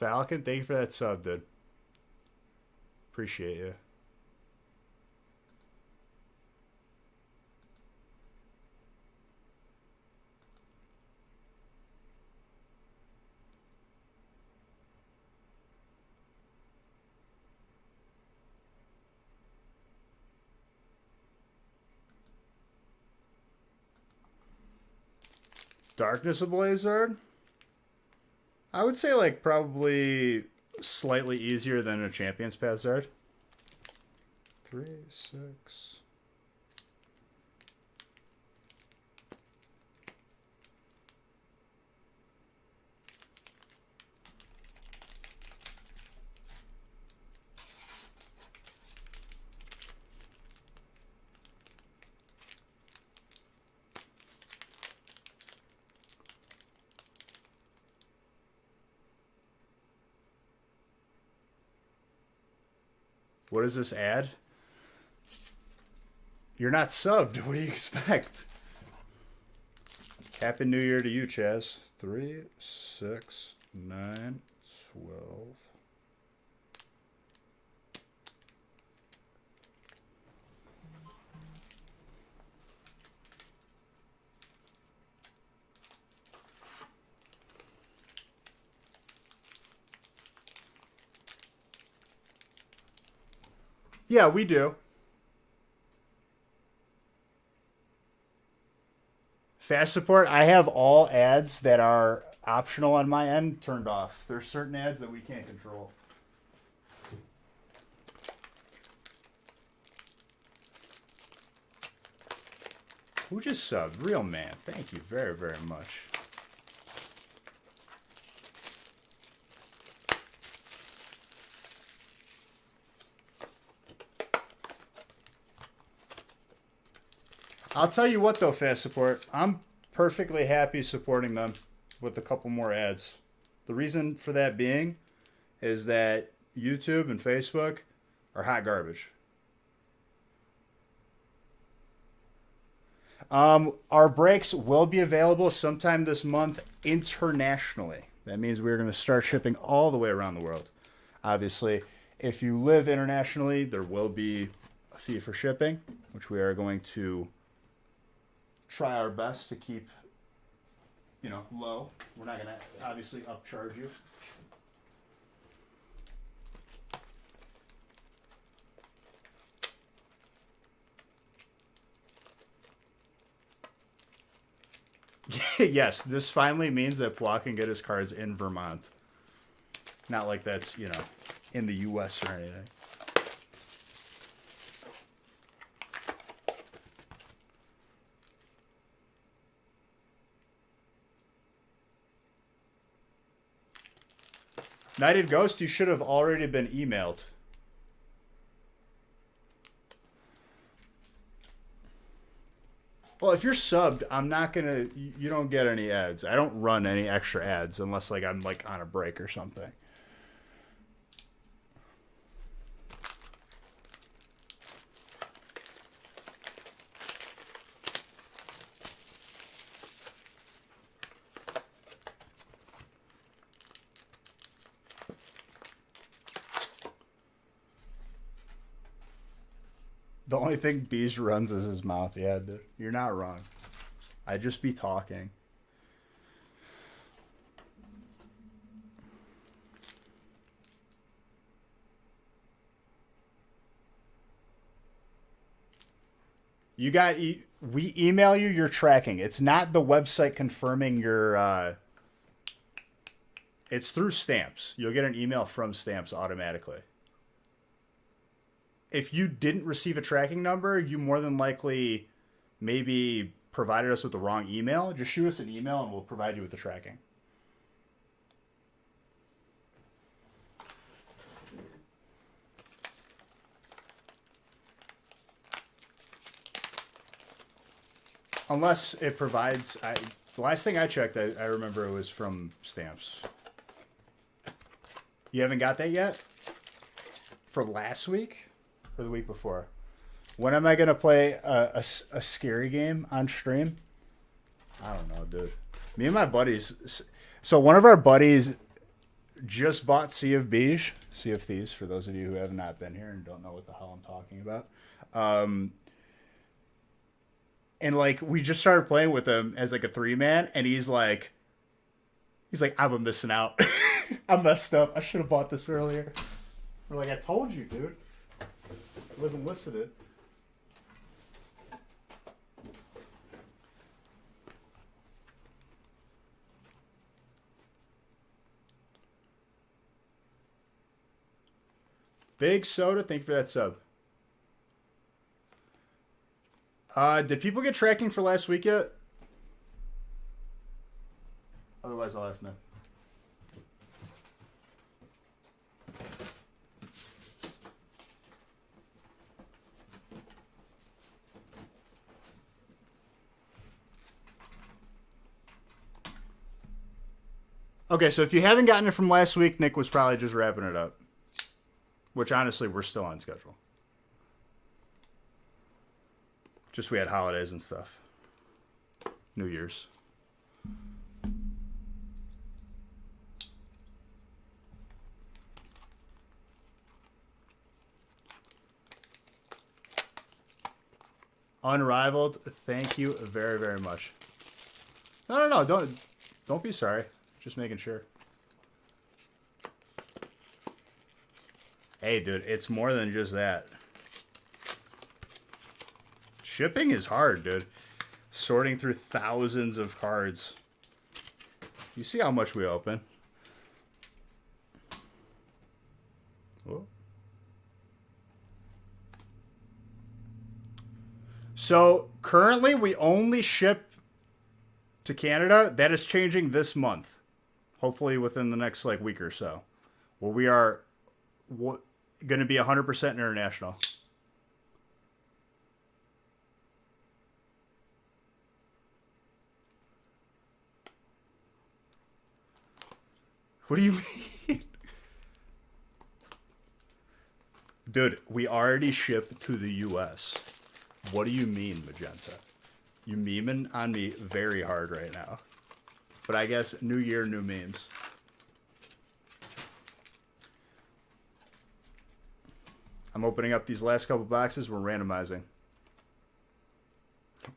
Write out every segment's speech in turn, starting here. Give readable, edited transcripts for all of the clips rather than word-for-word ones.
Falcon, thank you for that sub, dude. Appreciate you. Darkness of Blazard? I would say like probably slightly easier than a Champions Path Zard. 3, 6. What does this add? You're not subbed. What do you expect? Happy New Year to you, Chaz. 3, 6, 9, 12. Yeah, we do. Fast support, I have all ads that are optional on my end turned off. There's certain ads that we can't control. Who just subbed? Real man. Thank you very, very much. I'll tell you what, though, Fast Support. I'm perfectly happy supporting them with a couple more ads. The reason for that being is that YouTube and Facebook are hot garbage. Our breaks will be available sometime this month internationally. That means we're going to start shipping all the way around the world. Obviously, if you live internationally, there will be a fee for shipping, which we are going to try our best to keep, low. We're not going to obviously upcharge you. Yes, this finally means that Pua can get his cards in Vermont. Not like that's, in the U.S. or anything. Knighted Ghost, you should have already been emailed. Well, if you're subbed, I'm not going to... You don't get any ads. I don't run any extra ads unless I'm on a break or something. The only thing Beast runs is his mouth. Yeah, dude. You're not wrong. I'd just be talking. We email you your tracking. It's not the website confirming your, it's through Stamps. You'll get an email from Stamps automatically. If you didn't receive a tracking number, you more than likely maybe provided us with the wrong email. Just shoot us an email and we'll provide you with the tracking. Unless it provides... the last thing I checked, I remember it was from Stamps. You haven't got that yet? For last week? Or the week before? When am I going to play a scary game on stream? I don't know, dude. Me and my buddies... So one of our buddies just bought Sea of Beige, Sea of Thieves, for those of you who have not been here and don't know what the hell I'm talking about. And like we just started playing with him as like a 3-man, and he's like, I'm missing out. I messed up. I should have bought this earlier. We're like, I told you, dude. It wasn't listed. Big Soda, thank you for that sub. Did people get tracking for last week yet? Otherwise, I'll ask now. Okay, so if you haven't gotten it from last week, Nick was probably just wrapping it up. Which, honestly, we're still on schedule. Just we had holidays and stuff. New Year's. Unrivaled, thank you very, very much. No, don't be sorry. Just making sure. Hey, dude, it's more than just that. Shipping is hard, dude. Sorting through thousands of cards. You see how much we open? Whoa. So, currently, we only ship to Canada. That is changing this month. Hopefully within the next like week or so. Well, we are going to be 100% international. What do you mean? Dude, we already ship to the US. What do you mean, Magenta? You memeing on me very hard right now. But I guess new year, new memes. I'm opening up these last couple boxes. We're randomizing.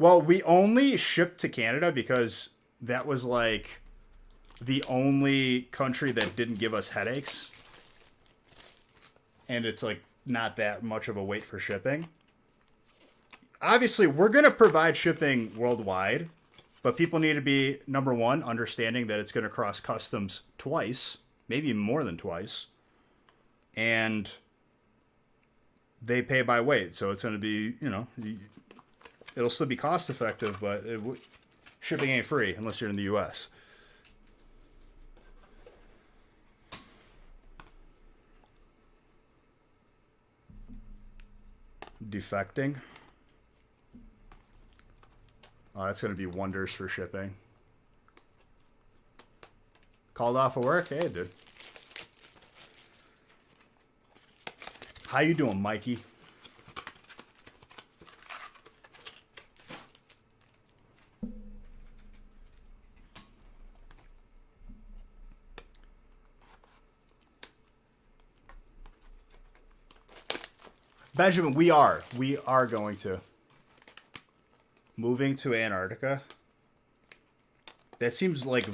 Well, we only shipped to Canada because that was like the only country that didn't give us headaches. And it's like not that much of a wait for shipping. Obviously, we're going to provide shipping worldwide. But people need to be, number one, understanding that it's going to cross customs twice, maybe more than twice. And they pay by weight. So it's going to be, you know, it'll still be cost effective, but shipping ain't free unless you're in the U.S. Defecting. Oh, that's going to be wonders for shipping. Called off of work? Hey, dude. How you doing, Mikey? Benjamin, we are going to. Moving to Antarctica. That seems like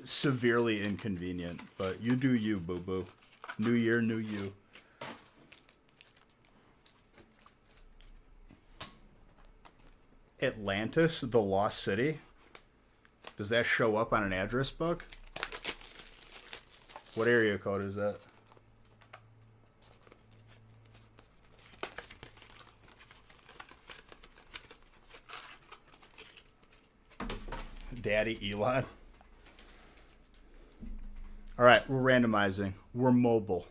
severely inconvenient, but you do you, boo-boo. New year, new you. Atlantis, the Lost City. Does that show up on an address book? What area code is that? Daddy Elon. All right, we're randomizing. We're mobile.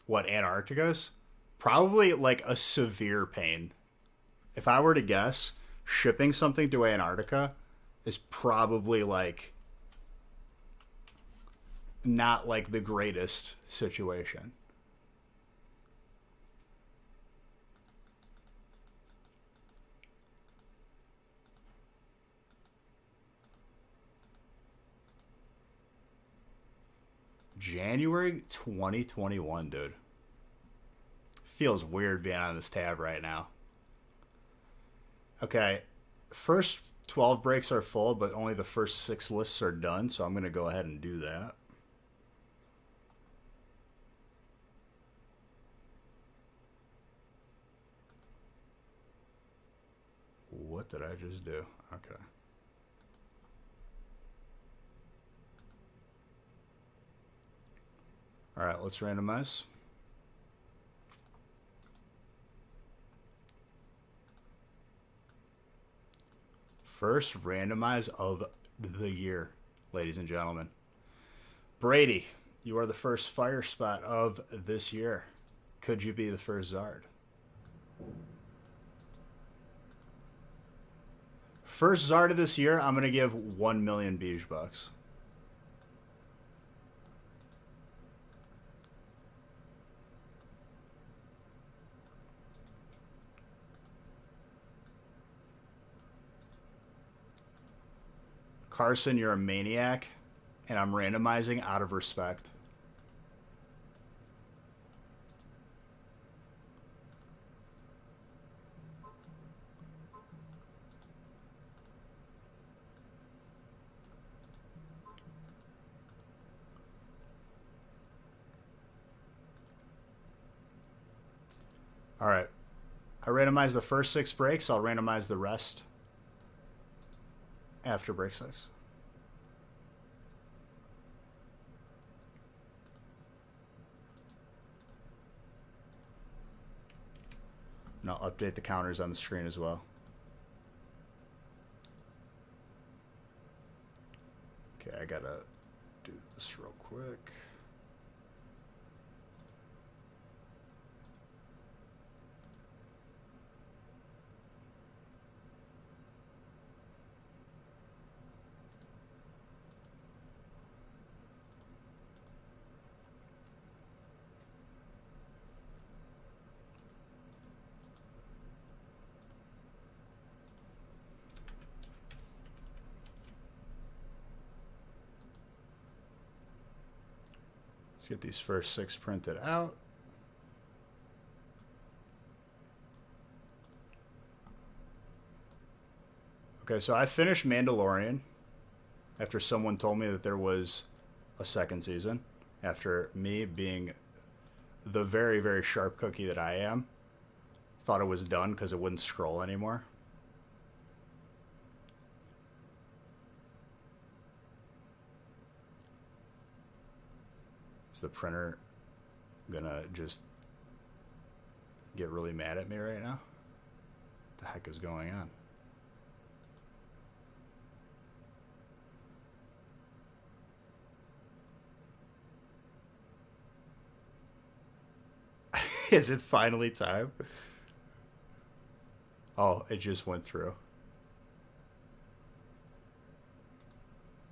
What, Antarctica's? Probably like a severe pain. If I were to guess, shipping something to Antarctica is probably like not like the greatest situation. January 2021, dude. Feels weird being on this tab right now. Okay, first 12 breaks are full, but only the first 6 lists are done, so I'm going to go ahead and do that. What did I just do? Okay. All right, let's randomize. First randomize of the year, ladies and gentlemen. Brady, you are the first fire spot of this year. Could you be the first Zard? First Zard of this year, I'm going to give 1 million beige bucks. Carson, you're a maniac, and I'm randomizing out of respect. All right. I randomized the first 6 breaks. I'll randomize the rest after break 6. And I'll update the counters on the screen as well. Okay, I gotta do this real quick. Let's get these first 6 printed out. Okay, so I finished Mandalorian after someone told me that there was a second season. After me being the very, very sharp cookie that I am, thought it was done because it wouldn't scroll anymore. Is the printer gonna just get really mad at me right now? What the heck is going on? Is it finally time? Oh, it just went through.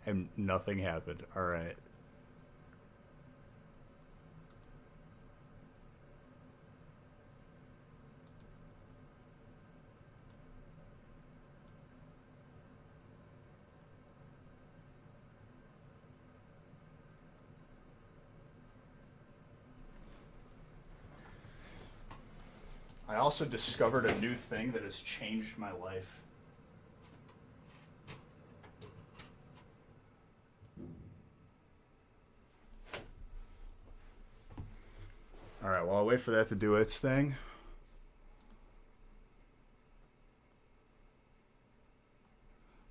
And nothing happened. All right. I also discovered a new thing that has changed my life. All right, well, I'll wait for that to do its thing.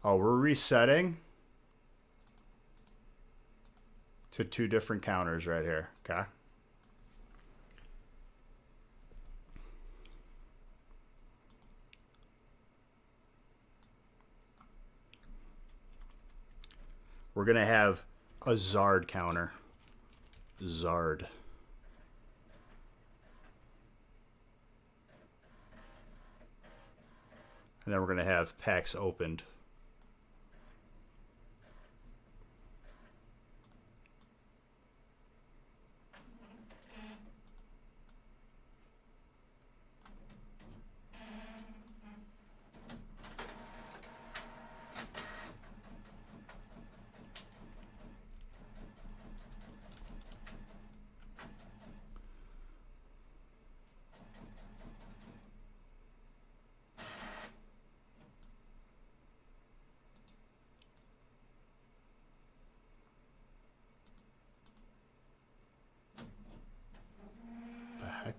Oh, we're resetting to 2 different counters right here, okay? We're going to have a Zard counter. Zard. And then we're going to have packs opened.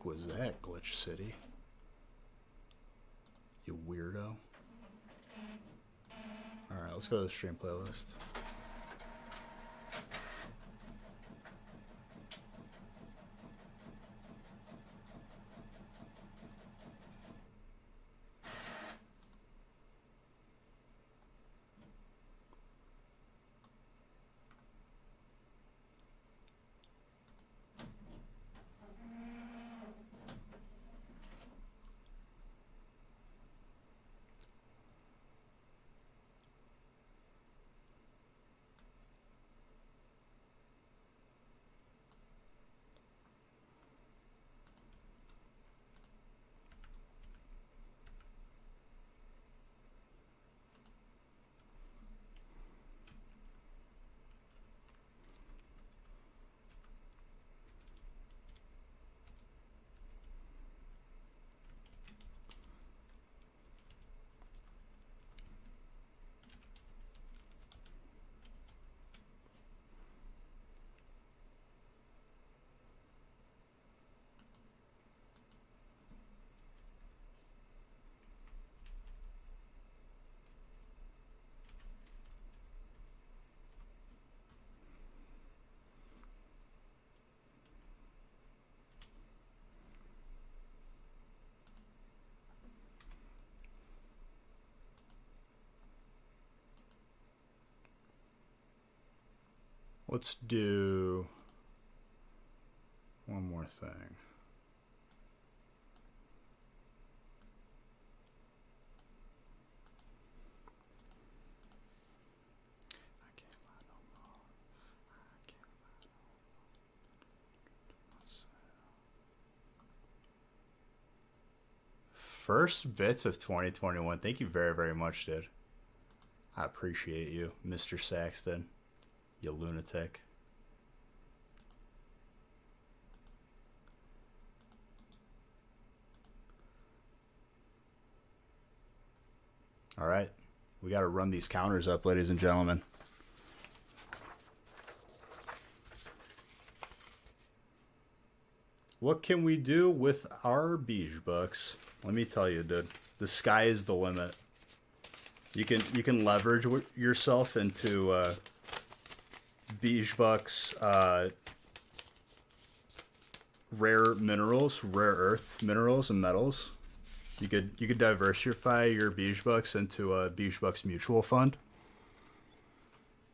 was that, Glitch City? You weirdo. Alright, let's go to the stream playlist. Let's do one more thing. First bits of 2021. Thank you very, very much, dude. I appreciate you, Mr. Saxton. You lunatic. All right. We got to run these counters up, ladies and gentlemen. What can we do with our Beige Bucks? Let me tell you, dude. The sky is the limit. You can leverage yourself into Beige Bucks rare minerals, rare earth minerals and metals. You could diversify your Beige Bucks into a Beige Bucks mutual fund.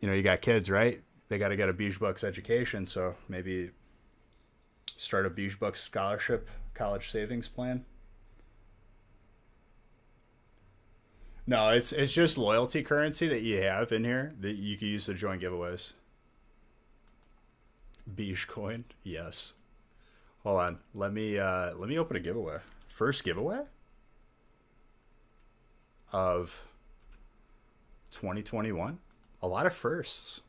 You know, you got kids, right? They got to get a Beige Bucks education, so maybe start a Beige Bucks scholarship college savings plan. No, it's just loyalty currency that you have in here that you can use to join giveaways. Beige coin, yes. Hold on, let me open a giveaway. First giveaway of 2021. A lot of firsts.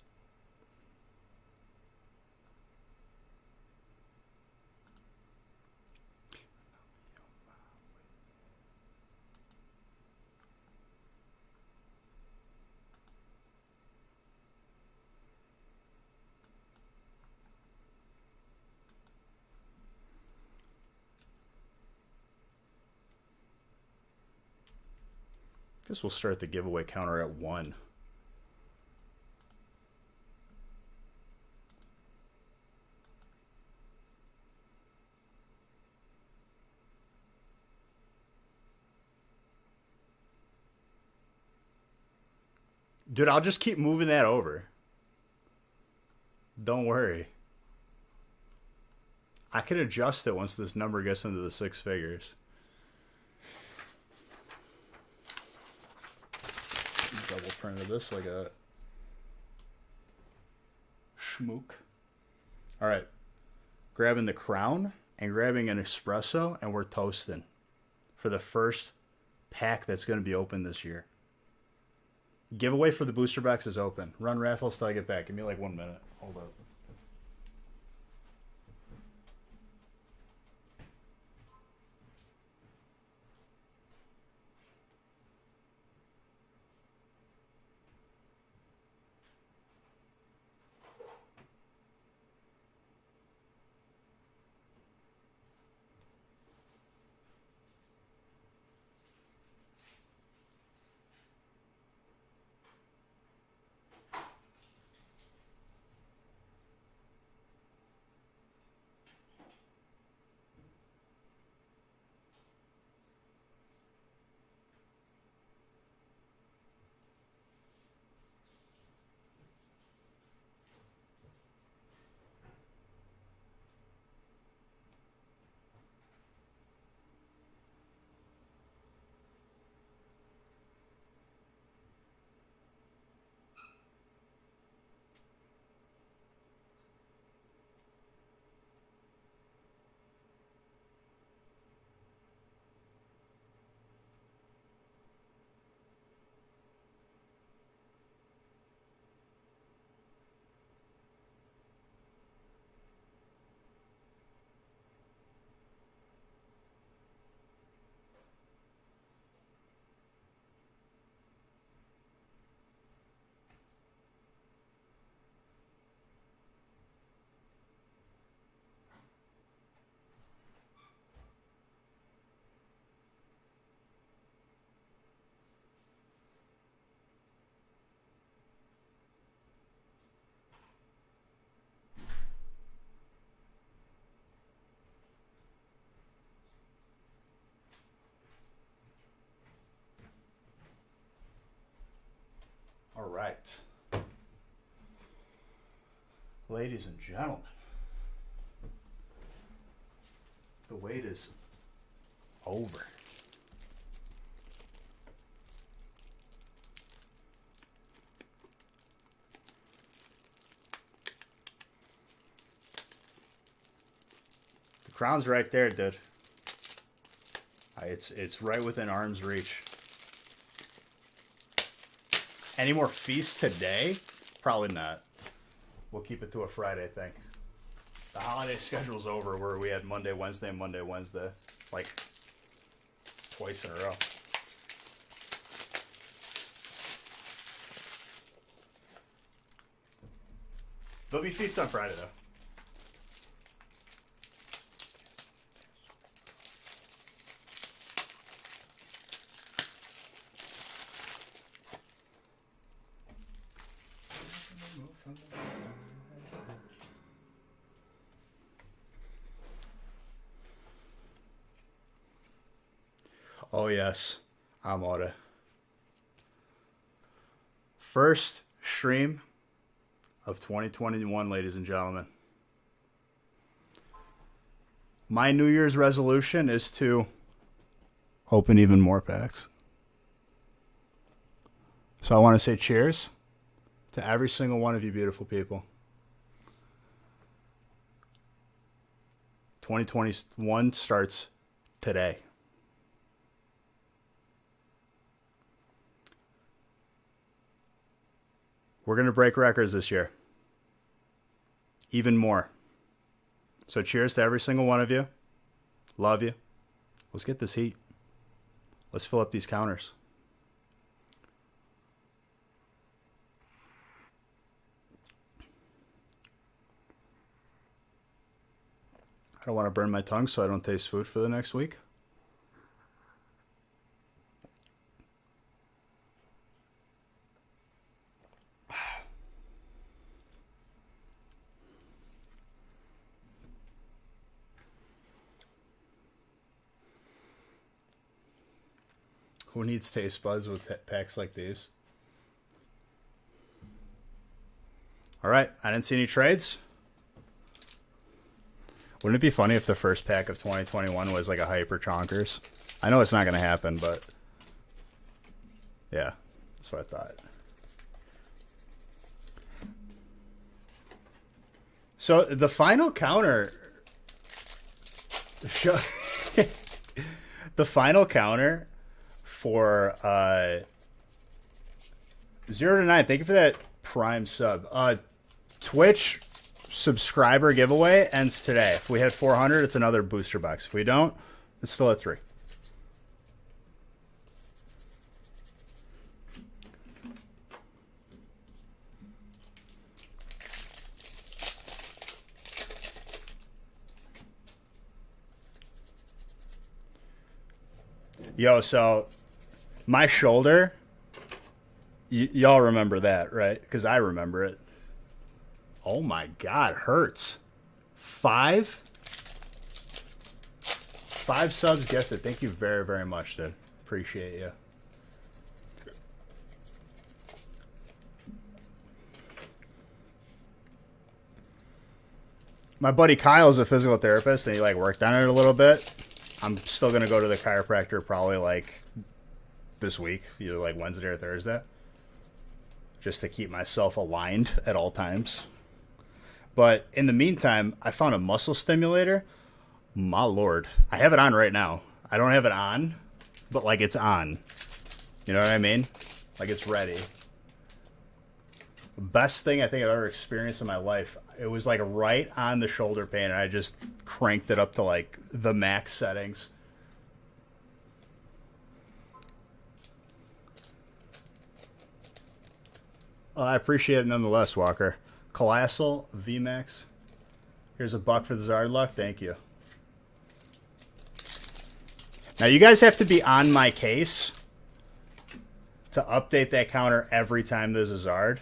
Guess we'll start the giveaway counter at 1. Dude, I'll just keep moving that over. Don't worry. I can adjust it once this number gets into the 6 figures. Double printed this like a schmook. All right. Grabbing the crown and grabbing an espresso, and we're toasting for the first pack that's going to be open this year. Giveaway for the booster box is open. Run raffles till I get back. Give me like 1 minute. Hold up. right. Ladies and gentlemen, the wait is over. The crown's right there, dude. It's right within arm's reach. Any more feasts today? Probably not. We'll keep it to a Friday thing. The holiday schedule's over where we had Monday, Wednesday, Monday, Wednesday. Like twice in a row. There'll be feast on Friday though. Oh yes, I'm on it. First stream of 2021, ladies and gentlemen. My New Year's resolution is to open even more packs. So I want to say cheers to every single one of you beautiful people. 2021 starts today. We're going to break records this year. Even more. So cheers to every single one of you. Love you. Let's get this heat. Let's fill up these counters. I don't want to burn my tongue so I don't taste food for the next week. Who needs taste buds with packs like these? All right, I didn't see any trades. Wouldn't it be funny if the first pack of 2021 was like a Hyper Chonkers? I know it's not going to happen, but yeah, that's what I thought. So the final counter... the final counter for 0 to 9, thank you for that Prime sub. Twitch subscriber giveaway ends today. If we hit 400, it's another booster box. If we don't, it's still at 3. Yo, so my shoulder, y'all remember that, right? Because I remember it. Oh my God, hurts. 5 subs gifted. Thank you very, very much, dude. Appreciate you. My buddy Kyle is a physical therapist, and he like worked on it a little bit. I'm still gonna go to the chiropractor probably like this week, either like Wednesday or Thursday, just to keep myself aligned at all times. But in the meantime, I found a muscle stimulator. My Lord. I have it on right now. I don't have it on, but like it's on. You know what I mean? Like it's ready. Best thing I think I've ever experienced in my life. It was like right on the shoulder pain, and I just cranked it up to like the max settings. I appreciate it nonetheless, Walker. Colossal VMAX. Here's a buck for the Zard luck. Thank you. Now you guys have to be on my case to update that counter every time there's a Zard.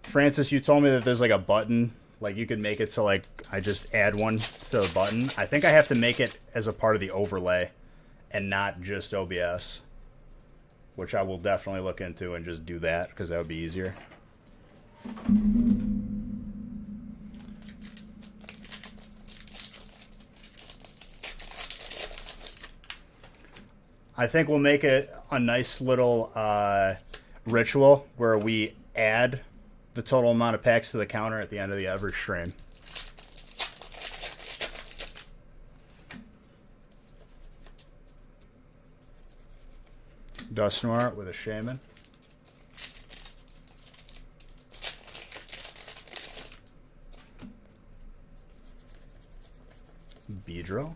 Francis, you told me that there's like a button, like you could make it so like I just add one to the button. I think I have to make it as a part of the overlay and not just OBS. which I will definitely look into and just do that because that would be easier. I think we'll make it a nice little ritual where we add the total amount of packs to the counter at the end of every stream. Dusknoir with a Shaman. Beedrill.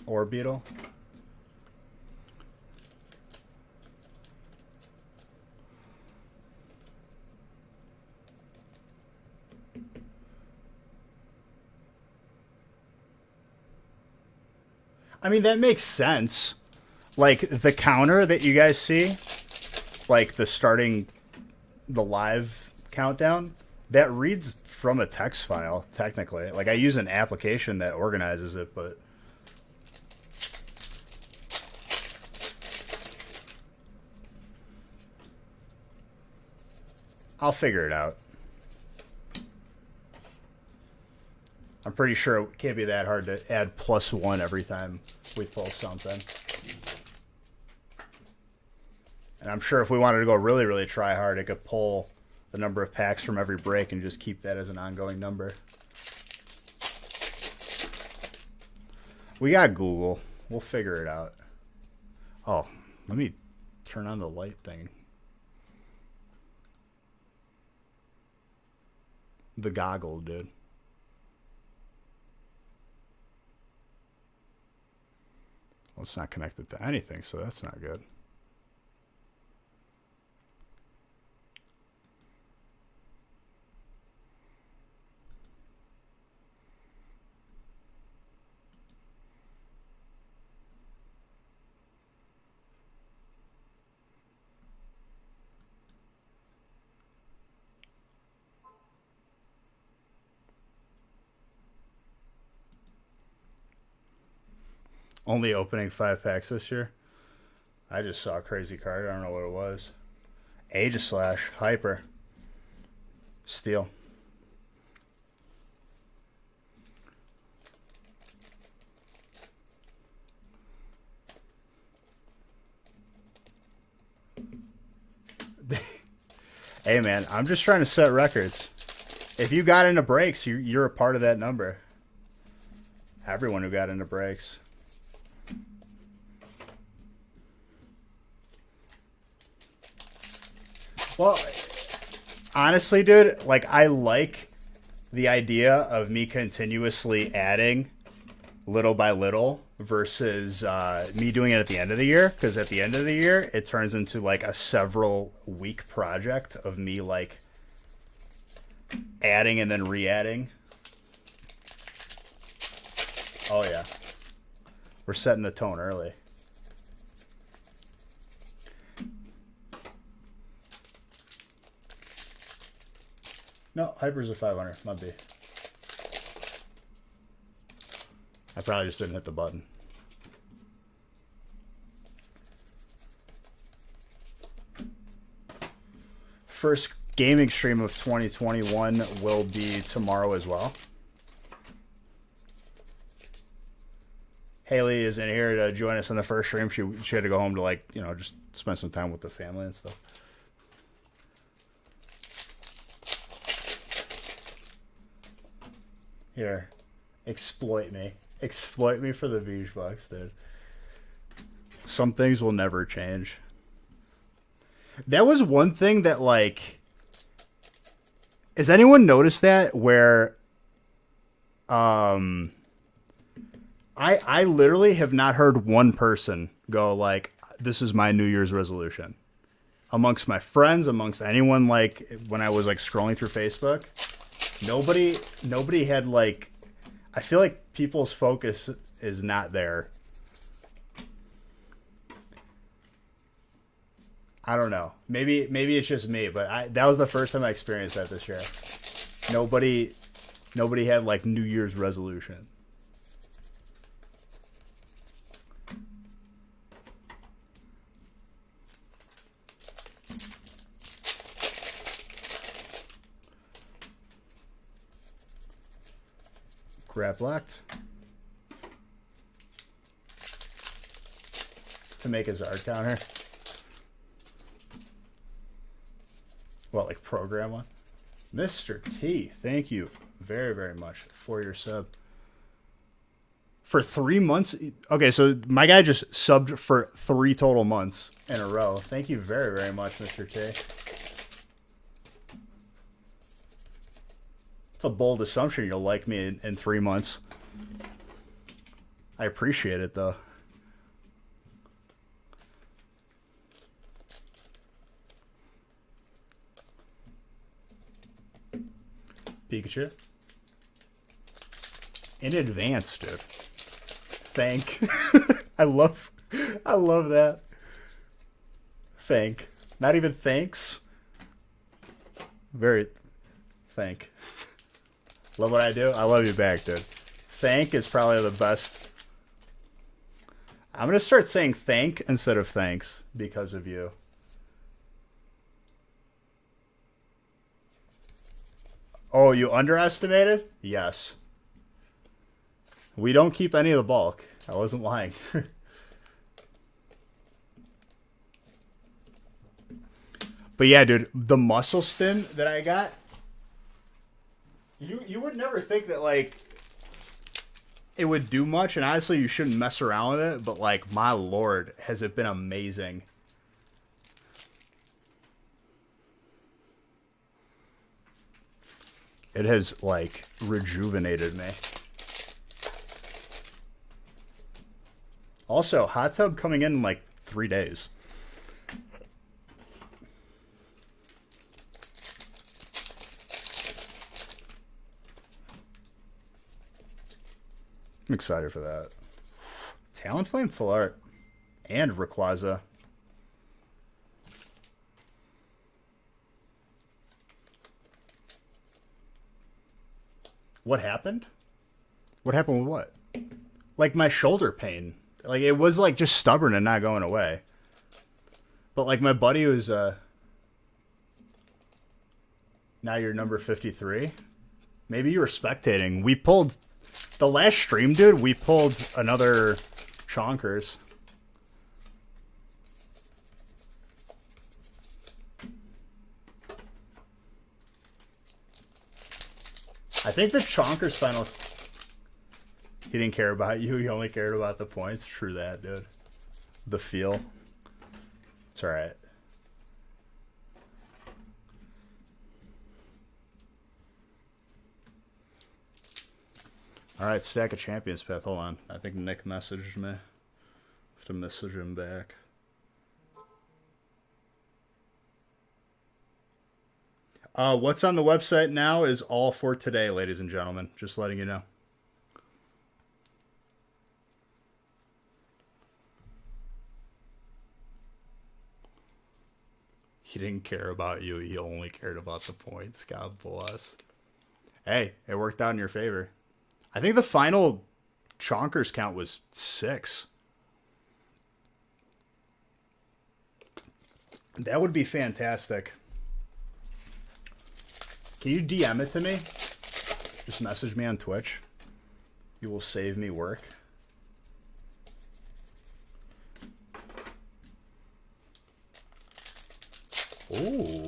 Orbeetle. I mean, that makes sense. Like, the counter that you guys see, like the live countdown, that reads from a text file, technically. Like, I use an application that organizes it, but... I'll figure it out. I'm pretty sure it can't be that hard to add +1 every time we pull something. And I'm sure if we wanted to go really, really try hard, it could pull the number of packs from every break and just keep that as an ongoing number. We got Google. We'll figure it out. Oh, let me turn on the light thing. The goggle, dude. Well, it's not connected to anything, so that's not good. Only opening 5 packs this year. I just saw a crazy card. I don't know what it was. Aegislash. Hyper. Steel. Hey, man. I'm just trying to set records. If you got into breaks, you're a part of that number. Everyone who got into breaks. Well, honestly, dude, like, I like the idea of me continuously adding little by little versus me doing it at the end of the year. Because at the end of the year, it turns into, like, a several-week project of me, like, adding and then re-adding. Oh, yeah. We're setting the tone early. No, Hyper's a 500. Might be. I probably just didn't hit the button. First gaming stream of 2021 will be tomorrow as well. Haley is in here to join us on the first stream. She had to go home to, like, you know, just spend some time with the family and stuff. Here, exploit me. Exploit me for the beach bucks, dude. Some things will never change. That was one thing that, like... Has anyone noticed that? Where... I literally have not heard one person go, like, this is my New Year's resolution. Amongst my friends, amongst anyone, like, when I was, like, scrolling through Facebook... Nobody had, like, I feel like people's focus is not there. I don't know. Maybe it's just me, but that was the first time I experienced that this year. Nobody had like New Year's resolution. Grab locked. To make a Zard counter. What, like program one? Mr. T, thank you very, very much for your sub. For 3 months? Okay, so my guy just subbed for 3 total months in a row. Thank you very, very much, Mr. T. It's a bold assumption you'll like me in 3 months. I appreciate it, though. Pikachu. In advance, dude. Thank. I love that. Thank. Not even thanks. Very thank. Love what I do. I love you back, dude. Thank is probably the best. I'm going to start saying thank instead of thanks because of you. Oh, you underestimated? Yes. We don't keep any of the bulk. I wasn't lying. But yeah, dude, the muscle stim that I got, you would never think that, like, it would do much, and honestly, you shouldn't mess around with it, but, like, my lord, has it been amazing. It has, like, rejuvenated me. Also, hot tub coming in like 3 days. I'm excited for that. Talonflame, full art, and Rayquaza. What happened? What happened with what? Like my shoulder pain. Like it was like just stubborn and not going away. But like my buddy was now you're number 53. Maybe you were spectating. We pulled the last stream, dude, we pulled another Chonkers. I think the Chonkers final... He didn't care about you. He only cared about the points. True that, dude. The feel. It's alright. Alright, stack of champions path. Hold on. I think Nick messaged me. I have to message him back. What's on the website now is all for today, ladies and gentlemen. Just letting you know. He didn't care about you. He only cared about the points. God bless. Hey, it worked out in your favor. I think the final Chonkers count was 6. That would be fantastic. Can you DM it to me? Just message me on Twitch. You will save me work. Ooh.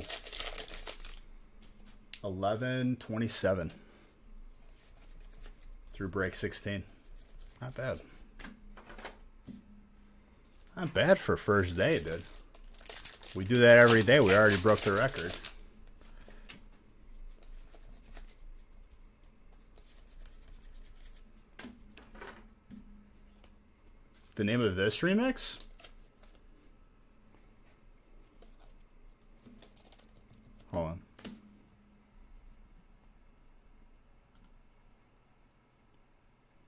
11:27 through break 16. Not bad. Not bad for first day, dude. We do that every day. We already broke the record. The name of this remix? Hold on.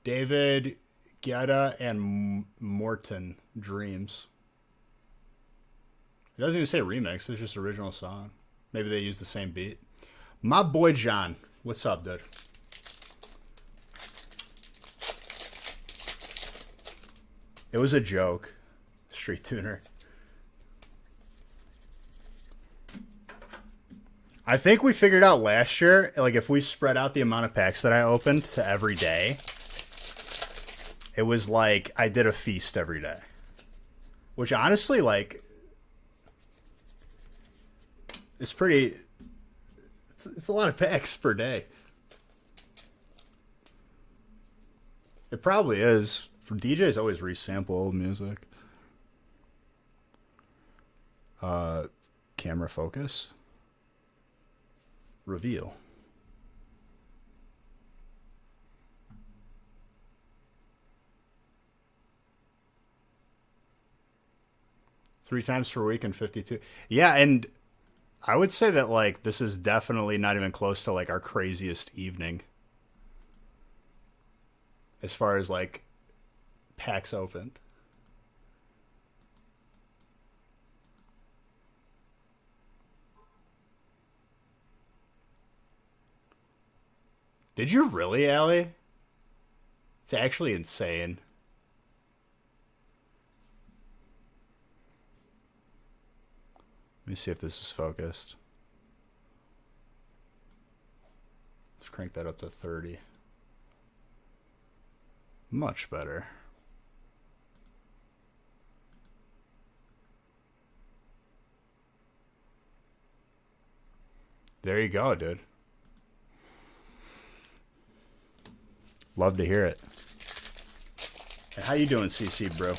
David Guetta and Morton Dreams. It doesn't even say remix. It's just original song. Maybe they use the same beat. My boy John. What's up, dude? It was a joke. Street tuner. I think we figured out last year, like if we spread out the amount of packs that I opened to every day, it was like I did a feast every day. Which honestly, like, it's pretty, it's a lot of packs per day. It probably is. DJs always resample old music. Camera focus. Reveal. Three times per week and 52. Yeah, and I would say that, like, this is definitely not even close to, like, our craziest evening. As far as, like, packs opened. Did you really, Allie? It's actually insane. Let me see if this is focused. Let's crank that up to 30. Much better. There you go, dude. Love to hear it. And how you doing, CC, bro?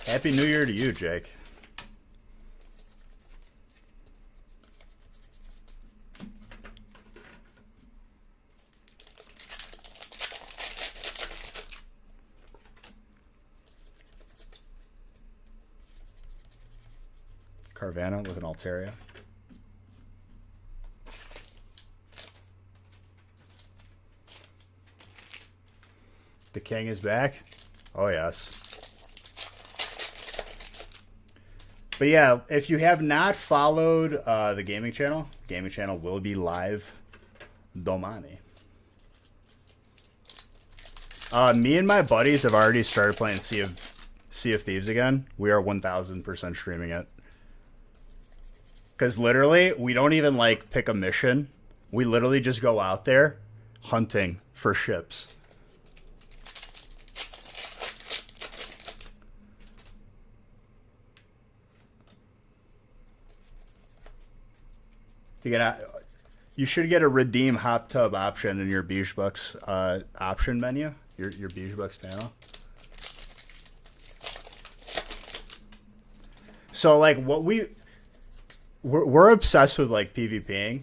Happy New Year to you, Jake. Carvana with an Altaria. The king is back? Oh, yes. But yeah, if you have not followed the gaming channel will be live domani. Me and my buddies have already started playing Sea of Thieves again. We are 1000% streaming it. Because literally, we don't even, like, pick a mission. We literally just go out there hunting for ships. You should get a redeem hot tub option in your Beachbucks option menu, your Beachbucks panel. So, like, we're obsessed with, like, PvPing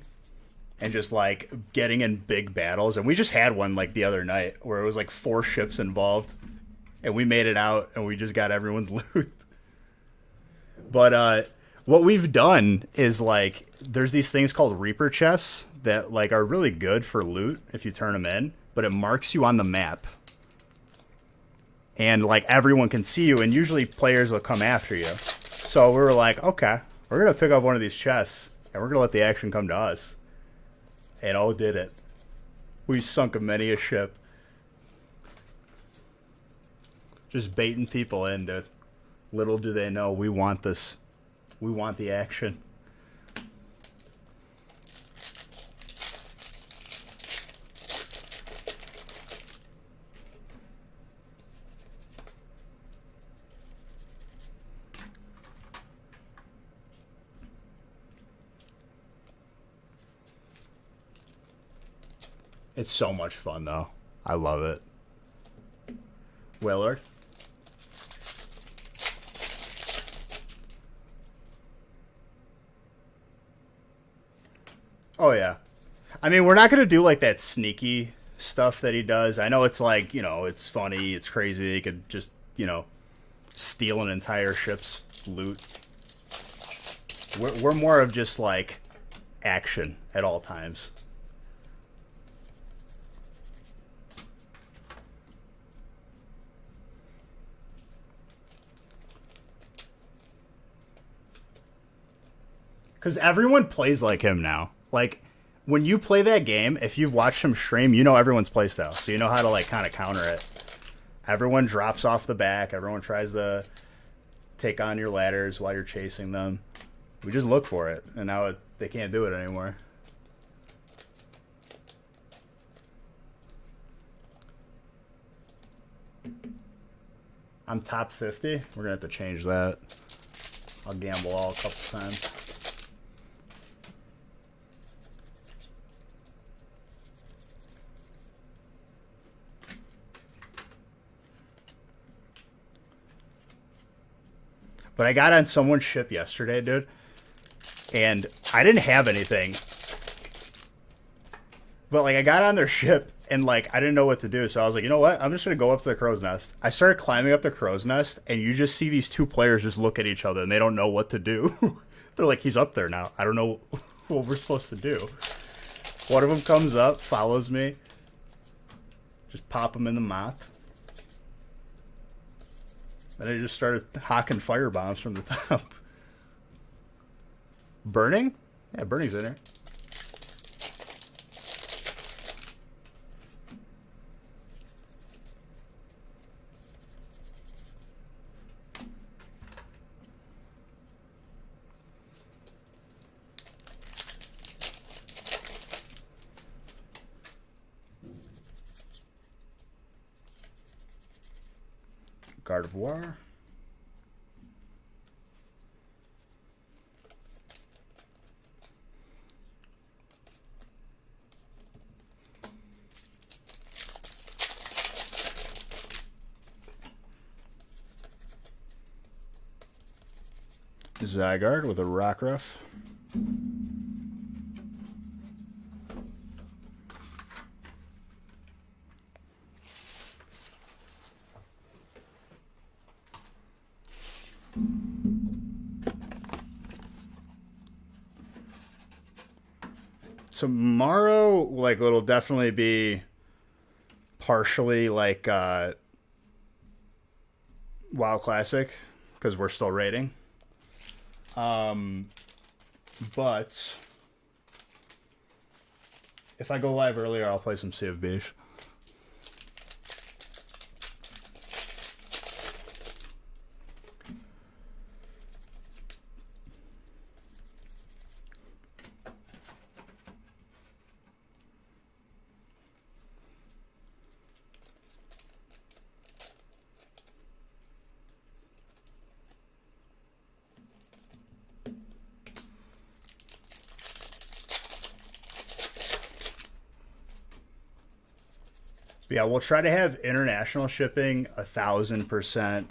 and just, like, getting in big battles. And we just had one, like, the other night where it was, like, 4 ships involved. And we made it out and we just got everyone's loot. But what we've done is, like, there's these things called Reaper chests that, like, are really good for loot if you turn them in. But it marks you on the map. And, like, everyone can see you. And usually players will come after you. So we were like, okay. We're going to pick up one of these chests, and we're going to let the action come to us. And oh, did it. We sunk many a ship. Just baiting people in, dude. Little do they know, we want this. We want the action. It's so much fun, though. I love it. Willard? Oh, yeah. I mean, we're not going to do, like, that sneaky stuff that he does. I know it's, like, you know, it's funny, it's crazy. He could just, you know, steal an entire ship's loot. We're more of just like action at all times. Because everyone plays like him now. Like, when you play that game, if you've watched him stream, you know everyone's playstyle. So you know how to, like, kind of counter it. Everyone drops off the back. Everyone tries to take on your ladders while you're chasing them. We just look for it. And now they can't do it anymore. I'm top 50. We're going to have to change that. I'll gamble all a couple times. But I got on someone's ship yesterday, dude. And I didn't have anything. But, like, I got on their ship, and, like, I didn't know what to do. So I was like, you know what? I'm just going to go up to the crow's nest. I started climbing up the crow's nest, and you just see these two players just look at each other, and they don't know what to do. They're like, he's up there now. I don't know what we're supposed to do. One of them comes up, follows me. Just pop him in the mouth. And I just started hawking fire bombs from the top. Burning? Yeah, Burning's in there. Gardevoir. Zygarde with a Rockruff. Tomorrow, like, it'll definitely be partially like WoW Classic because we're still raiding. But if I go live earlier, I'll play some Sea of Beige. Yeah, we'll try to have international shipping 1,000%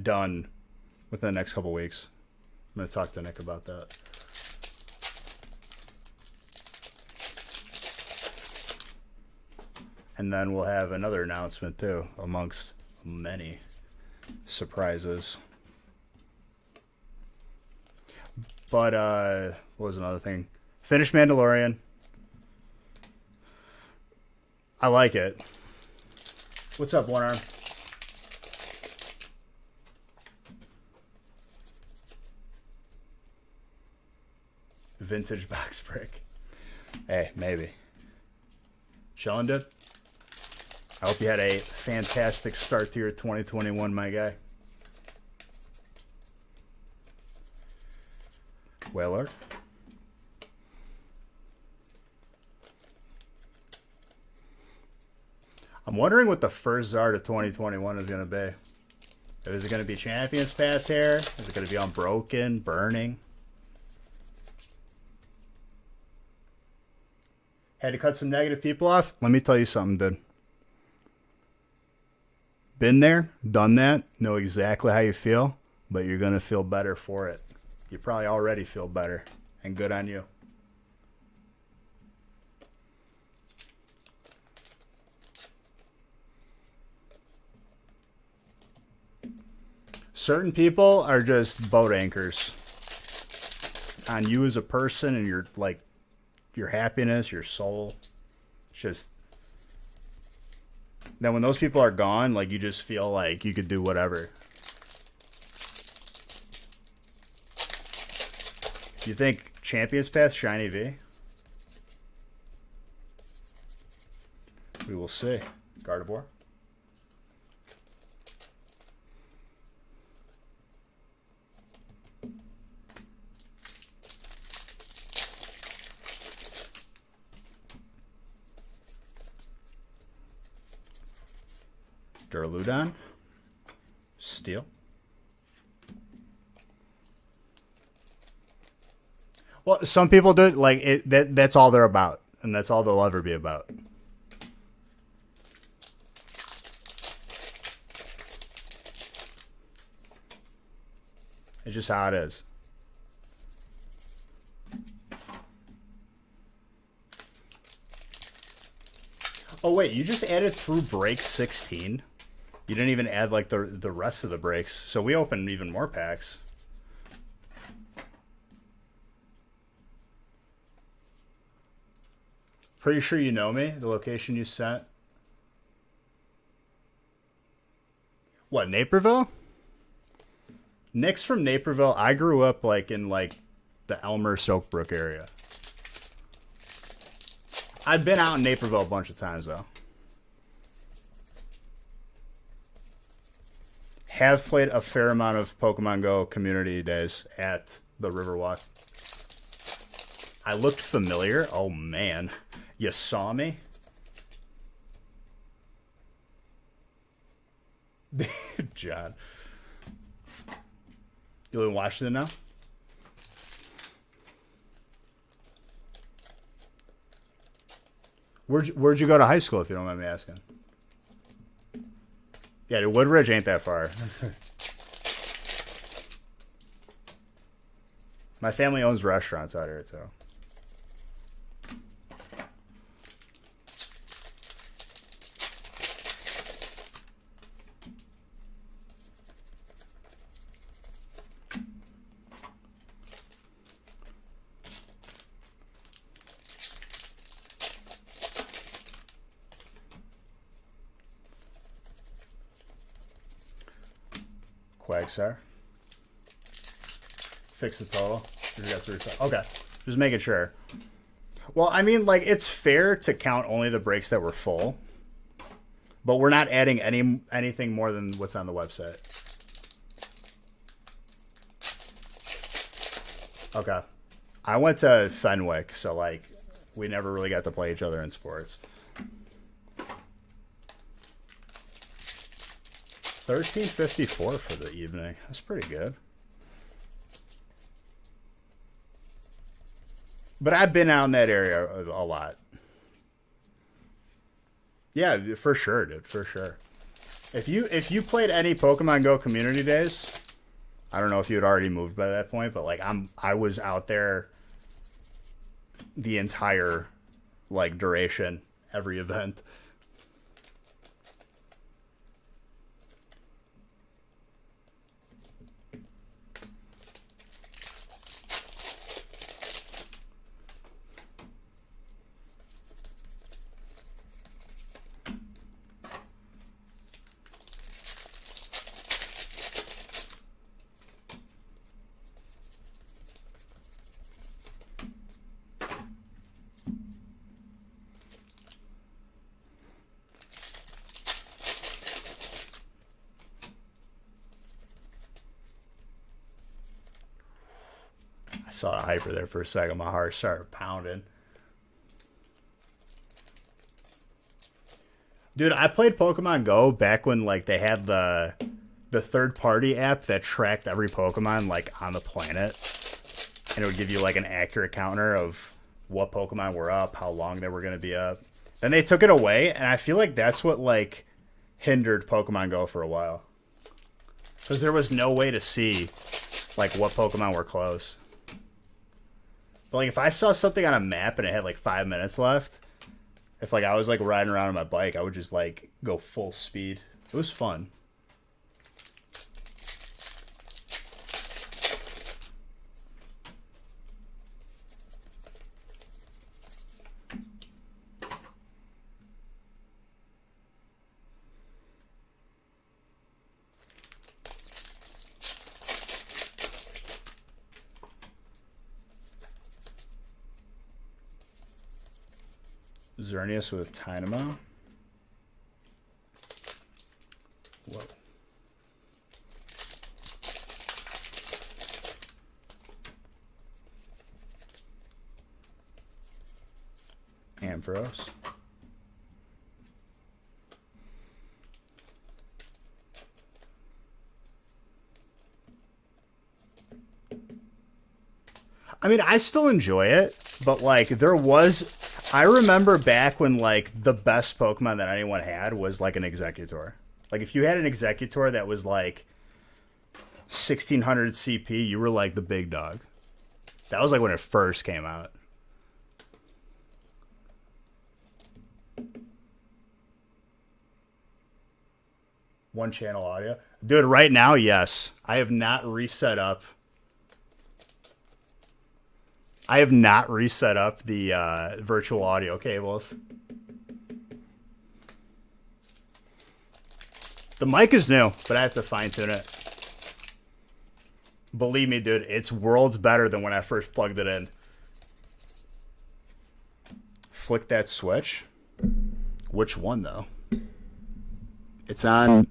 done within the next couple weeks. I'm going to talk to Nick about that. And then we'll have another announcement too, amongst many surprises. But what was another thing? Finished Mandalorian. I like it. What's up, One Arm? Vintage box brick. Hey, maybe. Chillin', dude? I hope you had a fantastic start to your 2021, my guy. Whaler. I'm wondering what the first Zard of 2021 is going to be. Is it going to be Champions Path here? Is it going to be Unbroken? Burning? Had to cut some negative people off? Let me tell you something, dude. Been there, done that, know exactly how you feel, but you're going to feel better for it. You probably already feel better, and good on you. Certain people are just boat anchors. on you as a person and your like your happiness, your soul. It's just then when those people are gone, like you just feel like you could do whatever. You think Champions Path Shiny V? We will see. Gardevoir. Duraludon. Steel. Well, some people do like it. That's all they're about, and that's all they'll ever be about. It's just how it is. Oh wait, you just added through break 16. You didn't even add like the rest of the breaks. So we opened even more packs. Pretty sure you know me, the location you sent. What, Naperville? Nick's from Naperville. I grew up like in like the Elmer Soakbrook area. I've been out in Naperville a bunch of times though. Have played a fair amount of Pokemon Go community days at the Riverwalk. I looked familiar. Oh man. You saw me? John. You live in Washington now? Where'd you go to high school, if you don't mind me asking? Yeah, dude, Woodridge ain't that far. My family owns restaurants out here, too. Quagsire. Fix the total. Okay, just making sure. Well, I mean, like, it's fair to count only the breaks that were full, but we're not adding anything more than what's on the website. Okay. I went to Fenwick, so, like, we never really got to play each other in sports. 1354 for the evening. That's pretty good. But I've been out in that area a lot. Yeah, for sure, dude. For sure. If you played any Pokemon Go community days, I don't know if you had already moved by that point, but like I was out there the entire like duration, every event. Saw a hyper there for a second. My heart started pounding. Dude, I played Pokemon Go back when like they had the third-party app that tracked every Pokemon like on the planet, and it would give you like an accurate counter of what Pokemon were up, how long they were going to be up. Then they took it away, and I feel like that's what like hindered Pokemon Go for a while, because there was no way to see like what Pokemon were close. But like if I saw something on a map and it had like 5 minutes left, if like I was like riding around on my bike, I would just like go full speed. It was fun. Xerneas with Tynamo. Whoa. Ampharos. I mean, I still enjoy it, but like I remember back when like the best Pokemon that anyone had was like an Executor. Like if you had an Executor that was like 1600 CP, you were like the big dog. That was like when it first came out. One channel audio. Dude, right now, yes. I have not reset up the virtual audio cables. The mic is new, but I have to fine tune it. Believe me, dude, it's worlds better than when I first plugged it in. Flick that switch. Which one, though? It's on...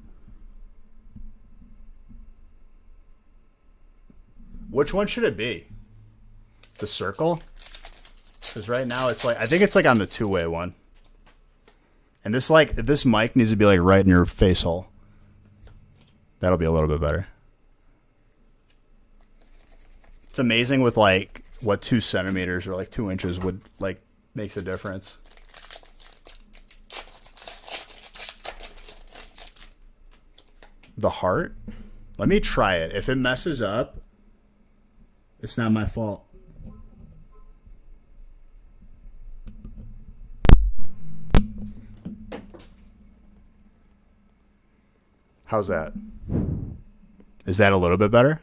Which one should it be? The circle? Because right now it's like... I think it's like on the two-way one. And this mic needs to be like right in your face hole. That'll be a little bit better. It's amazing with like what 2 centimeters or like 2 inches would like makes a difference. The heart? Let me try it. If it messes up, it's not my fault. How's that? Is that a little bit better?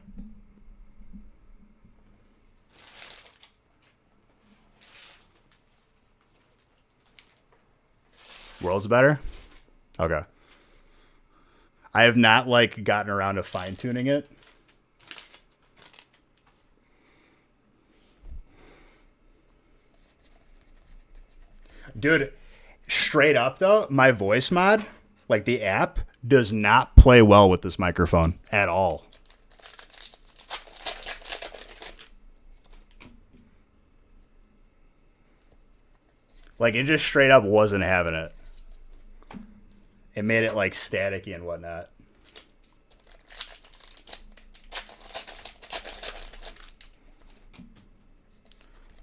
World's better? Okay. I have not like gotten around to fine tuning it. Dude, straight up though, my voice mod, like the app, does not play well with this microphone at all. Like it just straight up wasn't having it. It made it like staticky and whatnot.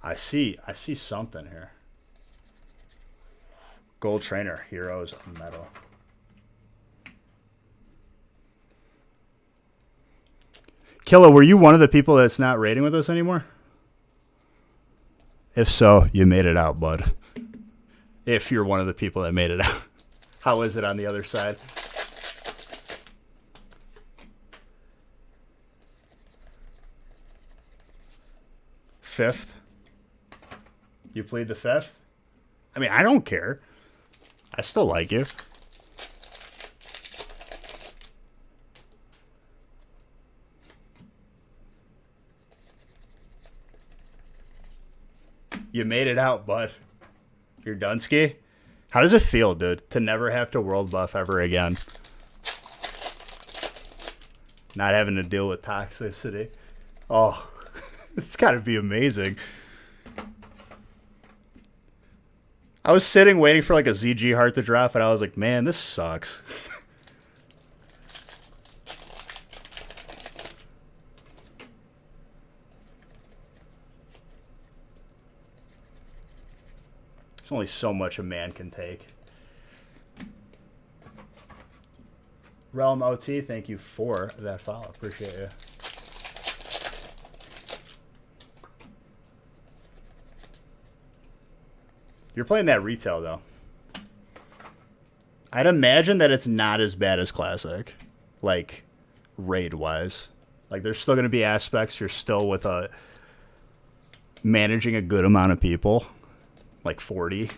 I see something here. Gold Trainer, Heroes Metal. Killa, were you one of the people that's not raiding with us anymore? If so, you made it out, bud. If you're one of the people that made it out. How is it on the other side? Fifth? You plead the fifth? I mean, I don't care. I still like you. You made it out, bud. You're Dunsky? How does it feel, dude, to never have to world buff ever again? Not having to deal with toxicity. Oh, it's got to be amazing. I was sitting waiting for like a ZG heart to drop, and I was like, man, this sucks. There's only so much a man can take. Realm OT, thank you for that follow. Appreciate you. You're playing that retail, though. I'd imagine that it's not as bad as Classic. Like, raid-wise. Like, there's still going to be aspects. You're still with managing a good amount of people. Like 40.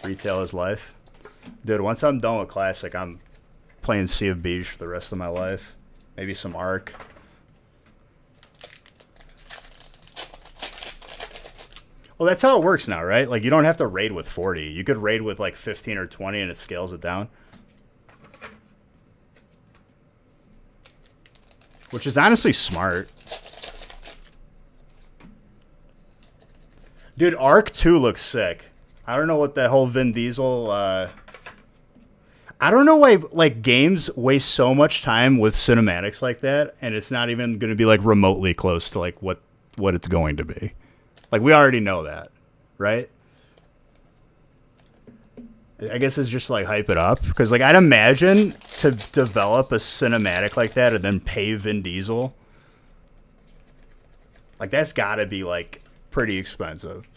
Retail is life. Dude, once I'm done with Classic, I'm playing Sea of Beige for the rest of my life. Maybe some Arc. Well, that's how it works now, right? Like, you don't have to raid with 40. You could raid with, like, 15 or 20, and it scales it down. Which is honestly smart. Dude, Arc 2 looks sick. I don't know what that whole Vin Diesel... I don't know why, like, games waste so much time with cinematics like that, and it's not even going to be, like, remotely close to, like, what it's going to be. Like, we already know that, right? I guess it's just, like, hype it up. Because, like, I'd imagine to develop a cinematic like that and then pay Vin Diesel, like, that's got to be, like, pretty expensive.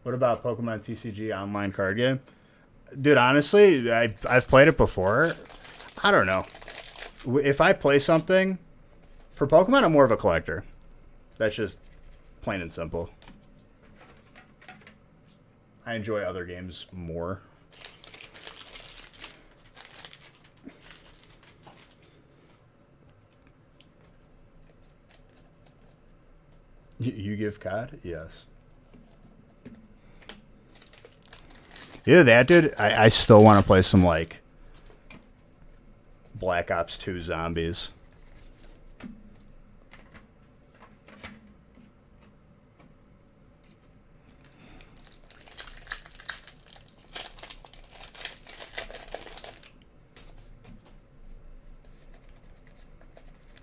What about Pokemon TCG online card game? Dude, honestly, I've played it before. I don't know. If I play something, for Pokemon, I'm more of a collector. That's just plain and simple. I enjoy other games more. You give COD? Yes. Either that, dude. I still want to play some, like, Black Ops 2 Zombies.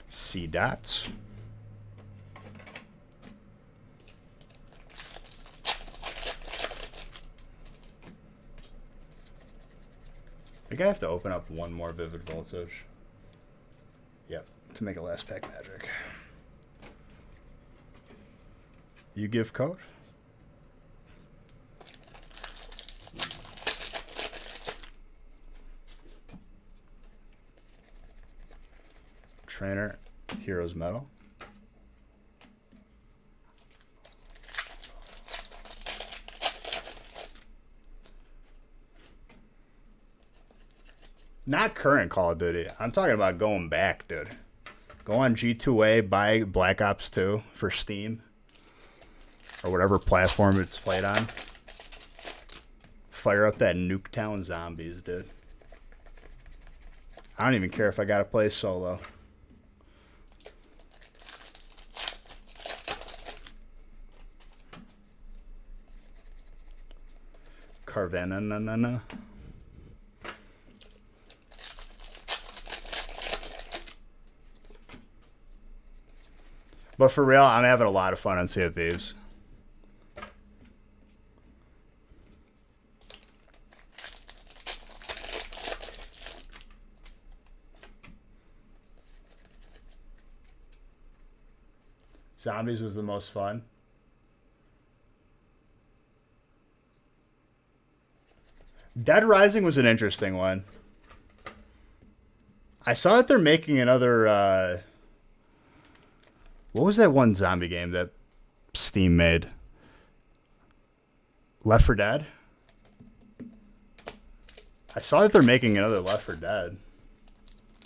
C dots. I think I have to open up one more Vivid Voltage. Yep, to make a last pack magic. You give code? Trainer, Heroes Medal. Not current Call of Duty. I'm talking about going back, dude. Go on G2A, buy Black Ops 2 for Steam. Or whatever platform it's played on. Fire up that Nuketown Zombies, dude. I don't even care if I gotta play solo. Carvanna. But for real, I'm having a lot of fun on Sea of Thieves. Zombies was the most fun. Dead Rising was an interesting one. I saw that they're making another... what was that one zombie game that Steam made? Left 4 Dead? I saw that they're making another Left 4 Dead.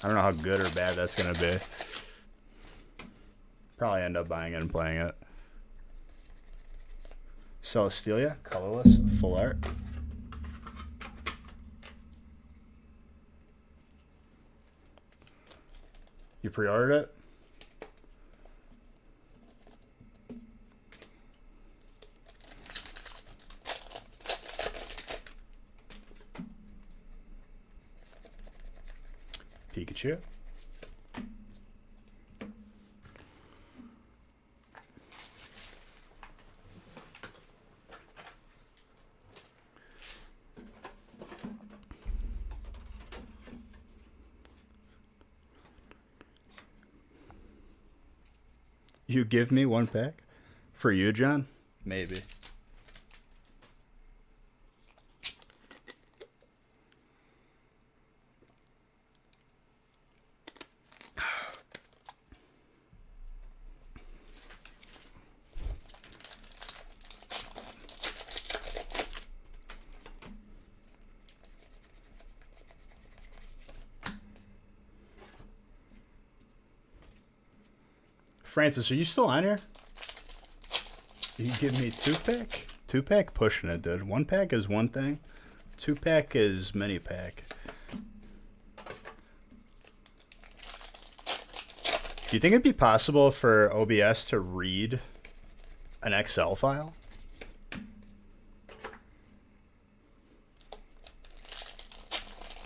I don't know how good or bad that's going to be. Probably end up buying it and playing it. Celestelia, colorless, full art. You pre-ordered it? Pikachu. You give me one pack? For you, John? Maybe. Francis, are you still on here? You give me 2-pack? 2-pack pushing it, dude. 1-pack is one thing. 2-pack is many pack. Do you think it'd be possible for OBS to read an Excel file?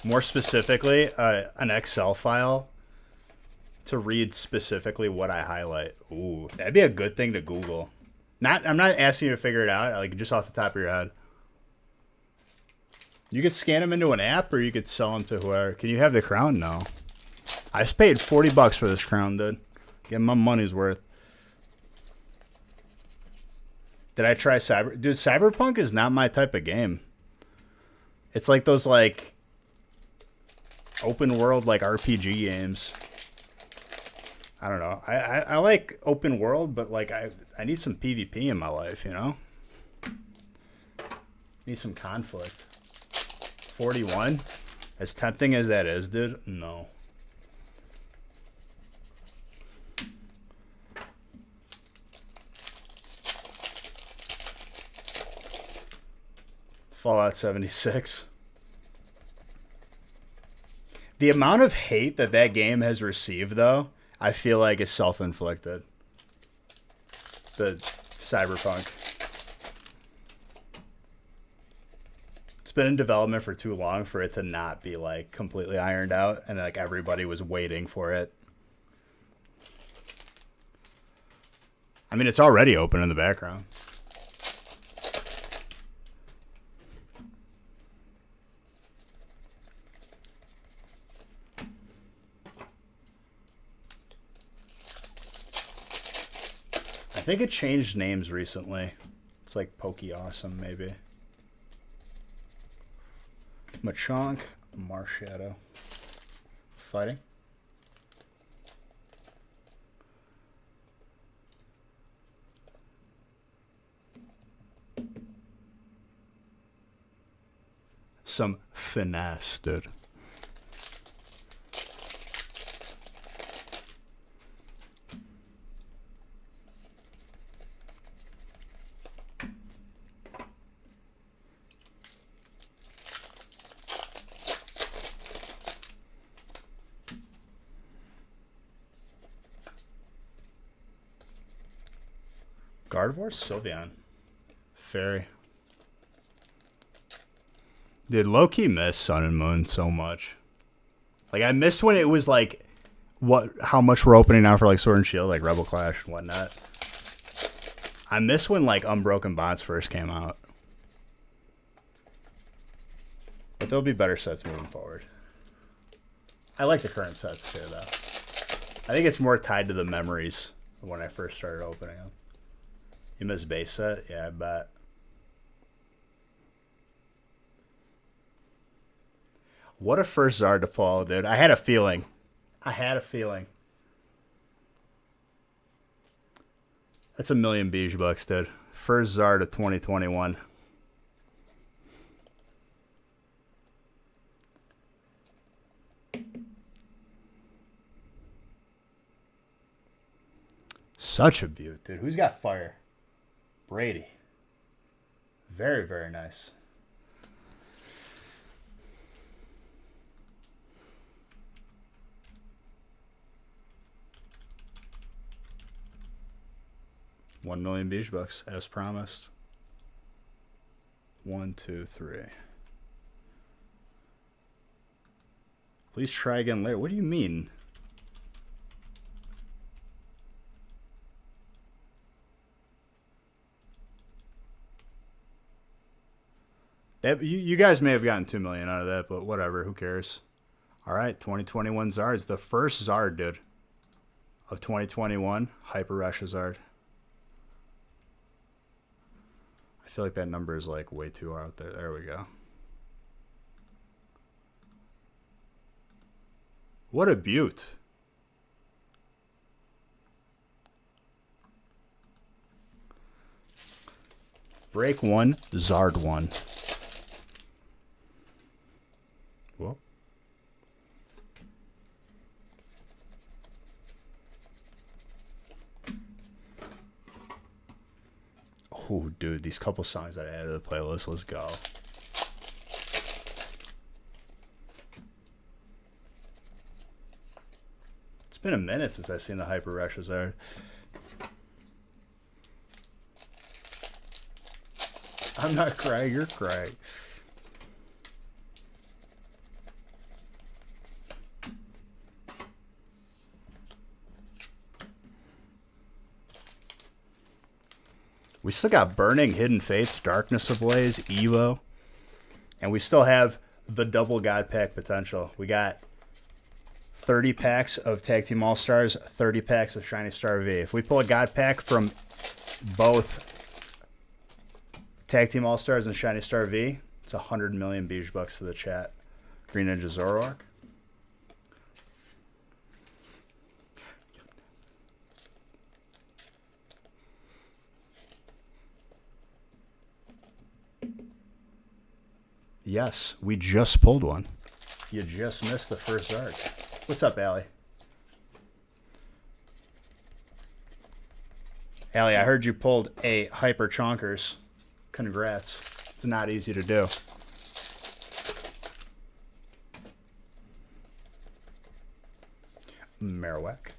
More specifically, an Excel file to read specifically what I highlight. Ooh, that'd be a good thing to Google. I'm not asking you to figure it out, like just off the top of your head. You could scan them into an app, or you could sell them to whoever. Can you have the crown? No. I just paid $40 for this crown, dude. Get my money's worth. Did I try Dude, Cyberpunk is not my type of game. It's like those, like, open world, like, RPG games. I don't know. I like open world, but, like, I need some PvP in my life, you know? Need some conflict. 41? As tempting as that is, dude, no. Fallout 76. The amount of hate that that game has received, though, I feel like is self-inflicted. The Cyberpunk. It's been in development for too long for it to not be, like, completely ironed out, and, like, everybody was waiting for it. I mean, it's already open in the background. I think it changed names recently. It's like Pokey Awesome, maybe. Machank, Marshadow. Fighting. Some finesse, dude. Gardevoir, Sylveon. Fairy. Dude, low-key miss Sun and Moon so much. Like, I missed when it was, like, how much we're opening now for, like, Sword and Shield, like Rebel Clash and whatnot. I miss when, like, Unbroken Bonds first came out. But there'll be better sets moving forward. I like the current sets, too, though. I think it's more tied to the memories of when I first started opening them. You miss base set? Yeah, I bet. What a first Zard to follow, dude. I had a feeling. That's $1 million Beige bucks, dude. First Zard of 2021. Such a beaut, dude. Who's got fire? Brady. Very, very nice. $1 million Beige bucks, as promised. 1, 2, 3. Please try again later. What do you mean? You guys may have gotten 2 million out of that, but whatever. Who cares? All right, 2021 Zards. The first Zard, dude, of 2021. Hyper Rush Zard. I feel like that number is like way too out there. There we go. What a beaut. Break 1, Zard 1. Whoa. dude, these couple songs that I added to the playlist. Let's go. It's been a minute since I've seen the Hyper Charizard. I'm not crying, you're crying. We still got Burning, Hidden Fates, Darkness Ablaze, Evo. And we still have the double God pack potential. We got 30 packs of Tag Team All-Stars, 30 packs of Shiny Star V. If we pull a God pack from both Tag Team All-Stars and Shiny Star V, it's 100 million Beige Bucks to the chat. Green Ninja Zoroark. Yes, we just pulled one. You just missed the first arc. What's up, Allie? Allie, I heard you pulled a Hyper Chonkers. Congrats. It's not easy to do. Marowak.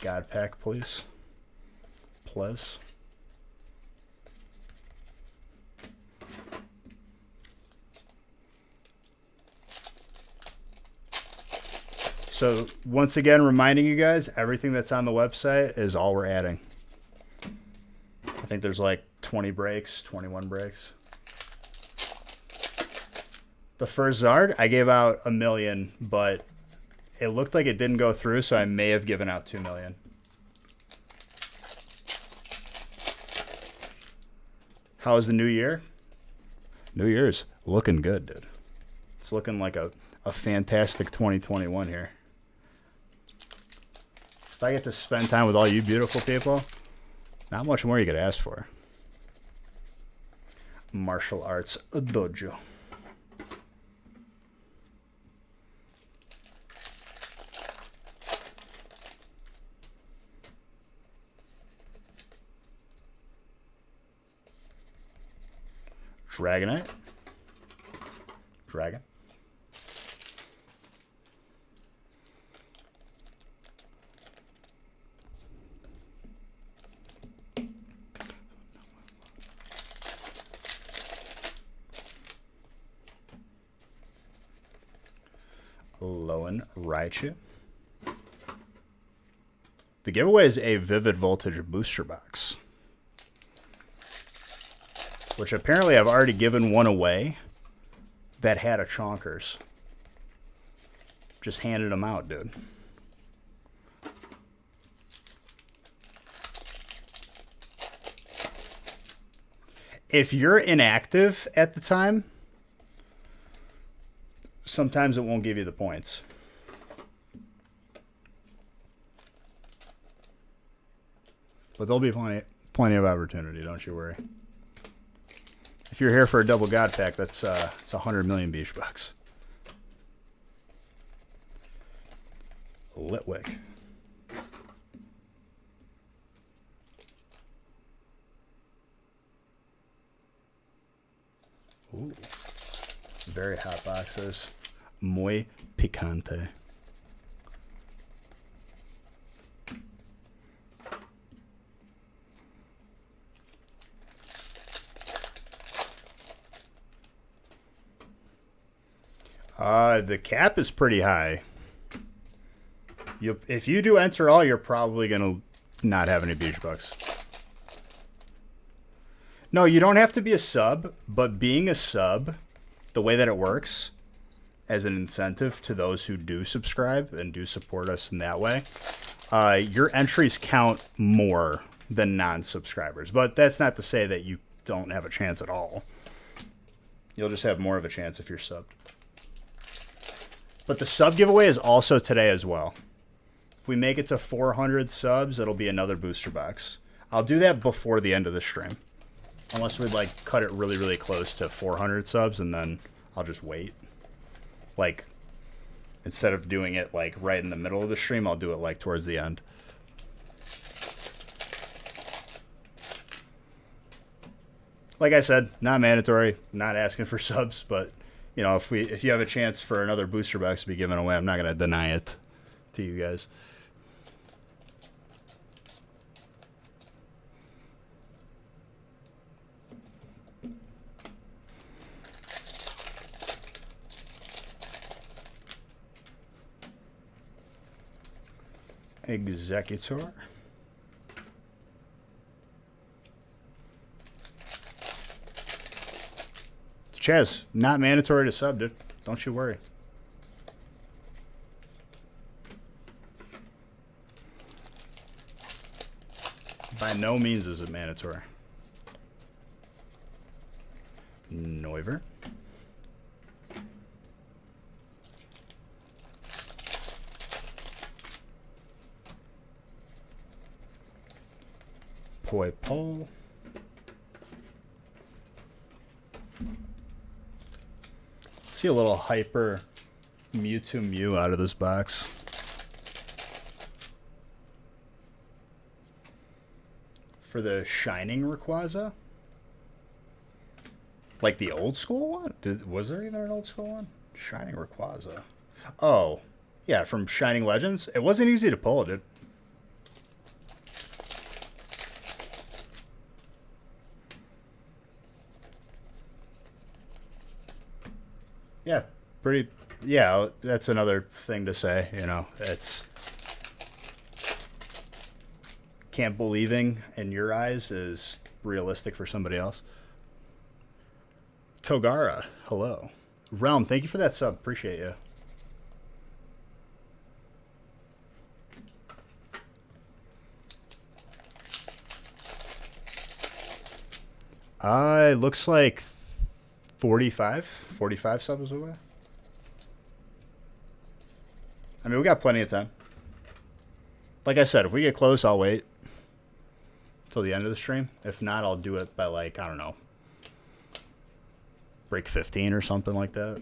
God pack, please. Plus. So once again, reminding you guys, everything that's on the website is all we're adding. I think there's like 20 breaks, 21 breaks. The first Zard, I gave out 1 million, but it looked like it didn't go through, so I may have given out 2 million. How was the new year? New Year's looking good, dude. It's looking like a fantastic 2021 here. If I get to spend time with all you beautiful people, not much more you could ask for. Martial Arts Dojo. Dragonite. Dragon. Lowen Raichu. The giveaway is a Vivid Voltage booster box, which apparently I've already given one away that had a Chonkers. Just handed them out, dude. If you're inactive at the time, sometimes it won't give you the points. But there'll be plenty of opportunity, don't you worry. If you're here for a double God pack, it's 100 million Beige Bucks. Litwick. Ooh. Very hot boxes. Muy picante. The cap is pretty high. If you do enter all, you're probably going to not have any Beige Bucks. No, you don't have to be a sub, but being a sub, the way that it works, as an incentive to those who do subscribe and do support us in that way, your entries count more than non-subscribers. But that's not to say that you don't have a chance at all. You'll just have more of a chance if you're subbed. But the sub giveaway is also today as well. If we make it to 400 subs, it'll be another booster box. I'll do that before the end of the stream. Unless we like cut it really, really close to 400 subs, and then I'll just wait. Like instead of doing it like right in the middle of the stream, I'll do it like towards the end. Like I said, not mandatory, not asking for subs, but you know, if you have a chance for another booster box to be given away, I'm not gonna deny it to you guys. Executor. Chaz, not mandatory to sub, dude. Don't you worry. By no means is it mandatory. Neuver. Poi Pole. See a little hyper Mewtwo Mew out of this box. For the Shining Rayquaza? Like the old school one? Was there even an old school one? Shining Rayquaza. Oh, yeah, from Shining Legends. It wasn't easy to pull, dude. Yeah, pretty. Yeah, that's another thing to say. You know, it's can't believing in your eyes is realistic for somebody else. Togara, hello. Realm, thank you for that sub. Appreciate you. It looks like 45 subs away. I mean, we got plenty of time. Like I said, if we get close, I'll wait till the end of the stream. If not, I'll do it by like, I don't know, break 15 or something like that.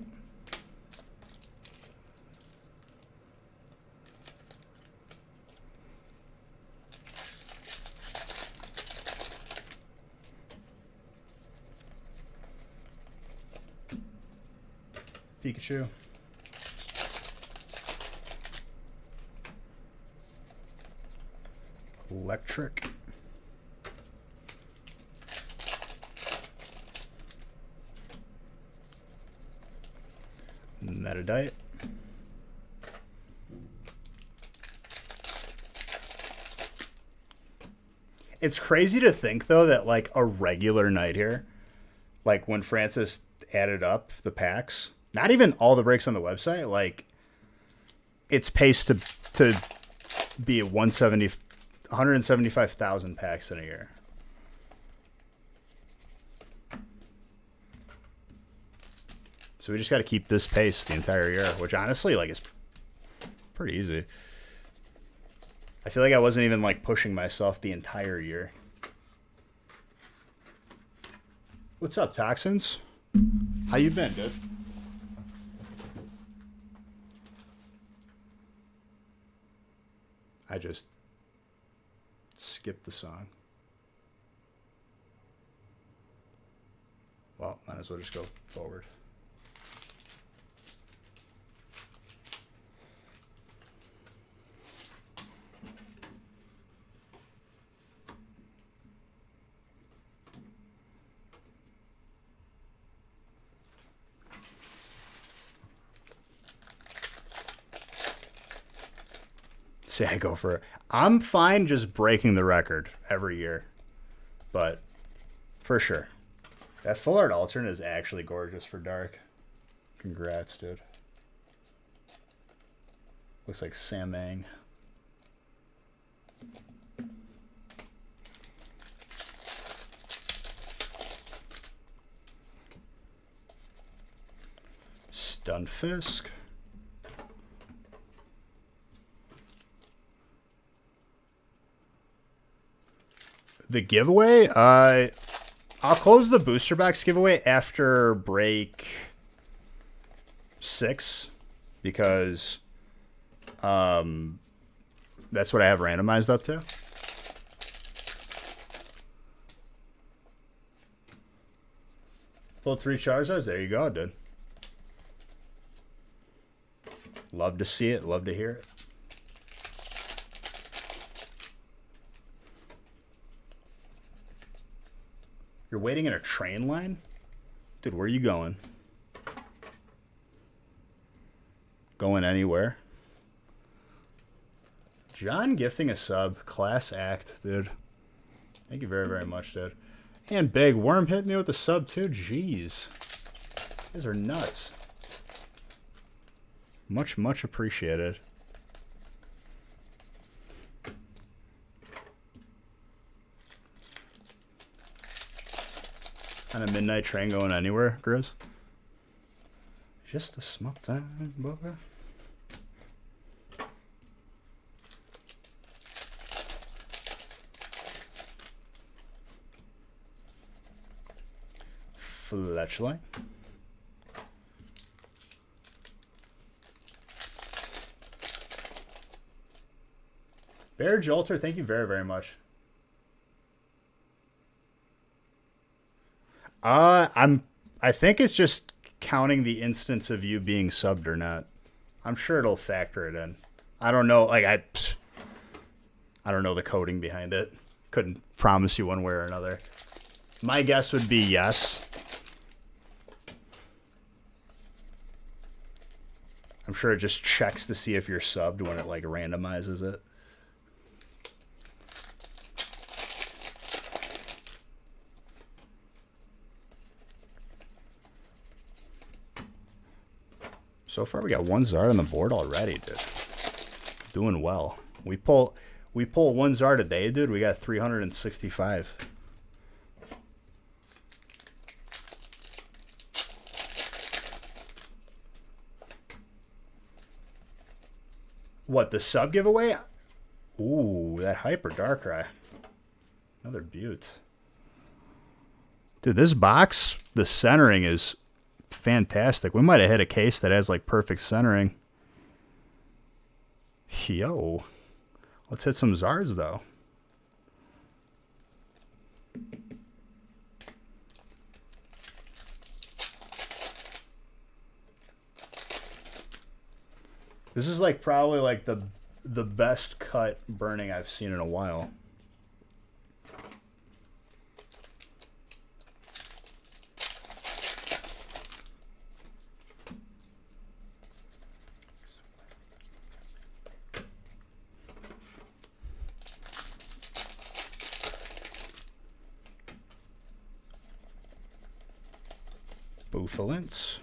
Pikachu. Electric. Metadite. It's crazy to think, though, that like a regular night here, like when Francis added up the packs, not even all the breaks on the website, like it's paced to be at 175,000 packs in a year. So we just got to keep this pace the entire year, which honestly, like, is pretty easy. I feel like I wasn't even like pushing myself the entire year. What's up, Toxins? How you been, dude? I just skipped the song. Well, might as well just go forward. Say I go for it. I'm fine just breaking the record every year, but for sure. That full art alternate is actually gorgeous for dark. Congrats, dude. Looks like Samang. Stunfisk. The giveaway, I'll close the booster box giveaway after break 6. because that's what I have randomized up to. Pulled 3 Charizards. There you go, dude. Love to see it. Love to hear it. You're waiting in a train line? Dude, where are you going? Going anywhere? John gifting a sub. Class act, dude. Thank you very, very much, dude. And Big Worm hit me with the sub, too. Jeez. These are nuts. Much, much appreciated. On a midnight train going anywhere, Grizz? Just a small time, boy. Fletchlight. Bear Jolter, thank you very, very much. I think it's just counting the instance of you being subbed or not. I'm sure it'll factor it in. I don't know, like I don't know the coding behind it. Couldn't promise you one way or another. My guess would be yes. I'm sure it just checks to see if you're subbed when it like randomizes it. So far we got 1 Zard on the board already, dude. Doing well. We pull 1 Zard a day, dude. We got 365. What, the sub giveaway? Ooh, that Hyper Darkrai. Another beaut. Dude, this box, the centering is fantastic. We might have hit a case that has like perfect centering. Yo. Let's hit some Zards though. This is like probably like the best cut burning I've seen in a while. Boofalance.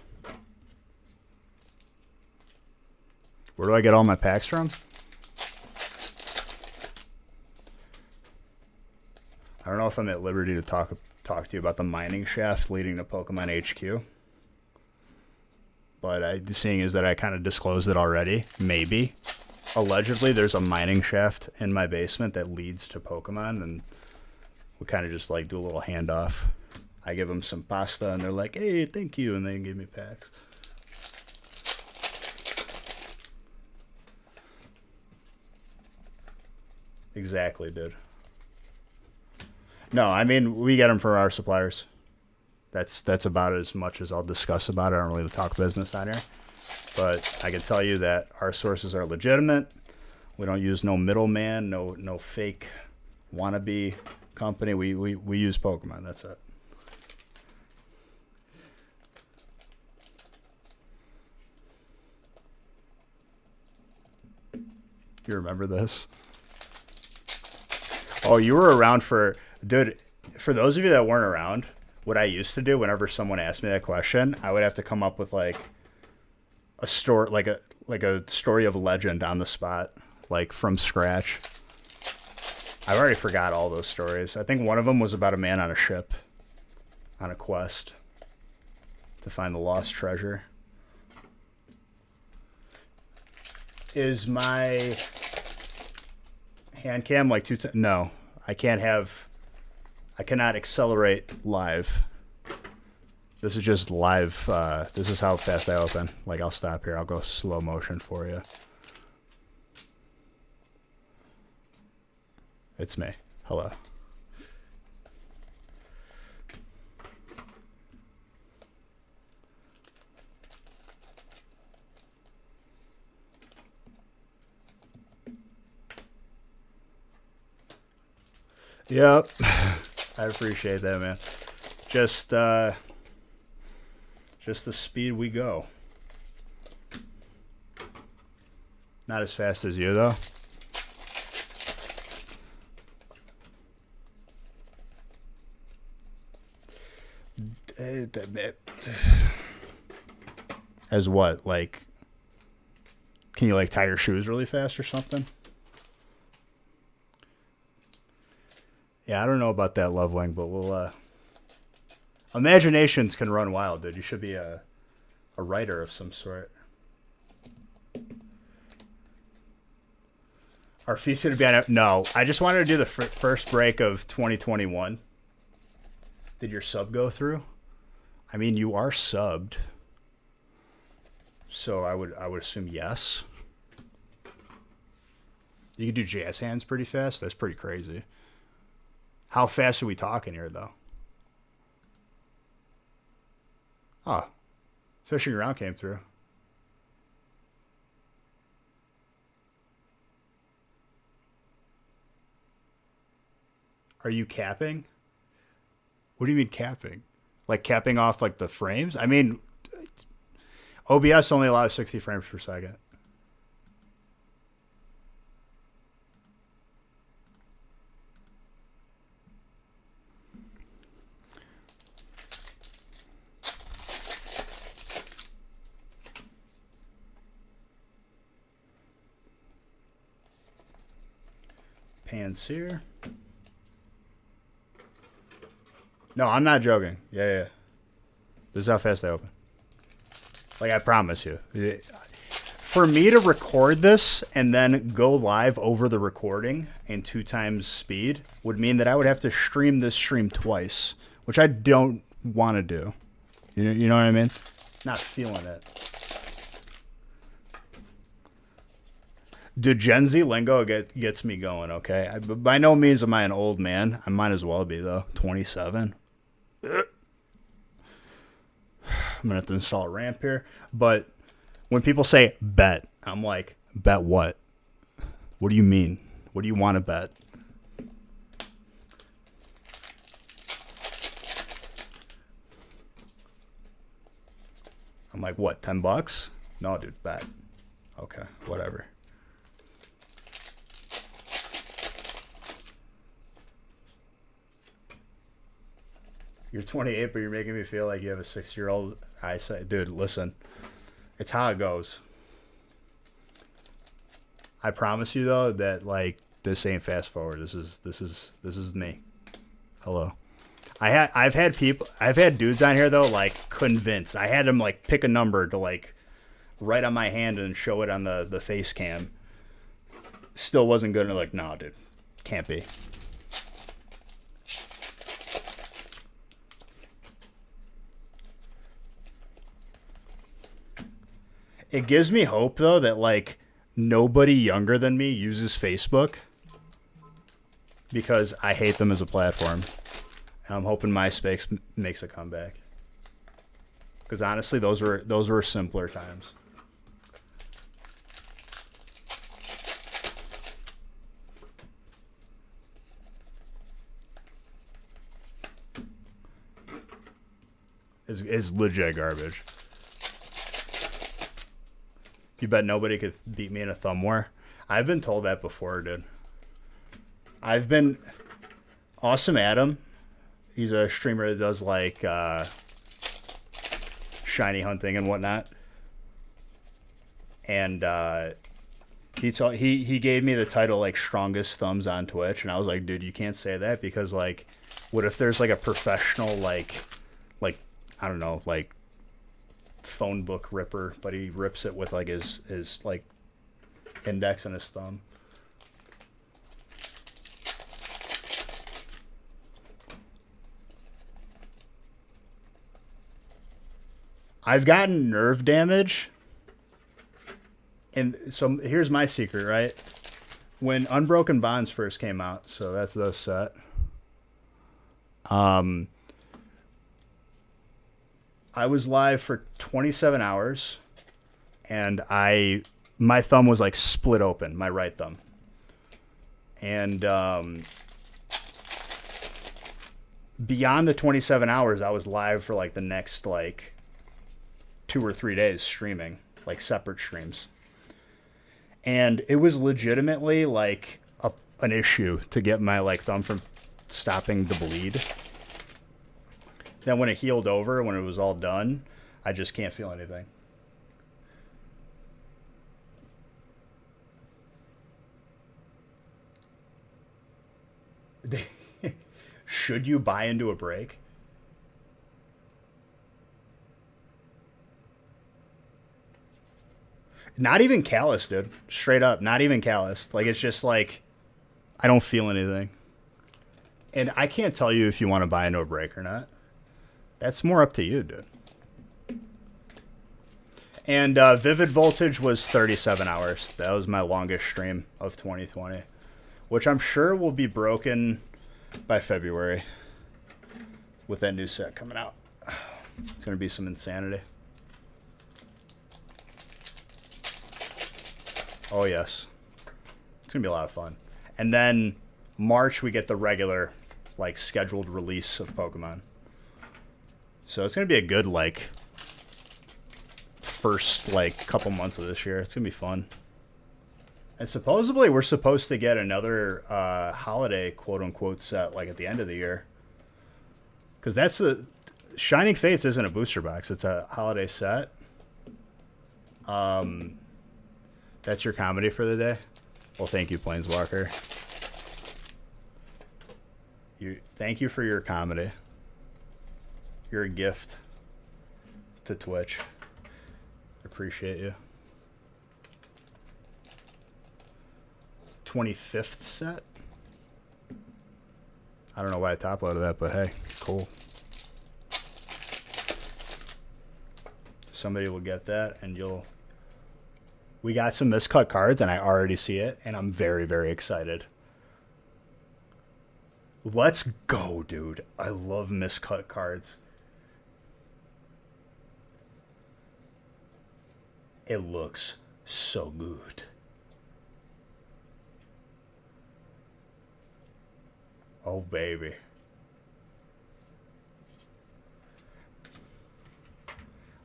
Where do I get all my packs from? I don't know if I'm at liberty to talk to you about the mining shaft leading to Pokemon HQ. But seeing is that I kind of disclosed it already. Maybe. Allegedly, there's a mining shaft in my basement that leads to Pokemon, and we kind of just like do a little handoff. I give them some pasta, and they're like, hey, thank you, and they give me packs. Exactly, dude. No, I mean, we get them from our suppliers. That's about as much as I'll discuss about it. I don't really talk business on here. But I can tell you that our sources are legitimate. We don't use no middleman, no fake wannabe company. We use Pokemon. That's it. You remember this? Oh, you were around for... Dude, for those of you that weren't around, what I used to do whenever someone asked me that question, I would have to come up with like a story, like a story of legend on the spot, like from scratch. I already forgot all those stories. I think one of them was about a man on a ship on a quest to find the lost treasure. Is my hand cam like no, I cannot accelerate live. This is just live. This is how fast I open. Like, I'll stop here. I'll go slow motion for you. It's me. Hello. Yep. I appreciate that, man. Just the speed we go. Not as fast as you, though. As what? Like, can you, like, tie your shoes really fast or something? Yeah, I don't know about that, Love Wing, but we'll, imaginations can run wild, dude. You should be a writer of some sort. Our feast going to be on it? No, I just wanted to do the first break of 2021. Did your sub go through? I mean, you are subbed, so I would assume yes. You can do jazz hands pretty fast. That's pretty crazy. How fast are we talking here, though? Oh, fishing around came through. Are you capping? What do you mean capping? Like capping off like the frames? I mean, OBS only allows 60 frames per second. Panseer. No, I'm not joking. Yeah. This is how fast they open. Like, I promise you. For me to record this and then go live over the recording in 2 times speed would mean that I would have to stream this stream twice, which I don't want to do. You know what I mean? Not feeling it. Dude, Gen Z lingo gets me going, okay? By no means am I an old man. I might as well be, though. 27. I'm going to have to install a ramp here. But when people say bet, I'm like, bet what? What do you mean? What do you want to bet? I'm like, what, $10? No, dude, bet. Okay, whatever. You're 28, but you're making me feel like you have a 6-year-old eyesight. Dude, listen. It's how it goes. I promise you though that like this ain't fast forward. This is me. Hello. I've had dudes on here though like convinced. I had them like pick a number to like write on my hand and show it on the face cam. Still wasn't good. And like, no, dude. Can't be. It gives me hope, though, that, like, nobody younger than me uses Facebook because I hate them as a platform. And I'm hoping MySpace makes a comeback. Because, honestly, those were simpler times. It's legit garbage. You bet nobody could beat me in a thumb war? I've been told that before, dude. Awesome Adam. He's a streamer that does like shiny hunting and whatnot. And he gave me the title like strongest thumbs on Twitch, and I was like, dude, you can't say that because like, what if there's like a professional like I don't know, like phone book ripper, but he rips it with like his like index and his thumb. I've gotten nerve damage. And so here's my secret, right? When Unbroken Bonds first came out, so that's the set. I was live for 27 hours, and my thumb was like split open, my right thumb. And beyond the 27 hours, I was live for like the next like 2 or 3 days streaming, like separate streams. And it was legitimately like an issue to get my like thumb from stopping the bleed. Then when it healed over, when it was all done, I just can't feel anything. Should you buy into a break? Not even callous, dude. Straight up, not even callous. Like, it's just like, I don't feel anything. And I can't tell you if you want to buy into a break or not. That's more up to you, dude. And Vivid Voltage was 37 hours. That was my longest stream of 2020, which I'm sure will be broken by February with that new set coming out. It's going to be some insanity. Oh, yes. It's going to be a lot of fun. And then March, we get the regular, like, scheduled release of Pokemon. So it's going to be a good, like, first, like, couple months of this year. It's going to be fun. And supposedly we're supposed to get another holiday, quote-unquote, set, like, at the end of the year. Because that's a... Shining Fates isn't a booster box. It's a holiday set. That's your comedy for the day? Well, thank you, Planeswalker. Thank you for your comedy. You're a gift to Twitch. Appreciate you. 25th set? I don't know why I top loaded that, but hey, cool. Somebody will get that, and you'll... We got some miscut cards, and I already see it, and I'm very, very excited. Let's go, dude. I love miscut cards. It looks so good. Oh, baby.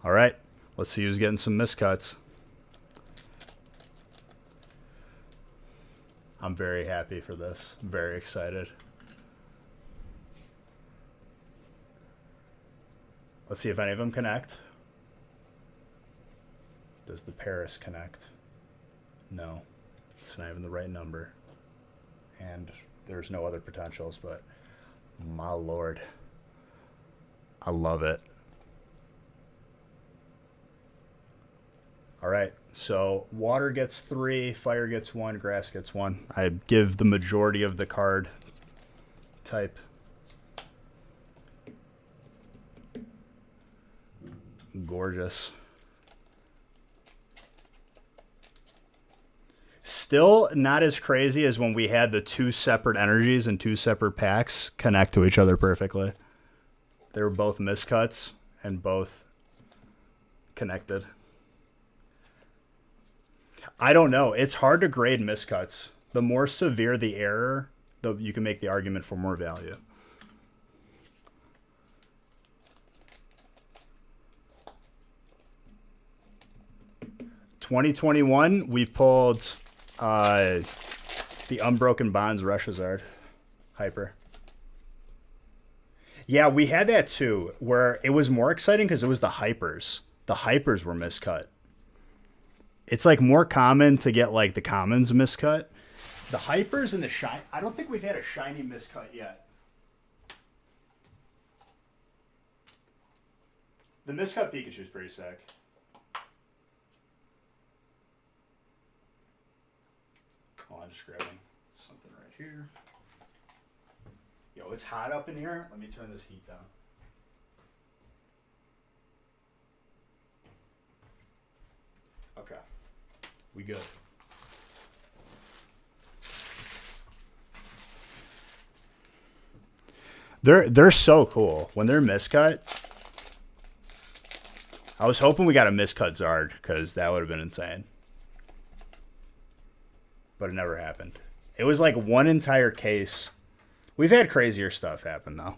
All right. Let's see who's getting some miscuts. I'm very happy for this. Very excited. Let's see if any of them connect. Does the Paris connect? No. It's not even the right number. And there's no other potentials, but my lord. I love it. All right, so water gets 3, fire gets 1, grass gets 1. I give the majority of the card type. Gorgeous. Still not as crazy as when we had the 2 separate energies and 2 separate packs connect to each other perfectly. They were both miscuts and both connected. I don't know. It's hard to grade miscuts. The more severe the error, you can make the argument for more value. (2021) we pulled the Unbroken Bonds Charizard Hyper. Yeah, we had that too, where it was more exciting because it was the hypers. The hypers were miscut. It's like more common to get like the commons miscut. The hypers and the shiny. I don't think we've had a shiny miscut yet. The miscut Pikachu's pretty sick. Oh, I'm just grabbing something right here. Yo, it's hot up in here. Let me turn this heat down. Okay. We good. They're so cool. When they're miscut, I was hoping we got a miscut Zard, because that would have been insane. But it never happened. It was like one entire case. We've had crazier stuff happen, though.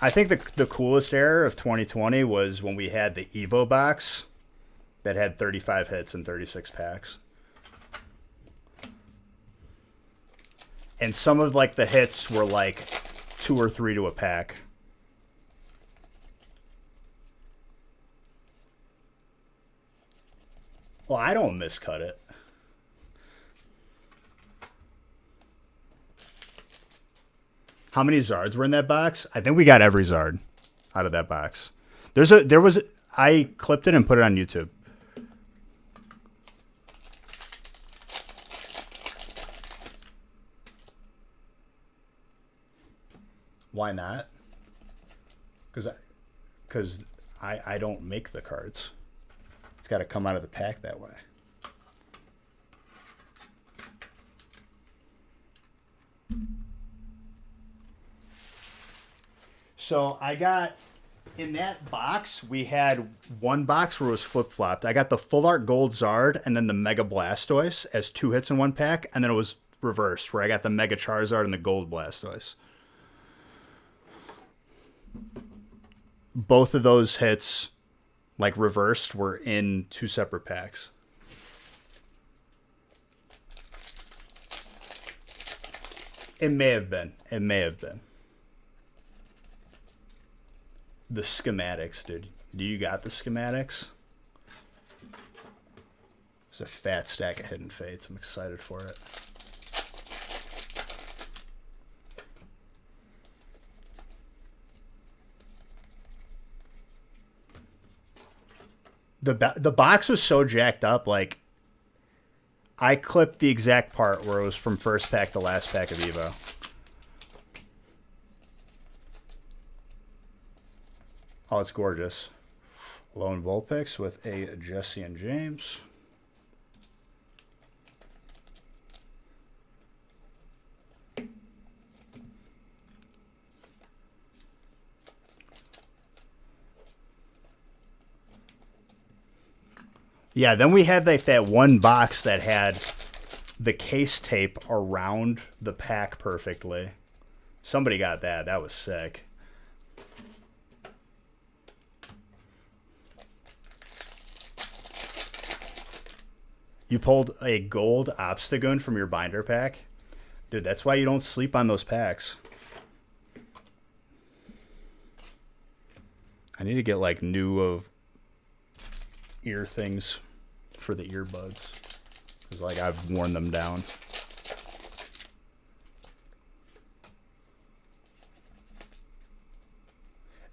I think the coolest era of 2020 was when we had the Evo box that had 35 hits and 36 packs. And some of like the hits were like 2 or 3 to a pack. Well, I don't miscut it. How many Zards were in that box? I think we got every Zard out of that box. I clipped it and put it on YouTube. Why not? Because I don't make the cards. It's got to come out of the pack that way. So I got, in that box, we had one box where it was flip-flopped. I got the Full Art Gold Zard and then the Mega Blastoise as 2 hits in one pack, and then it was reversed, where I got the Mega Charizard and the Gold Blastoise. Both of those hits, like reversed, were in 2 separate packs. It may have been. It may have been. The schematics, dude. Do you got the schematics? There's a fat stack of Hidden Fates. I'm excited for it. The box was so jacked up, like, I clipped the exact part where it was from first pack to last pack of Evo. Oh, it's gorgeous. Lone Vulpix with a Jesse and James. Yeah, then we had like that one box that had the case tape around the pack perfectly. Somebody got that. That was sick. You pulled a gold Obstagoon from your binder pack? Dude, that's why you don't sleep on those packs. I need to get like new of ear things for the earbuds. Because like I've worn them down.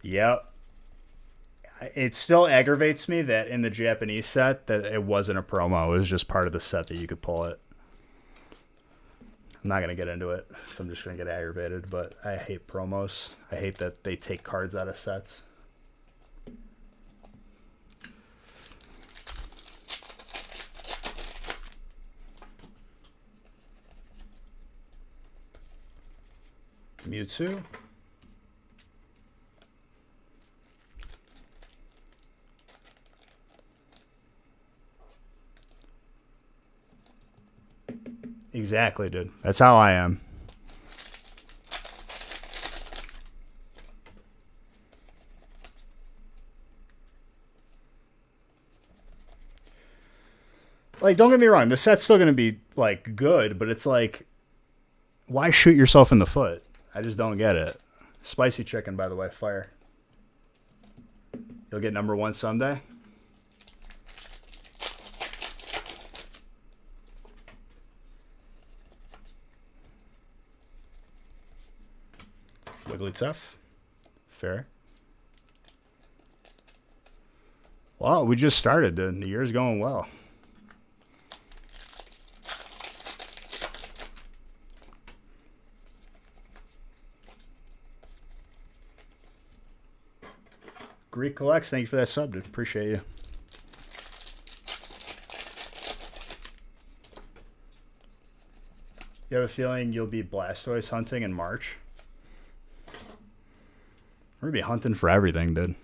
Yep. It still aggravates me that in the Japanese set that it wasn't a promo. It was just part of the set that you could pull it. I'm not going to get into it, so I'm just going to get aggravated, but I hate promos. I hate that they take cards out of sets. Mewtwo. Exactly, dude. That's how I am. Like, don't get me wrong. The set's still going to be, like, good, but it's like, why shoot yourself in the foot? I just don't get it. Spicy chicken, by the way, fire. You'll get number 1 someday. Wigglytuff. Fair. Well, we just started. The year's going well. Greek Collects, thank you for that sub, dude. Appreciate you. You have a feeling you'll be Blastoise hunting in March? We're going to be hunting for everything, dude.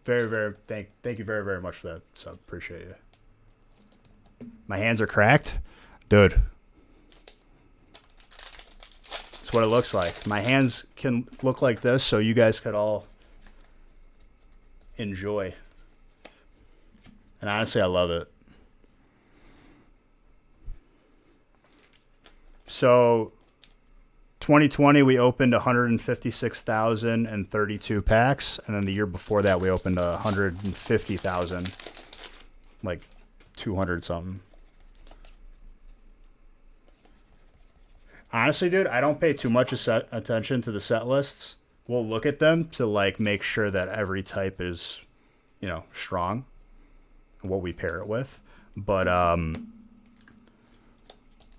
Thank you very much for that sub. Appreciate you. My hands are cracked? Dude. That's what it looks like. My hands can look like this so you guys could all enjoy. And honestly, I love it. So 2020, we opened 156,032 packs. And then the year before that, we opened 150,000, like 200 something. Honestly, dude, I don't pay too much attention to the set lists. We'll look at them to like make sure that every type is, you know, strong, what we pair it with. But I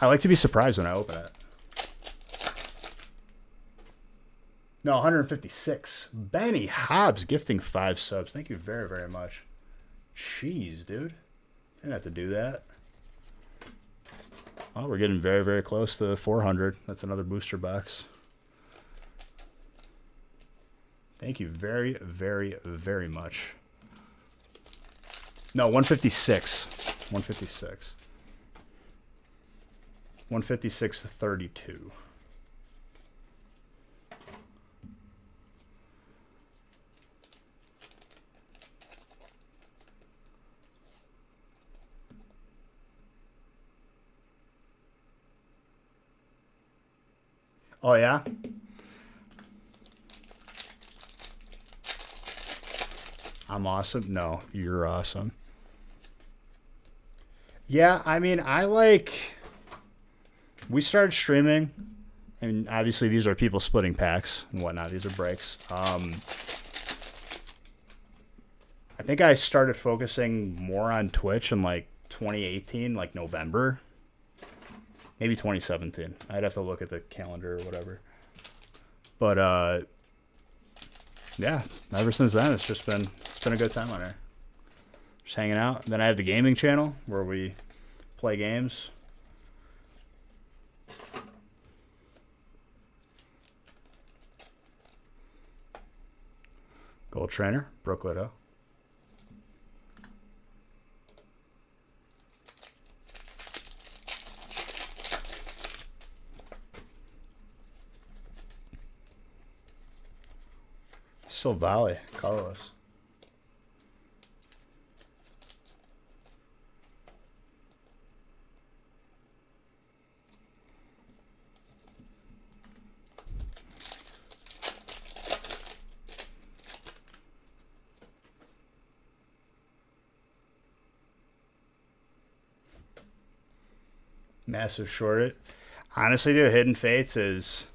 like to be surprised when I open it. No, 156. Benny Hobbs gifting 5 subs. Thank you very much. Jeez, dude. I didn't have to do that. Oh, we're getting very close to 400. That's another booster box. Thank you very much. No, 156. 156. 156 to 32. Oh, yeah? I'm awesome? No, you're awesome. Yeah, I mean, we started streaming, and obviously these are people splitting packs and whatnot. These are breaks. I think I started focusing more on Twitch in like 2018, like November. Maybe 2017. I'd have to look at the calendar or whatever. But yeah, ever since then it's been a good time on here. Just hanging out. Then I have the gaming channel where we play games. Gold Trainer, Brooklyn. Silvally, colorless. Massive shorted. Honestly, dude, Hidden Fates is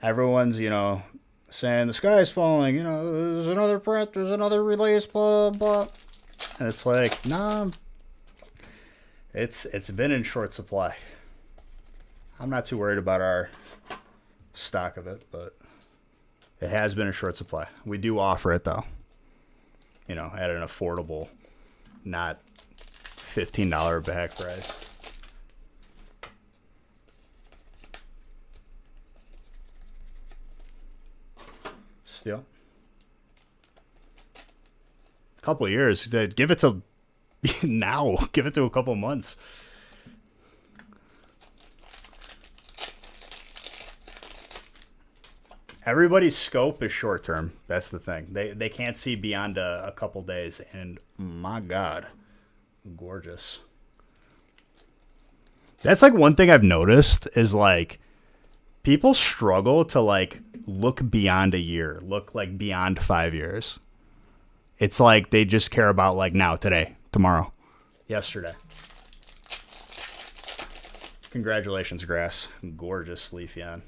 everyone's, you know, saying the sky's falling, you know, there's another print, there's another release, blah blah. And it's like, nah, it's been in short supply. I'm not too worried about our stock of it, but it has been in short supply. We do offer it though, you know, at an affordable, not $15 bag price. Still, a couple of years. Give it to now. Give it to a couple of months. Everybody's scope is short term. That's the thing. They can't see beyond a couple days. And my God, gorgeous. That's like one thing I've noticed is like people struggle to like look beyond a year, look like beyond 5 years. It's like they just care about like now, today, tomorrow, yesterday. Congratulations, Grass. Gorgeous Leafeon.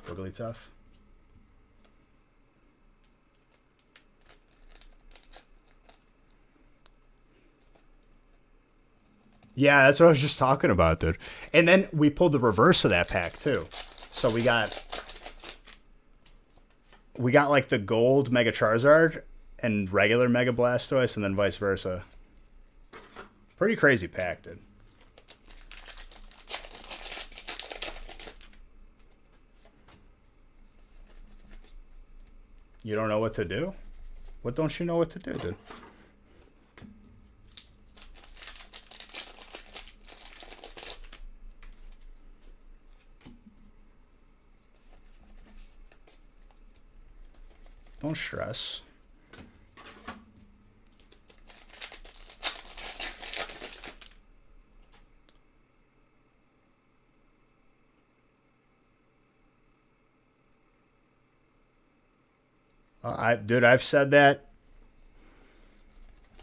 Wigglytuff. Yeah, that's what I was just talking about, dude. And then we pulled the reverse of that pack too. So we got like the gold Mega Charizard and regular Mega Blastoise, and then vice versa. Pretty crazy pack, dude. You don't know what to do? What don't you know what to do, dude? Don't stress. Dude, I've said that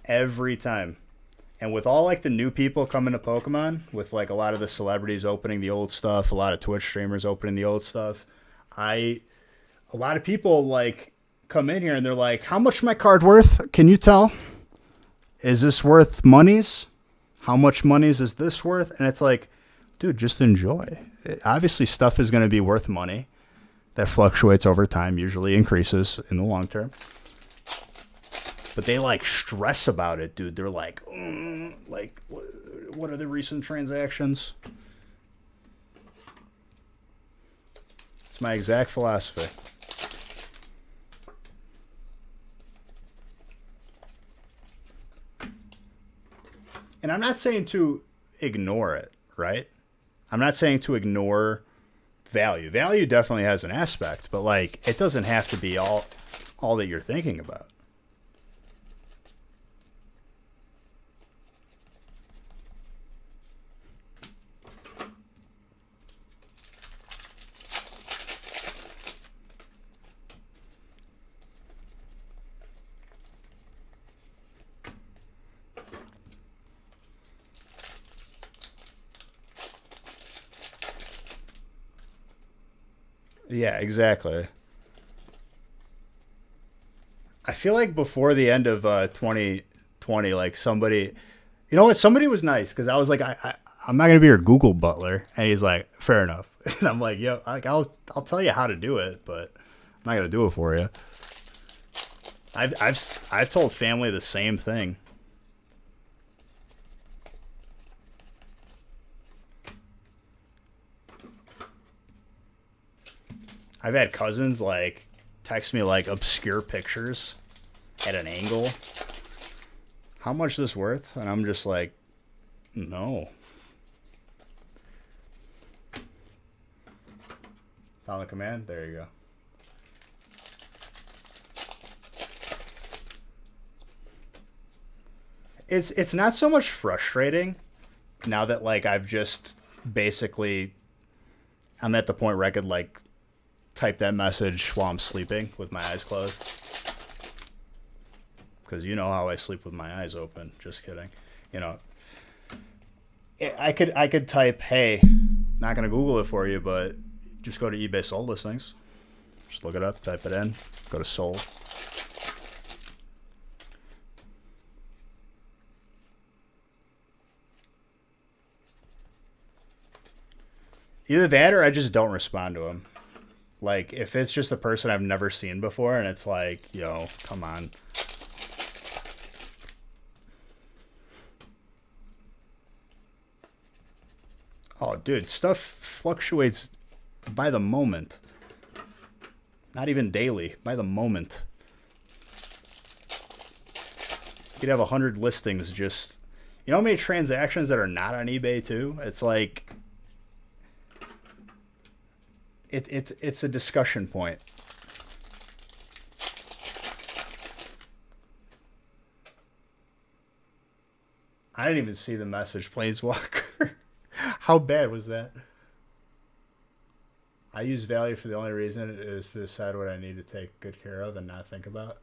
every time. And with all like the new people coming to Pokemon, with like a lot of the celebrities opening the old stuff, a lot of Twitch streamers opening the old stuff, a lot of people like come in here and they're like, "How much my card worth? Can you tell? Is this worth monies? How much monies is this worth?" And it's like, dude, just enjoy. Obviously, stuff is going to be worth money. That fluctuates over time, usually increases in the long term. But they like stress about it, dude. They're like, what are the recent transactions? It's my exact philosophy. And I'm not saying to ignore it, right? I'm not saying to ignore value. Value definitely has an aspect, but like it doesn't have to be all that you're thinking about. Yeah, exactly. I feel like before the end of 2020, like somebody, you know what? Somebody was nice because I was like, I'm not gonna be your Google butler, and he's like, fair enough. And I'm like, yo, like I'll tell you how to do it, but I'm not gonna do it for you. I've told family the same thing. I've had cousins like text me like obscure pictures at an angle. How much is this worth? And I'm just like, no. Found the command? There you go. It's not so much frustrating now that like I've just basically I'm at the point where I could like type that message while I'm sleeping with my eyes closed. Because you know how I sleep with my eyes open. Just kidding. You know, I could type, hey, not gonna Google it for you, but just go to eBay sold listings. Just look it up, type it in, go to sold. Either that or I just don't respond to them. Like, if it's just a person I've never seen before and it's like, yo, come on. Oh, dude, stuff fluctuates by the moment. Not even daily, by the moment. You could have 100 listings just... You know how many transactions that are not on eBay, too? It's like... It's a discussion point. I didn't even see the message, Planeswalker. How bad was that? I use value for the only reason is to decide what I need to take good care of and not think about.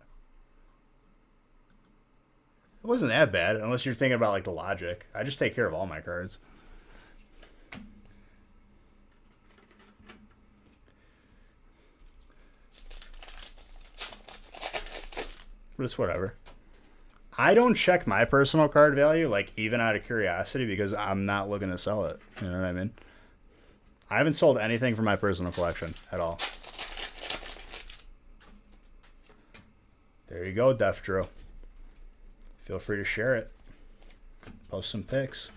It wasn't that bad, unless you're thinking about like the logic. I just take care of all my cards. But it's whatever. I don't check my personal card value, like even out of curiosity, because I'm not looking to sell it. You know what I mean? I haven't sold anything from my personal collection at all. There you go, Def Drew. Feel free to share it. Post some pics.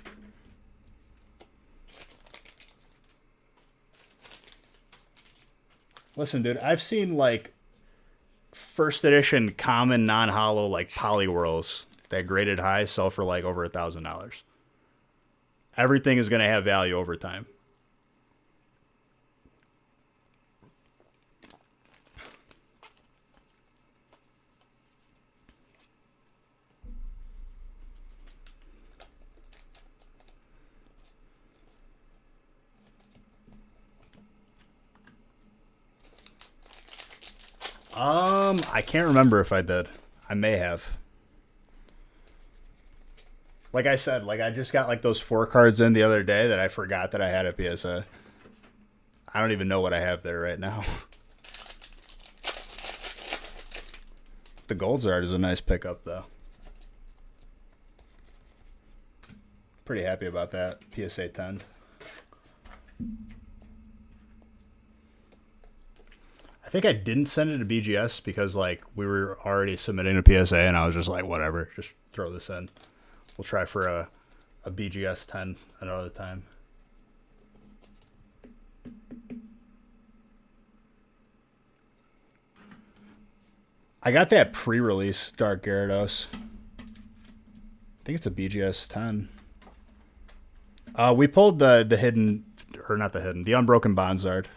Listen, dude, I've seen like first edition common non-hollow like Poliwhirls that graded high sell for like over $1,000. Everything is going to have value over time. I can't remember if I did. I may have. Like I said, like I just got like those 4 cards in the other day that I forgot that I had at PSA. I don't even know what I have there right now. The Goldzard is a nice pickup though. Pretty happy about that. PSA 10. I think I didn't send it to BGS because like we were already submitting to PSA and I was just like, whatever, just throw this in. We'll try for a BGS 10 another time. I got that pre-release Dark Gyarados. I think it's a BGS 10. We pulled the hidden, or not the hidden, the Unbroken Bonzard.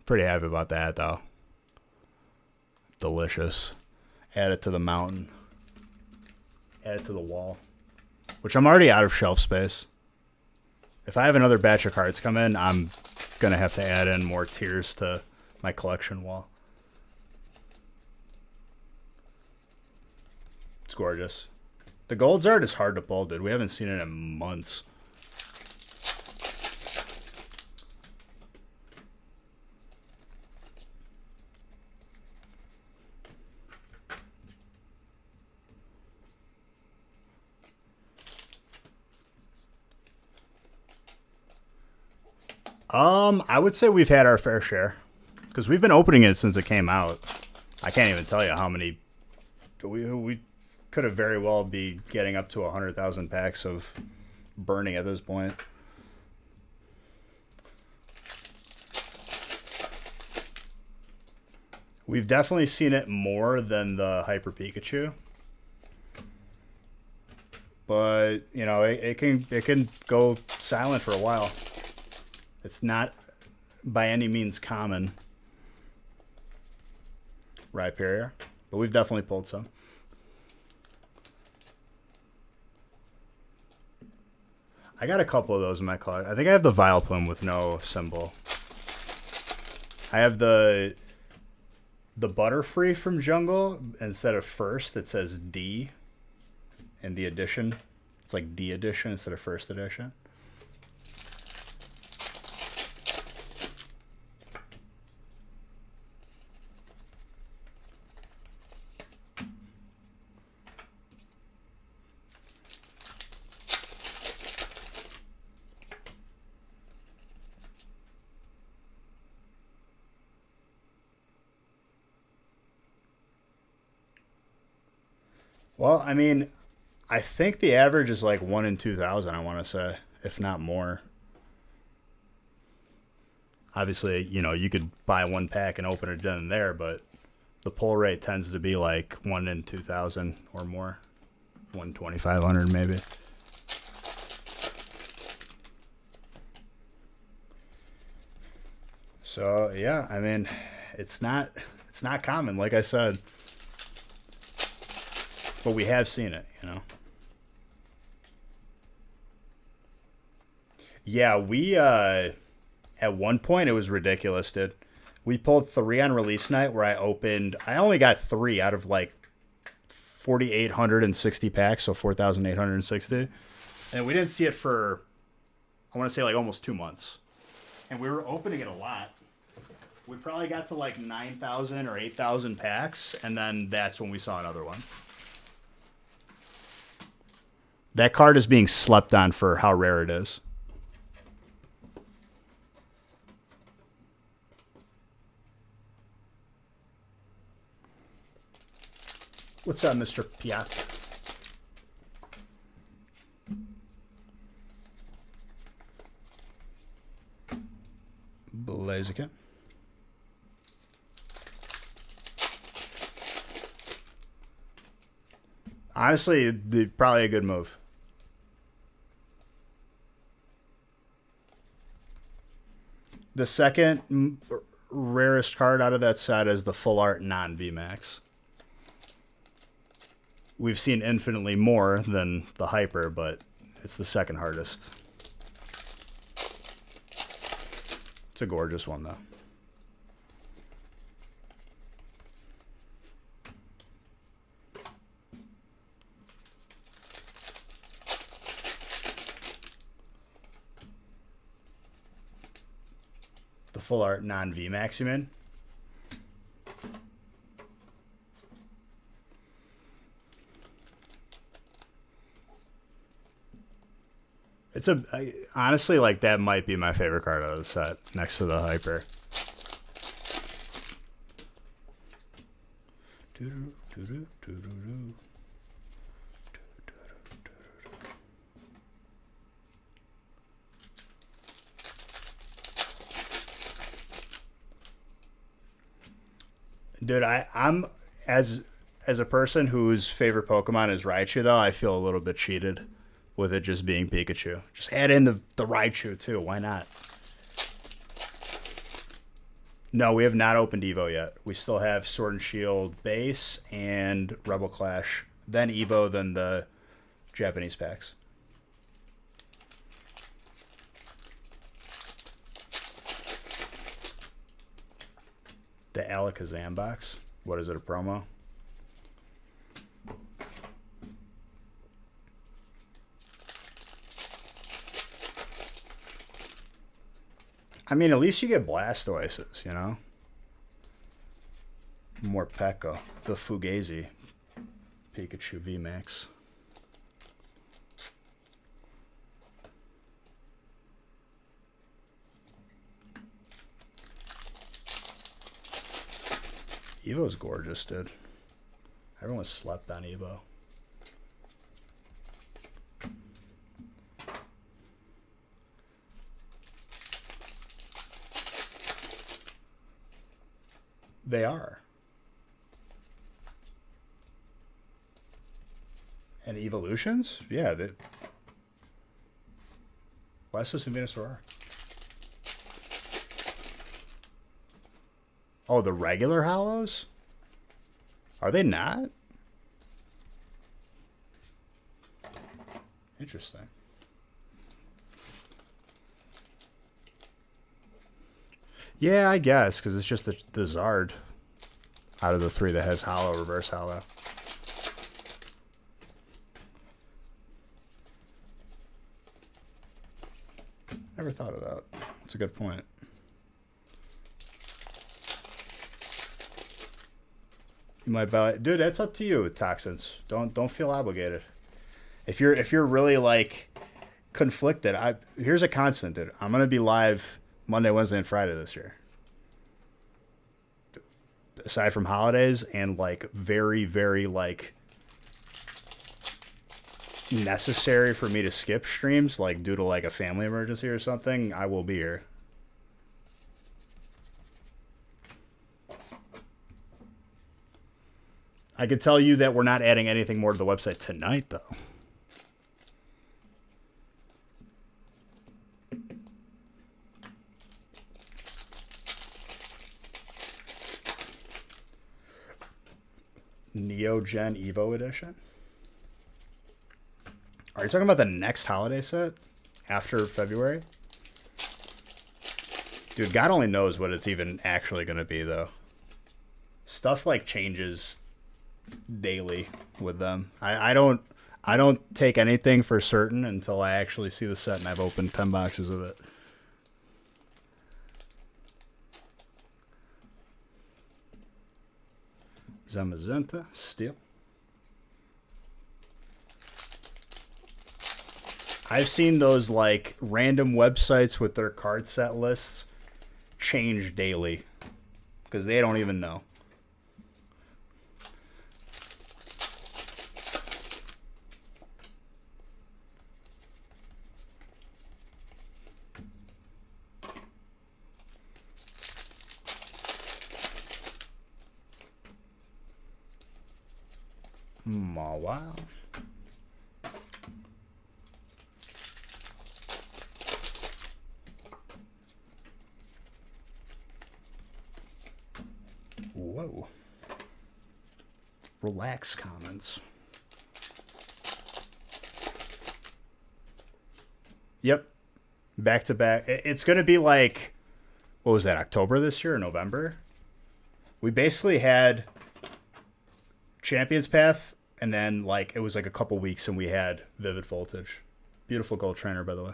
Pretty happy about that though. Delicious. Add it to the mountain. Add it to the wall. Which I'm already out of shelf space. If I have another batch of cards come in, I'm going to have to add in more tiers to my collection wall. It's gorgeous. The Goldzard is hard to pull, dude. We haven't seen it in months. I would say we've had our fair share because we've been opening it since it came out. I can't even tell you how many. We could have very well be getting up to 100,000 packs of burning at this point. We've definitely seen it more than the Hyper Pikachu. But, you know, it can go silent for a while. It's not by any means common. Rhyperior. But we've definitely pulled some. I got a couple of those in my collection. I think I have the Vileplume with no symbol. I have the Butterfree from Jungle. Instead of first, it says D. And the edition, it's like D edition instead of first edition. Well, I mean, I think the average is like 1 in 2,000, I want to say, if not more. Obviously, you know, you could buy one pack and open it then and there, but the pull rate tends to be like 1 in 2,000 or more. 1,500 maybe. So, yeah, I mean, it's not common, like I said. But we have seen it, you know. Yeah, we at one point it was ridiculous, dude. We pulled 3 on release night where I only got 3 out of like 4,860 packs, so 4,860. And we didn't see it for, I want to say like almost 2 months. And we were opening it a lot. We probably got to like 9,000 or 8,000 packs, and then that's when we saw another one. That card is being slept on for how rare it is. What's up, Mr. Piat? Blaziken. Honestly, probably a good move. The second rarest card out of that set is the full art non-VMAX. We've seen infinitely more than the hyper, but it's the second hardest. It's a gorgeous one, though. The full art non-VMAX, you mean? It's honestly, like, that might be my favorite card out of the set, next to the hyper. Dude, I'm as a person whose favorite Pokemon is Raichu, though, I feel a little bit cheated with it just being Pikachu. Just add in the Raichu, too. Why not? No, we have not opened Evo yet. We still have Sword and Shield base and Rebel Clash. Then Evo, then the Japanese packs. The Alakazam box. What is it, a promo? I mean, at least you get Blastoises, you know? More Pekka. The Fugazi. Pikachu VMAX. Evo's gorgeous, dude. Everyone slept on Evo. They are. And evolutions? Yeah. Blastoise and Venusaur are. Oh, the regular Hollows? Are they not? Interesting. Yeah, I guess, because it's just the Zard out of the three that has Hollow, Reverse Hollow. Never thought of that. That's a good point. You might buy it. Dude, that's up to you, Toxins. Don't feel obligated. If you're really like conflicted, here's a constant, dude. I'm gonna be live Monday, Wednesday, and Friday this year. Aside from holidays and like very, very like necessary for me to skip streams, like due to like a family emergency or something, I will be here. I could tell you that we're not adding anything more to the website tonight, though. Neo Gen Evo Edition? Are you talking about the next holiday set after February? Dude, God only knows what it's even actually going to be, though. Stuff like changes daily with them. I don't take anything for certain until I actually see the set and I've opened 10 boxes of it. Zamazenta, Steel. I've seen those like random websites with their card set lists change daily because they don't even know. Oh, wow. Whoa. Relax comments. Yep. Back to back. It's going to be like, what was that, October this year or November? We basically had Champions Path, and then like it was like a couple weeks and we had Vivid Voltage. Beautiful gold trainer, by the way.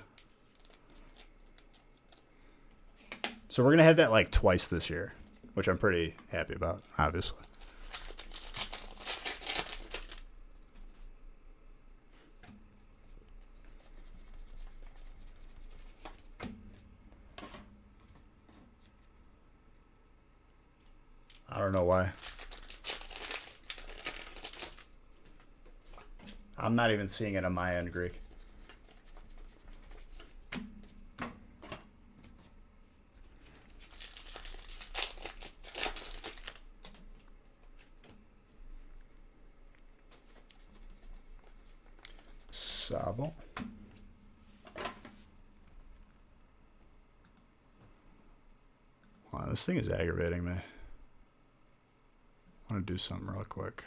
So we're going to have that like twice this year, which I'm pretty happy about, obviously. I don't know why. I'm not even seeing it on my end, Greek. Sabo. Wow, this thing is aggravating me. I want to do something real quick.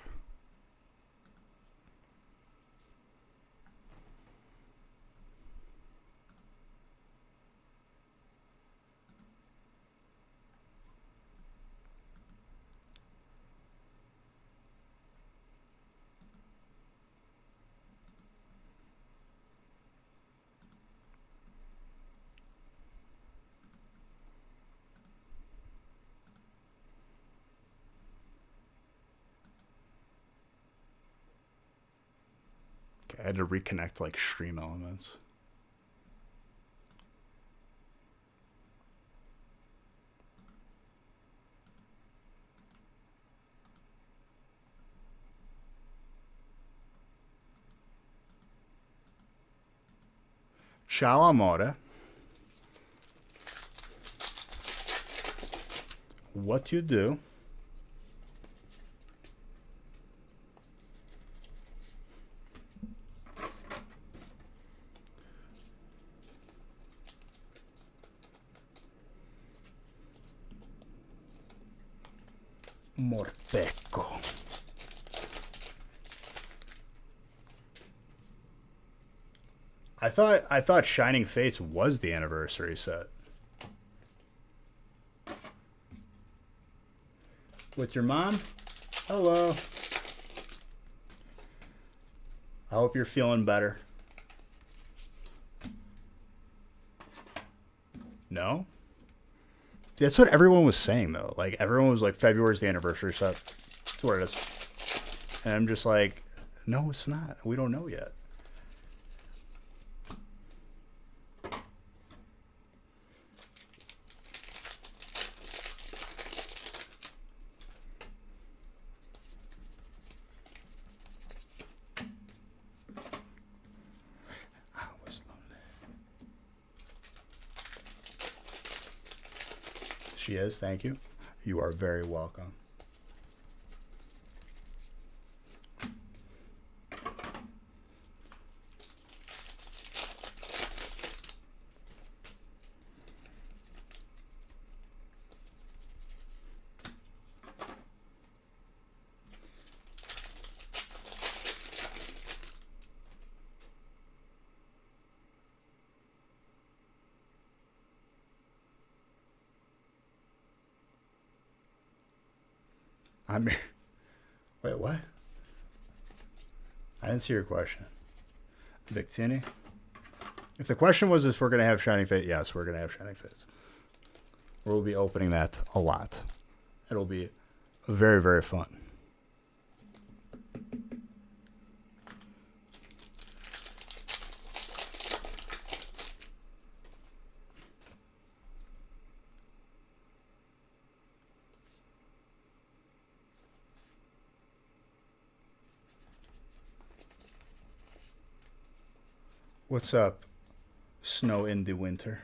I had to reconnect like stream elements. Ciao amore. What you do? Morpeko. I thought Shining Fates was the anniversary set. With your mom? Hello. I hope you're feeling better. No? That's what everyone was saying, though. Like, everyone was like, February's the anniversary set. That's what it is. And I'm just like, no, it's not. We don't know yet. She is, thank you. You are very welcome. Wait, what? I didn't see your question. Victini? If the question was if we're going to have Shining Fate, yes, we're going to have Shining Fates. We'll be opening that a lot. It'll be very, very fun. What's up? Snow in the winter.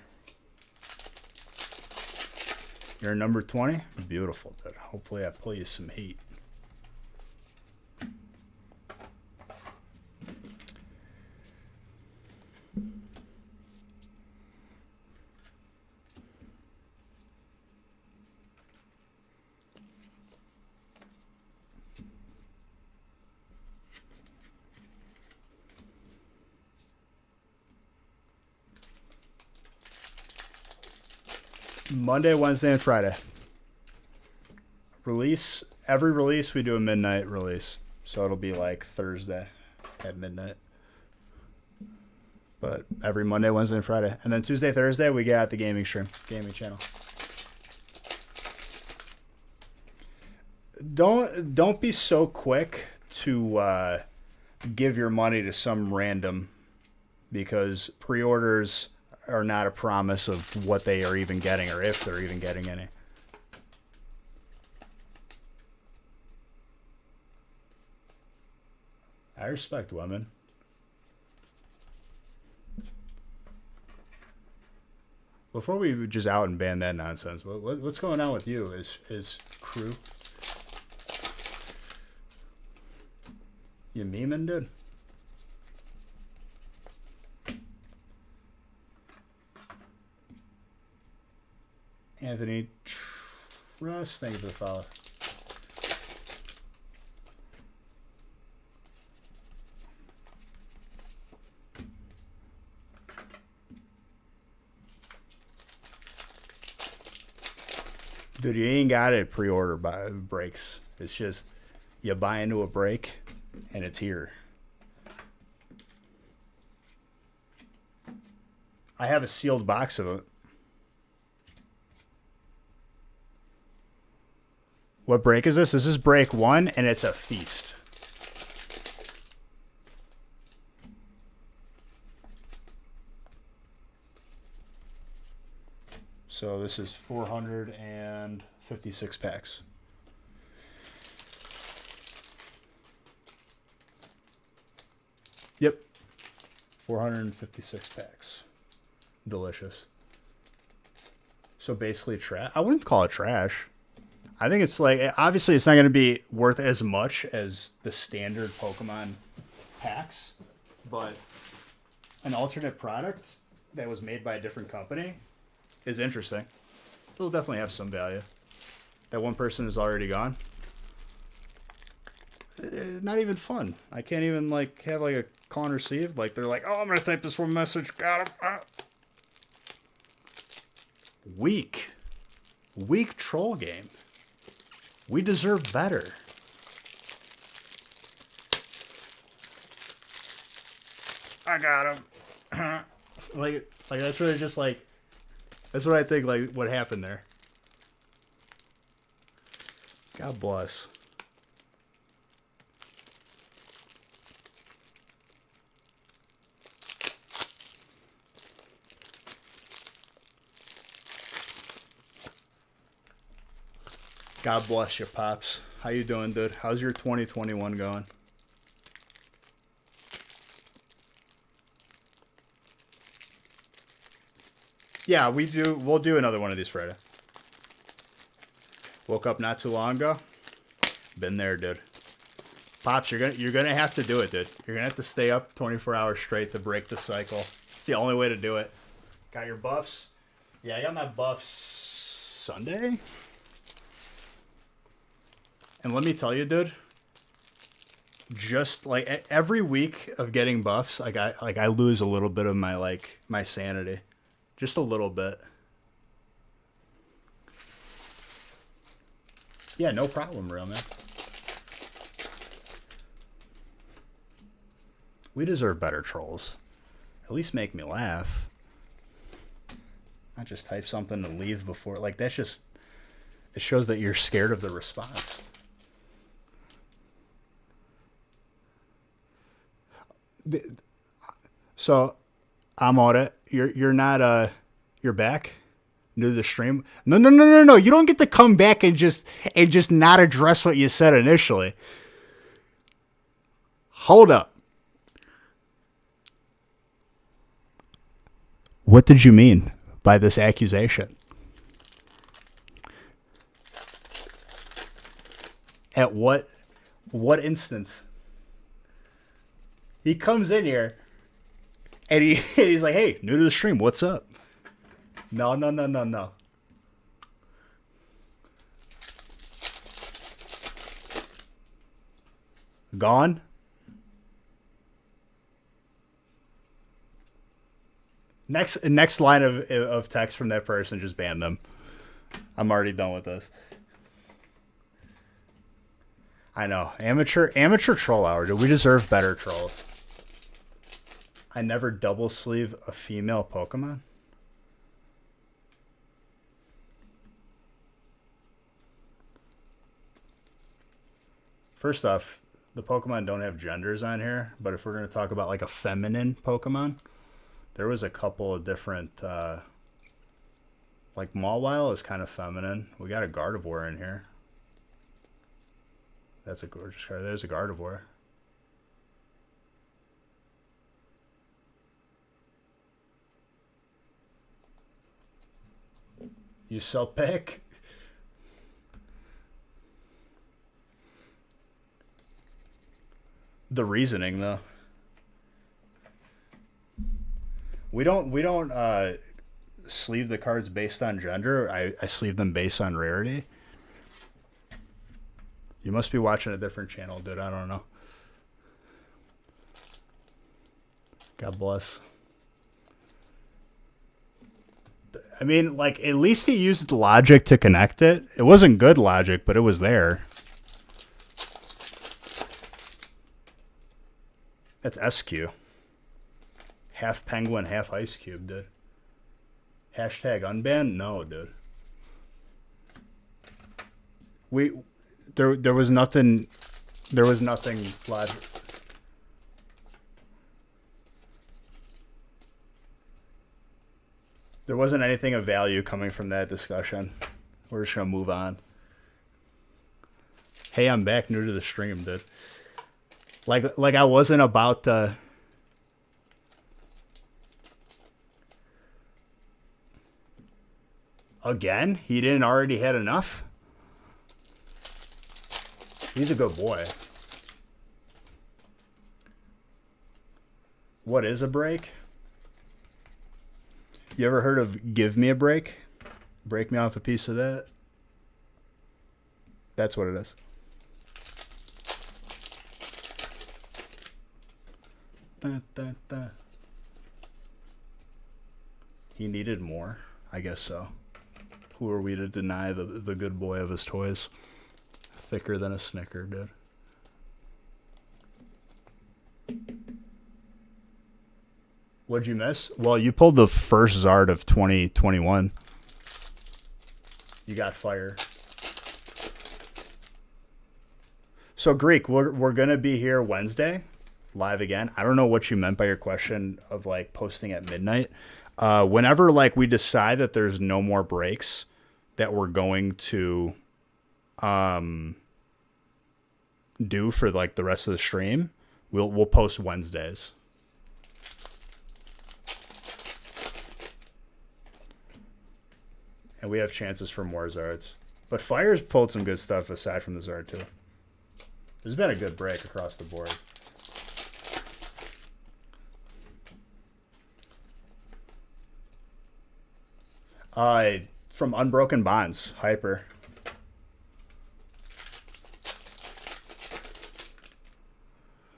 You're number 20? Beautiful, dude. Hopefully I pull you some heat. Monday, Wednesday, and Friday. Every release we do a midnight release. So it'll be like Thursday at midnight. But every Monday, Wednesday, and Friday. And then Tuesday, Thursday, we got the gaming stream, gaming channel. Don't be so quick to give your money to some random, because pre-orders are not a promise of what they are even getting or if they're even getting any. I respect women. Before we just out and ban that nonsense, what's going on with you? Is crew? You memeing, dude? Anthony Trust, thank you for the follow. Dude, you ain't got it pre-order by breaks. It's just you buy into a break and it's here. I have a sealed box of it. What break is this? This is break 1, and it's a feast. So this is 456 packs. Yep. 456 packs. Delicious. So basically trash. I wouldn't call it trash. I think it's like, obviously it's not going to be worth as much as the standard Pokemon packs, but an alternate product that was made by a different company is interesting. It'll definitely have some value. That one person is already gone. Not even fun. I can't even like have like a call and receive. Like they're like, oh, I'm going to type this one message. Got him. Weak troll game. We deserve better. I got him. like that's really just like, that's what I think, like what happened there. God bless. God bless you, Pops. How you doing, dude? How's your 2021 going? Yeah, we'll do another one of these Friday. Woke up not too long ago. Been there, dude. Pops, you're gonna have to do it, dude. You're gonna have to stay up 24 hours straight to break the cycle. It's the only way to do it. Got your buffs? Yeah, I got my buffs Sunday. And let me tell you, dude, just like every week of getting buffs, I lose a little bit of my sanity. Just a little bit. Yeah, no problem, real man. We deserve better trolls. At least make me laugh. Not just type something to leave before. Like, that's just... It shows that you're scared of the response. So, I'm on it. You're not, you're back? New to the stream? No. You don't get to come back and just not address what you said initially. Hold up. What did you mean by this accusation? At what instance? He comes in here and he's like, "Hey, new to the stream, what's up?" No. Gone? Next line of text from that person, just ban them. I'm already done with this. I know. Amateur troll hour. Do we deserve better trolls? I never double sleeve a female Pokemon. First off, the Pokemon don't have genders on here, but if we're going to talk about like a feminine Pokemon, there was a couple of different, like Mawile is kind of feminine. We got a Gardevoir in here. That's a gorgeous card. There's a Gardevoir. You sell pick? The reasoning, though. We don't sleeve the cards based on gender. I sleeve them based on rarity. You must be watching a different channel, dude. I don't know. God bless. I mean, like, at least he used logic to connect it. It wasn't good logic, but it was there. That's SQ. Half penguin, half ice cube, dude. Hashtag unbanned? No, dude. There was nothing logic. There wasn't anything of value coming from that discussion. We're just gonna move on. Hey, I'm back, new to the stream, dude. Like I wasn't about to. Again? He didn't already had enough? He's a good boy. What is a break? You ever heard of give me a break? Break me off a piece of that? That's what it is. He needed more? I guess so. Who are we to deny the good boy of his toys? Thicker than a Snicker, dude. What'd you miss? Well, you pulled the first Zard of 2021. You got fire. So, Greek, we're going to be here Wednesday, live again. I don't know what you meant by your question of, like, posting at midnight. Whenever, like, we decide that there's no more breaks that we're going to do for, like, the rest of the stream, we'll post Wednesdays. And we have chances for more Zards. But Fire's pulled some good stuff aside from the Zard, too. There's been a good break across the board. From Unbroken Bonds, Hyper.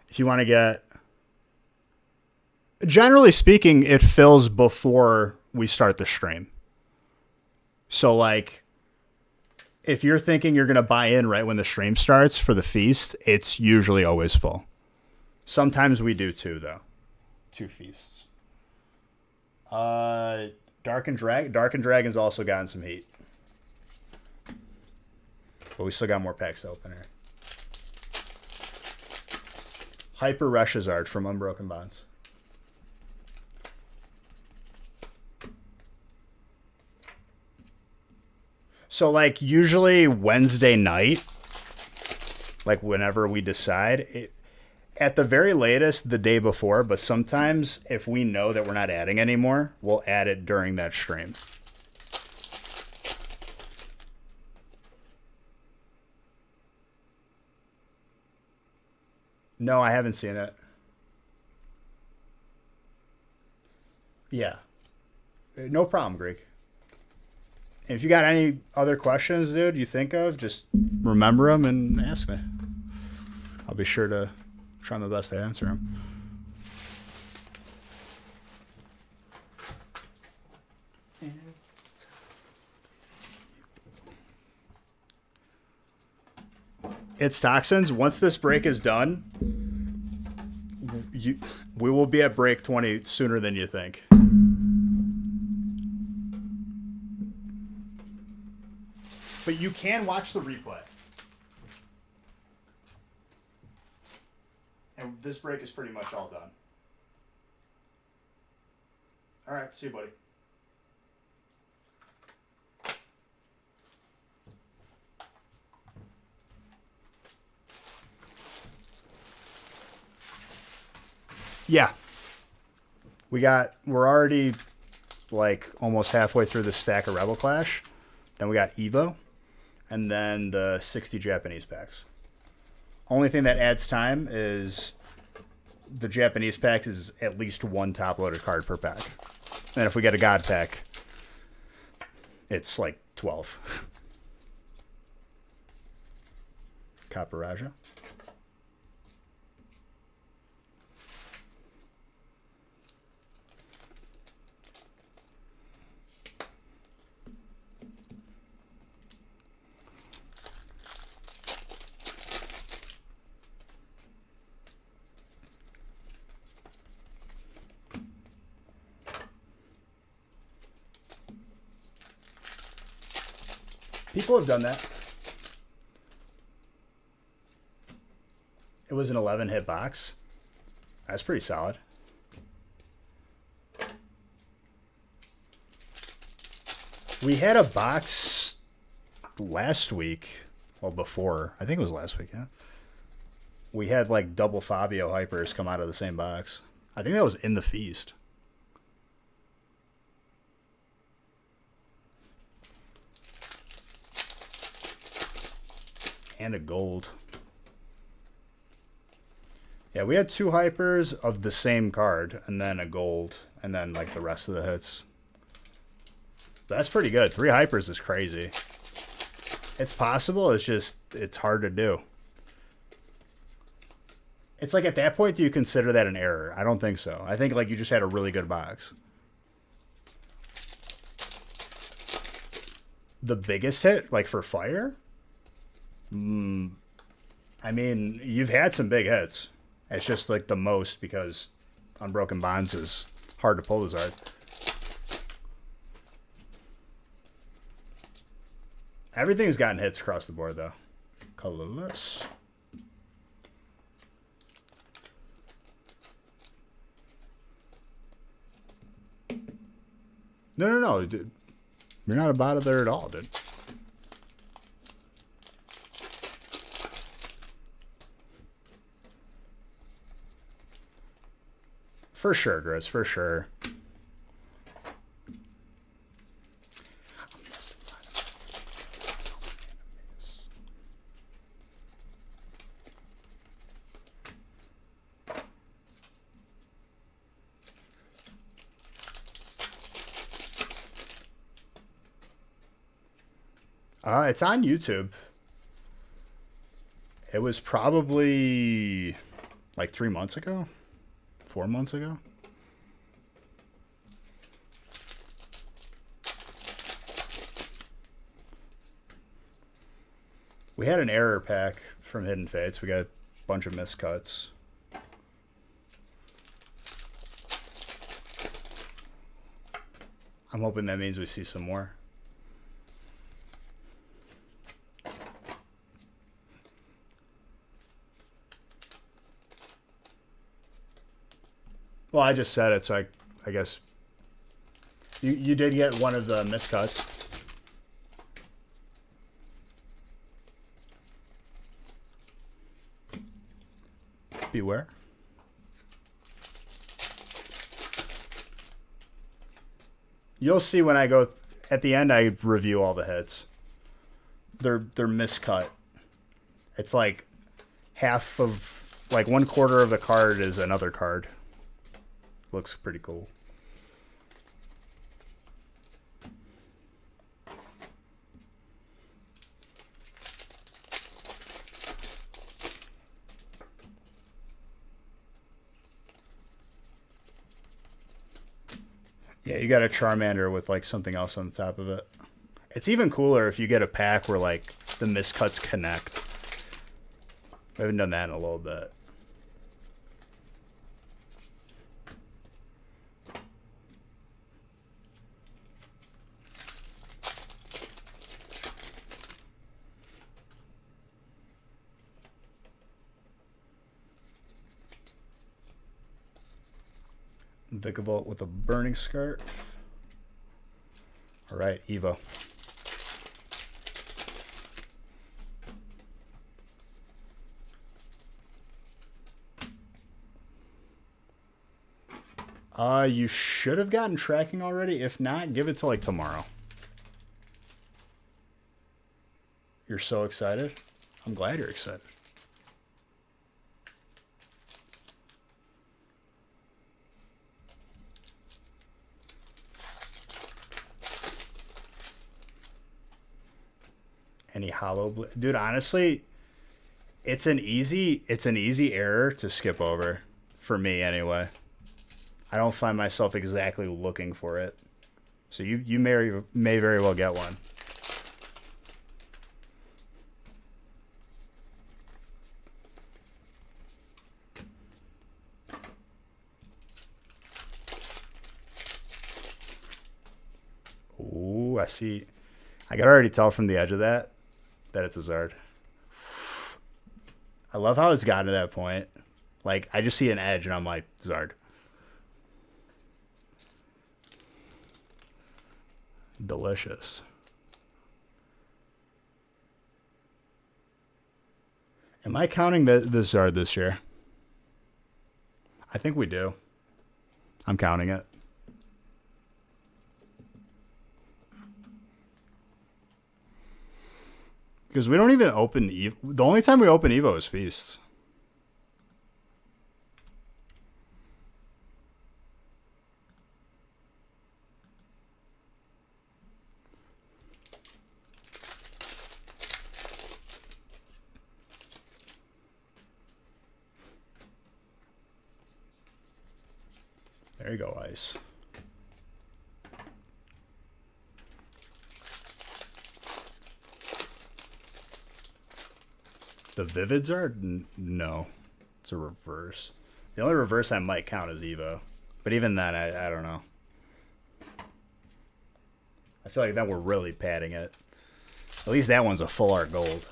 If you want to get... Generally speaking, it fills before we start the stream. So, like, if you're thinking you're going to buy in right when the stream starts for the feast, it's usually always full. Sometimes we do two, though. 2 feasts. Dark and Dragon's also gotten some heat. But we still got more packs to open here. Hyper Reshazard from Unbroken Bonds. So, like, usually Wednesday night, like, whenever we decide, At the very latest, the day before, but sometimes if we know that we're not adding anymore, we'll add it during that stream. No, I haven't seen it. Yeah. No problem, Greek. And if you got any other questions, dude, you think of, just remember them and ask me. I'll be sure to try my best to answer them. It's toxins. Once this break is done, we will be at break 20 sooner than you think. But you can watch the replay. And this break is pretty much all done. All right, see you, buddy. Yeah. We're already like almost halfway through the stack of Rebel Clash. Then we got Evo. And then the 60 Japanese packs. Only thing that adds time is the Japanese packs is at least one top-loaded card per pack. And if we get a God pack, it's like 12. Caparaja. People have done that. It was an 11-hit box. That's pretty solid. We had a box last week. Well, before. I think it was last week, yeah. We had like double Fabio Hypers come out of the same box. I think that was in the Feast. And a gold. Yeah, we had 2 hypers of the same card, and then a gold, and then like the rest of the hits. That's pretty good. 3 hypers is crazy. It's possible, it's hard to do. It's like at that point, do you consider that an error? I don't think so. I think like you just had a really good box. The biggest hit, like for fire? I mean, you've had some big hits. It's just like the most because Unbroken Bonds is hard to pull this art. Everything's gotten hits across the board, though. Colorless. No, dude. You're not about it there at all, dude. For sure, Grizz, for sure. It's on YouTube. It was probably like 3 months ago. 4 months ago. We had an error pack from Hidden Fates. We got a bunch of miscuts. I'm hoping that means we see some more. Well, I just said it, so I guess you did get one of the miscuts. Beware. You'll see when I go at the end. I review all the hits. They're miscut. It's like half of, like 1/4 of the card is another card. Looks pretty cool. Yeah, you got a Charmander with like something else on the top of it. It's even cooler if you get a pack where like the miscuts connect. I haven't done that in a little bit. Vikavolt with a burning scarf. All right, Evo. You should have gotten tracking already. If not, give it till like tomorrow. You're so excited. I'm glad you're excited. Any hollow, dude, honestly, it's an easy error to skip over for me anyway. I don't find myself exactly looking for it. So you may very well get one. Ooh, I see. I can already tell from the edge of that it's a Zard. I love how it's gotten to that point. Like, I just see an edge and I'm like, Zard. Delicious. Am I counting the Zard this year? I think we do. I'm counting it. Because we don't even open Evo. The only time we open Evo is Feast. There you go, Ice. The Vivids are? No. It's a reverse. The only reverse I might count is Evo. But even then, I don't know. I feel like then we're really padding it. At least that one's a full art gold.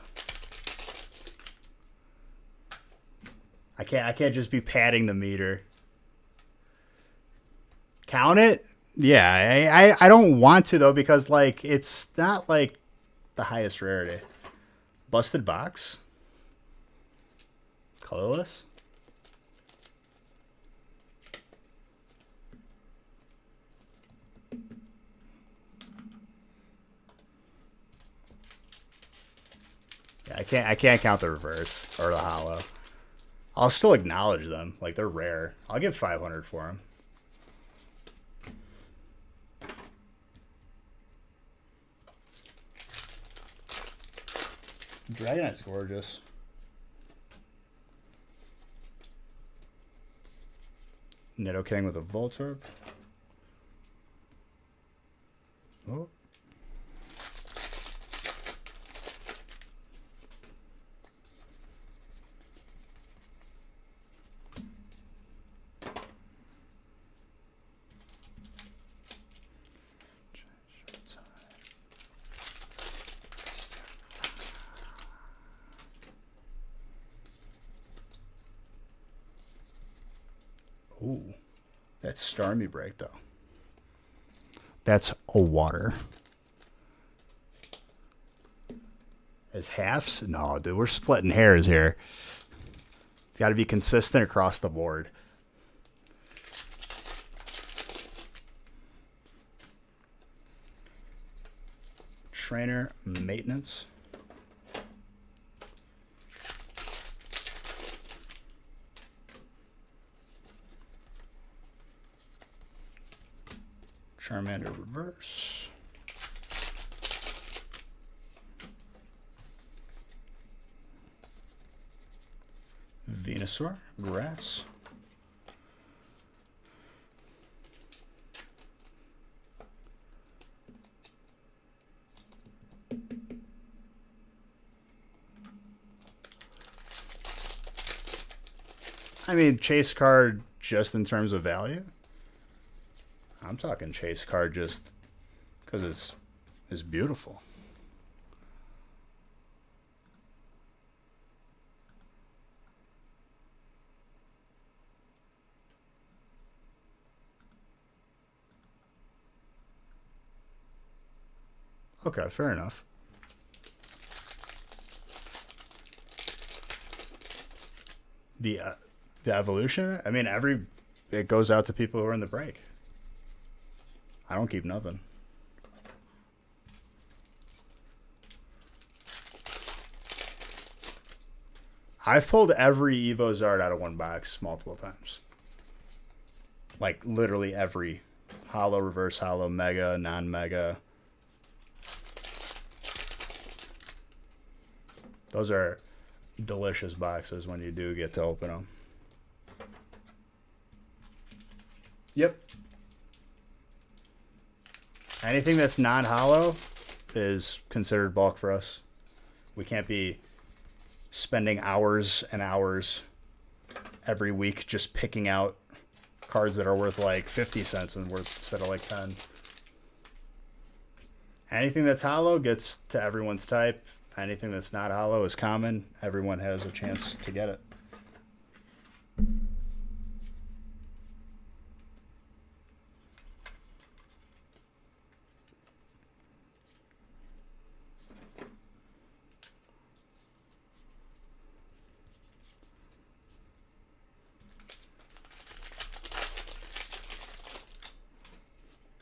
I can't just be padding the meter. Count it? Yeah, I don't want to though, because like it's not like the highest rarity. Busted box? Colorless? Yeah, I can't count the reverse or the hollow. I'll still acknowledge them. Like, they're rare. I'll give 500 for them. Dragonite's gorgeous. Nidoking with a Voltorb. Oh. Ooh, that's Starmie Break, though. That's a water. As halves? No, dude, we're splitting hairs here. It's got to be consistent across the board. Trainer maintenance. Charmander reverse. Venusaur grass. I mean, chase card just in terms of value. I'm talking chase card just because it's beautiful. Okay, fair enough. The evolution, I mean, it goes out to people who are in the break. I don't keep nothing. I've pulled every Evo Zard out of one box multiple times. Like literally every holo, reverse holo, mega, non-mega. Those are delicious boxes when you do get to open them. Yep. Anything that's non-holo is considered bulk for us. We can't be spending hours and hours every week just picking out cards that are worth like 50 cents and worth instead of like 10. Anything that's holo gets to everyone's type. Anything that's not holo is common. Everyone has a chance to get it.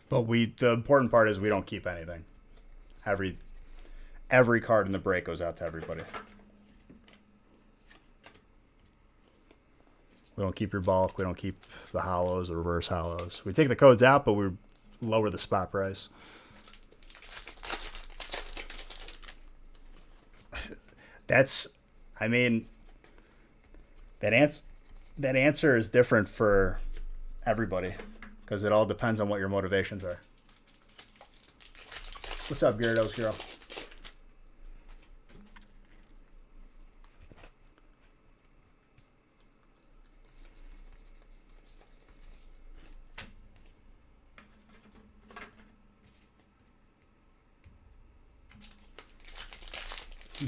But the important part is we don't keep anything. Every card in the break goes out to everybody. We don't keep your bulk. We don't keep the holos, the reverse holos. We take the codes out, but we lower the spot price. I mean, that answer is different for everybody because it all depends on what your motivations are. What's up, Gyarados girl?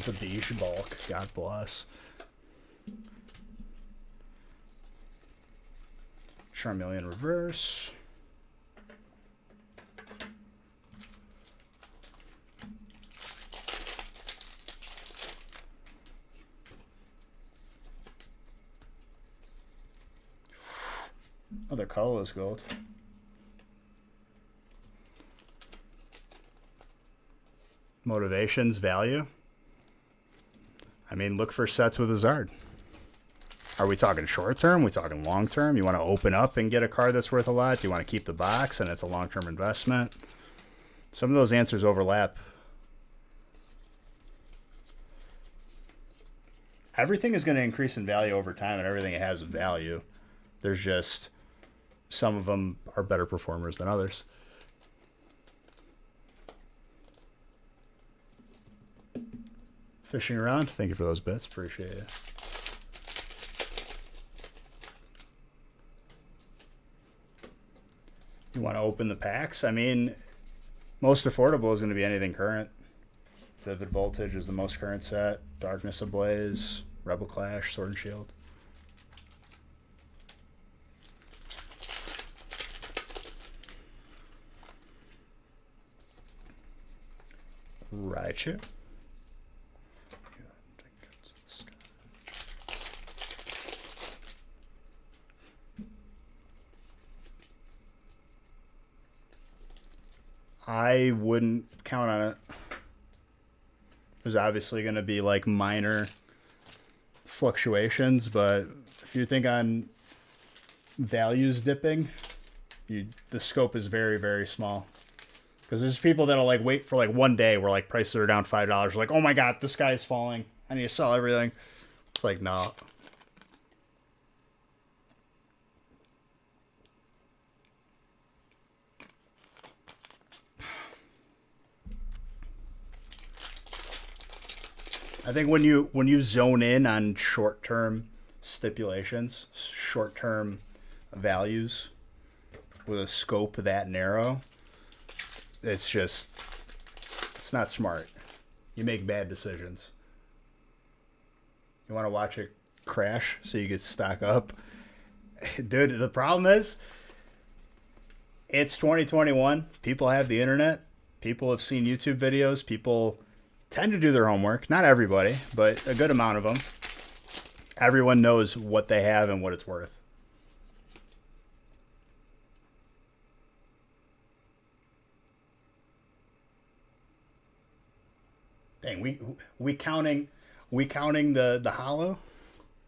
The beach bulk, God bless. Charmeleon reverse. Other colorless gold. Motivations, value. I mean, look for sets with a Zard. Are we talking short term? Are we talking long term? You want to open up and get a card that's worth a lot? Do you want to keep the box and it's a long term investment? Some of those answers overlap. Everything is going to increase in value over time, and everything has value. There's just some of them are better performers than others. Fishing around. Thank you for those bits. Appreciate it. You want to open the packs? I mean, most affordable is going to be anything current. Vivid Voltage is the most current set. Darkness Ablaze, Rebel Clash, Sword and Shield. Raichu. I wouldn't count on it. There's obviously going to be like minor fluctuations, but if you think on values dipping, the scope is very, very small. Because there's people that'll like wait for like one day where like prices are down $5. Like, oh my god, the sky is falling. I need to sell everything. It's like, no. I think when you zone in on short-term stipulations, short-term values with a scope that narrow, it's not smart. You make bad decisions. You want to watch it crash so you can stock up? Dude, the problem is it's 2021. People have the internet. People have seen YouTube videos. People tend to do their homework. Not everybody, but a good amount of them. Everyone knows what they have and what it's worth. Dang, we counting the hollow?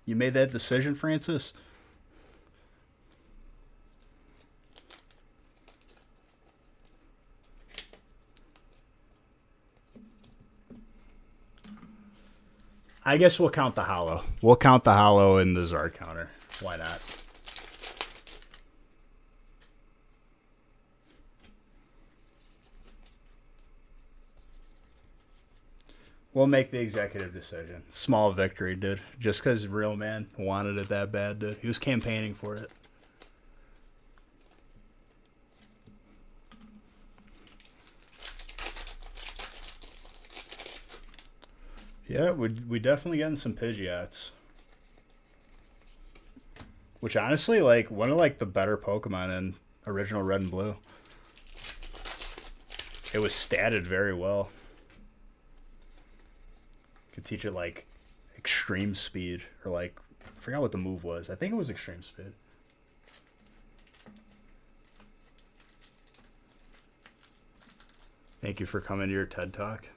You made that decision, Francis? I guess we'll count the hollow. We'll count the hollow in the Zard counter. Why not? We'll make the executive decision. Small victory, dude. Just because Real Man wanted it that bad, dude. He was campaigning for it. Yeah, we definitely getting some Pidgeots. Which honestly, like, one of like the better Pokemon in original Red and Blue. It was statted very well. Could teach it like extreme speed or like I forgot what the move was. I think it was extreme speed. Thank you for coming to your TED Talk.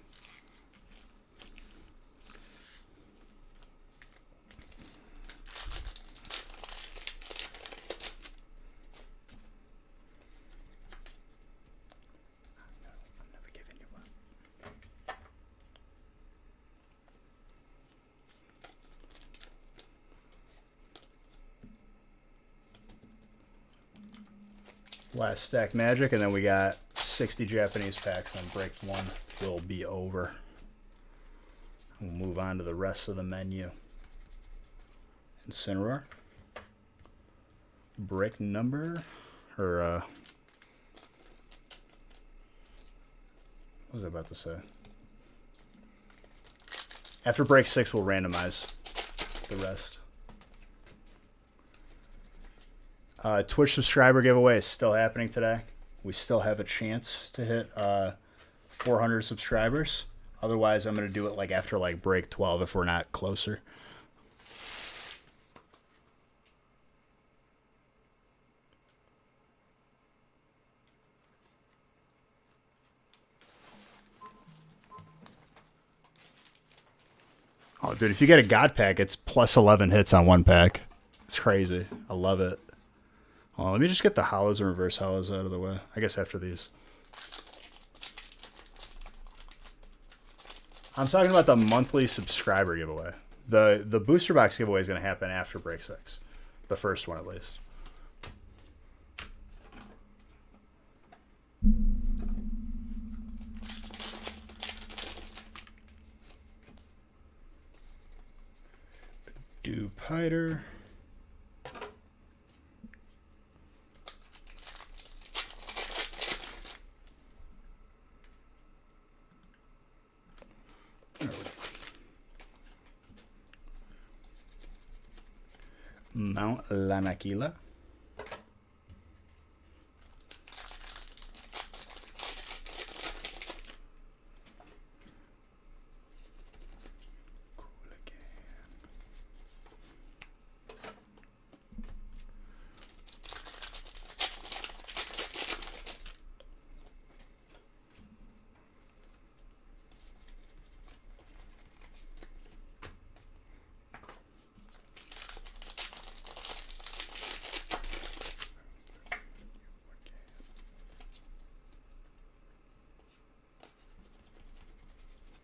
Last stack magic, and then we got 60 Japanese packs, and break one will be over. We'll move on to the rest of the menu. Incineroar. Break number, or what was I about to say? After break 6, we'll randomize the rest. Twitch subscriber giveaway is still happening today. We still have a chance to hit 400 subscribers. Otherwise, I'm going to do it like after like break 12 if we're not closer. Oh, dude, if you get a God pack, it's plus 11 hits on one pack. It's crazy. I love it. Well, let me just get the hollows and reverse hollows out of the way. I guess after these. I'm talking about the monthly subscriber giveaway. The booster box giveaway is going to happen after break 6. The first one, at least. Dupiter. Mount Lanakila.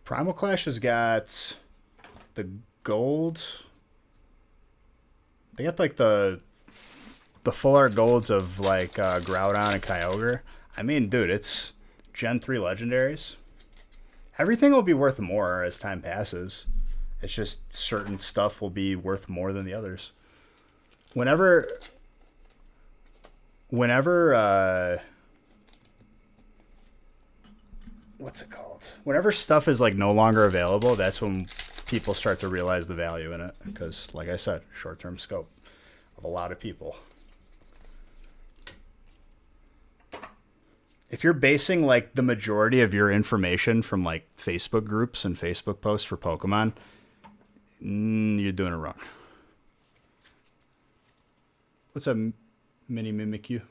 Primal Clash has got the gold. They got like the full art golds of like Groudon and Kyogre. I mean, dude, it's Gen 3 legendaries. Everything will be worth more as time passes. It's just certain stuff will be worth more than the others. Whenever what's it called? Whenever stuff is like no longer available, that's when people start to realize the value in it. Because, like I said, short-term scope of a lot of people. If you're basing like the majority of your information from like Facebook groups and Facebook posts for Pokemon, you're doing it wrong. What's up, Mini Mimikyu?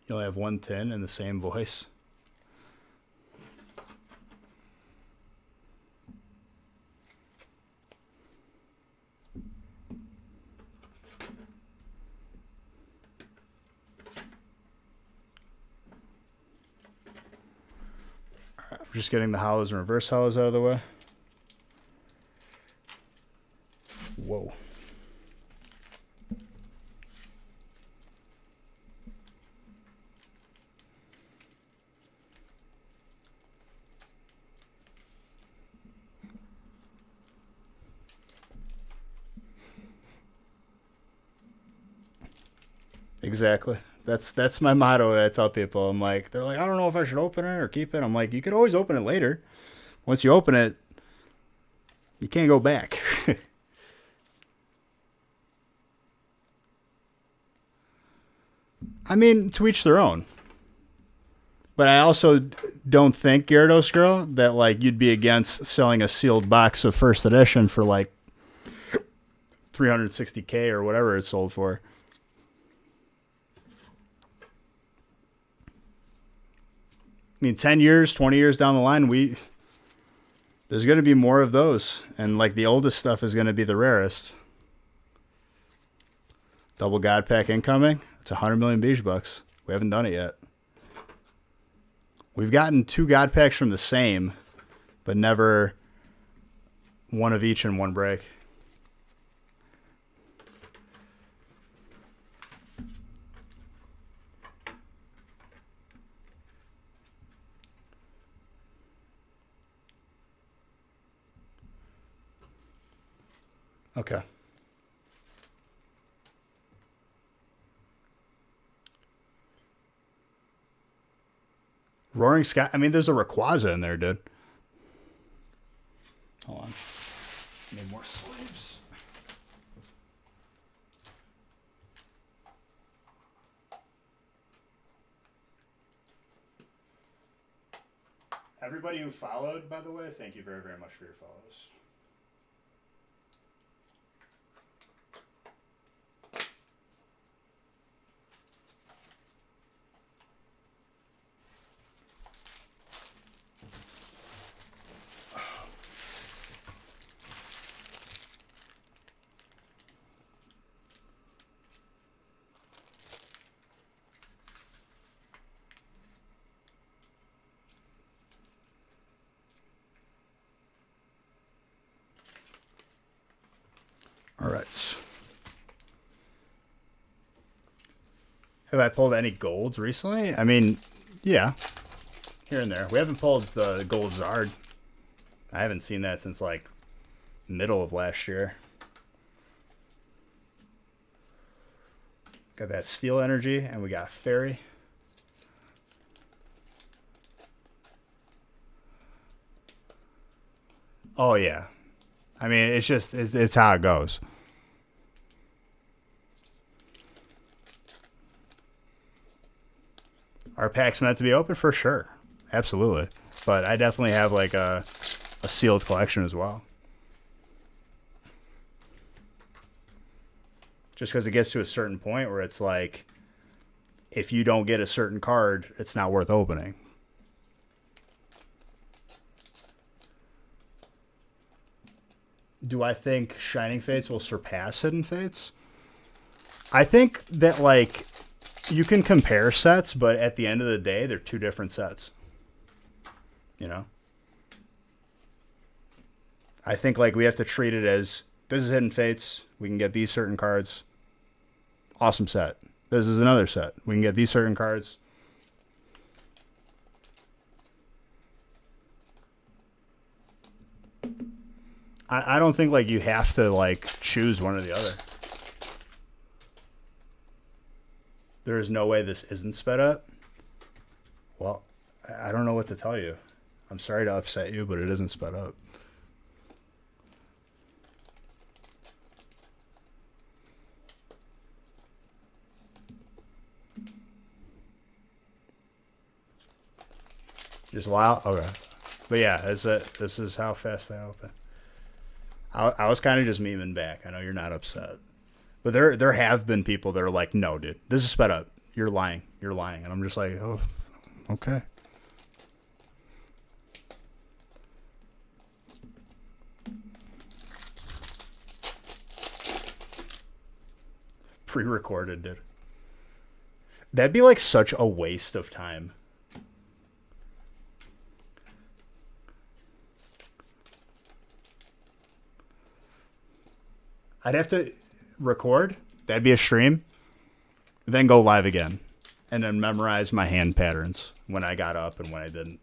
You only have one tin in the same voice. I'm just getting the hollows and reverse hollows out of the way. Whoa. Exactly. That's my motto that I tell people. I'm like, they're like, I don't know if I should open it or keep it. I'm like, you could always open it later. Once you open it, you can't go back. I mean, to each their own. But I also don't think, Gyarados Girl, that like you'd be against selling a sealed box of first edition for like 360K or whatever it's sold for. I mean, 10 years, 20 years down the line, there's going to be more of those. And, like, the oldest stuff is going to be the rarest. Double God Pack incoming. It's 100 million Beige Bucks. We haven't done it yet. We've gotten 2 God Packs from the same, but never one of each in one break. Okay. Roaring Sky. I mean, there's a Rayquaza in there, dude. Hold on. Need more sleeves. Everybody who followed, by the way, thank you very, very much for your follows. All right. Have I pulled any golds recently? I mean, yeah, here and there. We haven't pulled the gold Zard. I haven't seen that since like middle of last year. Got that Steel Energy, and we got Fairy. Oh yeah, I mean it's how it goes. Are packs meant to be open? For sure. Absolutely. But I definitely have like a sealed collection as well. Just because it gets to a certain point where it's like, if you don't get a certain card, it's not worth opening. Do I think Shining Fates will surpass Hidden Fates? I think that, like, you can compare sets, but at the end of the day, they're two different sets. You know? I think, like, we have to treat it as, this is Hidden Fates. We can get these certain cards. Awesome set. This is another set. We can get these certain cards. I don't think, like, you have to, like, choose one or the other. There is no way this isn't sped up. Well, I don't know what to tell you. I'm sorry to upset you, but it isn't sped up. Just wild? Okay. But yeah, this is how fast they open. I was kind of just memeing back. I know you're not upset. But there have been people that are like, no, dude, this is sped up. You're lying. You're lying. And I'm just like, oh, okay. Pre-recorded, dude. That'd be like such a waste of time. I'd have to record. That'd be a stream. Then go live again. And then memorize my hand patterns when I got up and when I didn't.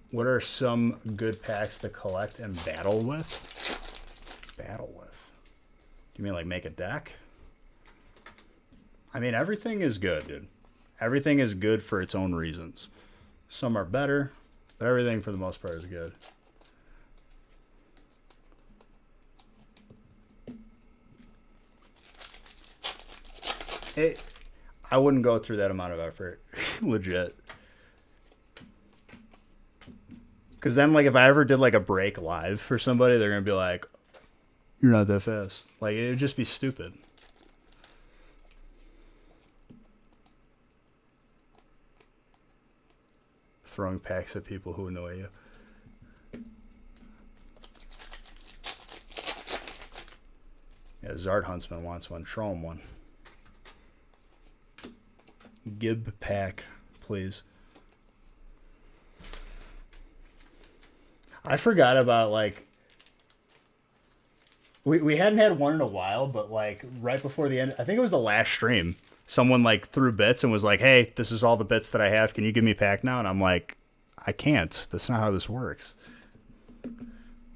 What are some good packs to collect and battle with? Battle with? Do you mean like make a deck? I mean, everything is good, dude. Everything is good for its own reasons. Some are better, but everything for the most part is good. I wouldn't go through that amount of effort. Legit. Because then, like, if I ever did, like, a break live for somebody, they're going to be like, you're not that fast. Like, it would just be stupid. Throwing packs at people who annoy you. Yeah, Zard Huntsman wants one. Show him one. Gib pack, please. I forgot about, like, we hadn't had one in a while, but, like, right before the end, I think it was the last stream, someone, like, threw bits and was like, hey, this is all the bits that I have. Can you give me a pack now? And I'm like, I can't. That's not how this works.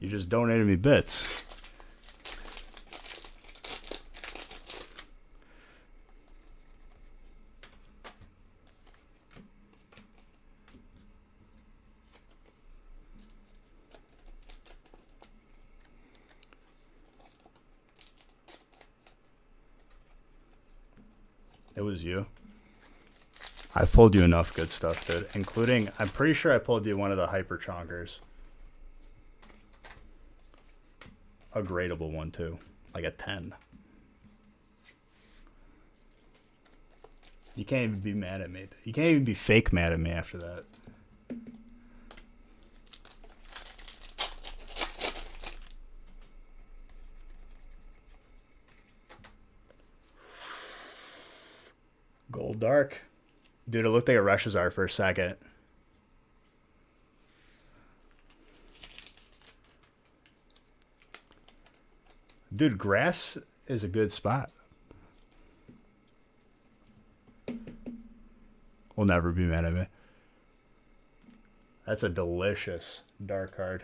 You just donated me bits. It was you. I pulled you enough good stuff, dude. Including, I'm pretty sure I pulled you one of the Hyper Chonkers. A gradable one, too. Like a 10. You can't even be mad at me. You can't even be fake mad at me after that. Gold Dark. Dude, it looked like a Charizard for a second. Dude, grass is a good spot. Will never be mad at me. That's a delicious dark card.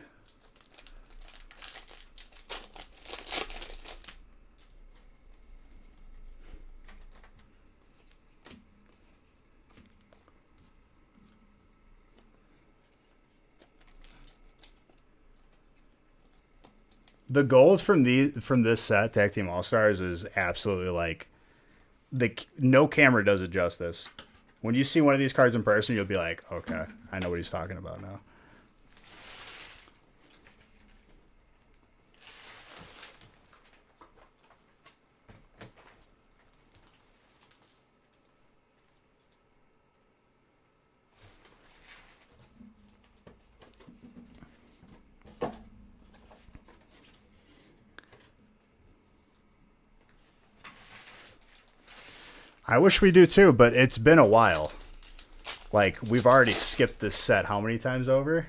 The gold from this set, Tag Team All Stars, is absolutely like no camera does it justice. When you see one of these cards in person, you'll be like, okay, I know what he's talking about now. I wish we do too, but it's been a while. Like, we've already skipped this set how many times over?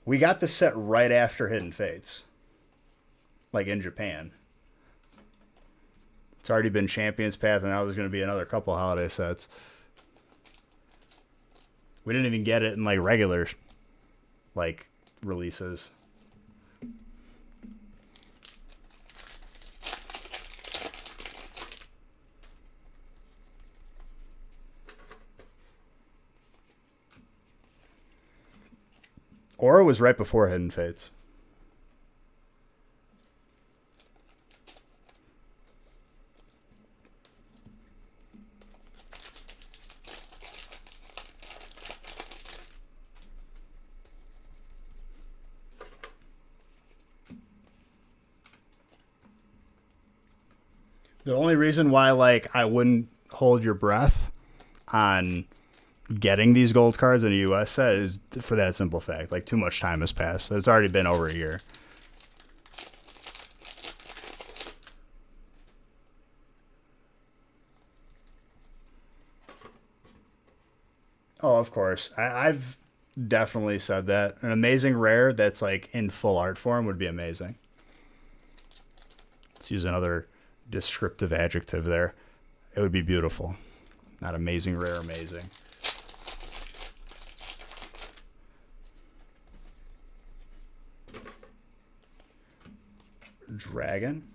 We got the set right after Hidden Fates. Like, in Japan. It's already been Champion's Path, and now there's going to be another couple holiday sets. We didn't even get it in, like, regular, like, releases. Aura was right before Hidden Fates. The only reason why, like, I wouldn't hold your breath on getting these gold cards in a US set is for that simple fact. Like, too much time has passed. It's already been over a year. Oh, of course. I've definitely said that. An amazing rare that's, like, in full art form would be amazing. Let's use another descriptive adjective there. It would be beautiful. Not amazing, rare, amazing. Dragon.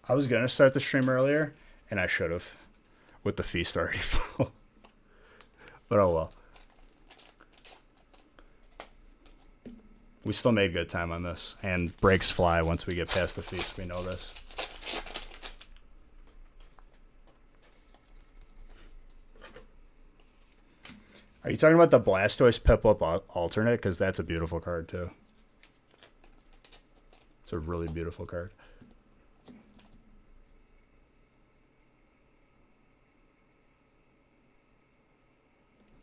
I was gonna start the stream earlier, and I should have, with the feast already full. But oh well. We still made good time on this, and breaks fly once we get past the feast. We know this. Are you talking about the Blastoise Piplup alternate? Because that's a beautiful card too. It's a really beautiful card.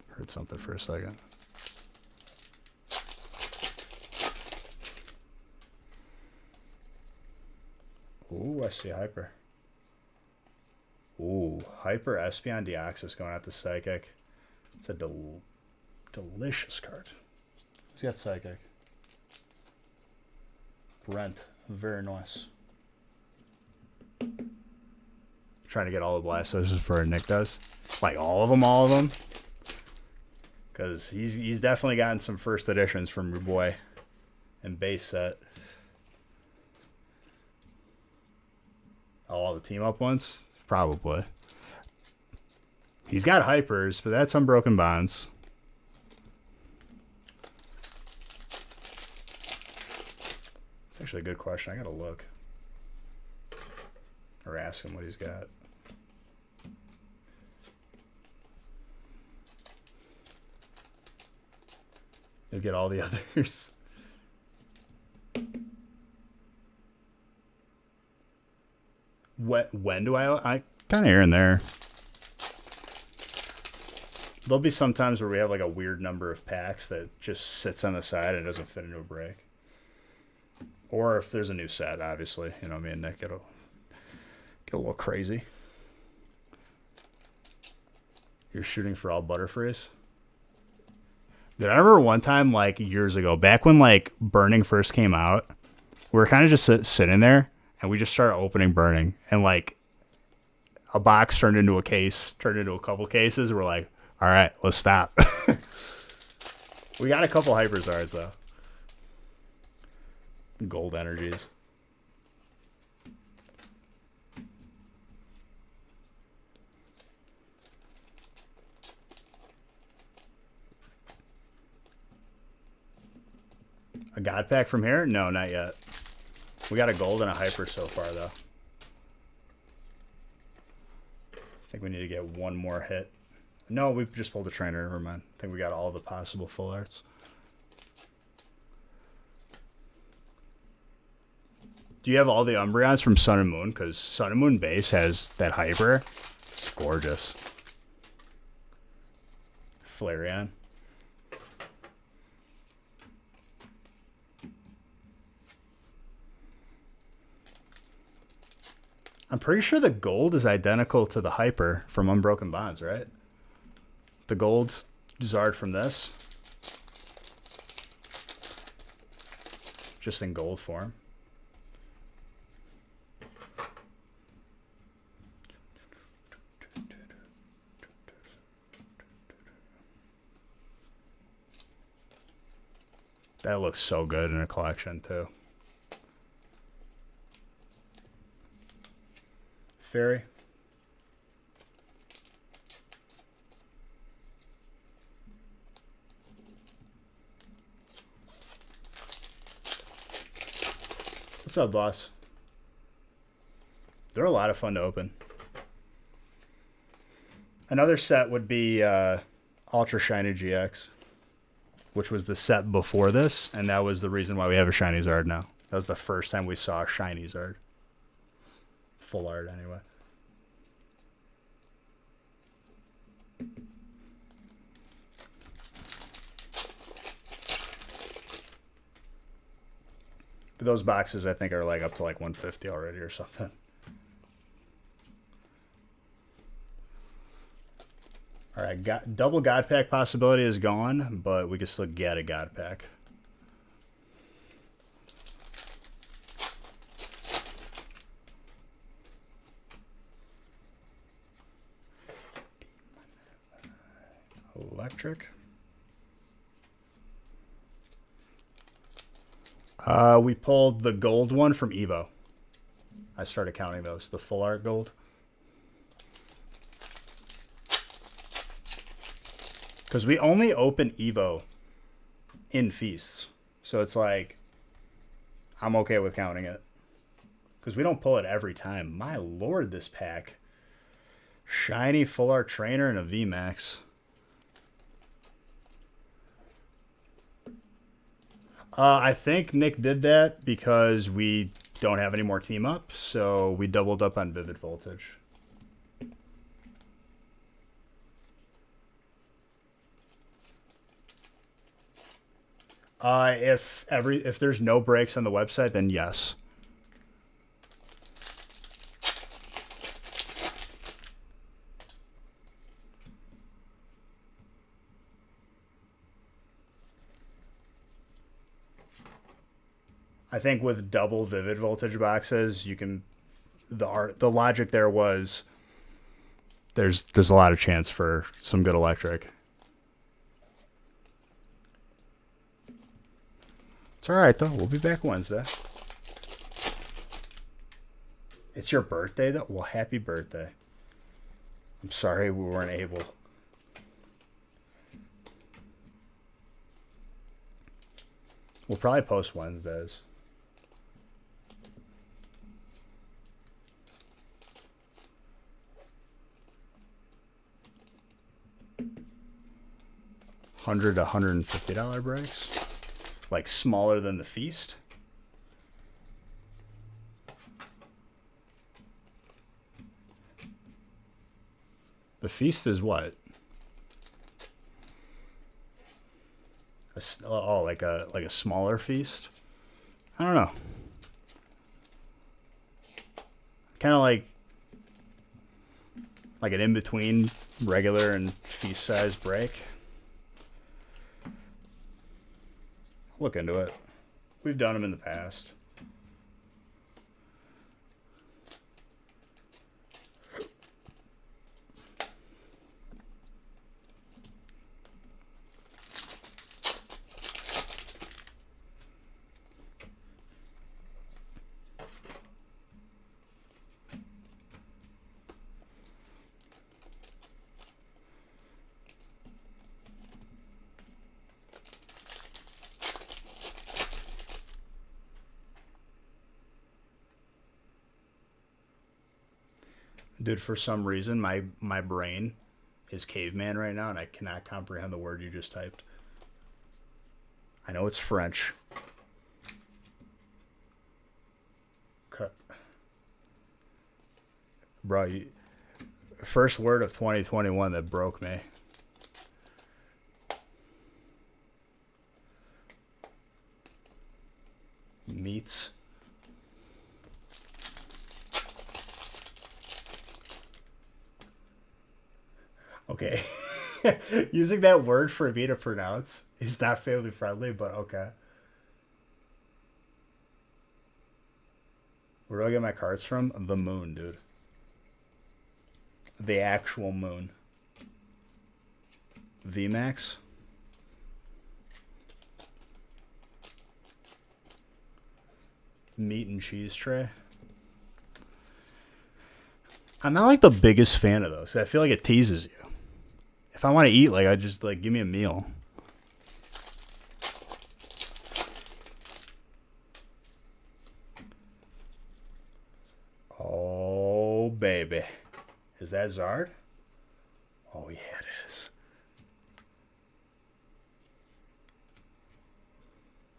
Heard something for a second. Ooh, I see Hyper. Ooh, Hyper Espeon Deoxys going out to Psychic. It's a delicious card. Who's got Psychic? Brent. Very nice. Trying to get all the Blastos before Nick does. Like all of them. Because he's definitely gotten some first editions from your boy in base set. All the team up ones? Probably. He's got Hypers, but that's Unbroken Bonds. It's actually a good question. I gotta look. Or ask him what he's got. You'll get all the others. When do I kind of here and there. There'll be some times where we have like a weird number of packs that just sits on the side and doesn't fit into a break. Or if there's a new set, obviously. You know, me and Nick get a little crazy. You're shooting for all Butterfrees? Dude, I remember one time, like, years ago, back when, like, Burning first came out, we were kind of just sitting there, and we just started opening Burning. And, like, a box turned into a case, turned into a couple cases, and we're like, all right, let's stop. We got a couple Hyperzards, though. Gold energies. A God Pack from here? No, not yet. We got a gold and a Hyper so far, though. I think we need to get one more hit. No, we just pulled a trainer. Never mind. I think we got all the possible full arts. Do you have all the Umbreons from Sun and Moon? Because Sun and Moon base has that hyper. It's gorgeous. Flareon. I'm pretty sure the gold is identical to the hyper from Unbroken Bonds, right? The gold Zard from this. Just in gold form. That looks so good in a collection, too. Fairy. What's up, boss? They're a lot of fun to open. Another set would be Ultra Shiny GX, which was the set before this, and that was the reason why we have a Shiny Zard now. That was the first time we saw a Shiny Zard. Full art, anyway. But those boxes, I think, are like up to like 150 already or something. All right, double God Pack possibility is gone, but we can still get a God Pack. Electric. We pulled the gold one from Evo. I started counting those, the full art gold. Because we only open Evo in feasts. So it's like, I'm okay with counting it. Because we don't pull it every time. My lord, this pack. Shiny full art trainer and a VMAX. I think Nick did that because we don't have any more team up. So we doubled up on Vivid Voltage. If there's no breaks on the website, then yes. I think with double Vivid Voltage boxes, you can the logic there was there's a lot of chance for some good electric. It's all right, though. We'll be back Wednesday. It's your birthday, though? Well, happy birthday. I'm sorry we weren't able. We'll probably post Wednesdays. $100 to $150 breaks. Like smaller than the feast. The feast is what? Like a smaller feast? I don't know. Kind of like an in-between regular and feast size break. Look into it. We've done them in the past. Dude, for some reason, my brain is caveman right now, and I cannot comprehend the word you just typed. I know it's French. Bro, first word of 2021 that broke me. Meats. Okay. Using that word for me to pronounce is not family friendly, but okay. Where do I get my cards from? The moon, dude. The actual moon. VMAX. Meat and cheese tray. I'm not like the biggest fan of those. I feel like it teases you. If I want to eat, like, I just, like, give me a meal. Oh, baby. Is that Zard? Oh, yeah, it is.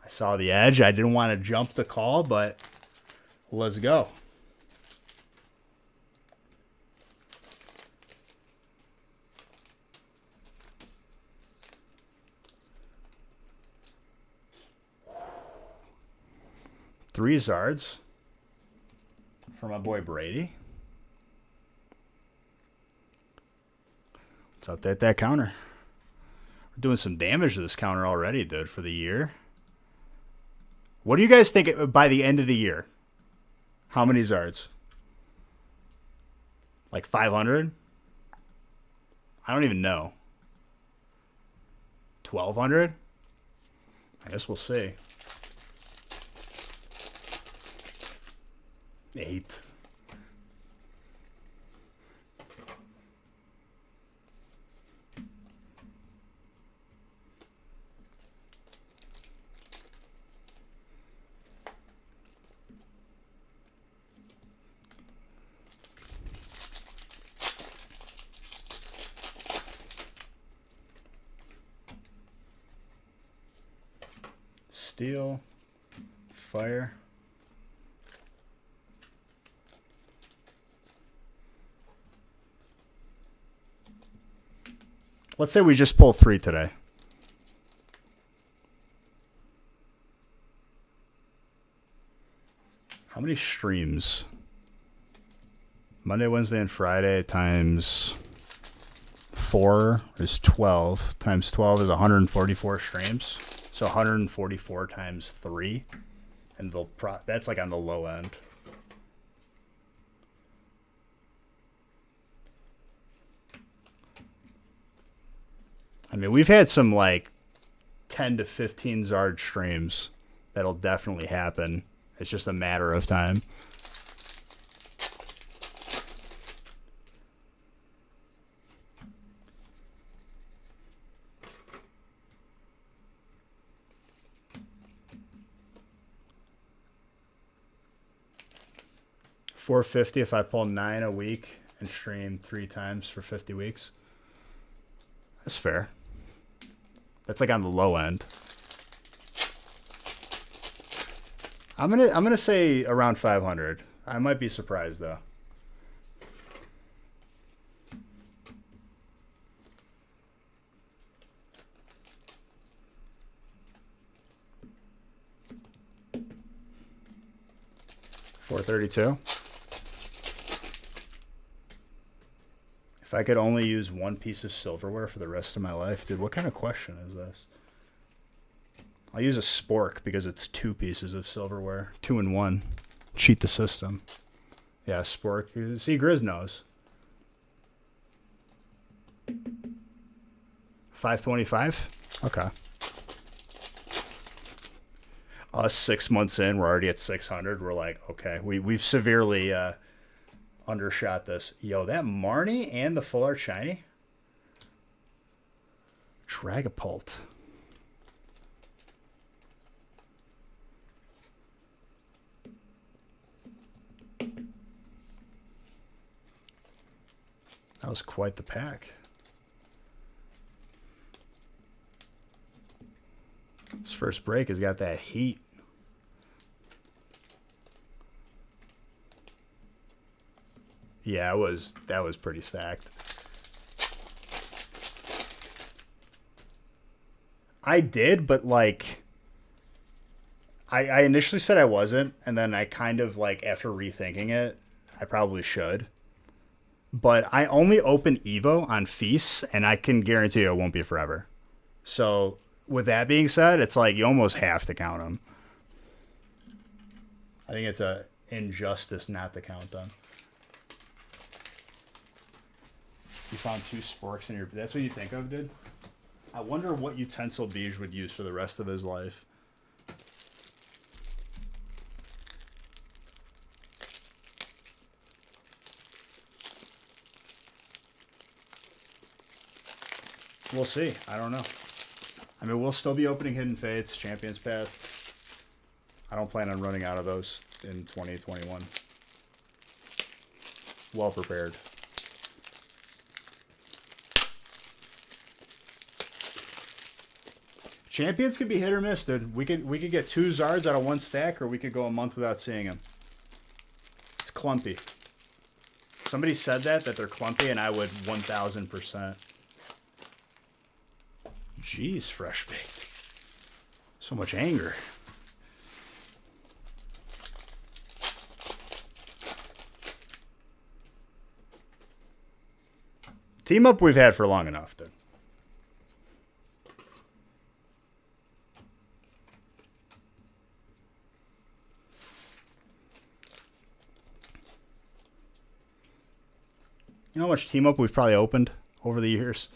I saw the edge. I didn't want to jump the call, but let's go. Three Zards for my boy Brady. Let's update that counter. We're doing some damage to this counter already, dude, for the year. What do you guys think by the end of the year? How many Zards? Like 500? I don't even know. 1,200? I guess we'll see. 8. Steel, fire. Let's say we just pull 3 today. How many streams? Monday, Wednesday, and Friday times 4 is 12. Times 12 is 144 streams. So 144 times 3. And that's like on the low end. I mean, we've had some like 10 to 15 Zard streams. That'll definitely happen. It's just a matter of time. $450 if I pull 9 a week and stream 3 times for 50 weeks. That's fair. That's like on the low end. I'm gonna say around 500. I might be surprised though. $432. If I could only use 1 piece of silverware for the rest of my life, dude, what kind of question is this? I'll use a spork because it's 2 pieces of silverware. 2 in 1. Cheat the system. Yeah, spork. See, Grizz knows. 525? Okay. Us 6 months in, we're already at 600. We're like, okay, we've severely undershot this. Yo, that Marnie and the full art shiny. Dragapult. That was quite the pack. This first break has got that heat. Yeah, that was pretty stacked. I did, but like I initially said I wasn't, and then I kind of like after rethinking it, I probably should. But I only open Evo on feasts, and I can guarantee you it won't be forever. So with that being said, it's like you almost have to count them. I think it's a injustice not to count them. You found 2 sporks in your... That's what you think of, dude? I wonder what utensil Beige would use for the rest of his life. We'll see. I don't know. I mean, we'll still be opening Hidden Fates, Champions Path. I don't plan on running out of those in 2021. Well prepared. Champions could be hit or miss, dude. We could get 2 Zards out of 1 stack, or we could go a month without seeing them. It's clumpy. Somebody said that they're clumpy, and I would 1000%. Jeez, fresh baked. So much anger. Team up we've had for long enough, dude. You know how much team up we've probably opened over the years?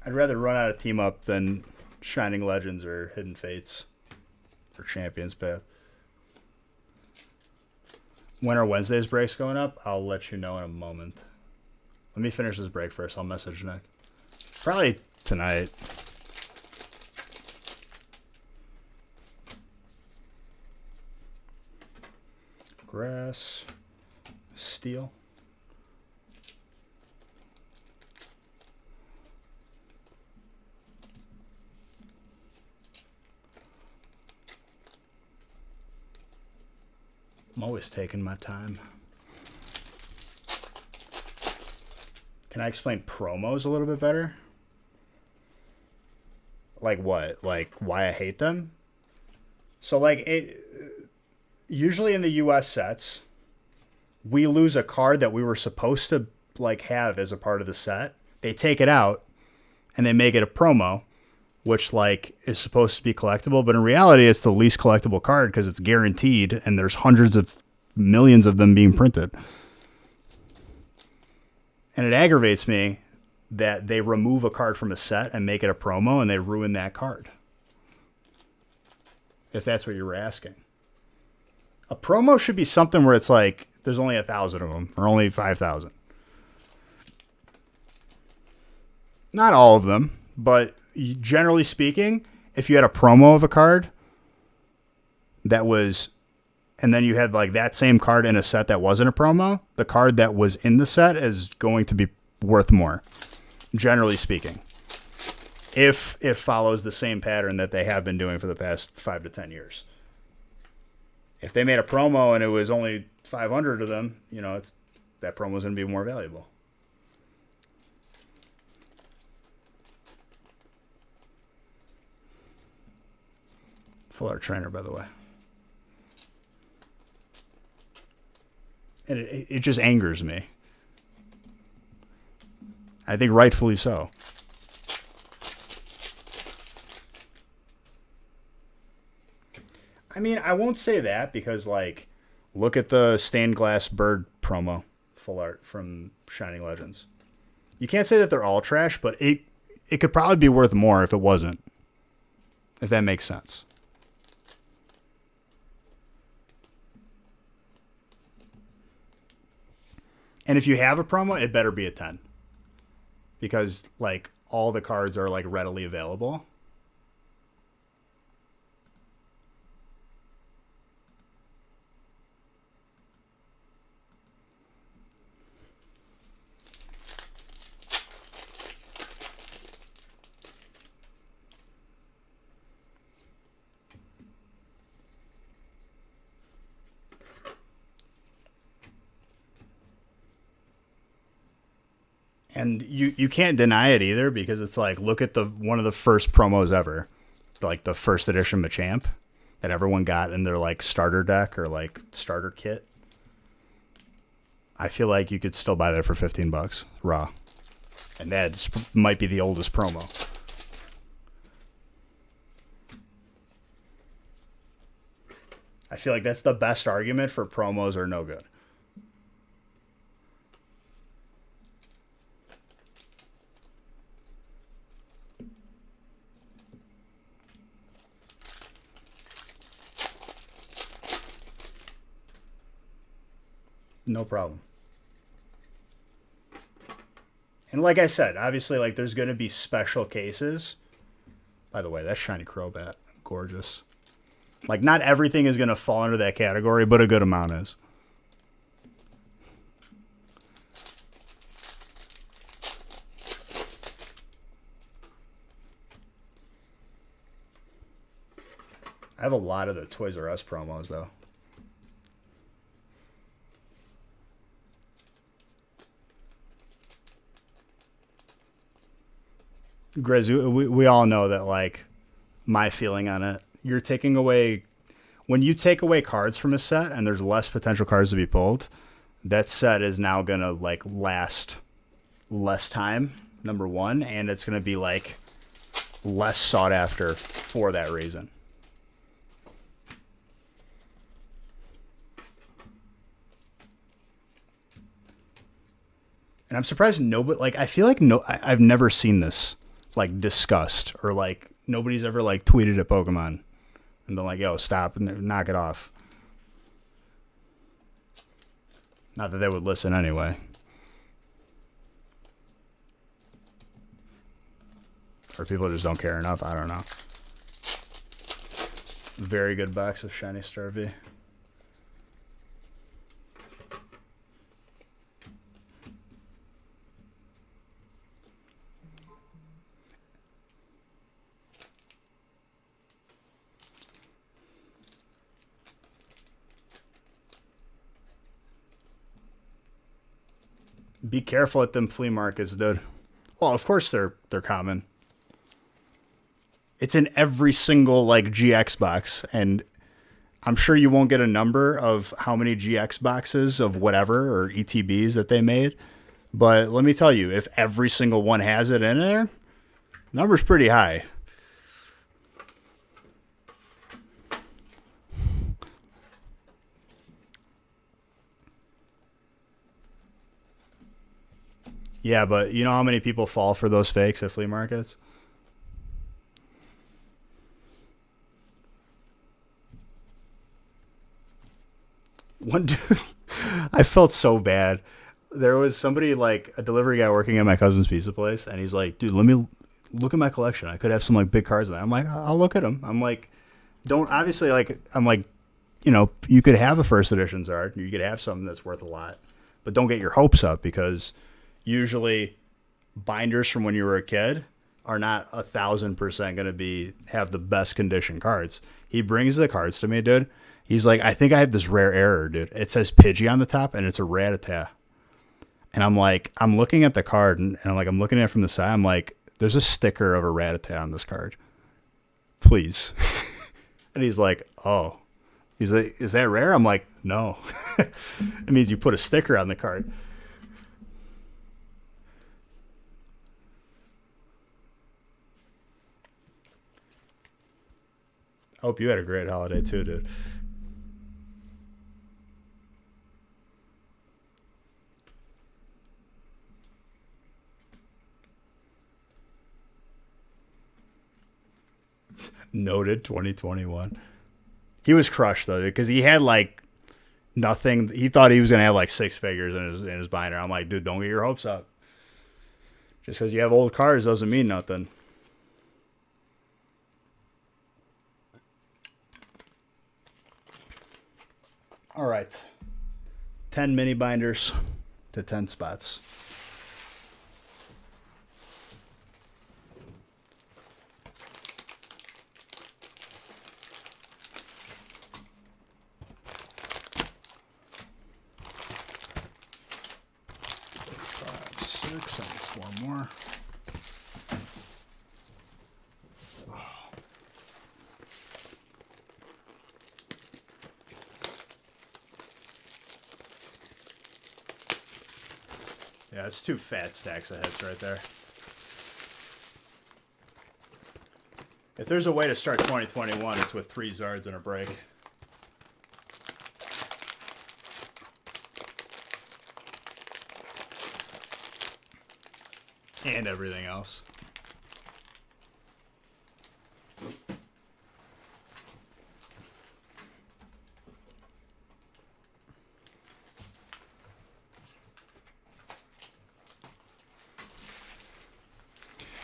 I'd rather run out of team up than Shining Legends or Hidden Fates or Champions Path. When are Wednesday's breaks going up? I'll let you know in a moment. Let me finish this break first. I'll message Nick. Probably tonight. Grass. Steel. I'm always taking my time. Can I explain promos a little bit better? Like what? Like why I hate them? So like usually in the US sets, we lose a card that we were supposed to like have as a part of the set. They take it out and they make it a promo, which like is supposed to be collectible, but in reality it's the least collectible card because it's guaranteed and there's hundreds of millions of them being printed. And it aggravates me that they remove a card from a set and make it a promo and they ruin that card. If that's what you were asking. A promo should be something where it's like, there's only 1,000 of them or only 5,000. Not all of them, but generally speaking, if you had a promo of a card that was, and then you had like that same card in a set that wasn't a promo, the card that was in the set is going to be worth more, generally speaking, if it follows the same pattern that they have been doing for the past 5 to 10 years. If they made a promo and it was only 500 of them, you know, it's that promo is going to be more valuable. Full art trainer, by the way. And it just angers me. I think rightfully so. I mean, I won't say that because, like, look at the stained glass bird promo, full art from Shining Legends. You can't say that they're all trash, but it could probably be worth more if it wasn't. If that makes sense. And if you have a promo, it better be a 10. Because, like, all the cards are, like, readily available. And you can't deny it either, because it's like, look at the one of the first promos ever, like the first edition Machamp that everyone got in their like starter deck or like starter kit. I feel like you could still buy that for $15 raw, and that might be the oldest promo. I feel like that's the best argument for promos are no good. No problem. And like I said, obviously, like there's going to be special cases. By the way, that shiny Crobat, gorgeous. Like not everything is going to fall under that category, but a good amount is. I have a lot of the Toys R Us promos, though. Grizz, we all know that, like, my feeling on it, you're taking away... When you take away cards from a set and there's less potential cards to be pulled, that set is now going to, like, last less time, number one, and it's going to be, like, less sought after for that reason. And I'm surprised nobody, like, I feel like I've never seen this, like, discussed, or, like, nobody's ever, like, tweeted at Pokemon and been like, yo, stop, knock it off. Not that they would listen anyway. Or people just don't care enough, I don't know. Very good box of Shiny Starvey. Be careful at them flea markets, dude. Well, of course they're common. It's in every single like GX box, and I'm sure you won't get a number of how many GX boxes of whatever or ETBs that they made. But let me tell you, if every single one has it in there, number's pretty high. Yeah, but you know how many people fall for those fakes at flea markets? One dude, I felt so bad. There was somebody, like a delivery guy working at my cousin's pizza place, and he's like, dude, let me look at my collection. I could have some like big cards in there. I'm like, I'll look at them. I'm like, don't, obviously, like, I'm like, you know, you could have a first edition Zard, you could have something that's worth a lot, but don't get your hopes up, because usually binders from when you were a kid are not 1,000% going to have the best condition cards. He brings the cards to me, dude. He's like, I think I have this rare error, dude. It says Pidgey on the top, and it's a Rattata. And I'm like, I'm looking at the card, and I'm like, I'm looking at it from the side. I'm like, there's a sticker of a Rattata on this card. Please. And he's like, oh. He's like, is that rare? I'm like, no. It means you put a sticker on the card. I hope you had a great holiday too, dude. Noted 2021. He was crushed though, because he had like nothing. He thought he was gonna have like 6 figures in his binder. I'm like, dude, don't get your hopes up. Just because you have old cards doesn't mean nothing. All right. 10 mini binders to 10 spots. 6. I need 4 more. Yeah, it's 2 fat stacks of hits right there. If there's a way to start 2021, it's with 3 Zards and a break. And everything else.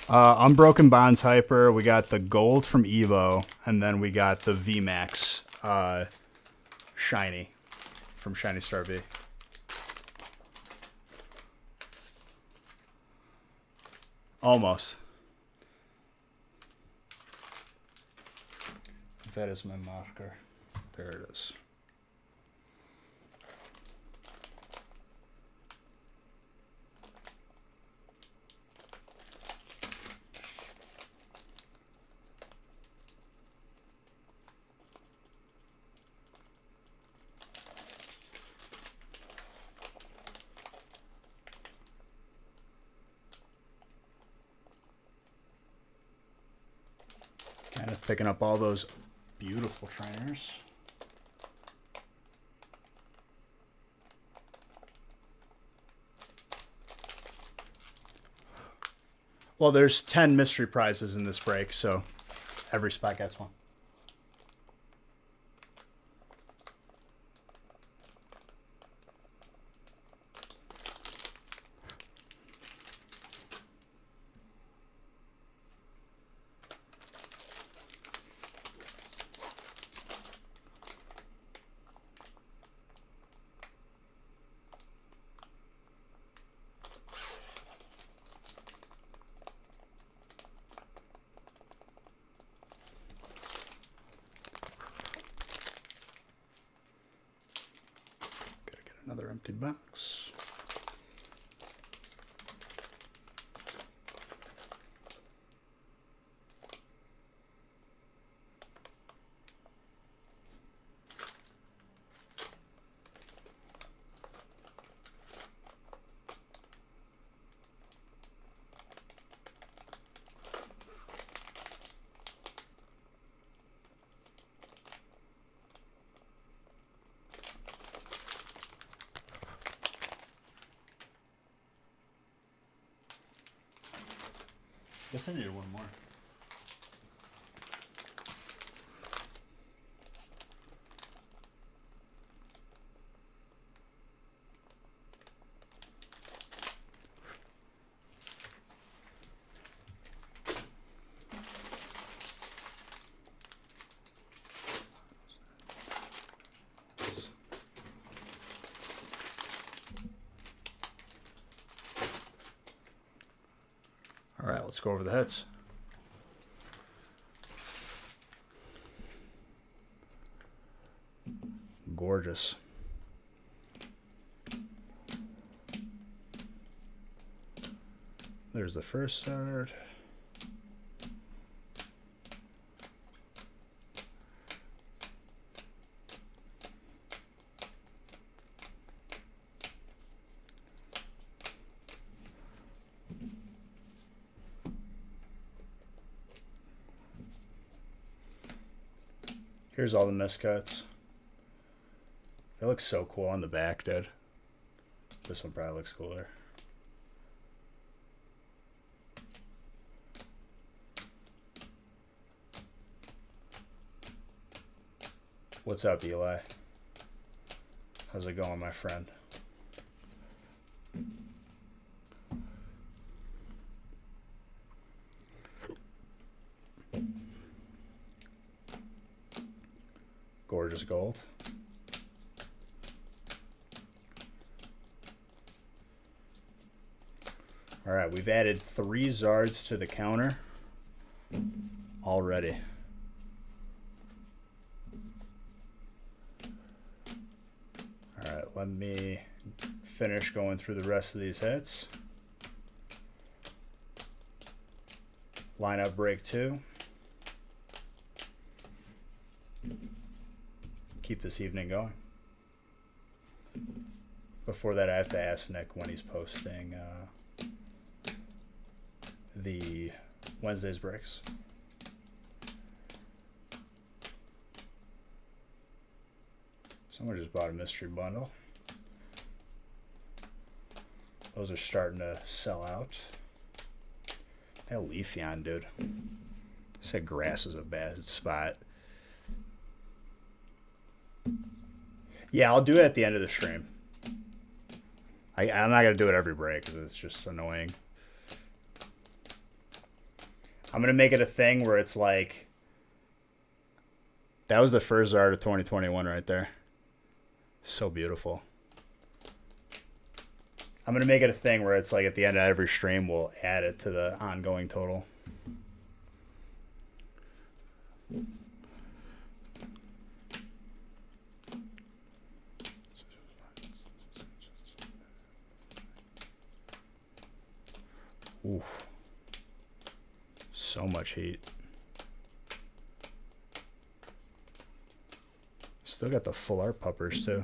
Unbroken Bonds Hyper. We got the gold from Evo, and then we got the VMAX Shiny from Shiny Star V. Almost. That is my marker. There it is. Kind of picking up all those beautiful trainers. Well, there's 10 mystery prizes in this break, so every spot gets one. Another empty box. Guess I needed one more. All right, let's go over the hits. Gorgeous. There's the first start. Here's all the miscuts. It looks so cool on the back, dude. This one probably looks cooler. What's up, Eli? How's it going, my friend? Gorgeous gold. All right, we've added 3 Zards to the counter already. All right, let me finish going through the rest of these hits. Line up break 2. Keep this evening going. Before that, I have to ask Nick when he's posting the Wednesday's breaks. Someone just bought a mystery bundle. Those are starting to sell out. That Leafeon, dude. Said grass is a bad spot. Yeah, I'll do it at the end of the stream. I'm not going to do it every break because it's just annoying. I'm going to make it a thing where it's like... That was the first art of 2021 right there. So beautiful. I'm going to make it a thing where it's like at the end of every stream, we'll add it to the ongoing total. Ooh. So much heat. Still got the full art puppers too.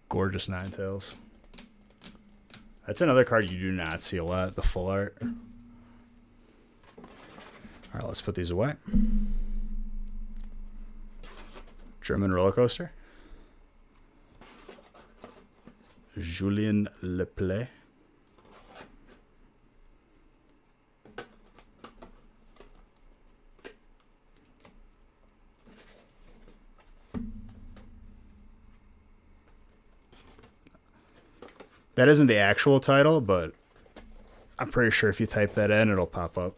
Gorgeous Ninetales. That's another card you do not see a lot, the full art. All right, let's put these away. German roller coaster. Julien Leplay. That isn't the actual title, but I'm pretty sure if you type that in, it'll pop up.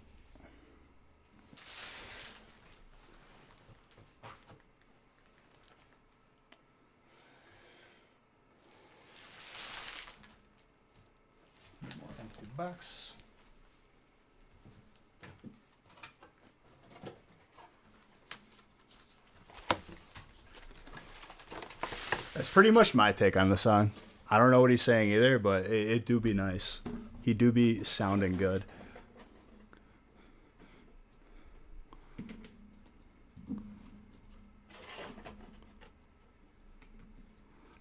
More empty box. That's pretty much my take on the song. I don't know what he's saying either, but it do be nice. He do be sounding good.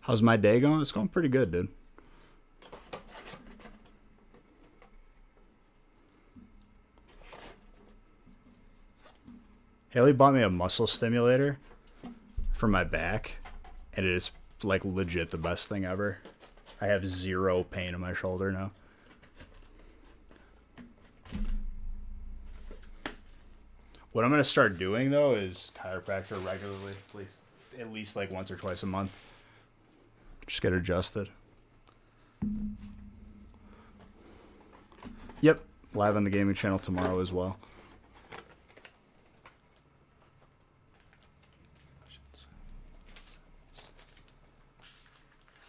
How's my day going? It's going pretty good, dude. Haley bought me a muscle stimulator for my back, and it is like legit the best thing ever. I have zero pain in my shoulder now. What I'm going to start doing, though, is chiropractor regularly, at least like once or twice a month. Just get adjusted. Yep, live on the gaming channel tomorrow as well.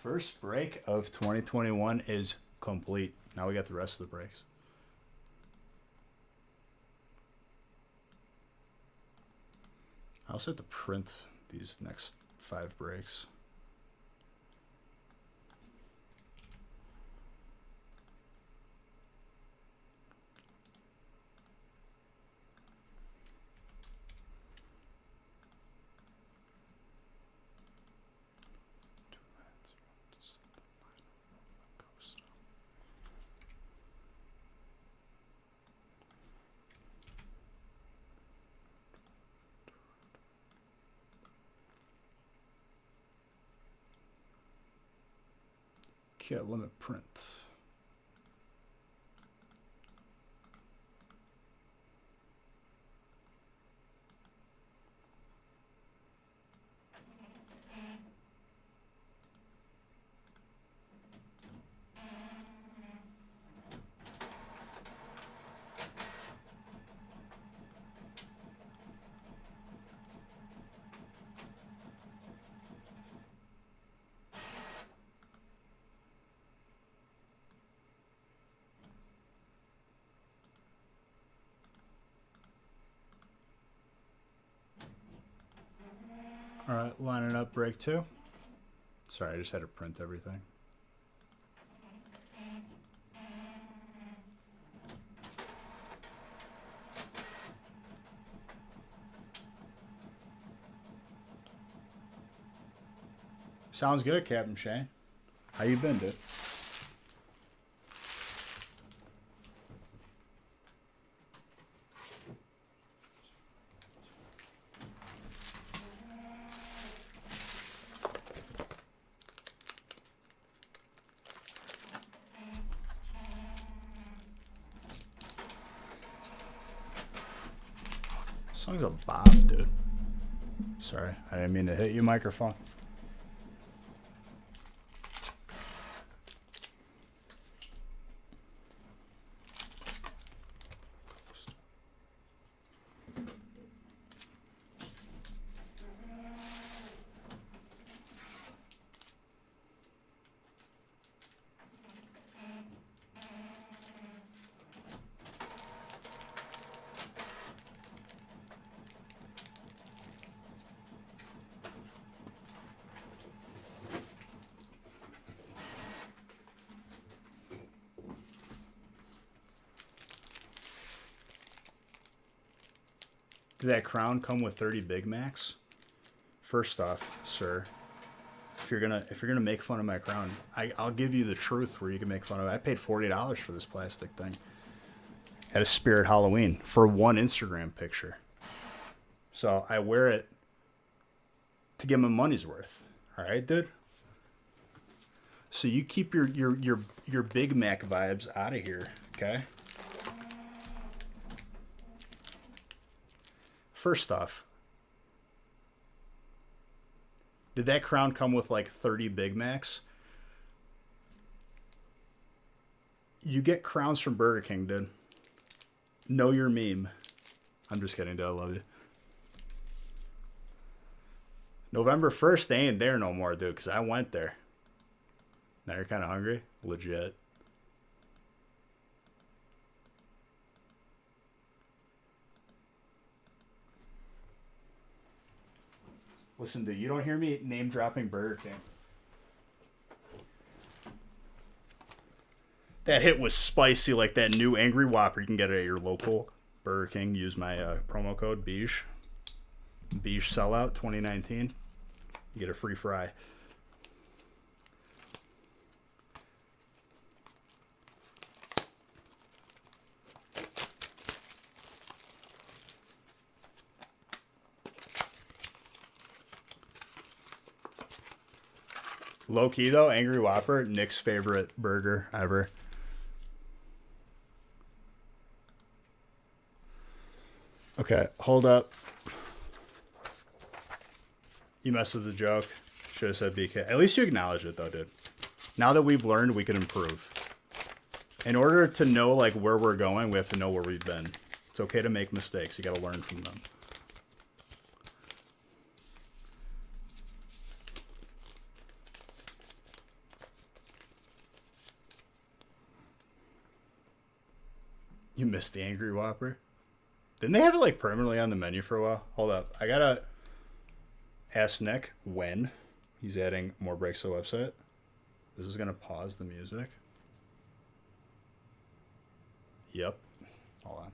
First break of 2021 is complete. Now we got the rest of the breaks. I also have to print these next 5 breaks. Kit limit print. All right, lining up break 2. Sorry, I just had to print everything. Sounds good, Captain Shane. How you been, dude? This song's a bop, dude. Sorry, I didn't mean to hit you, microphone. Did that crown come with 30 Big Macs? First off, sir, if you're gonna make fun of my crown, I'll give you the truth where you can make fun of it. I paid $40 for this plastic thing at a Spirit Halloween for one Instagram picture. So I wear it to get my money's worth. All right, dude. So you keep your Big Mac vibes out of here, okay? First off, did that crown come with like 30 Big Macs? You get crowns from Burger King, dude. Know your meme. I'm just kidding, dude. I love you. November 1st, they ain't there no more, dude, because I went there. Now you're kind of hungry? Legit. Listen, dude, you don't hear me name dropping Burger King. That hit was spicy, like that new Angry Whopper. You can get it at your local Burger King. Use my promo code BEIGE. BEIGE Sellout 2019. You get a free fry. Low key though, Angry Whopper, Nick's favorite burger ever. Okay, hold up. You messed with the joke. Should have said BK. At least you acknowledge it though, dude. Now that we've learned, we can improve. In order to know like where we're going, we have to know where we've been. It's okay to make mistakes. You got to learn from them. You missed the Angry Whopper? Didn't they have it like permanently on the menu for a while? Hold up. I gotta ask Nick when he's adding more breaks to the website. This is gonna pause the music. Yep. Hold on.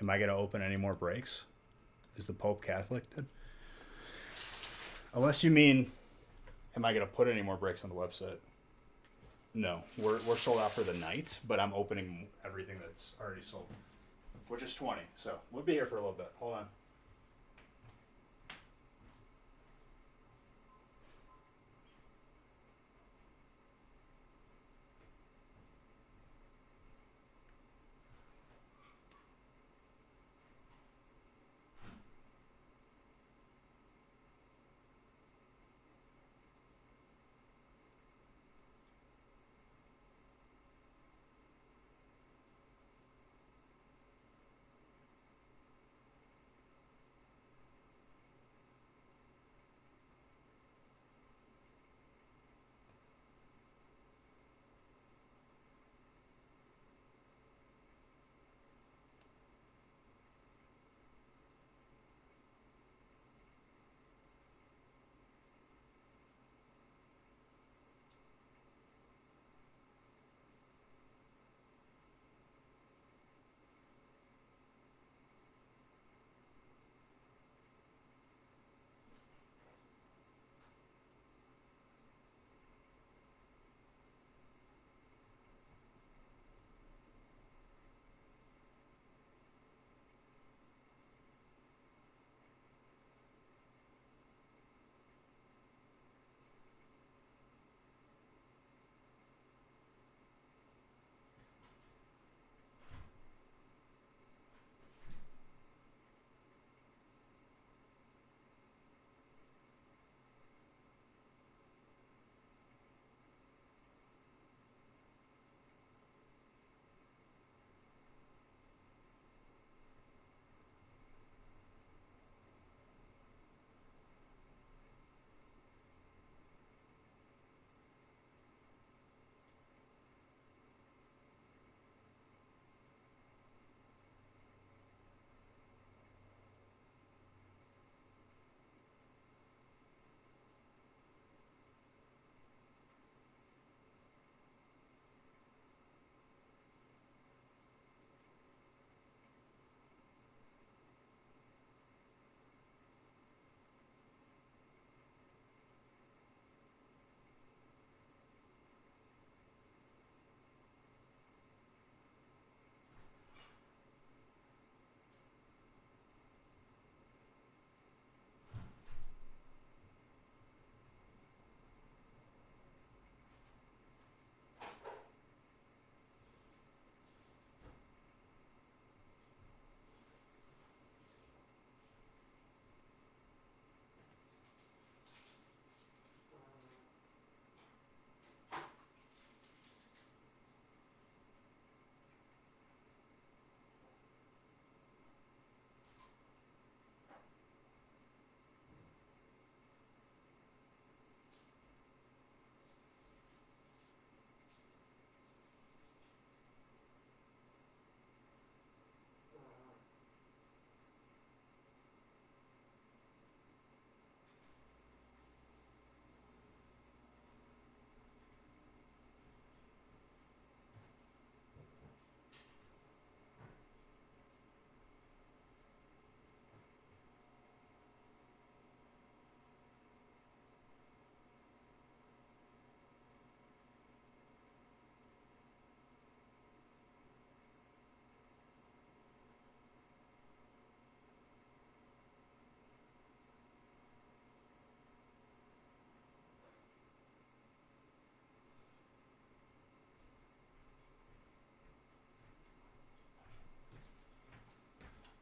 Am I gonna open any more breaks? Is the Pope Catholic, dude? Unless you mean, am I going to put any more breaks on the website? No. We're sold out for the night, but I'm opening everything that's already sold, which is 20. So we'll be here for a little bit. Hold on.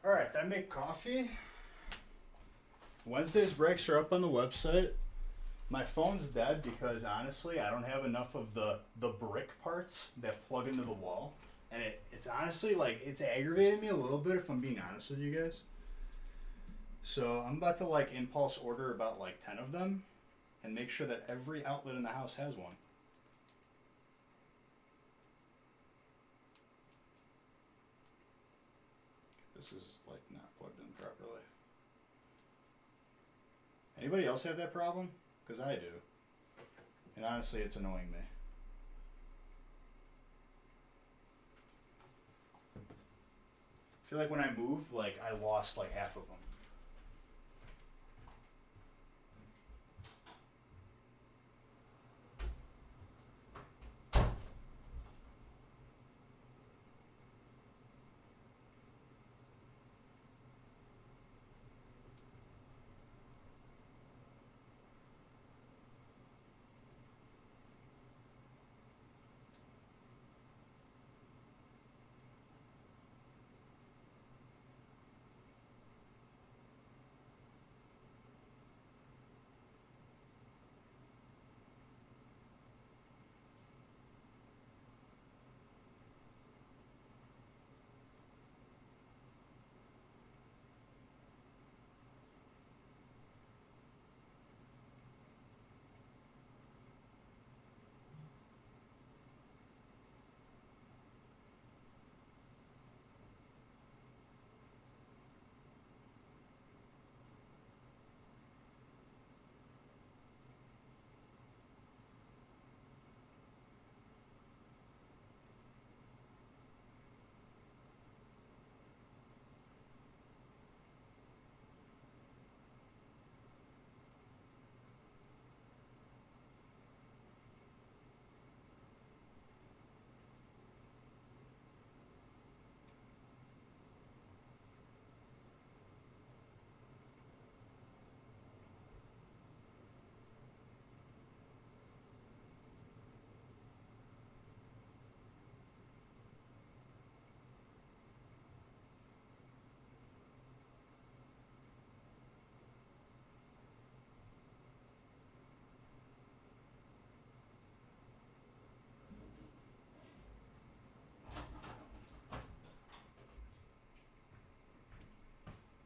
Alright, I make coffee. Wednesday's breaks are up on the website. My phone's dead because honestly I don't have enough of the brick parts that plug into the wall. And it's honestly like it's aggravating me a little bit if I'm being honest with you guys. So I'm about to like impulse order about like 10 of them and make sure that every outlet in the house has one. This is like not plugged in properly. Anybody else have that problem? Because I do. And honestly, it's annoying me. I feel like when I moved, like I lost like half of them.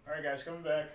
Alright guys, coming back.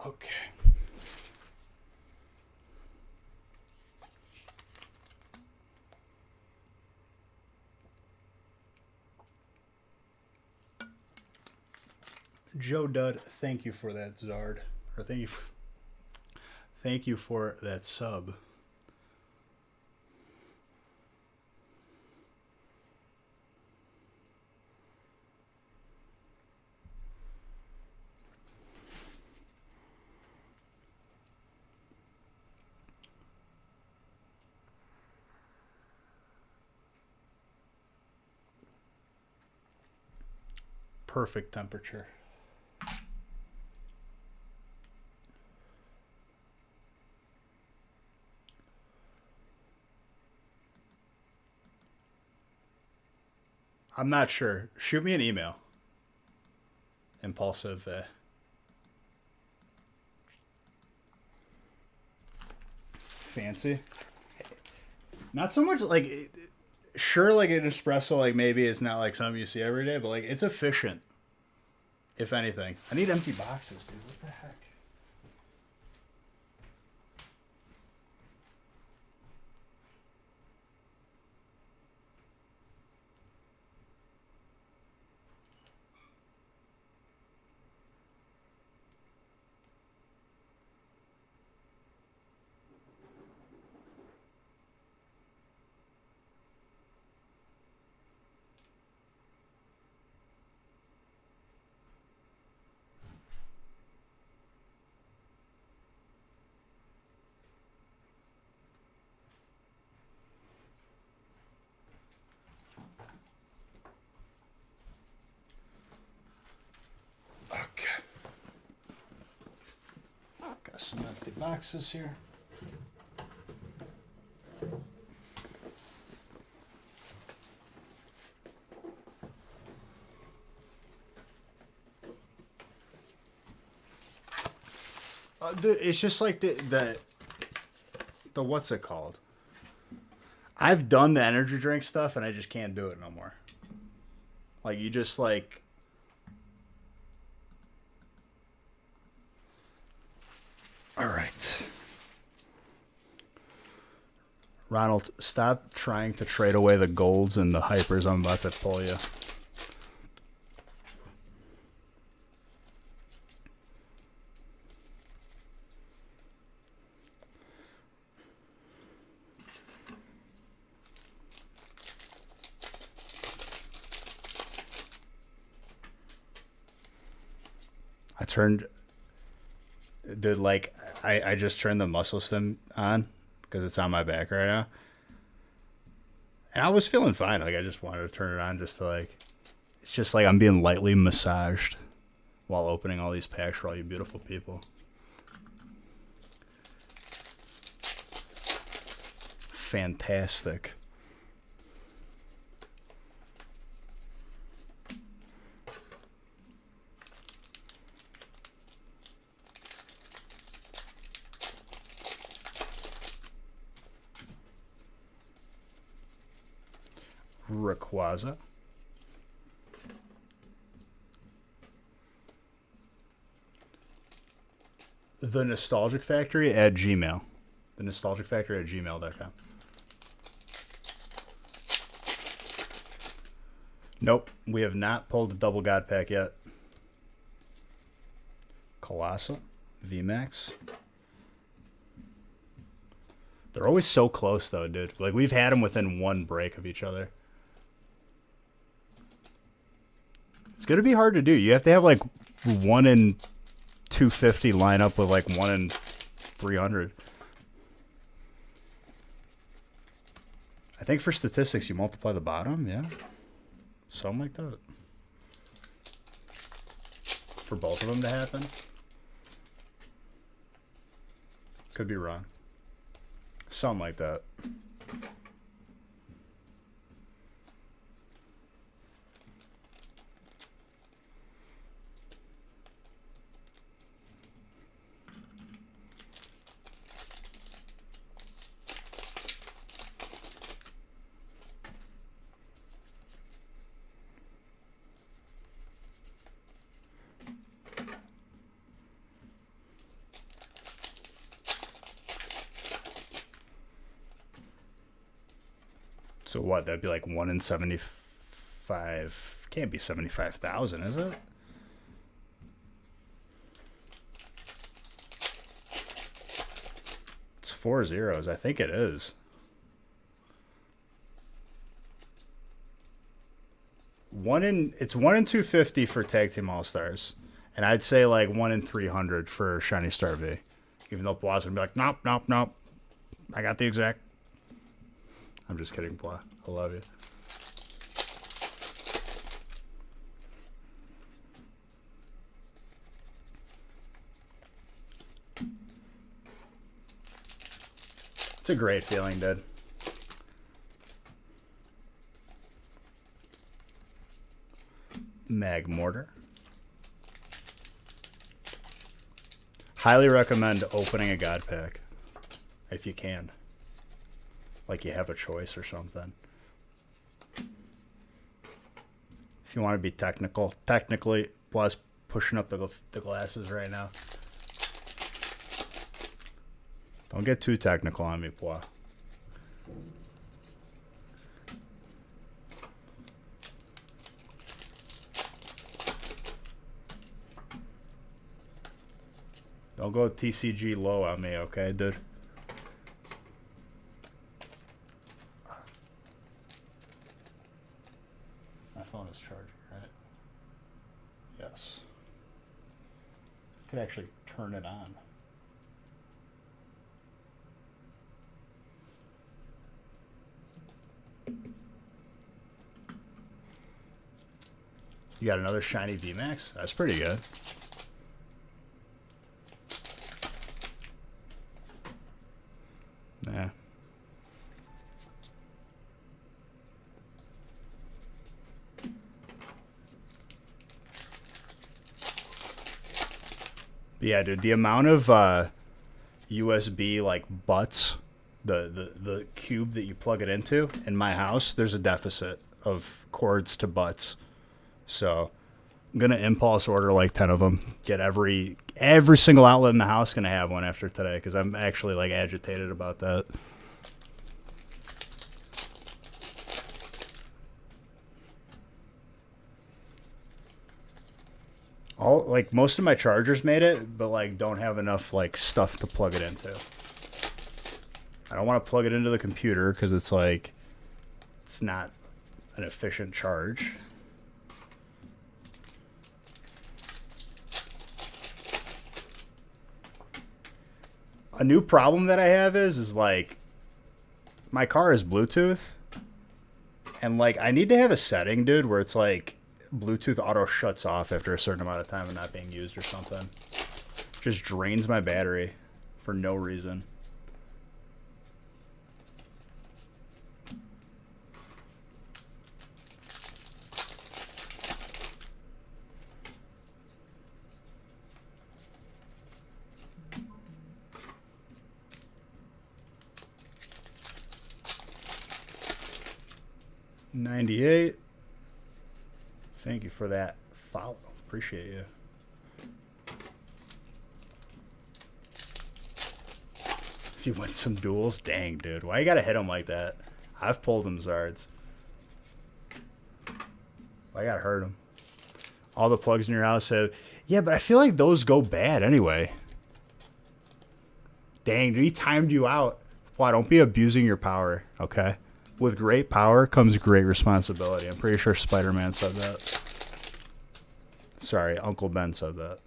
Okay. Joe Dud, thank you for that Zard. Or thank you for that sub. Perfect temperature. I'm not sure. Shoot me an email. Impulsive. Fancy. Not so much like sure, like an espresso, like maybe it's not like something you see every day, but like it's efficient. If anything, I need empty boxes, dude. What the heck? Okay. Got some empty boxes here. Dude, it's just like the what's it called? I've done the energy drink stuff and I just can't do it no more. Like you just like. All right. Ronald, stop trying to trade away the golds and the hypers. I'm about to pull you. Dude, like, I just turned the muscle stim on because it's on my back right now. And I was feeling fine. Like, I just wanted to turn it on just to, like, it's just like I'm being lightly massaged while opening all these packs for all you beautiful people. Fantastic. Rayquaza. The Nostalgic Factory at Gmail. The Nostalgic Factory at gmail.com. Nope, we have not pulled the double God pack yet. Colossal, VMAX. They're always so close, though, dude. Like, we've had them within one break of each other. It's going to be hard to do. You have to have, like, 1 in 250 line up with, like, 1 in 300. I think for statistics, you multiply the bottom, yeah. Something like that. For both of them to happen. Could be wrong. Something like that. So what? That'd be like 1 in 75. Can't be 75,000, is it? It's 4 zeros. I think it is. It's 1 in 250 for Tag Team All Stars, and I'd say like 1 in 300 for Shiny Star V. Even though Bla's gonna be like, nope, nope, nope. I got the exact. I'm just kidding, Blah. I love you. It's a great feeling, dude. Magmortar. Highly recommend opening a God Pack if you can. Like you have a choice or something. If you want to be technical, technically, plus pushing up the glasses right now. Don't get too technical on me, Pois. Don't go TCG low on me, okay, dude? My phone is charging, right? Yes. I could actually turn it on. You got another shiny VMAX? That's pretty good. Nah. Yeah, dude, the amount of USB like butts, the cube that you plug it into in my house, there's a deficit of cords to butts. So I'm gonna impulse order like 10 of them. Get every single outlet in the house gonna have one after today because I'm actually like agitated about that. All like most of my chargers made it, but like don't have enough like stuff to plug it into. I don't want to plug it into the computer because it's like it's not an efficient charge. A new problem that I have is like my car is Bluetooth and like I need to have a setting, dude, where it's like Bluetooth auto shuts off after a certain amount of time and not being used or something. Just drains my battery for no reason. $98. Thank you for that follow. Appreciate you. If you win some duels, dang, dude. Why you gotta hit him like that? I've pulled him Zards. Why you gotta hurt him? All the plugs in your house have... Yeah, but I feel like those go bad anyway. Dang, dude, he timed you out. Why, don't be abusing your power, okay? With great power comes great responsibility. I'm pretty sure Spider-Man said that. Sorry, Uncle Ben said that.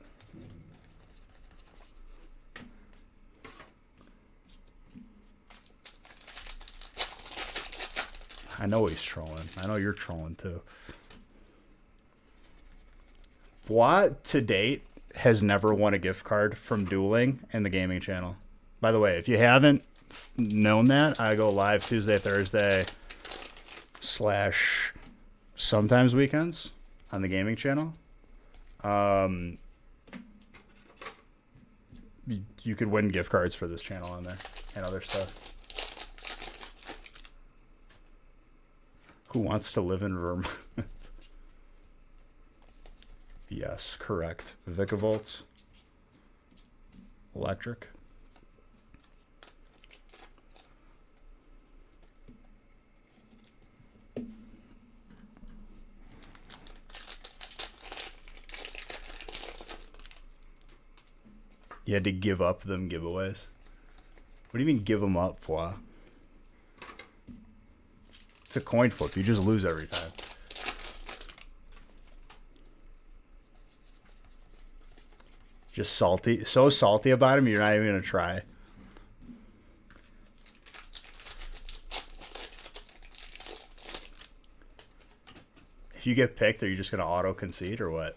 I know he's trolling. I know you're trolling too. What to date has never won a gift card from dueling in the gaming channel. By the way, if you haven't known that, I go live Tuesday, Thursday / sometimes weekends on the gaming channel. You could win gift cards for this channel on there and other stuff. Who wants to live in Vermont? Yes, correct. Vicavolt. Electric. You had to give up them giveaways. What do you mean give them up for? It's a coin flip. You just lose every time. Just salty. So salty about him, you're not even going to try. If you get picked, are you just going to auto-concede or what?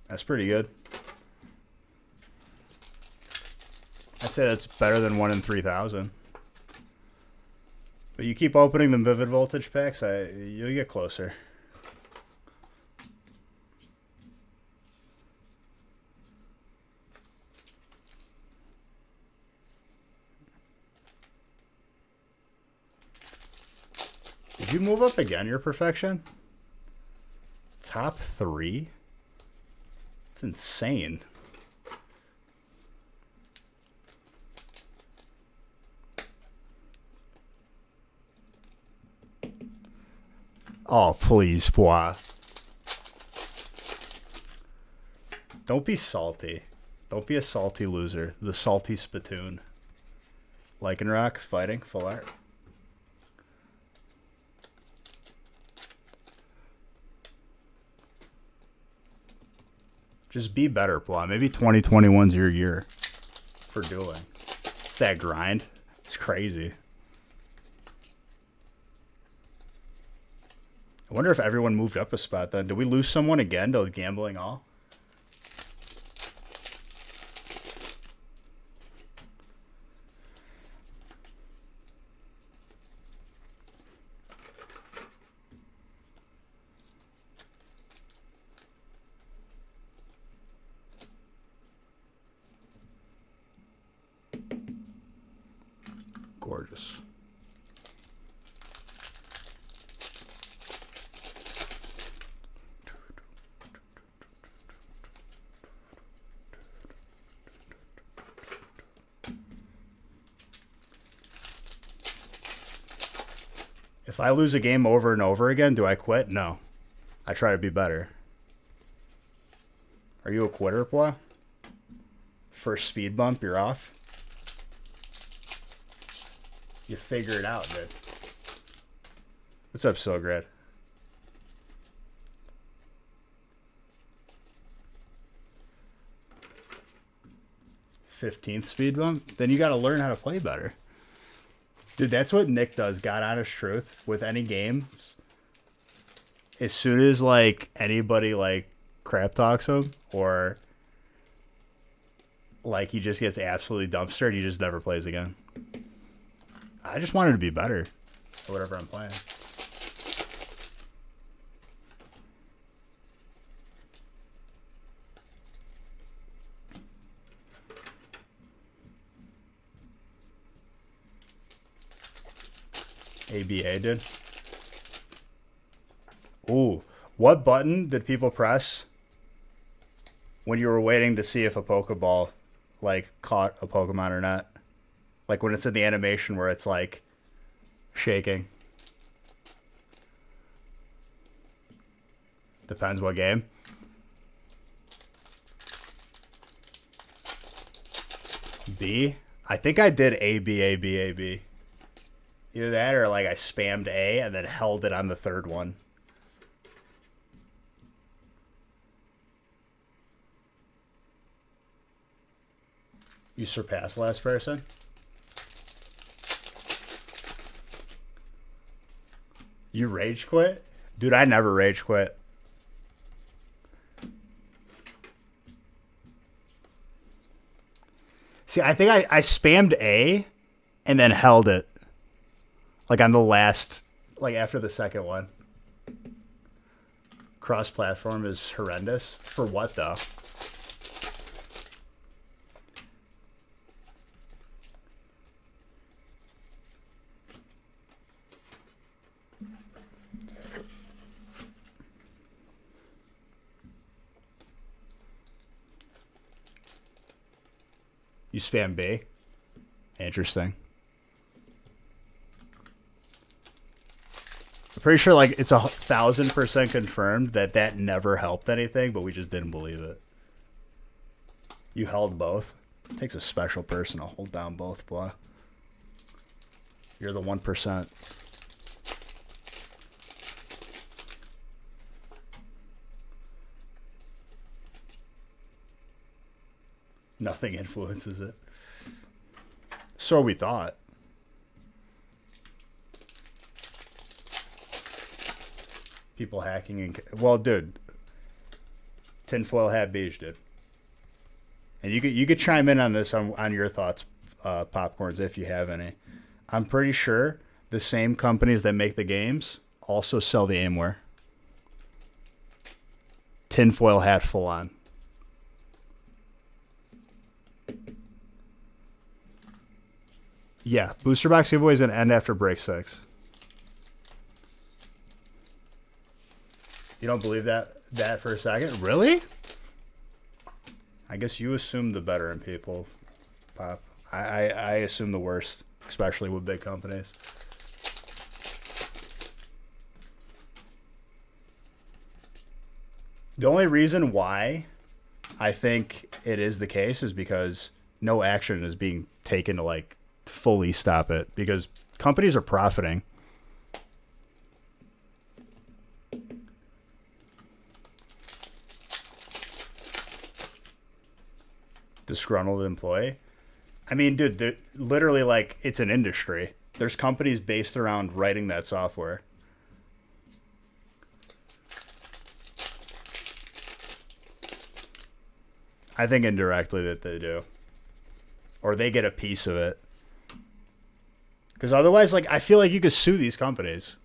That's pretty good. I'd say that's better than 1 in 3,000. But you keep opening them Vivid Voltage packs, you'll get closer. Did you move up again, your perfection? Top 3? It's insane. Oh, please, boy. Don't be salty. Don't be a salty loser. The salty spittoon. Lycanroc fighting, full art. Just be better, Blah. Maybe 2021's your year for dueling. It's that grind. It's crazy. I wonder if everyone moved up a spot then. Did we lose someone again to gambling all? Gorgeous. If I lose a game over and over again, do I quit? No. I try to be better. Are you a quitter, boy? First speed bump, you're off. You figure it out, dude. What's up, Sograd? $15th speed bump? Then you got to learn how to play better. Dude, that's what Nick does, God honest truth, with any games. As soon as, like, anybody, like, crap talks him, or, like, he just gets absolutely dumpstered, he just never plays again. I just wanted to be better at whatever I'm playing. ABA, dude. Ooh, what button did people press when you were waiting to see if a Pokeball, like, caught a Pokemon or not? Like, when it's in the animation where it's, like, shaking. Depends what game. B? I think I did A, B, A, B, A, B. Either that or, like, I spammed A and then held it on the third one. You surpassed last person? You rage quit? Dude, I never rage quit. See, I think I spammed A and then held it. Like on the last, like after the second one. Cross-platform is horrendous. For what, though? You spam B? Interesting. I'm pretty sure like it's 1,000% confirmed that that never helped anything, but we just didn't believe it. You held both. It takes a special person to hold down both, boy. You're the 1%. Nothing influences it. So we thought. People hacking and well, dude. Tinfoil hat beige, dude. And you could chime in on this on your thoughts, Popcorns, if you have any. I'm pretty sure the same companies that make the games also sell the aimware. Tinfoil hat full on. Yeah, booster box giveaway is going to end after break 6. You don't believe that for a second? Really? I guess you assume the better in people, Pop. I assume the worst, especially with big companies. The only reason why I think it is the case is because no action is being taken to like fully stop it, because companies are profiting. Disgruntled employee. I mean, dude, literally, like, it's an industry. There's companies based around writing that software. I think indirectly that they do. Or they get a piece of it. Because otherwise, like, I feel like you could sue these companies.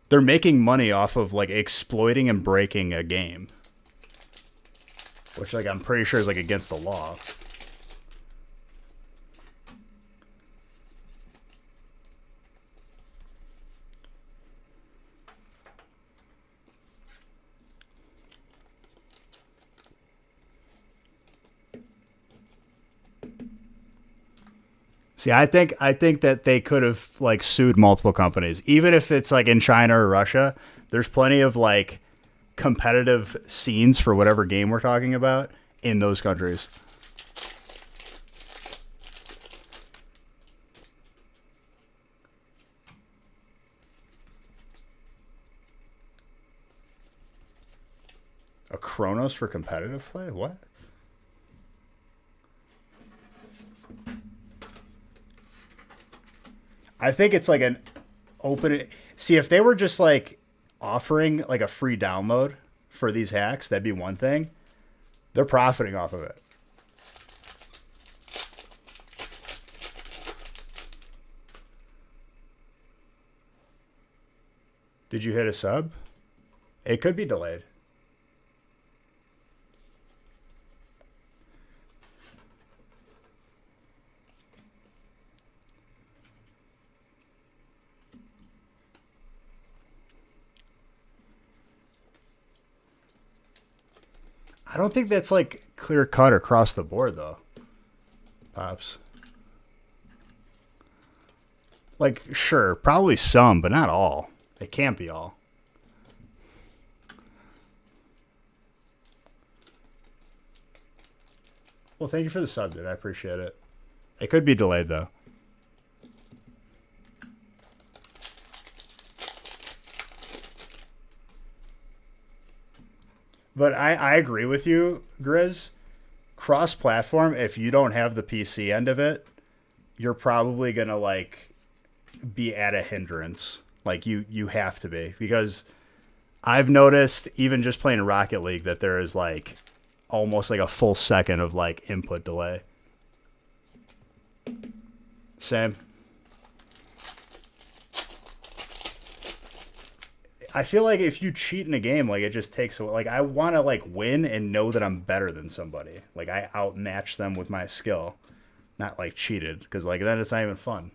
They're making money off of, like, exploiting and breaking a game. Which, like, I'm pretty sure is, like, against the law. See, I think that they could have like sued multiple companies, even if it's like in China or Russia. There's plenty of like competitive scenes for whatever game we're talking about in those countries. A Chronos for competitive play? What? I think it's like an open. See, if they were just like offering like a free download for these hacks, that'd be one thing. They're profiting off of it. Did you hit a sub? It could be delayed. I don't think that's like clear cut across the board though, Pops. Like, sure, probably some, but not all. It can't be all. Well, thank you for the sub, dude. I appreciate it. It could be delayed though. But I agree with you, Grizz. Cross-platform, if you don't have the PC end of it, you're probably going to, like, be at a hindrance. Like, you have to be. Because I've noticed, even just playing Rocket League, that there is, like, almost, like, a full second of, like, input delay. Same. I feel like if you cheat in a game, like, it just takes away. Like, I want to, like, win and know that I'm better than somebody. Like, I outmatch them with my skill. Not, like, cheated. Because, like, then it's not even fun.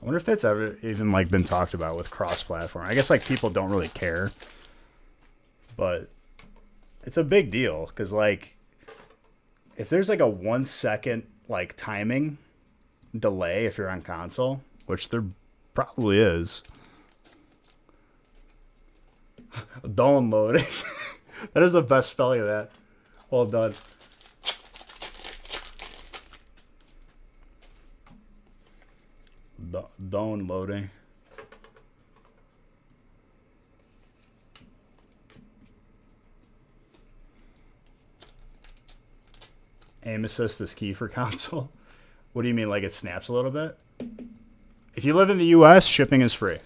I wonder if that's ever even like been talked about with cross-platform. I guess like people don't really care, but it's a big deal because like if there's like a 1 second like timing delay if you're on console, which there probably is. Downloading. That is the best spelling of that. Well done. Downloading. Aim assist is key for console. What do you mean, like it snaps a little bit? If you live in the US, shipping is free.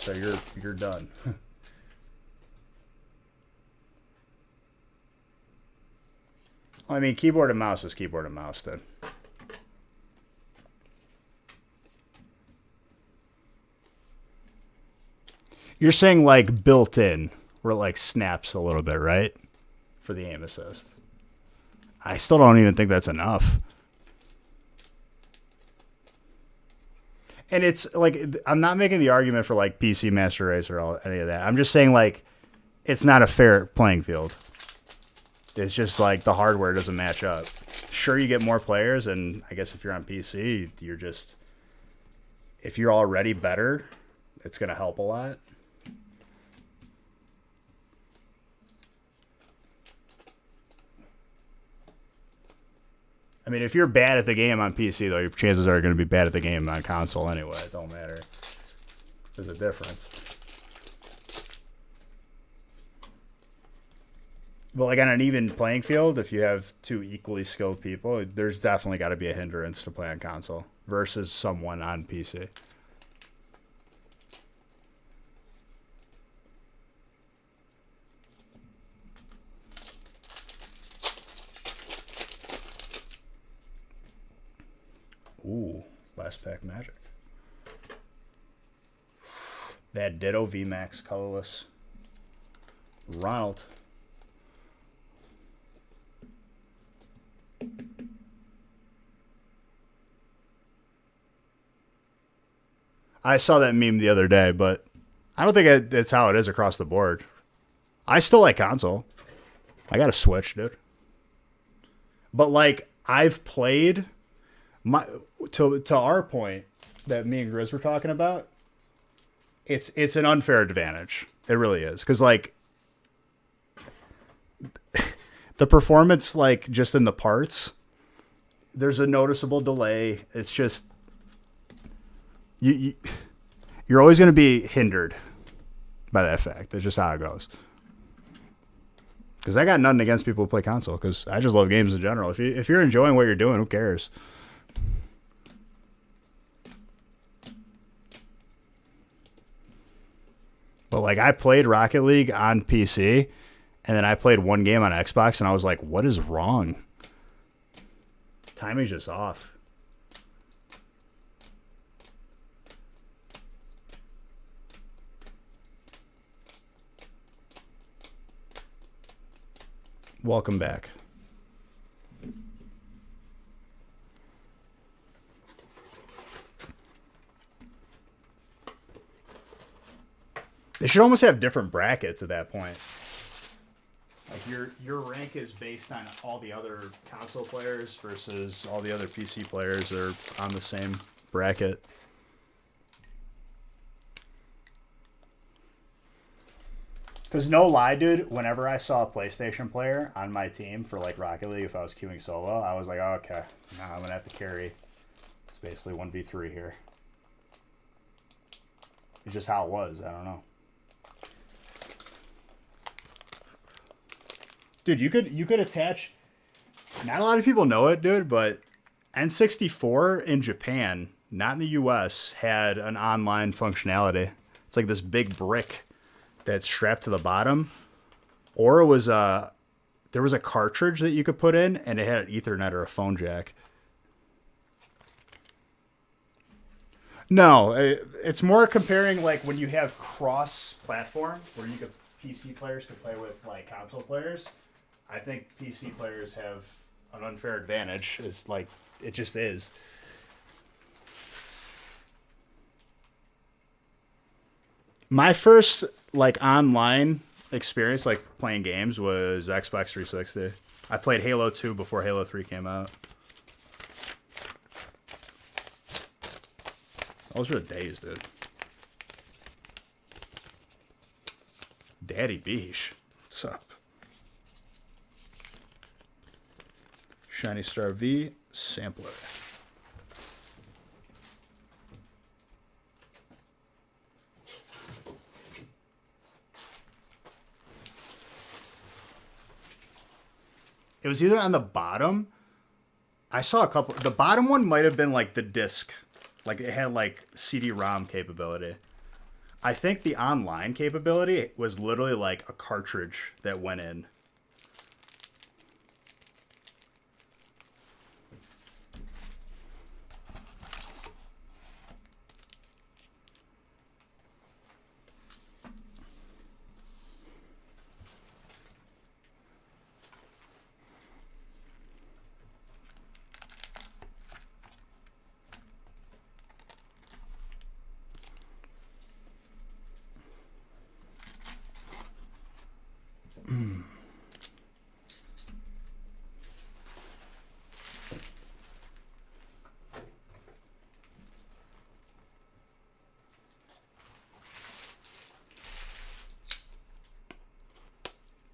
So you're done. I mean, keyboard and mouse is keyboard and mouse, then. You're saying like built in, where it like snaps a little bit, right? For the aim assist. I still don't even think that's enough. And it's like, I'm not making the argument for like PC Master Race or any of that. I'm just saying like, it's not a fair playing field. It's just like the hardware doesn't match up. Sure, you get more players, and I guess if you're on PC, you're just, if you're already better, it's going to help a lot. I mean, if you're bad at the game on PC, though, your chances are going to be bad at the game on console anyway. It don't matter. There's a difference. But like on an even playing field, if you have two equally skilled people, there's definitely got to be a hindrance to play on console versus someone on PC. Ooh, last pack magic. That Ditto VMAX colorless. Ronald. I saw that meme the other day, but I don't think it's how it is across the board. I still like console. I got a Switch, dude. But like, I've played to our point that me and Grizz were talking about. It's an unfair advantage. It really is, because like the performance, like just in the parts, there's a noticeable delay. It's just you're always going to be hindered by that fact. That's just how it goes. Because I got nothing against people who play console, because I just love games in general. If you're enjoying what you're doing, who cares? But like, I played Rocket League on PC, and then I played one game on Xbox, and I was like, what is wrong? Timing's just off. Welcome back. They should almost have different brackets at that point. Like your rank is based on all the other console players versus all the other PC players are on the same bracket. Because no lie, dude, whenever I saw a PlayStation player on my team for like Rocket League, if I was queuing solo, I was like, oh, okay, now I'm going to have to carry. It's basically 1v3 here. It's just how it was. I don't know. Dude, you could attach, not a lot of people know it, dude, but N64 in Japan, not in the US, had an online functionality. It's like this big brick that's strapped to the bottom. Or it was there was a cartridge that you could put in, and it had an Ethernet or a phone jack. No, it's more comparing like when you have cross-platform, where you could, PC players could play with like console players. I think PC players have an unfair advantage. It's like, it just is. My first like online experience, like playing games, was Xbox 360. I played Halo 2 before Halo 3 came out. Those were the days, dude. Daddy Beesh. What's up? Shiny Star V sampler. It was either on the bottom. I saw a couple. The bottom one might have been like the disc. Like it had like CD-ROM capability. I think the online capability was literally like a cartridge that went in.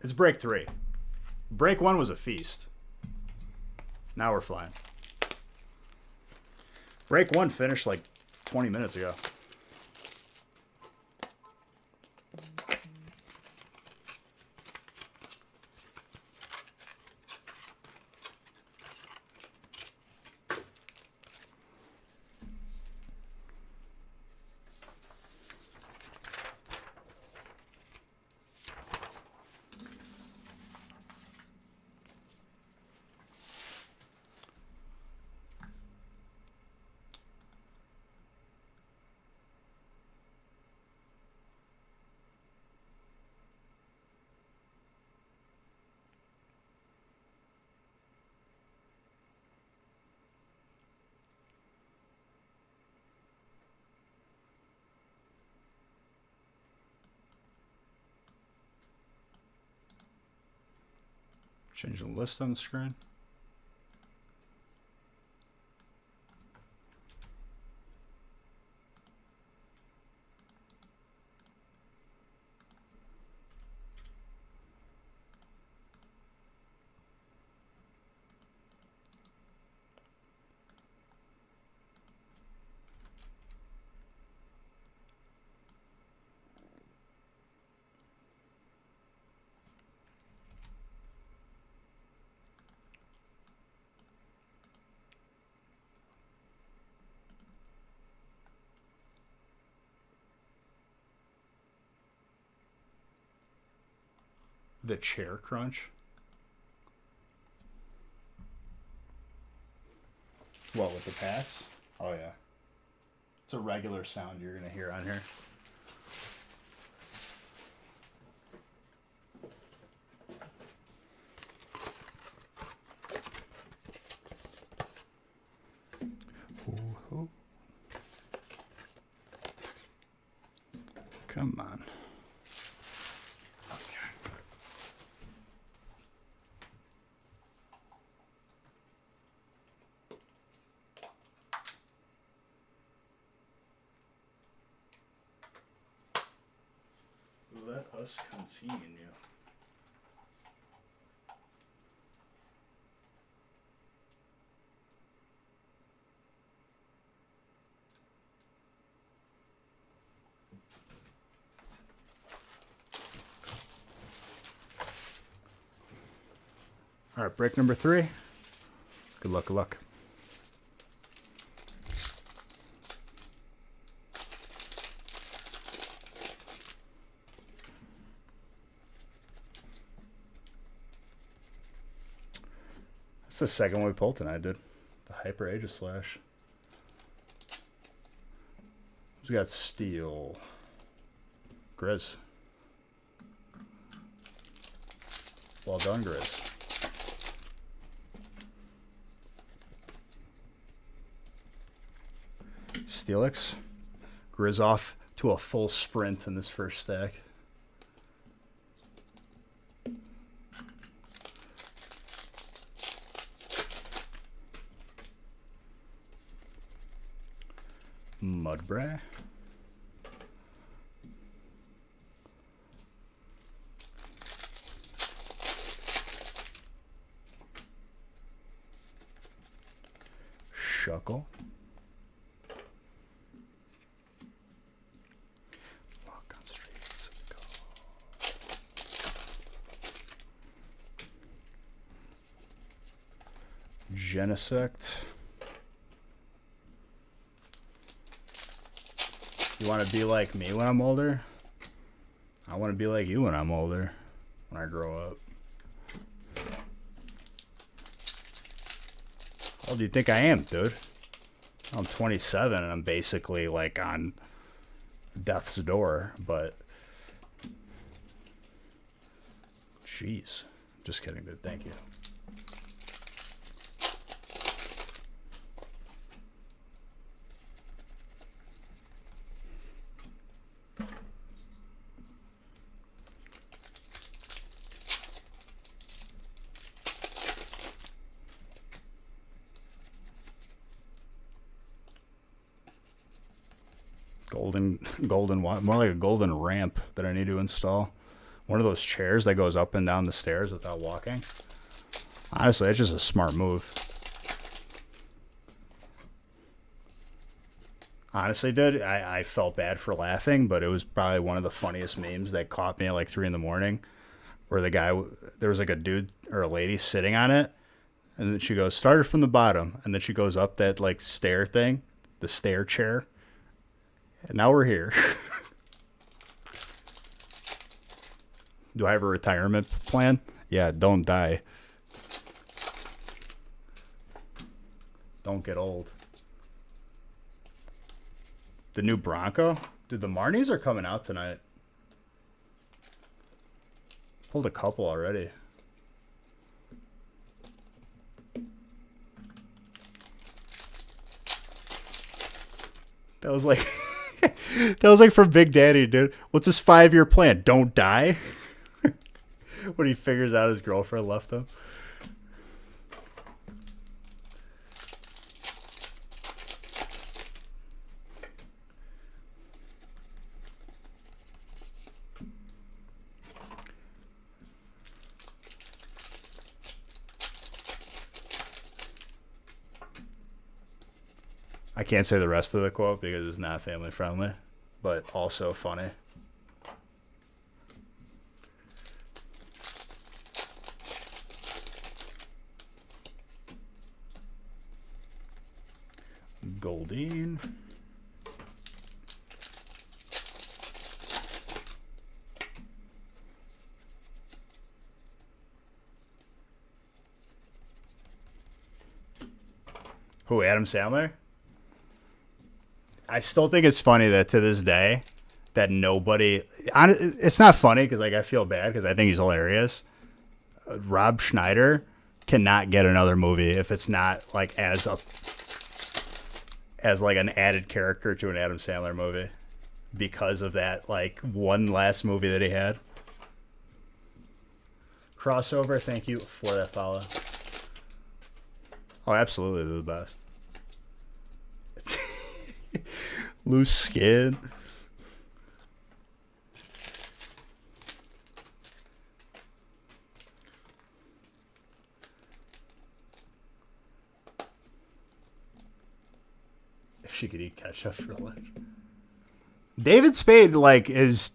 It's break 3. Break 1 was a feast. Now we're flying. Break 1 finished like 20 minutes ago. Change the list on the screen. The chair crunch. What, with the packs? Oh yeah. It's a regular sound you're gonna hear on here. Ooh. Come on. Let us continue. All right, break number 3. Good luck, good luck. That's the second one we pulled tonight, dude. The Hyper Aegislash. We got Steel. Grizz. Well done, Grizz. Steelix. Grizz off to a full sprint in this first stack. Mudbray. Shuckle. Walk on streets. Genesect. You want to be like me when I'm older? I want to be like you when I'm older. When I grow up. How old do you think I am, dude? I'm 27 and I'm basically like on death's door, but jeez. Just kidding, dude. Thank you. Golden more like a golden ramp that I need to install. One of those chairs that goes up and down the stairs without walking. Honestly, it's just a smart move. Honestly, dude, I felt bad for laughing, but it was probably one of the funniest memes that caught me at like 3 a.m. where there was like a dude or a lady sitting on it, and then she goes, started from the bottom, and then she goes up that like stair thing, the stair chair. And now we're here. Do I have a retirement plan? Yeah, don't die. Don't get old. The new Bronco? Dude, the Marnies are coming out tonight. Pulled a couple already. That was like... that was like from Big Daddy, dude. What's his 5-year plan? Don't die? When he figures out his girlfriend left him. I can't say the rest of the quote because it's not family friendly, but also funny. Goldine. Who, Adam Sandler? I still think it's funny that to this day that nobody... It's not funny because like I feel bad because I think he's hilarious. Rob Schneider cannot get another movie if it's not like as like an added character to an Adam Sandler movie because of that like one last movie that he had. Crossover, thank you for that follow. Oh, absolutely, they're the best. Loose skin. If she could eat ketchup for lunch. David Spade like is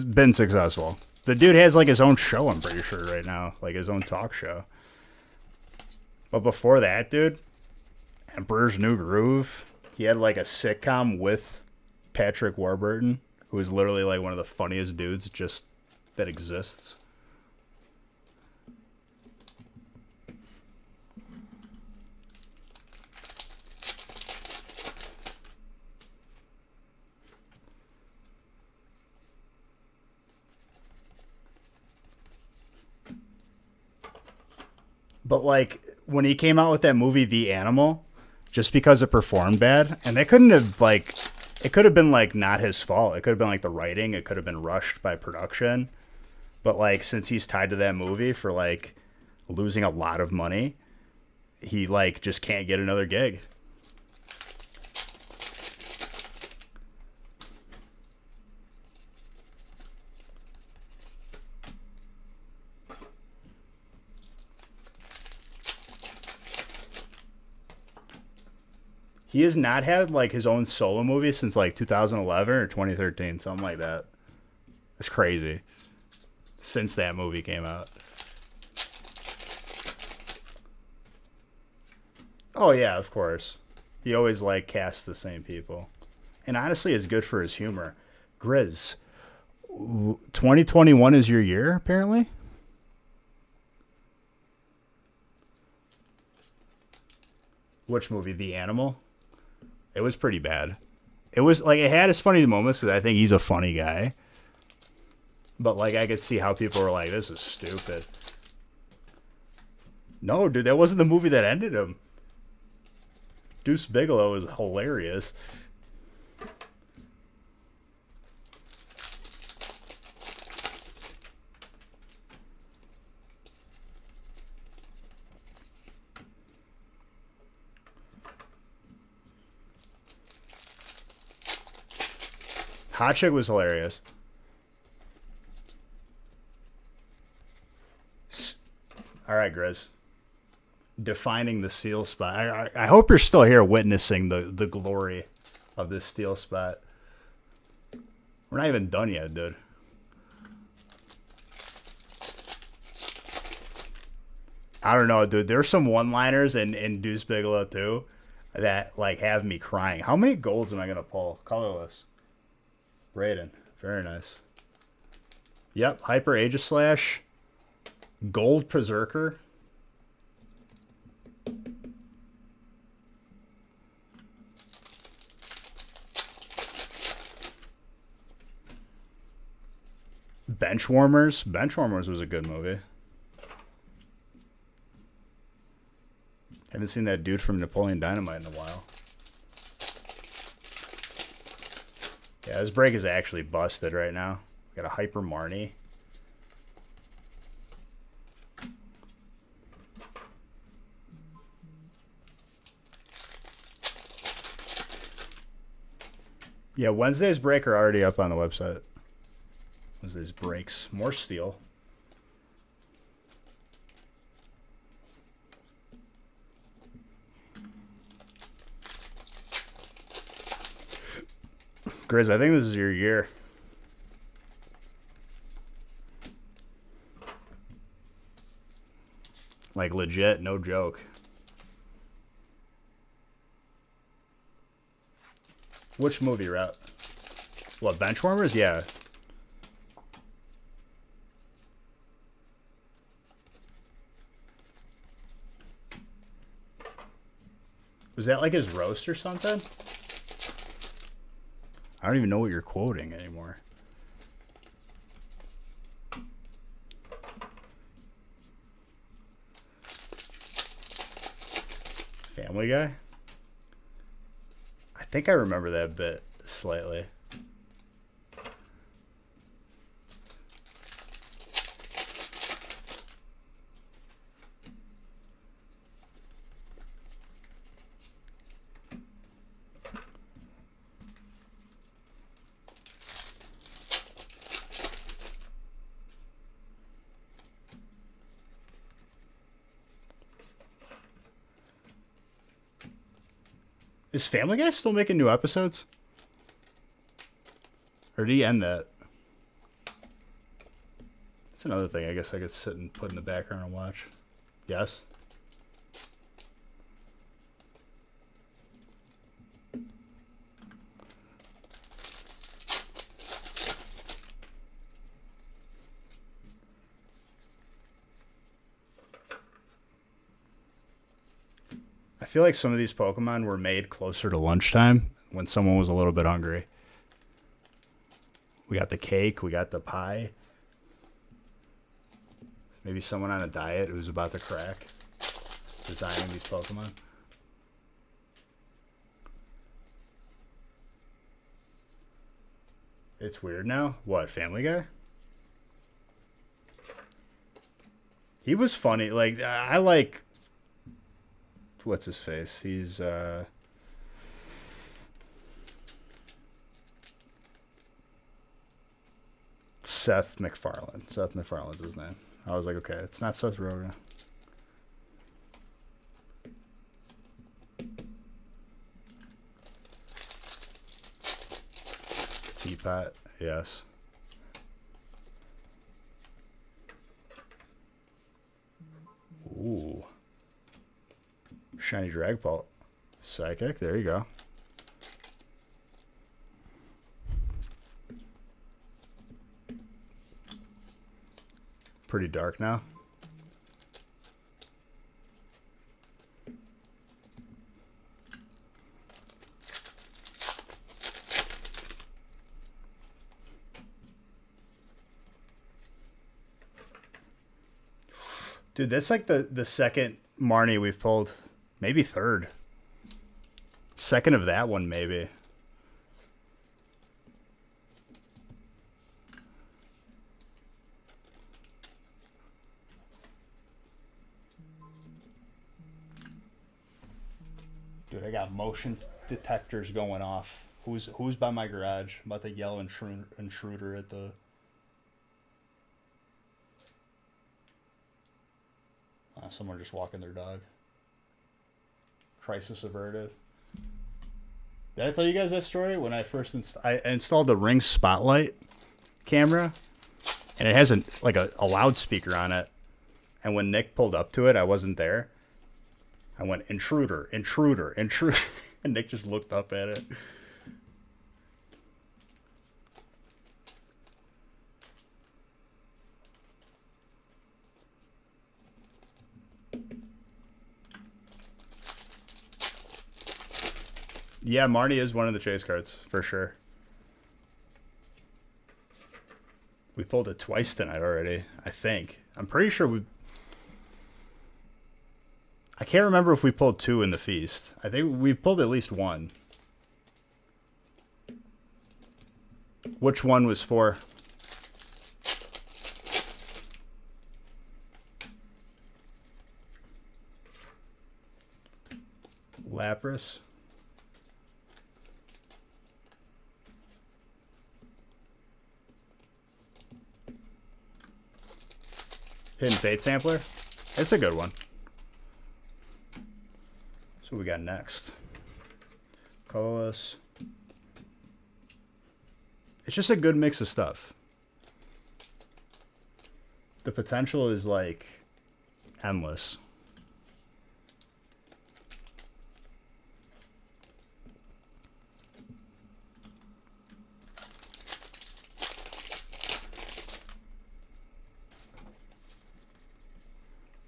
been successful. The dude has like his own show, I'm pretty sure right now, like his own talk show. But before that, dude, Emperor's New Groove. He had like a sitcom with Patrick Warburton, who is literally like one of the funniest dudes just that exists. But like when he came out with that movie, The Animal, just because it performed bad, and they couldn't have like, it could have been like not his fault. It could have been like the writing. It could have been rushed by production. But like since he's tied to that movie for like losing a lot of money, he like just can't get another gig. He has not had like his own solo movie since like 2011 or 2013, something like that. It's crazy. Since that movie came out. Oh yeah, of course. He always like casts the same people. And honestly, it's good for his humor. Grizz, 2021 is your year, apparently? Which movie? The Animal? It was pretty bad. It was like, it had its funny moments because I think he's a funny guy. But like, I could see how people were like, this is stupid. No, dude, that wasn't the movie that ended him. Deuce Bigelow is hilarious. Hot Chick was hilarious. All right, Grizz. Defining the steel spot. I hope you're still here witnessing the glory of this steel spot. We're not even done yet, dude. I don't know, dude. There's some one-liners in Deuce Bigelow, too, that, like, have me crying. How many golds am I going to pull? Colorless. Braden. Very nice. Yep. Hyper Aegislash. Gold Berserker. Benchwarmers. Benchwarmers was a good movie. Haven't seen that dude from Napoleon Dynamite in a while. Yeah, this break is actually busted right now. Got a Hyper Marnie. Yeah, Wednesday's break are already up on the website. Wednesday's breaks. More steel. Grizz, I think this is your year. Like, legit, no joke. Which movie route? What, Benchwarmers? Yeah. Was that like his roast or something? I don't even know what you're quoting anymore. Family Guy? I think I remember that bit slightly. Is Family Guy still making new episodes? Or did he end that? That's another thing I guess I could sit and put in the background and watch. Yes? I feel like some of these Pokemon were made closer to lunchtime when someone was a little bit hungry. We got the cake, we got the pie. Maybe someone on a diet who's about to crack designing these Pokemon. It's weird now. What, Family Guy? He was funny. Like, I like... What's his face? He's, Seth MacFarlane. Seth MacFarlane's his name. I was like, okay, it's not Seth Rogen. Teapot, yes. Ooh. Shiny Dragapult. Psychic, there you go. Pretty dark now. Dude, that's like the second Marnie we've pulled. Maybe third. Second of that one, maybe. Dude, I got motion detectors going off. Who's by my garage? I'm about to yell intruder at the... someone just walking their dog. Crisis averted. Did I tell you guys that story? When I first I installed the Ring Spotlight camera, and it has a loudspeaker on it. And when Nick pulled up to it, I wasn't there. I went, intruder, intruder, intruder. And Nick just looked up at it. Yeah, Marnie is one of the chase cards, for sure. We pulled it twice tonight already, I think. I'm pretty sure we... I can't remember if we pulled two in the feast. I think we pulled at least one. Which one was for? Lapras. Hidden Fate Sampler. It's a good one. That's what we got next. Colorless. It's just a good mix of stuff. The potential is like endless.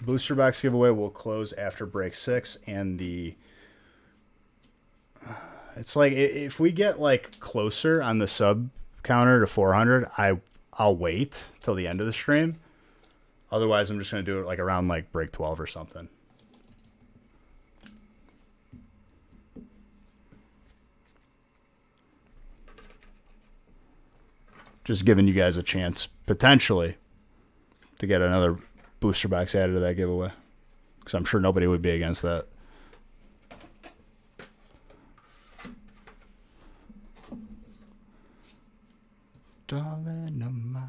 Booster box giveaway will close after break 6, and the it's like if we get like closer on the sub counter to 400, I'll wait till the end of the stream. Otherwise, I'm just gonna do it like around like break 12 or something. Just giving you guys a chance potentially to get another booster box added to that giveaway, because I'm sure nobody would be against that. Darling of mine.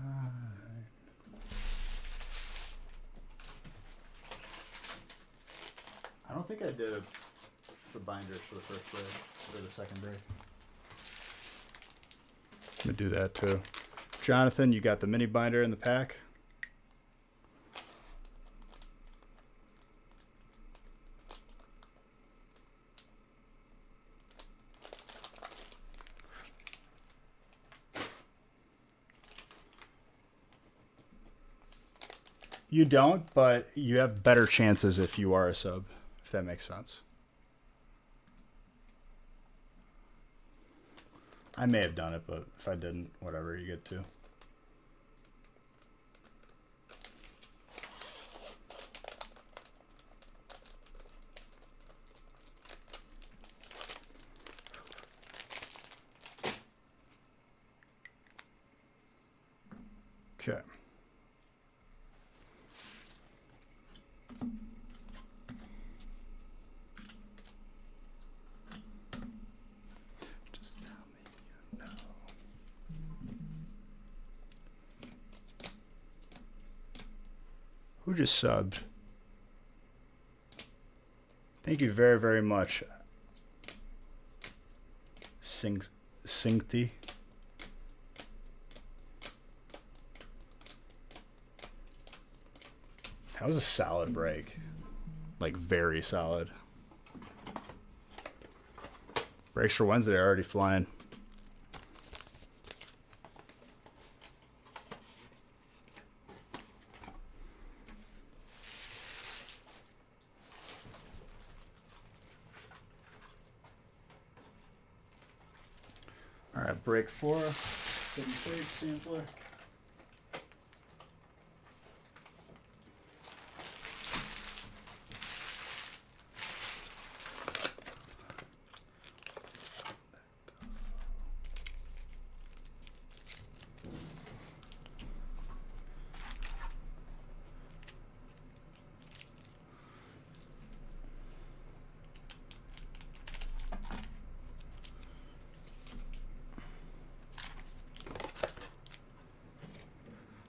I don't think I did the binders for the first break or the second break. I'm gonna do that too. Jonathan, you got the mini binder in the pack. You don't, but you have better chances if you are a sub, if that makes sense. I may have done it, but if I didn't, whatever, you get to. Okay. Who just subbed? Thank you very, very much. Syncty. That was a solid break. Like, very solid. Breaks for Wednesday are already flying. break 4. Hidden trade sampler.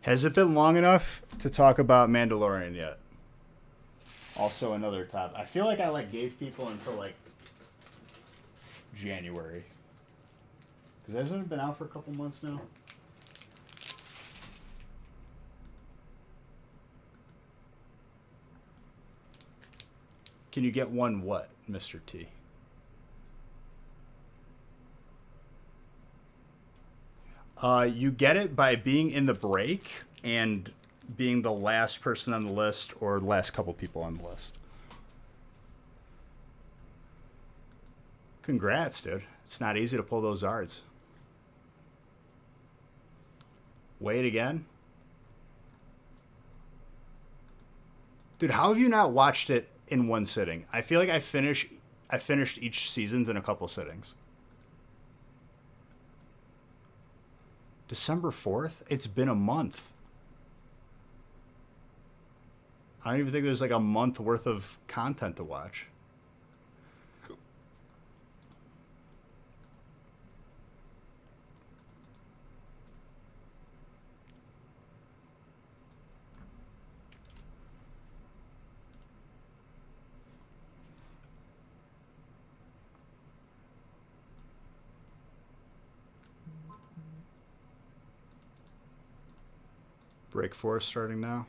Has it been long enough to talk about Mandalorian yet? Also another top. I feel like I gave people until January. Because hasn't it been out for a couple months now? Can you get one what, Mr. T? You get it by being in the break and being the last person on the list or the last couple people on the list. Congrats, dude. It's not easy to pull those Zards. Wait again? Dude, how have you not watched it in one sitting? I feel like I finished each seasons in a couple sittings. December 4th? It's been a month. I don't even think there's a month worth of content to watch. Break 4 starting now.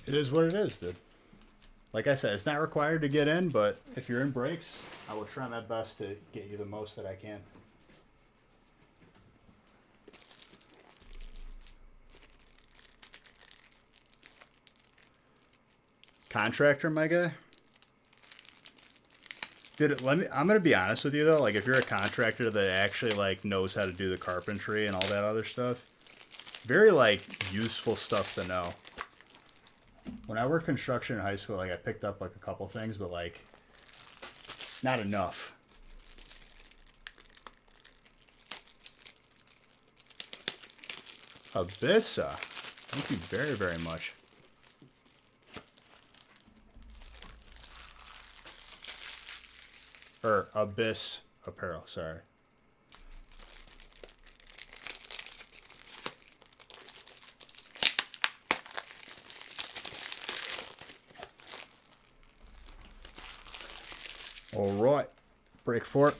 It is what it is, dude. Like I said, it's not required to get in, but if you're in breaks, I will try my best to get you the most that I can. Contractor, my guy? Dude, I'm gonna be honest with you though. If you're a contractor that actually knows how to do the carpentry and all that other stuff, very useful stuff to know. When I worked construction in high school, I picked up a couple things, but not enough. Abyssa, thank you very, very much. Or Abyss Apparel, sorry. All right, break 4.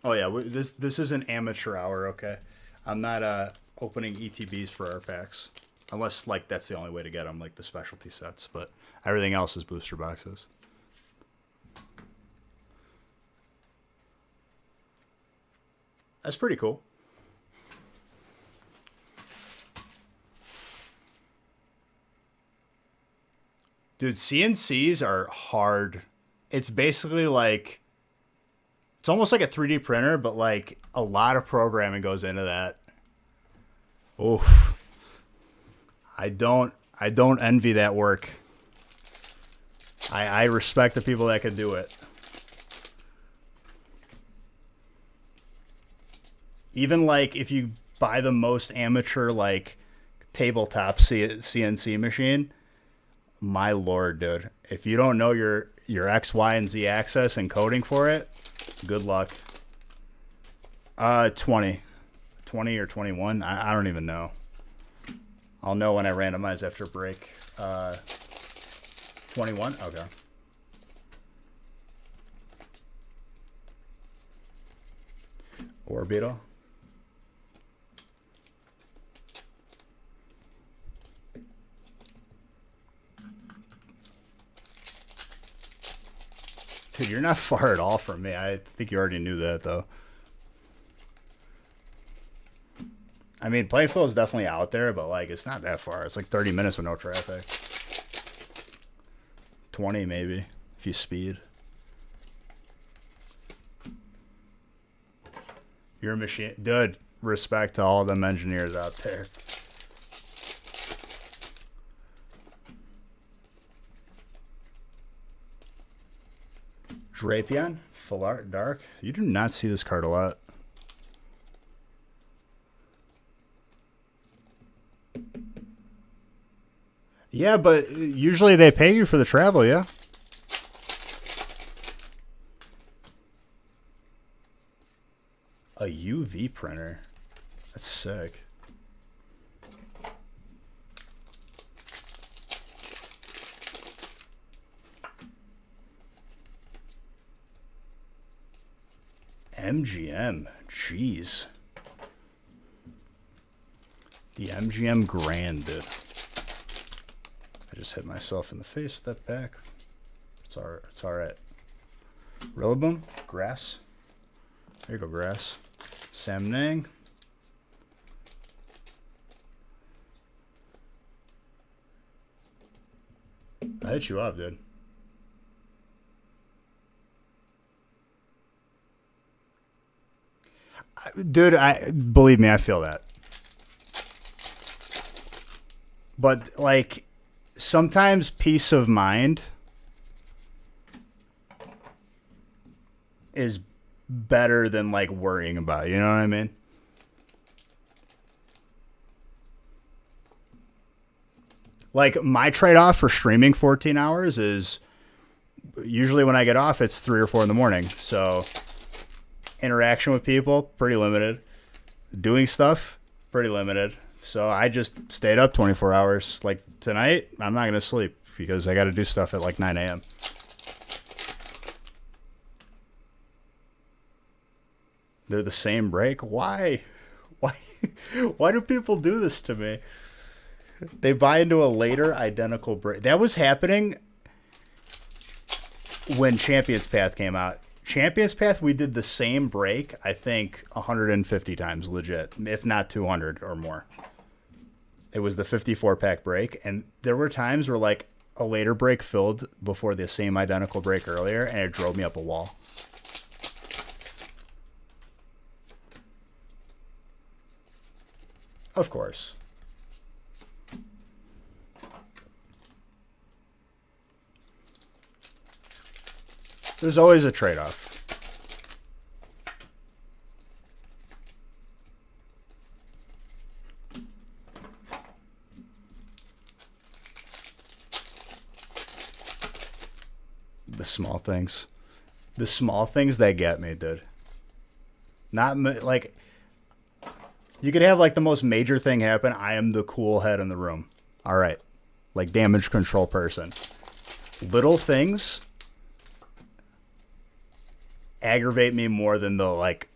Oh yeah, this is an amateur hour, okay? I'm not opening ETBs for our packs, unless that's the only way to get them, the specialty sets. But everything else is booster boxes. That's pretty cool. Dude, CNCs are hard. It's basically it's almost like a 3D printer, but a lot of programming goes into that. Oof. I don't I don't envy that work. I respect the people that could do it. Even like if you buy the most amateur like tabletop CNC machine, my lord, dude. If you don't know your X, Y, and Z axis and coding for it, good luck. 20 or 21. I don't even know. I'll know when I randomize after break. 21? Okay. Orbital. Dude, you're not far at all from me. I think you already knew that, though. I mean, Plainfield is definitely out there, but, like, it's not that far. It's like 30 minutes with no traffic. 20, maybe, if you speed. You're a machine. Dude, respect to all them engineers out there. Drapion, full art, dark. You do not see this card a lot. Yeah, but usually they pay you for the travel, yeah? A UV printer. That's sick. MGM. Jeez. The MGM Grand, dude. I just hit myself in the face with that pack. It's alright. Rillaboom. Grass. There you go, Grass. Sam Nang. I hit you up, dude. Dude, believe me, I feel that. But like sometimes peace of mind is better than like worrying about it, you know what I mean? Like my trade-off for streaming 14 hours is usually when I get off it's 3 or 4 in the morning. So interaction with people, pretty limited. Doing stuff, pretty limited. So I just stayed up 24 hours. Like tonight, I'm not going to sleep because I got to do stuff at like 9 a.m. They're the same break? Why? Why do people do this to me? They buy into a later identical break. That was happening when Champions Path came out. Champions Path, we did the same break, I think, 150 times legit, if not 200 or more. It was the 54-pack break, and there were times where, like, a later break filled before the same identical break earlier, and it drove me up a wall. Of course. There's always a trade-off. The small things. The small things that get me, dude. Not, like, you could have, like, the most major thing happen. I am the cool head in the room. All right. Like, damage control person. Little things aggravate me more than the like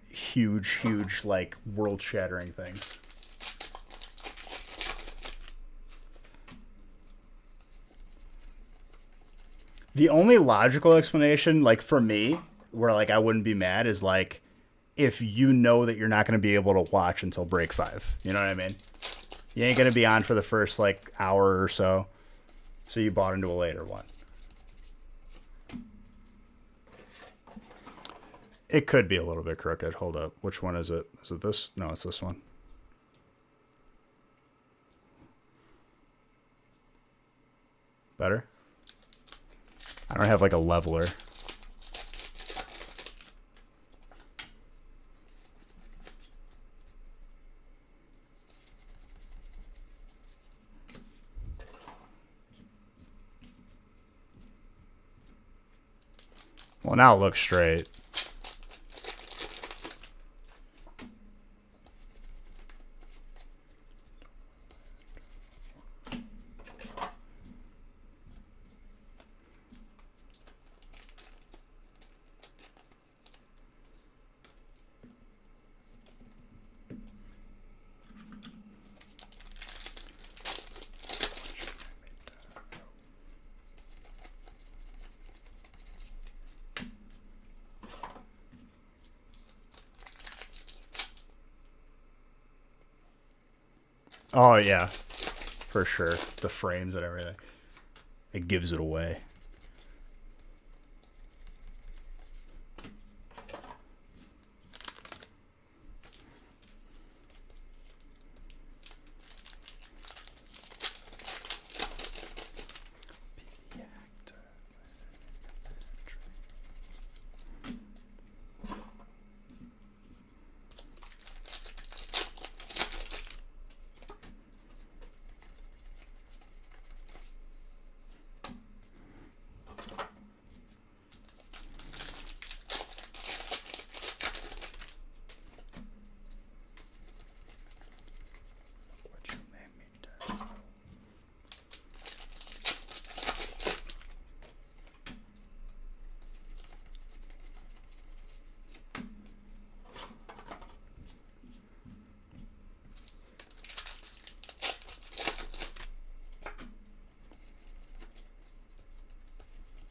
huge like world shattering things. The only logical explanation, like for me, where like I wouldn't be mad is like if you know that you're not going to be able to watch until break 5. You know what I mean? You ain't going to be on for the first like hour or so. So you bought into a later one. It could be a little bit crooked. Hold up. Which one is it? Is it this? No, it's this one. Better? I don't have like a leveler. Well, now it looks straight. Oh, yeah. For sure. The frames and everything. It gives it away.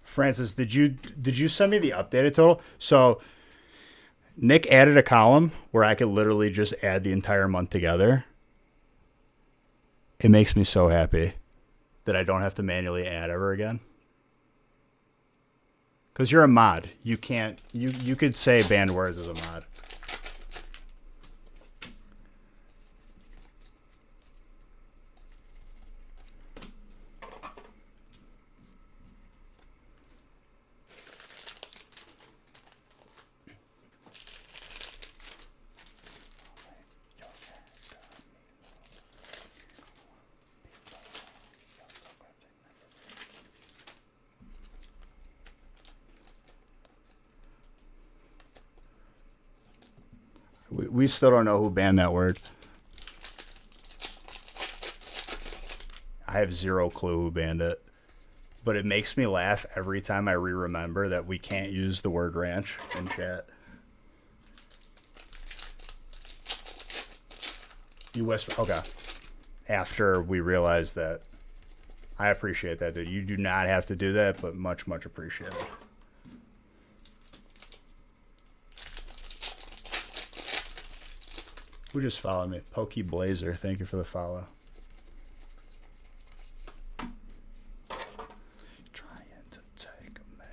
Francis, did you send me the updated total? So Nick added a column where I could literally just add the entire month together. It makes me so happy that I don't have to manually add ever again. Because you're a mod. You can't you could say banned words as a mod. We still don't know who banned that word. I have zero clue who banned it. But it makes me laugh every time I remember that we can't use the word ranch in chat. You whisper, okay. After we realize that. I appreciate that, dude. You do not have to do that, but much, much appreciated. Who just followed me? Pokey Blazer, thank you for the follow. Trying to take me.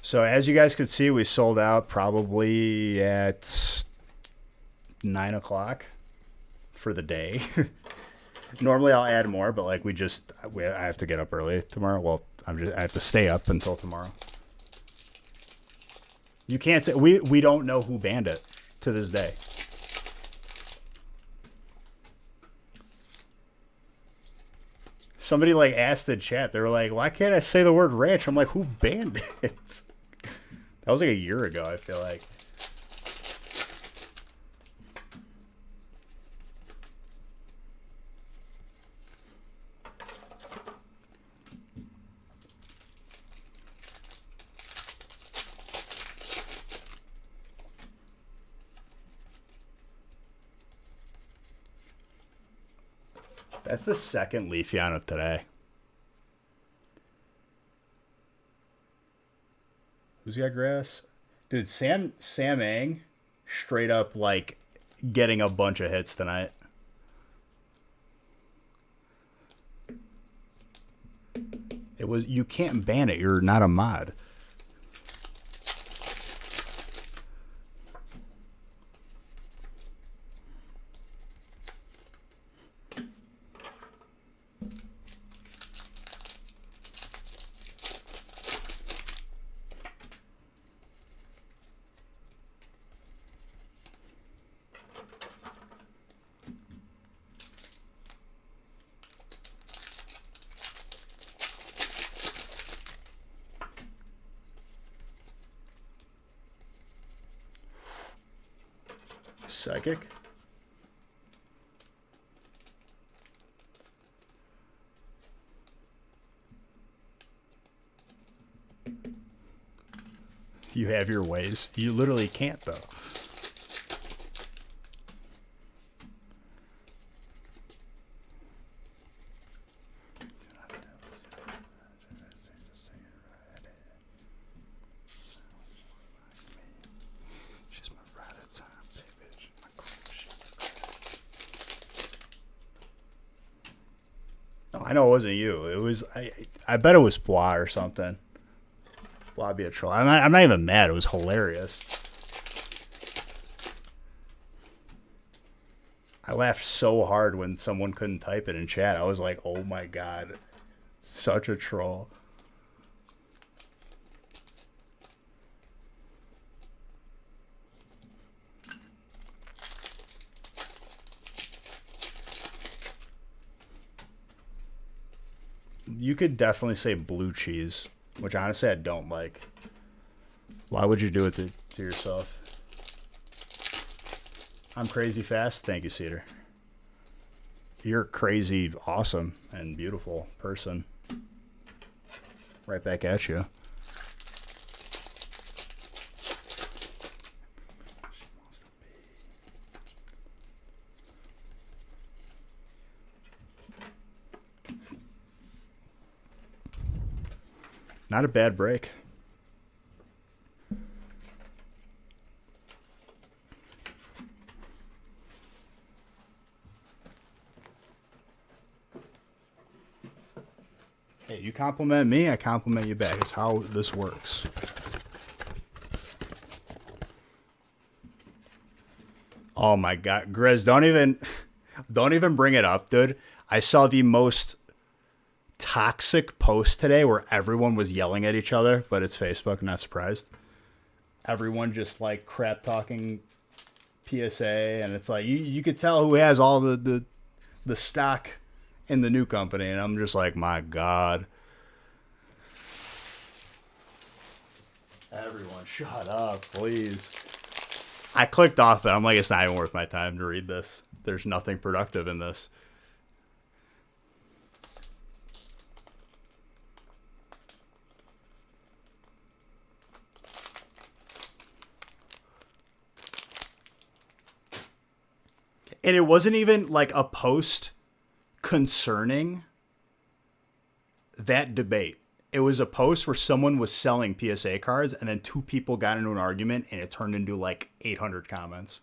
So as you guys could see, we sold out probably at 9 o'clock for the day. Normally I'll add more, but like I have to get up early tomorrow. Well, I have to stay up until tomorrow. You can't say we don't know who banned it to this day. Somebody like asked the chat, they were like, why can't I say the word ranch? I'm like, who banned it? That was like a year ago, I feel like. That's the second Leafeon of today. Who's got grass? Dude, Sam Ang straight up like getting a bunch of hits tonight. It was, you can't ban it. You're not a mod. Psychic. You have your ways. You literally can't, though. No, I know it wasn't you. It was I bet it was Pois or something. Pois be a troll. I'm not even mad. It was hilarious. I laughed so hard when someone couldn't type it in chat. I was like, oh my god, such a troll. You could definitely say blue cheese, which honestly I don't like. Why would you do it to yourself? I'm crazy fast. Thank you, Cedar. You're crazy, awesome, and beautiful person. Right back at you. Not a bad break. Hey, you compliment me, I compliment you back. It's how this works. Oh my god, Grizz, don't even bring it up, dude. I saw the most toxic post today where everyone was yelling at each other, but it's Facebook, I'm not surprised. Everyone just like crap talking PSA, and it's like you could tell who has all the stock in the new company, and I'm just like, my god. Everyone shut up, please. I clicked off it. I'm like, it's not even worth my time to read this. There's nothing productive in this. And it wasn't even like a post concerning that debate. It was a post where someone was selling PSA cards and then two people got into an argument and it turned into like 800 comments.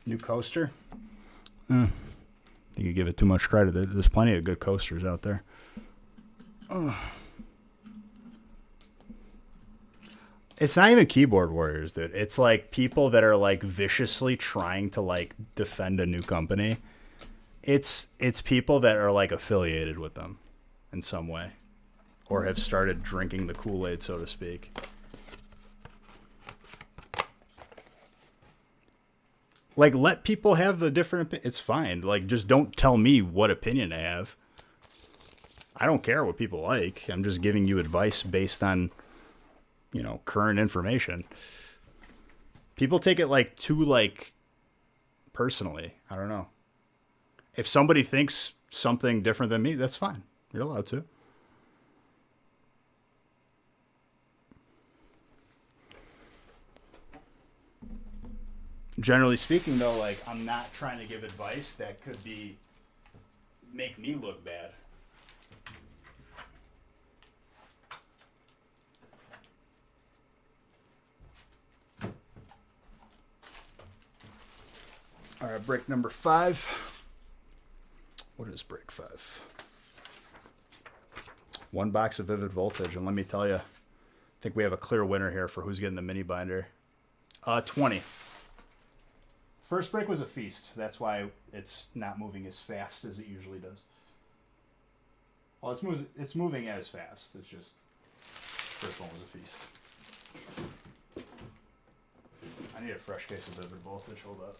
New coaster? I think you give it too much credit. There's plenty of good coasters out there. It's not even keyboard warriors, dude. It's like people that are like viciously trying to like defend a new company. It's people that are like affiliated with them in some way or have started drinking the Kool-Aid, so to speak. Like, let people have the different it's fine. Like, just don't tell me what opinion I have. I don't care what people like. I'm just giving you advice based on, you know, current information. People take it like too like personally. I don't know. If somebody thinks something different than me, that's fine. You're allowed to. Generally speaking, though, like, I'm not trying to give advice that could make me look bad. All right, break number 5. What is break 5? 1 box of Vivid Voltage, and let me tell you, I think we have a clear winner here for who's getting the mini binder. 20. First break was a feast. That's why it's not moving as fast as it usually does. Well, it's moving as fast. It's just first one was a feast. I need a fresh case of Vivid Voltage. Hold up.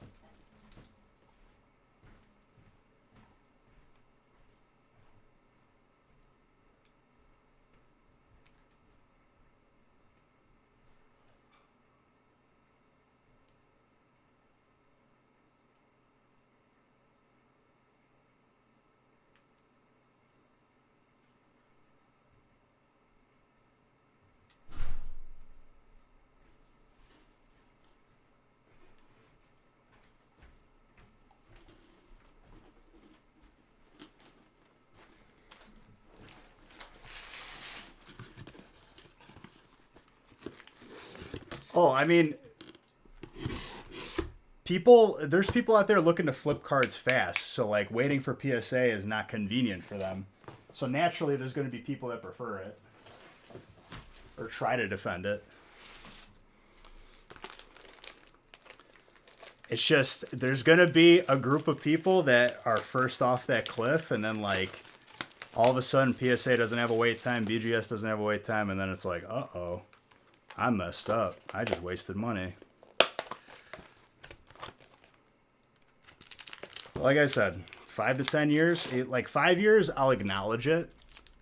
Oh, I mean, there's people out there looking to flip cards fast, so like waiting for PSA is not convenient for them. So naturally, there's going to be people that prefer it or try to defend it. It's just there's going to be a group of people that are first off that cliff, and then like all of a sudden PSA doesn't have a wait time, BGS doesn't have a wait time, and then it's like, uh-oh, I messed up. I just wasted money. Like I said, 5 to 10 years, like 5 years, I'll acknowledge it.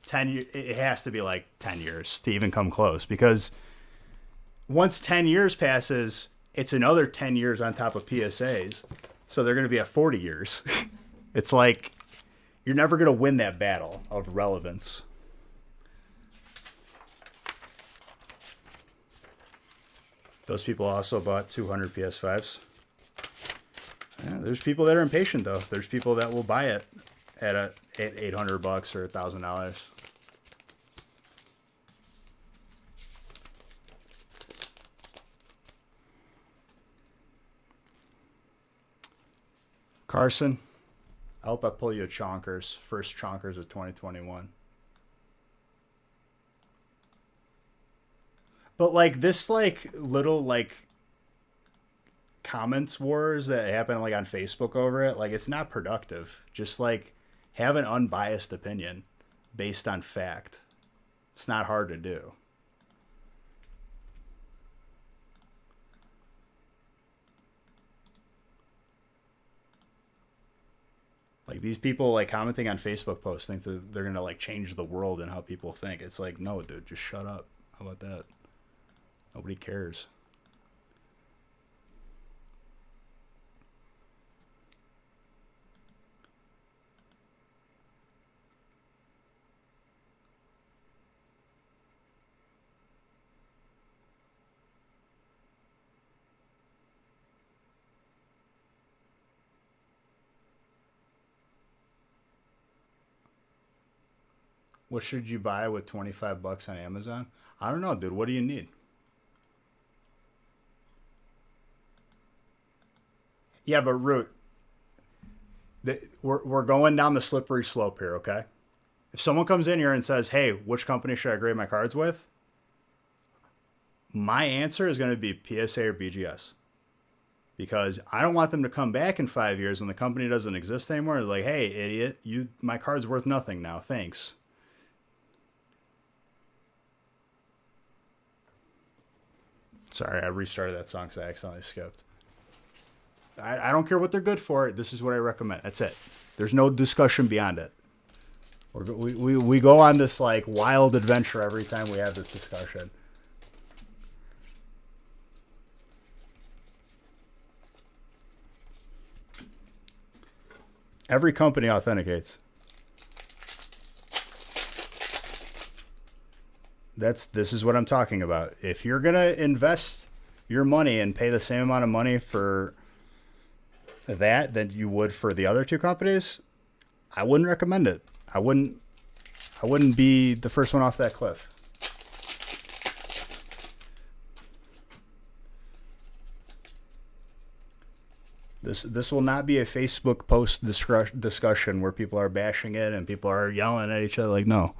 10, it has to be like 10 years to even come close, because once 10 years passes, it's another 10 years on top of PSAs. So they're going to be at 40 years. It's like you're never going to win that battle of relevance. Those people also bought 200 PS5s. Yeah, there's people that are impatient, though. There's people that will buy it at $800 or $1,000. Carson, I hope I pull you a Chonkers. First Chonkers of 2021. But like this, like little like comments wars that happen like on Facebook over it, like it's not productive. Just like have an unbiased opinion based on fact. It's not hard to do. Like these people like commenting on Facebook posts think that they're gonna like change the world and how people think. It's like, no, dude, just shut up. How about that? Nobody cares. What should you buy with 25 bucks on Amazon? I don't know, dude. What do you need? Yeah, but Root, we're going down the slippery slope here, okay? If someone comes in here and says, hey, which company should I grade my cards with? My answer is going to be PSA or BGS. Because I don't want them to come back in 5 years when the company doesn't exist anymore. It's like, hey, idiot, my card's worth nothing now. Thanks. Sorry, I restarted that song because I accidentally skipped. I don't care what they're good for. This is what I recommend. That's it. There's no discussion beyond it. We go on this like wild adventure every time we have this discussion. Every company authenticates. This is what I'm talking about. If you're gonna invest your money and pay the same amount of money for that than you would for the other two companies, I wouldn't recommend it. I wouldn't be the first one off that cliff. This will not be a Facebook post discussion where people are bashing it and people are yelling at each other. Like, no.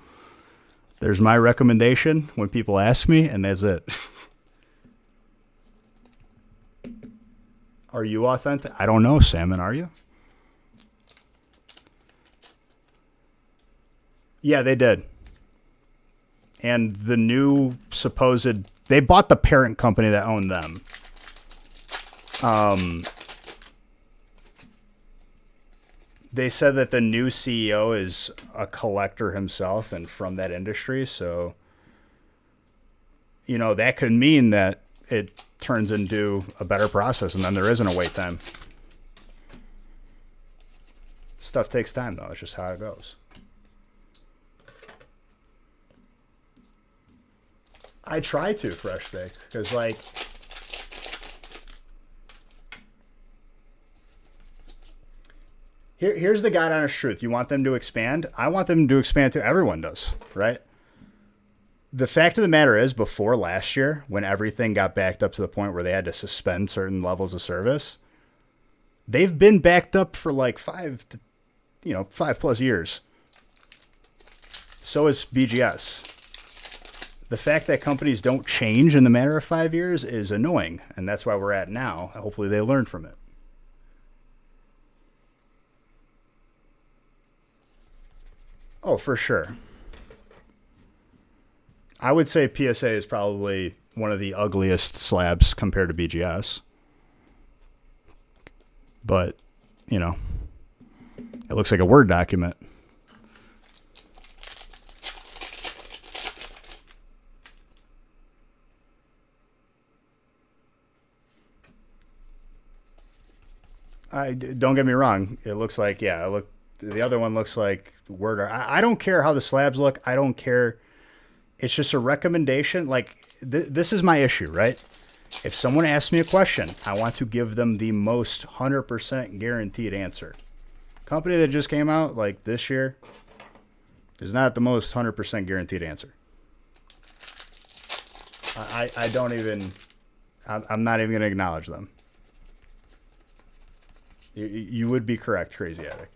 There's my recommendation when people ask me, and that's it. Are you authentic? I don't know, Salmon. Are you? Yeah, they did. And the new supposed... They bought the parent company that owned them. They said that the new CEO is a collector himself and from that industry. So, that could mean that it turns into a better process and then there isn't a wait time. Stuff takes time, though. It's just how it goes. I try to fresh bake because, like, here's the God honest truth. You want them to expand? I want them to expand too. Everyone does, right? The fact of the matter is, before last year, when everything got backed up to the point where they had to suspend certain levels of service, they've been backed up for like 5+ years. So is BGS. The fact that companies don't change in the matter of 5 years is annoying, and that's why we're at now. Hopefully they learn from it. Oh, for sure. I would say PSA is probably one of the ugliest slabs compared to BGS. But, you know, it looks like a Word document. Don't get me wrong. It looks like, yeah, the other one looks like Word. I don't care how the slabs look. I don't care. It's just a recommendation. Like, this is my issue, right? If someone asks me a question, I want to give them the most 100% guaranteed answer. Company that just came out like this year is not the most 100% guaranteed answer. I don't even, I'm not even going to acknowledge them. You would be correct, Crazy Attic.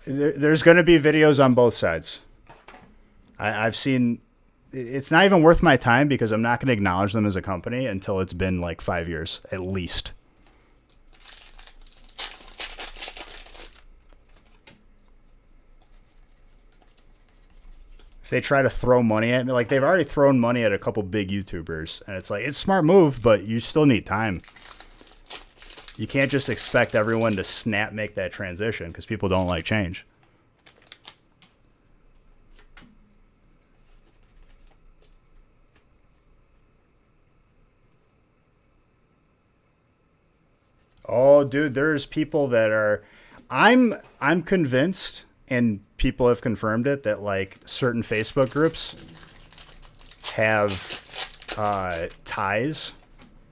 There's going to be videos on both sides. I've seen, it's not even worth my time because I'm not going to acknowledge them as a company until it's been like 5 years, at least. If they try to throw money at me, like they've already thrown money at a couple big YouTubers, and it's like, it's a smart move, but you still need time. You can't just expect everyone to make that transition because people don't like change. Oh, dude, there's people that are, I'm convinced, and people have confirmed it, that like certain Facebook groups have ties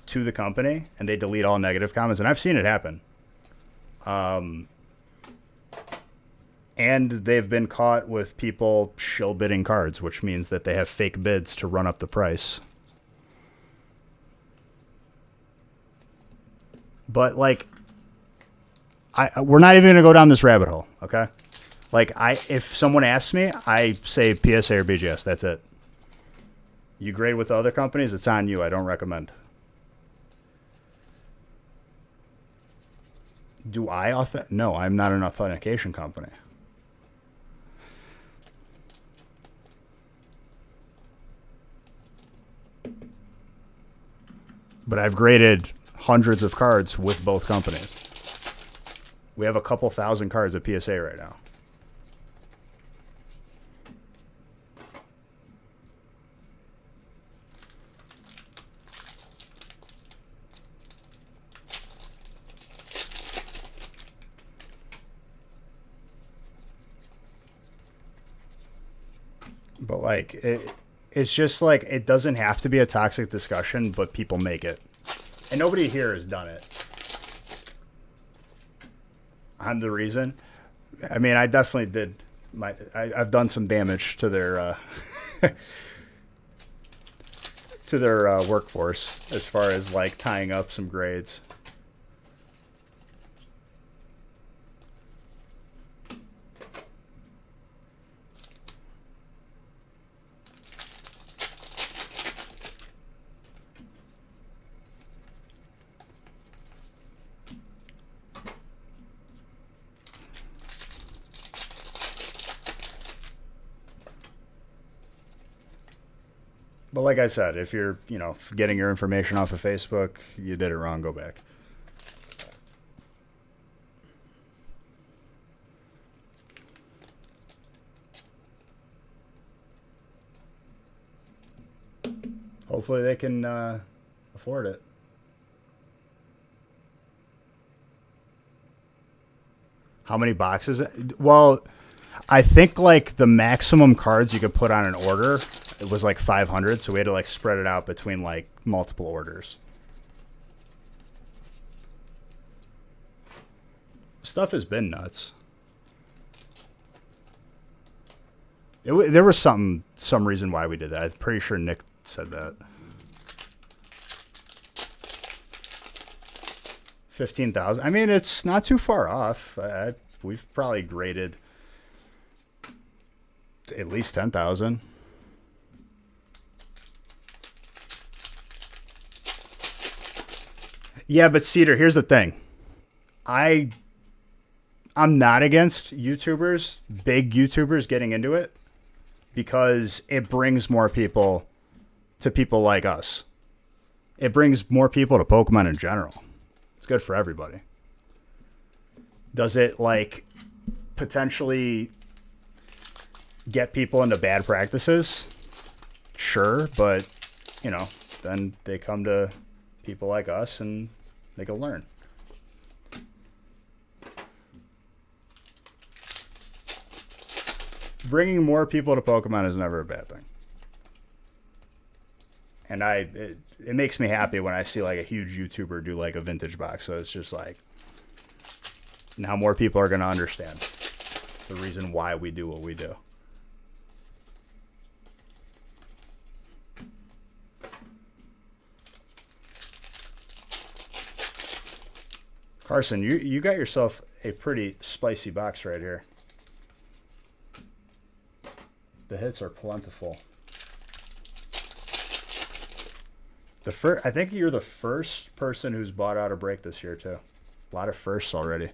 to the company and they delete all negative comments, and I've seen it happen. And they've been caught with people shill bidding cards, which means that they have fake bids to run up the price. But like, we're not even gonna go down this rabbit hole, okay? Like, if someone asks me, I say PSA or BGS. That's it. You grade with the other companies, it's on you. I don't recommend. Do I No, I'm not an authentication company. But I've graded hundreds of cards with both companies. We have a couple thousand cards at PSA right now. But like, it's just like, it doesn't have to be a toxic discussion, but people make it. And nobody here has done it. I'm the reason. I mean, I definitely did. I've done some damage to their to their workforce as far as like tying up some grades. But like I said, if you're, getting your information off of Facebook, you did it wrong, go back. Hopefully they can afford it. How many boxes? Well, I think like the maximum cards you could put on an order, it was like 500, so we had to like spread it out between like multiple orders. Stuff has been nuts. There was some reason why we did that. I'm pretty sure Nick said that. 15,000. I mean, it's not too far off. We've probably graded at least 10,000. Yeah, but Cedar, here's the thing. I'm not against YouTubers, big YouTubers getting into it, because it brings more people to people like us. It brings more people to Pokemon in general. It's good for everybody. Does it, like, potentially get people into bad practices? Sure, but, you know, then they come to people like us and they can learn. Bringing more people to Pokemon is never a bad thing. And it makes me happy when I see like a huge YouTuber do like a vintage box. So it's just like, now more people are going to understand the reason why we do what we do. Carson, you got yourself a pretty spicy box right here. The hits are plentiful. I think you're the first person who's bought out a break this year too. A lot of firsts already.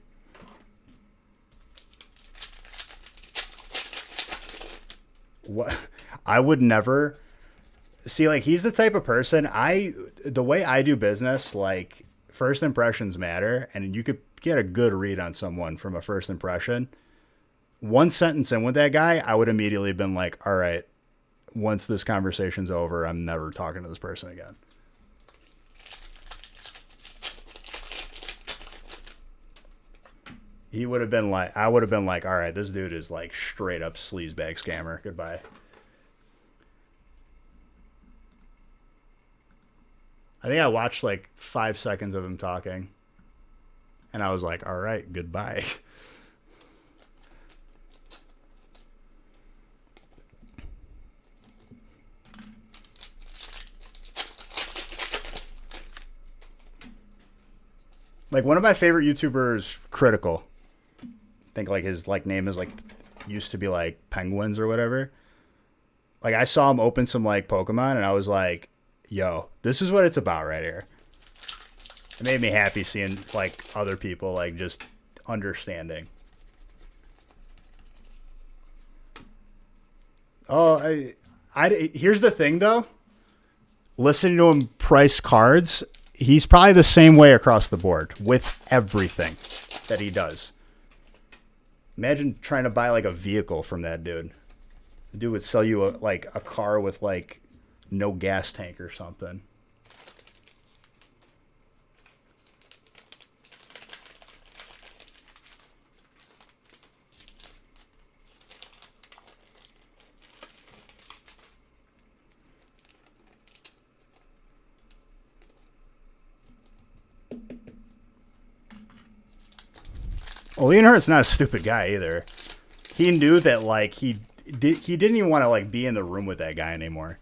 What? I would never see, like, he's the type of person, the way I do business, like, first impressions matter, and you could get a good read on someone from a first impression. One sentence in with that guy, I would immediately been like, all right, once this conversation's over, I'm never talking to this person again. I would have been like, all right, this dude is like straight up sleazebag scammer. Goodbye. I think I watched like 5 seconds of him talking, and I was like, all right, goodbye. Like, one of my favorite YouTubers, Critical, I think like his like name is like, used to be like Penguins or whatever. Like, I saw him open some like Pokemon, and I was like, yo, this is what it's about right here. It made me happy seeing like other people like just understanding. Oh, here's the thing though. Listening to him price cards, he's probably the same way across the board with everything that he does. Imagine trying to buy like a vehicle from that dude. The dude would sell you a car with like no gas tank or something. Well, Leonhardt's not a stupid guy either. He knew that like he didn't even want to like be in the room with that guy anymore.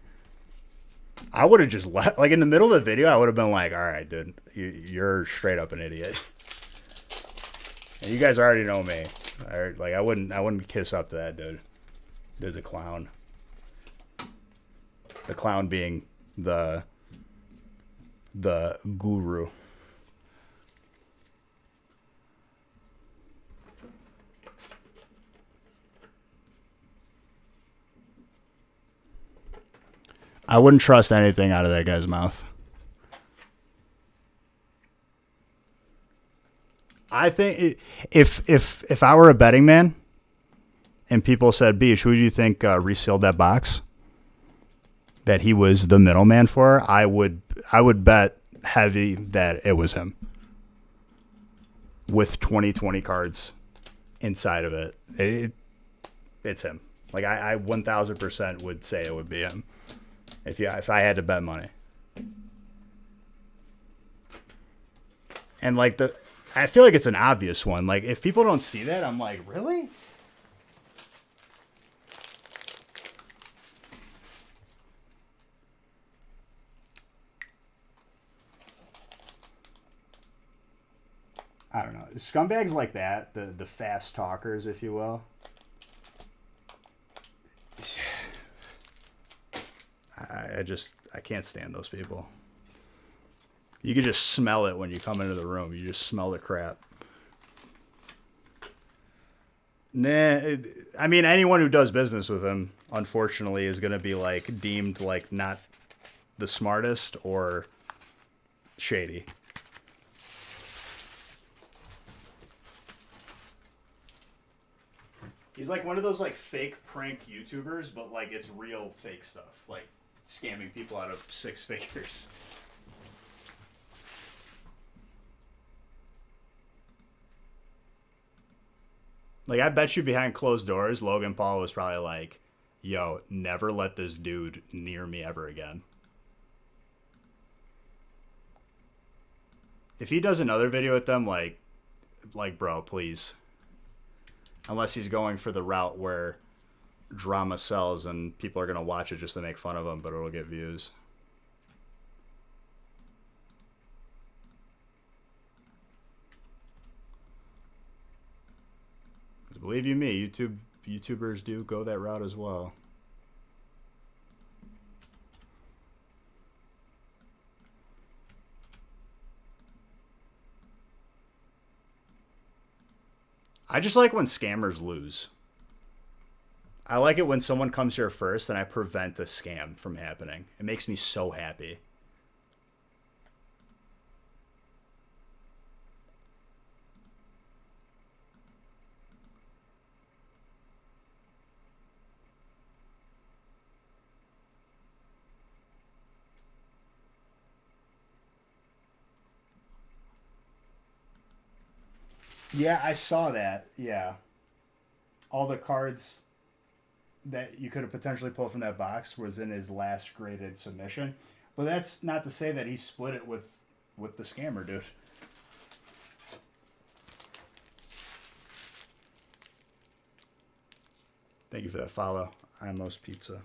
I would have just left, like in the middle of the video, I would have been like, all right, dude, you're straight up an idiot. And you guys already know me. I wouldn't kiss up to that dude. Dude's a clown. The clown being the guru. I wouldn't trust anything out of that guy's mouth. I think if I were a betting man and people said, Beach, who do you think resealed that box that he was the middleman for, I would bet heavy that it was him with 2020 cards inside of it. It's him. Like, I 1,000% would say it would be him. If I had to bet money. And like I feel like it's an obvious one. Like, if people don't see that, I'm like, really? I don't know. Scumbags like that, the fast talkers, if you will. I can't stand those people. You can just smell it when you come into the room. You just smell the crap. Nah, I mean, anyone who does business with him, unfortunately, is going to be like deemed like not the smartest or shady. He's like one of those like fake prank YouTubers, but like it's real fake stuff, like scamming people out of 6 figures. Like, I bet you behind closed doors, Logan Paul was probably like, yo, never let this dude near me ever again. If he does another video with them, like bro, please. Unless he's going for the route where drama sells and people are going to watch it just to make fun of him, but it'll get views. Believe you me, YouTubers do go that route as well. I just like when scammers lose. I like it when someone comes here first and I prevent the scam from happening. It makes me so happy. Yeah, I saw that. Yeah. All the cards that you could have potentially pulled from that box was in his last graded submission. But that's not to say that he split it with the scammer, dude. Thank you for that follow. I'm Most Pizza.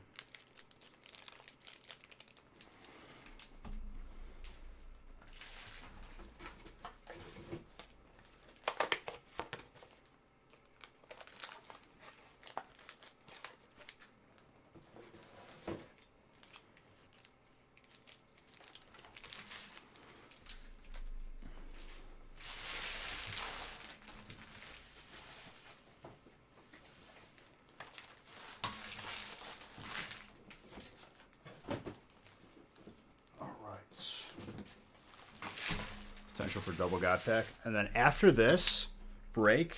Potential for double God pack. And then after this break,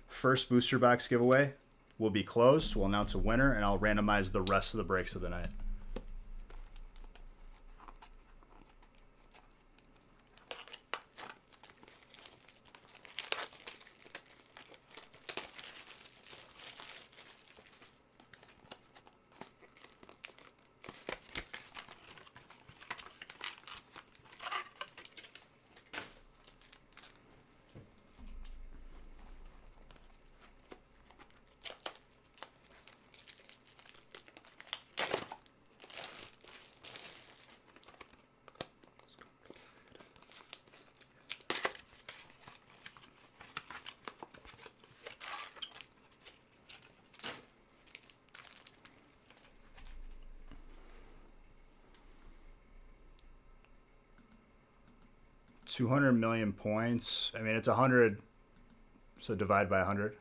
first booster box giveaway will be closed. We'll announce a winner, and I'll randomize the rest of the breaks of the night. $200 million points. I mean, it's 100, so divide by 100.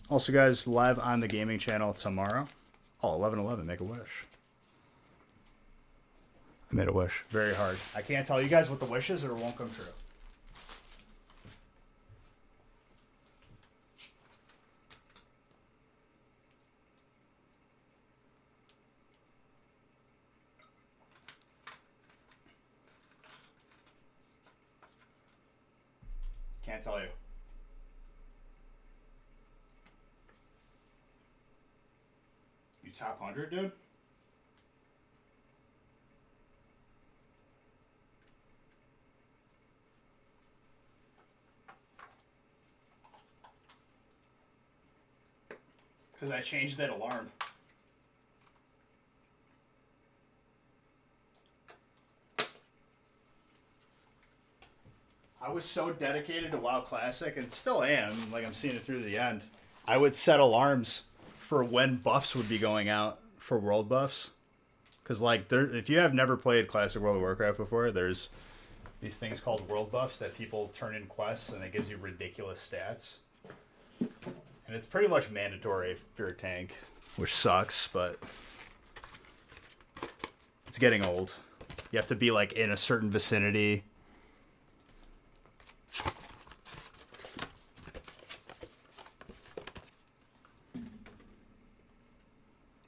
Also, guys, live on the gaming channel tomorrow. Oh, 11/11, make a wish. I made a wish. Very hard. I can't tell you guys what the wish is or it won't come true. Can't tell you. You top 100, dude? Because I changed that alarm. I was so dedicated to WoW Classic, and still am, like I'm seeing it through to the end. I would set alarms for when buffs would be going out for world buffs. Because, like, if you have never played Classic World of Warcraft before, there's these things called world buffs that people turn in quests, and it gives you ridiculous stats. And it's pretty much mandatory if you're a tank, which sucks, but it's getting old. You have to be, like, in a certain vicinity.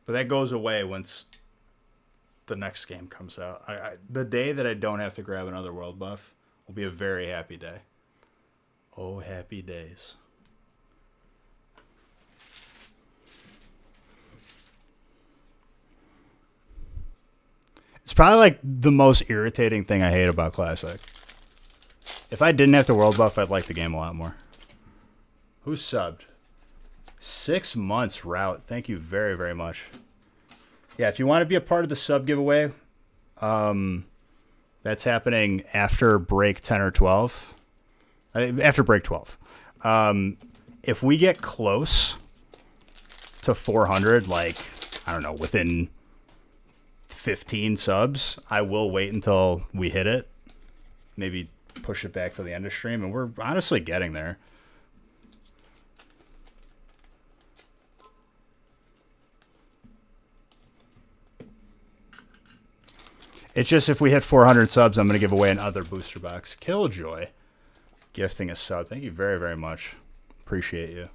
But that goes away once the next game comes out. The day that I don't have to grab another world buff will be a very happy day. Oh, happy days. It's probably like the most irritating thing I hate about Classic. If I didn't have to world buff, I'd like the game a lot more. Who subbed? 6 months route. Thank you very, very much. Yeah, if you want to be a part of the sub giveaway, that's happening after break 10 or 12. After break 12. If we get close to 400, like, I don't know, within 15 subs, I will wait until we hit it. Maybe push it back to the end of stream, and we're honestly getting there. It's just if we hit 400 subs, I'm going to give away another booster box. Killjoy gifting a sub. Thank you very, very much. Appreciate you.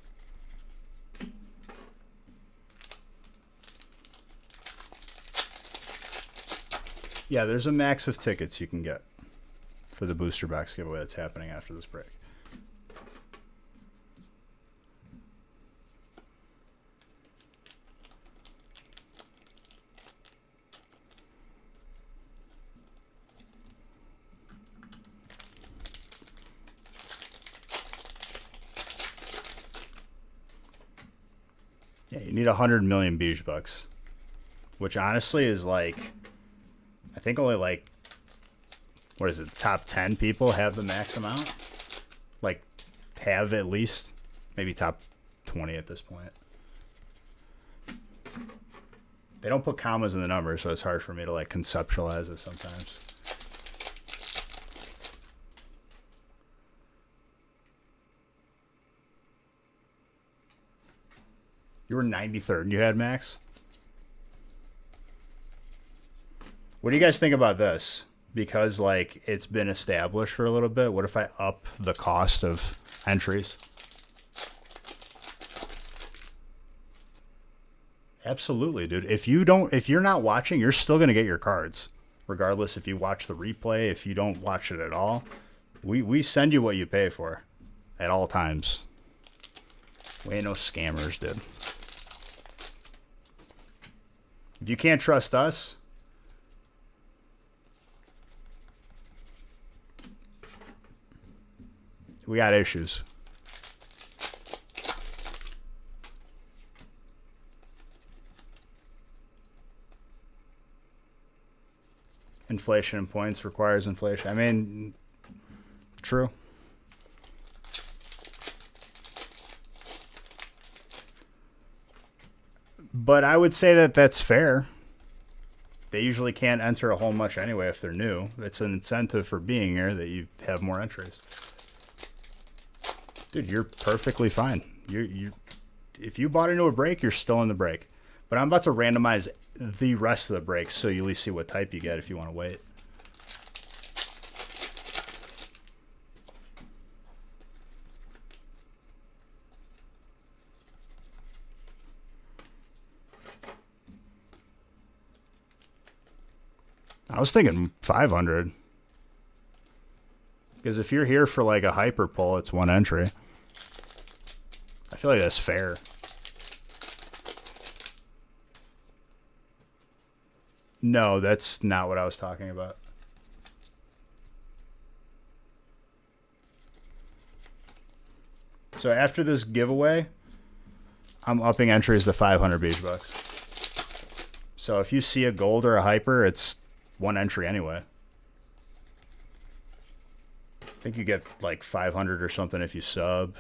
Yeah, there's a max of tickets you can get for the booster box giveaway that's happening after this break. Yeah, you need 100 million Beige bucks, which honestly is like, I think only like, what is it, top 10 people have the max amount? Like, have at least, maybe top 20 at this point. They don't put commas in the numbers, so it's hard for me to like conceptualize it sometimes. You were 93rd and you had max? What do you guys think about this? Because, like, it's been established for a little bit. What if I up the cost of entries? Absolutely, dude. If you're not watching, you're still going to get your cards. Regardless if you watch the replay, if you don't watch it at all. We send you what you pay for at all times. We ain't no scammers, dude. If you can't trust us, we got issues. Inflation in points requires inflation. I mean, true. But I would say that that's fair. They usually can't enter a whole much anyway if they're new. It's an incentive for being here that you have more entries. Dude, you're perfectly fine. If you bought into a break, you're still in the break. But I'm about to randomize the rest of the breaks so you at least see what type you get if you want to wait. I was thinking 500. Because if you're here for like a hyper pull, it's 1 entry. I feel like that's fair. No, that's not what I was talking about. So after this giveaway, I'm upping entries to 500 beach bucks. So if you see a gold or a hyper, it's 1 entry anyway. I think you get like 500 or something if you sub.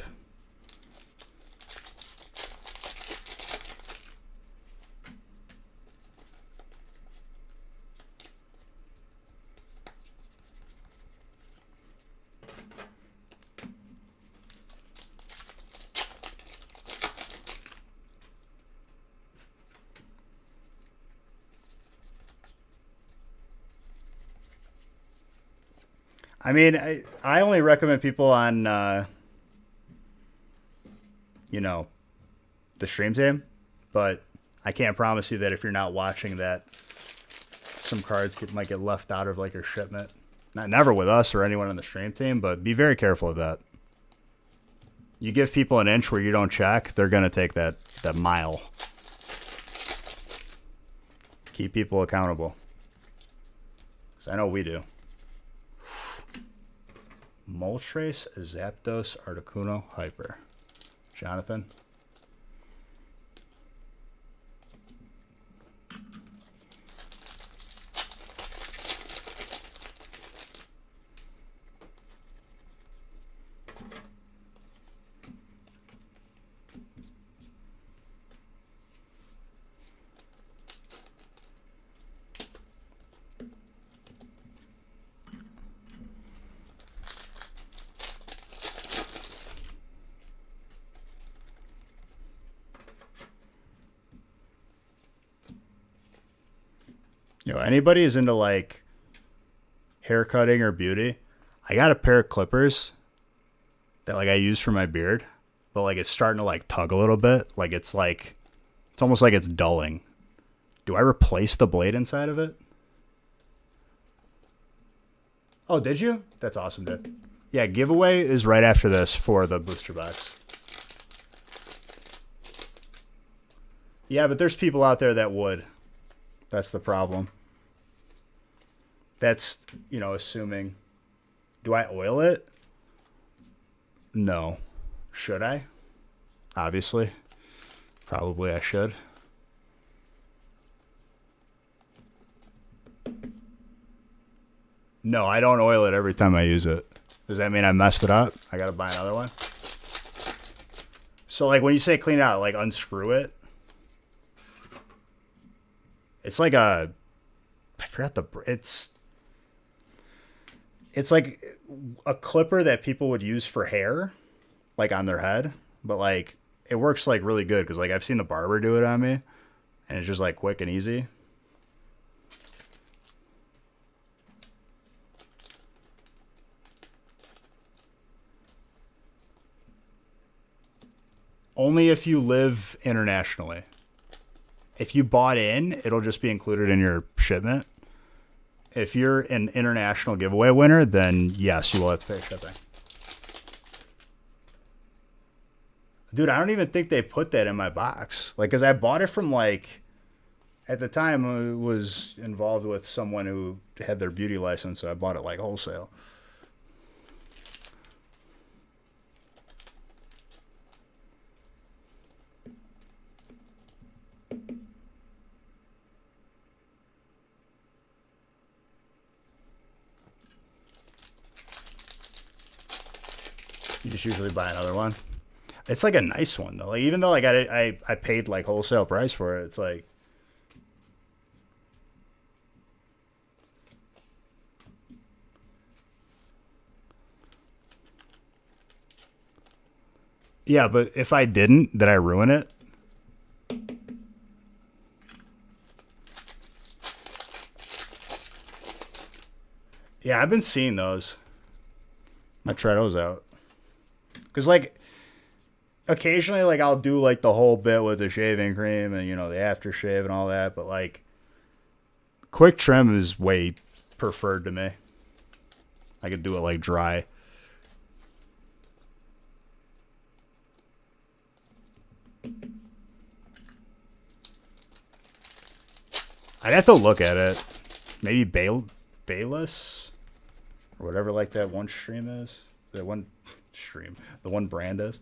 I mean, I only recommend people on, you know, the stream team, but I can't promise you that if you're not watching that, some cards might get left out of like your shipment. Never with us or anyone on the stream team, but be very careful of that. You give people an inch where you don't check, they're going to take that mile. Keep people accountable. Because I know we do. Moltres, Zapdos, Articuno, Hyper. Jonathan? Yo, anybody is into like hair cutting or beauty, I got a pair of clippers that like I use for my beard, but like it's starting to like tug a little bit. Like it's almost like it's dulling. Do I replace the blade inside of it? Oh, did you? That's awesome, dude. Yeah, giveaway is right after this for the booster box. Yeah, but there's people out there that would. That's the problem. That's, you know, assuming. Do I oil it? No. Should I? Obviously. Probably I should. No, I don't oil it every time I use it. Does that mean I messed it up? I gotta buy another one? So, like, when you say clean it out, like, unscrew it. It's like a... I forgot the... It's like a clipper that people would use for hair, like, on their head. But, like, it works, like, really good. Because, like, I've seen the barber do it on me. And it's just, like, quick and easy. Only if you live internationally. If you bought in, it'll just be included in your shipment. If you're an international giveaway winner, then yes, you will have to pay shipping. Dude, I don't even think they put that in my box. Like, because I bought it from, like, at the time I was involved with someone who had their beauty license, so I bought it, like, wholesale. You just usually buy another one. It's like a nice one though. Like even though like I paid like wholesale price for it, it's like yeah, but if I didn't, did I ruin it? Yeah, I've been seeing those. I might try those out. Because, like, occasionally, like, I'll do, like, the whole bit with the shaving cream and, you know, the aftershave and all that. But, like, quick trim is way preferred to me. I could do it, like, dry. I'd have to look at it. Maybe Bayless or whatever like that one stream is. That one stream. The one brand is.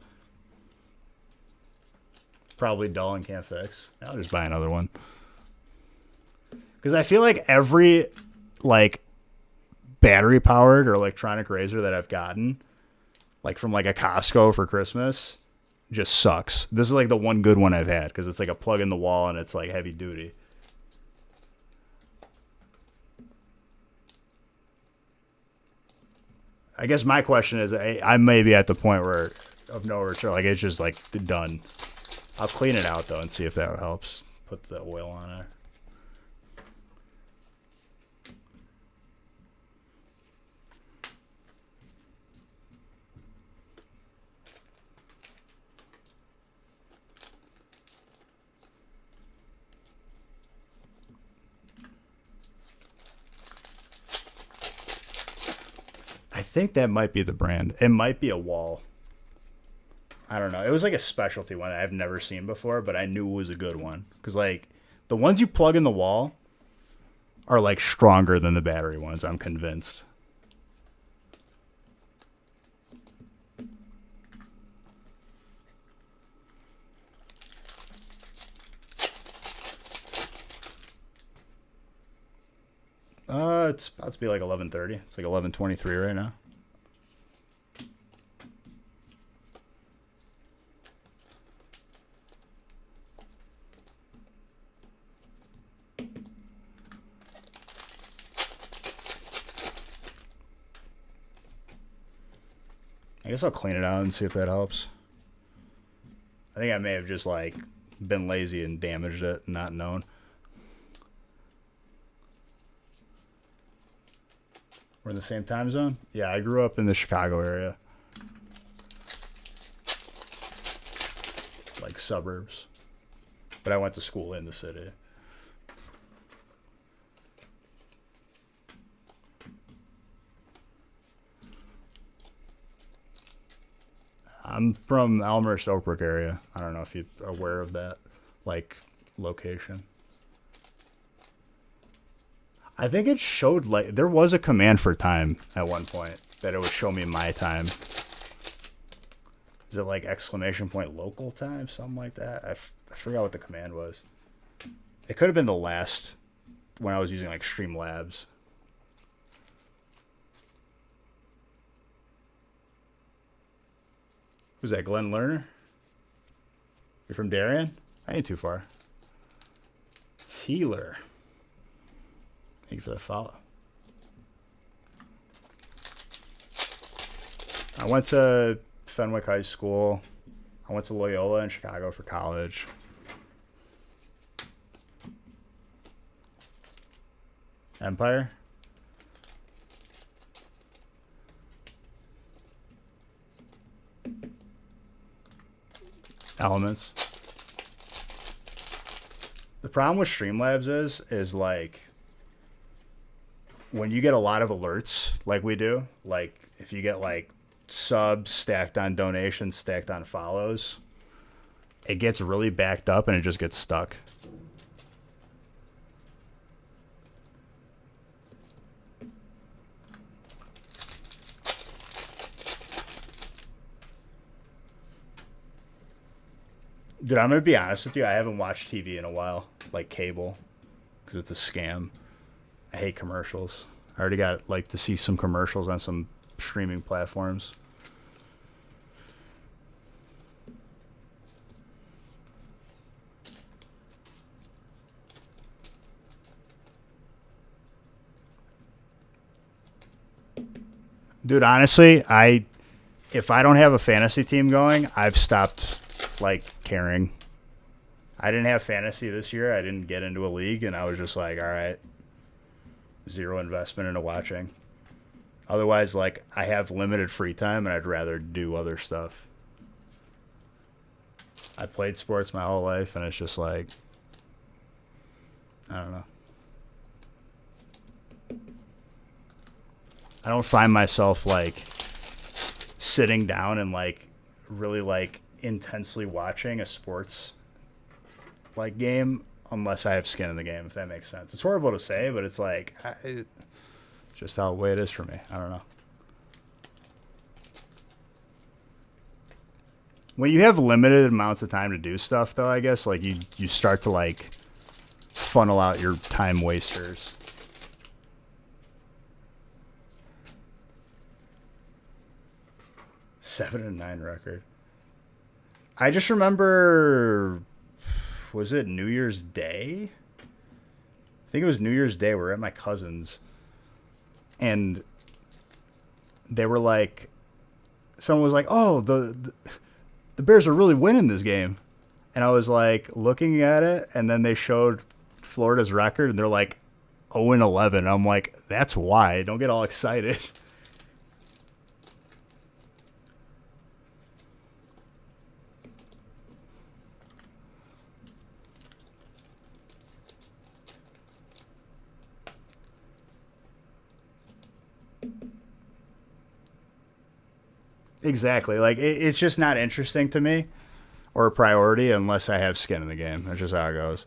Probably dull and can't fix. I'll just buy another one. Because I feel like every like battery powered or electronic razor that I've gotten, like from like a Costco for Christmas, just sucks. This is like the one good one I've had because it's like a plug in the wall and it's like heavy duty. I guess my question is I may be at the point where of no return. Like it's just like done. I'll clean it out though and see if that helps. Put the oil on it. I think that might be the brand. It might be a wall. I don't know. It was like a specialty one I've never seen before, but I knew it was a good one. Because, like, the ones you plug in the wall are, like, stronger than the battery ones, I'm convinced. It's about to be like 11:30. It's like 11:23 right now. I guess I'll clean it out and see if that helps. I think I may have just like been lazy and damaged it and not known. We're in the same time zone? Yeah, I grew up in the Chicago area. Like suburbs. But I went to school in the city. I'm from Elmhurst, Oakbrook area. I don't know if you're aware of that, like, location. I think it showed, like, there was a command for time at one point that it would show me my time. Is it, like, exclamation point local time? Something like that? I forgot what the command was. It could have been the last when I was using, like, Streamlabs. Who's that, Glenn Lerner? You're from Darien? I ain't too far. Teeler. Thank you for that follow. I went to Fenwick High School. I went to Loyola in Chicago for college. Empire? Elements. The problem with Streamlabs is like when you get a lot of alerts like we do, like if you get like subs stacked on donations, stacked on follows, it gets really backed up and it just gets stuck. Dude, I'm going to be honest with you. I haven't watched TV in a while, like cable, because it's a scam. I hate commercials. I already got like to see some commercials on some streaming platforms. Dude, honestly, if I don't have a fantasy team going, I've stopped like caring. I didn't have fantasy this year. I didn't get into a league, and I was just like, all right, zero investment into watching. Otherwise, like, I have limited free time, and I'd rather do other stuff. I played sports my whole life, and it's just like, I don't know. I don't find myself like sitting down and like really like intensely watching a sports like game unless I have skin in the game, if that makes sense. It's horrible to say, but it's like, it's just how the way it is for me. I don't know. When you have limited amounts of time to do stuff, though, I guess, like, you start to, like, funnel out your time wasters. Seven and 9 record. I just remember, was it New Year's Day? I think it was New Year's Day. We're at my cousin's, and they were like, someone was like, "Oh, the Bears are really winning this game," and I was like looking at it, and then they showed Florida's record, and they're like 0-11. I'm like, that's why. Don't get all excited. Exactly. Like, it's just not interesting to me or a priority unless I have skin in the game. That's just how it goes.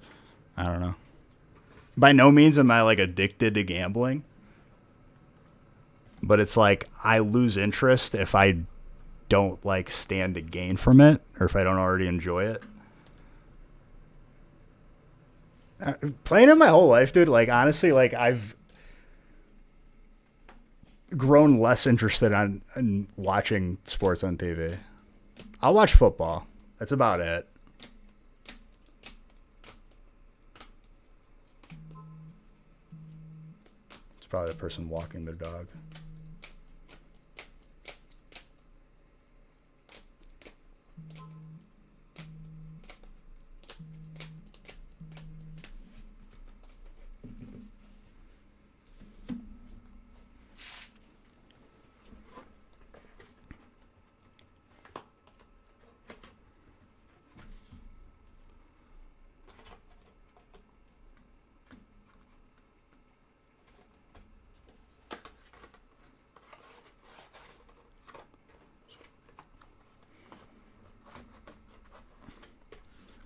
I don't know. By no means am I, like, addicted to gambling. But it's like I lose interest if I don't, like, stand to gain from it or if I don't already enjoy it. Playing it my whole life, dude, like, honestly, like, I've grown less interested in watching sports on TV. I'll watch football. That's about it. It's probably the person walking their dog.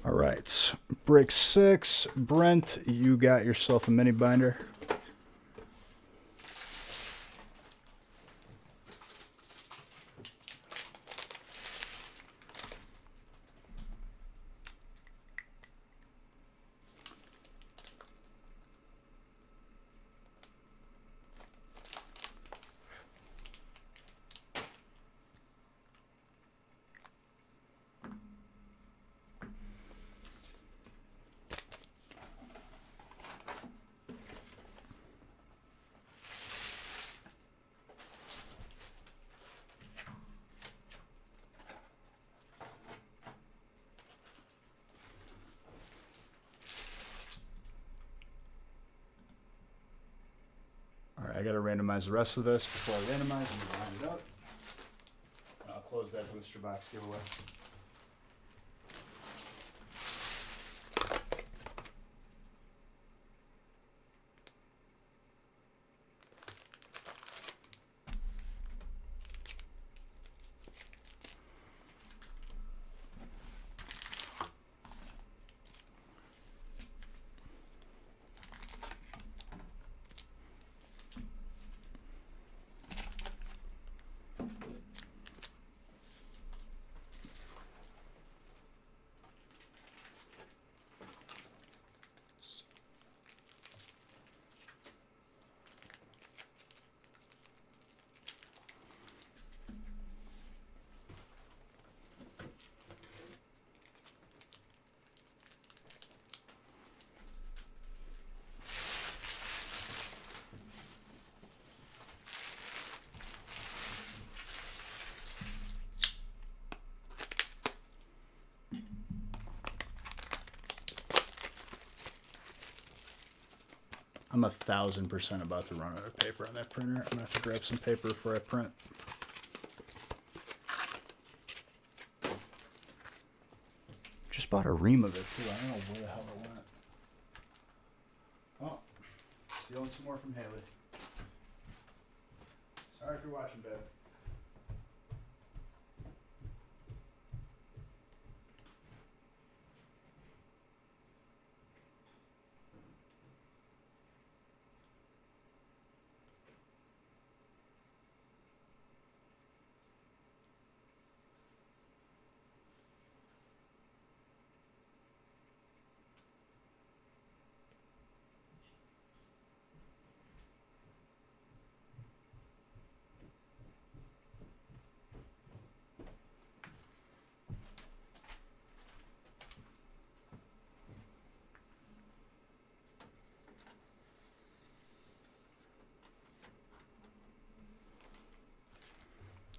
All right, break 6. Brent, you got yourself a mini binder. I got to randomize the rest of this before I randomize and line it up. And I'll close that booster box giveaway. I'm 1,000% about to run out of paper on that printer. I'm going to have to grab some paper before I print. Just bought a ream of it, too. I don't know where the hell it went. Oh, stealing some more from Haley. Sorry if you're watching, babe.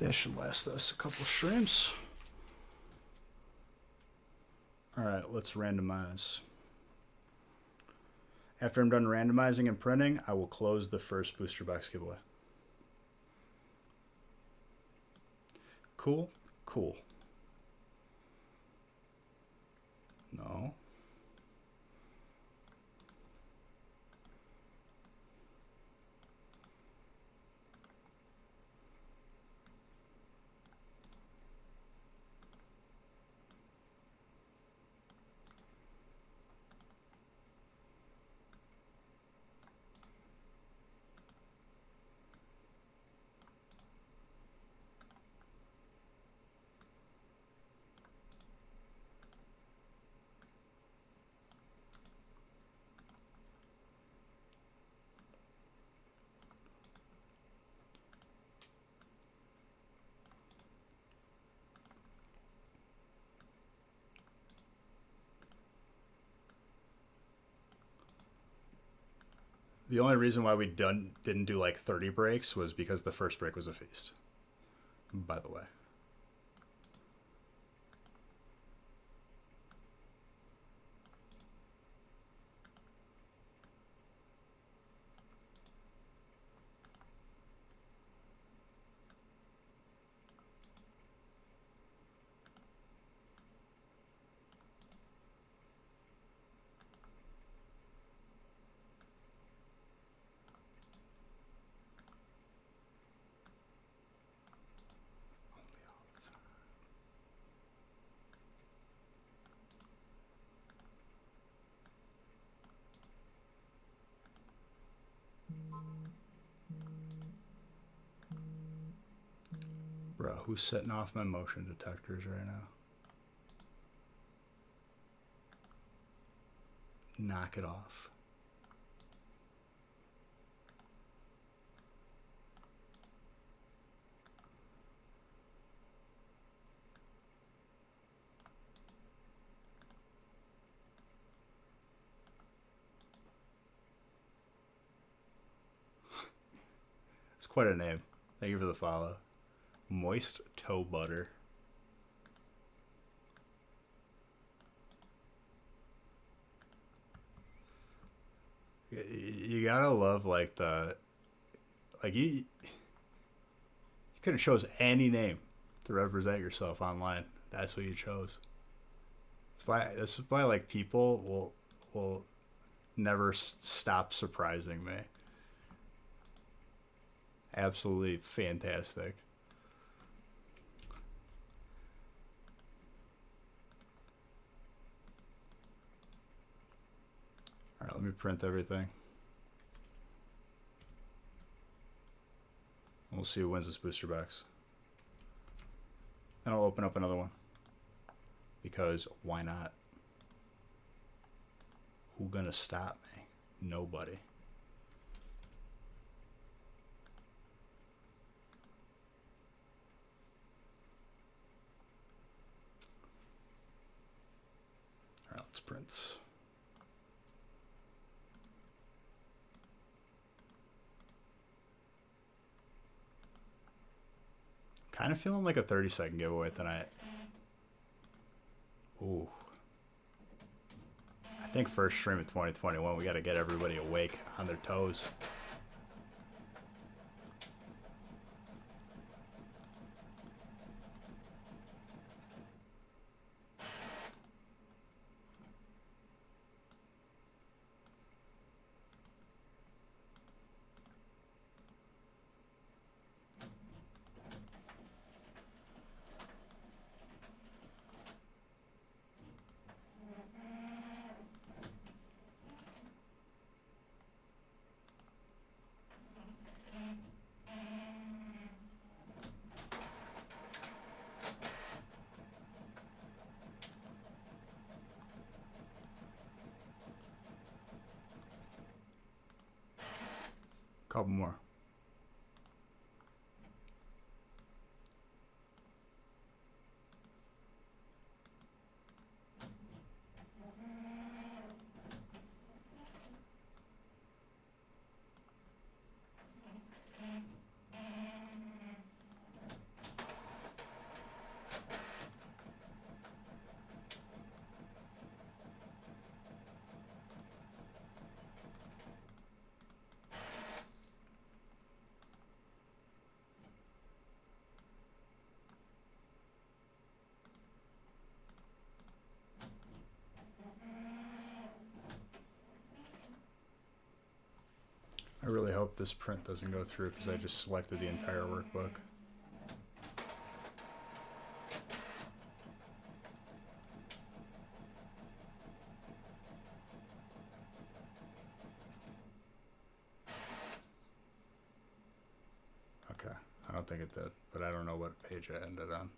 That should last us a couple streams. All right, let's randomize. After I'm done randomizing and printing, I will close the first booster box giveaway. Cool? Cool. No. The only reason why we didn't do like 30 breaks was because the first break was a feast, by the way. Bro, who's setting off my motion detectors right now? Knock it off. It's quite a name. Thank you for the follow. Moist toe butter. You gotta love like you could have chose any name to represent yourself online. That's what you chose. That's why like people will never stop surprising me. Absolutely fantastic. All right, let me print everything. And we'll see who wins this booster box. Then I'll open up another one. Because why not? Who gonna stop me? Nobody. All right, let's print. Kind of feeling like a 30-second giveaway tonight. Ooh. I think first stream of 2021, we got to get everybody awake on their toes. Couple more. really hope this print doesn't go through because I just selected the entire workbook. Okay, I don't think it did, but I don't know what page I ended on.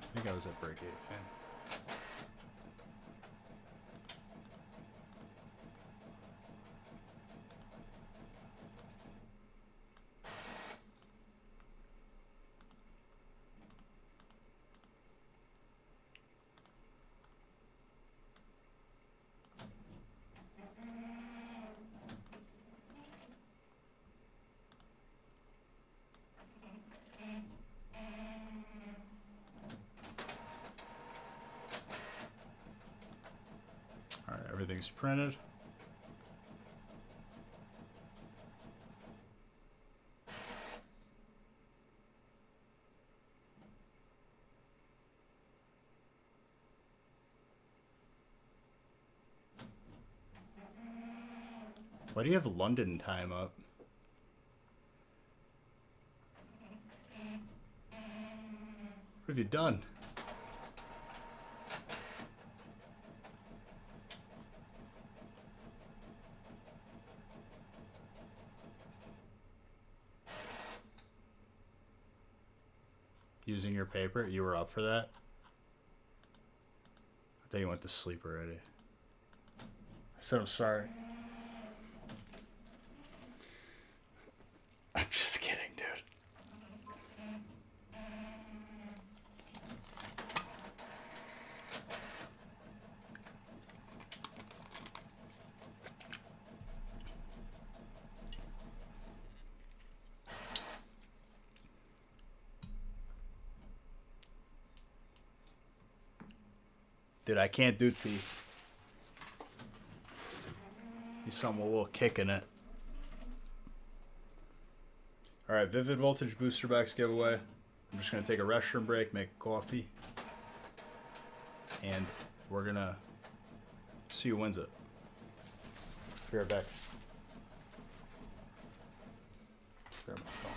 I think I was at break 18. Everything's printed. Why do you have London time up? What have you done? Using your paper? You were up for that? I thought you went to sleep already. I said I'm sorry. I'm just kidding, dude. Dude, I can't do thief. Need something with a little kick in it. Alright, Vivid Voltage Booster Box giveaway. I'm just going to take a restroom break, make coffee. And we're going to see who wins it. Be right back. Grab my phone.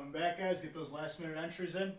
Coming back, guys. Get those last minute entries in.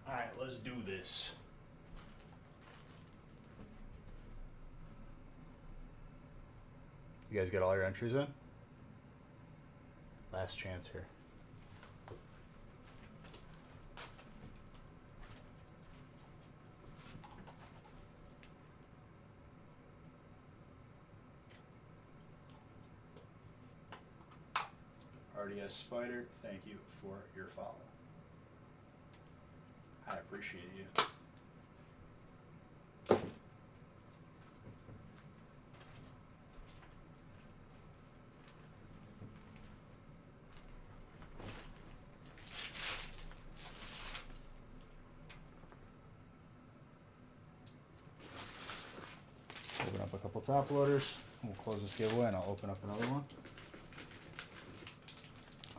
All right, let's do this. You guys get all your entries in? Last chance here. RDS Spider, thank you for your follow. I appreciate you. Open up a couple top loaders. We'll close this giveaway and I'll open up another one.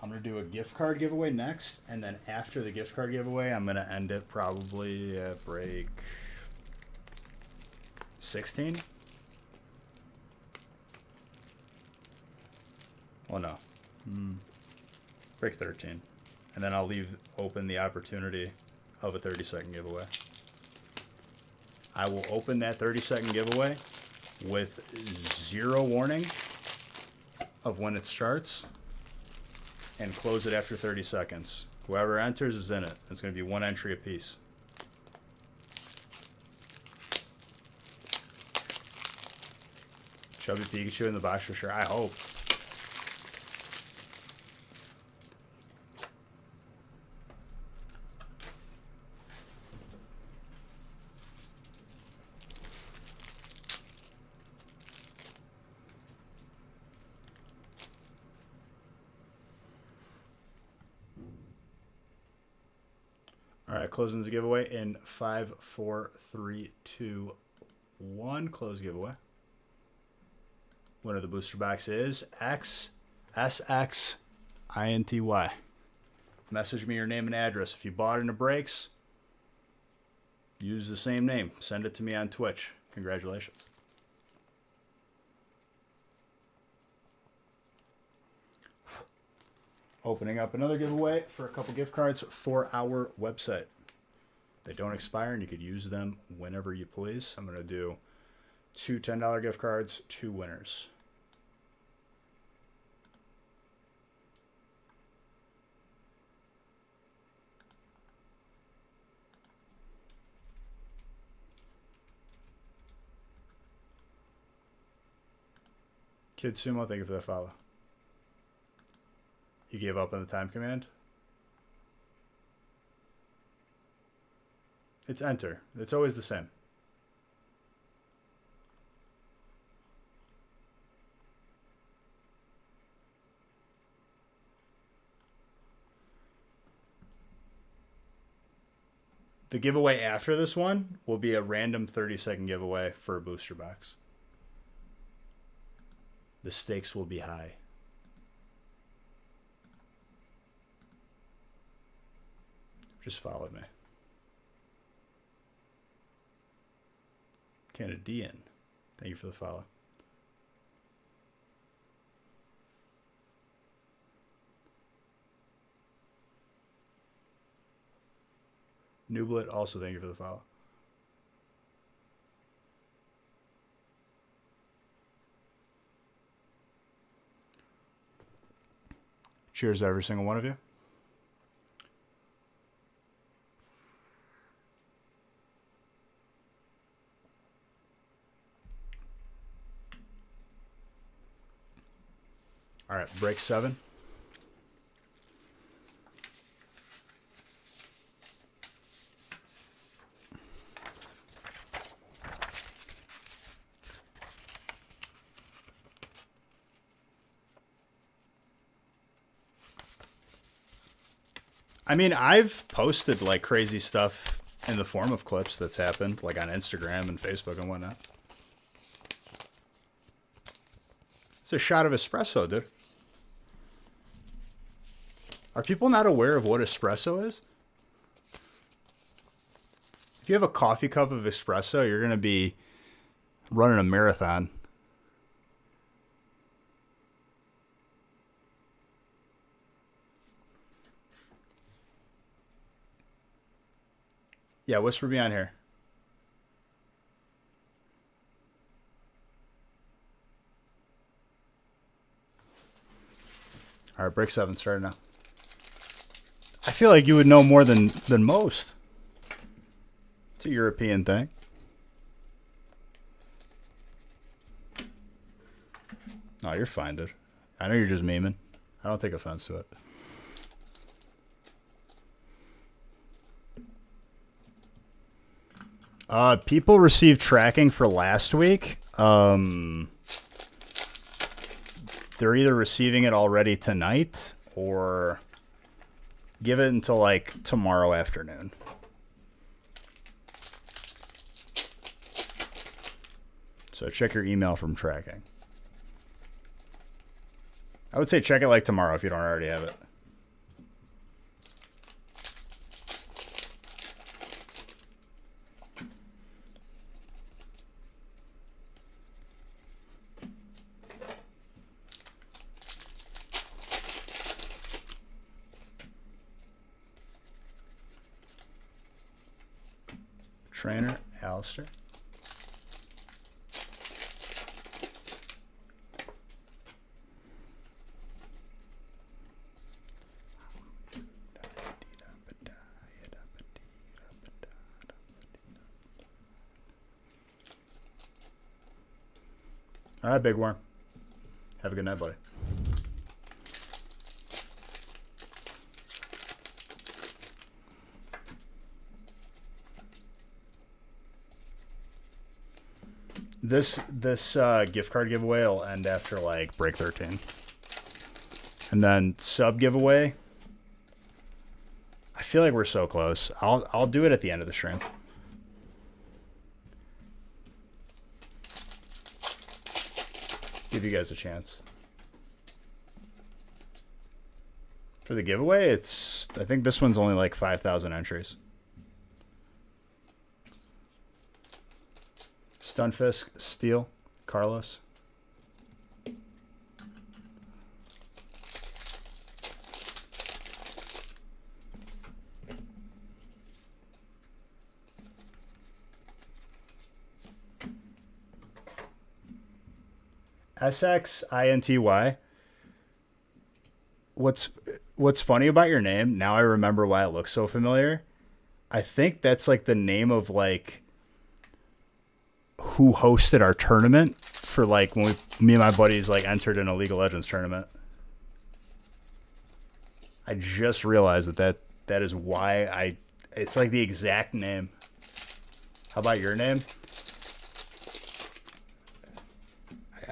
I'm going to do a gift card giveaway next, and then after the gift card giveaway, I'm going to end it probably at break 16. Well, no. Break 13. And then I'll leave open the opportunity of a 30-second giveaway. I will open that 30-second giveaway with 0 warning of when it starts and close it after 30 seconds. Whoever enters is in it. It's going to be 1 entry apiece. Chubby Pikachu in the box for sure. I hope. All right, closing the giveaway in 5, 4, 3, 2, 1. Close giveaway. Winner of the booster box is XSXINTY. Message me your name and address. If you bought it in the breaks, use the same name. Send it to me on Twitch. Congratulations. Opening up another giveaway for a couple gift cards for our website. They don't expire and you could use them whenever you please. I'm going to do 2 $10 gift cards, 2 winners. Kid Sumo, thank you for the follow. You gave up on the time command? It's enter. It's always the same. The giveaway after this one will be a random 30-second giveaway for a booster box. The stakes will be high. Just followed me. Canadian, thank you for the follow. Nublet, also thank you for the follow. Cheers to every single one of you. All right, break 7. I mean, I've posted like crazy stuff in the form of clips that's happened, like on Instagram and Facebook and whatnot. It's a shot of espresso, dude. Are people not aware of what espresso is? If you have a coffee cup of espresso, you're going to be running a marathon. Yeah, whisper me on here. All right, break 7 starting now. I feel like you would know more than most. It's a European thing. No, you're fine, dude. I know you're just memeing. I don't take offense to it. People received tracking for last week. They're either receiving it already tonight or give it until like tomorrow afternoon. So check your email from tracking. I would say check it like tomorrow if you don't already have it. Trainer, Alistair. All right, big worm. Have a good night, buddy. This gift card giveaway will end after like break 13, and then sub giveaway. I feel like we're so close. I'll do it at the end of the stream. Give you guys a chance. For the giveaway, I think this one's only like 5,000 entries. Stunfisk, Steel, Carlos. SXINTY. What's funny about your name? Now I remember why it looks so familiar. I think that's like the name of like who hosted our tournament for like when me and my buddies like entered in a League of Legends tournament. I just realized that is why it's like the exact name. How about your name?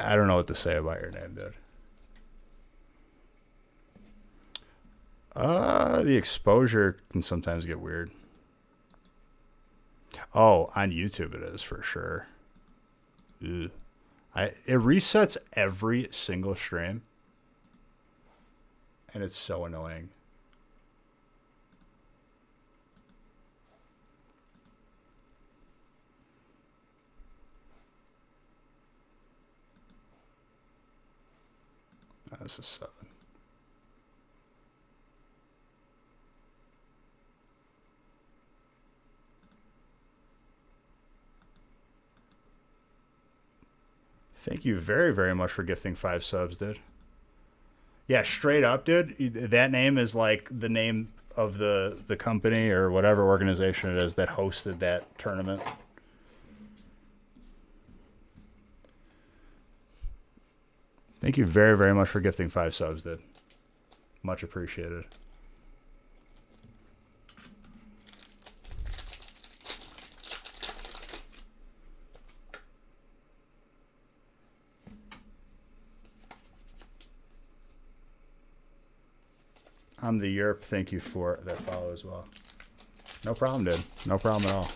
I don't know what to say about your name, dude. The exposure can sometimes get weird. Oh, on YouTube it is for sure. Ugh. It resets every single stream. And it's so annoying. Oh, this is 7. Thank you very, very much for gifting 5 subs, dude. Yeah, straight up, dude. That name is like the name of the company or whatever organization it is that hosted that tournament. Thank you very, very much for gifting 5 subs, dude. Much appreciated. I'm the Yerp. Thank you for that follow as well. No problem, dude. No problem at all.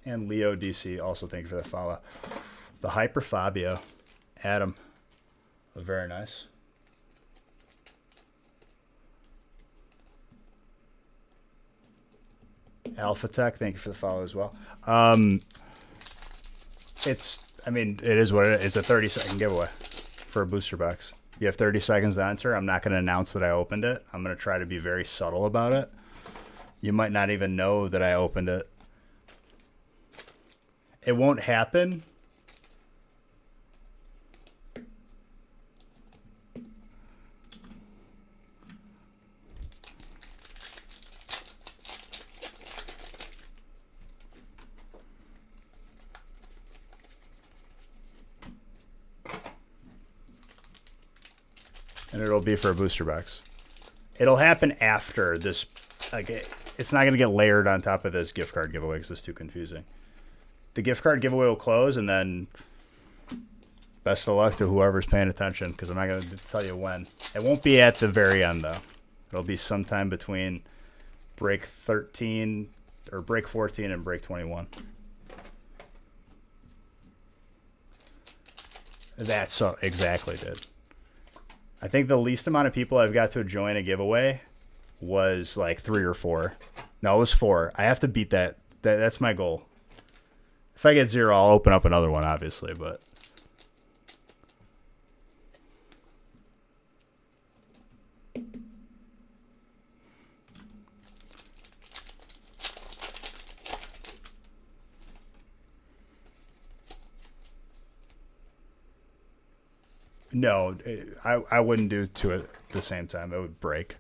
And Leo DC, also thank you for that follow. The Hyper Fabio, Adam, very nice. Alpha Tech, thank you for the follow as well. It is what it is. It's a 30-second giveaway for a booster box. You have 30 seconds to enter. I'm not going to announce that I opened it. I'm going to try to be very subtle about it. You might not even know that I opened it. It won't happen. And it'll be for a booster box. It'll happen after this. Like it's not going to get layered on top of this gift card giveaway because it's too confusing. the gift card giveaway will close, and then best of luck to whoever's paying attention, because I'm not going to tell you when. It won't be at the very end, though. It'll be sometime between break 13 or break 14 and break 21. That's so exactly, dude. I think the least amount of people I've got to join a giveaway was like 3 or 4. No, it was 4. I have to beat that. That's my goal. If I get 0, I'll open up another one, obviously, but no, I wouldn't do 2 at the same time. It would break.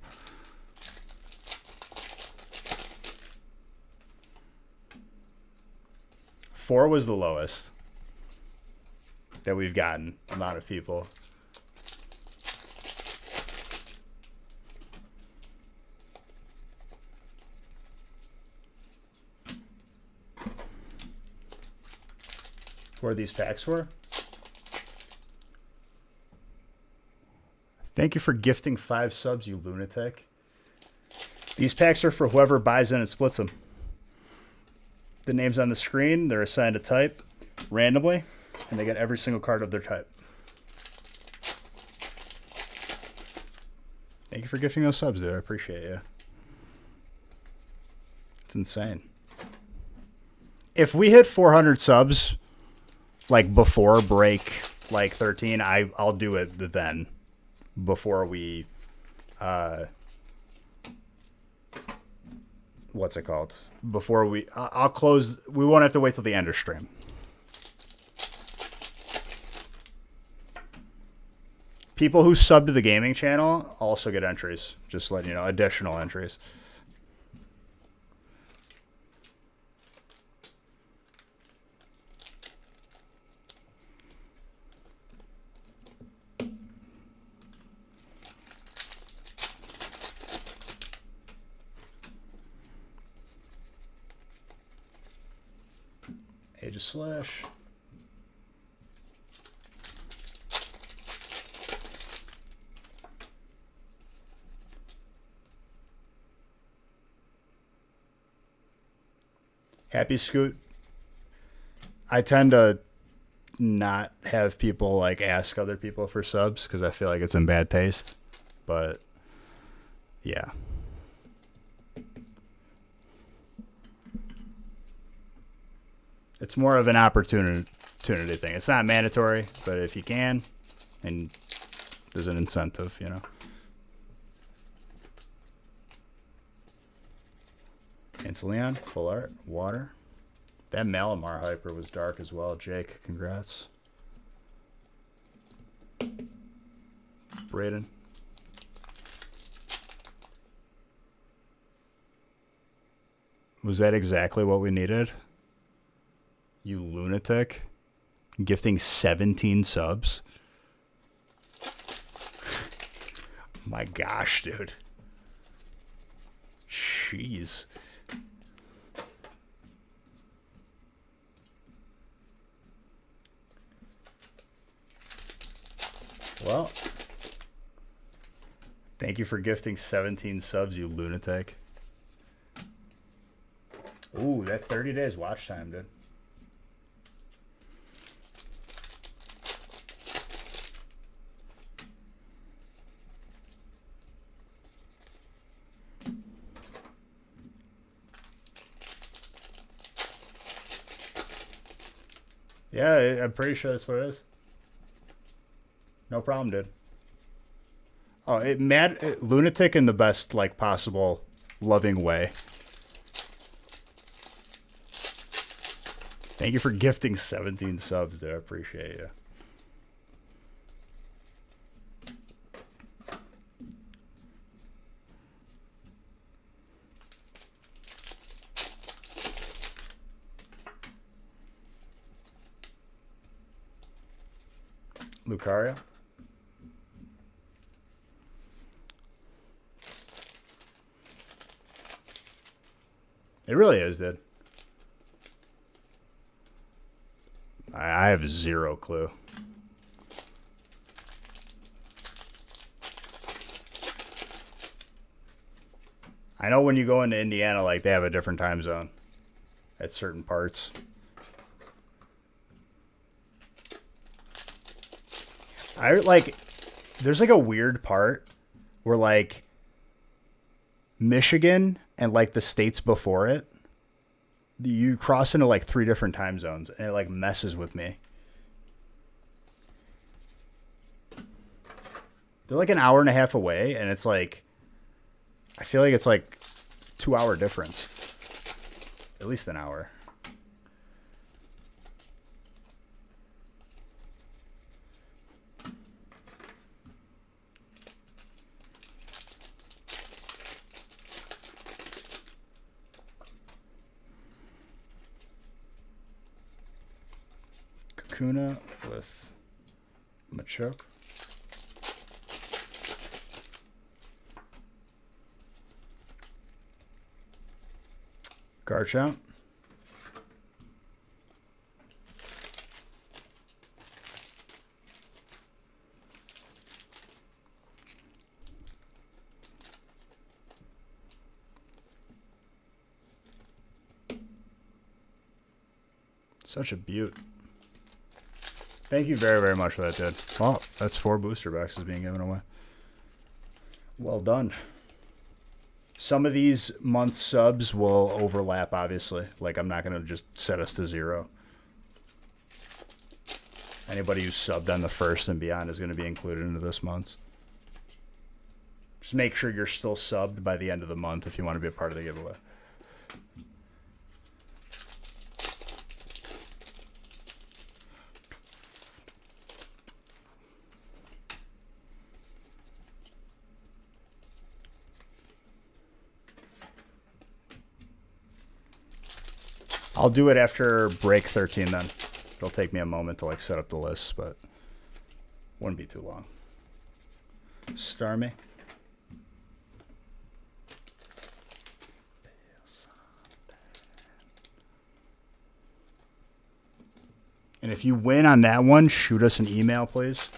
Four was the lowest that we've gotten, amount of people. What are these packs for? Thank you for gifting 5 subs, you lunatic. These packs are for whoever buys in and splits them. The name's on the screen. They're assigned a type randomly, and they get every single card of their type. Thank you for gifting those subs, dude. I appreciate you. It's insane. If we hit 400 subs, like before break like 13, I'll do it then. Before we, what's it called? Before we, I'll close. We won't have to wait till the end of stream. People who sub to the gaming channel also get entries. Just letting you know, additional entries. Age of Slash. Happy Scoot. I tend to not have people like ask other people for subs because I feel like it's in bad taste. But yeah. It's more of an opportunity thing. It's not mandatory, but if you can, and there's an incentive, you know. Leon, full art, water. That Malamar Hyper was dark as well. Jake, congrats. Braden. Was that exactly what we needed? You lunatic. Gifting 17 subs. My gosh, dude. Jeez. Well, thank you for gifting 17 subs, you lunatic. Ooh, that 30 days watch time, dude. Yeah, I'm pretty sure that's what it is. No problem, dude. Oh, lunatic in the best like possible loving way. Thank you for gifting 17 subs, dude. I appreciate you. Lucario. It really is, dude. I have zero clue. I know when you go into Indiana, like, they have a different time zone at certain parts. There's like a weird part where like Michigan and like the states before it, you cross into like 3 different time zones and it like messes with me. They're like an hour and a half away and it's like, I feel like it's like 2-hour difference. At least an hour. Kakuna with Machoke. Garchomp. Such a beaut. Thank you very, very much for that, dude. Well, that's 4 booster boxes being given away. Well done. Some of these month subs will overlap, obviously. Like, I'm not going to just set us to 0. Anybody who subbed on the 1st and beyond is going to be included into this month's. Just make sure you're still subbed by the end of the month if you want to be a part of the giveaway. I'll do it after break 13 then. It'll take me a moment to like set up the list, but wouldn't be too long. Starmie. And if you win on that one, shoot us an email, please.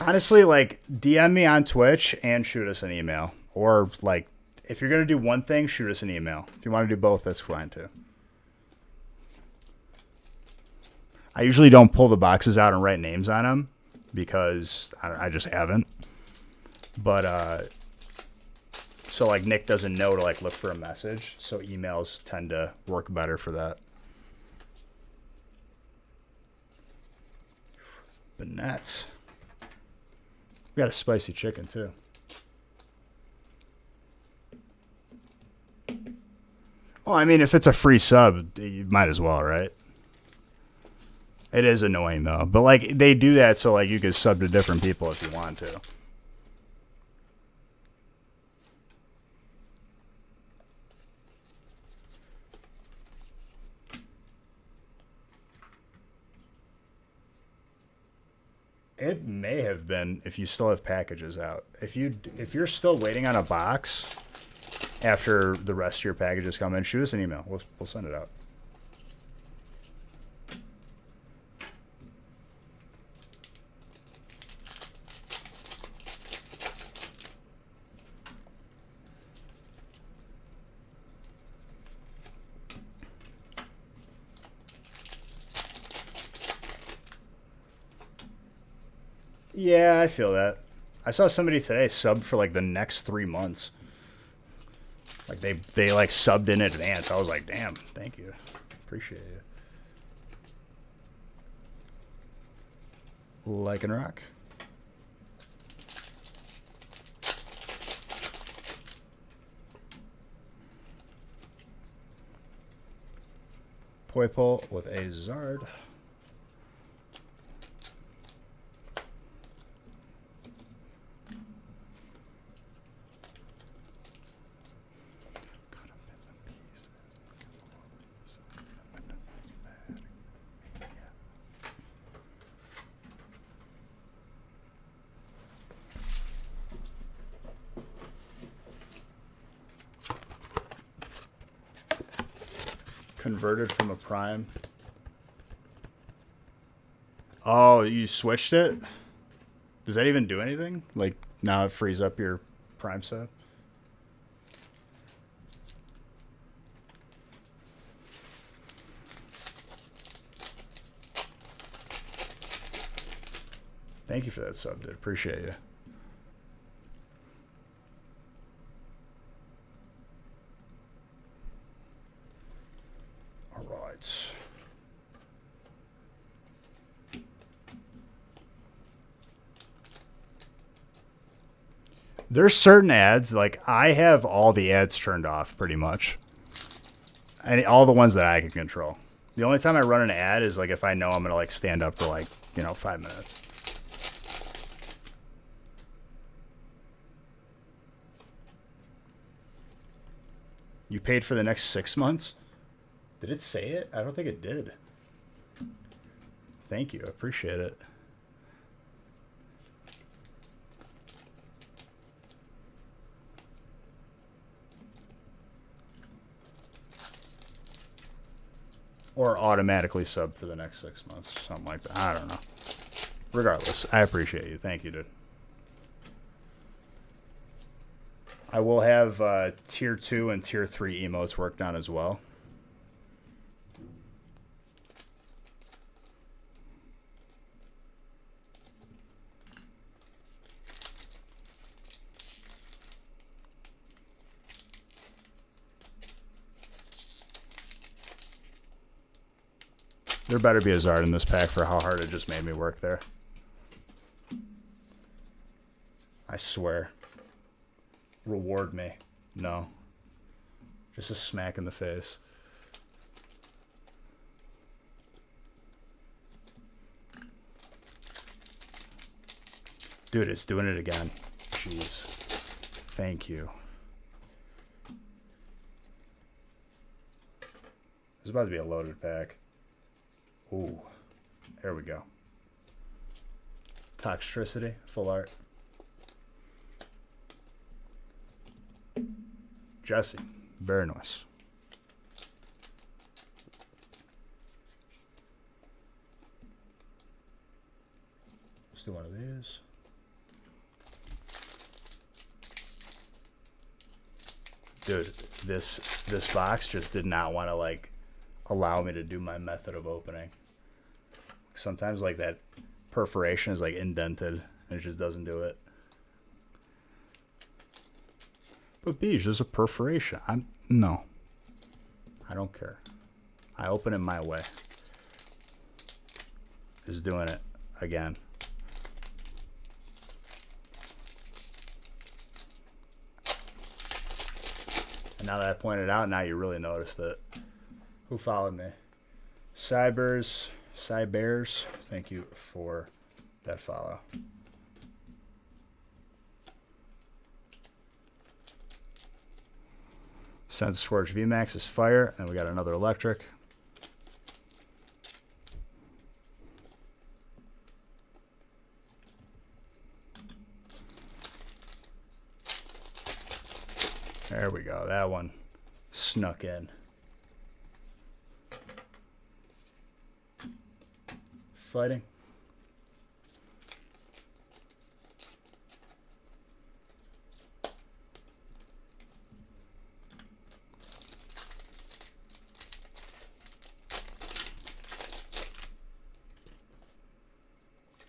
Honestly, like, DM me on Twitch and shoot us an email. Or, like, if you're going to do one thing, shoot us an email. If you want to do both, that's fine, too. I usually don't pull the boxes out and write names on them because I just haven't. But, so, like, Nick doesn't know to, like, look for a message. So emails tend to work better for that. Banette. We got a spicy chicken, too. Well, I mean, if it's a free sub, you might as well, right? It is annoying, though. But, like, they do that so, like, you can sub to different people if you want to. It may have been if you still have packages out. If you're still waiting on a box after the rest of your packages come in, shoot us an email. We'll send it out. Yeah, I feel that. I saw somebody today sub for like the next 3 months. Like they like subbed in advance. I was like, damn, thank you. Appreciate it. Like and rock. Poipole with a Zard. Converted from a prime. Oh, you switched it? Does that even do anything? Like, now it frees up your prime set? Thank you for that sub, dude. Appreciate you. All right. There's certain ads, like I have all the ads turned off pretty much. And all the ones that I can control. The only time I run an ad is like if I know I'm going to like stand up for like, 5 minutes. You paid for the next 6 months? Did it say it? I don't think it did. Thank you. I appreciate it. Or automatically sub for the next 6 months. Something like that. I don't know. Regardless, I appreciate you. Thank you, dude. I will have tier 2 and tier 3 emotes worked on as well. There better be a Zard in this pack for how hard it just made me work there. I swear. Reward me. No. Just a smack in the face. Dude, it's doing it again. Jeez. Thank you. There's about to be a loaded pack. Ooh. There we go. Toxtricity. Full art. Jesse. Very nice. Let's do one of these. Dude, this box just did not want to like allow me to do my method of opening. Sometimes like that perforation is like indented and it just doesn't do it. But beige, there's a perforation. No. I don't care. I open it my way. It's doing it again. And now that I pointed out, now you really noticed it. Who followed me? Cybers, thank you for that follow. Sense Scorch VMAX is fire, and we got another electric. There we go. That one snuck in. Fighting.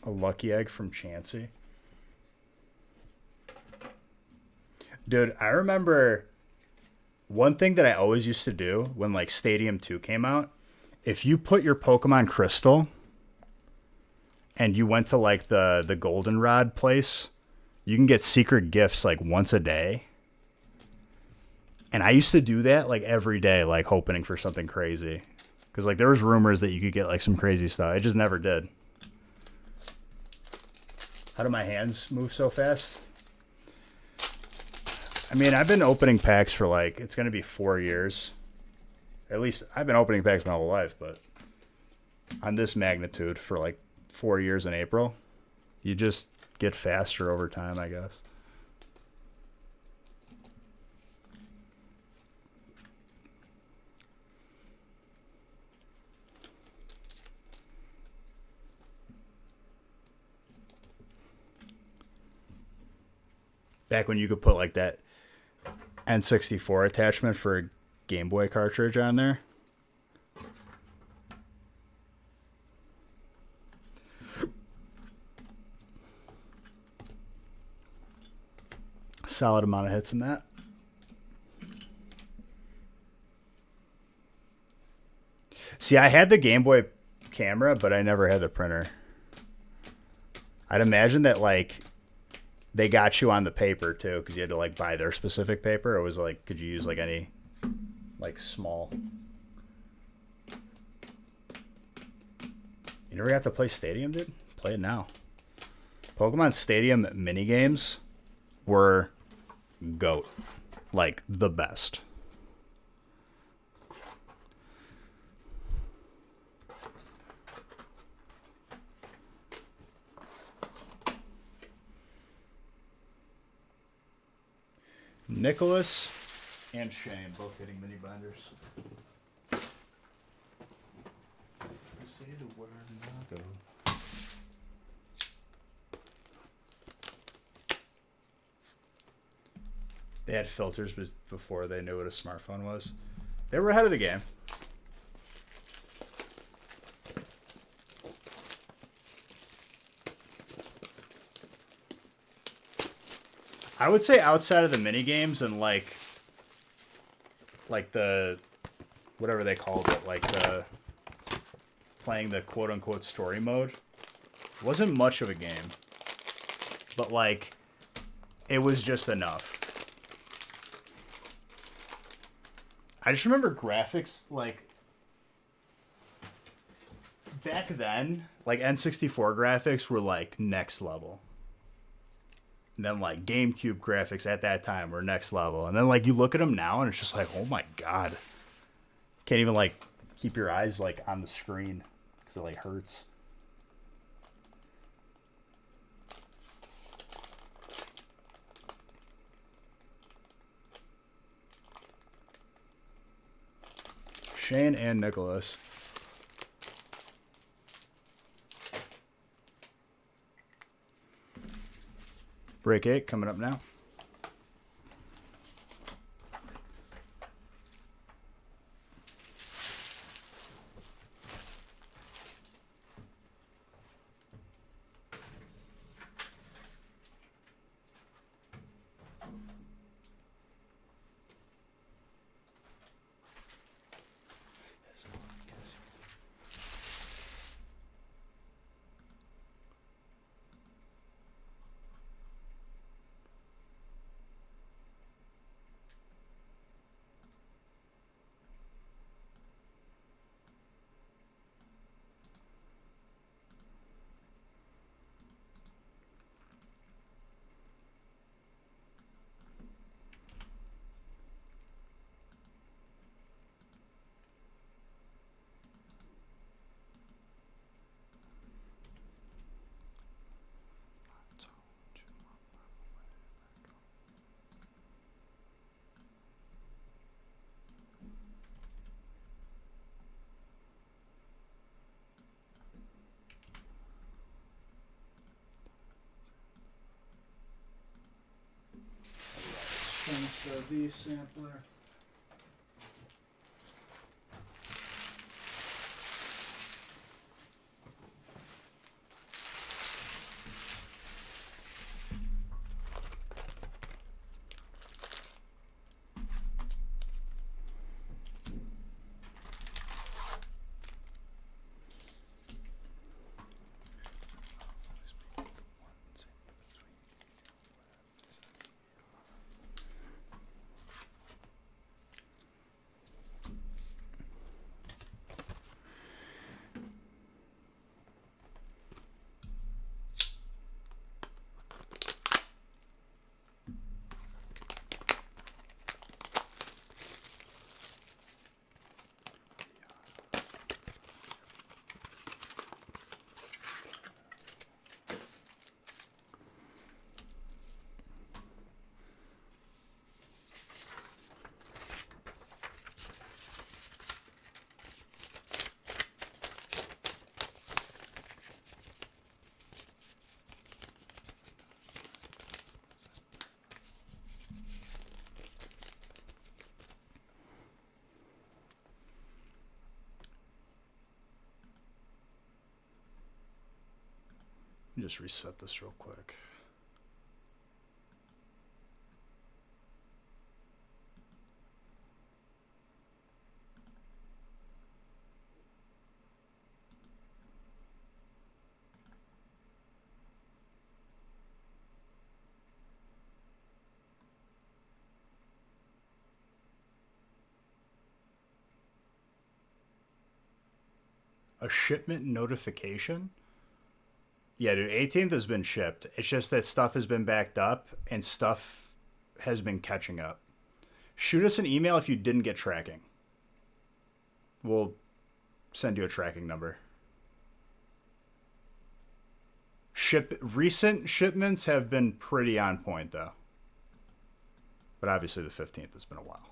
A lucky egg from Chansey. Dude, I remember one thing that I always used to do when like Stadium 2 came out. If you put your Pokemon Crystal and you went to like the Goldenrod place, you can get secret gifts like once a day. And I used to do that like every day, like hoping for something crazy. Because like there was rumors that you could get like some crazy stuff. I just never did. How do my hands move so fast? I mean, I've been opening packs for like, it's going to be 4 years. At least I've been opening packs my whole life, but on this magnitude for like 4 years in April, you just get faster over time, I guess. Back when you could put like that N64 attachment for a Game Boy cartridge on there. Solid amount of hits in that. See, I had the Game Boy camera, but I never had the printer. I'd imagine that, like, they got you on the paper, too, because you had to, like, buy their specific paper. It was, like, could you use, like, any, like, small... You never got to play Stadium, dude? Play it now. Pokemon Stadium minigames were GOAT. Like, the best. Nicholas and Shane both hitting mini binders. Say the word Nago. They had filters before they knew what a smartphone was. They were ahead of the game. I would say outside of the mini games and like the whatever they called it, like the playing the quote unquote story mode, wasn't much of a game. But like it was just enough. I just remember graphics like back then, like N64 graphics were like next level. And then, like, GameCube graphics at that time were next level. And then, like, you look at them now, and it's just like, oh, my God. Can't even, like, keep your eyes, like, on the screen. Because it, like, hurts. Shane and Nicholas. Break 8 coming up now. The sampler. just reset this real quick. A shipment notification? Yeah, dude, 18th has been shipped. It's just that stuff has been backed up and stuff has been catching up. Shoot us an email if you didn't get tracking. We'll send you a tracking number. Recent shipments have been pretty on point, though. But obviously the 15th has been a while.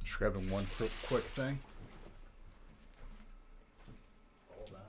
Just grabbing one quick thing. Hold on.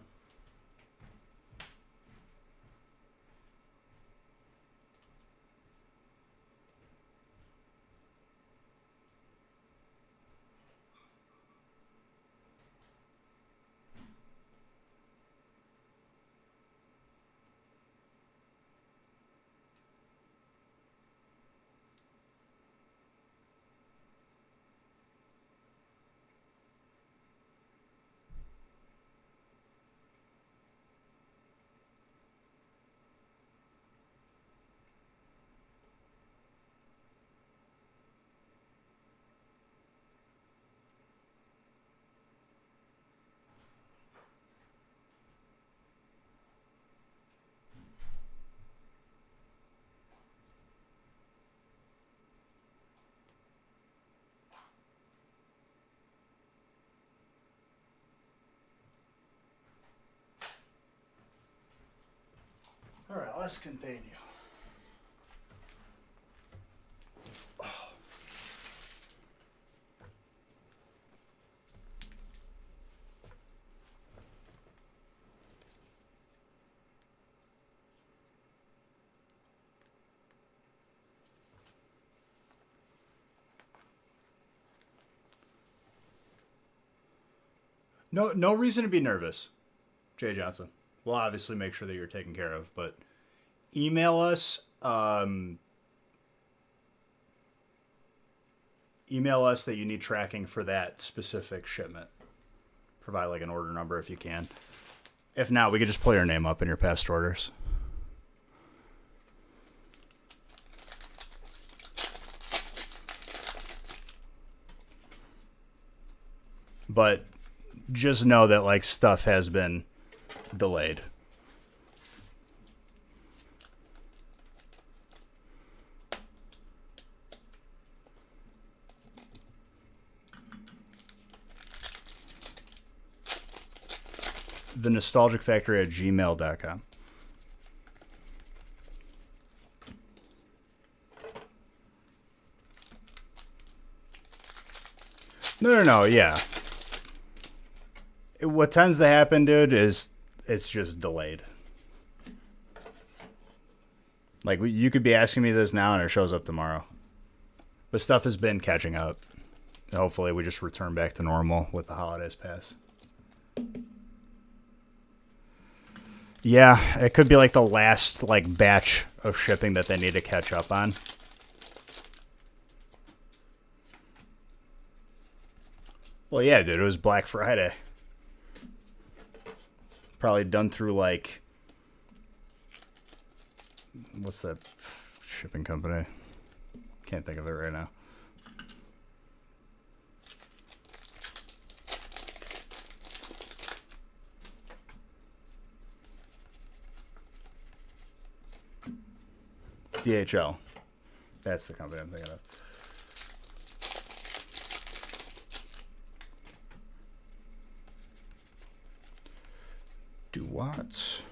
All right, let's continue. No reason to be nervous, Jay Johnson. We'll obviously make sure that you're taken care of, but email us. Email us that you need tracking for that specific shipment. Provide like an order number if you can. If not, we could just pull your name up in your past orders. But just know that like stuff has been delayed. The Nostalgic Factory at gmail.com. No, yeah. What tends to happen, dude, is it's just delayed. Like, you could be asking me this now and it shows up tomorrow. But stuff has been catching up. Hopefully we just return back to normal with the holidays pass. Yeah, it could be like the last like batch of shipping that they need to catch up on. Well, yeah, dude, it was Black Friday. Probably done through like, what's that shipping company? Can't think of it right now. DHL. That's the company I'm thinking of. Duwats.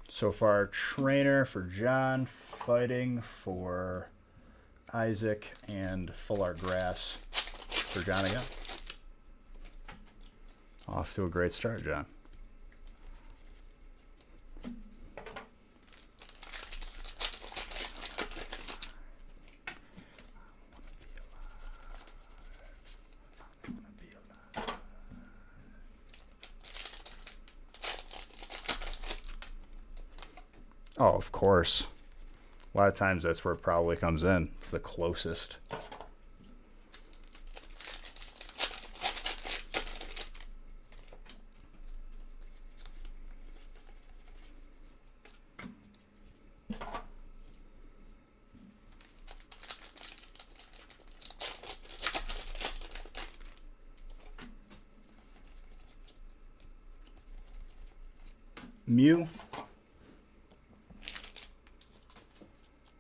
So far, trainer for John, fighting for Isaac, and full art grass for John again. Off to a great start, John. Oh, of course. A lot of times that's where it probably comes in. It's the closest. Mew.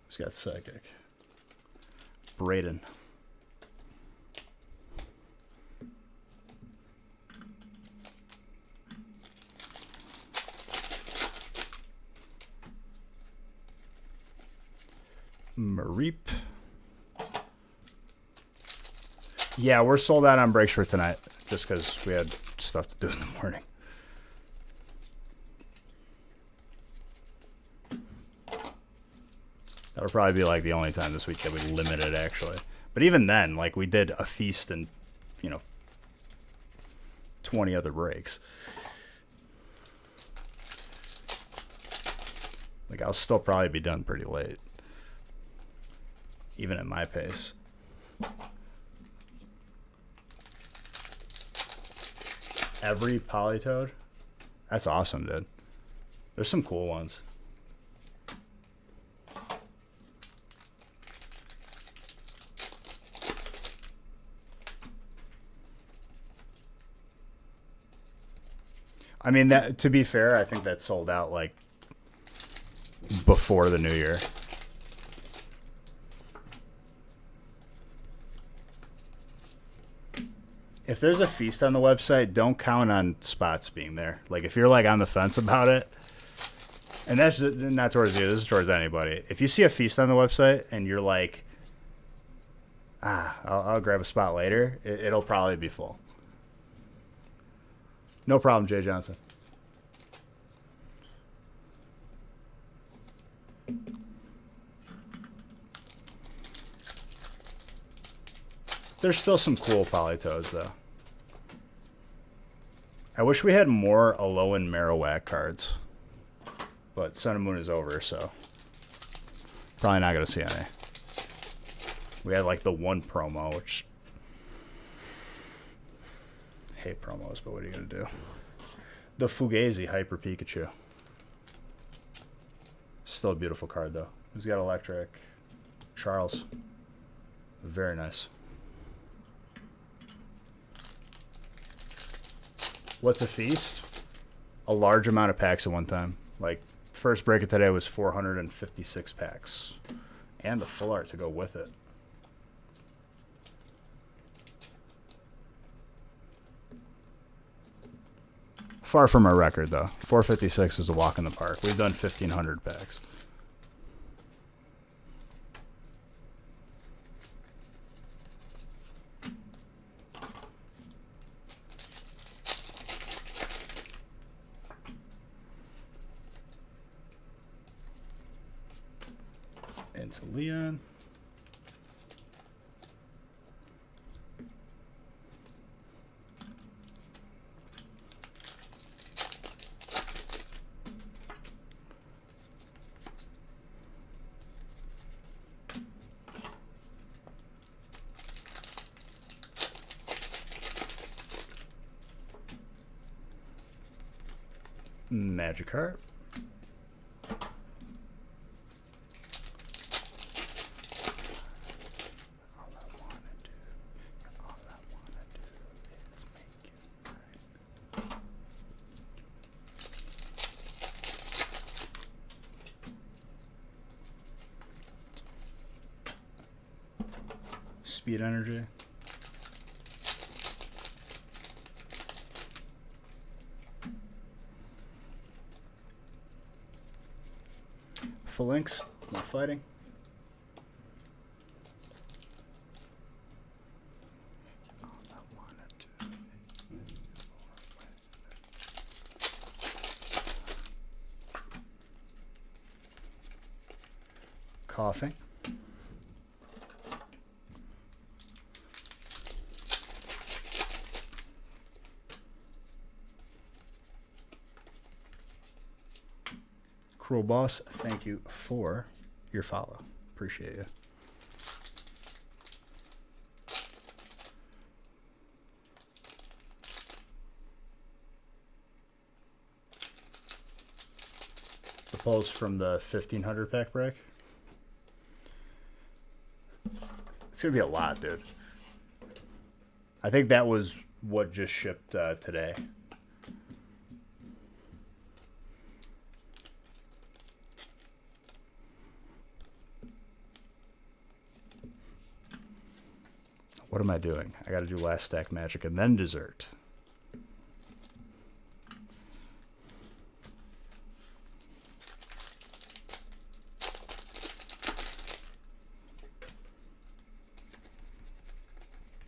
He's got Psychic. Braden. Mareep. Yeah, we're sold out on breaks for tonight just because we had stuff to do in the morning. That'll probably be like the only time this week that we limit it, actually. But even then, like, we did a feast and, 20 other breaks. Like, I'll still probably be done pretty late. Even at my pace. Every Polytoad? That's awesome, dude. There's some cool ones. I mean, that, to be fair, I think that sold out like before the new year. If there's a feast on the website, don't count on spots being there. Like, if you're like on the fence about it, and that's not towards you, this is towards anybody. If you see a feast on the website and you're like, I'll grab a spot later, it'll probably be full. No problem, Jay Johnson. There's still some cool Polytoads, though. I wish we had more Alolan Marowak cards. But Sun and Moon is over, so probably not going to see any. We had, like, the one promo, which... hate promos, but what are you going to do? The Fugazi Hyper Pikachu. Still a beautiful card, though. Who's got electric? Charles. Very nice. What's a feast? A large amount of packs at one time. Like, first break of today was 456 packs. And the full art to go with it. Far from our record, though. 456 is a walk in the park. We've done 1,500 packs. Into Leon. Magikarp. Speed Energy. Phalanx, more fighting. Coughing. Cruel Boss, thank you for your follow. Appreciate you. The pulls from the 1500 pack break. It's going to be a lot, dude. I think that was what just shipped today. What am I doing? I got to do last stack magic and then dessert.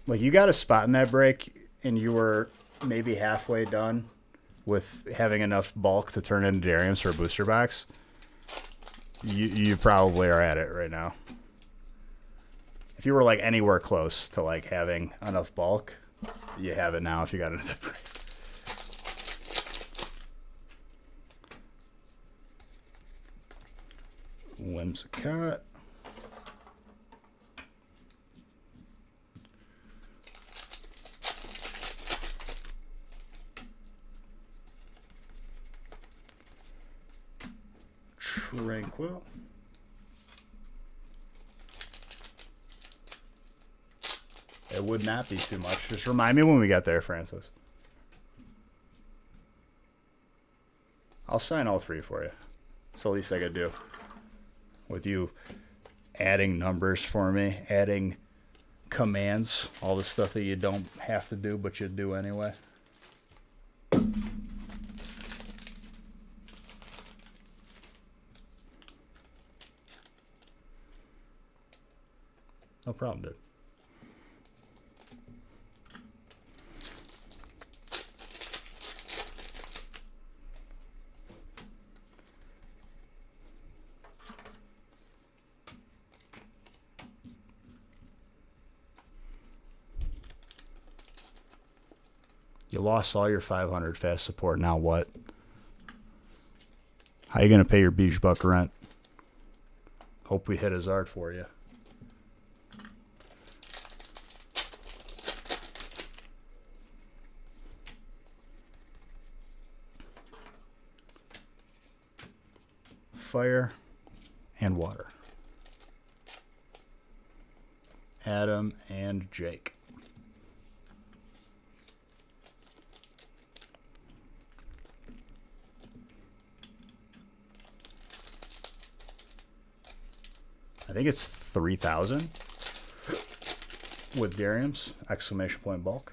Like, you got a spot in that break and you were maybe halfway done with having enough bulk to turn into Dariums for a booster box. You probably are at it right now. If you were like anywhere close to like having enough bulk, you have it now if you got into that break. Whimsicott. Tranquil. It would not be too much. Just remind me when we get there, Francis. I'll sign all three for you. It's the least I could do. With you adding numbers for me, adding commands, all the stuff that you don't have to do, but you do anyway. No problem, dude. You lost all your 500 fast support. Now what? How you gonna pay your beach buck rent? Hope we hit a Zard for you. Fire and water. Adam and Jake. I think it's 3,000 with Dariums, exclamation point bulk.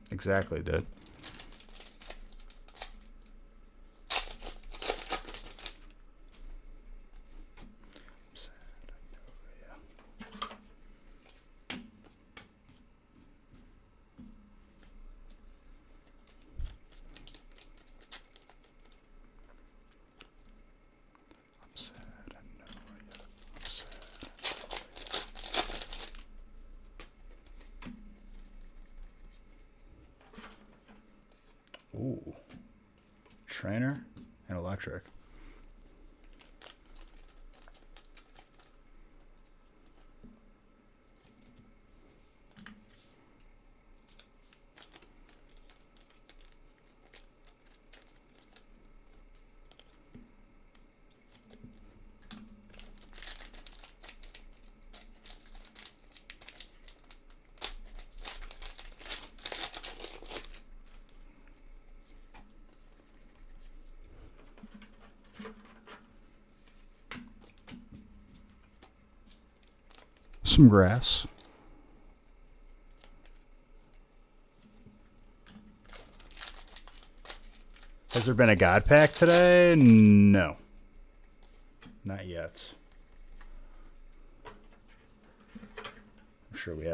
Exactly, dude. Ooh. Trainer and electric. some grass. Has there been a God pack today? No. Not yet. I'm sure we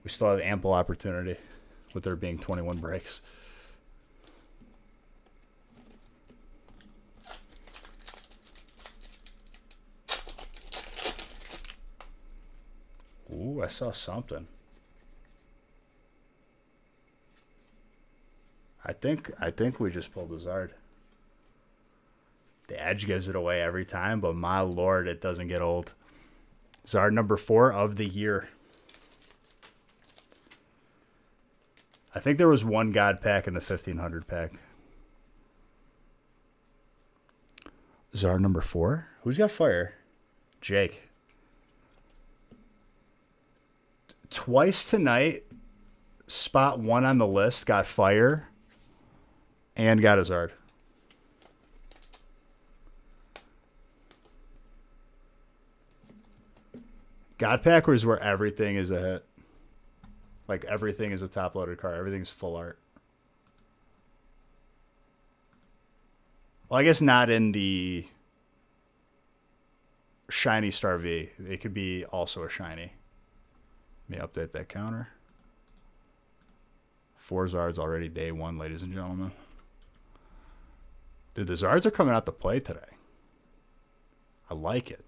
still have ample opportunity with there being 21 breaks. Ooh, I saw something. I think we just pulled a Zard. The edge gives it away every time, but my lord, it doesn't get old. Zard number 4 of the year. I think there was one God pack in the 1500 pack. Zard number 4? Who's got fire? Jake. Twice tonight, spot 1 on the list got fire and got a Zard. God pack is where everything is a hit. Like everything is a top loaded card. Everything's full art. Well, I guess not in the shiny Star V. It could be also a shiny. Let me update that counter. 4 Zards already day 1, ladies and gentlemen. Dude, the Zards are coming out to play today. I like it.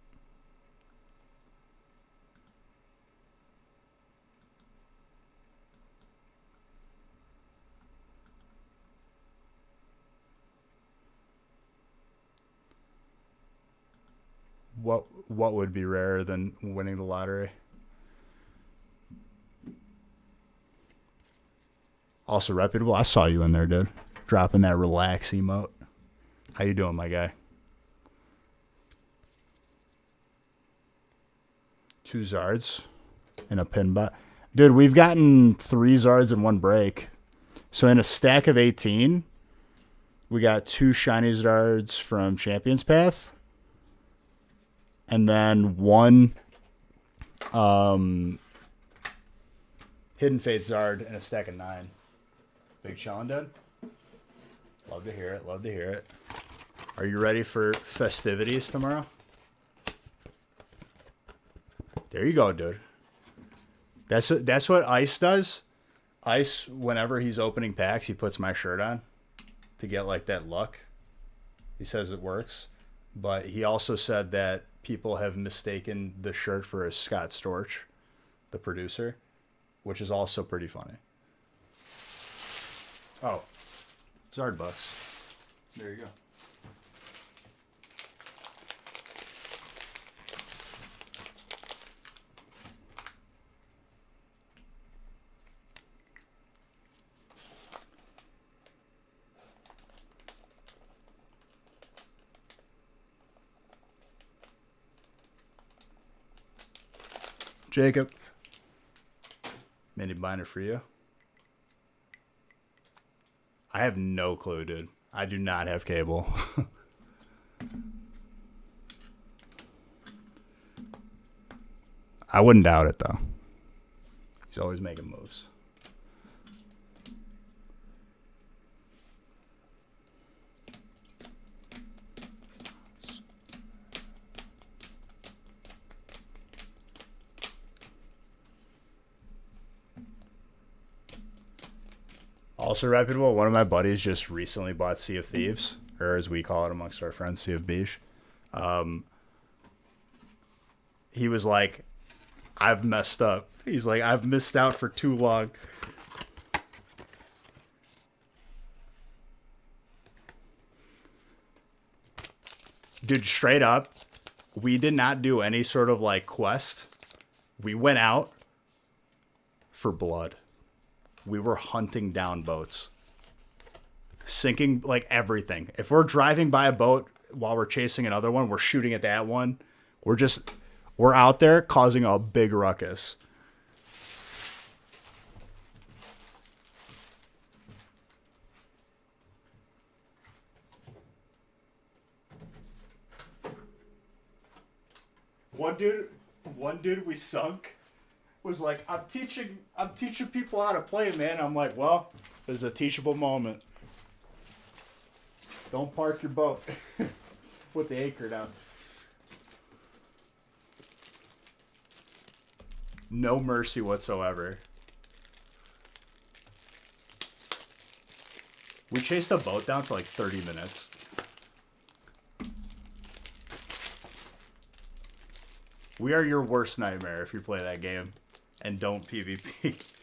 What would be rarer than winning the lottery? Also reputable. I saw you in there, dude. Dropping that relax emote. How you doing, my guy? 2 Zards and a pin bot. Dude, we've gotten 3 Zards in 1 break. So in a stack of 18, we got 2 shiny Zards from Champions Path. And then 1 Hidden Fate Zard and a stack of 9. Big challenge, dude? Love to hear it. Love to hear it. Are you ready for festivities tomorrow? There you go, dude. That's what Ice does. Ice, whenever he's opening packs, he puts my shirt on to get like that luck. He says it works. But he also said that people have mistaken the shirt for a Scott Storch, the producer, which is also pretty funny. Oh, Zard bucks. There you go. Jacob. Mini binder for you. I have no clue, dude. I do not have cable. I wouldn't doubt it, though. He's always making moves. Also reputable, one of my buddies just recently bought Sea of Thieves, or as we call it amongst our friends, Sea of Beige. He was like, I've messed up. He's like, I've missed out for too long. Dude, straight up, we did not do any sort of like quest. We went out for blood. We were hunting down boats. Sinking like everything. If we're driving by a boat while we're chasing another one, we're shooting at that one. We're out there causing a big ruckus. one dude we sunk was like, I'm teaching people how to play, man. I'm like, well, this is a teachable moment. Don't park your boat with the anchor down. No mercy whatsoever. We chased the boat down for like 30 minutes. We are your worst nightmare if you play that game and don't PvP.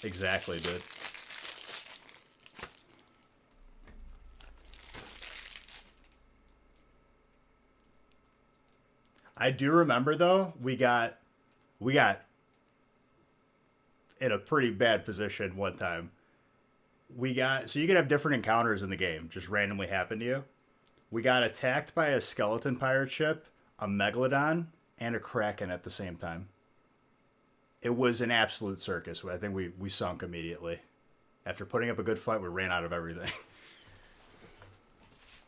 Exactly, dude. I do remember though, we got in a pretty bad position one time. So you can have different encounters in the game, just randomly happen to you. We got attacked by a skeleton pirate ship, a megalodon, and a kraken at the same time. It was an absolute circus. I think we sunk immediately. After putting up a good fight, we ran out of everything.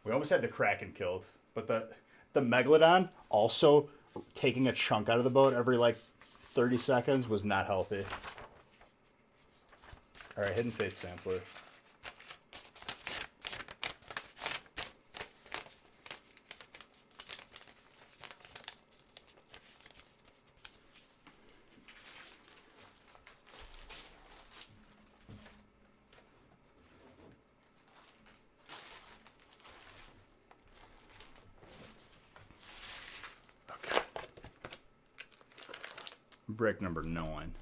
We almost had the kraken killed, but the megalodon also taking a chunk out of the boat every like 30 seconds was not healthy. All right, Hidden Fate Sampler. Okay. Break number 9.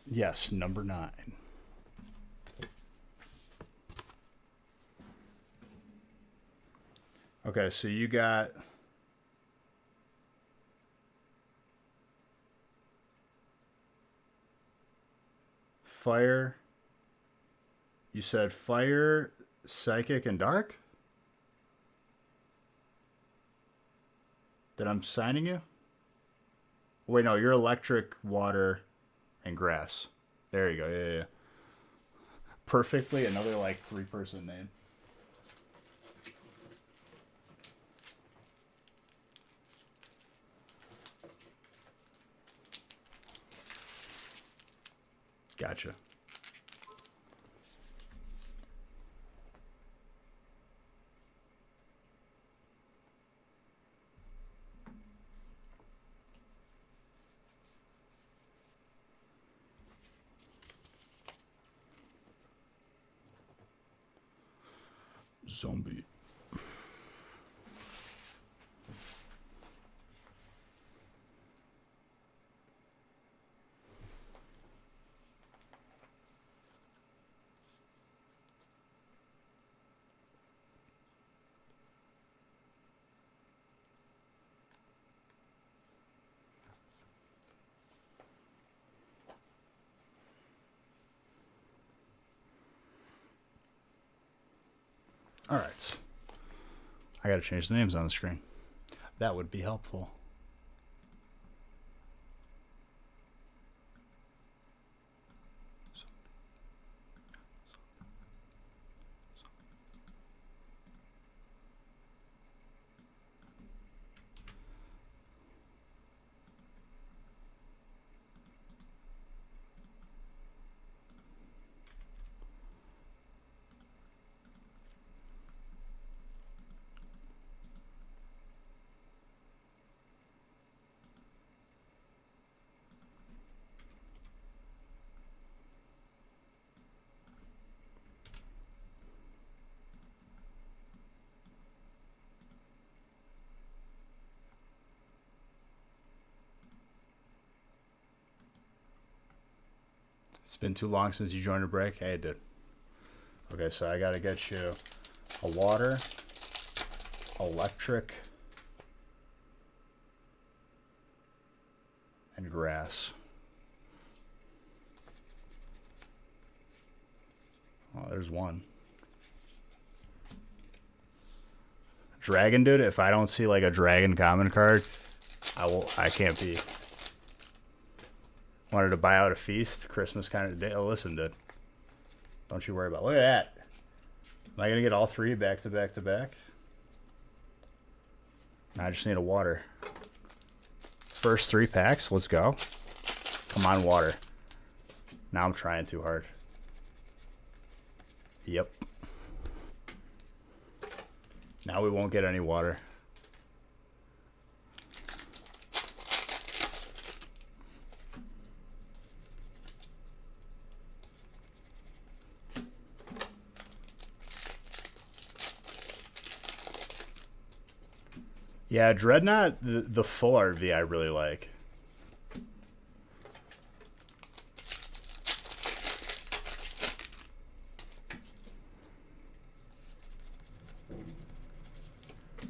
Yes, number 9. Okay, so you got fire. You said fire, psychic, and dark? That I'm signing you? Wait, no, you're electric, water, and grass. There you go. Yeah. Perfectly, another like 3-person name. Gotcha. Zombie. All right. I got to change the names on the screen. That would be helpful. It's been too long since you joined a break. Hey, it did. Okay, so I gotta get you a water, electric, and grass. Oh, there's one. Dragon, dude, if I don't see like a dragon common card, I can't be. Wanted to buy out a feast. Christmas kind of day. Oh, listen, dude. Don't you worry about it. Look at that. Am I going to get all three back to back to back? I just need a water. First 3 packs. Let's go. Come on, water. Now I'm trying too hard. Yep. Now we won't get any water. Yeah, Dreadnought, the full art V I really like.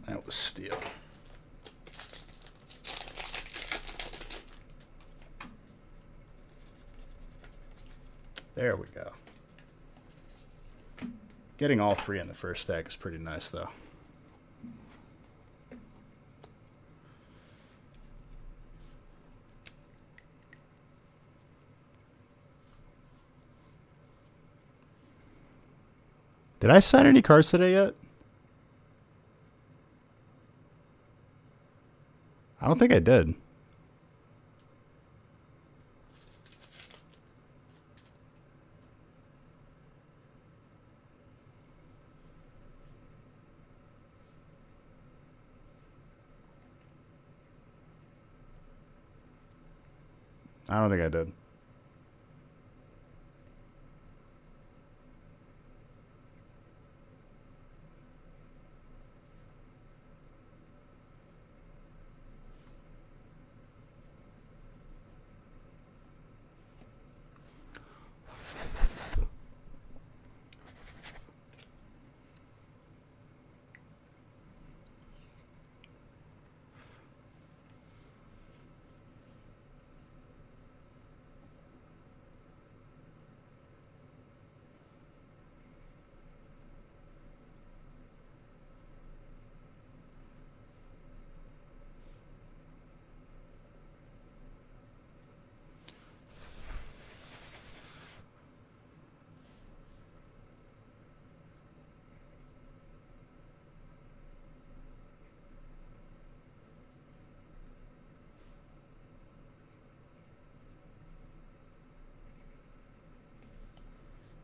That was steel. There we go. Getting all 3 in the first stack is pretty nice, though. Did I sign any cards today yet? I don't think I did. I don't think I did.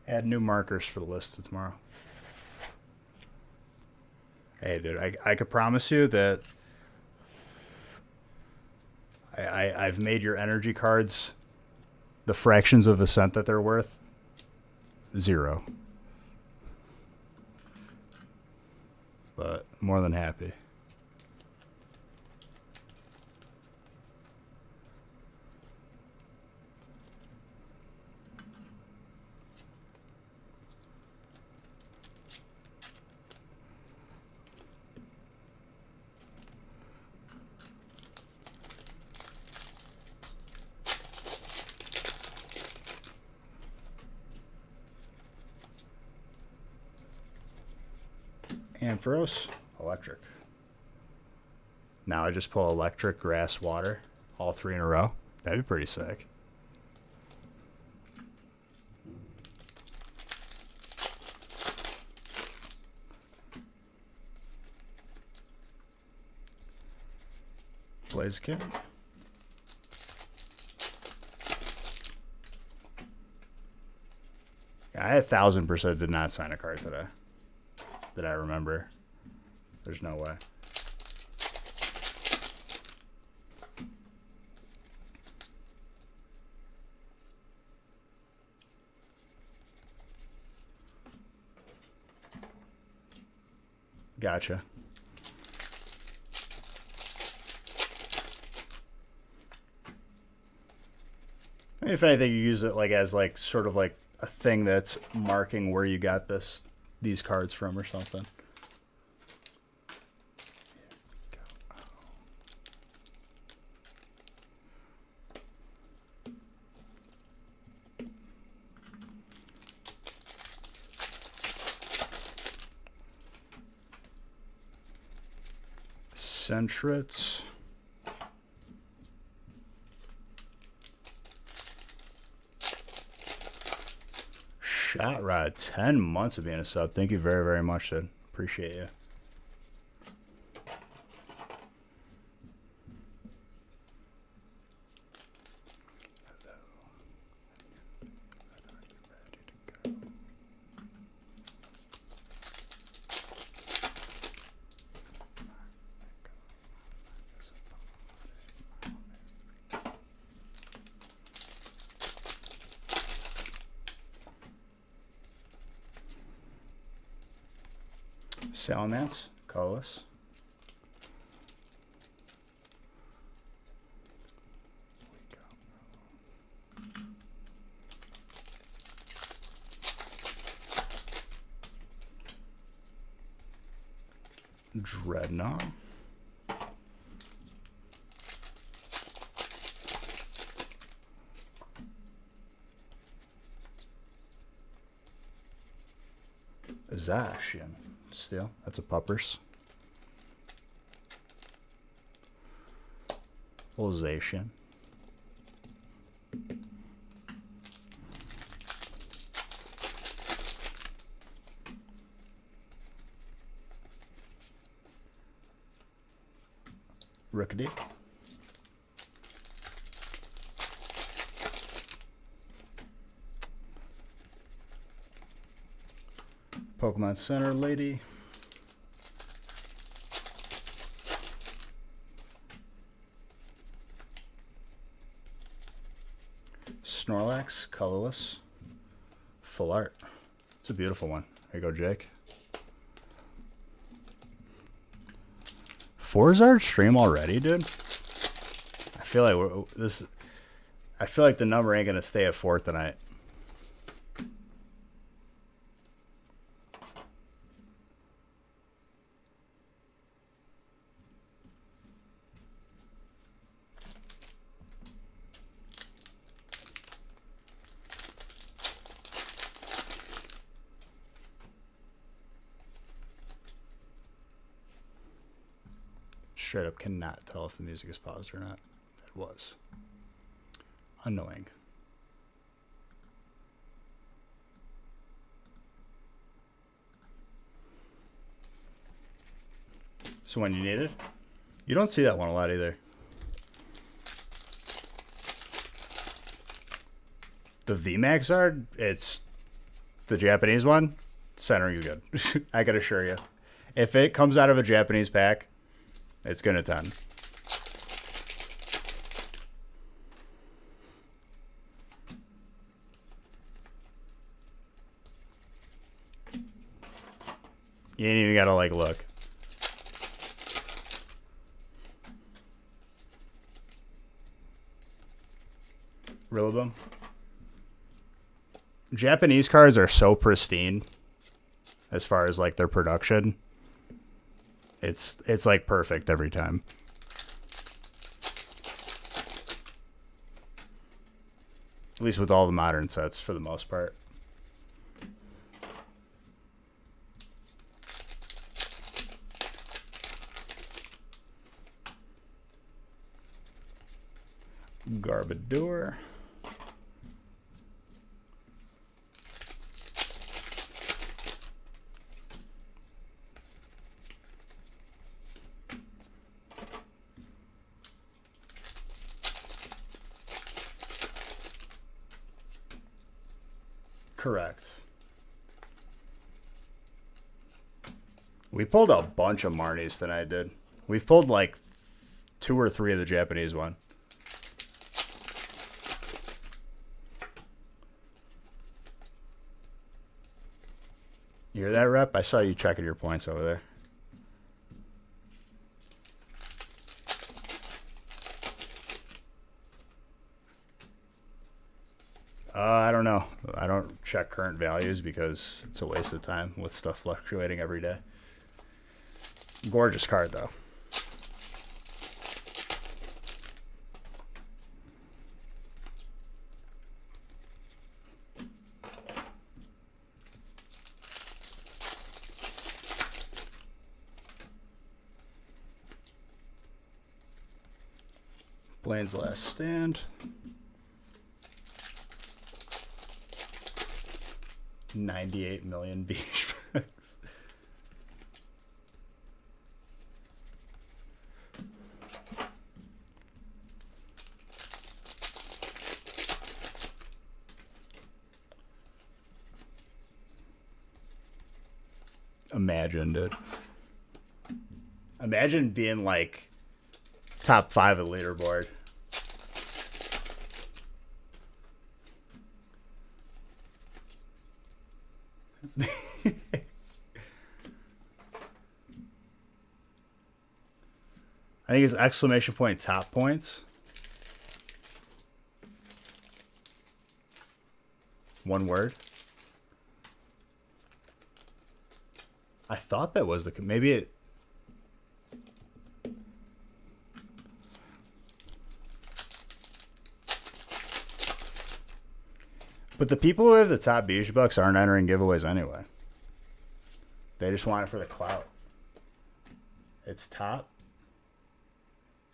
Add new markers for the list tomorrow. Hey, dude, I could promise you that I've made your energy cards the fractions of a cent that they're worth 0. But more than happy. Ampharos, electric. Now I just pull electric, grass, water, all 3 in a row. That'd be pretty sick. Blaziken. Yeah, I 1000% did not sign a card today that I remember. There's no way. Gotcha. I mean, if anything, you use it like as like sort of like a thing that's marking where you got this these cards from or something. Centrets. Shot Rod, 10 months of being a sub. Thank you very, very much, dude. Appreciate you. Salamence, colorless. Dreadnought. Zacian. Steel. That's a puppers. Zacian. Rickety. Pokemon Center Lady. Snorlax, colorless. Full art. It's a beautiful one. There you go, Jake. Four-Zard stream already, dude? I feel like I feel like the number ain't gonna stay at 4 tonight. Straight up cannot tell if the music is paused or not. It was. Annoying. So when you need it, you don't see that one a lot either. The VMAX Zard, it's the Japanese one. Center, you good. I can assure you. If it comes out of a Japanese pack, it's going to 10. You ain't even got to, like, look. Rillaboom. Japanese cards are so pristine as far as, like, their production. It's like perfect every time. At least with all the modern sets for the most part. Garbodor. Correct. We pulled a bunch of Marnies tonight, dude. We've pulled like 2 or 3 of the Japanese one. You hear that, Rep? I saw you checking your points over there. I don't know. I don't check current values because it's a waste of time with stuff fluctuating every day. Gorgeous card, though. Blaine's Last Stand. 98 million beach bugs. Imagine, dude. Imagine being like top 5 at leaderboard. I think it's exclamation point top points. One word. I thought that was the maybe it. But the people who have the top beach bucks aren't entering giveaways anyway. They just want it for the clout. It's top.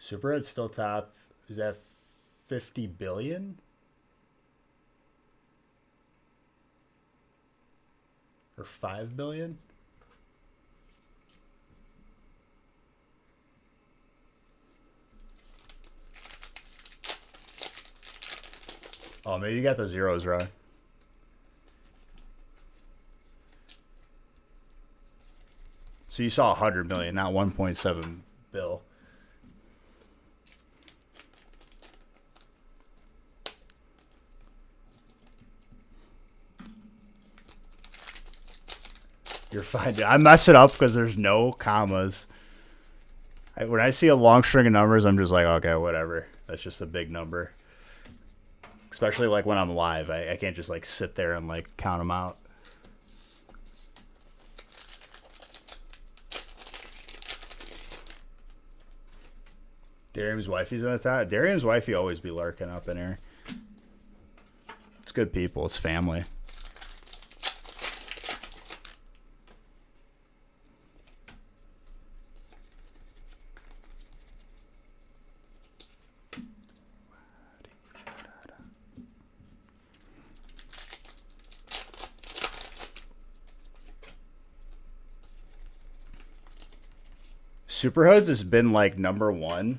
Superhead's still top. Is that 50 billion? Or 5 billion? Oh, maybe you got the zeros right. So you saw 100 million, not 1.7 bill. You're fine, dude. I mess it up because there's no commas. When I see a long string of numbers, I'm just like, okay, whatever. That's just a big number. Especially like when I'm live. I can't just like sit there and like count them out. Darium's wifey's in the top. Darium's wifey always be lurking up in here. It's good people. It's family. Superhoods has been like number 1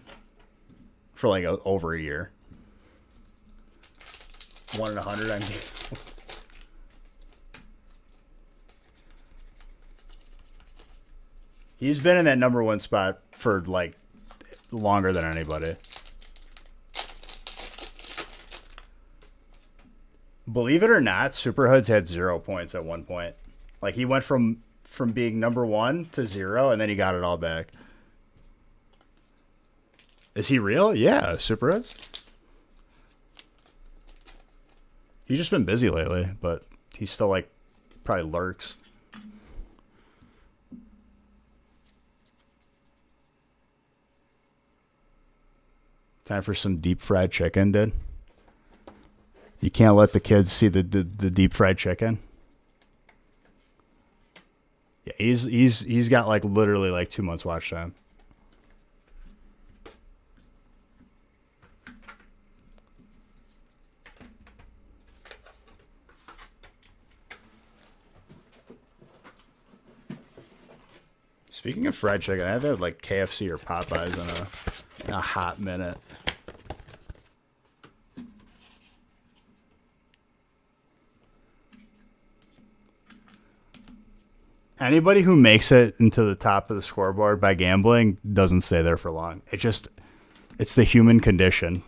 for like over a year. 1 in 100. I mean, he's been in that number 1 spot for like longer than anybody. Believe it or not, Superhoods had 0 points at one point. Like he went from being number 1 to 0, and then he got it all back. Is he real? Yeah, Superhoods. He's just been busy lately, but he's still like probably lurks. Time for some deep fried chicken, dude. You can't let the kids see the deep fried chicken. Yeah, he's got like literally like 2 months watch time. Speaking of fried chicken, I haven't had like KFC or Popeyes in a hot minute. Anybody who makes it into the top of the scoreboard by gambling doesn't stay there for long. It's the human condition.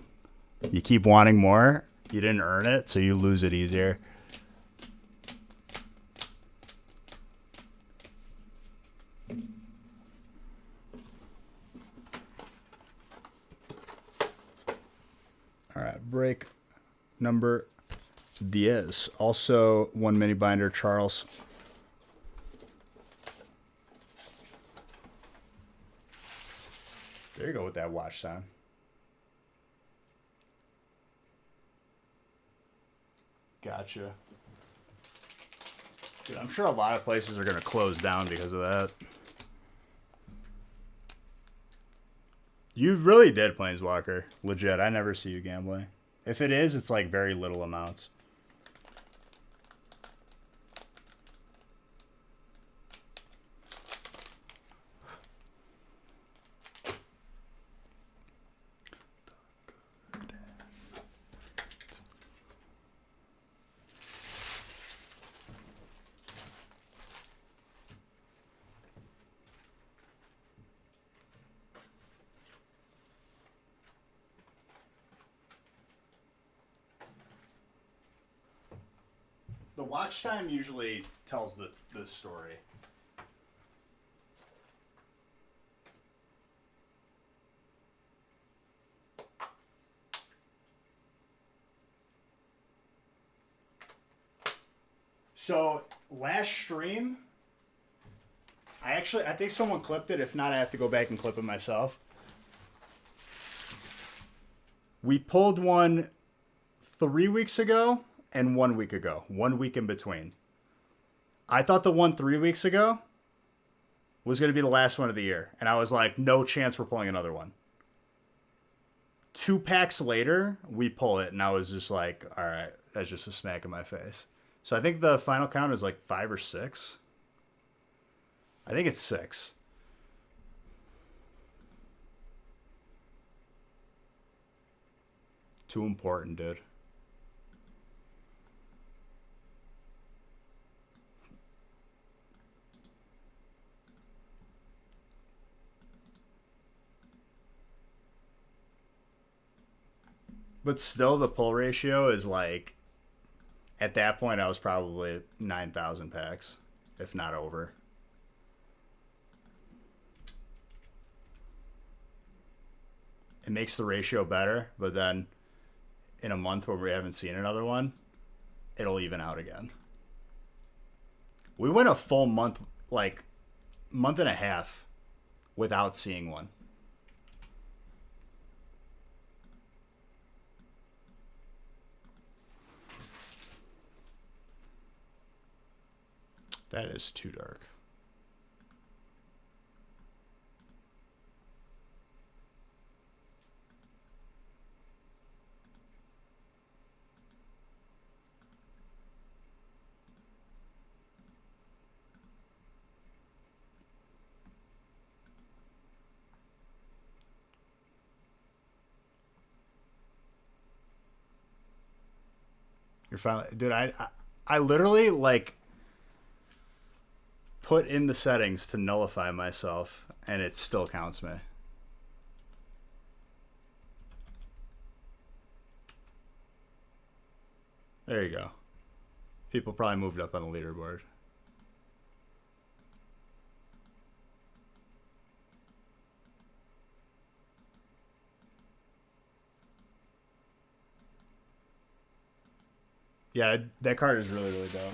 You keep wanting more. You didn't earn it, so you lose it easier. All right, break number Diaz. Also, one mini binder, Charles. There you go with that watch sound. Gotcha. Dude, I'm sure a lot of places are going to close down because of that. You really did, Planeswalker. Legit. I never see you gambling. If it is, it's like very little amounts. The watch time usually tells the story. So last stream, I think someone clipped it. If not, I have to go back and clip it myself. We pulled one 3 weeks ago and 1 week ago. 1 week in between. I thought the one 3 weeks ago was going to be the last one of the year. And I was like, no chance we're pulling another one. 2 packs later, we pull it. And I was just like, all right, that's just a smack in my face. So I think the final count is like 5 or 6. I think it's 6. Too important, dude. But still, the pull ratio is like, at that point, I was probably 9,000 packs, if not over. It makes the ratio better, but then in a month when we haven't seen another one, it'll even out again. We went a full month, like month and a half, without seeing one. That is too dark. You're finally, dude. I literally like put in the settings to nullify myself, and it still counts me. There you go. People probably moved up on the leaderboard. Yeah, that card is really, really dope.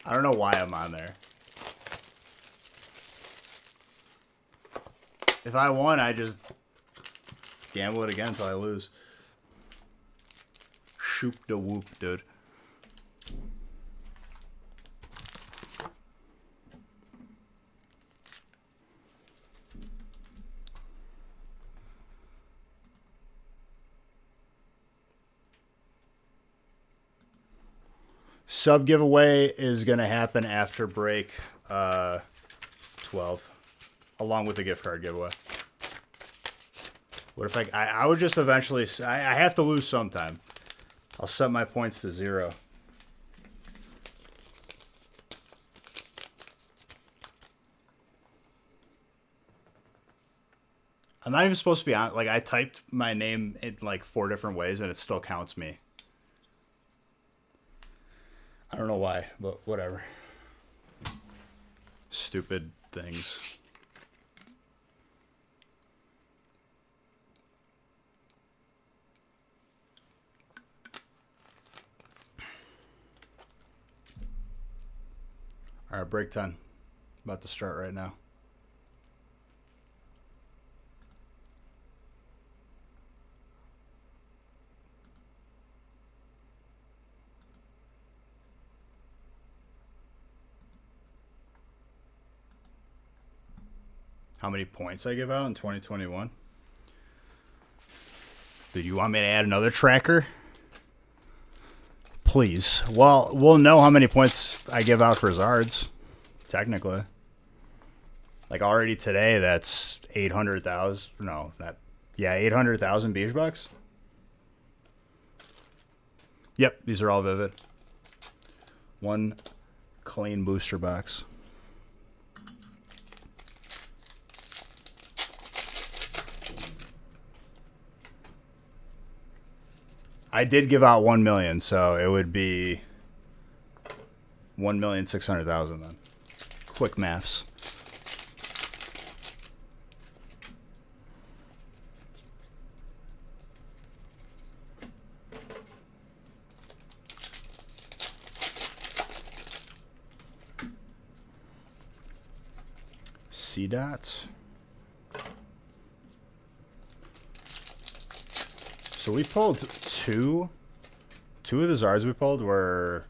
I don't know why I'm on there. If I won, I just gamble it again until I lose. Shoop da whoop, dude. Sub giveaway is going to happen after break 12, along with the gift card giveaway. What if I would just eventually, I have to lose sometime. I'll set my points to 0. I'm not even supposed to be on, like I typed my name in like 4 different ways and it still counts me. I don't know why, but whatever. Stupid things. All right, break 10. About to start right now. How many points I give out in 2021? Do you want me to add another tracker? Please. Well, we'll know how many points I give out for Zards, technically. Like already today, that's 800,000. No, not. Yeah, 800,000 beach bucks. Yep, these are all vivid. One clean booster box. I did give out 1 million, so it would be 1,600,000 then. Quick maths. C dots. So we pulled two of the Zards we pulled were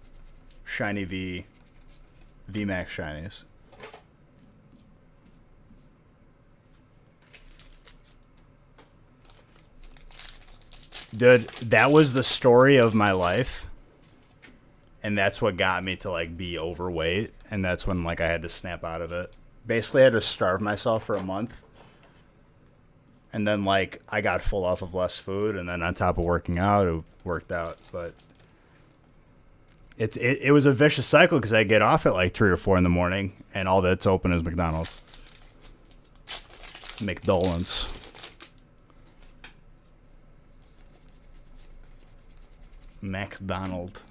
shiny VMAX shinies. Dude, that was the story of my life. And that's what got me to like be overweight. And that's when like I had to snap out of it. Basically I had to starve myself for a month. And then, like, I got full off of less food, and then on top of working out, it worked out. But it was a vicious cycle because I get off at, like, 3 or 4 in the morning, and all that's open is McDonald's. McDolans. McDonald.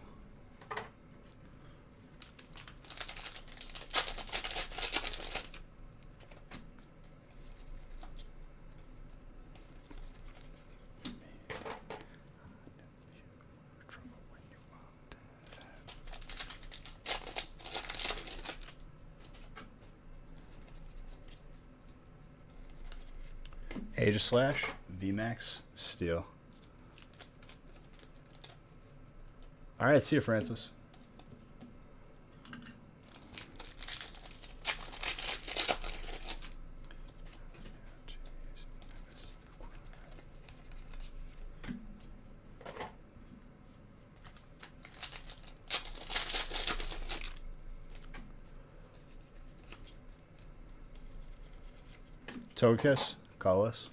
Aegislash, VMAX, Steel. All right, see you, Francis. Togekiss, call us.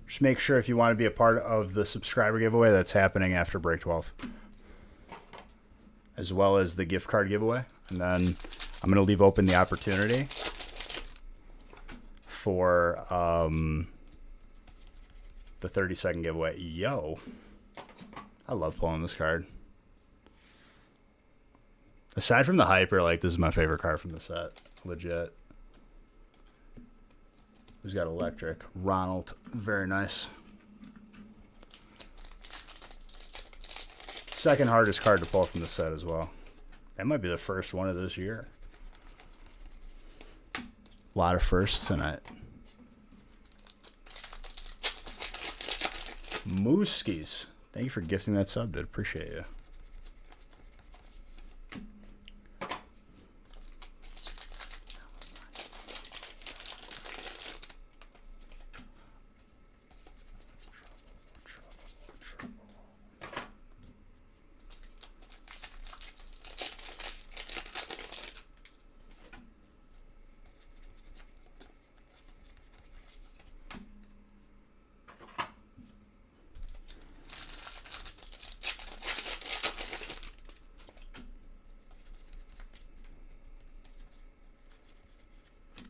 Just make sure if you want to be a part of the subscriber giveaway that's happening after break 12, as well as the gift card giveaway. And then I'm going to leave open the opportunity for the 30-second giveaway. Yo, I love pulling this card. Aside from the hyper, like, this is my favorite card from the set. Legit. Who's got electric? Ronald. Very nice. Second hardest card to pull from the set as well. That might be the first one of this year. A lot of firsts tonight. Mooskies. Thank you for gifting that sub, dude. Appreciate you.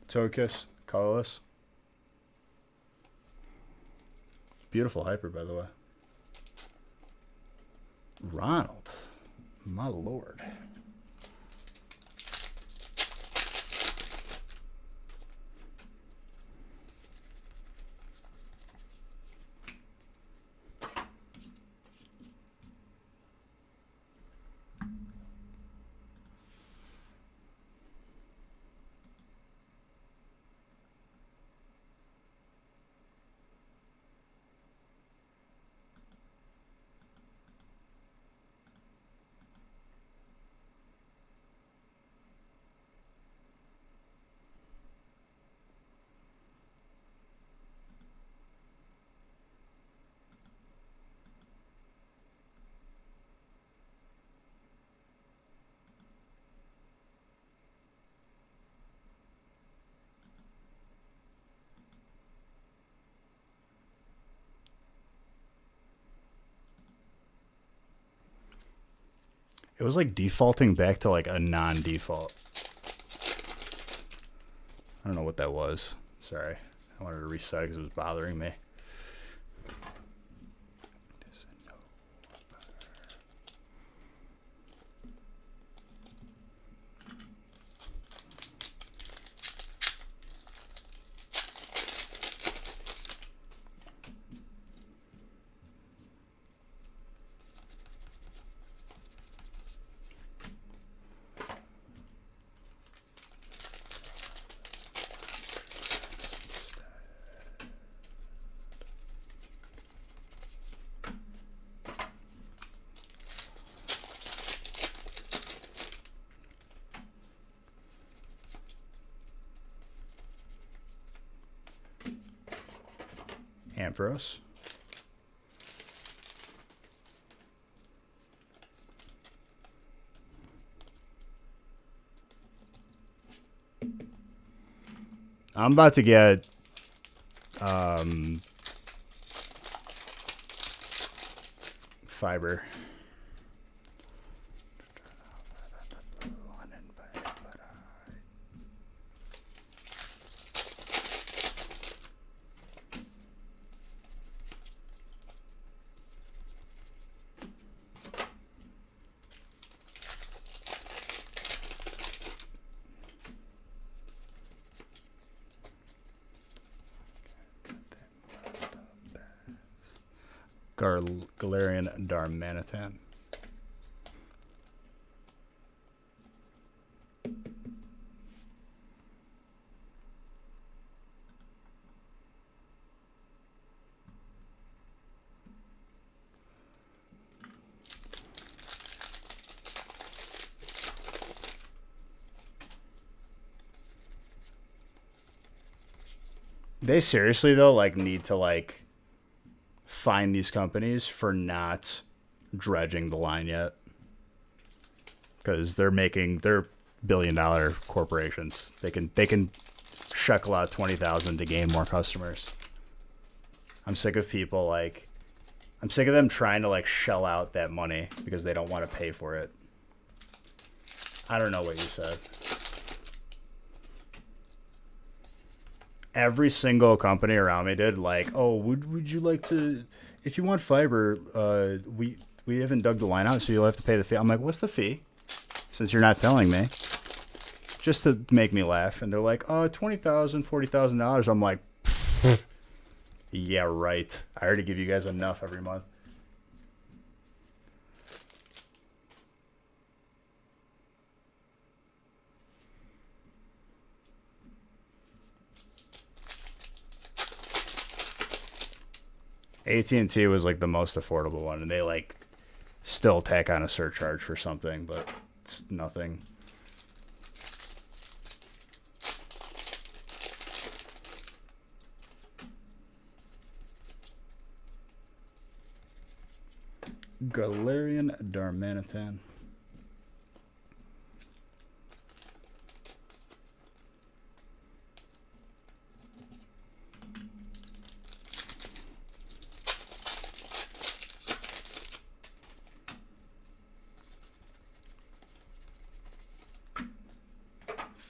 Togekiss, colorless. Beautiful hyper, by the way. Ronald, my lord. It was like defaulting back to like a non-default. I don't know what that was. Sorry. I wanted to reset it because it was bothering me. Ampharos. I'm about to get fiber. Galarian Darmanitan. They seriously though like need to like fine these companies for not dredging the line yet, because they're billion-dollar corporations. They can shekel out 20,000 to gain more customers. I'm sick of people like I'm sick of them trying to like shell out that money because they don't want to pay for it. I don't know what you said. Every single company around me did like, oh, would you like to, if you want fiber, we haven't dug the line out, so you'll have to pay the fee. I'm like, what's the fee? Since you're not telling me. Just to make me laugh. And they're like, oh, $20,000, $40,000. I'm like, yeah, right. I already give you guys enough every month. AT&T was like the most affordable one, and they like still tack on a surcharge for something, but it's nothing. Galarian Darmanitan.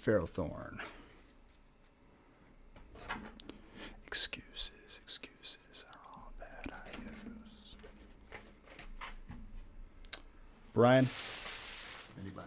Ferrothorn. Brian, mini binder.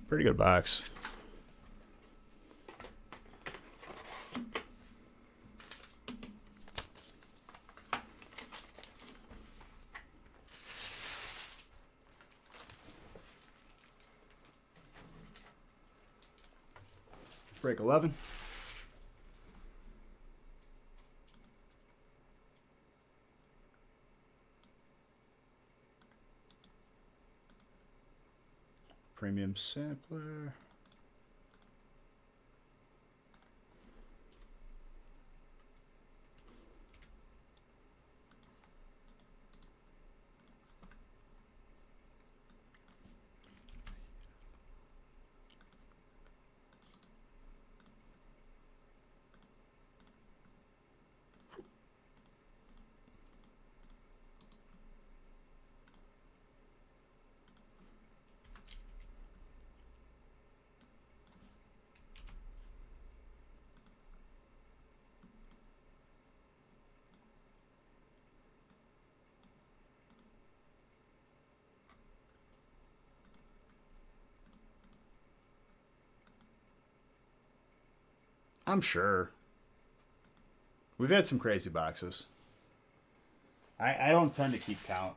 Pretty good box. Break 11. Premium sampler. I'm sure. We've had some crazy boxes. I don't tend to keep count.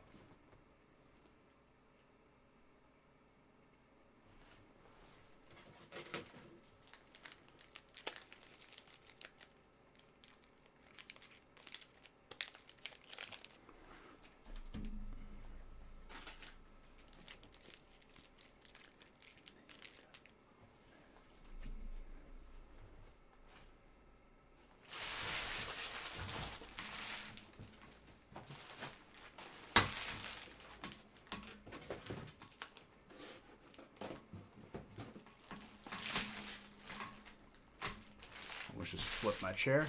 Let's just flip my chair.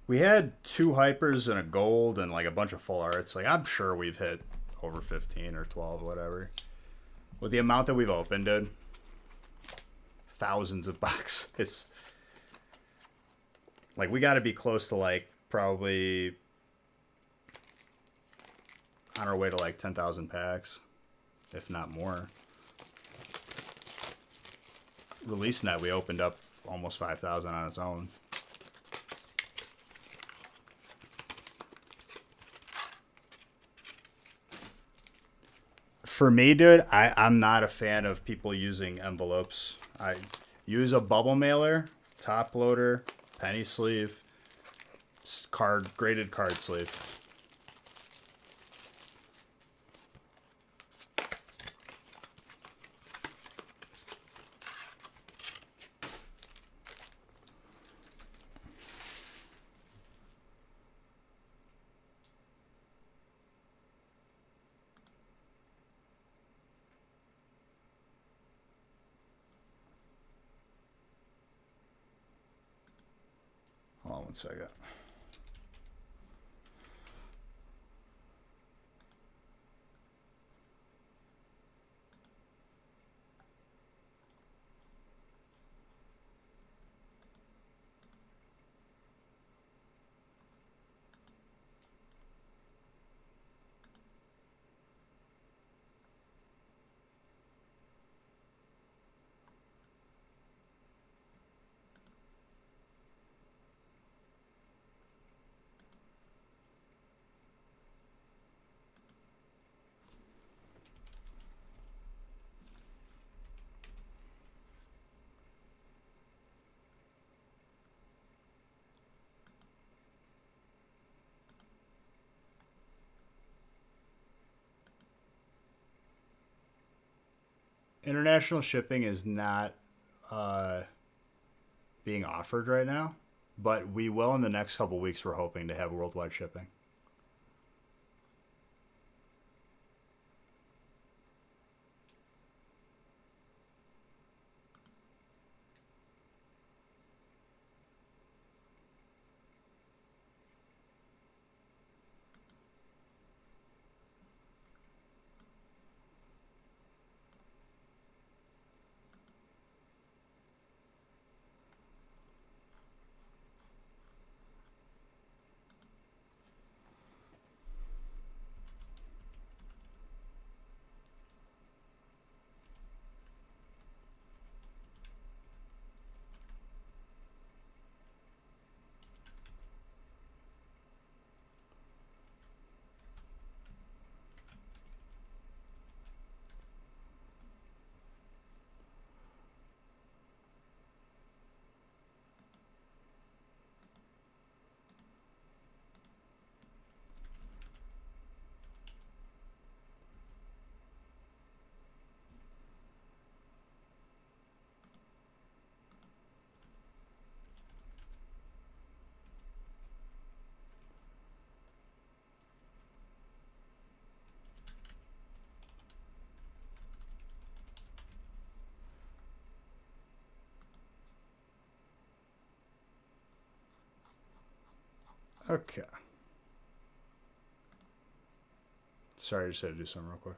We had 2 hypers and a gold and like a bunch of full arts. Like I'm sure we've hit over 15 or 12, whatever. With the amount that we've opened, dude. Thousands of boxes. Like we got to be close to like probably on our way to like 10,000 packs, if not more. Release net, we opened up almost 5,000 on its own. For me, dude, I'm not a fan of people using envelopes. I use a bubble mailer, top loader, penny sleeve, graded card sleeve. Hold on one second. International shipping is not being offered right now, but we will in the next couple weeks. We're hoping to have worldwide shipping. Okay. Sorry, I just had to do something real quick.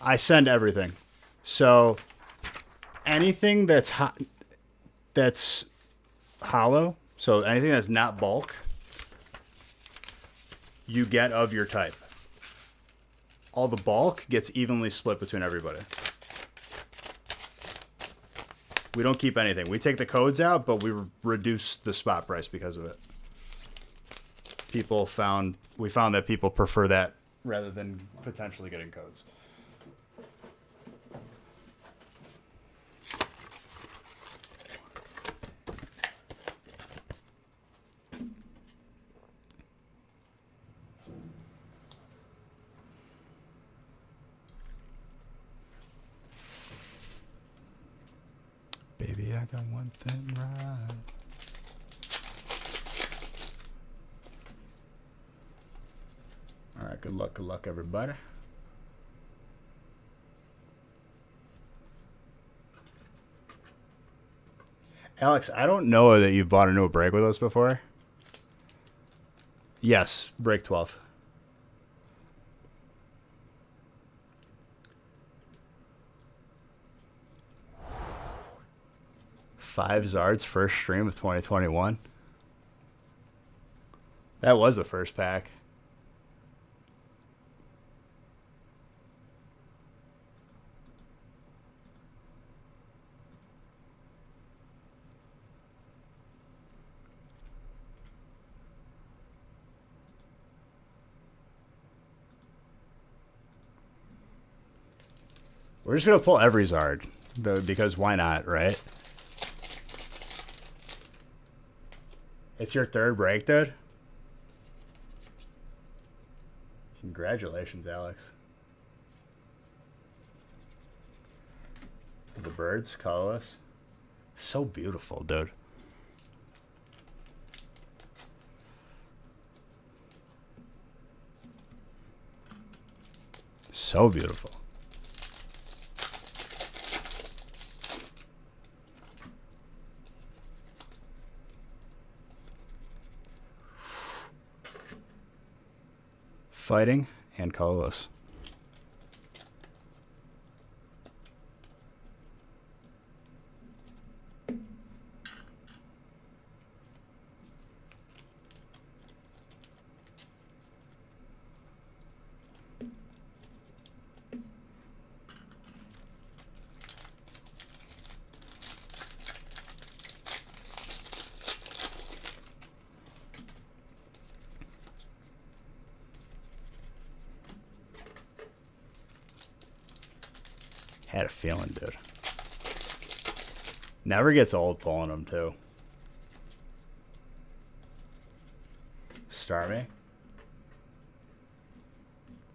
I send everything. So anything that's that's hollow, so anything that's not bulk, you get of your type. All the bulk gets evenly split between everybody. We don't keep anything. We take the codes out, but we reduce the spot price because of it. We found that people prefer that rather than potentially getting codes. Baby, I got one thing right. All right, good luck, everybody. Alex, I don't know that you've bought a new break with us before. Yes, break 12. Five Zard's first stream of 2021. That was the first pack. We're just going to pull every Zard, because why not, right? It's your third break, dude? Congratulations, Alex. The birds, colorless. So beautiful, dude. So beautiful. Fighting and colorless. Had a feeling, dude. Never gets old pulling them, too. Starmie.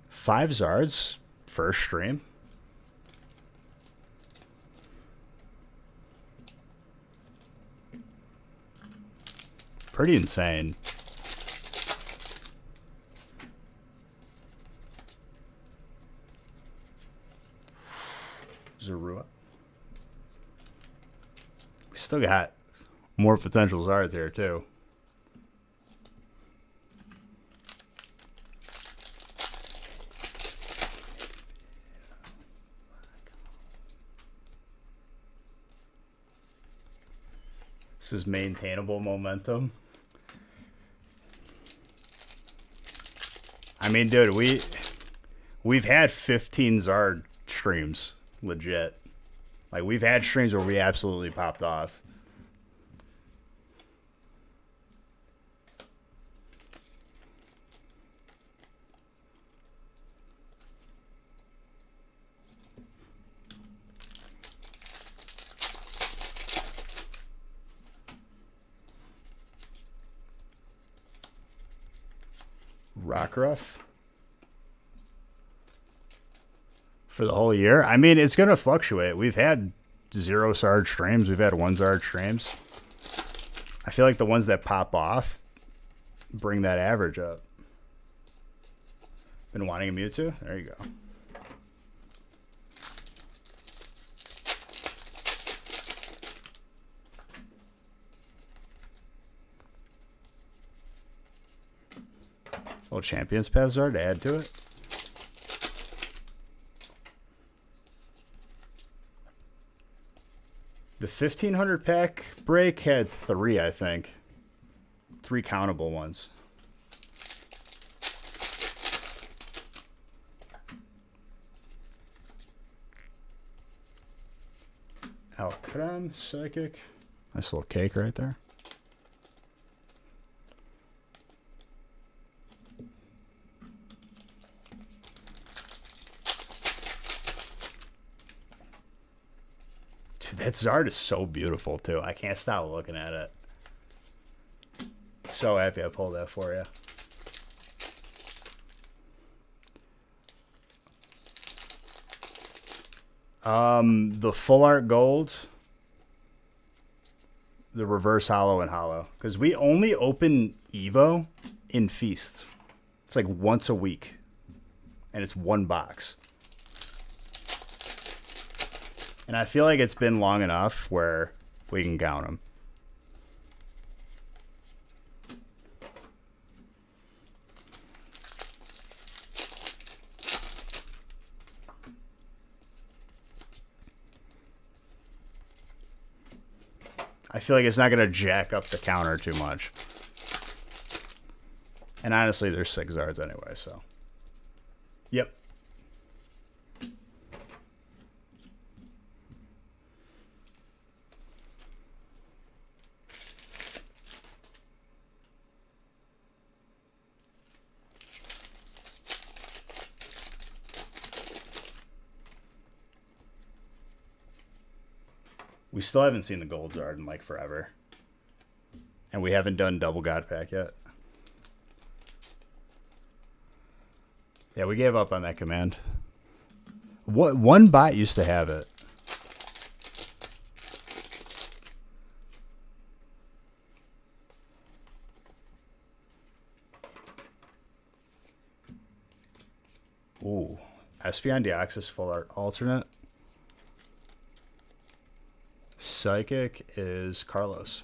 5 Zards. First stream. Pretty insane. Zorua. We still got more potential Zards here, too. This is maintainable momentum. I mean, dude, we've had 15 Zard streams, legit. Like, we've had streams where we absolutely popped off. Rockruff for the whole year. I mean, it's going to fluctuate. We've had 0 Zard streams. We've had 1 Zard streams. I feel like the ones that pop off bring that average up. Been wanting a Mewtwo? There you go. Little Champions Pass Zard to add to it. The 1500 pack break had 3, I think. 3 countable ones. Alcrem, Psychic. Nice little cake right there. That Zard is so beautiful, too. I can't stop looking at it. So happy I pulled that for you. The full art gold, the reverse hollow, and hollow. Because we only open Evo in feasts. It's like once a week. And it's 1 box. And I feel like it's been long enough where we can count them. I feel like it's not going to jack up the counter too much. And honestly, there's 6 Zards anyway, so. Yep. We still haven't seen the gold Zard in like forever. And we haven't done double God pack yet. Yeah, we gave up on that command. One bot used to have it. Ooh. Espeon Deoxys full art alternate. Psychic is Carlos.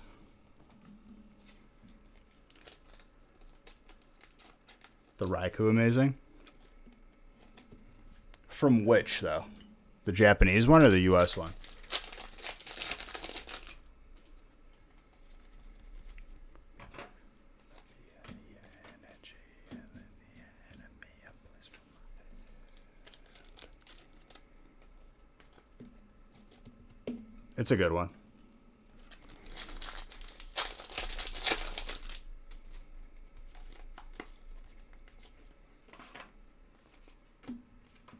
The Raikou amazing. From which, though? The Japanese one or the US one? It's a good one.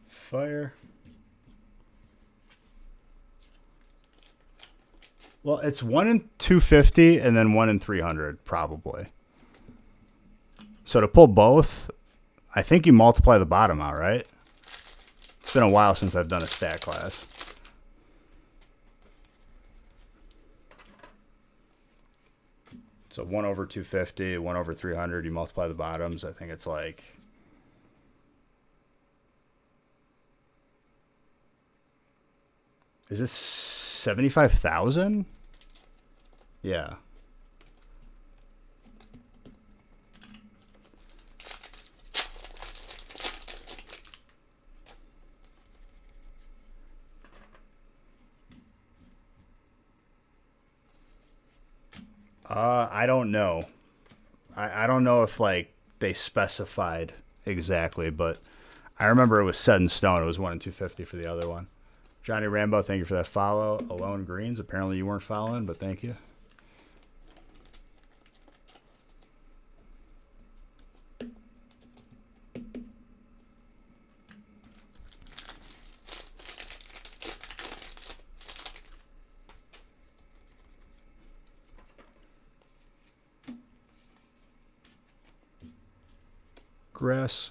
Fire. Well, it's 1 in 250 and then 1 in 300, probably. So to pull both, I think you multiply the bottom out, right? It's been a while since I've done a stat class. So 1 over 250, 1 over 300, you multiply the bottoms. I think it's like... Is this 75,000? Yeah. I don't know. I don't know if like they specified exactly, but I remember it was set in stone. It was 1 in 250 for the other one. Johnny Rambo, thank you for that follow. Alone Greens, apparently you weren't following, but thank you. Grass.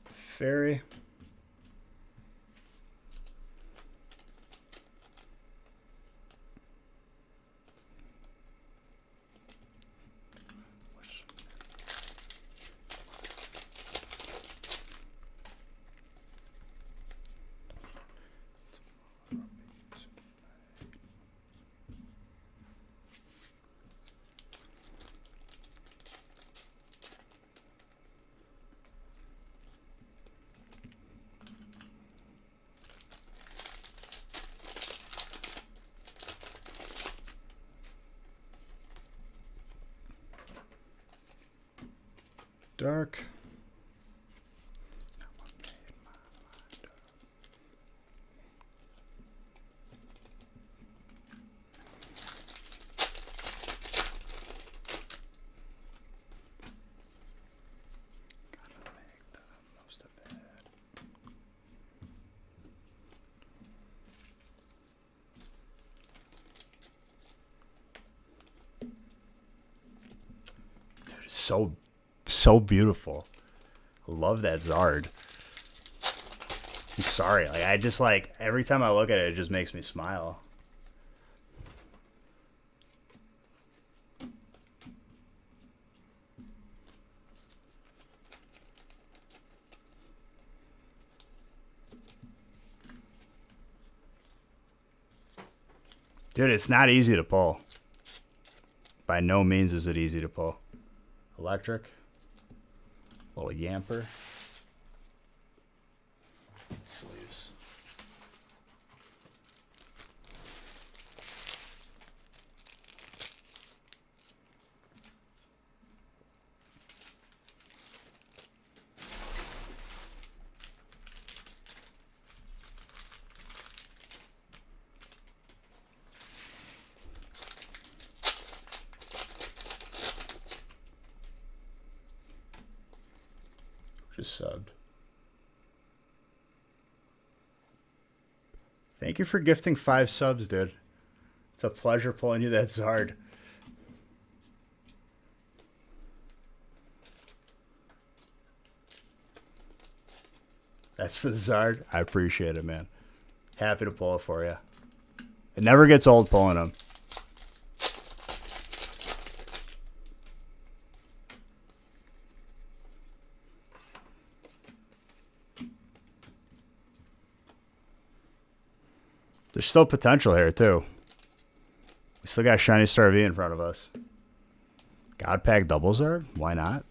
Fairy. Dark. Dude, it's so beautiful. I love that Zard. I'm sorry. Like I just like every time I look at it, it just makes me smile. Dude, it's not easy to pull. By no means is it easy to pull. Electric. Little Yamper. Sleeves. Just subbed. Thank you for gifting 5 subs, dude. It's a pleasure pulling you that Zard. That's for the Zard. I appreciate it, man. Happy to pull it for you. It never gets old pulling them. There's still potential here, too. We still got Shiny Star V in front of us. God Pack Double Zard? Why not?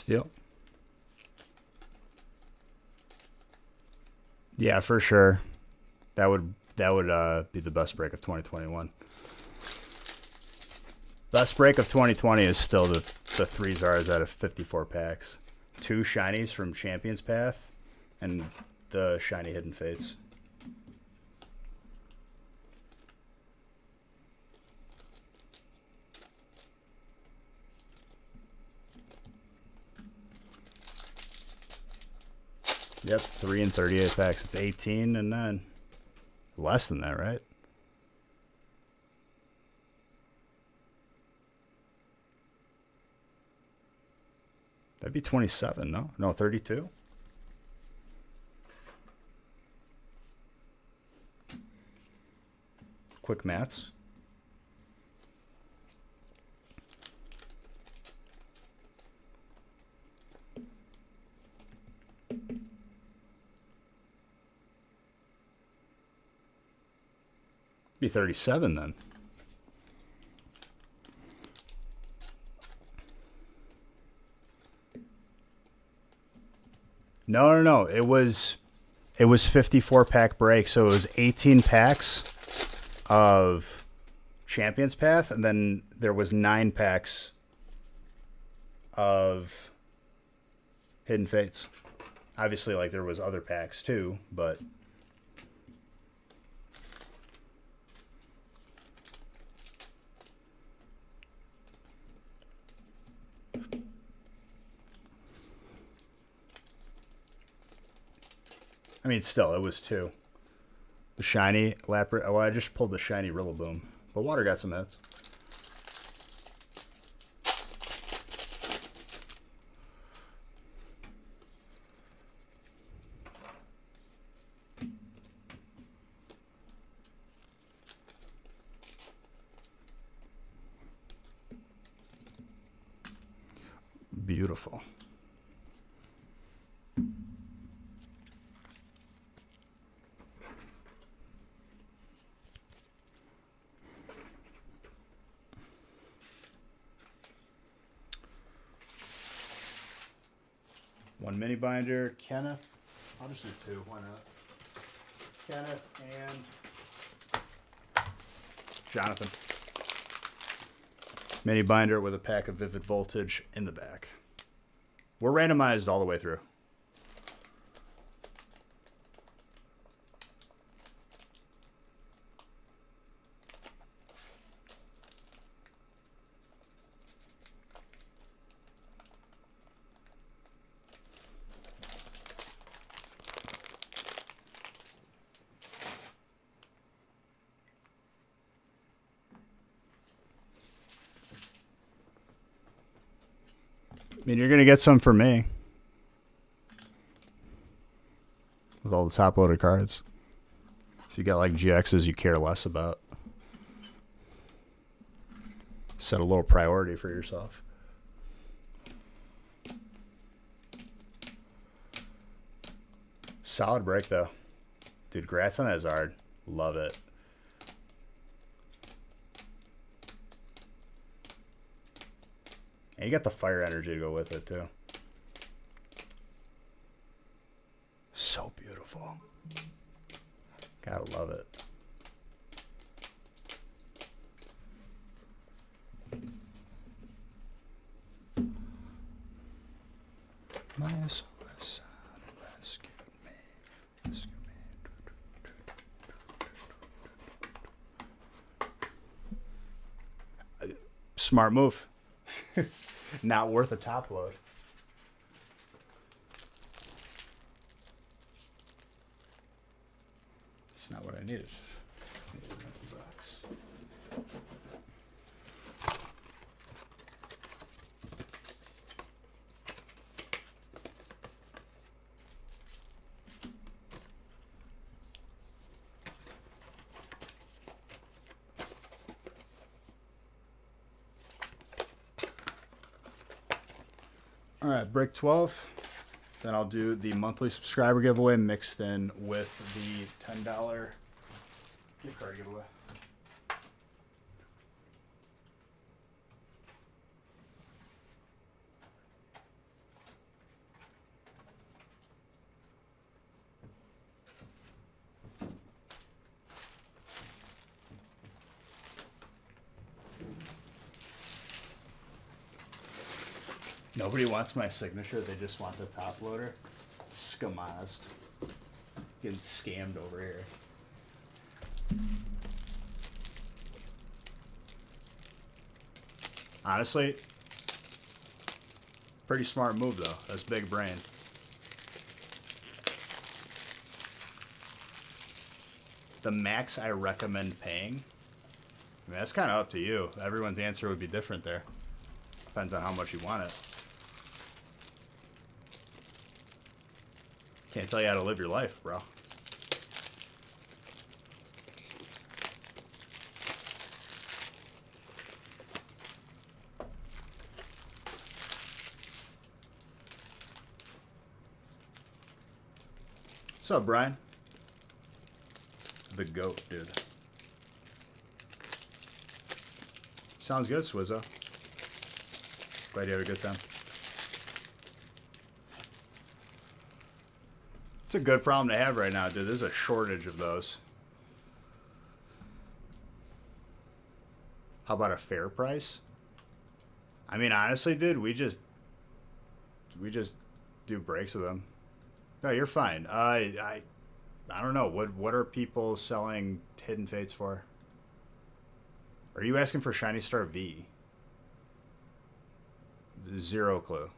Yep. Yeah, for sure. That would be the best break of 2021. Best break of 2020 is still the 3 Zars out of 54 packs. 2 shinies from Champions Path and the shiny Hidden Fates. Yep, 3 and 38 packs. It's 18 and 9. Less than that, right? That'd be 27, no? No, 32? Quick maths. Be 37 then. No. It was 54 pack break, so it was 18 packs of Champions Path, and then there was 9 packs of Hidden Fates. Obviously, like, there was other packs too, but I mean, still, it was 2. The shiny Lapras. Oh, I just pulled the shiny Rillaboom, but Water got some hits. Beautiful. One mini binder, Kenneth. I'll just do 2. Why not? Kenneth and Jonathan. Mini binder with a pack of Vivid Voltage in the back. We're randomized all the way through. I mean, you're going to get some for me. With all the top-loaded cards. If you got, like, GXs you care less about. Set a little priority for yourself. Solid break, though. Dude, congrats on Charizard. Love it. And you got the fire energy to go with it, too. So beautiful. Gotta love it. My SOS rescued me. Rescue me. Smart move. Not worth a top load. It's not what I needed. I needed an empty box. All right, break 12. Then I'll do the monthly subscriber giveaway mixed in with the $10 gift card giveaway. Nobody wants my signature. They just want the top loader. Scamazed. Getting scammed over here. Honestly, pretty smart move though. That's big brain. The max I recommend paying. I mean, that's kind of up to you. Everyone's answer would be different there. Depends on how much you want it. Can't tell you how to live your life, bro. What's up, Brian? The GOAT, dude. Sounds good, Swizzo. Glad you had a good time. It's a good problem to have right now, dude. There's a shortage of those. How about a fair price? I mean, honestly, dude, we just do breaks with them. No, you're fine. I don't know. What are people selling Hidden Fates for? Are you asking for Shiny Star V? Zero clue.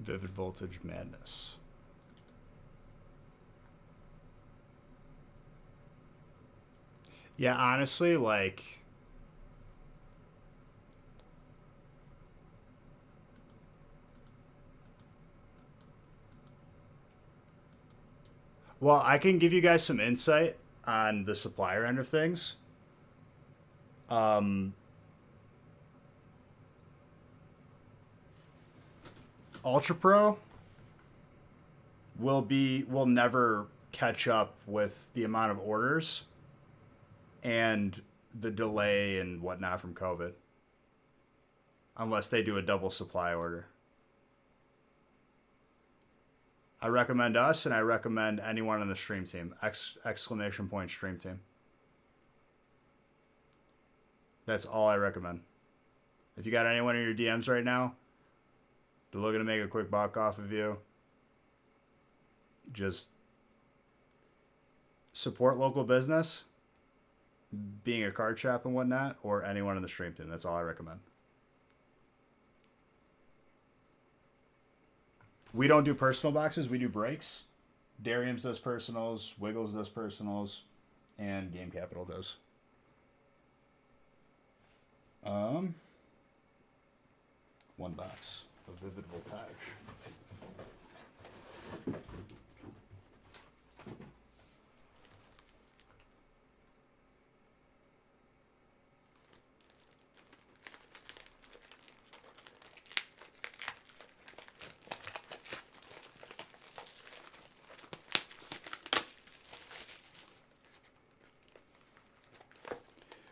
Vivid Voltage Madness. Yeah, honestly, like... Well, I can give you guys some insight on the supplier end of things. Ultra Pro will never catch up with the amount of orders and the delay and whatnot from COVID, unless they do a double supply order. I recommend us, and I recommend anyone on the stream team. Exclamation point stream team. That's all I recommend. If you got anyone in your DMs right now, they're looking to make a quick buck off of you, just support local business, being a card shop and whatnot, or anyone in the stream team. That's all I recommend. We don't do personal boxes. We do breaks. Darium's does personals. Wiggles does personals. And Game Capital does. One box of Vivid Voltage.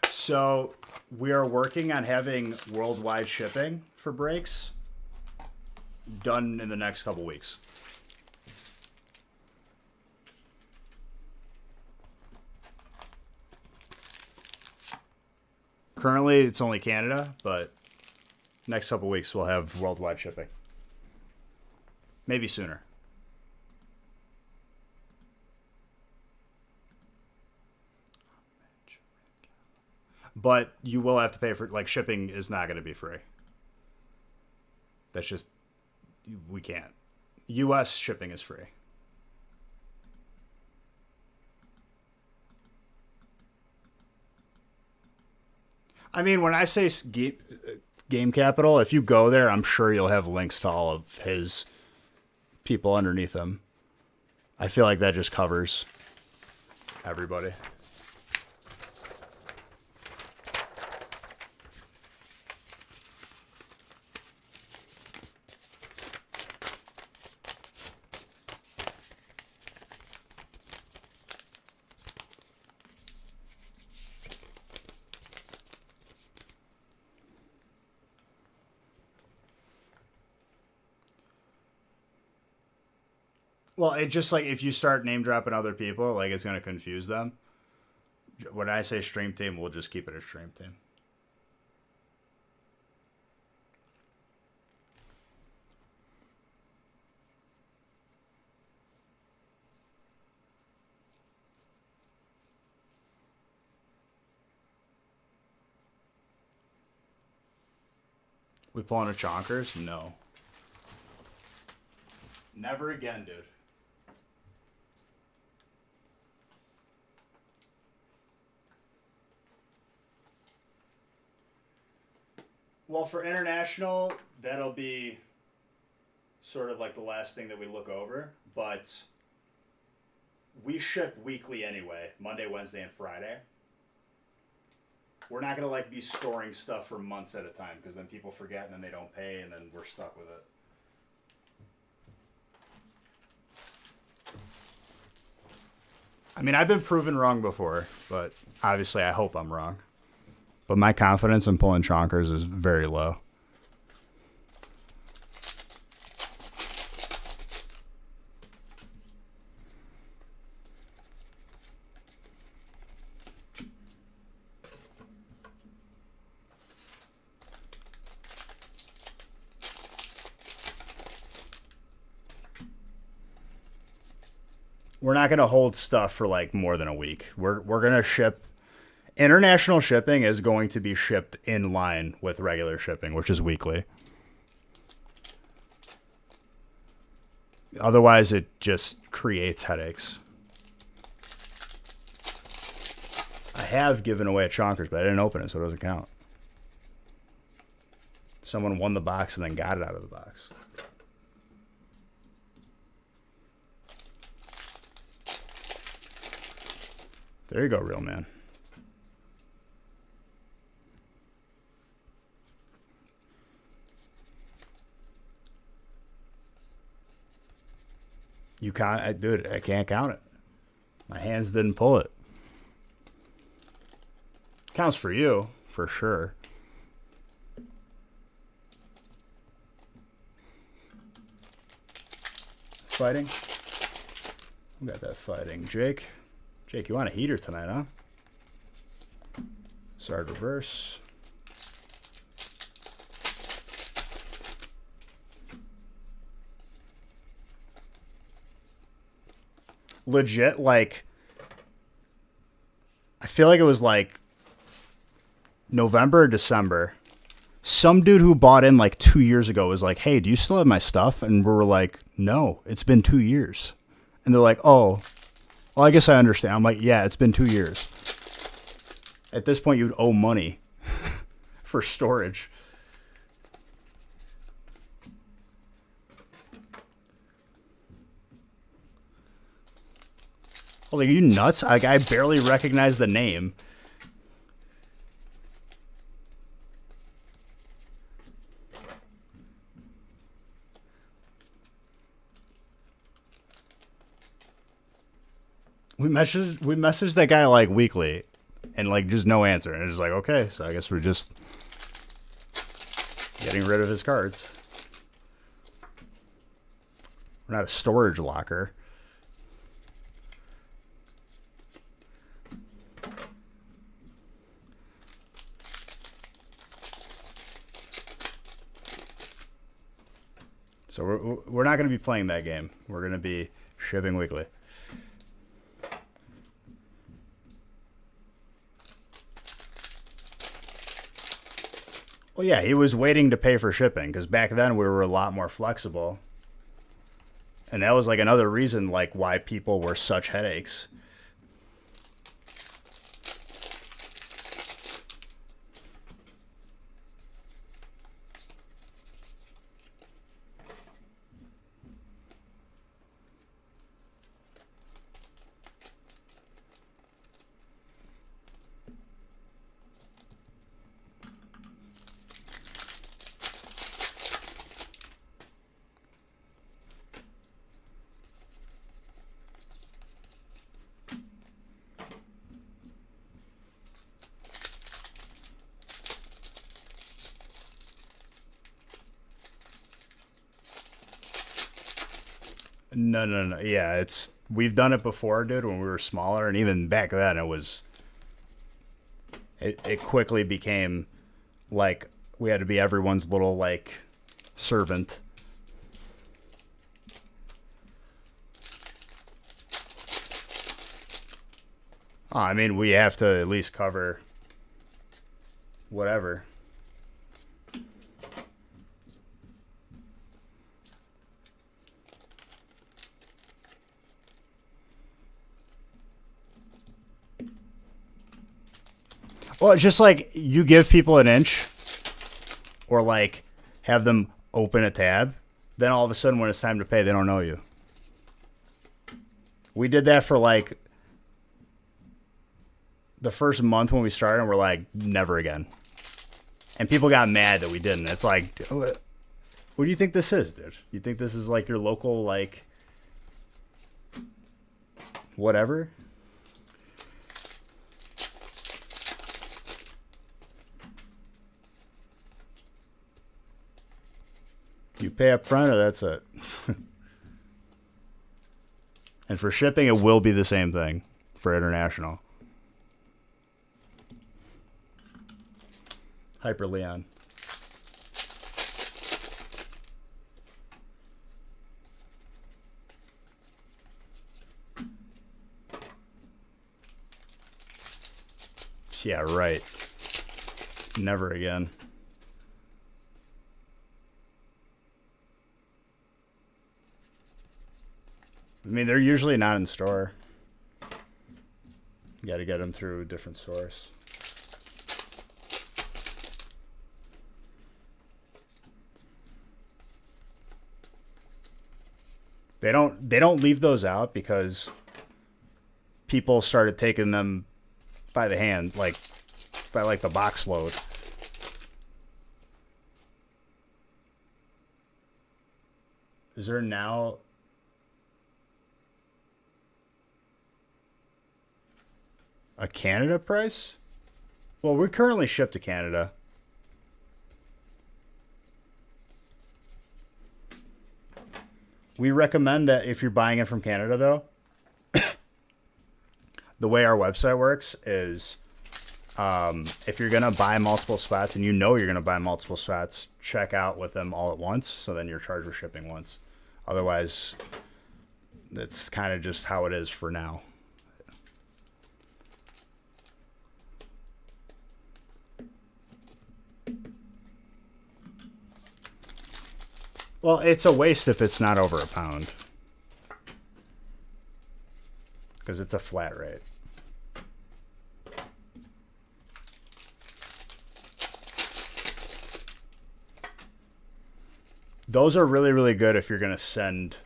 So we are working on having worldwide shipping for breaks done in the next couple weeks. Currently, it's only Canada, but next couple weeks we'll have worldwide shipping. Maybe sooner. But you will have to pay for, like, shipping is not going to be free. That's just, we can't. US shipping is free. I mean, when I say Game Capital. If you go there, I'm sure you'll have links to all of his people underneath him. I feel like that just covers everybody. Well, it just like if you start name dropping other people, like it's going to confuse them. When I say stream team, we'll just keep it a stream team. We pulling a Chonkers? No. Never again, dude. Well, for international, that'll be sort of like the last thing that we look over. But we ship weekly anyway, Monday, Wednesday, and Friday. We're not going to like be storing stuff for months at a time because then people forget and then they don't pay and then we're stuck with it. I mean, I've been proven wrong before, but obviously I hope I'm wrong. But my confidence in pulling Chonkers is very low. We're not going to hold stuff for like more than a week. We're going to ship. International shipping is going to be shipped in line with regular shipping, which is weekly. Otherwise, it just creates headaches. I have given away a Chonkers, but I didn't open it, so it doesn't count. Someone won the box and then got it out of the box. There you go, real man. You can't, dude, I can't count it. My hands didn't pull it. Counts for you, for sure. Fighting? We got that fighting. Jake, you want a heater tonight, huh? Zard reverse. Legit, like, I feel like it was like November or December. Some dude who bought in like 2 years ago was like, hey, do you still have my stuff? And we were like, no, it's been 2 years. And they're like, oh, well, I guess I understand. I'm like, yeah, it's been 2 years. At this point, you'd owe money for storage. Oh, are you nuts? Like, I barely recognize the name. We messaged that guy like weekly, and like just no answer. And it's like, okay, so I guess we're just getting rid of his cards. We're not a storage locker. So we're not going to be playing that game. We're going to be shipping weekly. Well, yeah, he was waiting to pay for shipping because back then we were a lot more flexible. And that was like another reason like why people were such headaches. No, no, no. Yeah, we've done it before, dude, when we were smaller, and even back then it quickly became like we had to be everyone's little like servant. Oh, I mean, we have to at least cover whatever. Well, it's just like you give people an inch or like have them open a tab, then all of a sudden when it's time to pay, they don't know you. We did that for like the first month when we started, and we're like, never again. And people got mad that we didn't. It's like, what do you think this is, dude? You think this is like your local, like, whatever? You pay up front, or that's it. And for shipping, it will be the same thing for international. Hyper Leon. Yeah, right. Never again. I mean, they're usually not in store. You got to get them through a different source. They don't leave those out because people started taking them by the hand, like by like the box load. Is there now a Canada price? Well, we currently ship to Canada. We recommend that if you're buying it from Canada, though, the way our website works is if you're going to buy multiple spots and you know you're going to buy multiple spots, check out with them all at once. So then you're charged for shipping once. Otherwise, that's kind of just how it is for now. Well, it's a waste if it's not over a pound. Because it's a flat rate. Those are really, really good if you're going to send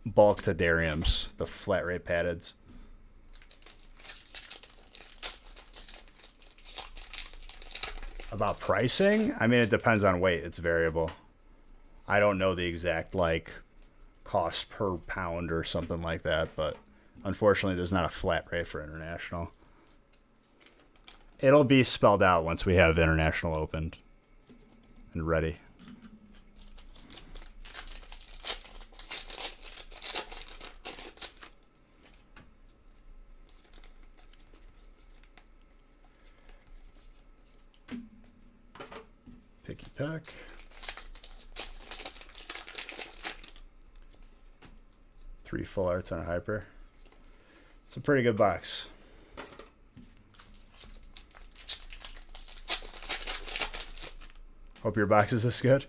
bulk to dariums, the flat rate paddeds. About pricing? I mean, it depends on weight. It's variable. I don't know the exact like cost per pound or something like that, but unfortunately there's not a flat rate for international. It'll be spelled out once we have international opened and ready. Picky pack. Three full arts on a hyper. It's a pretty good box. Hope your box is this good.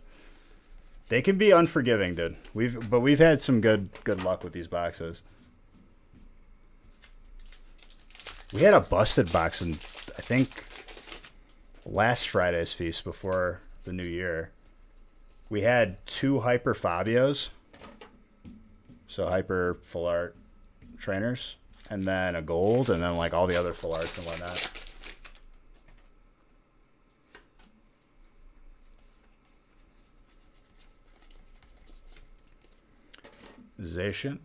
They can be unforgiving, dude. We've had some good luck with these boxes. We had a busted box in I think last Friday's feast before the new year. We had 2 hyper Fabios. So hyper full art trainers, and then a gold, and then like all the other full arts and whatnot. Zacian.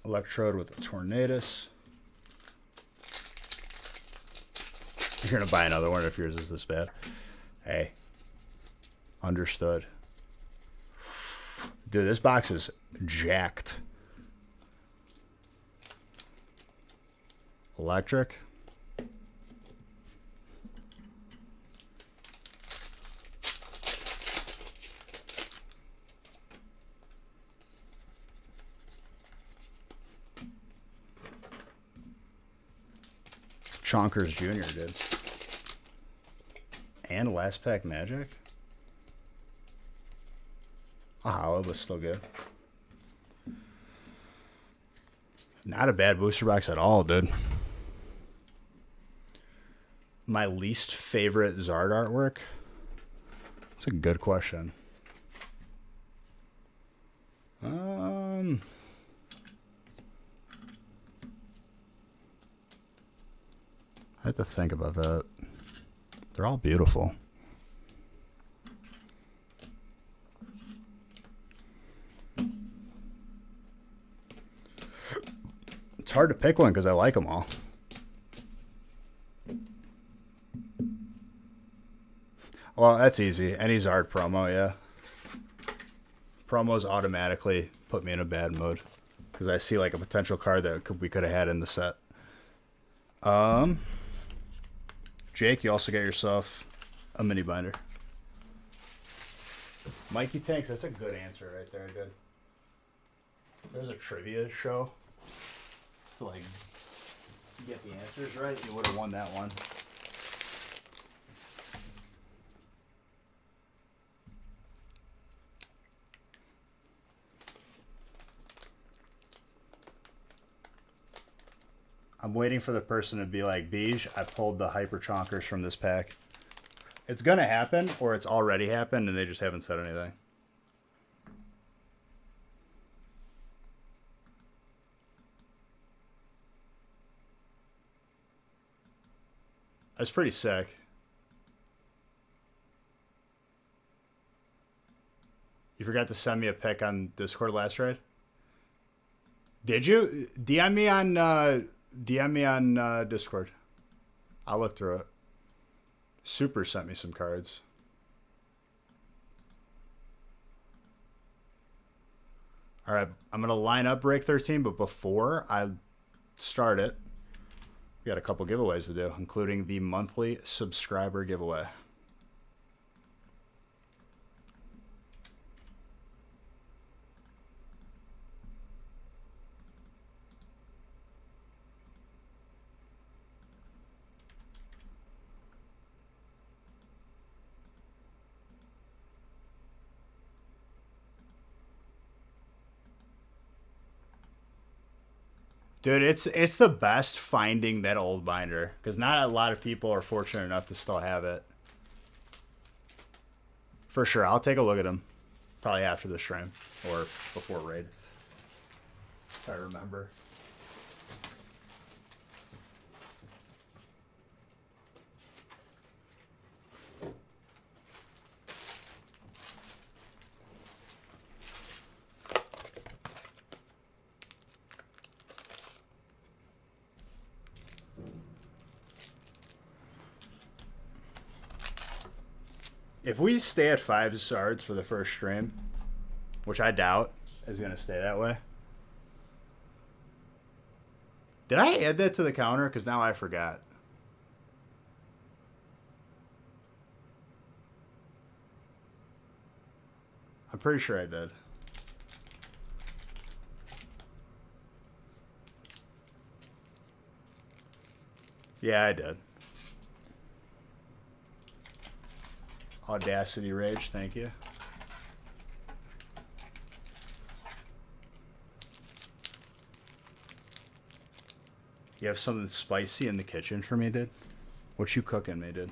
Electrode with a Tornadus. You're going to buy another one if yours is this bad. Hey. Understood. Dude, this box is jacked. Electric. Chonkers Jr. did. And last pack Magic. Hollow, but still good. Not a bad booster box at all, dude. My least favorite Zard artwork? That's a good question. I have to think about that. They're all beautiful. It's hard to pick one because I like them all. Well, that's easy. Any Zard promo, yeah. Promos automatically put me in a bad mood because I see like a potential card that we could have had in the set. Jake, you also get yourself a mini binder. Mikey Tanks, that's a good answer right there, dude. There's a trivia show. To like get the answers right, you would have won that one. I'm waiting for the person to be like, Beige, I pulled the Hyper Chonkers from this pack. It's going to happen, or it's already happened, and they just haven't said anything. That's pretty sick. You forgot to send me a pic on Discord last ride? Did you? DM me on Discord. I'll look through it. Super sent me some cards. All right, I'm going to line up break 13, but before I start it, we got a couple giveaways to do, including the monthly subscriber giveaway. Dude, it's the best finding that old binder because not a lot of people are fortunate enough to still have it. For sure, I'll take a look at them probably after the stream or before raid, if I remember. If we stay at 5 Zards for the first stream, which I doubt is going to stay that way. Did I add that to the counter? Because now I forgot. I'm pretty sure I did. Yeah, I did. Audacity Rage, thank you. You have something spicy in the kitchen for me, dude? What you cooking me, dude?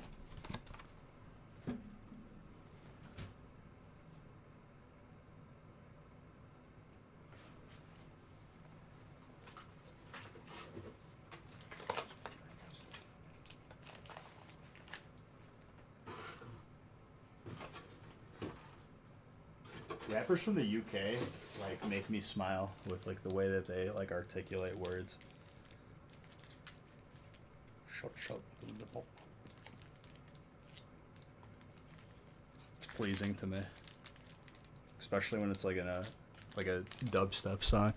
Rappers from the UK like make me smile with like the way that they like articulate words. Shut little nipple. It's pleasing to me, especially when it's like in a dubstep song.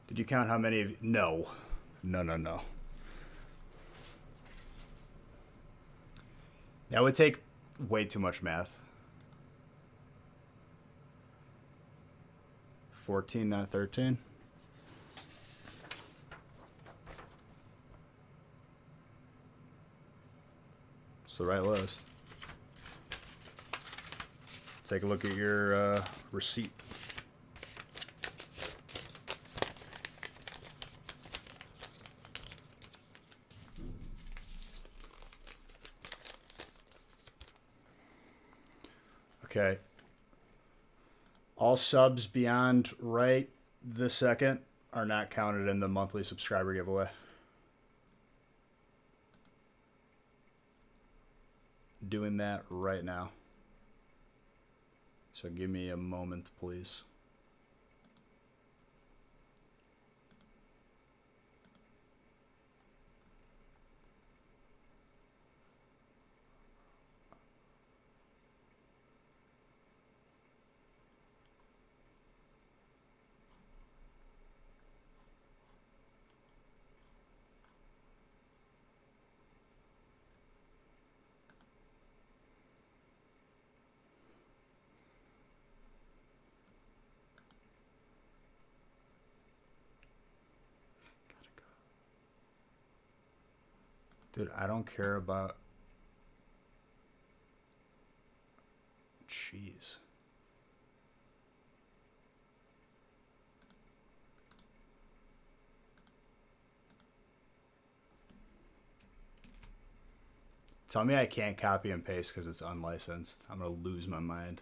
Did you count how many of you? No. No. That would take way too much math. 14, not 13. It's the right list. Take a look at your receipt. Okay. All subs beyond right this second are not counted in the monthly subscriber giveaway. Doing that right now. So give me a moment, please. Dude, I don't care about... Jeez. Tell me I can't copy and paste because it's unlicensed. I'm going to lose my mind.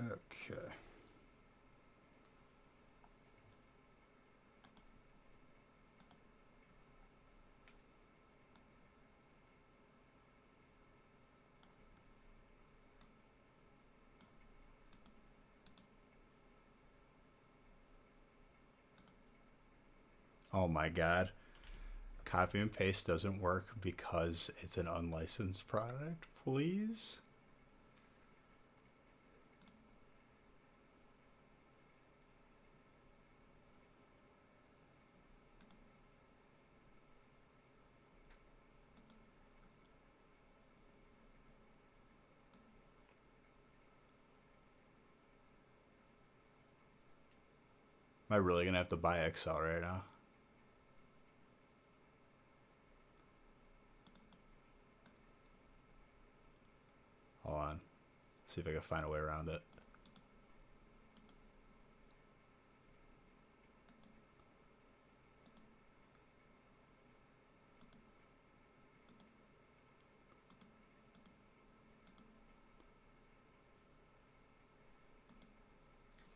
Okay. Oh my god. Copy and paste doesn't work because it's an unlicensed product, please? Am I really gonna have to buy Excel right now? Hold on. See if I can find a way around it.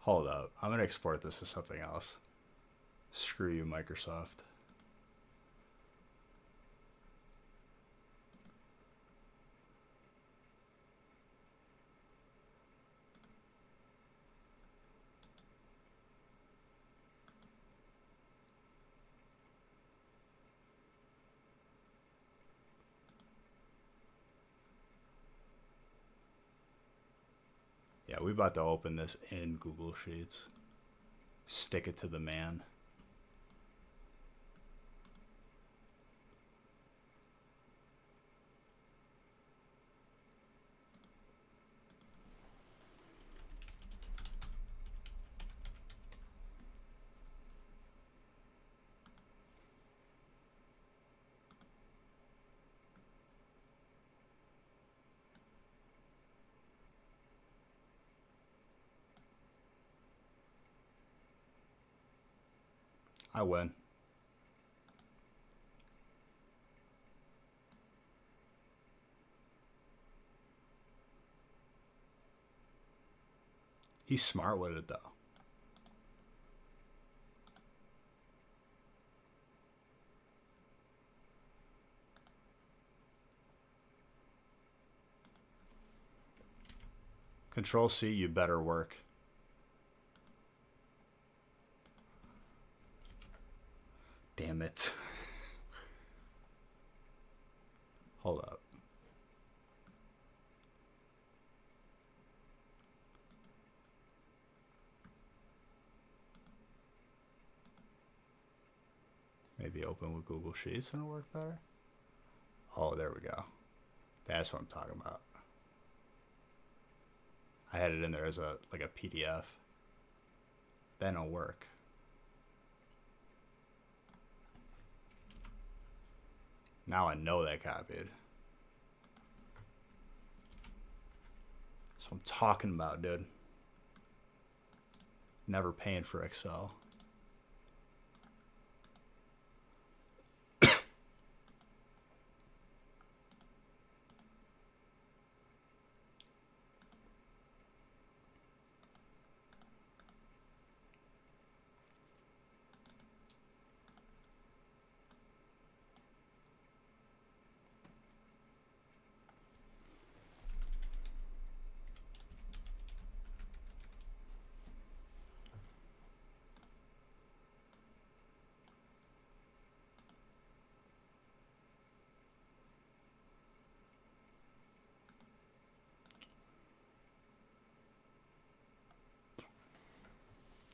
Hold up. I'm gonna export this to something else. Screw you, Microsoft. we about to open this in Google Sheets. Stick it to the man. I win. He's smart with it, though. Control C, you better work. Damn it. Hold up. Maybe open with Google Sheets and it'll work better. Oh, there we go. That's what I'm talking about. I had it in there as a like a PDF. Then it'll work. Now I know that copied. That's what I'm talking about, dude. Never paying for Excel.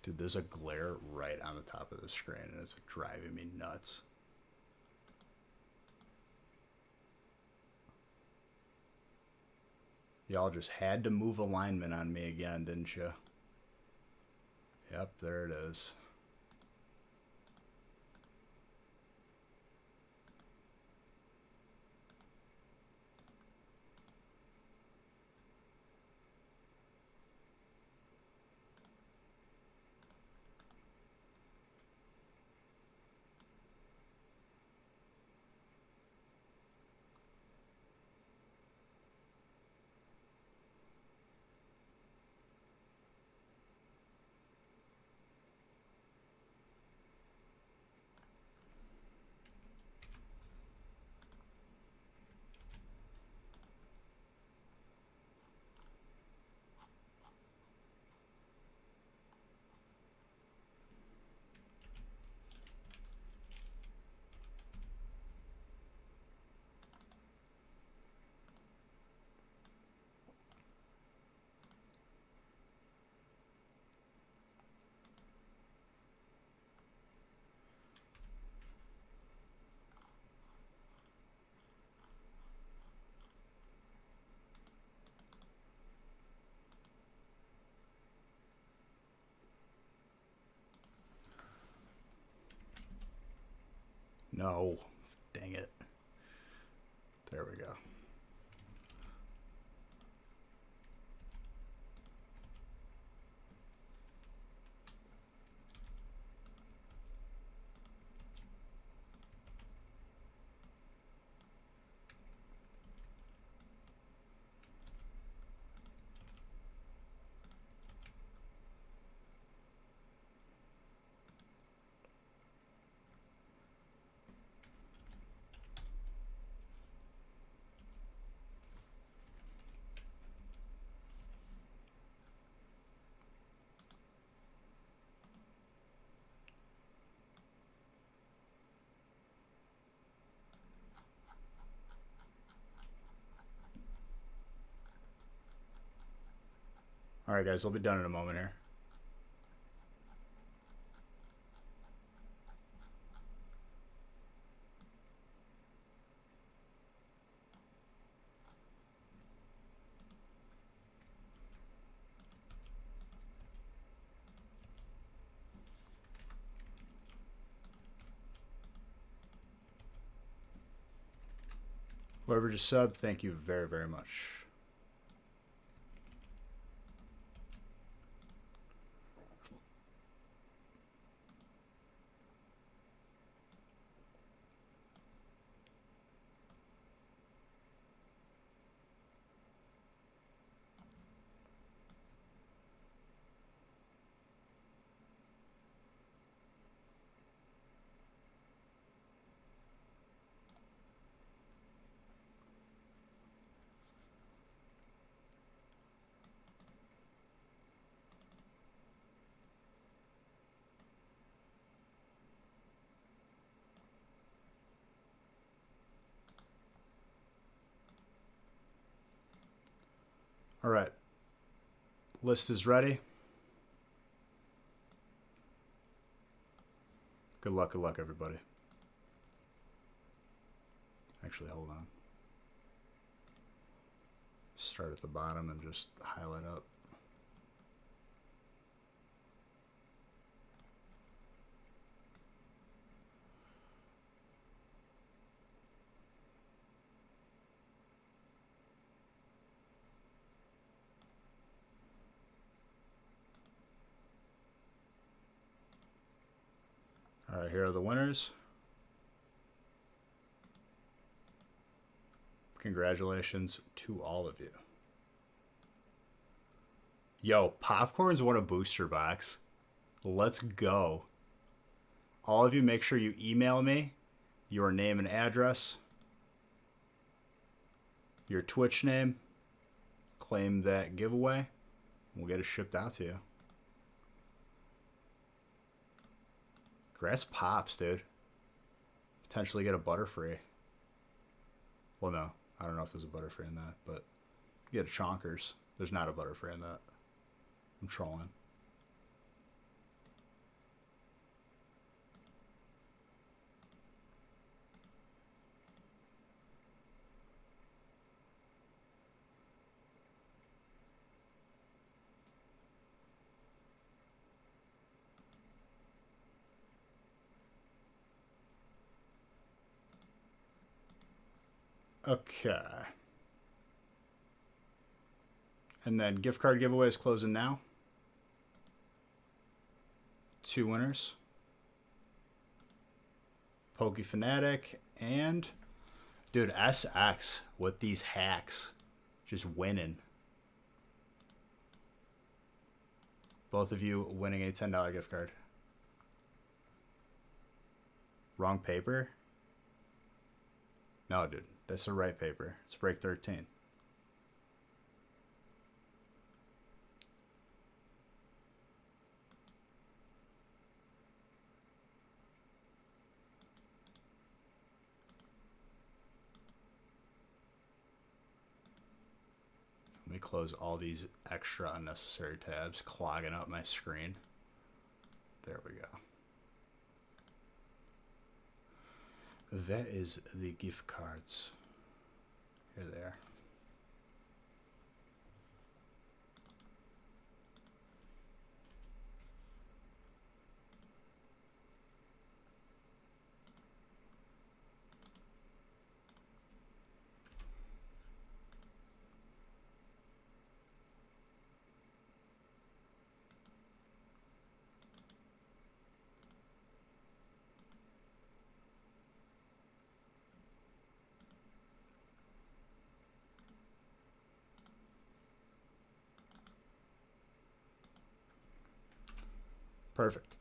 Dude, there's a glare right on the top of the screen, and it's driving me nuts. Y'all just had to move alignment on me again, didn't you? Yep, there it is. No. Dang it. There we go. All right, guys, I'll be done in a moment here. Whoever just subbed, thank you very, very much. All right. List is ready. Good luck, everybody. Actually, hold on. Start at the bottom and just highlight up. All right, here are the winners. Congratulations to all of you. Yo, Popcorn's won a booster box. Let's go. All of you, make sure you email me your name and address, your Twitch name, claim that giveaway. We'll get it shipped out to you. Congrats, Pops, dude. Potentially get a Butterfree. Well, no. I don't know if there's a Butterfree in that, but you get a Chonkers. There's not a Butterfree in that. I'm trolling. Okay. And then gift card giveaway is closing now. 2 winners. Pokefanatic and dude, SX with these hacks. Just winning. Both of you winning a $10 gift card. Wrong paper? No, dude. That's the right paper. It's break 13. Let me close all these extra unnecessary tabs, clogging up my screen. There we go. That is the gift cards. Here they are. Perfect.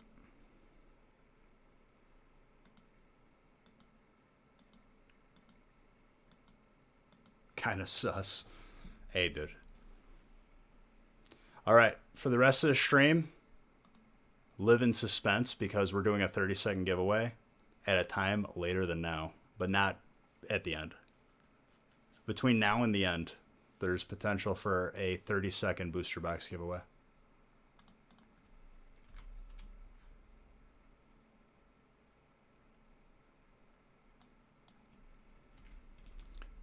Kind of sus. Hey, dude. All right. For the rest of the stream, live in suspense because we're doing a 30-second giveaway at a time later than now, but not at the end. Between now and the end, there's potential for a 30-second booster box giveaway.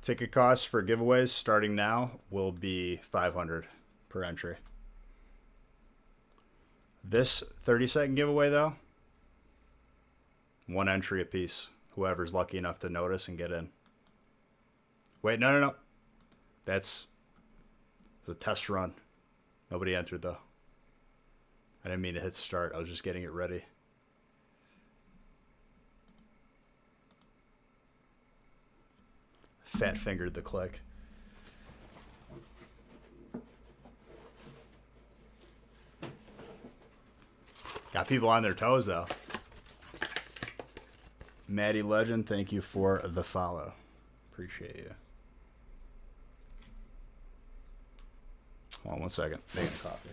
Ticket costs for giveaways starting now will be $500 per entry. This 30-second giveaway, though, one entry apiece. Whoever's lucky enough to notice and get in. Wait, no. That's a test run. Nobody entered, though. I didn't mean to hit start. I was just getting it ready. Fat fingered the click. Got people on their toes, though. Maddie Legend, thank you for the follow. Appreciate you. Hold on one second. Making coffee.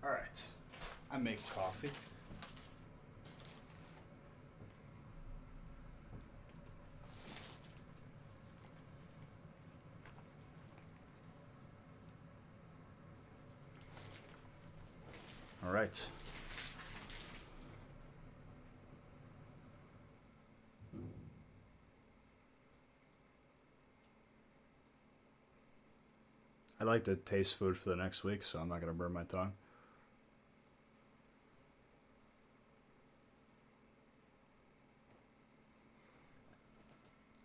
All right. I make coffee. All right. I like to taste food for the next week, so I'm not going to burn my tongue.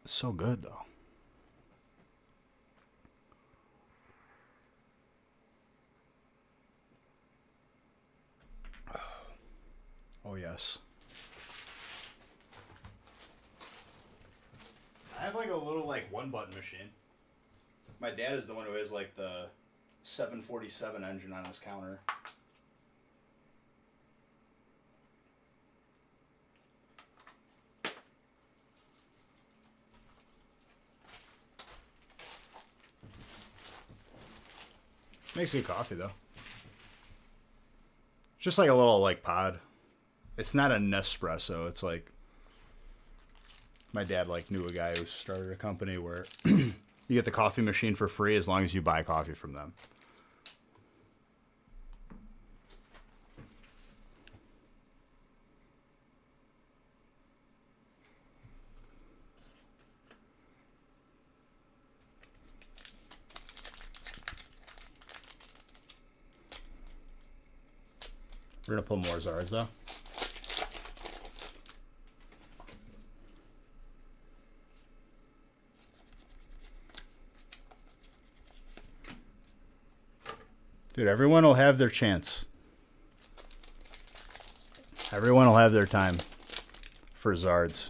It's so good, though. guess. I have like a little like one button machine. My dad is the one who has like the 747 engine on his counter. Makes good coffee though. Just like a little like pod. It's not a Nespresso. It's like my dad like knew a guy who started a company where you get the coffee machine for free as long as you buy coffee from them. We're gonna pull more Zards though. Dude, everyone will have their chance. Everyone will have their time for Zards.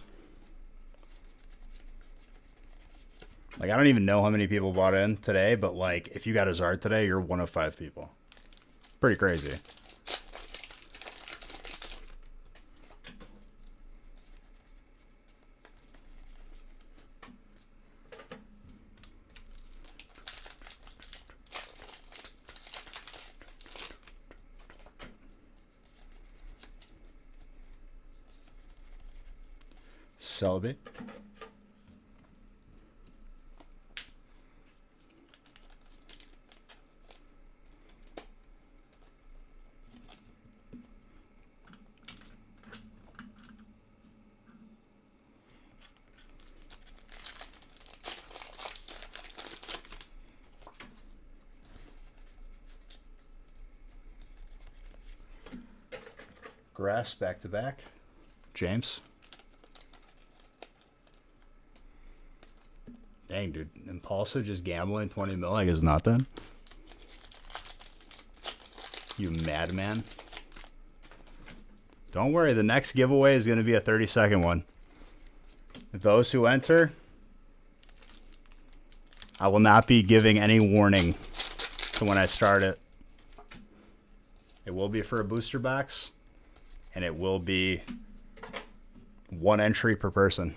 Like, I don't even know how many people bought in today, but like, if you got a Zard today, you're one of 5 people. Pretty crazy. Celebrate. Grass back to back. James. Dang, dude. Impulsive just gambling 20 mil like it's nothing. You madman. Don't worry, the next giveaway is going to be a 30-second one. Those who enter, I will not be giving any warning to when I start it. It will be for a booster box, and it will be 1 entry per person.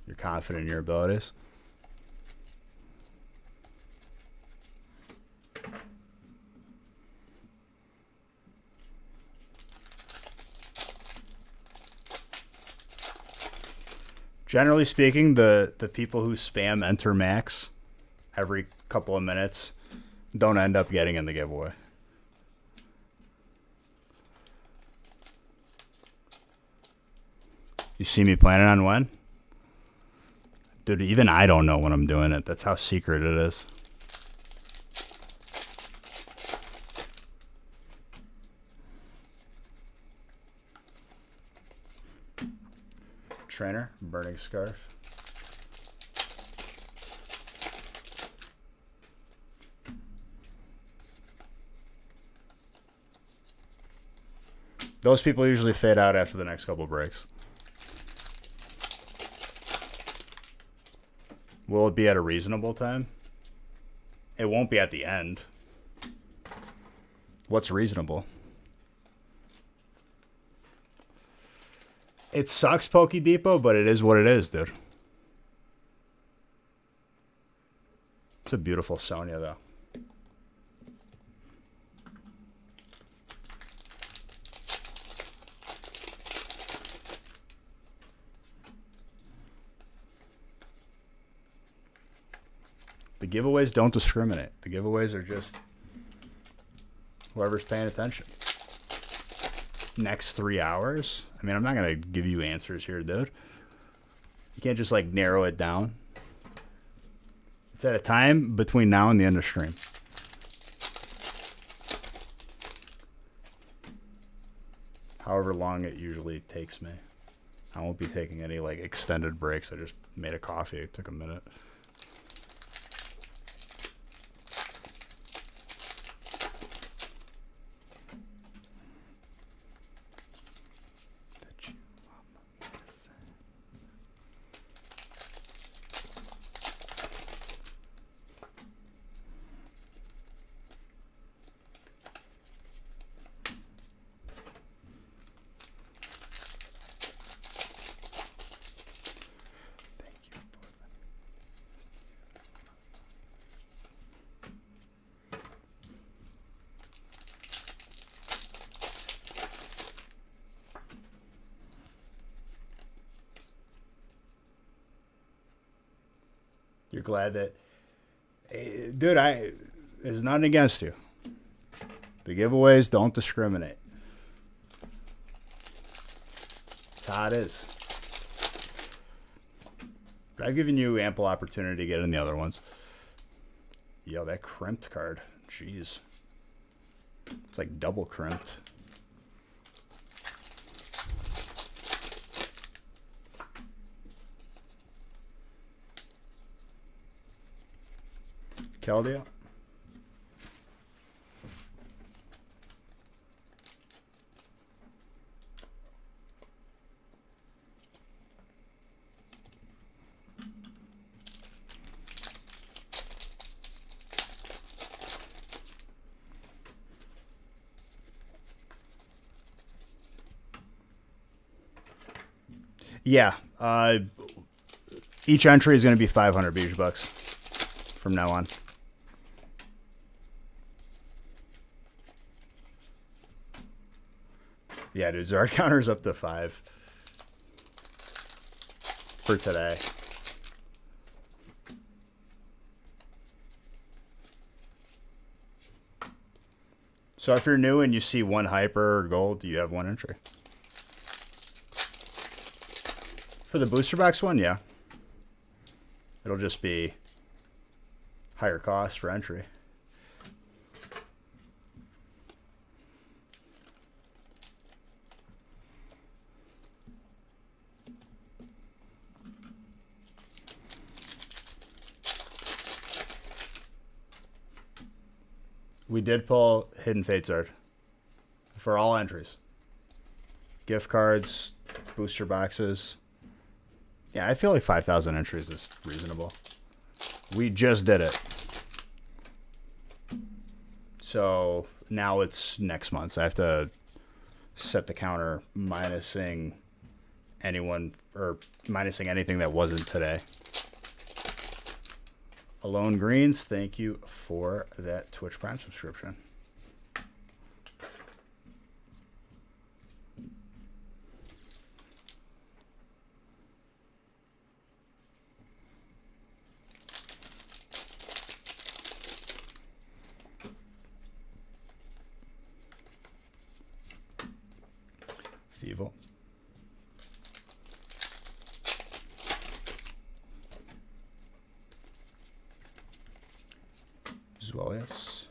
You're confident in your abilities. Generally speaking, the people who spam enter max every couple of minutes don't end up getting in the giveaway. You see me planning on when? Dude, even I don't know when I'm doing it. That's how secret it is. Trainer, burning scarf. Those people usually fade out after the next couple breaks. Will it be at a reasonable time? It won't be at the end. What's reasonable? It sucks, Poke Depot, but it is what it is, dude. It's a beautiful Sonya, though. The giveaways don't discriminate. The giveaways are just whoever's paying attention. Next 3 hours? I mean, I'm not going to give you answers here, dude. You can't just, like, narrow it down. It's at a time between now and the end of stream. However long it usually takes me. I won't be taking any like extended breaks. I just made a coffee. It took a minute. You're glad that, dude, there's nothing against you. The giveaways don't discriminate. That's how it is. I've given you ample opportunity to get in the other ones. Yo, that crimped card. Jeez. It's like double crimped. Keldeo. Yeah. Each entry is going to be 500 Bijou bucks from now on. Yeah, dude, Zard counter's up to 5 for today. So if you're new and you see one hyper or gold, you have one entry. For the booster box one, yeah. It'll just be higher cost for entry. We did pull Hidden Fates art for all entries. Gift cards, booster boxes. Yeah, I feel like 5,000 entries is reasonable. We just did it. So now it's next month. So I have to set the counter minusing anyone or minusing anything that wasn't today. Alone Greens, thank you for that Twitch Prime subscription. Thievul. Zuelius.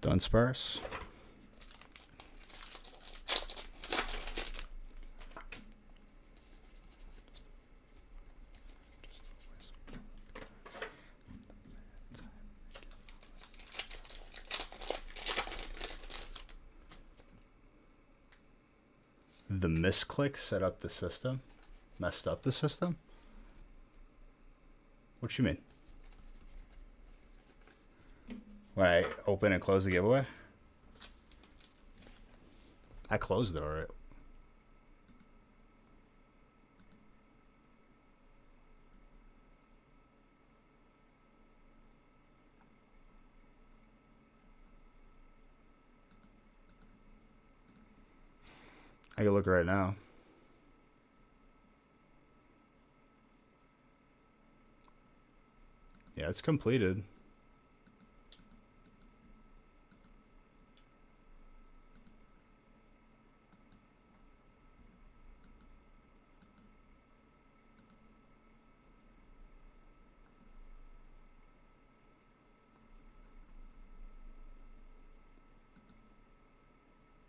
Dunsparce. The misclick set up the system? Messed up the system? What you mean? When I open and close the giveaway? I closed it alright. I can look right now. Yeah, it's completed.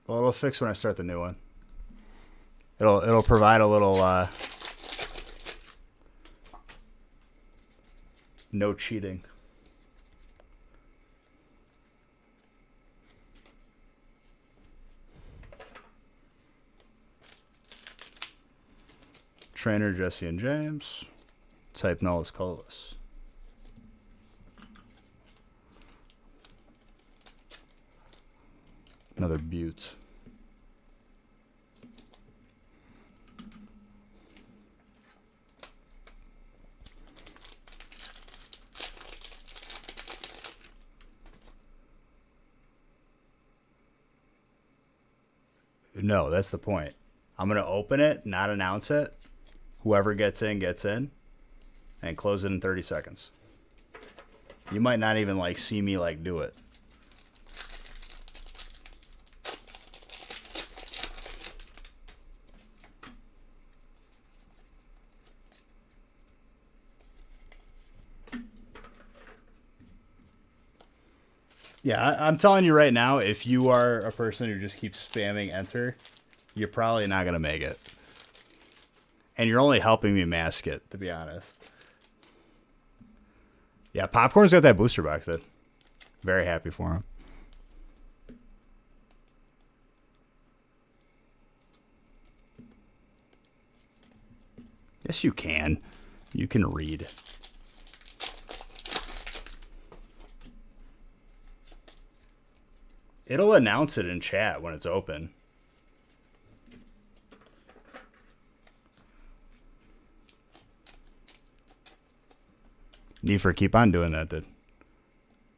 Well, it'll fix when I start the new one. It'll provide a little no cheating. Trainer Jesse and James. Type null is colorless. Another Butte. No, that's the point. I'm going to open it, not announce it. Whoever gets in, and close it in 30 seconds. You might not even like see me like do it. Yeah, I'm telling you right now, if you are a person who just keeps spamming enter, you're probably not going to make it. And you're only helping me mask it, to be honest. Yeah, Popcorn's got that booster box, dude. Very happy for him. Yes, you can. You can read. It'll announce it in chat when it's open. Nefer, keep on doing that, dude.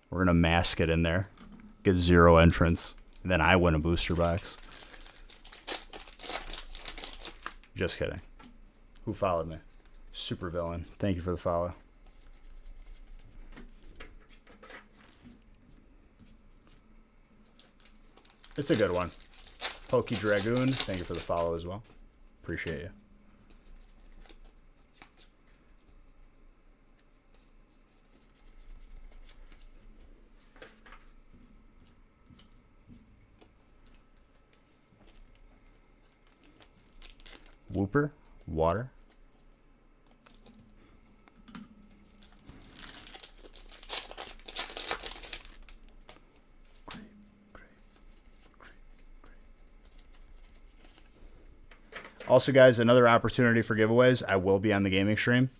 We're going to mask it in there. Get 0 entrance. Then I win a booster box. Just kidding. Who followed me? Super villain. Thank you for the follow. It's a good one. Pokey Dragoon, thank you for the follow as well. Appreciate you. Whooper, water. Also, guys, another opportunity for giveaways. I will be on the gaming stream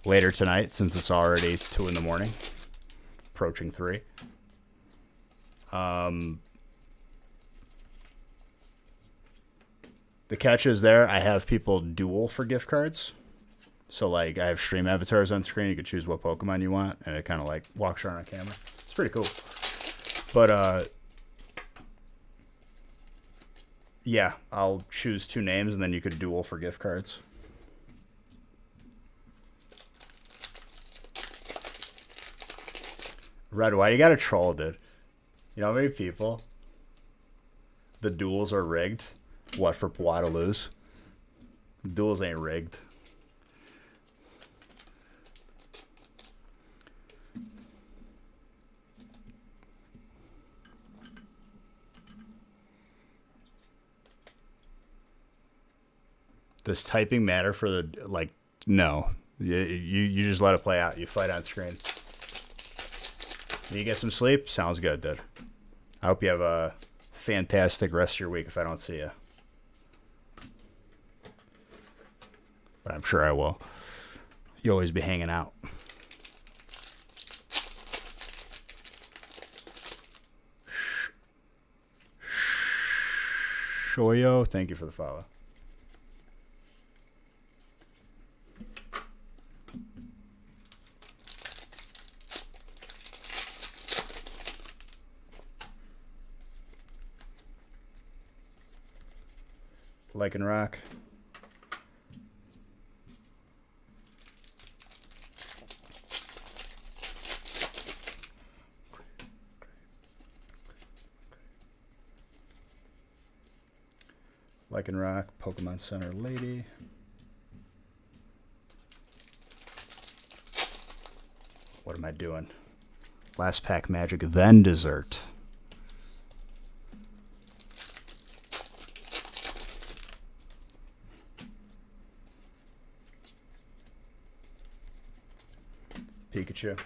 later tonight since it's already 2 in the morning, approaching 3. The catch is there, I have people duel for gift cards. So, like, I have stream avatars on screen. You can choose what Pokemon you want, and it kind of, like, walks around on camera. It's pretty cool. But, yeah, I'll choose 2 names, and then you could duel for gift cards. Red, why you gotta troll, dude? You know how many people the duels are rigged? What, for Pwa to lose? Duels ain't rigged. Does typing matter for the, like, no. You just let it play out. You fight on screen. You get some sleep? Sounds good, dude. I hope you have a fantastic rest of your week if I don't see you. But I'm sure I will. You always be hanging out. Shoyo, thank you for the follow. Lycan Rock. Lycan Rock, Pokemon Center Lady. What am I doing? Last pack magic, then dessert. Pikachu.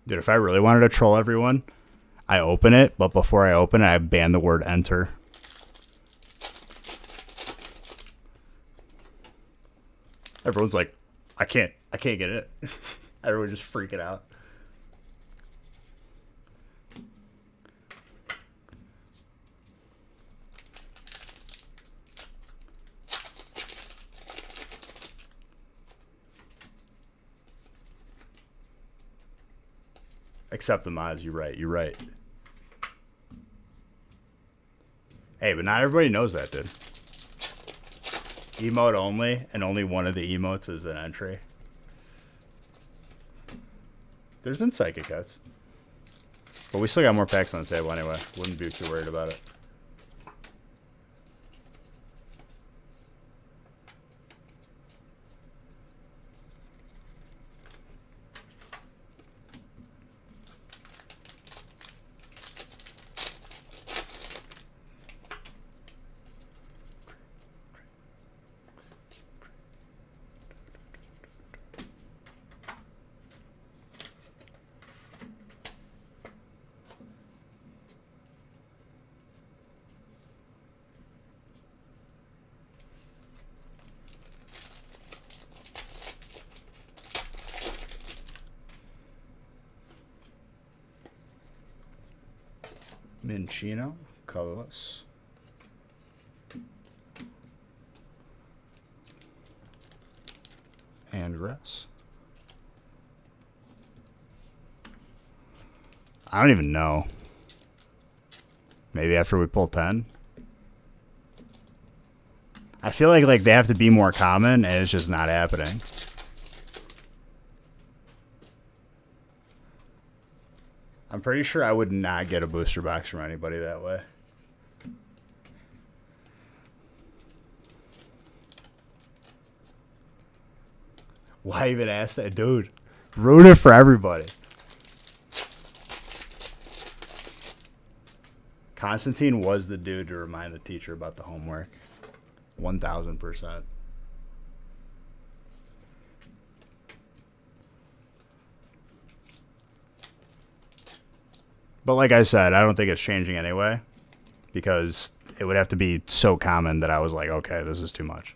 Dude, if I really wanted to troll everyone, I open it, but before I open it, I ban the word enter. Everyone's like, I can't get it. Everyone just freaking out. Accept the mods. You're right. Hey, but not everybody knows that, dude. Emote only, and only one of the emotes is an entry. There's been psychic cuts. But we still got more packs on the table anyway. Wouldn't be too worried about it. Minchino, colorless. And grass. I don't even know. Maybe after we pull 10. I feel like they have to be more common, and it's just not happening. I'm pretty sure I would not get a booster box from anybody that way. Why even ask that? Dude, ruin it for everybody. Constantine was the dude to remind the teacher about the homework. 1000%. But like I said, I don't think it's changing anyway, because it would have to be so common that I was like, okay, this is too much.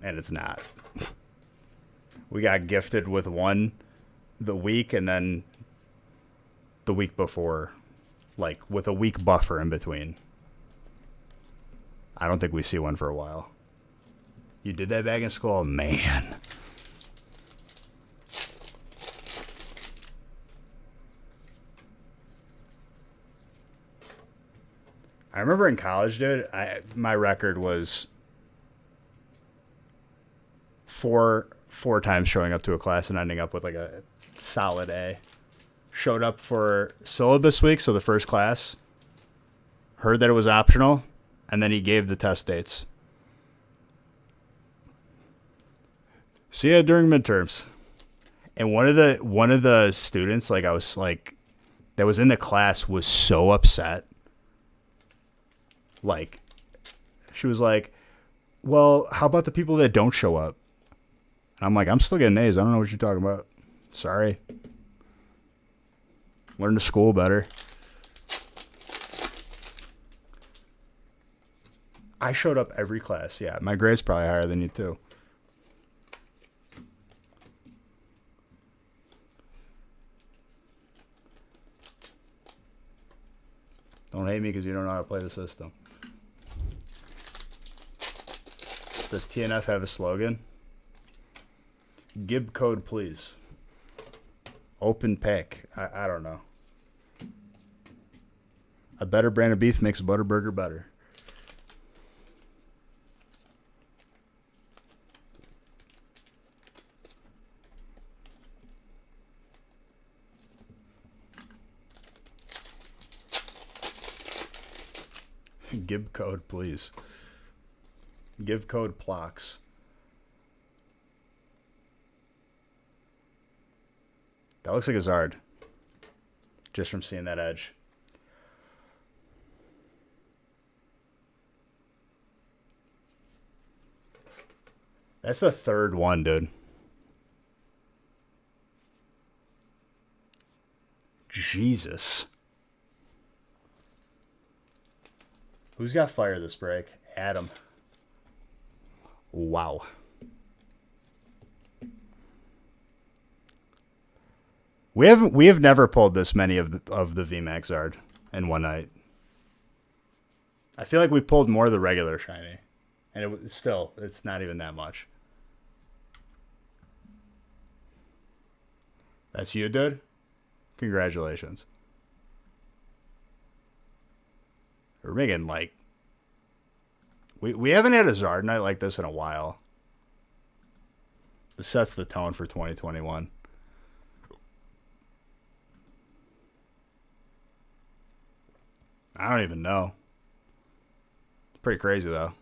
And it's not. We got gifted with one the week, and then the week before, like with a week buffer in between. I don't think we see one for a while. You did that back in school? Man. I remember in college, dude, my record was four times showing up to a class and ending up with like a solid A. Showed up for syllabus week, so the first class. Heard that it was optional, and then he gave the test dates. See ya during midterms. And one of the students, like I was like, that was in the class was so upset. Like, she was like, well, how about the people that don't show up? And I'm like, I'm still getting A's. I don't know what you're talking about. Sorry. Learn to school better. I showed up every class. Yeah, my grade's probably higher than you too. Don't hate me because you don't know how to play the system. Does TNF have a slogan? Gib code, please. Open pack. I don't know. A better brand of beef makes Butterburger better. Gib code, please. Give code Plox. That looks like a Zard. just from seeing that edge. That's the third one, dude. Jesus. Who's got fire this break? Adam. Wow. We have never pulled this many of the VMAX Zard in one night. I feel like we pulled more of the regular shiny, and it's not even that much. That's you, dude? Congratulations. We're making like we haven't had a Zard night like this in a while. This sets the tone for 2021. I don't even know. Pretty crazy though.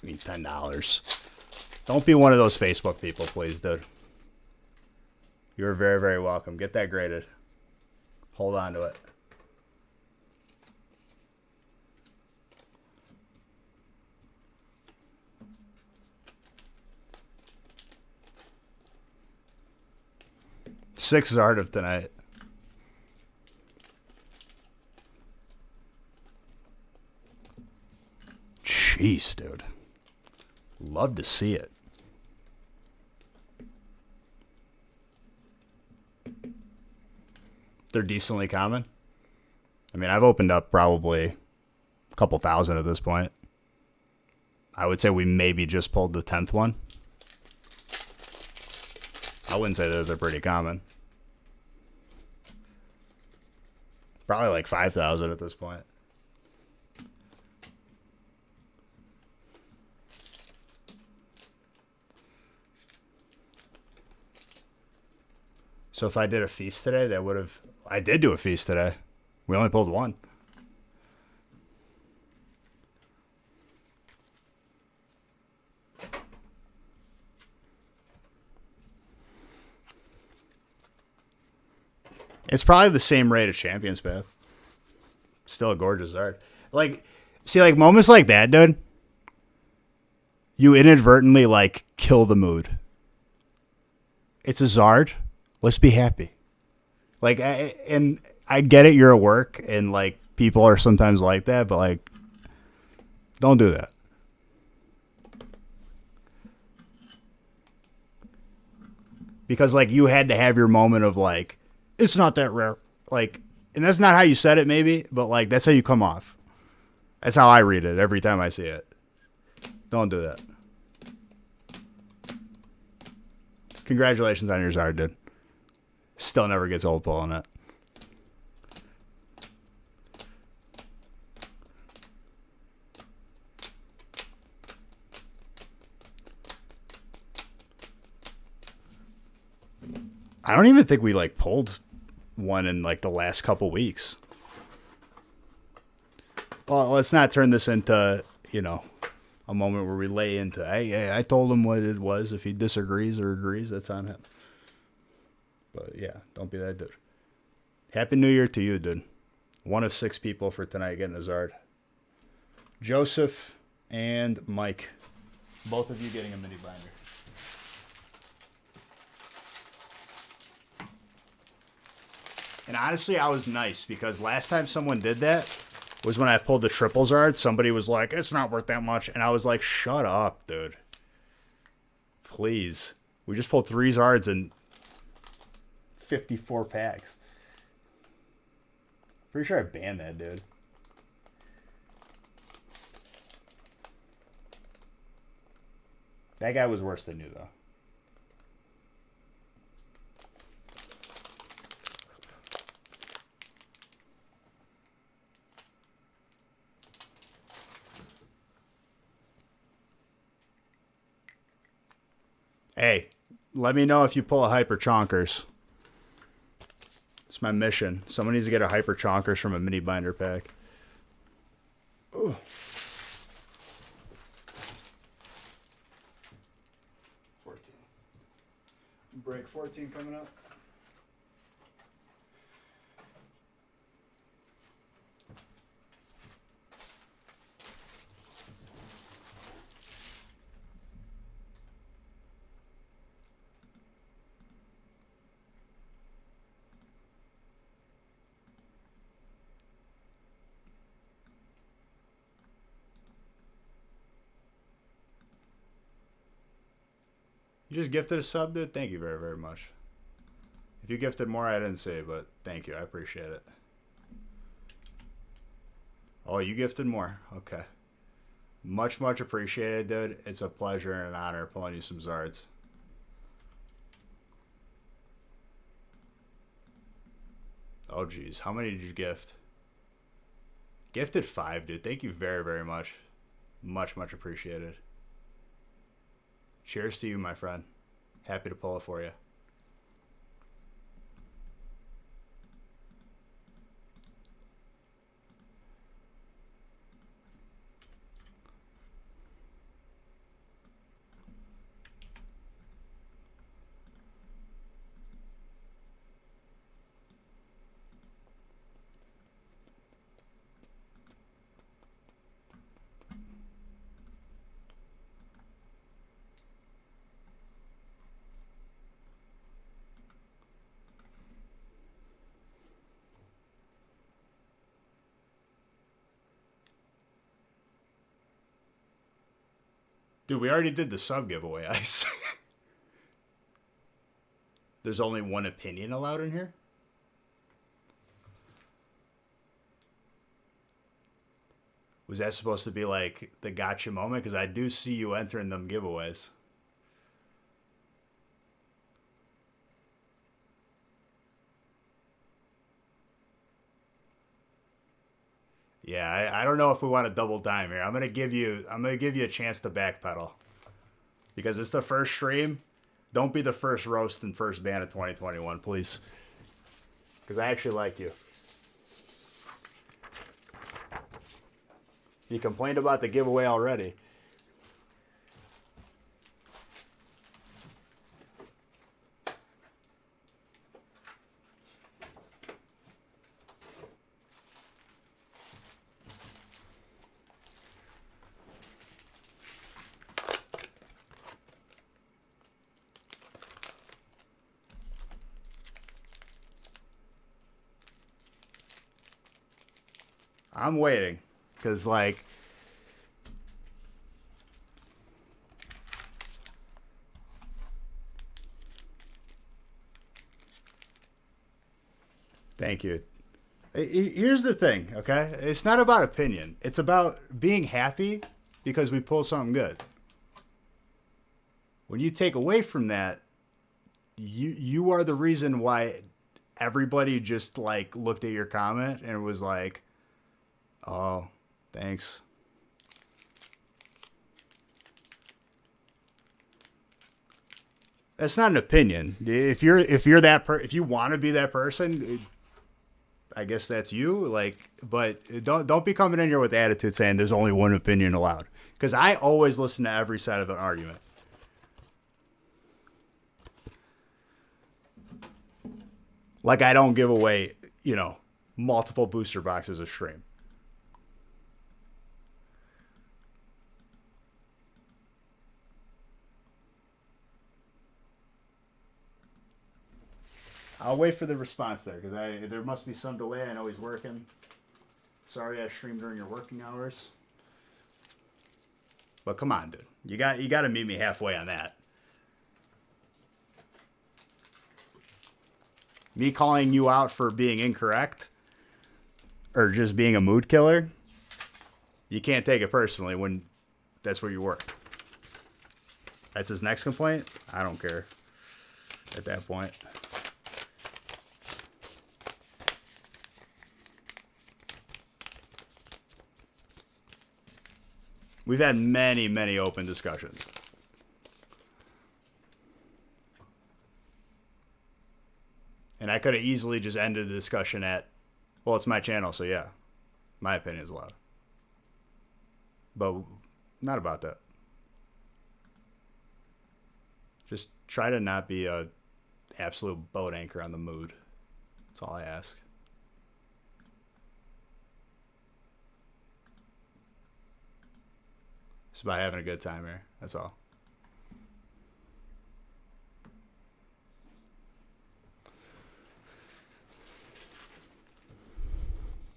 I mean, $10. Don't be one of those Facebook people, please, dude. You're very, very welcome. Get that graded. Hold on to it. Six Zard of tonight. Jeez, dude. Love to see it. They're decently common. I mean, I've opened up probably a couple thousand at this point. I would say we maybe just pulled the 10th one. I wouldn't say that they're pretty common. Probably like 5,000 at this point. So if I did a feast today, that would have... I did do a feast today. We only pulled one. It's probably the same rate as Champion's Path. Still a gorgeous Zard. Like, see, like, moments like that, dude, you inadvertently, like, kill the mood. It's a Zard. Let's be happy. Like, I get it, you're at work, and, like, people are sometimes like that, but, like, don't do that. Because, like, you had to have your moment of, like, it's not that rare. Like, and that's not how you said it, maybe, but, like, that's how you come off. That's how I read it every time I see it. Don't do that. Congratulations on your Zard, dude. Still never gets old pulling it. I don't even think we, like, pulled one in, like, the last couple weeks. Well, let's not turn this into, you know, a moment where we lay into, hey, I told him what it was. If he disagrees or agrees, that's on him. But, yeah, don't be that dude. Happy New Year to you, dude. One of 6 people for tonight getting a Zard. Joseph and Mike. Both of you getting a mini binder. And honestly, I was nice because last time someone did that was when I pulled the triple Zard. Somebody was like, it's not worth that much. And I was like, shut up, dude. Please. We just pulled 3 Zards and 54 packs. Pretty sure I banned that, dude. That guy was worse than you, though. Hey, let me know if you pull a Hyper Chonkers. It's my mission. Someone needs to get a Hyper Chonkers from a mini binder pack. Ooh. Break 14 coming up. You just gifted a sub, dude? Thank you very, very much. If you gifted more, I didn't say, but thank you. I appreciate it. Oh, you gifted more. Okay. Much, much appreciated, dude. It's a pleasure and an honor pulling you some Zards. Oh, geez. How many did you gift? Gifted 5, dude. Thank you very, very much. Much, much appreciated. Cheers to you, my friend. Happy to pull it for you. Dude, we already did the sub giveaway, Ice. There's only one opinion allowed in here? Was that supposed to be like the gotcha moment? Because I do see you entering them giveaways. Yeah, I don't know if we want to double dime here. I'm gonna give you a chance to backpedal. Because it's the first stream. Don't be the first roast and first ban of 2021, please. Because I actually like you. You complained about the giveaway already. I'm waiting, because, like, thank you. Here's the thing, okay? It's not about opinion. It's about being happy because we pull something good. When you take away from that, you are the reason why everybody just, like, looked at your comment and was like, oh, thanks. That's not an opinion. If you're that if you want to be that person, I guess that's you. Like, but don't be coming in here with attitude saying there's only one opinion allowed. Because I always listen to every side of an argument. Like, I don't give away, multiple booster boxes a stream. I'll wait for the response there, because there must be some delay. I know he's working. Sorry I streamed during your working hours. But come on, dude. You got to meet me halfway on that. Me calling you out for being incorrect or just being a mood killer, you can't take it personally when that's where you work. That's his next complaint? I don't care at that point. We've had many, many open discussions. And I could have easily just ended the discussion at, well, it's my channel, so yeah, my opinion is allowed. But not about that. Just try to not be a absolute boat anchor on the mood. That's all I ask. It's about having a good time here. That's all.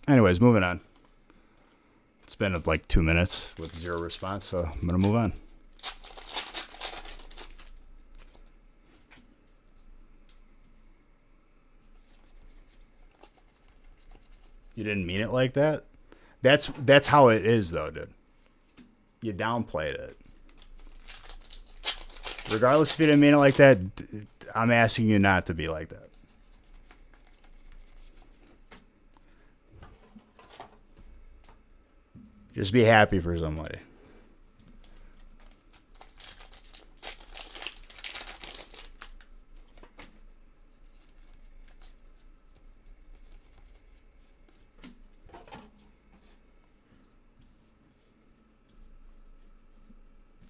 Anyways, moving on. It's been like 2 minutes with zero response, so I'm going to move on. You didn't mean it like that? That's how it is, though, dude. You downplayed it. Regardless if you didn't mean it like that, I'm asking you not to be like that. Just be happy for somebody.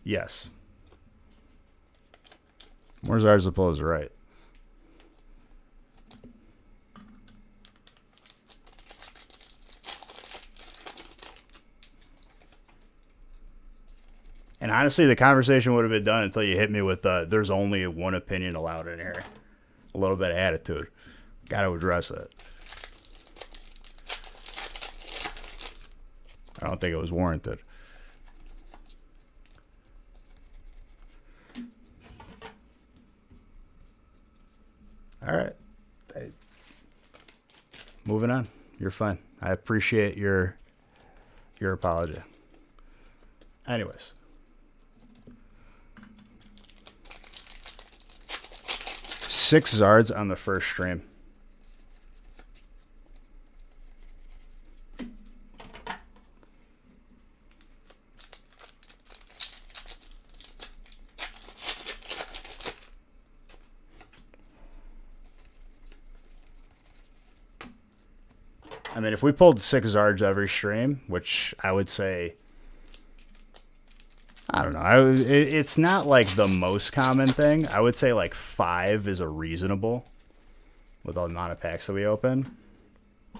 Yes. Where's ours opposed to right? And honestly, the conversation would have been done until you hit me with there's only one opinion allowed in here. A little bit of attitude. Got to address it. I don't think it was warranted. All right. Moving on. You're fine. I appreciate your apology. Anyways. Six Zards on the first stream. I mean, if we pulled 6 Zards every stream, which I would say, I don't know, it's not like the most common thing. I would say like 5 is a reasonable with the amount of packs that we open. I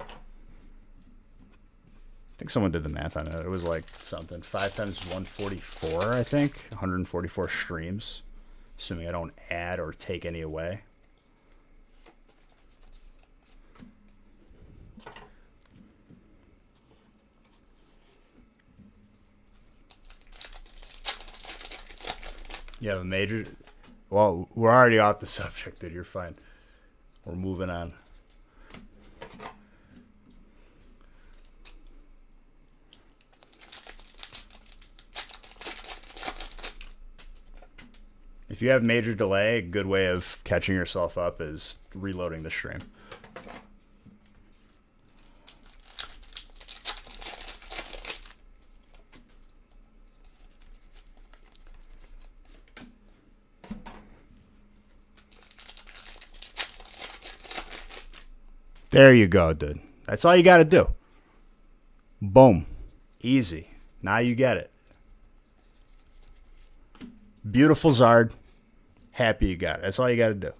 think someone did the math on it. It was like something 5 times 144, I think, 144 streams, assuming I don't add or take any away. You have a major... Well, we're already off the subject, dude. You're fine. We're moving on. If you have major delay, a good way of catching yourself up is reloading the stream. There you go, dude. That's all you got to do. Boom. Easy. Now you get it. Beautiful Zard. Happy you got it. That's all you got to do.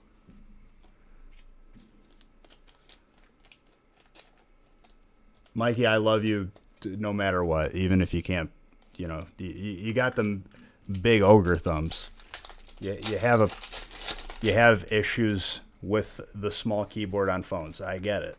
Mikey, I love you no matter what, even if you can't, you know, you got them big ogre thumbs. You have issues with the small keyboard on phones. I get it.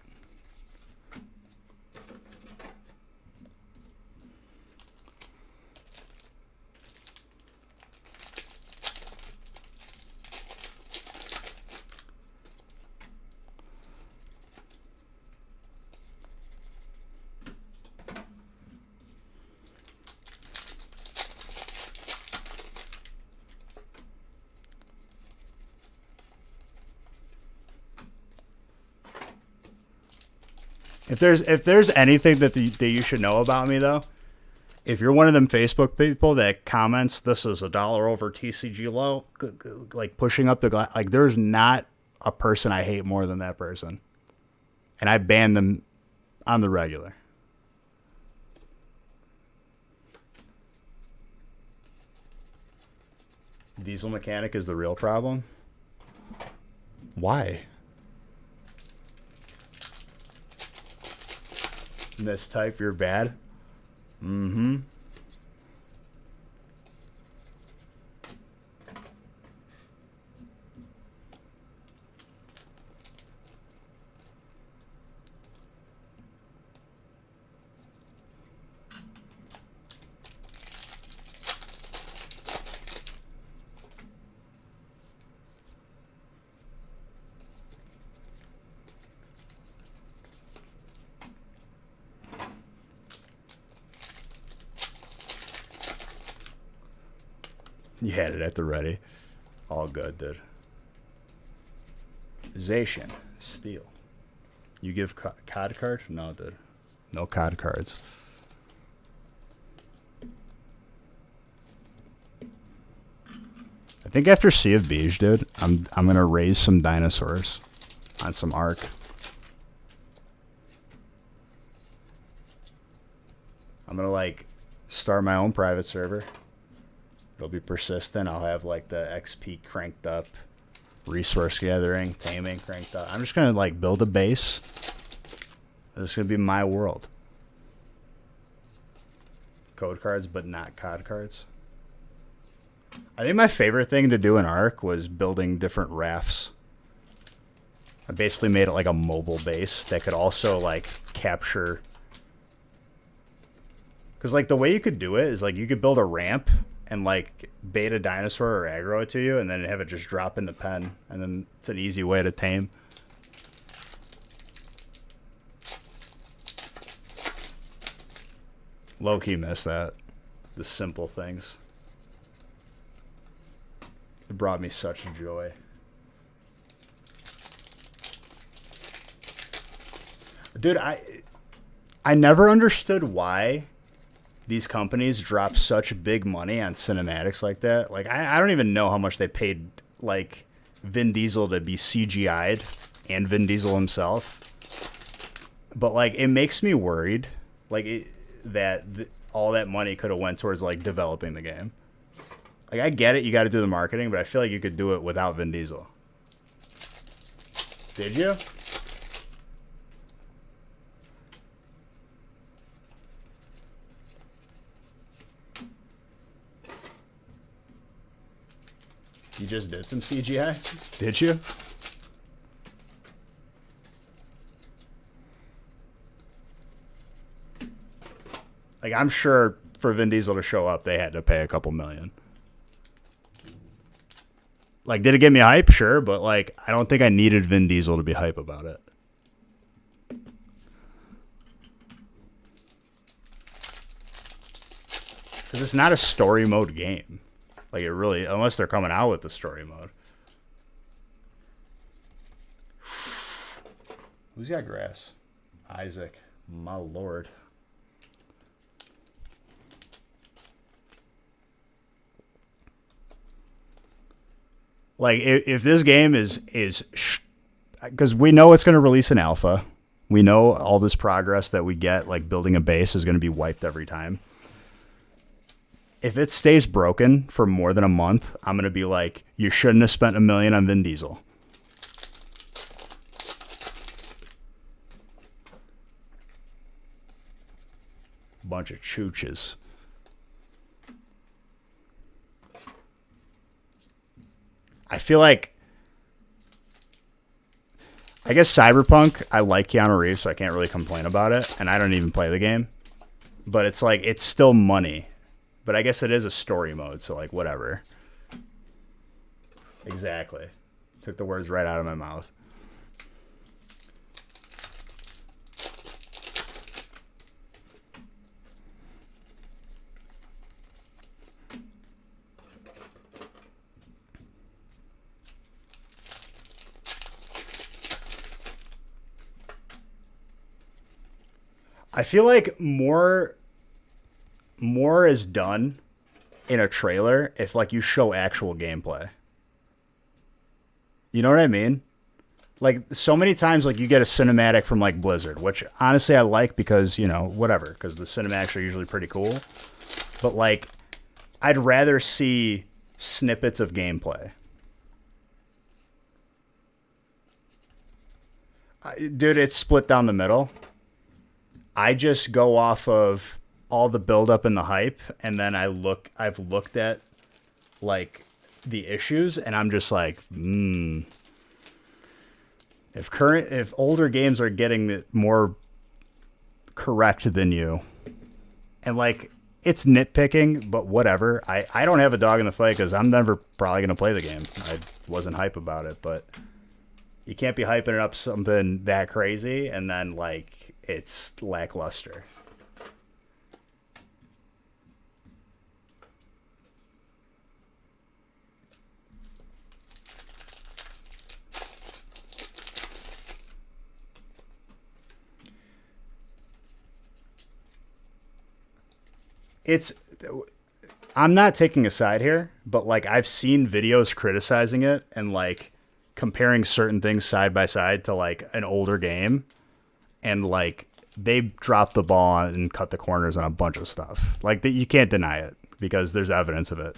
If there's anything that you should know about me, though, if you're one of them Facebook people that comments, this is $1 over TCG low, like pushing up the glass, like there's not a person I hate more than that person. And I ban them on the regular. Diesel mechanic is the real problem. Why? Mistype, you're bad. Mm-hmm. You had it at the ready. All good, dude. Zation. Steel. You give COD card? No, dude. No COD cards. I think after Sea of Beige, dude, I'm gonna raise some dinosaurs on some Ark. I'm gonna like start my own private server. It'll be persistent. I'll have like the XP cranked up, resource gathering, taming cranked up. I'm just gonna like build a base. This is gonna be my world. Code cards, but not COD cards. I think my favorite thing to do in Ark was building different rafts. I basically made it like a mobile base that could also like capture. Because like the way you could do it is like you could build a ramp and like bait a dinosaur or aggro it to you and then have it just drop in the pen. And then it's an easy way to tame. Low-key miss that. The simple things. It brought me such joy. Dude, I never understood why these companies drop such big money on cinematics like that. Like, I don't even know how much they paid, like, Vin Diesel to be CGI'd and Vin Diesel himself. But, like, it makes me worried, like, that all that money could have went towards, like, developing the game. Like, I get it, you got to do the marketing, but I feel like you could do it without Vin Diesel. Did you? You just did some CGI? Did you? Like, I'm sure for Vin Diesel to show up, they had to pay a couple million. Like, did it get me hype? Sure, but, like, I don't think I needed Vin Diesel to be hype about it. Because it's not a story mode game. Like, it really, unless they're coming out with the story mode. Who's got grass? Isaac. My lord. Like, if this game is because we know it's going to release an alpha. We know all this progress that we get, like building a base, is going to be wiped every time. If it stays broken for more than a month, I'm going to be like, you shouldn't have spent $1 million on Vin Diesel. Bunch of chooches. I feel like, I guess Cyberpunk, I like Keanu Reeves, so I can't really complain about it. And I don't even play the game. But it's like, it's still money. But I guess it is a story mode, so like, whatever. Exactly. Took the words right out of my mouth. I feel like more is done in a trailer if like you show actual gameplay. You know what I mean? Like, so many times, like, you get a cinematic from like Blizzard, which honestly I like because, you know, whatever, because the cinematics are usually pretty cool. But like, I'd rather see snippets of gameplay. Dude, it's split down the middle. I just go off of all the buildup and the hype, and then I've looked at like the issues, and I'm just like, if older games are getting more correct than you, and like, it's nitpicking, but whatever. I don't have a dog in the fight because I'm never probably gonna play the game. I wasn't hype about it, but you can't be hyping it up something that crazy and then like it's lackluster. it's I'm not taking a side here, but like I've seen videos criticizing it and like comparing certain things side by side to like an older game, and like they dropped the ball and cut the corners on a bunch of stuff. Like that, you can't deny it because there's evidence of it.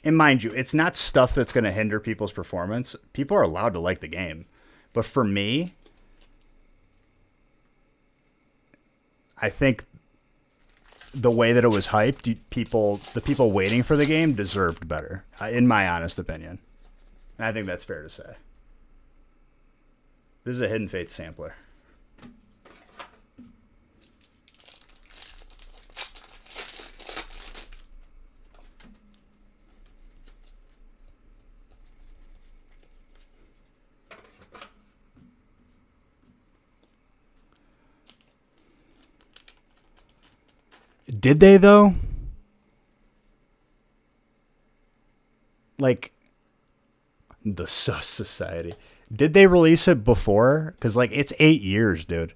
And mind you, it's not stuff that's going to hinder people's performance. People are allowed to like the game. But for me, I think the way that it was hyped, the people waiting for the game deserved better, in my honest opinion. And I think that's fair to say. This is a Hidden Fates sampler. Did they though? Like the Sus Society. Did they release it before? Because like it's 8 years, dude.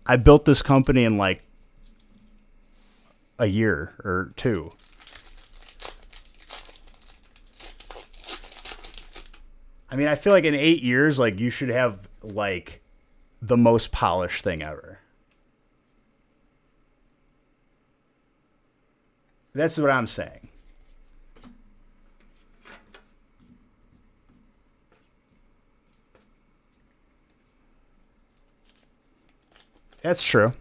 I built this company in like a year or two. I mean, I feel like in 8 years, like you should have like the most polished thing ever. That's what I'm saying. That's true.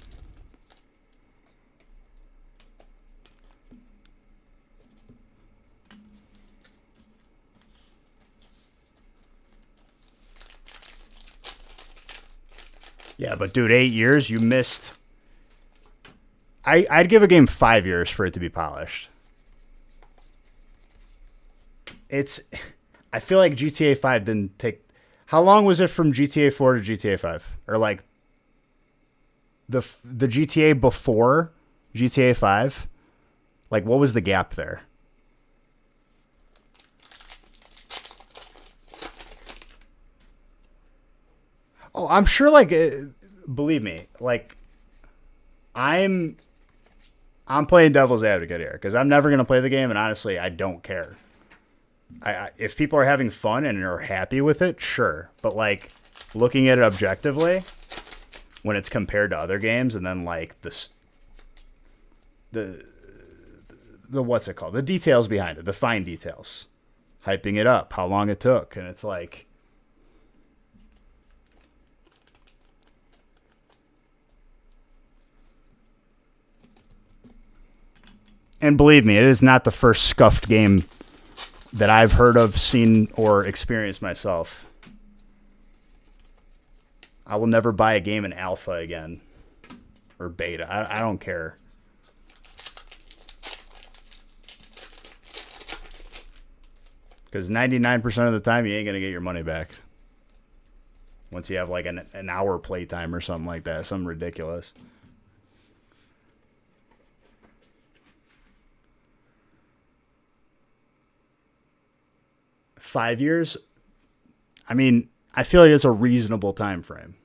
Yeah, but dude, 8 years, you missed. I'd give a game 5 years for it to be polished. I feel like GTA 5 didn't take. How long was it from GTA 4 to GTA 5? Or like the GTA before GTA 5? Like what was the gap there? Oh, I'm sure like believe me, like I'm playing devil's advocate here because I'm never going to play the game, and honestly, I don't care. If people are having fun and are happy with it, sure. But like looking at it objectively, when it's compared to other games, and then like the what's it called? The details behind it, the fine details, hyping it up, how long it took, and it's like. And believe me, it is not the first scuffed game that I've heard of, seen, or experienced myself. I will never buy a game in alpha again. Or beta. I don't care. Because 99% of the time, you ain't going to get your money back. Once you have like an hour playtime or something like that. Something ridiculous. $5 years. I mean, I feel like it's a reasonable time frame.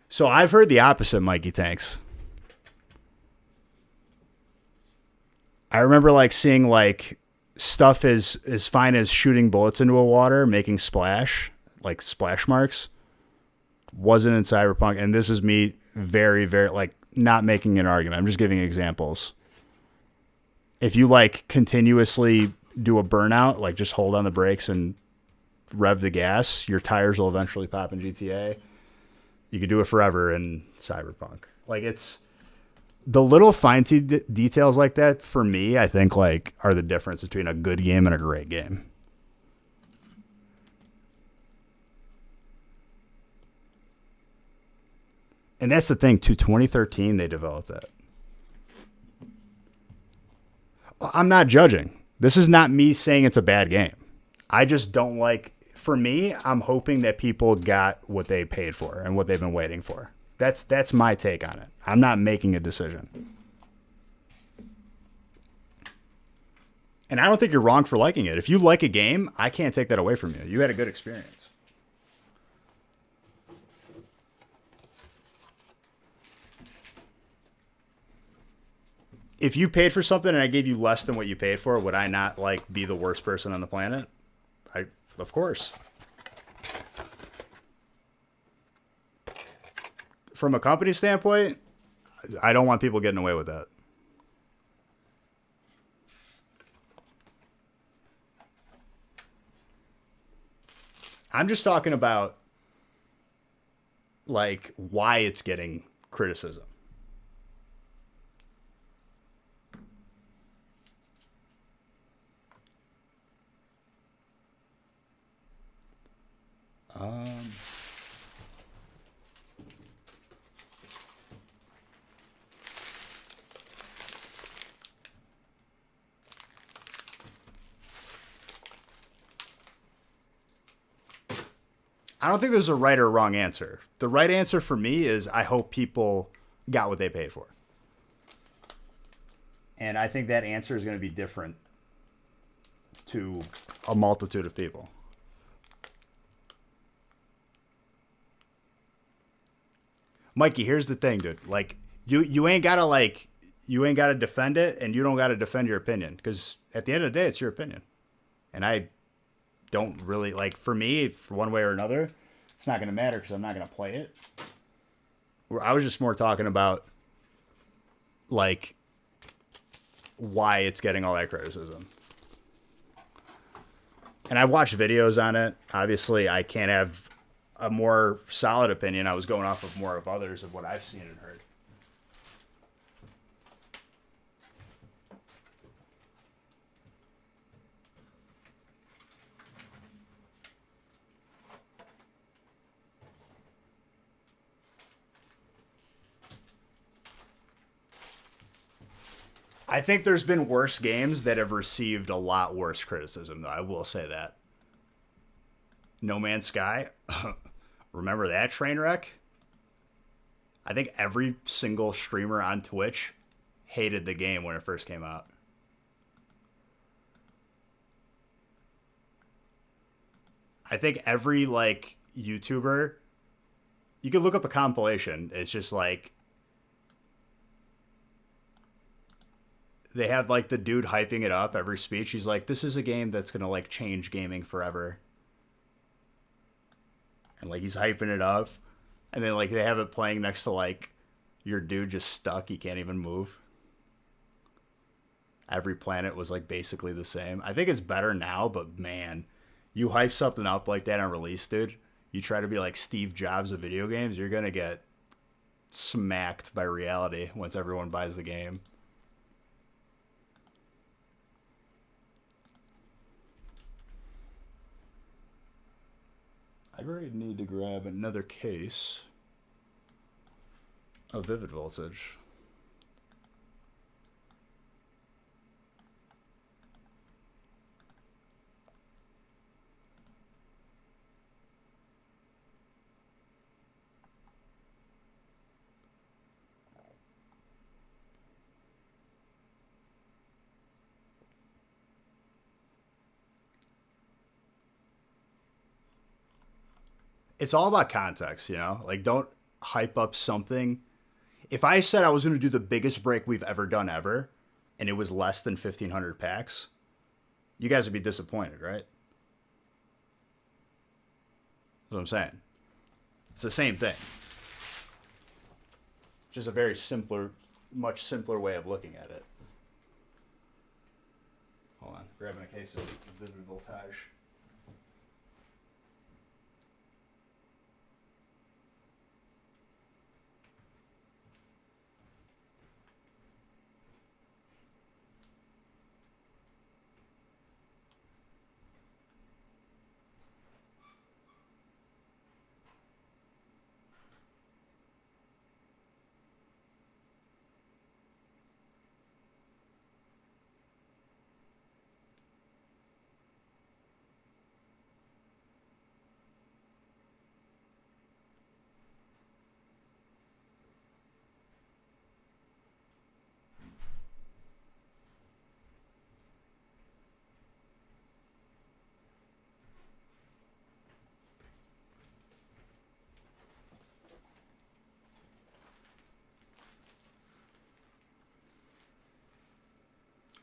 So I've heard the opposite, Mikey Tanks. I remember like seeing like stuff as fine as shooting bullets into a water, making splash, like splash marks, wasn't in Cyberpunk. And this is me very, very like not making an argument. I'm just giving examples. If you like continuously do a burnout, like just hold on the brakes and rev the gas, your tires will eventually pop in GTA. You could do it forever in Cyberpunk. Like it's the little fine details like that for me, I think like are the difference between a good game and a great game. And that's the thing too. 2013, they developed that. I'm not judging. This is not me saying it's a bad game. I just for me, I'm hoping that people got what they paid for and what they've been waiting for. That's my take on it. I'm not making a decision. And I don't think you're wrong for liking it. If you like a game, I can't take that away from you. You had a good experience. If you paid for something and I gave you less than what you paid for, would I not like be the worst person on the planet? Of course. From a company standpoint, I don't want people getting away with that. I'm just talking about like why it's getting criticism. Um, I don't think there's a right or wrong answer. The right answer for me is I hope people got what they paid for. And I think that answer is going to be different to a multitude of people. Mikey, here's the thing, dude. Like you ain't gotta defend it, and you don't gotta defend your opinion, because at the end of the day, it's your opinion. And I don't really like, for me, for one way or another, it's not gonna matter because I'm not gonna play it. I was just more talking about like why it's getting all that criticism. And I've watched videos on it. Obviously, I can't have a more solid opinion. I was going off of more of others of what I've seen and heard. I think there's been worse games that have received a lot worse criticism, though. I will say that. No Man's Sky. Remember that train wreck? I think every single streamer on Twitch hated the game when it first came out. I think every like YouTuber, you could look up a compilation. It's just like they have like the dude hyping it up every speech. He's like, this is a game that's gonna like change gaming forever. And like he's hyping it up. And then like they have it playing next to like your dude just stuck, he can't even move. Every planet was like basically the same. I think it's better now, but man, you hype something up like that on release, dude. You try to be like Steve Jobs of video games, you're gonna get smacked by reality once everyone buys the game. I really need to grab another case of Vivid Voltage. It's all about context, you know? Like, don't hype up something. If I said I was going to do the biggest break we've ever done ever, and it was less than 1,500 packs, you guys would be disappointed, right? That's what I'm saying. It's the same thing. Just a very simpler, much simpler way of looking at it. Hold on. Grabbing a case of Vivid Voltage.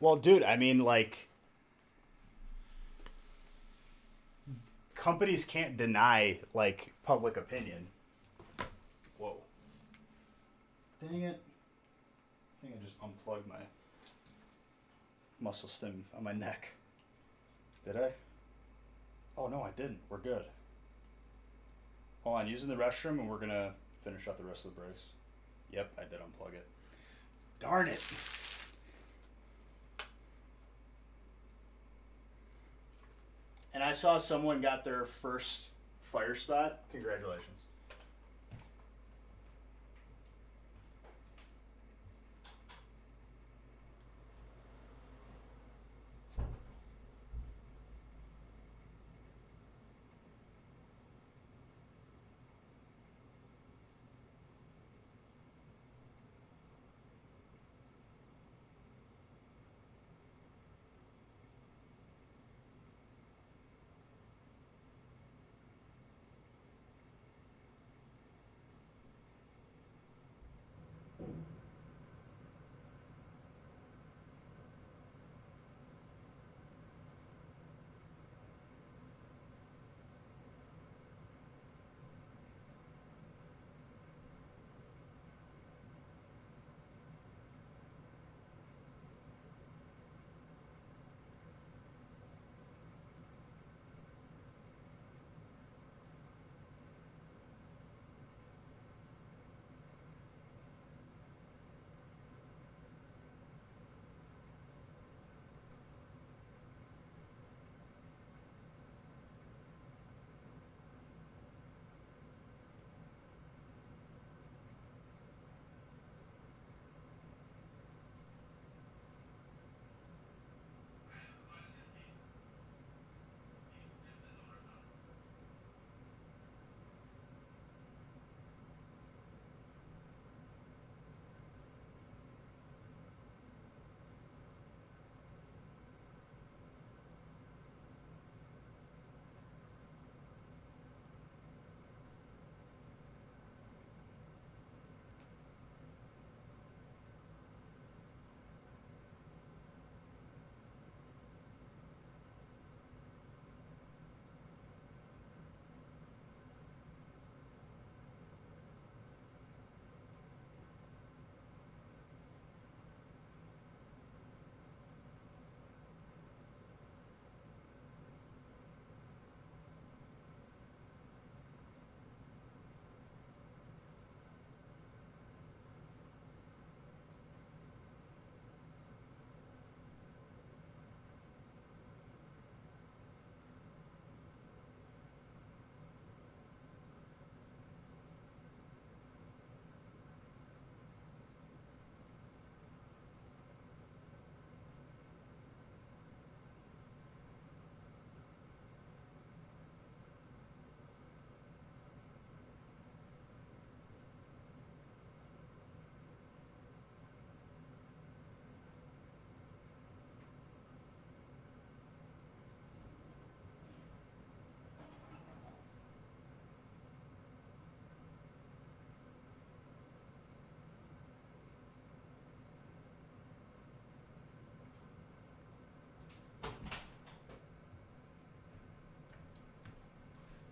Well, dude, I mean, like, companies can't deny, like, public opinion. Whoa. Dang it. I think I just unplugged my muscle stem on my neck. Did I? Oh, no, I didn't. We're good. Hold on, using the restroom, and we're going to finish out the rest of the breaks. Yep, I did unplug it. Darn it. And I saw someone got their first fire spot. Congratulations.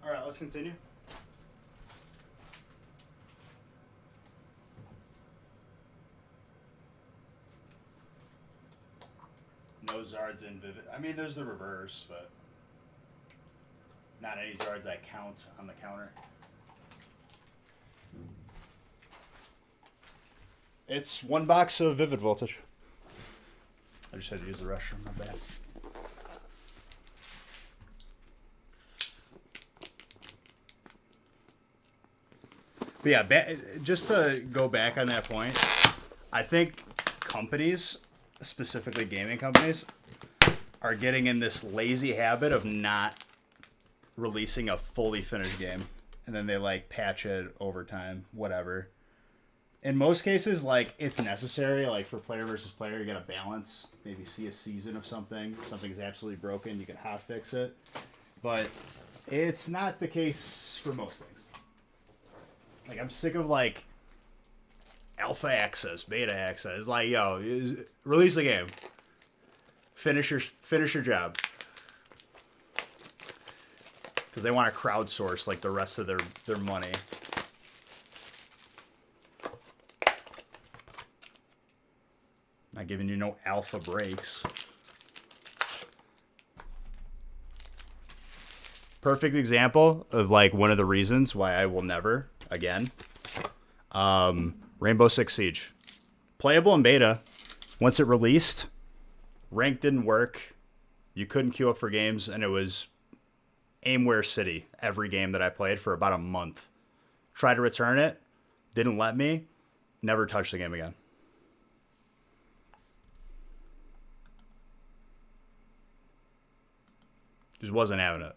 All right, let's continue. No Zards in Vivid. I mean, there's the reverse, but not any Zards I count on the counter. It's one box of Vivid Voltage. I just had to use the restroom, my bad. But yeah, just to go back on that point, I think companies, specifically gaming companies, are getting in this lazy habit of not releasing a fully finished game. And then they, like, patch it over time, whatever. In most cases, like, it's necessary, like, for player versus player, you gotta balance, maybe see a season of something. Something's absolutely broken, you can hotfix it. But it's not the case for most things. Like, I'm sick of, like, alpha access, beta access. Like, yo, release the game. finish your job. Because they want to crowdsource like the rest of their money. Not giving you no alpha breaks. Perfect example of like one of the reasons why I will never again. Rainbow Six Siege. Playable in beta. Once it released, rank didn't work. You couldn't queue up for games, and it was Aimware City every game that I played for about a month. Tried to return it, didn't let me, never touched the game again. Just wasn't having it.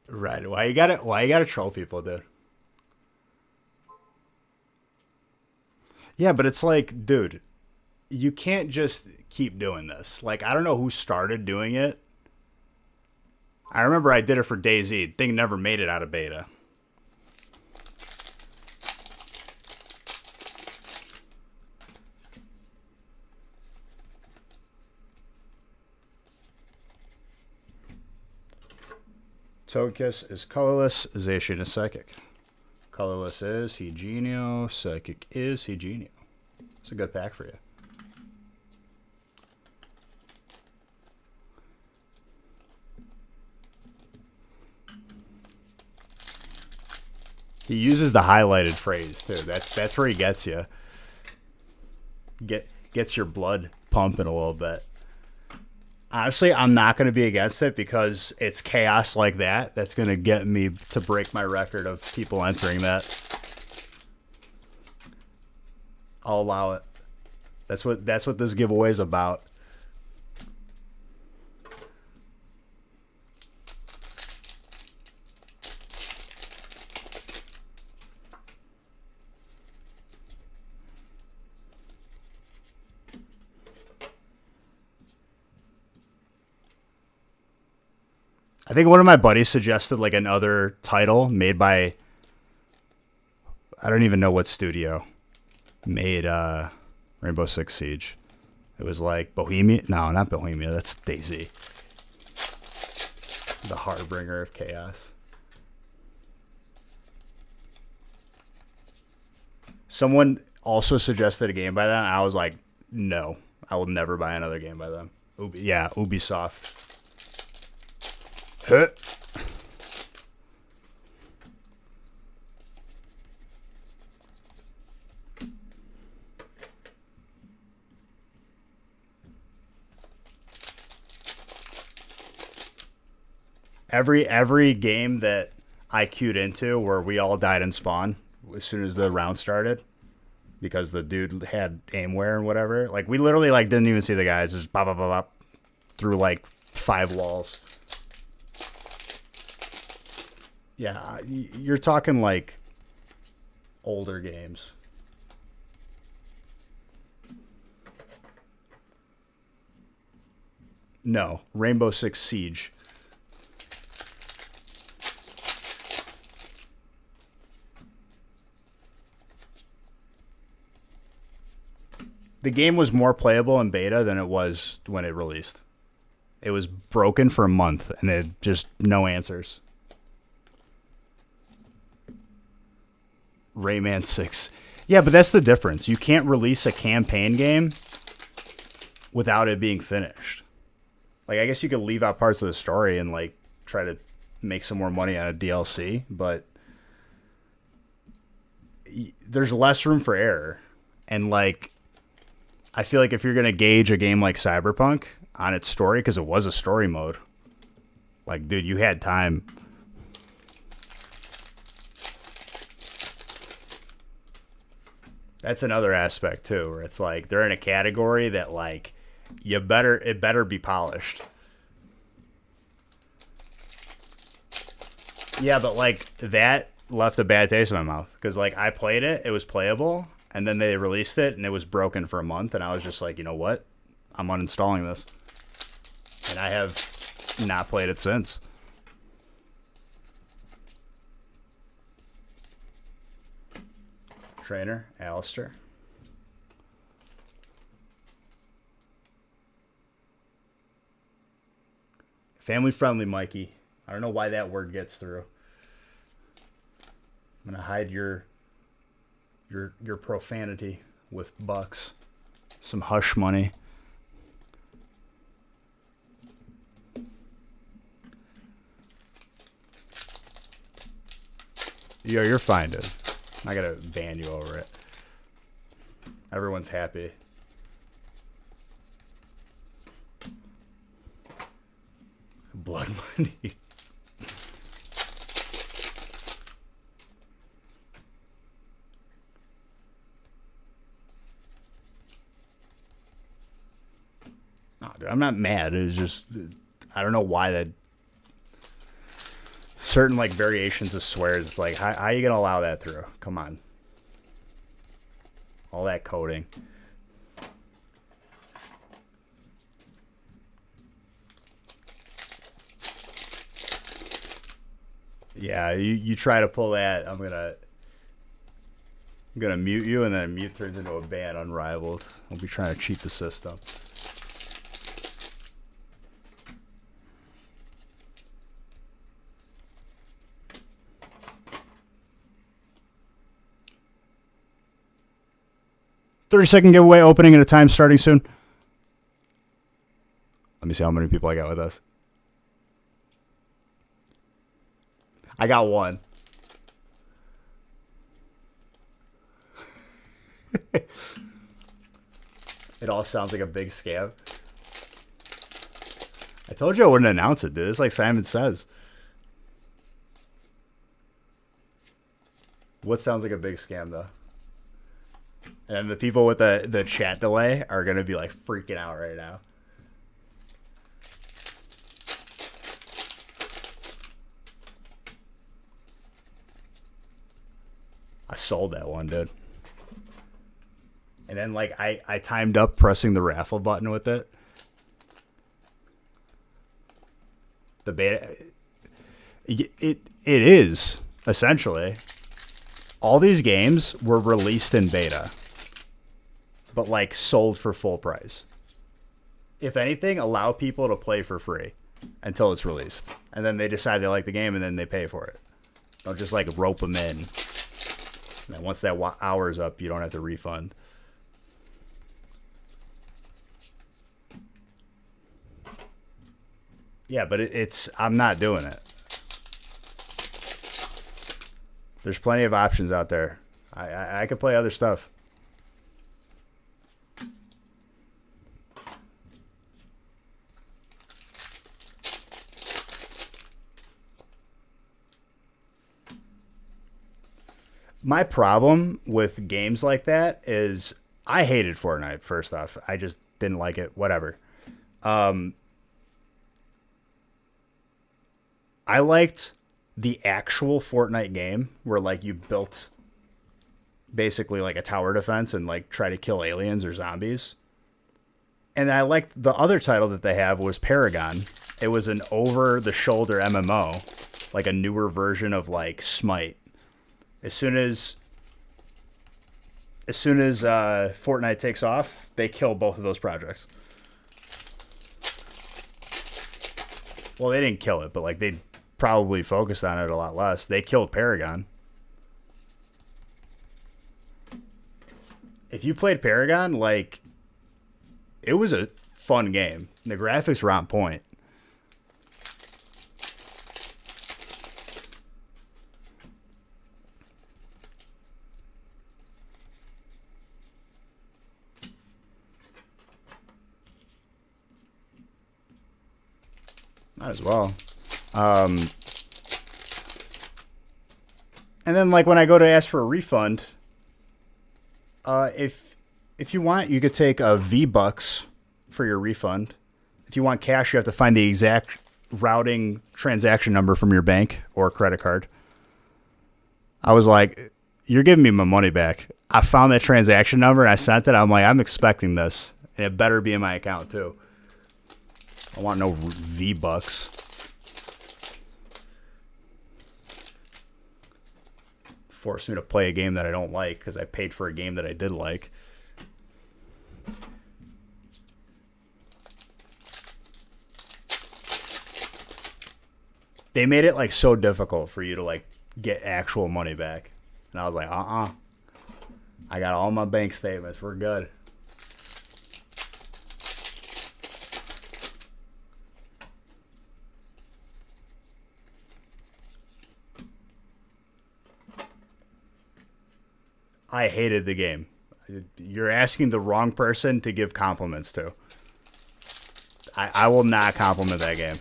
Right. Why you gotta troll people, dude? Yeah, but it's like, dude, you can't just keep doing this. Like, I don't know who started doing it. I remember I did it for DayZ. Thing never made it out of beta. Togekiss is colorless. Zacian is psychic. Colorless is Eugenio. Psychic is Eugenio. It's a good pack for you. He uses the highlighted phrase too. That's where he gets you. Gets your blood pumping a little bit. Honestly, I'm not going to be against it because it's chaos like that. That's going to get me to break my record of people entering that. I'll allow it. That's what this giveaway is about. I think one of my buddies suggested like another title made by, I don't even know what studio made Rainbow Six Siege. It was like Bohemia. No, not Bohemia. That's DayZ. The Harbinger of Chaos. Someone also suggested a game by them. I was like, no, I will never buy another game by them. Yeah, Ubisoft. Huh. Every game that I queued into where we all died in spawn as soon as the round started because the dude had aimware and whatever. Like we literally like didn't even see the guys, just bop bop bop bop through like 5 walls. Yeah, you're talking like older games. No, Rainbow Six Siege. The game was more playable in beta than it was when it released. It was broken for a month and it just no answers. Rayman 6. Yeah, but that's the difference. You can't release a campaign game without it being finished. Like, I guess you could leave out parts of the story and, like, try to make some more money on a DLC, but there's less room for error. And, like, I feel like if you're going to gauge a game like Cyberpunk on its story, because it was a story mode, like, dude, you had time. That's another aspect too, where it's like they're in a category that like it better be polished. Yeah, but like that left a bad taste in my mouth because like I played it, it was playable, and then they released it and it was broken for a month, and I was just like, you know what, I'm uninstalling this, and I have not played it since. Trainer Alistair. Family friendly, Mikey. I don't know why that word gets through. I'm gonna hide your profanity with bucks. Some hush money. Yo, you're fine, dude. I'm not gonna ban you over it. Everyone's happy. Blood money. No, dude, I'm not mad. It was just, I don't know why that certain like variations of swears. It's like, how are you gonna allow that through? Come on, all that coding. Yeah, you try to pull that, I'm gonna mute you, and then mute turns into a ban unrivaled. I'll be trying to cheat the system. $30-second giveaway opening at a time starting soon. Let me see how many people I got with us. I got one. It all sounds like a big scam. I told you I wouldn't announce it, dude. It's like Simon Says. What sounds like a big scam, though? And the people with the chat delay are going to be like freaking out right now. I sold that one, dude. And then like I timed up pressing the raffle button with it. The beta, it is essentially all these games were released in beta, but like sold for full price. If anything, allow people to play for free until it's released, and then they decide they like the game and then they pay for it. Don't just like rope them in. And once that hour's up, you don't have to refund. Yeah, but I'm not doing it. There's plenty of options out there. I could play other stuff. My problem with games like that is I hated Fortnite, first off. I just didn't like it. Whatever. I liked the actual Fortnite game where like you built basically like a tower defense and like try to kill aliens or zombies. And I liked the other title that they have was Paragon. It was an over-the-shoulder MMO, like a newer version of like Smite. As soon as Fortnite takes off, they kill both of those projects. Well, they didn't kill it, but like they probably focused on it a lot less. They killed Paragon. If you played Paragon, like it was a fun game. The graphics were on point. Might as well. And then like when I go to ask for a refund, if you want, you could take a V-Bucks for your refund. If you want cash, you have to find the exact routing transaction number from your bank or credit card. I was like, you're giving me my money back. I found that transaction number and I sent it. I'm like, I'm expecting this. And it better be in my account too. I want no V-Bucks. Force me to play a game that I don't like because I paid for a game that I did like. They made it like so difficult for you to like get actual money back. And I was like, I got all my bank statements. We're good. I hated the game. You're asking the wrong person to give compliments to. I will not compliment that game.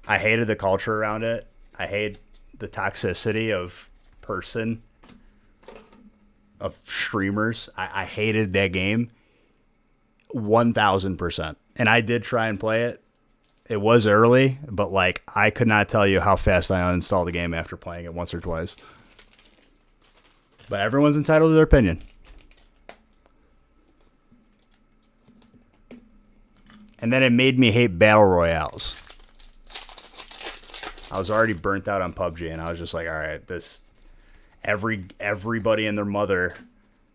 I hated the culture around it. I hate the toxicity of streamers. I hated that game 1,000%. And I did try and play it. It was early, but like I could not tell you how fast I uninstalled the game after playing it once or twice. But everyone's entitled to their opinion. And then it made me hate battle royales. I was already burnt out on PUBG, and I was just like, all right, everybody and their mother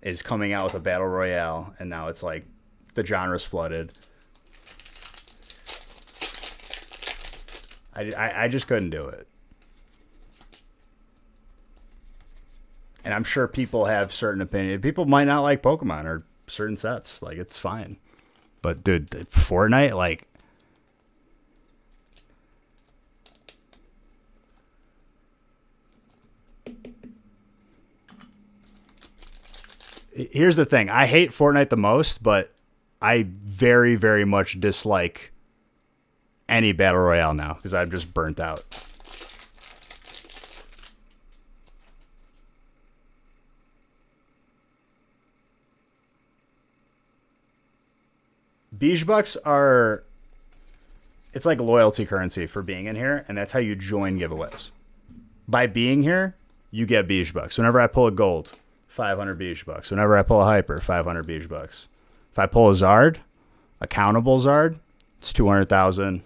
is coming out with a battle royale, and now it's like the genre's flooded. I just couldn't do it. And I'm sure people have certain opinions. People might not like Pokemon or certain sets. Like, it's fine. But, dude, Fortnite, like... Here's the thing. I hate Fortnite the most, but I very, very much dislike any Battle Royale now because I'm just burnt out. Beige Bucks are... It's like loyalty currency for being in here, and that's how you join giveaways. By being here, you get Beige Bucks. Whenever I pull a gold, 500 Beige Bucks. Whenever I pull a hyper, 500 Beige Bucks. If I pull a Zard, a countable Zard, it's 200,000.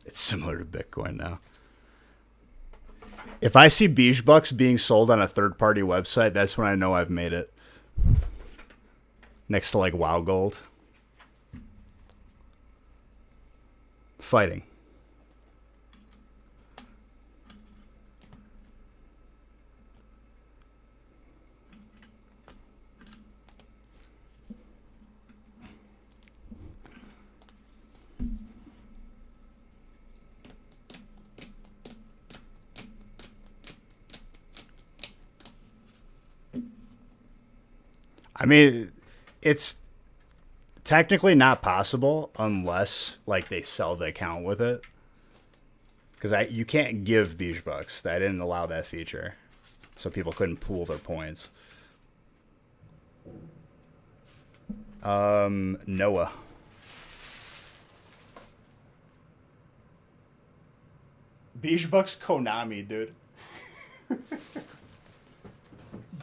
It's similar to Bitcoin now. If I see Beige Bucks being sold on a third-party website, that's when I know I've made it. Next to like WoW Gold. Fighting. I mean, it's technically not possible unless like they sell the account with it. Because you can't give Beige Bucks. I didn't allow that feature. So people couldn't pool their points. Noah. Beige Bucks Konami, dude.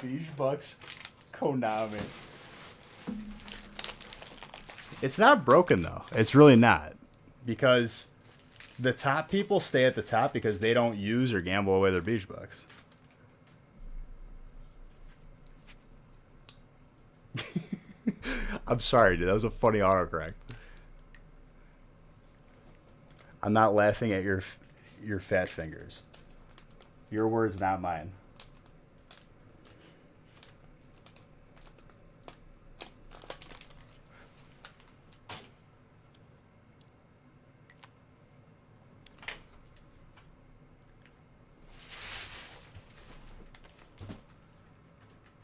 Beige Bucks Konami. It's not broken though. It's really not. Because the top people stay at the top because they don't use or gamble away their Beige Bucks. I'm sorry, dude. That was a funny autocorrect. I'm not laughing at your fat fingers. Your words, not mine.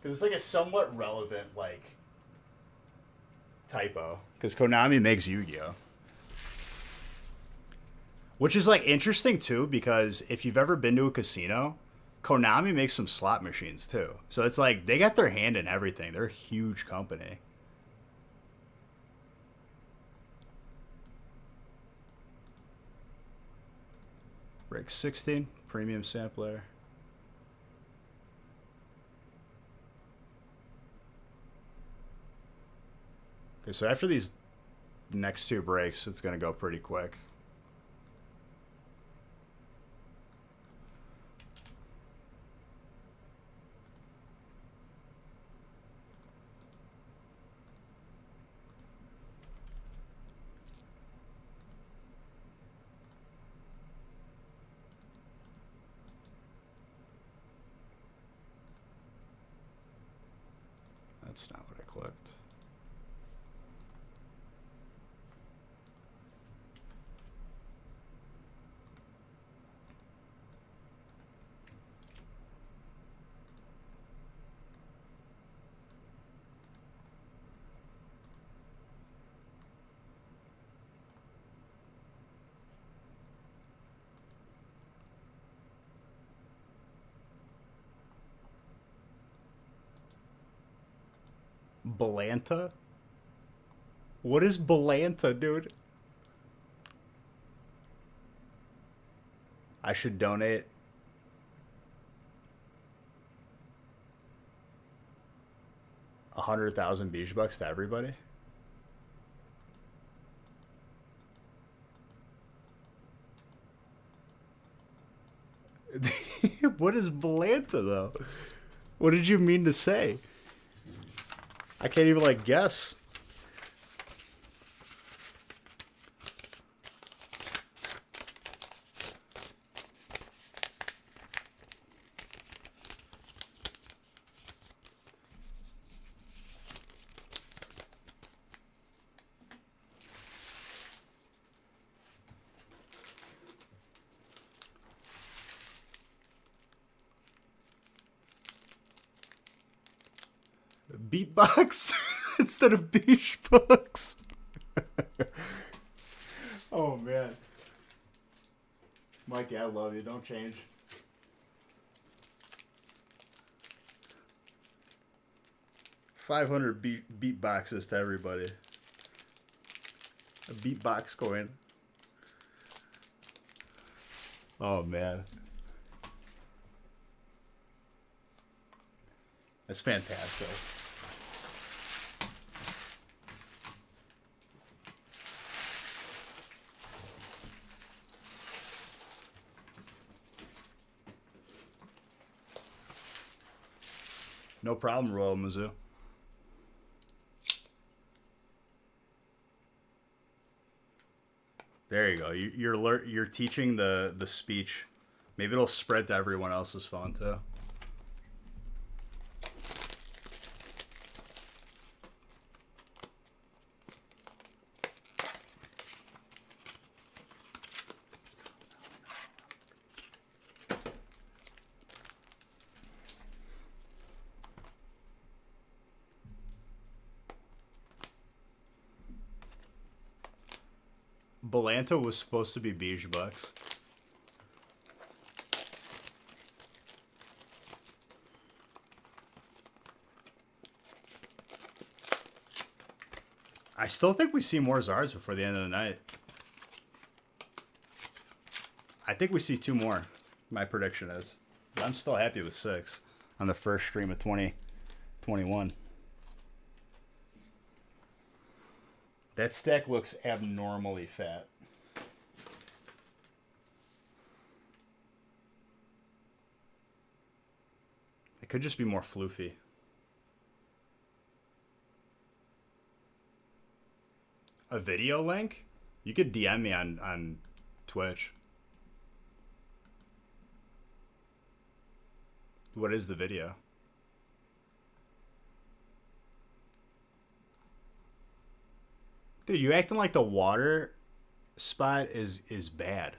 Because it's like a somewhat relevant, like, typo. Because Konami makes Yu-Gi-Oh! Which is like interesting too, because if you've ever been to a casino, Konami makes some slot machines too. So it's like they got their hand in everything. They're a huge company. Break 16, premium sampler. Okay, so after these next two breaks, it's going to go pretty quick. That's not what I clicked. Belanta? What is Belanta, dude? I should donate 100,000 beach bucks to everybody. What is Belanta though? What did you mean to say? I can't even like guess. Beatbox instead of beach books. Oh man, Mikey, I love you. Don't change. $500 beatboxes to everybody. A beatbox coin. Oh man, that's fantastic. No problem, Royal Mizzou. There you go. You're teaching the speech. Maybe it'll spread to everyone else's phone too. Belanta was supposed to be beige bucks. I still think we see more Zards before the end of the night. I think we see 2 more. My prediction is. But I'm still happy with 6 on the first stream of 2021. That stack looks abnormally fat. It could just be more floofy. A video link? You could DM me on Twitch. What is the video? Dude, you acting like the water spot is bad.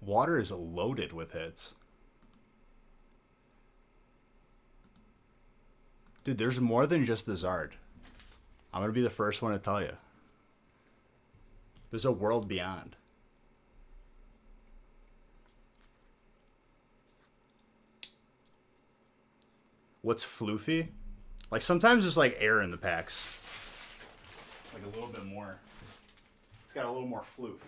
Water is loaded with hits. Dude, there's more than just the Zard. I'm going to be the first one to tell you. There's a world beyond. What's floofy? Like sometimes there's like air in the packs. Like a little bit more. It's got a little more floof.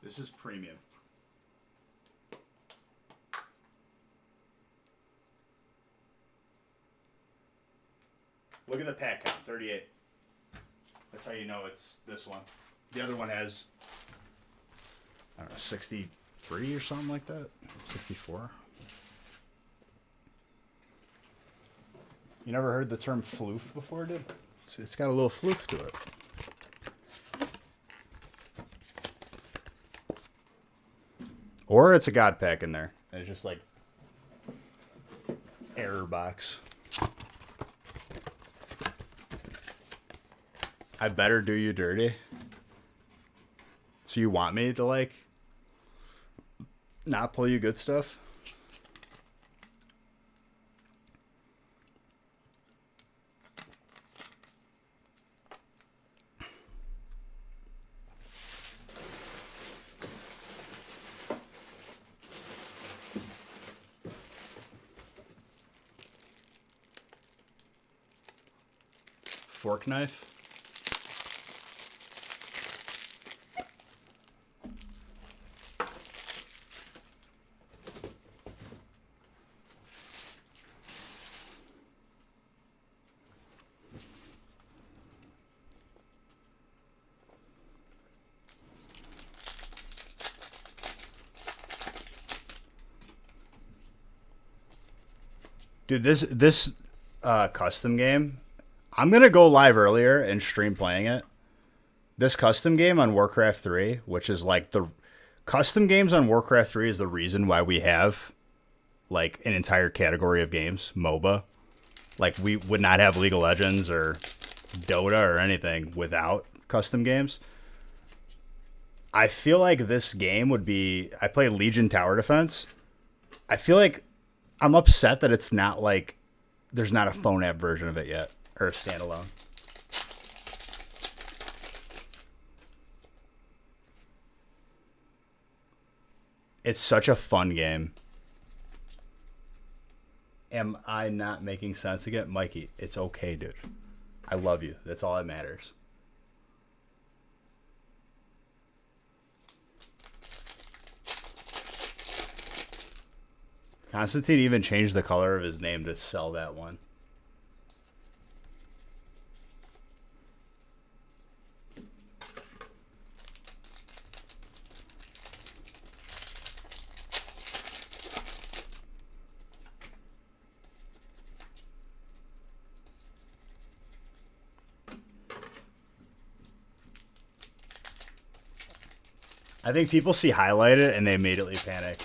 This is premium. Look at the pack count, 38. That's how you know it's this one. The other one has, I don't know, 63 or something like that. 64. You never heard the term floof before, dude? It's got a little floof to it. Or it's a god pack in there. And it's just like error box. I better do you dirty. So you want me to like not pull you good stuff? Fork knife. Dude, this custom game, I'm going to go live earlier and stream playing it. This custom game on Warcraft 3, which is like the custom games on Warcraft 3 is the reason why we have like an entire category of games, MOBA. Like we would not have League of Legends or Dota or anything without custom games. I feel like this game would be, I play Legion Tower Defense. I feel like I'm upset that it's not like, there's not a phone app version of it yet, or a standalone. It's such a fun game. Am I not making sense again? Mikey, it's okay, dude. I love you. That's all that matters. Constantine even changed the color of his name to sell that one. I think people see highlighted and they immediately panic.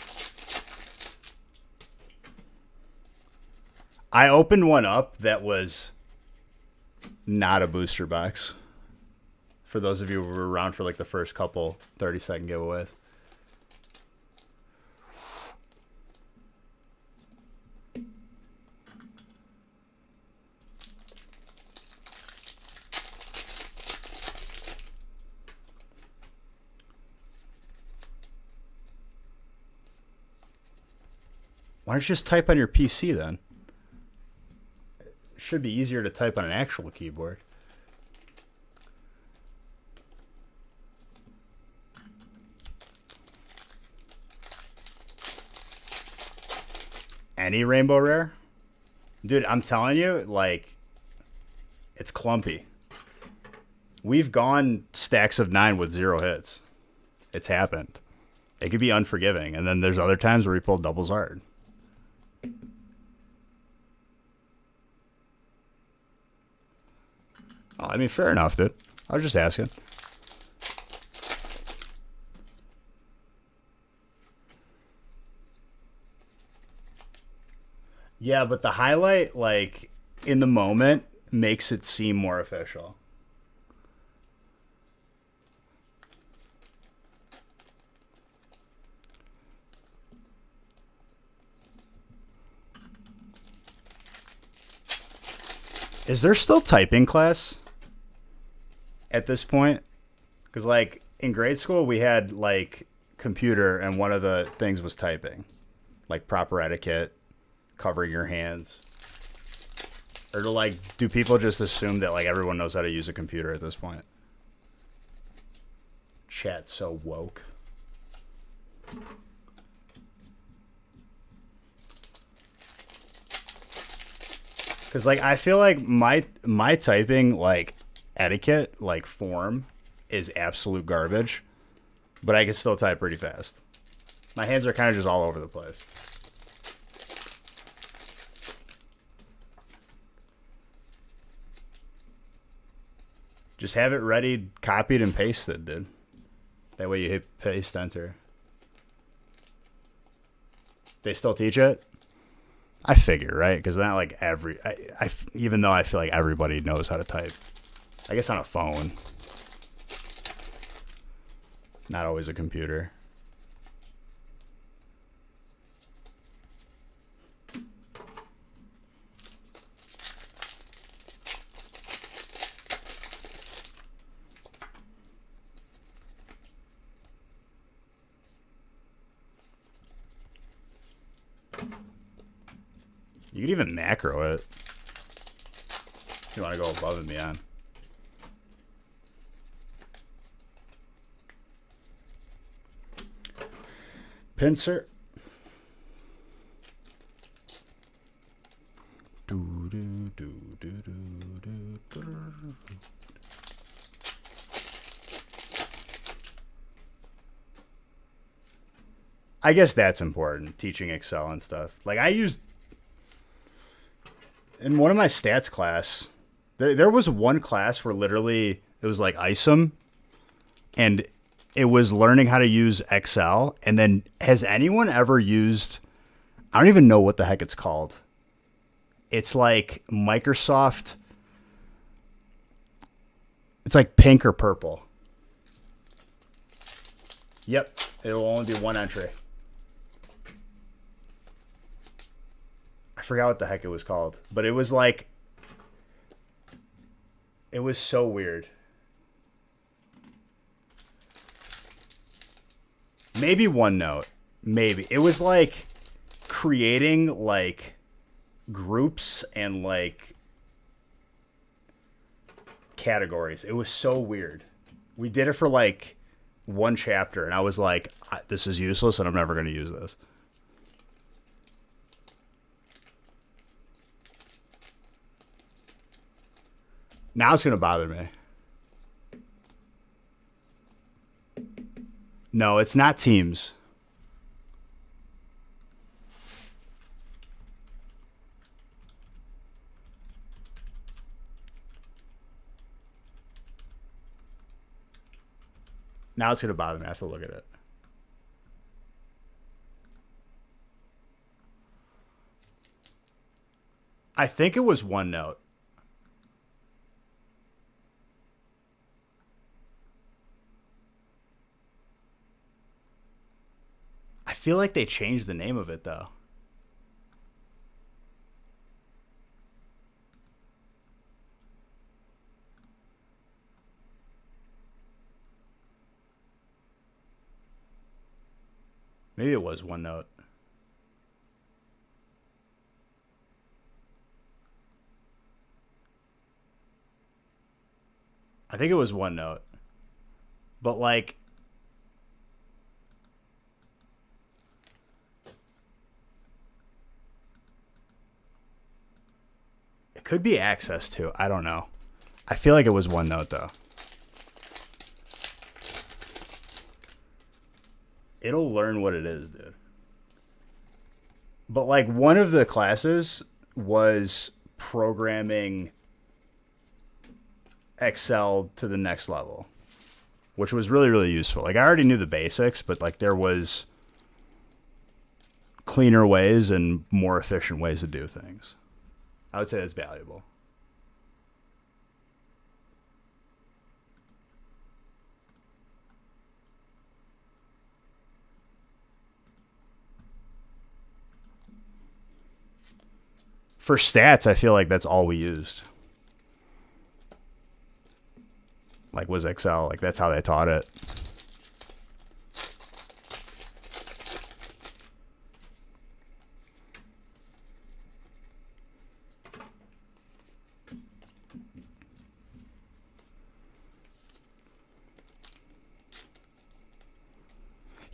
I opened one up that was not a booster box. For those of you who were around for like the first couple 30-second giveaways. Why don't you just type on your PC then? It should be easier to type on an actual keyboard. Any rainbow rare? Dude, I'm telling you, like, it's clumpy. We've gone stacks of 9 with 0 hits. It's happened. It could be unforgiving. And then there's other times where we pull doubles hard. Oh, I mean, fair enough, dude. I was just asking. Yeah, but the highlight, like, in the moment, makes it seem more official. Is there still typing class at this point? Because, like, in grade school, we had, like, computer and one of the things was typing, like proper etiquette, covering your hands. Or to like, do people just assume that like everyone knows how to use a computer at this point? Chat's so woke. Because like I feel like my typing like etiquette like form is absolute garbage, but I can still type pretty fast. My hands are kind of just all over the place. Just have it ready, copied and pasted, dude. That way you hit paste enter. They still teach it? I figure, right? Because not like even though I feel like everybody knows how to type. I guess on a phone. Not always a computer. You could even macro it. If you want to go above and beyond. Pincer. I guess that's important, teaching Excel and stuff. Like I used in one of my stats class, there was one class where literally it was like ISOM, and it was learning how to use Excel. And then has anyone ever used, I don't even know what the heck it's called. It's like Microsoft. It's like pink or purple. Yep. It will only be one entry. I forgot what the heck it was called, but it was like, it was so weird. Maybe OneNote. Maybe. It was like creating like groups and like categories. It was so weird. We did it for like one chapter and I was like, this is useless and I'm never going to use this. Now it's going to bother me. No, it's not Teams. Now it's going to bother me. I have to look at it. I think it was OneNote. I feel like they changed the name of it, though. Maybe it was OneNote. I think it was OneNote. But, like, it could be Access to. I don't know. I feel like it was OneNote, though. It'll learn what it is, dude. But, like, one of the classes was programming Excel to the next level, which was really, really useful. Like, I already knew the basics, but, like, there was cleaner ways and more efficient ways to do things. I would say that's valuable. For stats, I feel like that's all we used. Like, was Excel. Like, that's how they taught it.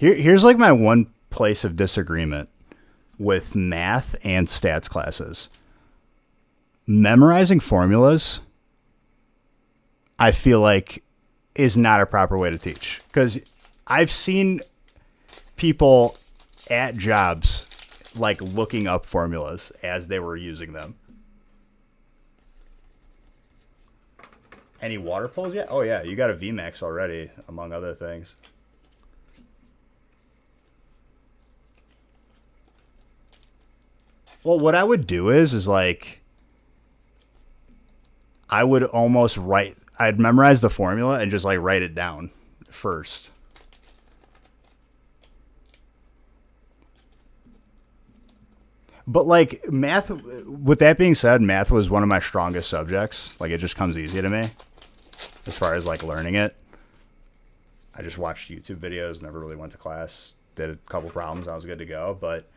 Here's like my one place of disagreement with math and stats classes. Memorizing formulas, I feel like, is not a proper way to teach. Because I've seen people at jobs like looking up formulas as they were using them. Any water pulls yet? Oh yeah, you got a VMAX already, among other things. Well, what I would do is like, I would almost I'd memorize the formula and just like write it down first. But like math, with that being said, math was one of my strongest subjects. Like it just comes easy to me as far as like learning it. I just watched YouTube videos, never really went to class, did a couple problems, I was good to go. But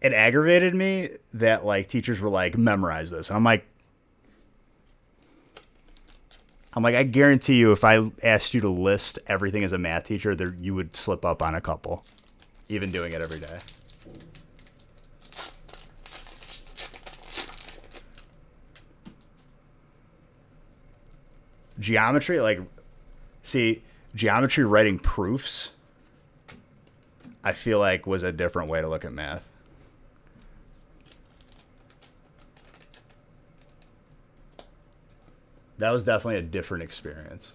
it aggravated me that like teachers were like, memorize this. And I'm like, I guarantee you if I asked you to list everything as a math teacher, there you would slip up on a couple, even doing it every day. Geometry, like, see, geometry writing proofs, I feel like was a different way to look at math. That was definitely a different experience.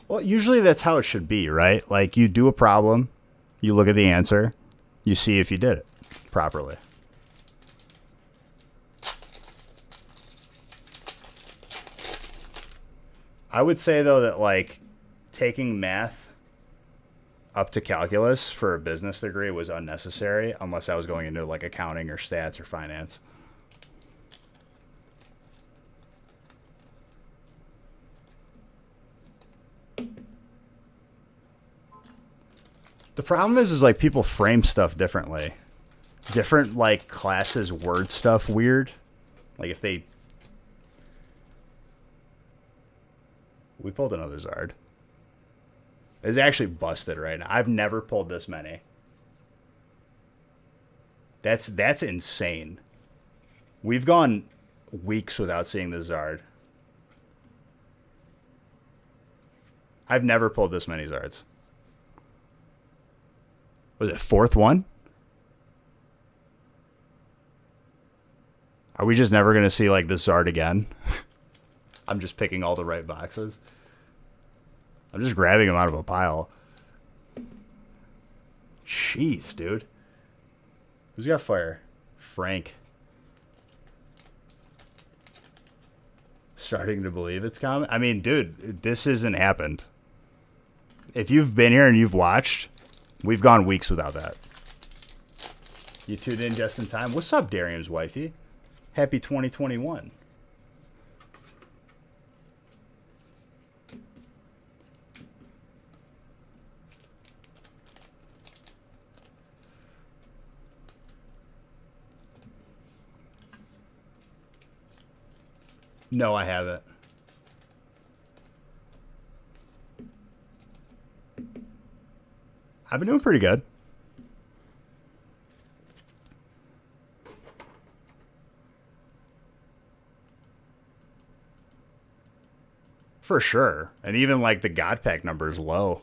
Well, usually that's how it should be, right? Like you do a problem, you look at the answer, you see if you did it properly. I would say though that like taking math up to calculus for a business degree was unnecessary unless I was going into like accounting or stats or finance. The problem is like people frame stuff differently. Different like classes word stuff weird. Like if they... We pulled another Zard. It's actually busted right now. I've never pulled this many. That's insane. We've gone weeks without seeing the Zard. I've never pulled this many Zards. Was it fourth one? Are we just never going to see like the Zard again? I'm just picking all the right boxes. I'm just grabbing them out of a pile. Jeez, dude. Who's got fire? Frank. Starting to believe it's coming. I mean, dude, this hasn't happened. If you've been here and you've watched, we've gone weeks without that. You tuned in just in time. What's up, Darium's wifey? Happy 2021. No, I haven't. I've been doing pretty good. For sure. And even like the God Pack number is low.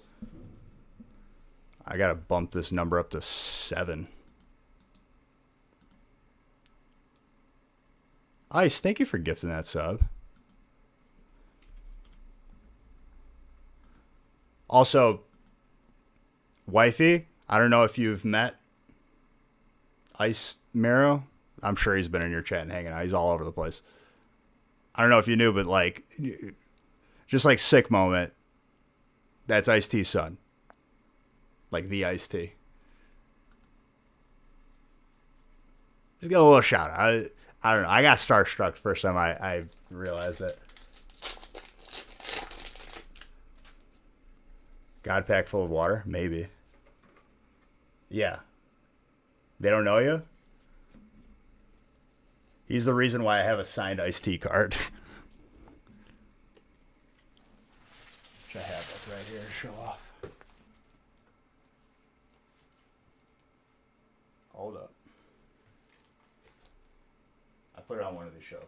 I gotta bump this number up to 7. Ice, thank you for gifting that sub. Also, wifey, I don't know if you've met Ice Marrow. I'm sure he's been in your chat and hanging out. He's all over the place. I don't know if you knew, but like, just like sick moment. That's Ice-T's son. Like the Ice-T. Just get a little shout out. I don't know. I got starstruck the first time I realized it. God pack full of water? Maybe. Yeah. They don't know you? He's the reason why I have a signed iced tea card. Which I have right here to show off. Hold up. I put it on one of these shows.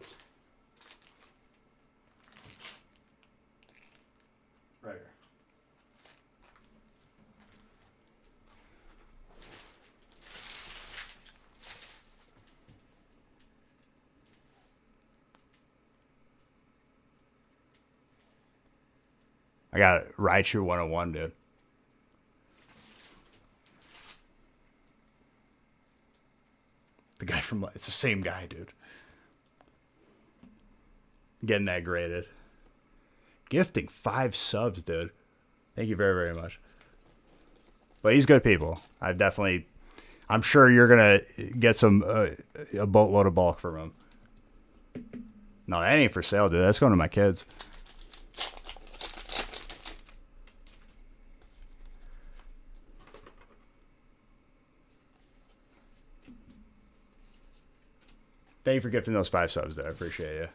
Right here. I got Raichu 101, dude. The guy from... It's the same guy, dude. Getting that graded. Gifting 5 subs, dude. Thank you very, very much. But he's good people. I'm sure you're going to get some a boatload of bulk from him. No, that ain't for sale, dude. That's going to my kids. Thank you for gifting those 5 subs there. I appreciate you.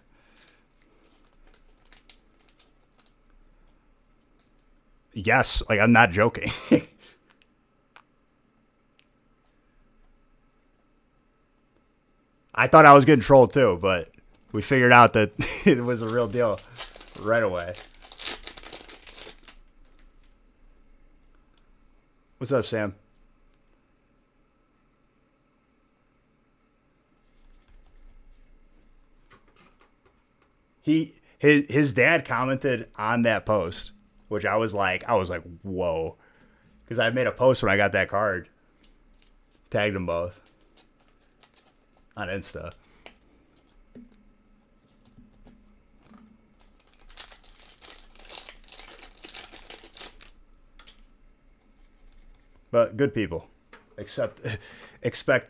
Yes, like I'm not joking. I thought I was getting trolled too, but we figured out that it was a real deal right away. What's up, Sam? His dad commented on that post, which I was like, whoa, because I made a post when I got that card, tagged them both on Insta. But good people, expect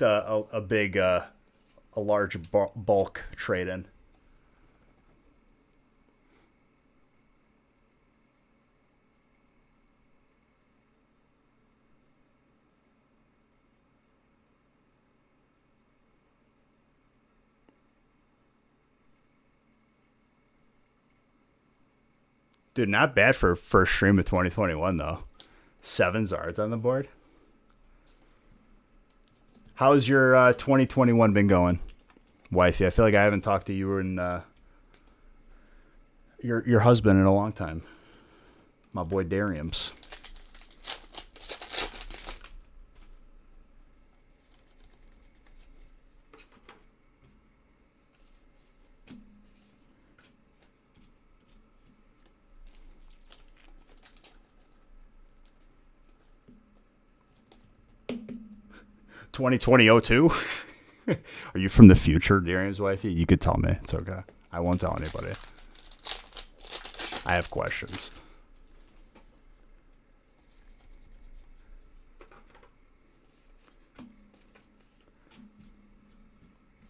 a big a large bulk trade in. Dude, not bad for first stream of 2021, though. 7 Zards on the board. How's your 2021 been going, wifey? I feel like I haven't talked to you and your husband in a long time. My boy Darium's. (2020-02) Are you from the future, Darian's wifey? You could tell me. It's okay. I won't tell anybody. I have questions.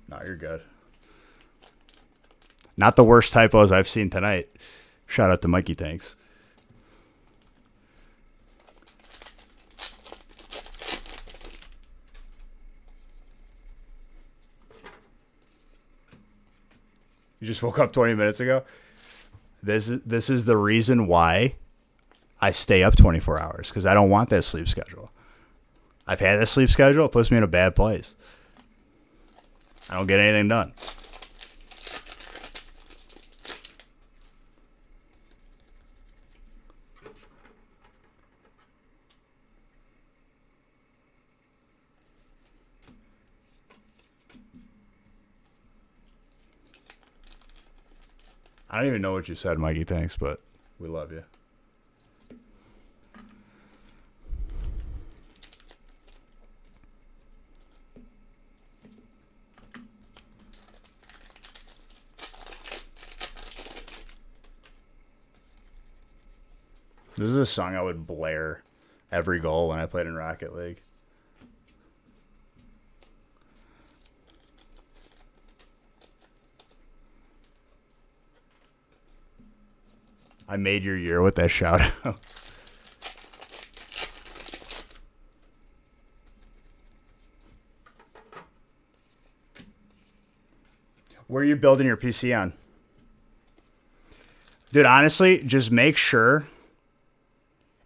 No, you're good. Not the worst typos I've seen tonight. Shout out to Mikey Tanks. You just woke up 20 minutes ago. This is the reason why I stay up 24 hours, because I don't want that sleep schedule. I've had that sleep schedule. It puts me in a bad place. I don't get anything done. I don't even know what you said, Mikey. Thanks, but we love you. This is a song I would blare every goal when I played in Rocket League. I made your year with that shout out. Where are you building your PC on? Dude, honestly, just make sure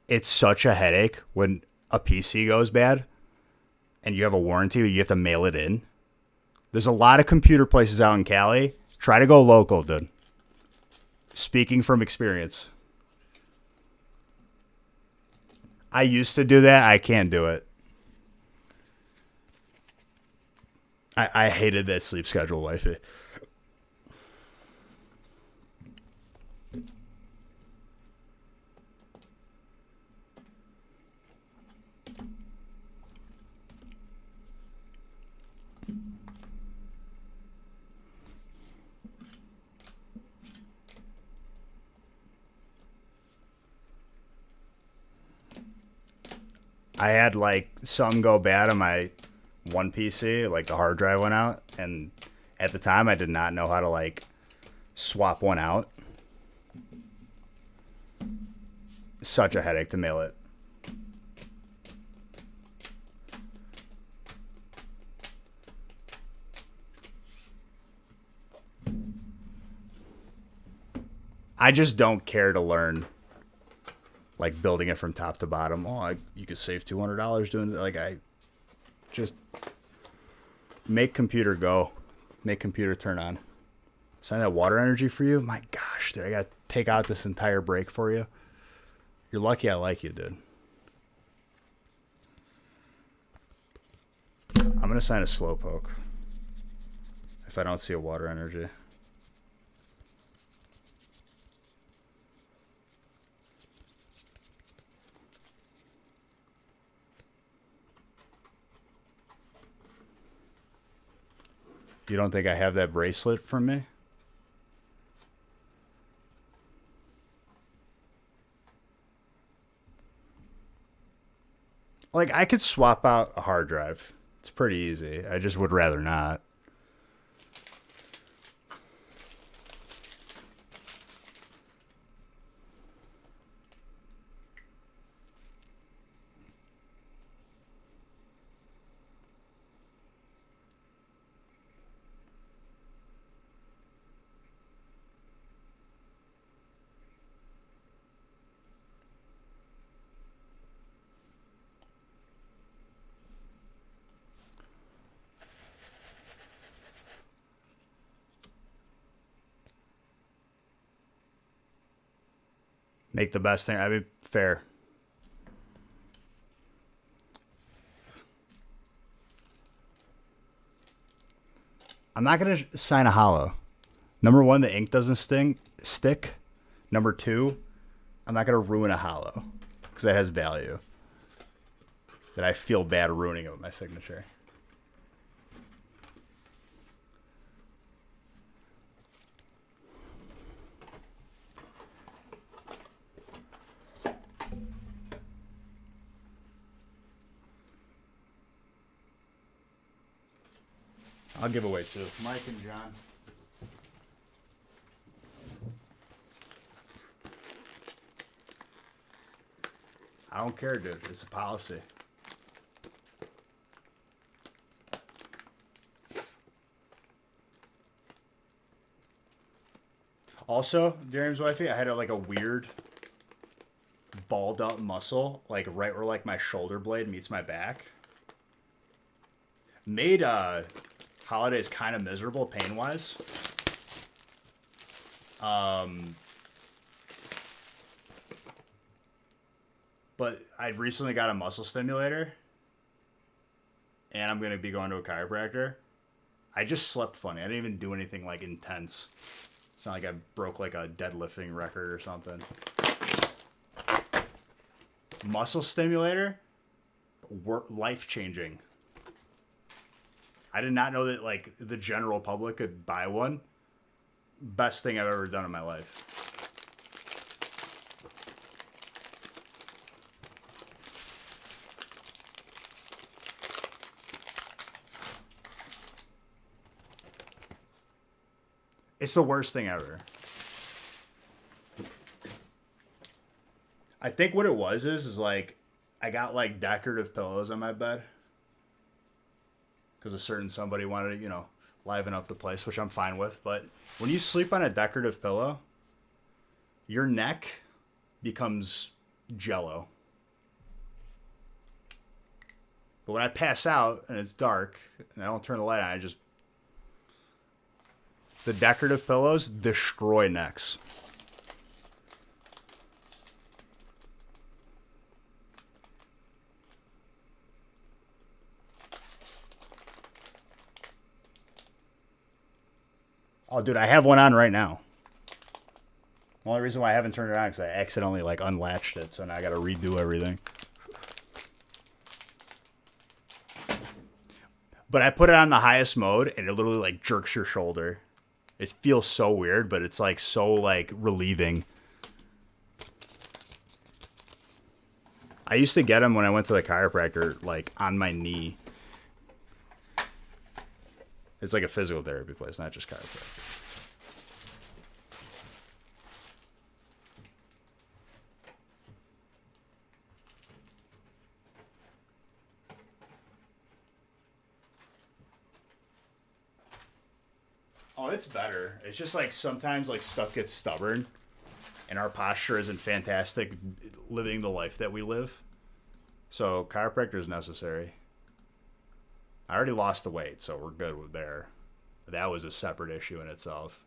it's such a headache when a PC goes bad and you have a warranty, but you have to mail it in. There's a lot of computer places out in Cali. Try to go local, dude. Speaking from experience. I used to do that. I can't do it. I hated that sleep schedule, wifey. I had like some go bad on my one PC, like the hard drive went out, and at the time I did not know how to like swap one out. Such a headache to mail it. I just don't care to learn like building it from top to bottom. Oh, you could save $200 doing it. Like, I just make computer go, make computer turn on. Sign that water energy for you. My gosh, dude, I got to take out this entire break for you. You're lucky I like you, dude. I'm going to sign a slowpoke if I don't see a water energy. You don't think I have that bracelet from me? Like, I could swap out a hard drive. It's pretty easy. I just would rather not. Make the best thing. I mean, fair. I'm not going to sign a hollow. Number one, the ink doesn't stick. Number two, I'm not going to ruin a hollow because that has value. That I feel bad ruining it with my signature. I'll give away two. Mike and John. I don't care, dude. It's a policy. Also, Darium's wifey, I had like a weird balled up muscle, like right where like my shoulder blade meets my back. Made holidays kind of miserable pain wise. But I recently got a muscle stimulator and I'm going to be going to a chiropractor. I just slept funny. I didn't even do anything like intense. It's not like I broke like a deadlifting record or something. Muscle stimulator, life changing. I did not know that like the general public could buy one. Best thing I've ever done in my life. It's the worst thing ever. I think what it was is like I got like decorative pillows on my bed. Because a certain somebody wanted to, liven up the place, which I'm fine with. But when you sleep on a decorative pillow, your neck becomes jello. But when I pass out and it's dark and I don't turn the light on, the decorative pillows destroy necks. Oh, dude, I have one on right now. The only reason why I haven't turned it on is because I accidentally like unlatched it, so now I got to redo everything. But I put it on the highest mode, and it literally like jerks your shoulder. It feels so weird, but it's like so like relieving. I used to get them when I went to the chiropractor, like on my knee. It's like a physical therapy place, not just chiropractic. Oh, it's better. It's just like sometimes like stuff gets stubborn and our posture isn't fantastic living the life that we live. So chiropractor is necessary. I already lost the weight, so we're good with there. That was a separate issue in itself.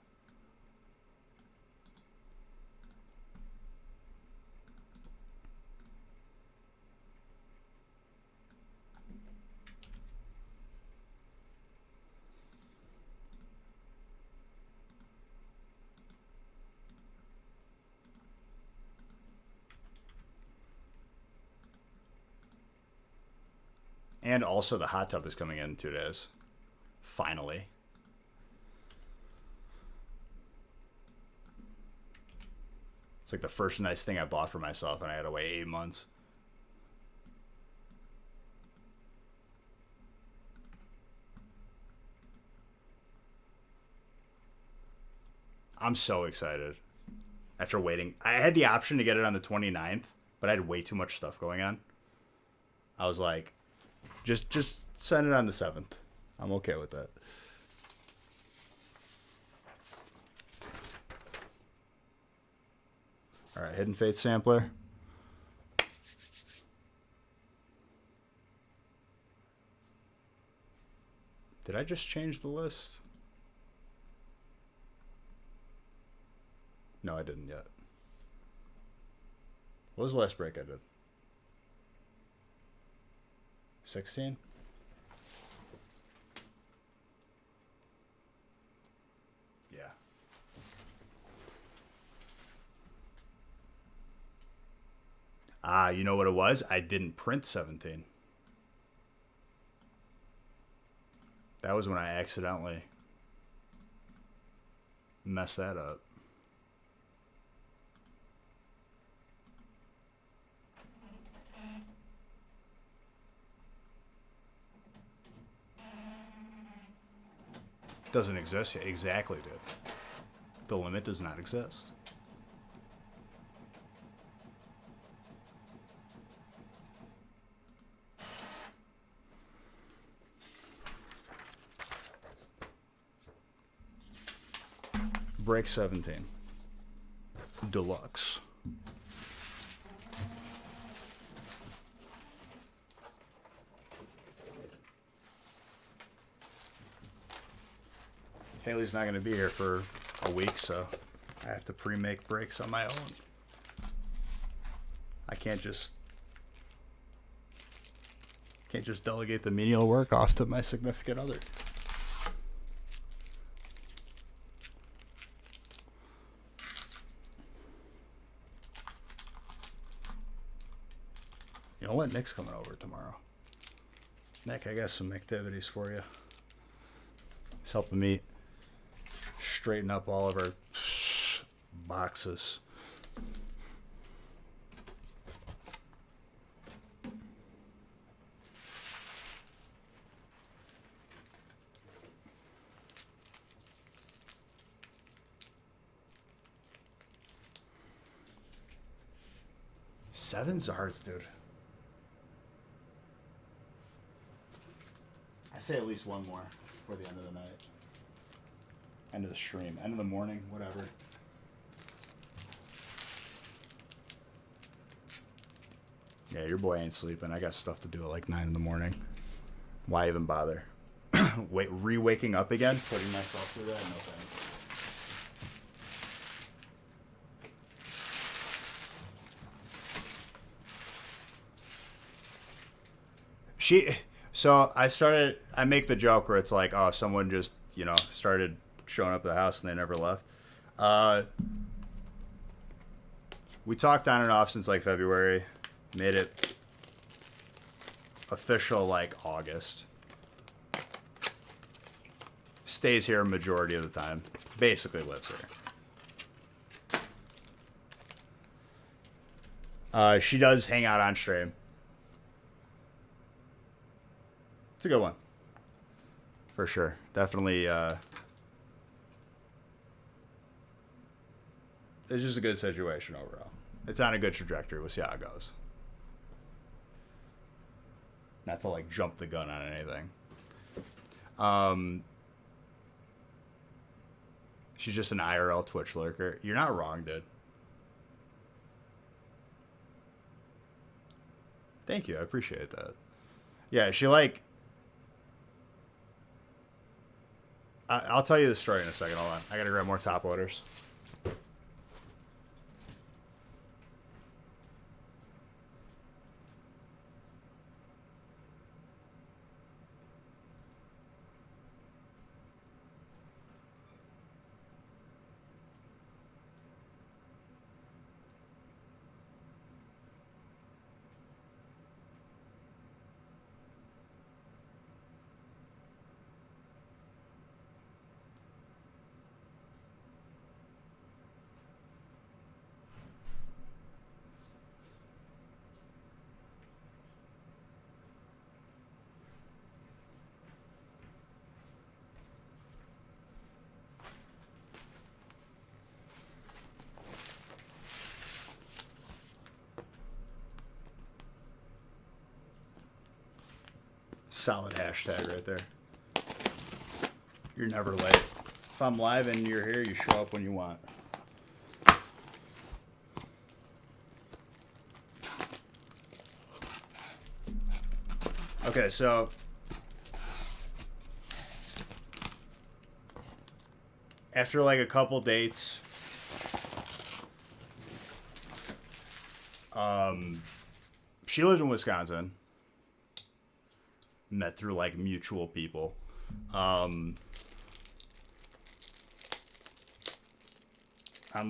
And also the hot tub is coming in 2 days. Finally. It's like the first nice thing I bought for myself and I had to wait 8 months. I'm so excited. After waiting. I had the option to get it on the 29th, but I had way too much stuff going on. I was like, just send it on the 7th. I'm okay with that. All right, Hidden Fate sampler. Did I just change the list? No, I didn't yet. What was the last break I did? 16? Yeah. You know what it was? I didn't print 17. That was when I accidentally messed that up. Doesn't exist yet. Exactly, dude. The limit does not exist. Break 17. Deluxe. Haley's not going to be here for a week, so I have to pre-make breaks on my own. I can't just delegate the menial work off to my significant other. You know what? Nick's coming over tomorrow. Nick, I got some activities for you. He's helping me straighten up all of our boxes. Seven Zards, dude. I say at least one more before the end of the night. End of the stream. End of the morning. Whatever. Yeah, your boy ain't sleeping. I got stuff to do at like 9 in the morning. Why even bother? Wait, re-waking up again? Putting myself through that? No thanks. So I make the joke where it's like, oh, someone just, started showing up at the house and they never left. We talked on and off since like February. Made it official like August. Stays here majority of the time. Basically lives here. She does hang out on stream. It's a good one. For sure. Definitely, it's just a good situation overall. It's on a good trajectory. We'll see how it goes. Not to, like, jump the gun on anything. She's just an IRL Twitch lurker. You're not wrong, dude. Thank you. I appreciate that. Yeah, she, like... I'll tell you the story in a second. Hold on. I gotta grab more top orders. Solid hashtag right there. You're never late. If I'm live and you're here, you show up when you want. Okay, so after like a couple dates, she lives in Wisconsin. Met through like mutual people. On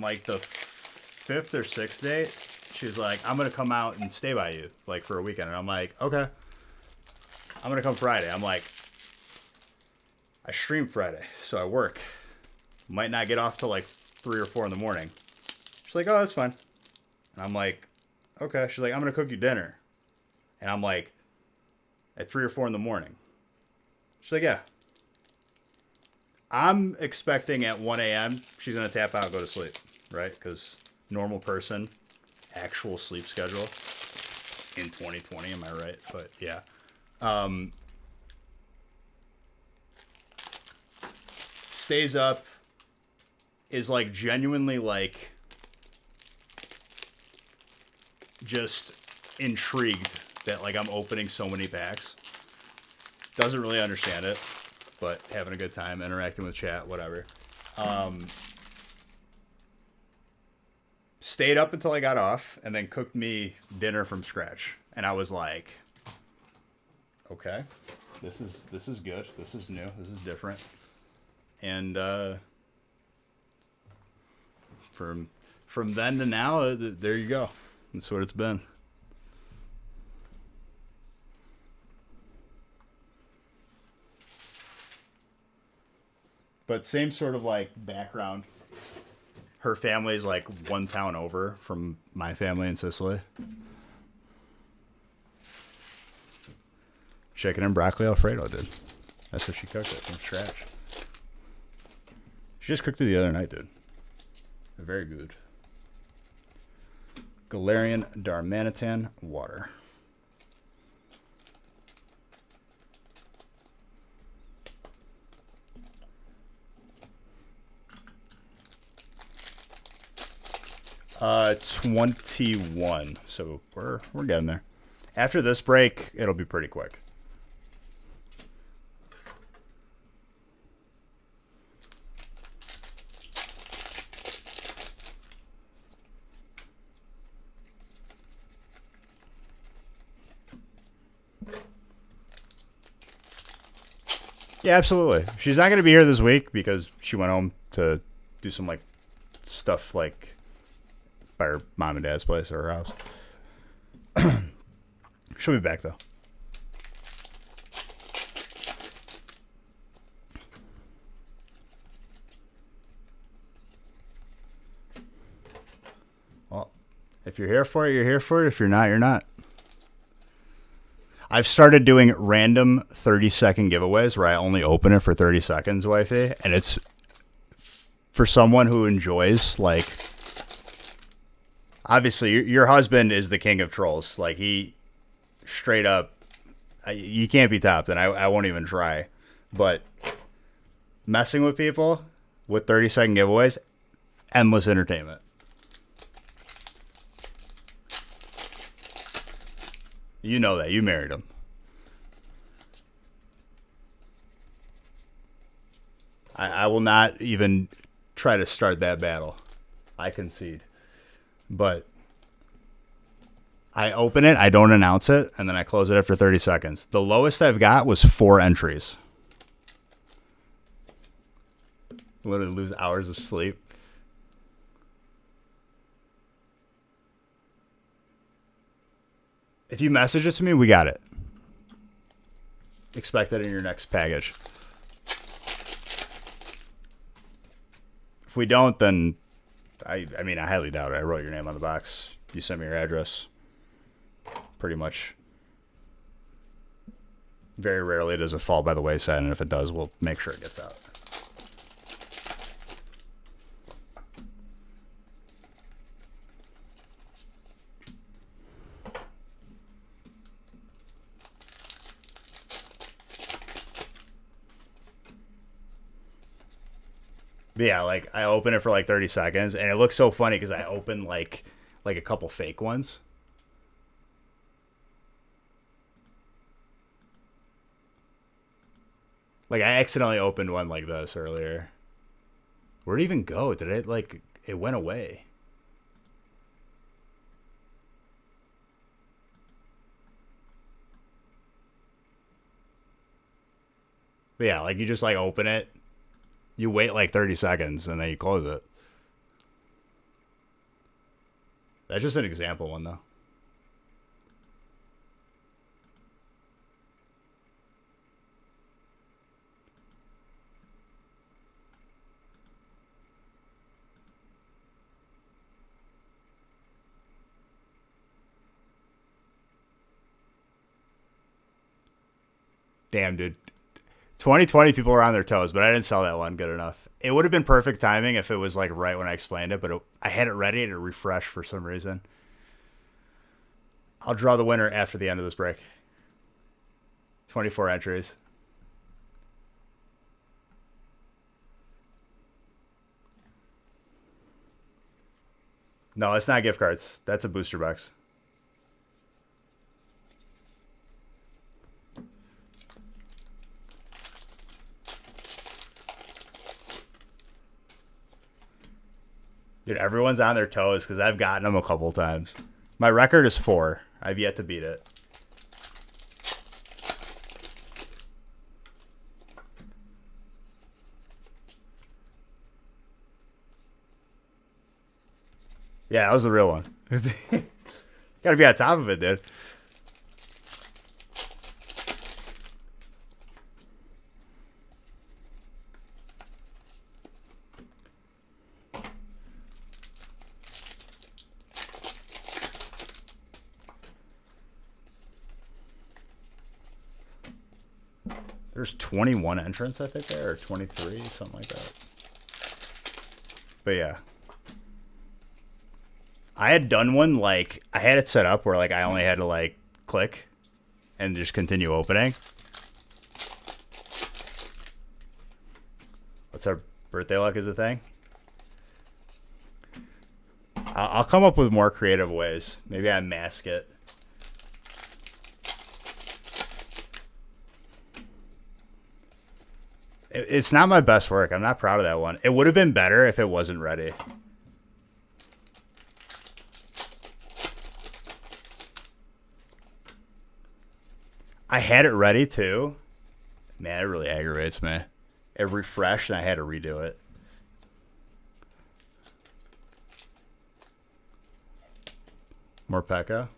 like the 5th or 6th date, she's like, I'm gonna come out and stay by you like for a weekend. And I'm like, okay. I'm gonna come Friday. I'm like, I stream Friday, so I work. Might not get off till like 3 or 4 in the morning. She's like, oh, that's fine. And I'm like, okay. She's like, I'm gonna cook you dinner. And I'm like, at 3 or 4 in the morning. She's like, yeah. I'm expecting at 1 a.m. she's going to tap out and go to sleep, right? Because normal person, actual sleep schedule in 2020, am I right? But yeah. Stays up, is like genuinely like just intrigued that like I'm opening so many packs. Doesn't really understand it, but having a good time, interacting with chat, whatever. Stayed up until I got off and then cooked me dinner from scratch. And I was like, okay, this is good. This is new. This is different. And from then to now, there you go. That's what it's been. But same sort of like background. Her family's like one town over from my family in Sicily. Chicken and broccoli Alfredo, dude. That's what she cooked it from scratch. She just cooked it the other night, dude. Very good. Galarian Darmanitan water. 21. So we're getting there. After this break, it'll be pretty quick. Yeah, absolutely. She's not going to be here this week because she went home to do some like stuff like by her mom and dad's place or her house. She'll be back though. Well, if you're here for it, you're here for it. If you're not, you're not. I've started doing random 30-second giveaways where I only open it for 30 seconds, wifey. And it's for someone who enjoys, like, obviously, your husband is the king of trolls. Like, he straight up, you can't be topped, and I won't even try. But messing with people with 30-second giveaways, endless entertainment. You know that. You married him. I will not even try to start that battle. I concede. But I open it, I don't announce it, and then I close it after 30 seconds. The lowest I've got was 4 entries. Literally lose hours of sleep. If you message it to me, we got it. Expect that in your next package. If we don't, then I mean, I highly doubt it. I wrote your name on the box. You sent me your address. Pretty much. Very rarely does it fall by the wayside, and if it does, we'll make sure it gets out. But yeah, like I open it for like 30 seconds, and it looks so funny because I open like a couple fake ones. Like I accidentally opened one like this earlier. Where'd it even go? Did it like it went away? But yeah, like you just like open it. You wait like 30 seconds and then you close it. That's just an example one, though. Damn, dude. 2020 people were on their toes, but I didn't sell that one good enough. It would have been perfect timing if it was like right when I explained it, but I had it ready to refresh for some reason. I'll draw the winner after the end of this break. 24 entries. No, it's not gift cards. That's a booster box. Dude, everyone's on their toes because I've gotten them a couple times. My record is 4. I've yet to beat it. Yeah, that was the real one. Gotta be on top of it, dude. There's 21 entrants, I think, there, or 23, something like that. But yeah. I had done one, like, I had it set up where, like, I only had to, like, click and just continue opening. What's our birthday luck is a thing? I'll come up with more creative ways. Maybe I mask it. It's not my best work. I'm not proud of that one. It would have been better if it wasn't ready. I had it ready too. Man, it really aggravates me. It refreshed and I had to redo it. More P.E.K.K.A.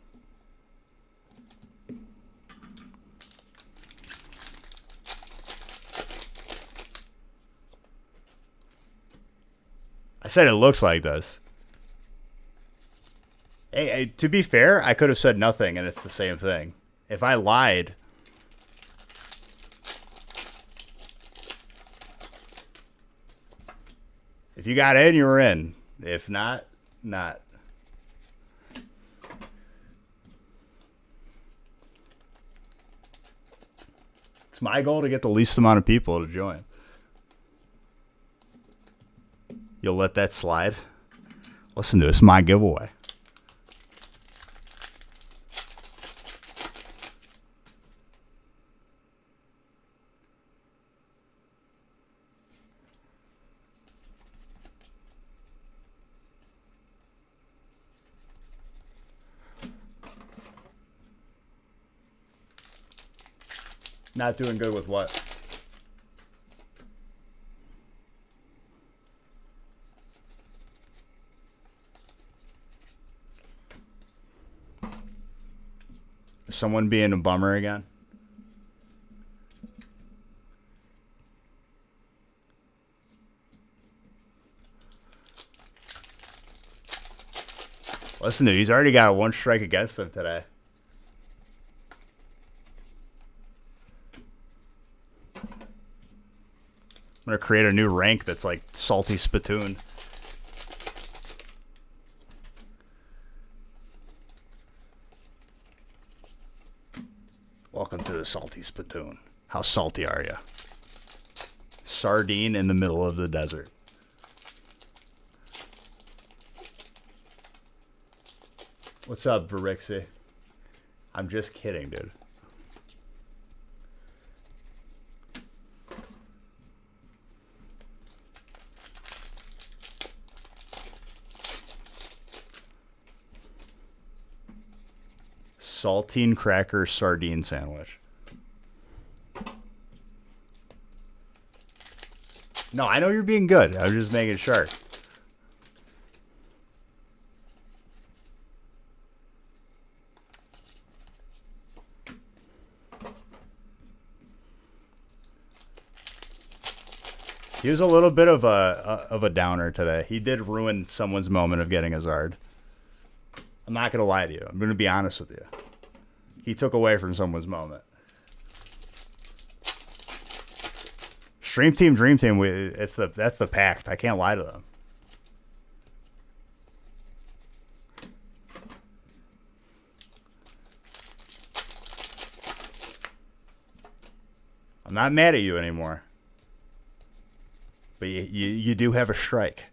I said it looks like this. Hey, to be fair, I could have said nothing and it's the same thing. If I lied... If you got in, you were in. If not, not. It's my goal to get the least amount of people to join. You'll let that slide? Listen to this, my giveaway. Not doing good with what? Is someone being a bummer again? Listen, dude, he's already got one strike against him today. I'm going to create a new rank that's like Salty Spittoon. Welcome to the Salty Spittoon. How salty are you? Sardine in the middle of the desert. What's up, Verixie? I'm just kidding, dude. Saltine cracker sardine sandwich. No, I know you're being good. I was just making sure. He was a little bit of a downer today. He did ruin someone's moment of getting a Zard. I'm not going to lie to you. I'm going to be honest with you. He took away from someone's moment. Stream Team, Dream Team, that's the pact. I can't lie to them. I'm not mad at you anymore. But you do have a strike.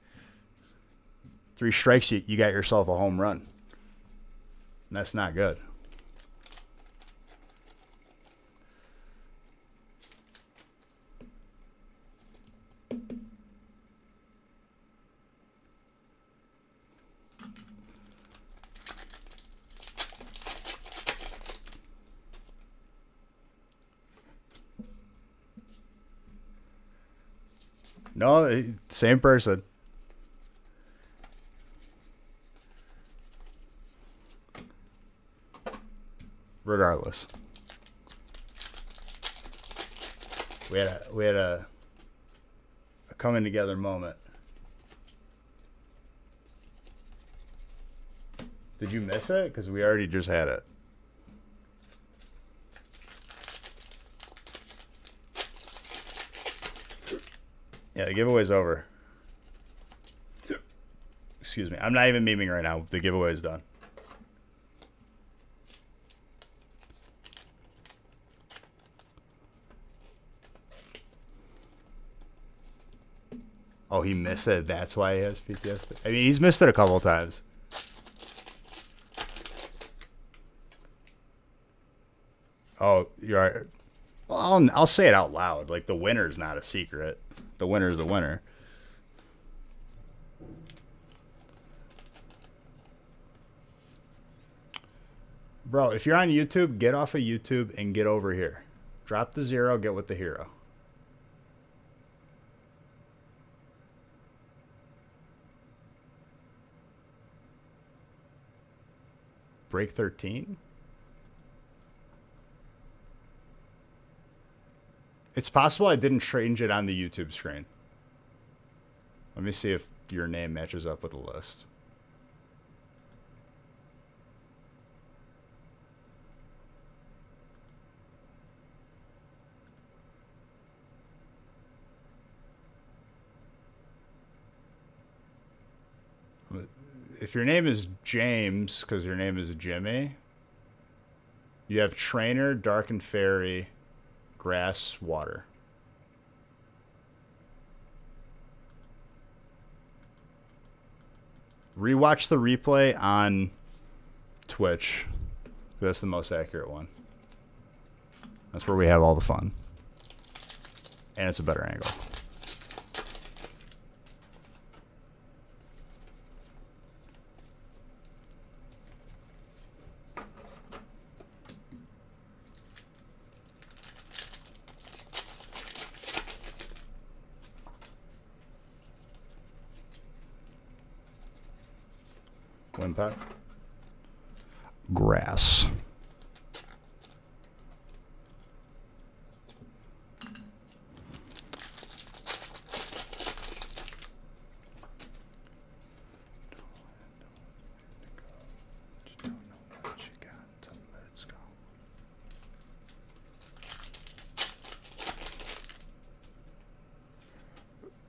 3 strikes, you got yourself a home run. And that's not good. No, same person. Regardless. We had a coming together moment. Did you miss it? Because we already just had it. Yeah, the giveaway's over. Excuse me. I'm not even memeing right now. The giveaway's done. Oh, he missed it. That's why he has PTSD. I mean, he's missed it a couple of times. Oh, you're right. Well, I'll say it out loud. Like, the winner's not a secret. The winner's the winner. Bro, if you're on YouTube, get off of YouTube and get over here. Drop the 0, get with the hero. Break 13? It's possible I didn't change it on the YouTube screen. Let me see if your name matches up with the list. If your name is James, because your name is Jimmy, you have Trainer, Dark and Fairy, Grass, Water. Rewatch the replay on Twitch. That's the most accurate one. That's where we have all the fun. And it's a better angle. Wimpack. Grass.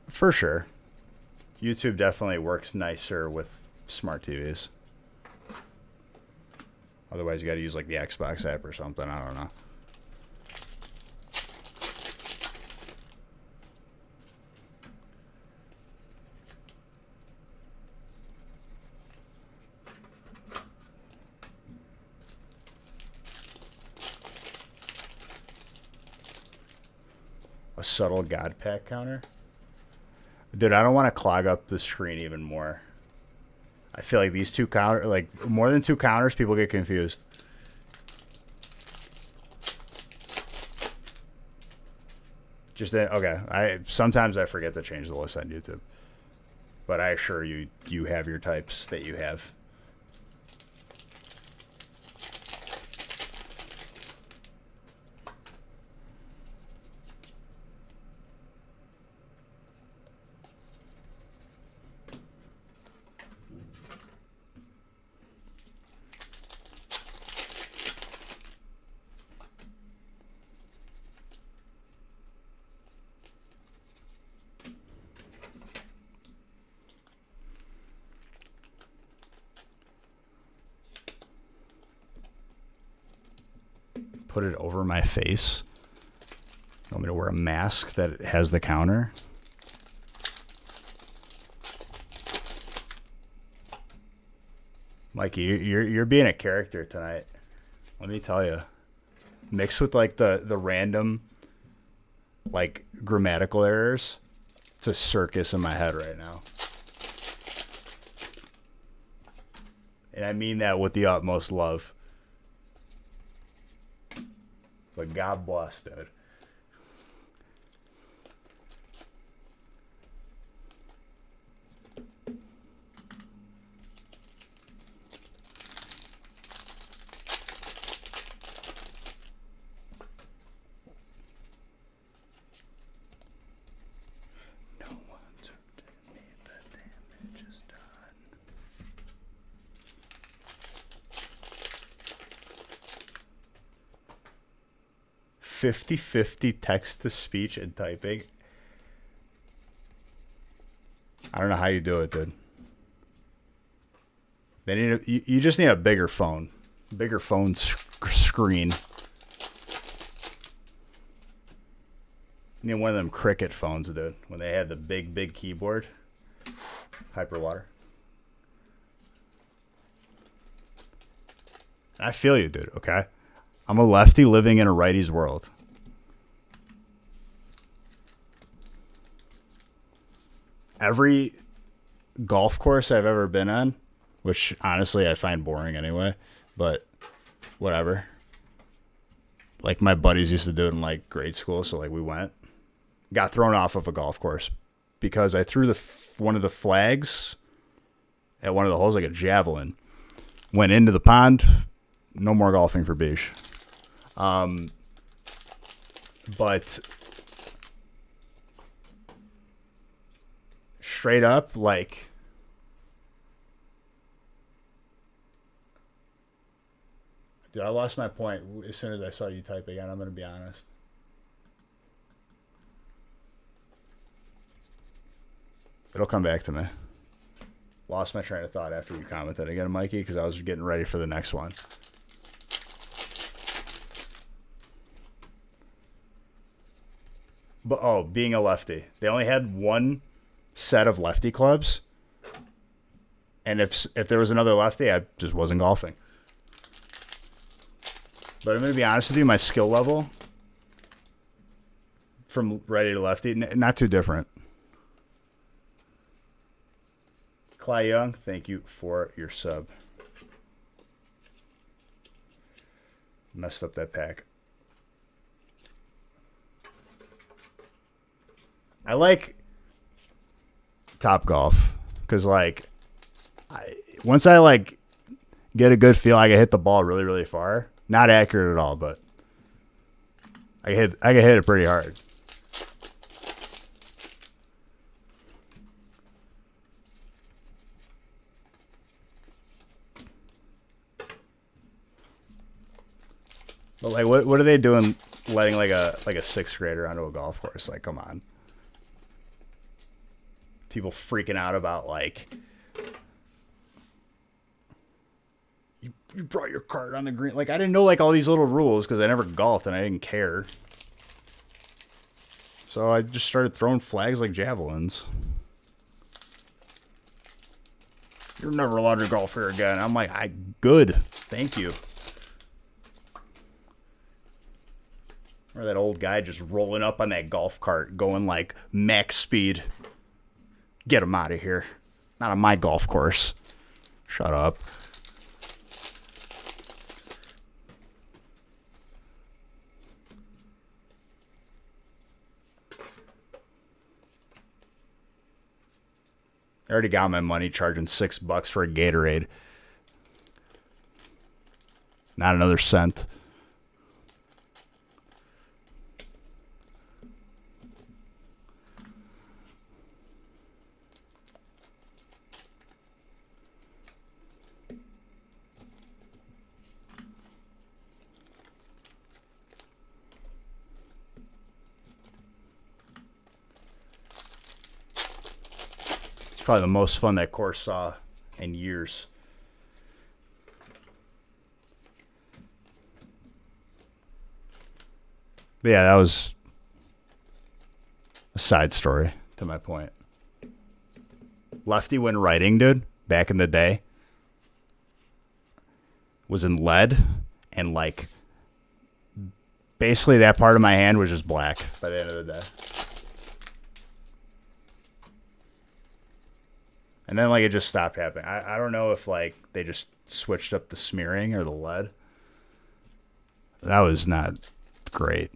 For sure. YouTube definitely works nicer with smart TVs. Otherwise, you got to use like the Xbox app or something. I don't know. A subtle God Pack counter? Dude, I don't want to clog up the screen even more. I feel like these two counters, like more than two counters, people get confused. Just okay. Sometimes I forget to change the list on YouTube, but I assure you, you have your types that you have. Put it over my face. You want me to wear a mask that has the counter? Mikey, you're being a character tonight. Let me tell you. Mixed with like the random like grammatical errors. It's a circus in my head right now. And I mean that with the utmost love. But God bless, dude. No one's hurt me, but damage is done. 50-50 text to speech and typing. I don't know how you do it, dude. They need you just need a bigger phone. Bigger phone screen. You need one of them Cricket phones, dude. When they had the big keyboard. Hyperwater. I feel you, dude, okay? I'm a lefty living in a righty's world. Every golf course I've ever been on, which honestly I find boring anyway, but whatever. Like my buddies used to do it in like grade school, so like we went. Got thrown off of a golf course because I threw one of the flags at one of the holes like a javelin. Went into the pond. No more golfing for Beige. But straight up, like, dude, I lost my point as soon as I saw you type again. I'm going to be honest. It'll come back to me. Lost my train of thought after you commented again, Mikey, because I was getting ready for the next one. But, oh, being a lefty. They only had one set of lefty clubs. And if there was another lefty, I just wasn't golfing. But I'm going to be honest with you, my skill level from righty to lefty, not too different. Cly Young, thank you for your sub. Messed up that pack. I like Top Golf because, like, once I like get a good feel, I can hit the ball really, really far. Not accurate at all, but I can hit it pretty hard. But like, what are they doing? Letting like a sixth grader onto a golf course? Like, come on. People freaking out about like, you brought your cart on the green. Like, I didn't know like all these little rules because I never golfed and I didn't care. So I just started throwing flags like javelins. You're never allowed to golf here again. I'm like, good. Thank you. Or that old guy just rolling up on that golf cart going like max speed. Get him out of here. Not on my golf course. Shut up. I already got my money charging $6 for a Gatorade. Not another cent. Probably the most fun that course saw in years. But yeah, that was a side story to my point. Lefty when writing, dude, back in the day, was in lead, and like basically that part of my hand was just black by the end of the day. And then, like, it just stopped happening. I don't know if, like, they just switched up the smearing or the lead. That was not great.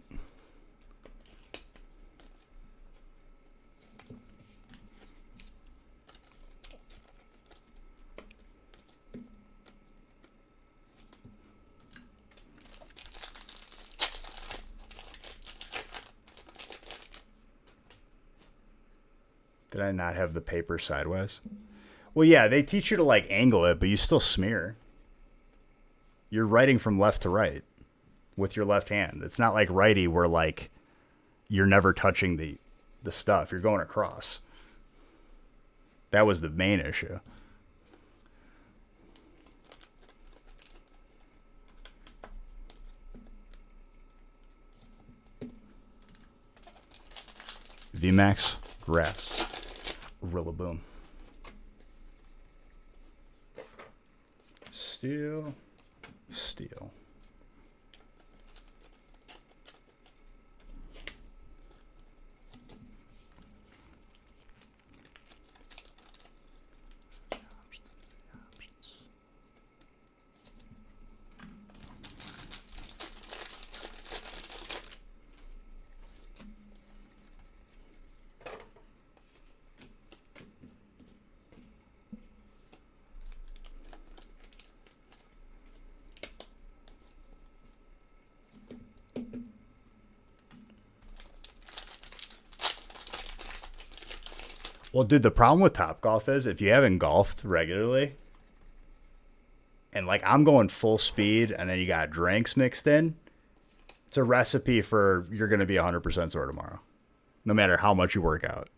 Did I not have the paper sideways? Well, yeah, they teach you to like angle it, but you still smear. You're writing from left to right with your left hand. It's not like righty where like you're never touching the stuff. You're going across. That was the main issue. VMAX, grass. Rillaboom. Steel. Well, dude, the problem with Topgolf is if you haven't golfed regularly, and like I'm going full speed, and then you got drinks mixed in, it's a recipe for you're going to be 100% sore tomorrow, no matter how much you work out.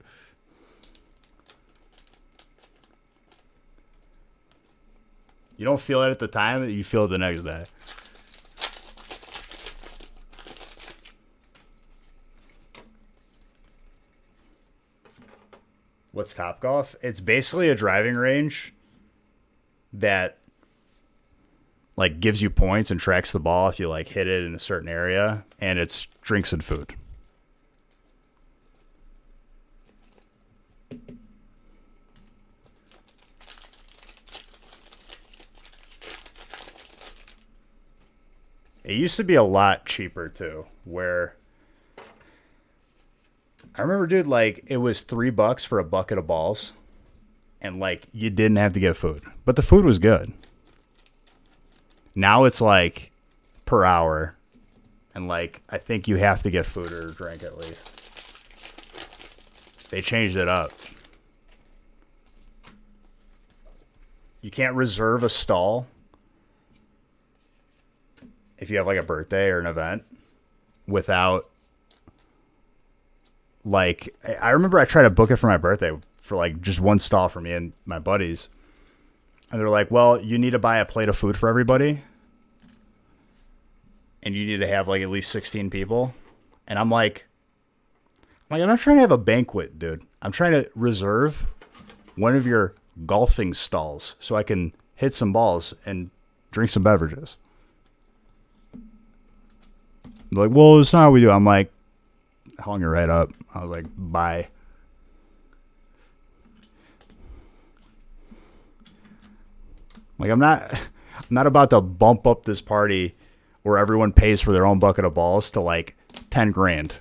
You don't feel it at the time, you feel it the next day. What's Topgolf? It's basically a driving range that like gives you points and tracks the ball if you like hit it in a certain area, and it's drinks and food. It used to be a lot cheaper too, where I remember, dude, like it was $3 for a bucket of balls, and like you didn't have to get food, but the food was good. Now it's like per hour, and like I think you have to get food or drink at least. They changed it up. You can't reserve a stall if you have like a birthday or an event without like, I remember I tried to book it for my birthday for like just one stall for me and my buddies. And they're like, well, you need to buy a plate of food for everybody. And you need to have like at least 16 people. And I'm like, I'm not trying to have a banquet, dude. I'm trying to reserve one of your golfing stalls so I can hit some balls and drink some beverages. They're like, well, it's not how we do. I'm like, I hung it right up. I was like, bye. Like, I'm not about to bump up this party where everyone pays for their own bucket of balls to like 10 grand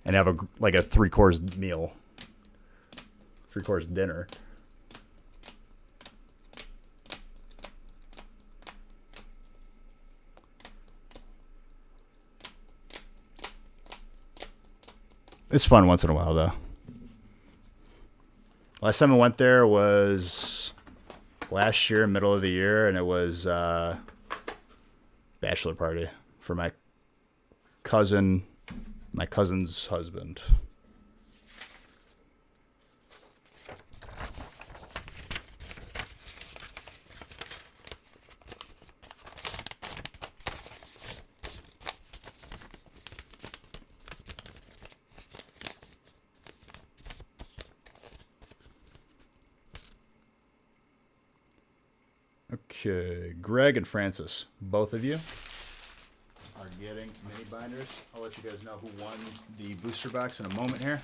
and have a 3-course meal, 3-course dinner. It's fun once in a while, though. Last time I went there was last year, middle of the year, and it was bachelor party for my cousin's husband. Okay, Greg and Francis, both of you are getting mini binders. I'll let you guys know who won the booster box in a moment here.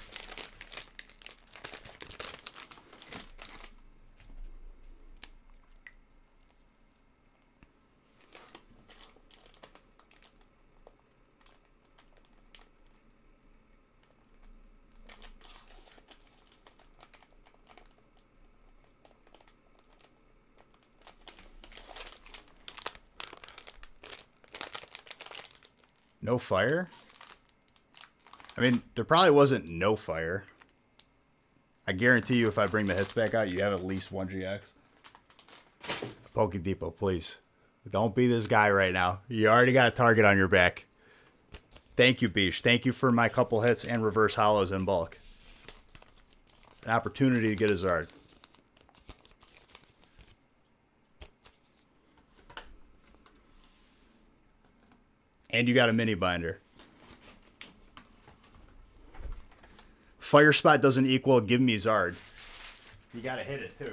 No fire? I mean, there probably wasn't no fire. I guarantee you if I bring the hits back out, you have at least one GX. Poke Depot, please. Don't be this guy right now. You already got a target on your back. Thank you, Beesh. Thank you for my couple hits and reverse hollows in bulk. An opportunity to get a Zard. And you got a mini binder. Fire spot doesn't equal give me Zard. You got to hit it too.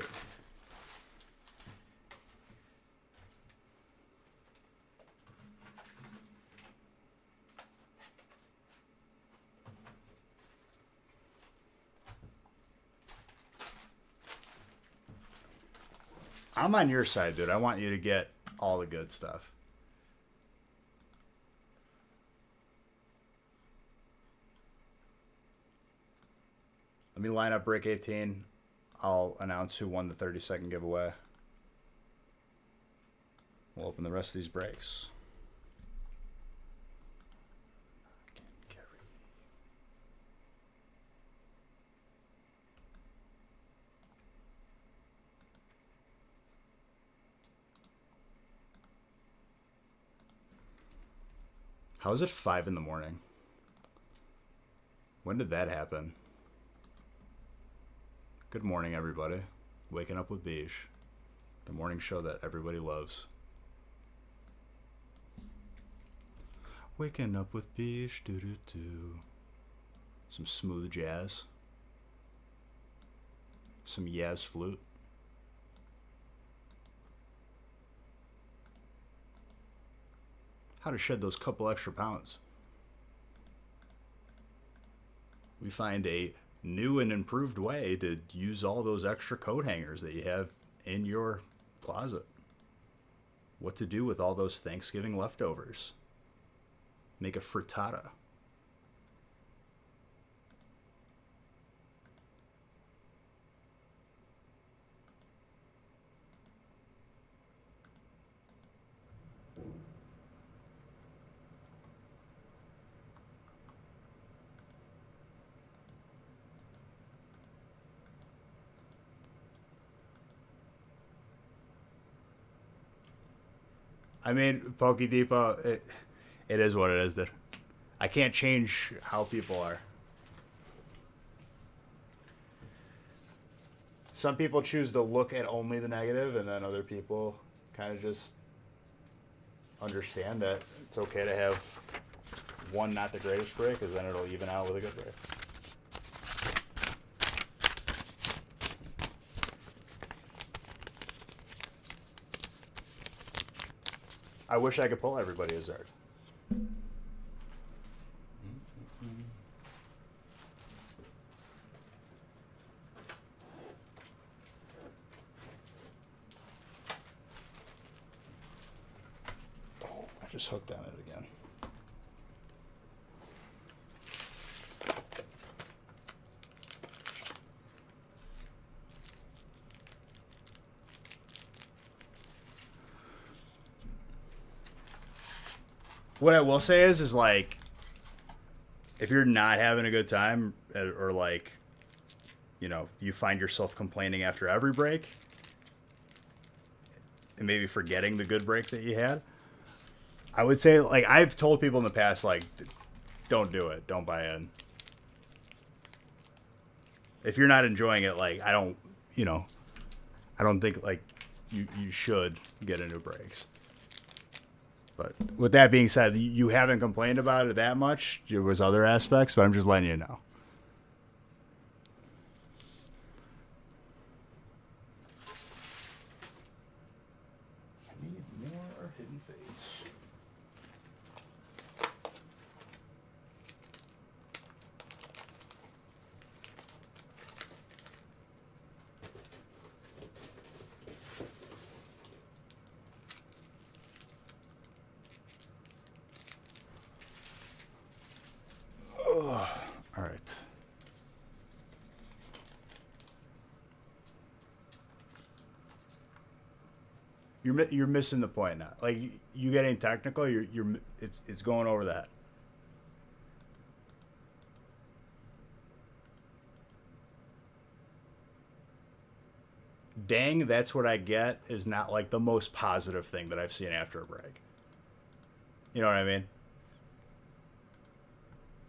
I'm on your side, dude. I want you to get all the good stuff. Let me line up break 18. I'll announce who won the 30-second giveaway. We'll open the rest of these breaks. How is it 5 in the morning? When did that happen? Good morning, everybody. Waking up with Beige. The morning show that everybody loves. Waking up with Beige, doo-doo-doo. Some smooth jazz. Some Yaz flute. How to shed those couple extra pounds. We find a new and improved way to use all those extra coat hangers that you have in your closet. What to do with all those Thanksgiving leftovers. Make a frittata. I mean, Poke Depot, it is what it is, dude. I can't change how people are. Some people choose to look at only the negative, and then other people kind of just understand that it's okay to have one not the greatest break, because then it'll even out with a good break. I wish I could pull everybody a Zard. Oh, I just hooked on it again. What I will say is like, if you're not having a good time, or like, you know, you find yourself complaining after every break, and maybe forgetting the good break that you had, I would say, like, I've told people in the past, like, don't do it. Don't buy in. If you're not enjoying it, like, I don't think, like, you should get into breaks. But with that being said, you haven't complained about it that much. There was other aspects, but I'm just letting you know. I need more hidden fades. All right. You're missing the point now. Like, you getting technical, it's going over that. Dang, that's what I get is not like the most positive thing that I've seen after a break. You know what I mean?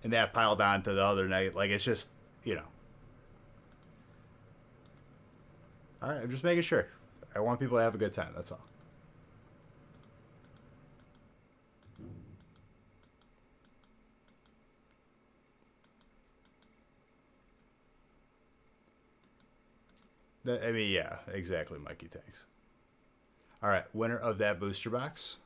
And that piled on to the other night. Like, it's just, you know. All right, I'm just making sure. I want people to have a good time. That's all. I mean, yeah, exactly, Mikey. Thanks. All right, winner of that booster box.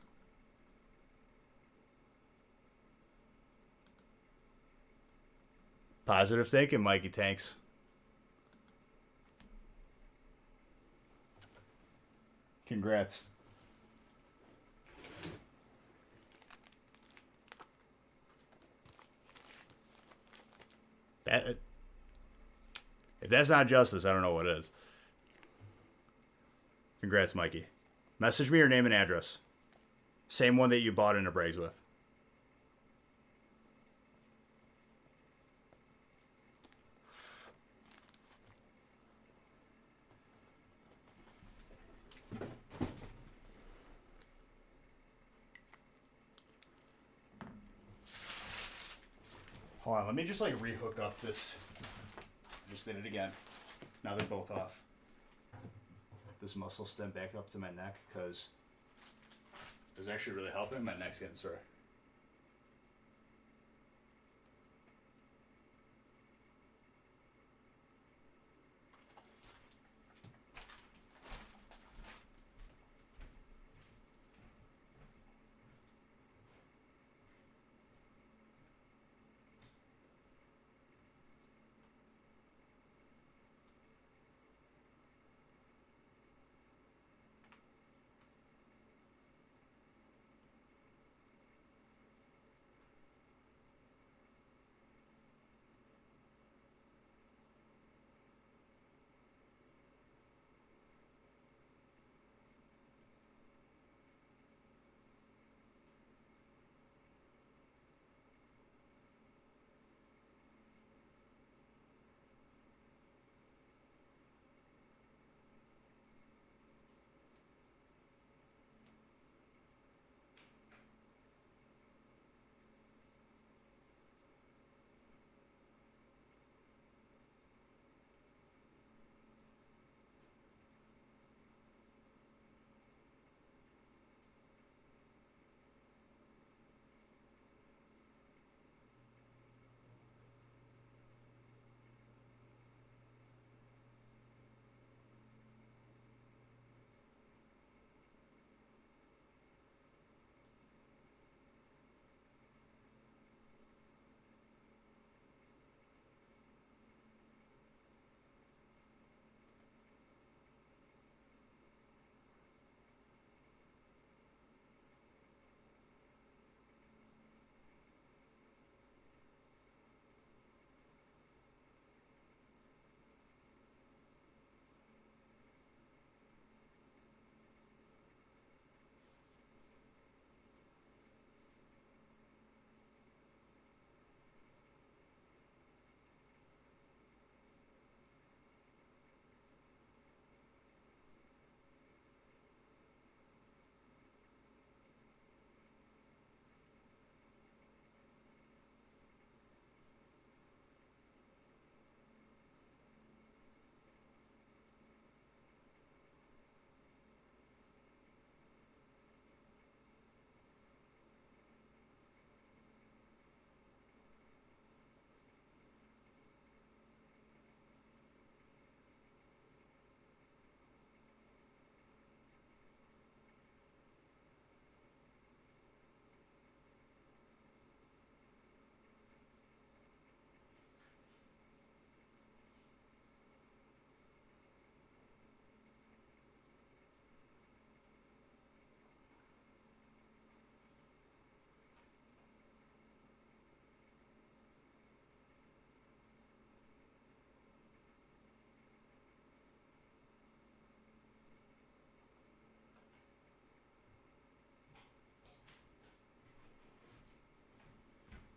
Positive thinking, Mikey. Thanks. Congrats. If that's not justice, I don't know what is. Congrats, Mikey. Message me your name and address. Same one that you bought into Braves with. Hold on, let me just like rehook up this. Just did it again. Now they're both off. This muscle stem back up to my neck because it was actually really helping. My neck's getting sore.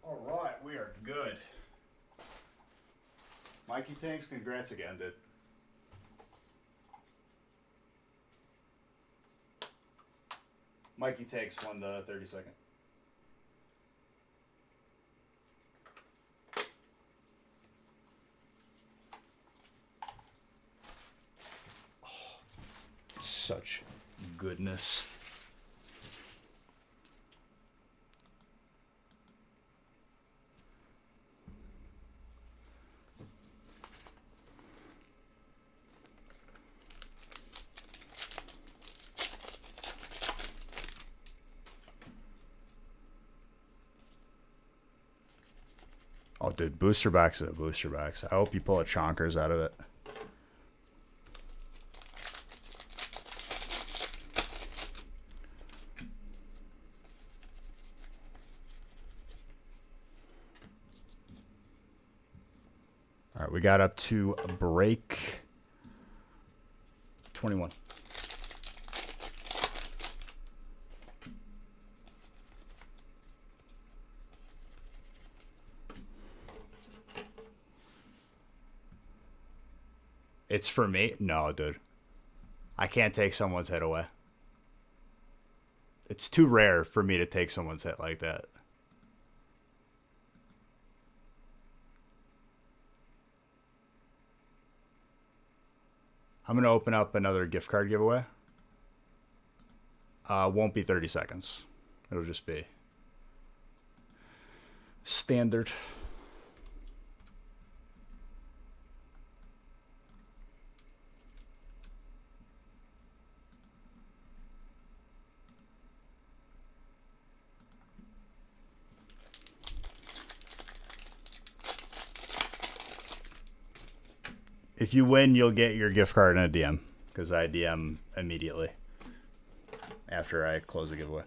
All right, we are good. Mikey Tanks, congrats again, dude. Mikey Tanks won the 30-second. Oh, such goodness. Oh, dude, booster box is a booster box. I hope you pull a chonkers out of it. All right, we got up to break 21. It's for me? No, dude. I can't take someone's hit away. It's too rare for me to take someone's hit like that. I'm going to open up another gift card giveaway. Won't be 30 seconds. It'll just be standard. If you win, you'll get your gift card in a DM, because I DM immediately after I close the giveaway.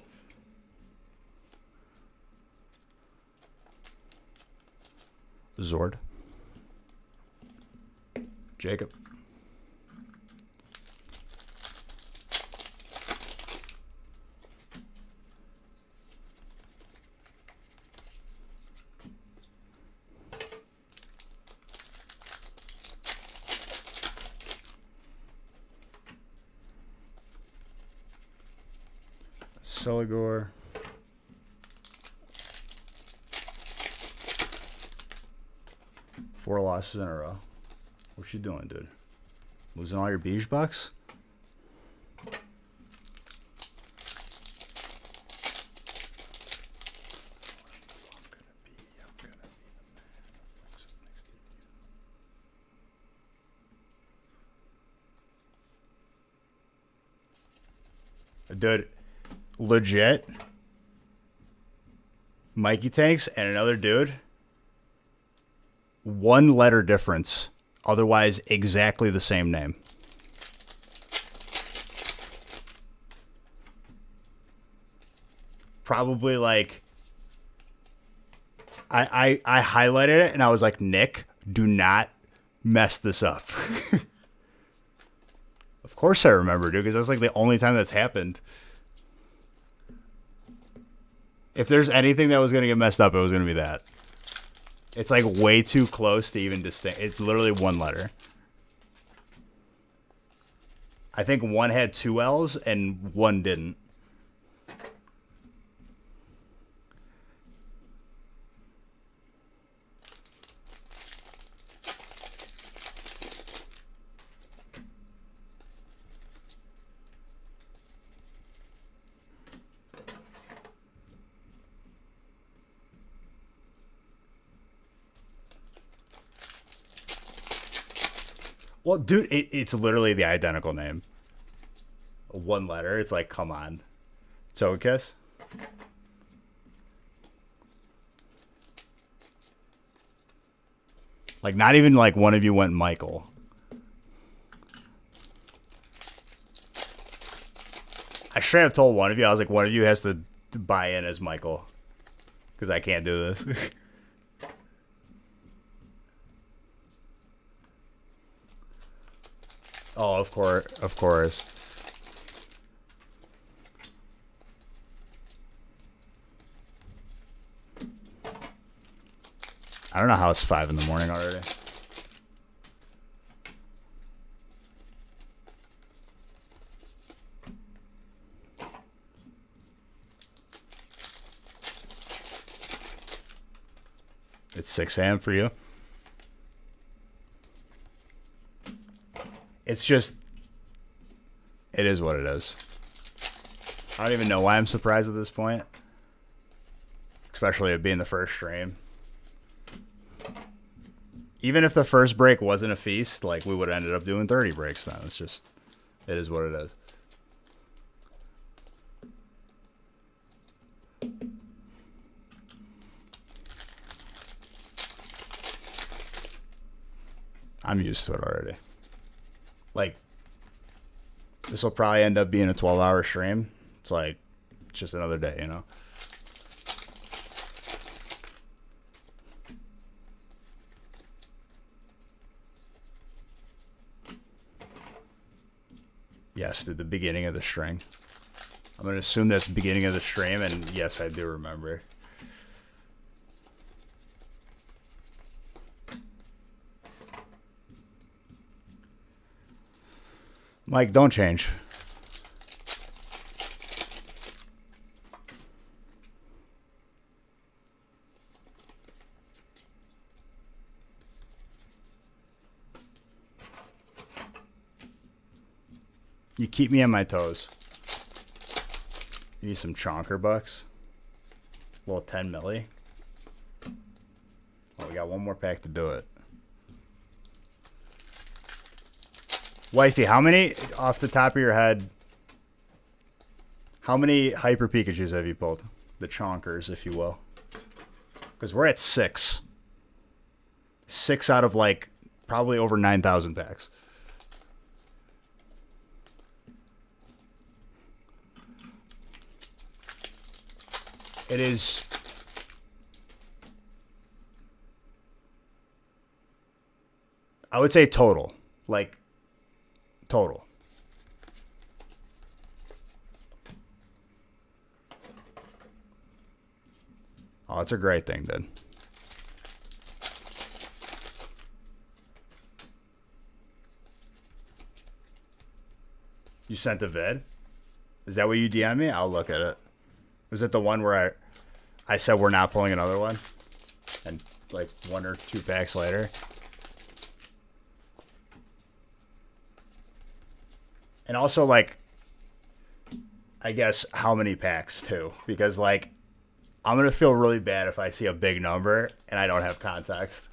Zord. Jacob. Celigor. Four losses in a row. What you doing, dude? Losing all your beige bucks? Dude, legit, Mikey Tanks and another dude, one letter difference, otherwise exactly the same name. Probably like, I highlighted it and I was like, Nick, do not mess this up. Of course I remember, dude, because that's like the only time that's happened. If there's anything that was going to get messed up, it was going to be that. It's like way too close to even distinct. It's literally one letter. I think one had two L's and one didn't. Well, dude, it's literally the identical name. One letter. It's like, come on. Togekiss? Like, not even like one of you went Michael. I straight up told one of you, I was like, one of you has to buy in as Michael. Because I can't do this. Oh, of course, of course. I don't know how it's 5 in the morning already. It's 6 a.m. for you. It's just, it is what it is. I don't even know why I'm surprised at this point. Especially it being the first stream. Even if the first break wasn't a feast, like, we would have ended up doing 30 breaks then. It's just, it is what it is. I'm used to it already. Like, this will probably end up being a 12-hour stream. It's like, just another day, you know? Yes, dude, the beginning of the string. I'm going to assume that's the beginning of the stream, and yes, I do remember. Mike, don't change. You keep me on my toes. You need some chonker bucks. A little 10 milli. Oh, we got one more pack to do it. Wifey, how many, off the top of your head, how many Hyper Pikachus have you pulled? The chonkers, if you will. Because we're at 6. 6 out of, like, probably over 9,000 packs. It is... I would say total. Like, total. Oh, it's a great thing, dude. You sent the vid? Is that what you DM me? I'll look at it. Was it the one where I said we're not pulling another one? And like 1 or 2 packs later? And also, like, I guess how many packs, too. Because, like, I'm going to feel really bad if I see a big number and I don't have context.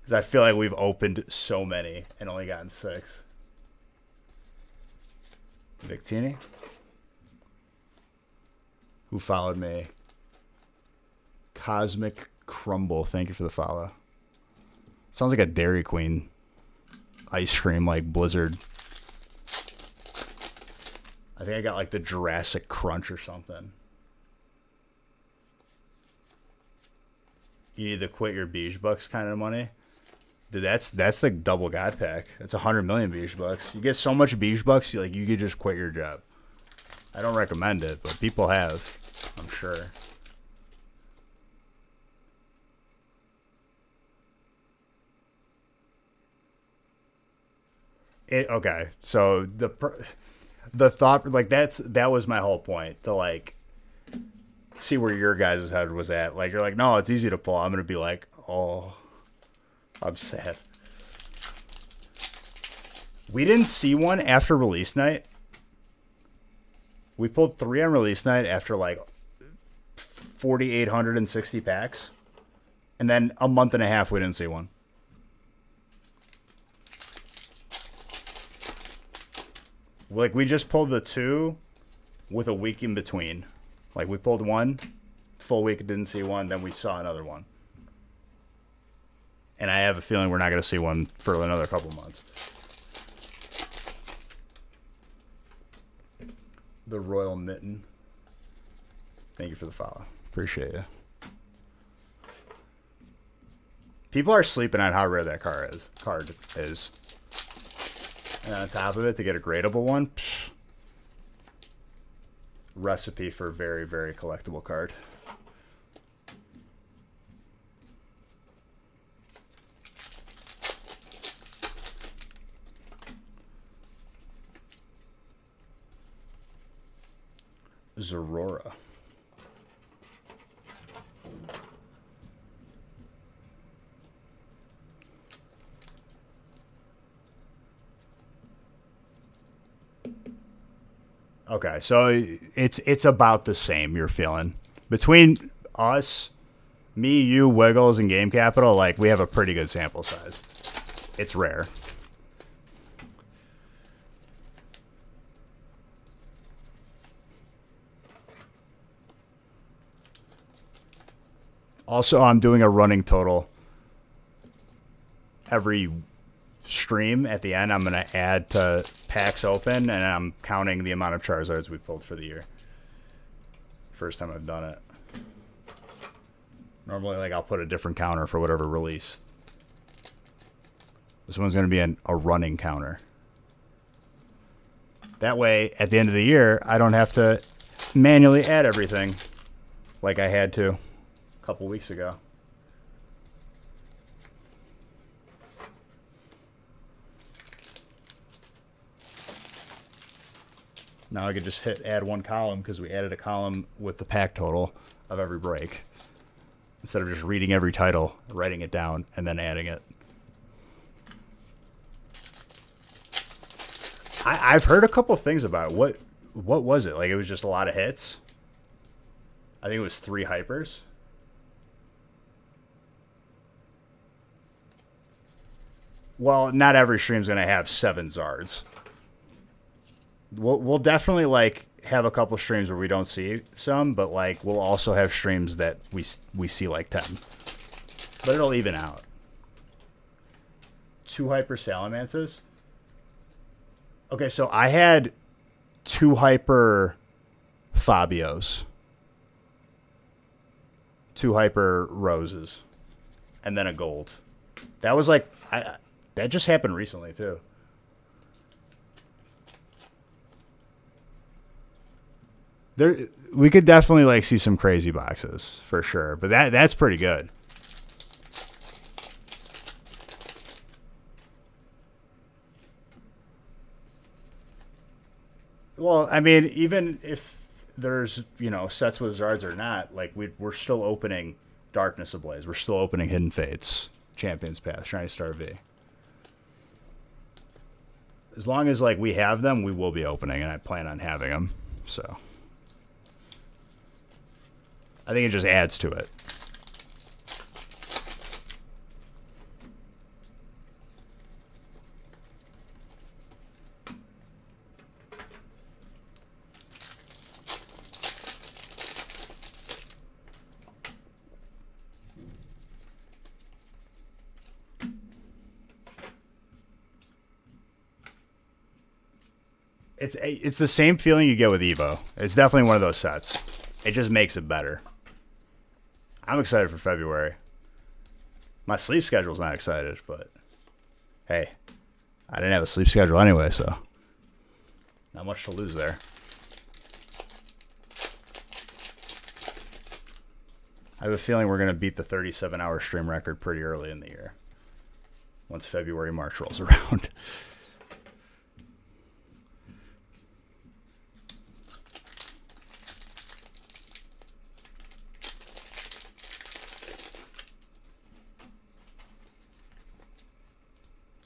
Because I feel like we've opened so many and only gotten 6. Victini? Who followed me? Cosmic Crumble. Thank you for the follow. Sounds like a Dairy Queen ice cream, like Blizzard. I think I got like the Jurassic Crunch or something. You need to quit your Beige Bucks kind of money. Dude, that's the double God pack. It's 100 million Beige Bucks. You get so much Beige Bucks, you could just quit your job. I don't recommend it, but people have, I'm sure. Okay, so the thought, like, that was my whole point, to like see where your guys' head was at. Like, you're like, no, it's easy to pull. I'm gonna be like, oh, I'm sad. We didn't see one after release night. We pulled 3 on release night after like 4,860 packs, and then a month and a half we didn't see one. Like, we just pulled the 2 with a week in between. Like, we pulled 1, full week, didn't see one, then we saw another one. And I have a feeling we're not going to see one for another couple months. The Royal Mitten. Thank you for the follow. Appreciate you. People are sleeping on how rare that card is. And on top of it, to get a gradable one, psh, recipe for a very, very collectible card. Zorora. Okay, so it's about the same, you're feeling. Between us, me, you, Wiggles, and Game Capital, like, we have a pretty good sample size. It's rare. Also, I'm doing a running total every stream. At the end, I'm going to add to packs open, and I'm counting the amount of Charizards we pulled for the year. First time I've done it. Normally, like, I'll put a different counter for whatever release. This one's going to be a running counter. That way, at the end of the year, I don't have to manually add everything like I had to a couple weeks ago. Now I could just hit add one column because we added a column with the pack total of every break. Instead of just reading every title, writing it down, and then adding it. I've heard a couple things about it. What was it? Like, it was just a lot of hits? I think it was 3 hypers. Well, not every stream's going to have 7 Zards. We'll definitely, like, have a couple streams where we don't see some, but, like, we'll also have streams that we see, like, 10. But it'll even out. 2 hyper Salamances? Okay, so I had 2 hyper Fabios. 2 hyper Roses. And then a gold. That was, like... that just happened recently, too. We could definitely, like, see some crazy boxes, for sure. But that's pretty good. Well, I mean, even if there's, you know, sets with Zards or not, like, we're still opening Darkness Ablaze. We're still opening Hidden Fates, Champions Pass, Shiny Star V. As long as, like, we have them, we will be opening, and I plan on having them. So I think it just adds to it. It's the same feeling you get with Evo. It's definitely one of those sets. It just makes it better. I'm excited for February. My sleep schedule's not excited, but hey, I didn't have a sleep schedule anyway, so not much to lose there. I have a feeling we're going to beat the 37-hour stream record pretty early in the year. Once February, March rolls around.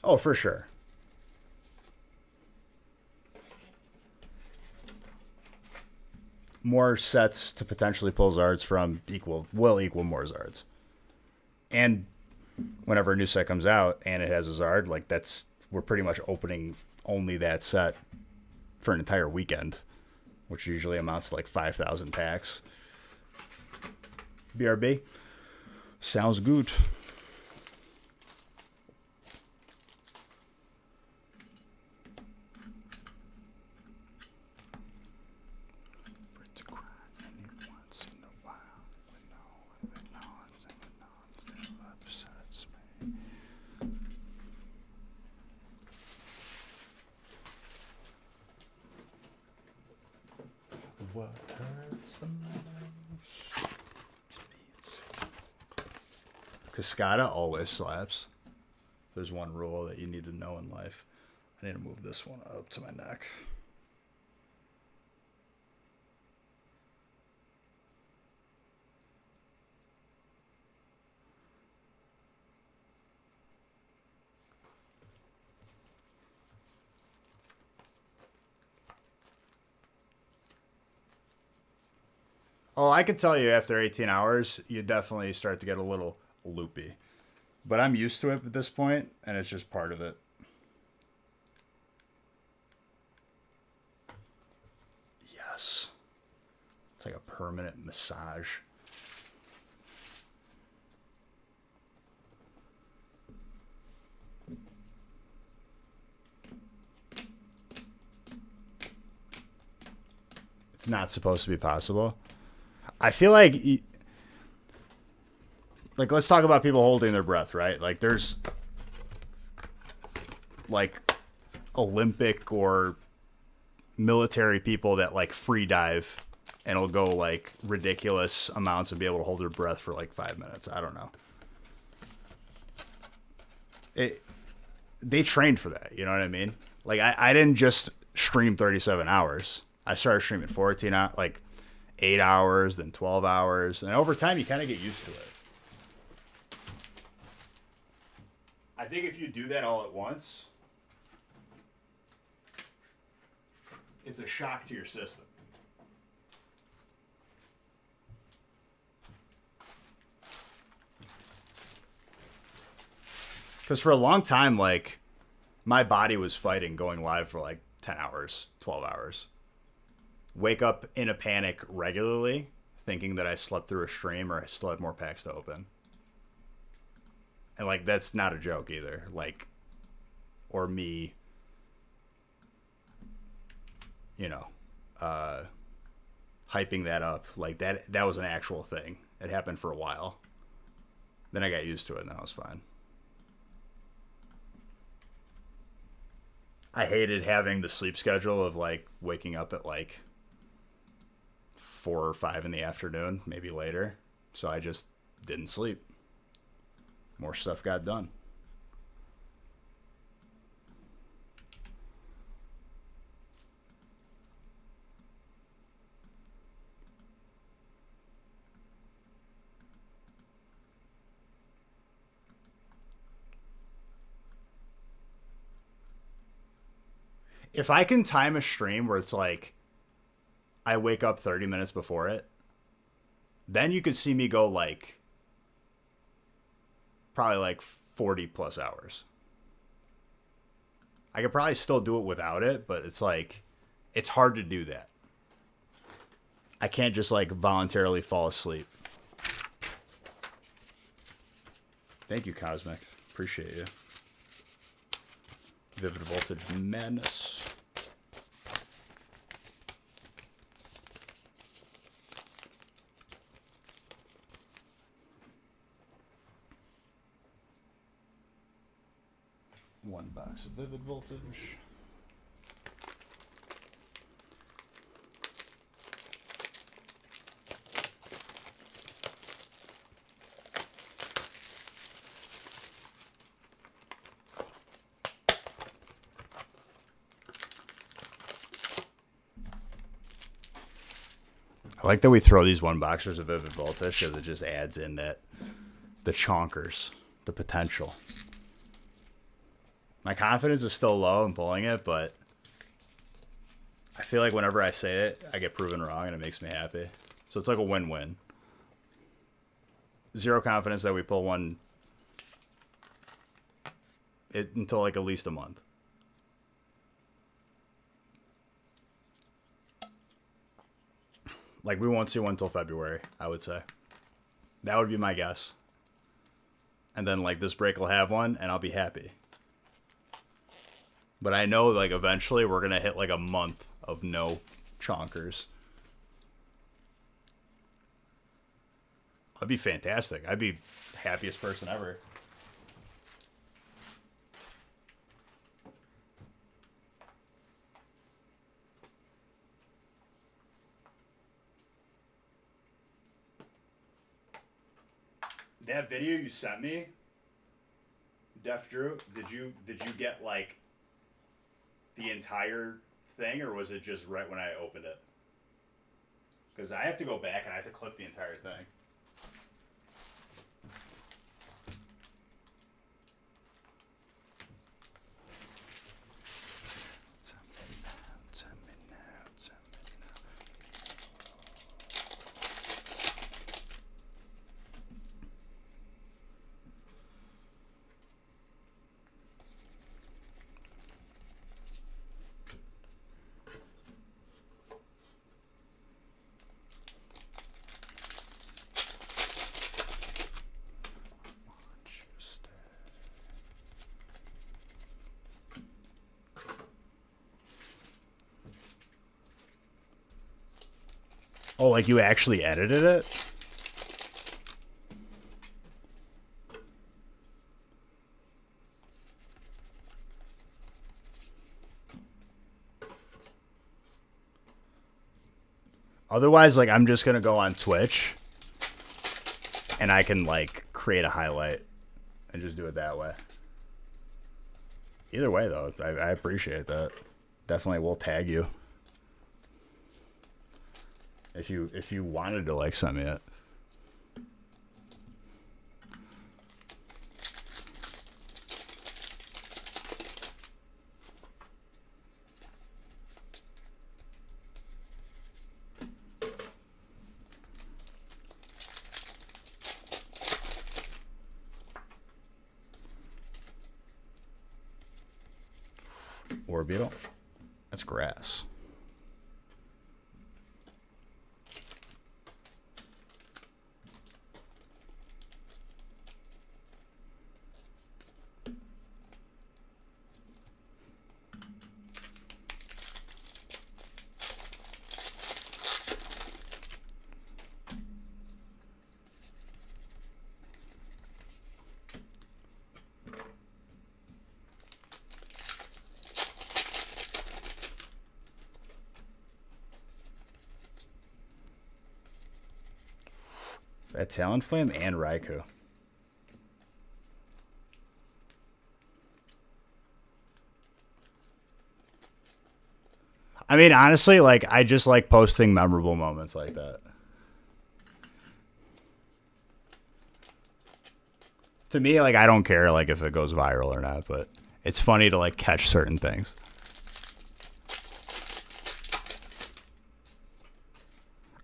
Oh, for sure. More sets to potentially pull Zards from will equal more Zards. And whenever a new set comes out and it has a Zard, like, we're pretty much opening only that set for an entire weekend, which usually amounts to like 5,000 packs. BRB. Sounds good. What hurts the most? Cascada always slaps. There's one rule that you need to know in life. I need to move this one up to my neck. Oh, I can tell you after 18 hours, you definitely start to get a little loopy. But I'm used to it at this point, and it's just part of it. Yes. It's like a permanent massage. It's not supposed to be possible. I feel like let's talk about people holding their breath, right? Like, there's like Olympic or military people that like free dive and will go like ridiculous amounts and be able to hold their breath for like 5 minutes. I don't know. They trained for that, you know what I mean? Like, I didn't just stream 37 hours. I started streaming 14 hours, like 8 hours, then 12 hours. And over time, you kind of get used to it. I think if you do that all at once, it's a shock to your system. Because for a long time, like, my body was fighting going live for like 10 hours, 12 hours. Wake up in a panic regularly, thinking that I slept through a stream or I still had more packs to open. And, like, that's not a joke either. Like, or me, you know, hyping that up. Like, that was an actual thing. It happened for a while. Then I got used to it and then I was fine. I hated having the sleep schedule of, like, waking up at, like, 4 or 5 in the afternoon, maybe later. So I just didn't sleep. More stuff got done. If I can time a stream where it's like I wake up 30 minutes before it, then you could see me go like probably like 40 plus hours. I could probably still do it without it, but it's like it's hard to do that. I can't just like voluntarily fall asleep. Thank you, Cosmic. Appreciate you. Vivid Voltage Madness. One box of Vivid Voltage. I like that we throw these one boxers of Vivid Voltage because it just adds in that the chonkers, the potential. My confidence is still low in pulling it, but I feel like whenever I say it, I get proven wrong and it makes me happy. So it's like a win-win. Zero confidence that we pull one until like at least a month. Like, we won't see one until February, I would say. That would be my guess. And then, like, this break will have one, and I'll be happy. But I know, like, eventually we're going to hit, like, a month of no chonkers. That'd be fantastic. I'd be the happiest person ever. That video you sent me, Def Drew, did you get like the entire thing, or was it just right when I opened it? Because I have to go back and I have to clip the entire thing. Oh, like you actually edited it? Otherwise, like, I'm just going to go on Twitch and I can, like, create a highlight and just do it that way. Either way, though, I appreciate that. Definitely will tag you. If you wanted to, like, send me it. Or beetle. That's grass. That Talonflame and Raikou. I mean, honestly, like, I just like posting memorable moments like that. To me, like, I don't care, like, if it goes viral or not, but it's funny to, like, catch certain things.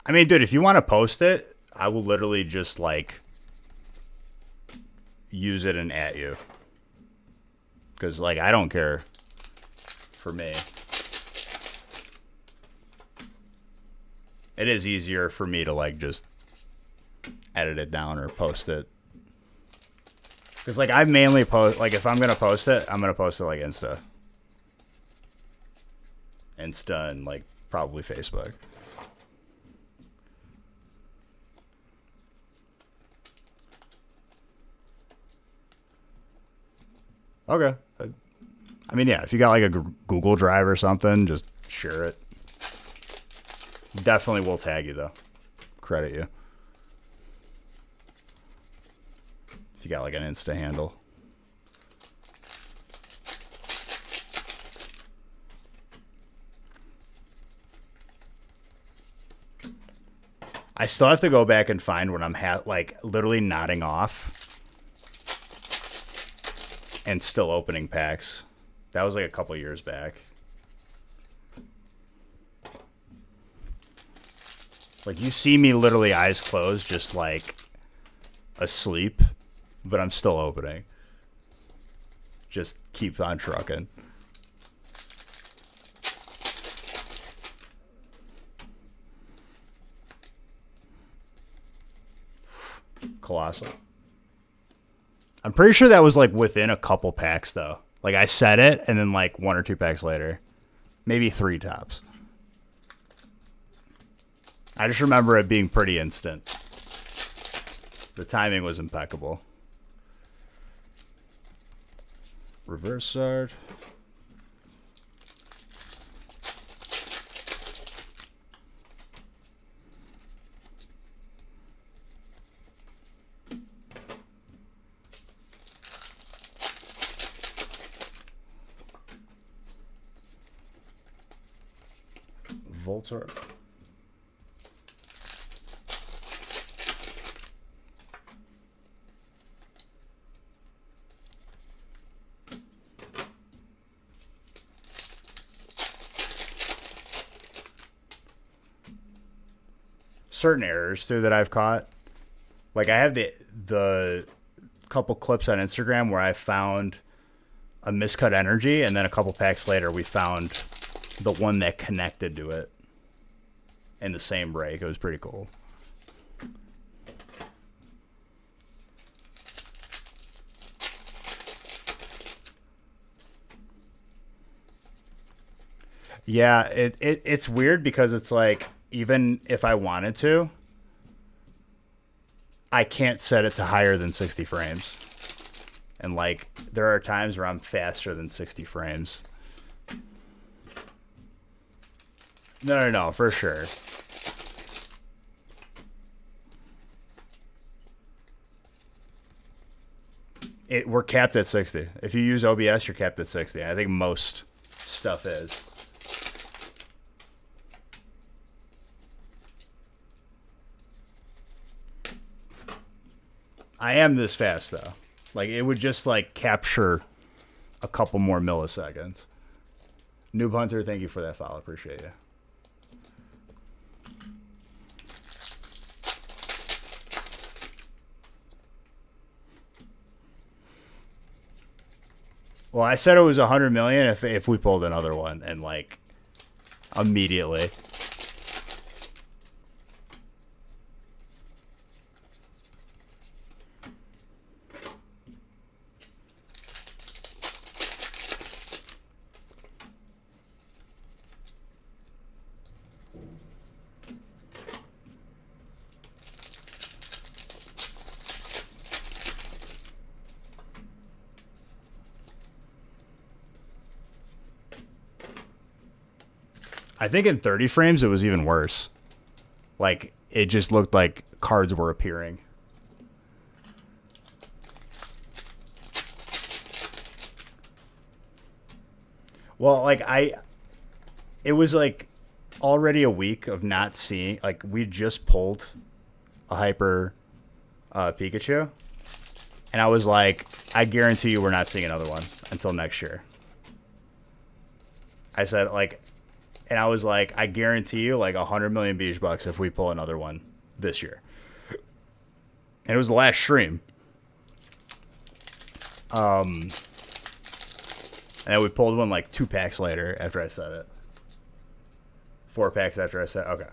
I mean, dude, if you want to post it, I will literally just, like, use it and at you. Because, like, I don't care for me. It is easier for me to, like, just edit it down or post it. Because, like, I mainly post, like, if I'm going to post it, I'm going to post it, like, Insta. Insta and, like, probably Facebook. Okay. I mean, yeah, if you got, like, a Google Drive or something, just share it. Definitely will tag you, though. Credit you. If you got, like, an Insta handle. I still have to go back and find when I'm, like, literally nodding off and still opening packs. That was, like, a couple years back. Like, you see me literally eyes closed, just, like, asleep, but I'm still opening. Just keep on trucking. Colossal. I'm pretty sure that was, like, within a couple packs, though. Like, I said it, and then, like, 1 or 2 packs later. Maybe 3 tops. I just remember it being pretty instant. The timing was impeccable. Reverse Sard. Voltorb. Certain errors too that I've caught. Like, I have the couple clips on Instagram where I found a miscut energy, and then a couple packs later we found the one that connected to it in the same break. It was pretty cool. Yeah, it's weird because it's like, even if I wanted to, I can't set it to higher than 60 frames. And, like, there are times where I'm faster than 60 frames. No, for sure. We're capped at 60. If you use OBS, you're capped at 60. I think most stuff is. I am this fast, though. Like, it would just, like, capture a couple more milliseconds. Noob Hunter, thank you for that follow. Appreciate you. Well, I said it was 100 million if we pulled another one and like immediately. I think in 30 frames it was even worse. Like it just looked like cards were appearing. Well, like it was like already a week of not seeing. Like we just pulled a hyper Pikachu, and I was like, I guarantee you we're not seeing another one until next year. I said like, and I was like, I guarantee you like 100 million beach bucks if we pull another one this year. And it was the last stream. And then we pulled one like 2 packs later after I said it. 4 packs after I said, okay.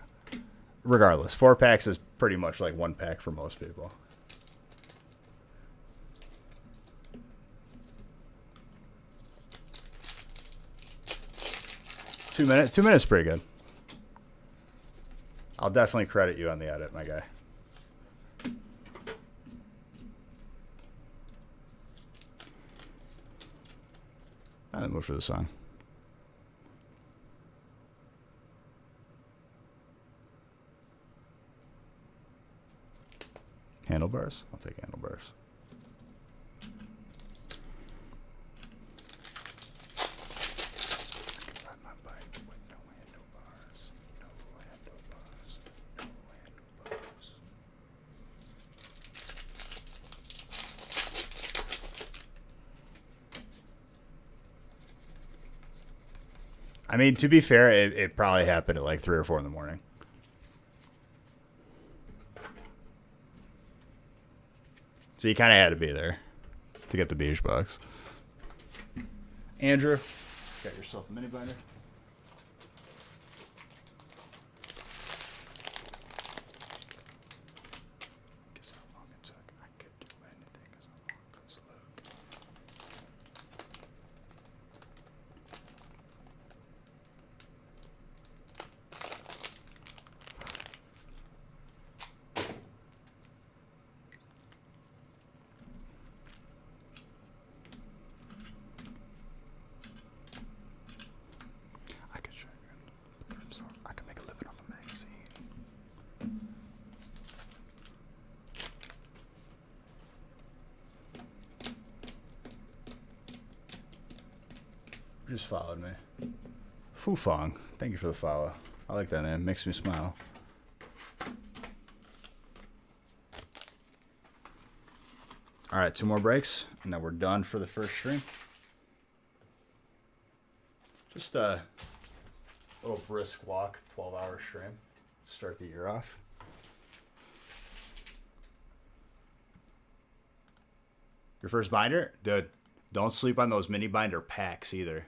Regardless, 4 packs is pretty much like 1 pack for most people. Two minutes is pretty good. I'll definitely credit you on the edit, my guy. I didn't move for the song. Handlebars? I'll take handlebars. I mean, to be fair, it probably happened at like 3 or 4 in the morning. So you kind of had to be there to get the beach box. Andrew, got yourself a mini binder. Guess how long it took. I could do anything as long as look. I could show you. So I can make a living off a magazine. Just followed me. Fufong, thank you for the follow. I like that name. Makes me smile. All right, 2 more breaks, and then we're done for the first stream. Just a little brisk walk, 12-hour stream. Start the year off. Your first binder? Dude, don't sleep on those mini binder packs either.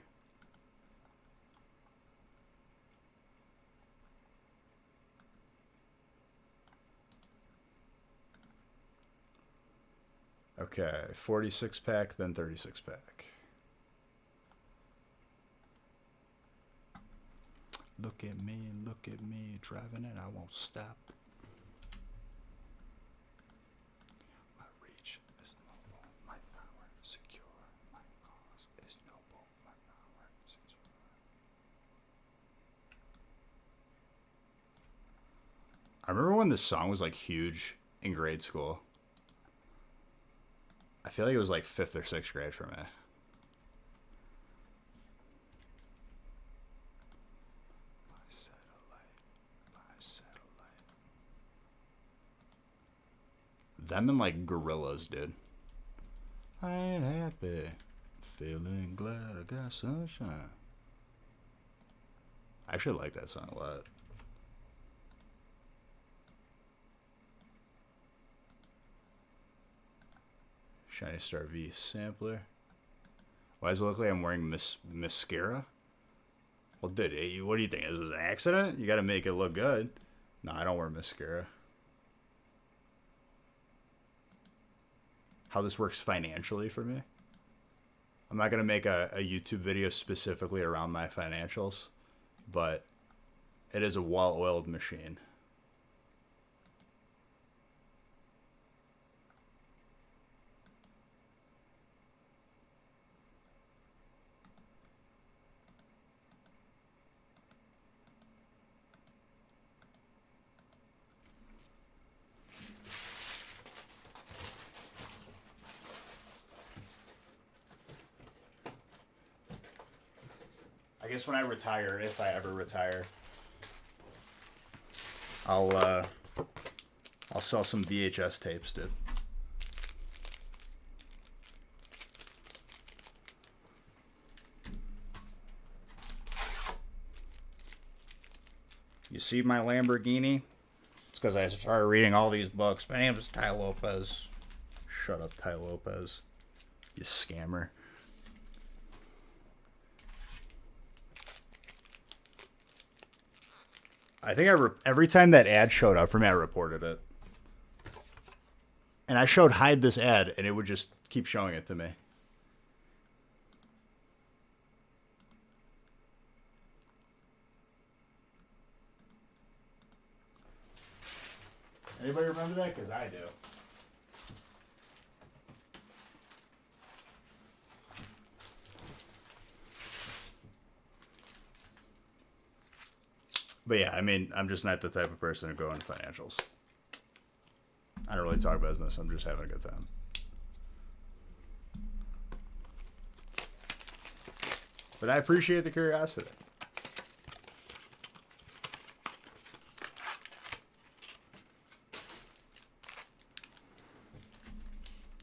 Okay, 46 pack, then 36 pack. Look at me, driving it, I won't stop. My reach is noble, my power secure, my cause is noble, my power secure. I remember when this song was like huge in grade school. I feel like it was like 5th or 6th grade for me. Them and like Gorillas, dude. I ain't happy, feeling glad I got sunshine. I actually like that song a lot. Shiny Star V sampler. Why does it look like I'm wearing mascara? Well, dude, what do you think? Is it an accident? You got to make it look good. No, I don't wear mascara. How this works financially for me? I'm not going to make a YouTube video specifically around my financials, but it is a well-oiled machine. I guess when I retire, if I ever retire, I'll sell some VHS tapes, dude. You see my Lamborghini? It's because I started reading all these books. My name is Ty Lopez. Shut up, Ty Lopez. You scammer. I think every time that ad showed up for me, I reported it. And I showed hide this ad, and it would just keep showing it to me. Anybody remember that? Because I do. But yeah, I mean, I'm just not the type of person to go into financials. I don't really talk business. I'm just having a good time. But I appreciate the curiosity.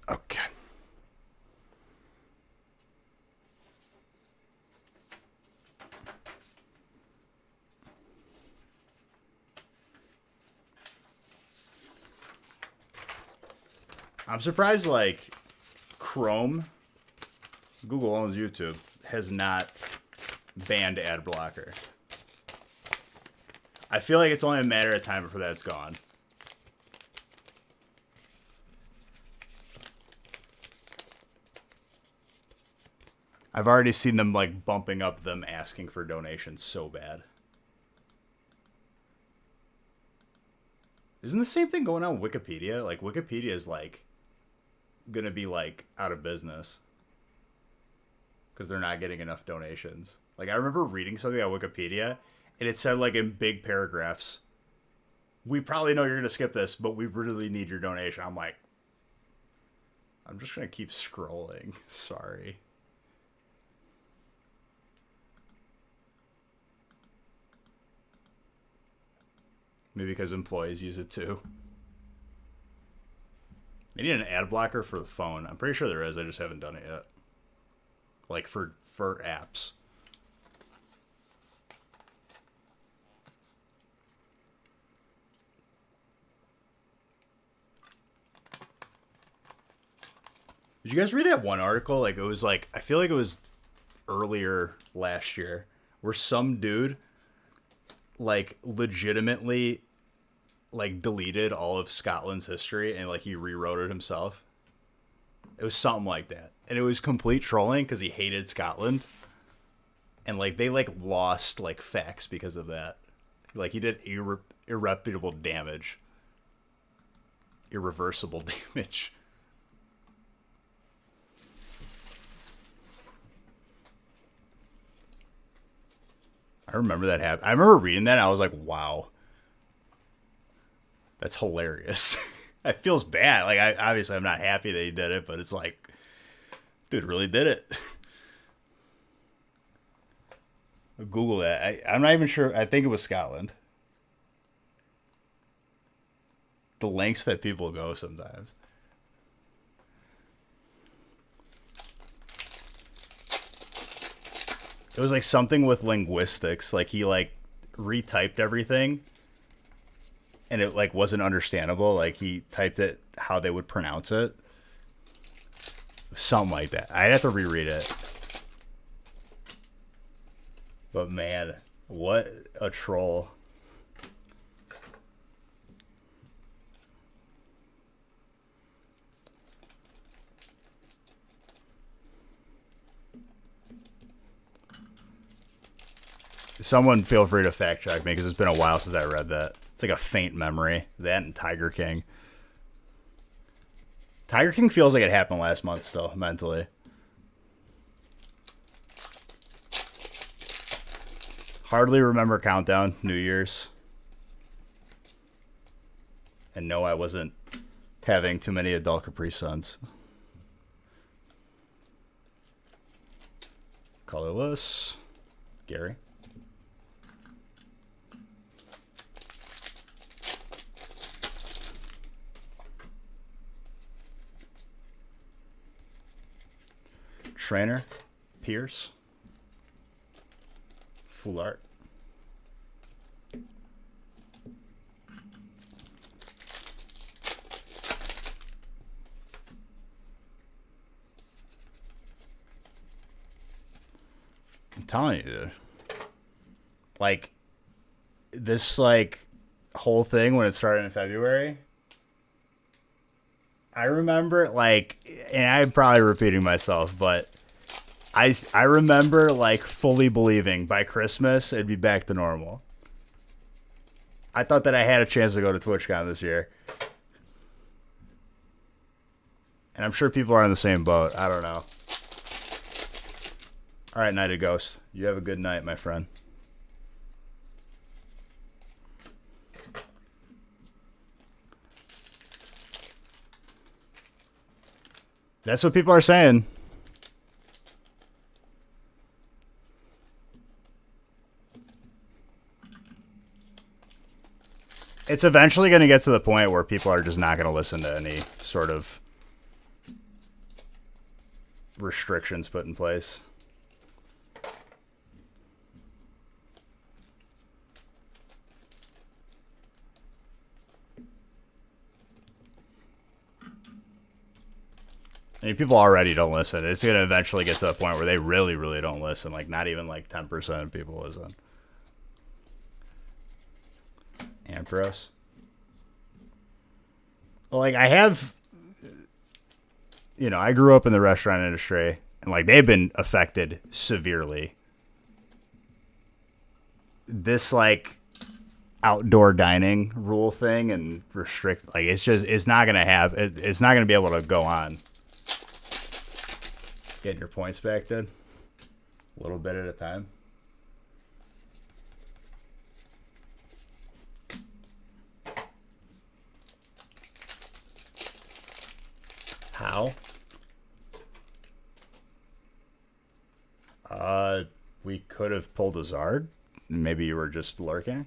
Okay. I'm surprised, like, Chrome, Google owns YouTube, has not banned ad blocker. I feel like it's only a matter of time before that's gone. I've already seen them, like, bumping up them asking for donations so bad. Isn't the same thing going on with Wikipedia? Like, Wikipedia is, like, gonna be, like, out of business because they're not getting enough donations. Like, I remember reading something on Wikipedia, and it said, like, in big paragraphs, we probably know you're gonna skip this, but we really need your donation. I'm like, I'm just gonna keep scrolling. Sorry. Maybe because employees use it too. They need an ad blocker for the phone. I'm pretty sure there is. I just haven't done it yet. Like for apps. Did you guys read that one article? Like, it was like, I feel like it was earlier last year, where some dude, like, legitimately, like, deleted all of Scotland's history and, like, he rewrote it himself. It was something like that. And it was complete trolling because he hated Scotland. And, like, they, like, lost, like, facts because of that. Like, he did irreparable damage. Irreversible damage. I remember that happened. I remember reading that and I was like, wow. That's hilarious. It feels bad. Like, obviously I'm not happy that he did it, but it's like, dude really did it. Google that. I'm not even sure. I think it was Scotland. The lengths that people go sometimes. It was like something with linguistics. Like, he, like, retyped everything and it, like, wasn't understandable. Like, he typed it how they would pronounce it. Something like that. I'd have to reread it. But man, what a troll. Someone feel free to fact check me because it's been a while since I read that. It's like a faint memory. That and Tiger King. Tiger King feels like it happened last month still, mentally. Hardly remember Countdown, New Year's. And no, I wasn't having too many adult Capri Suns. Colorless. Gary. Trainer, Pierce, Full Art. I'm telling you, dude. Like, this, like, whole thing when it started in February, I remember, like, and I'm probably repeating myself, but I remember, like, fully believing by Christmas it'd be back to normal. I thought that I had a chance to go to TwitchCon this year. And I'm sure people are in the same boat. I don't know. All right, Night of Ghost. You have a good night, my friend. That's what people are saying. It's eventually going to get to the point where people are just not going to listen to any sort of restrictions put in place. I mean, people already don't listen. It's going to eventually get to the point where they really, really don't listen. Like, not even like 10% of people listen. Ampharos. Well, like, I have, you know, I grew up in the restaurant industry, and, like, they've been affected severely. This, like, outdoor dining rule thing and restrict, like, it's just, it's not going to have, it's not going to be able to go on. Getting your points back, dude. A little bit at a time. How? We could have pulled a Zard. Maybe you were just lurking.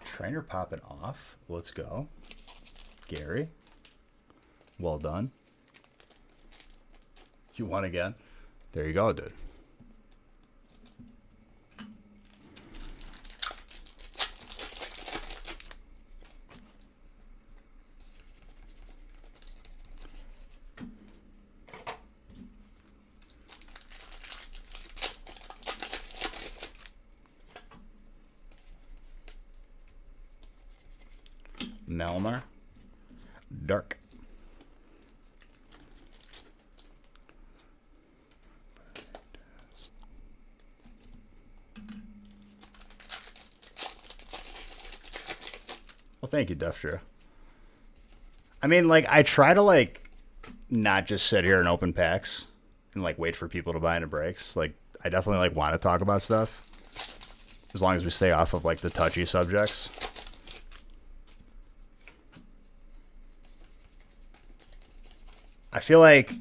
Trainer popping off. Let's go. Gary. Well done. You won again. There you go, dude. Melmar. Dark. Well, thank you, Deftra. I mean, like, I try to, like, not just sit here and open packs. and like wait for people to buy into breaks. Like I definitely like want to talk about stuff as long as we stay off of like the touchy subjects. I feel like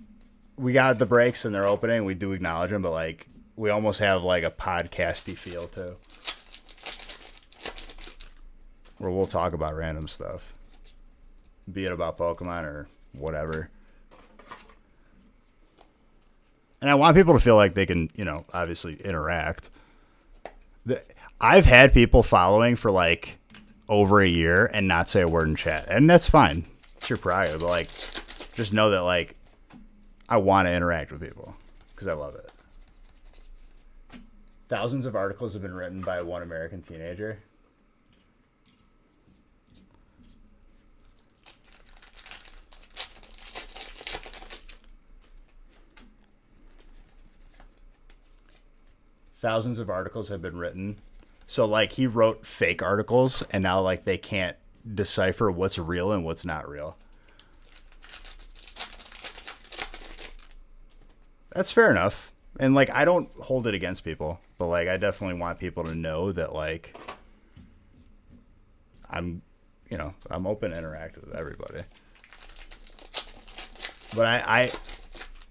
we got the breaks and they're opening. We do acknowledge them, but like we almost have like a podcasty feel too, where we'll talk about random stuff, be it about Pokemon or whatever. And I want people to feel like they can, you know, obviously interact. I've had people following for like over a year and not say a word in chat, and that's fine. It's your prerogative, but like, just know that like I want to interact with people because I love it. Thousands of articles have been written by one American teenager. Thousands of articles have been written. So like he wrote fake articles and now like they can't decipher what's real and what's not real. That's fair enough. And like I don't hold it against people, but like I definitely want people to know that like I'm, you know, I'm open to interact with everybody. But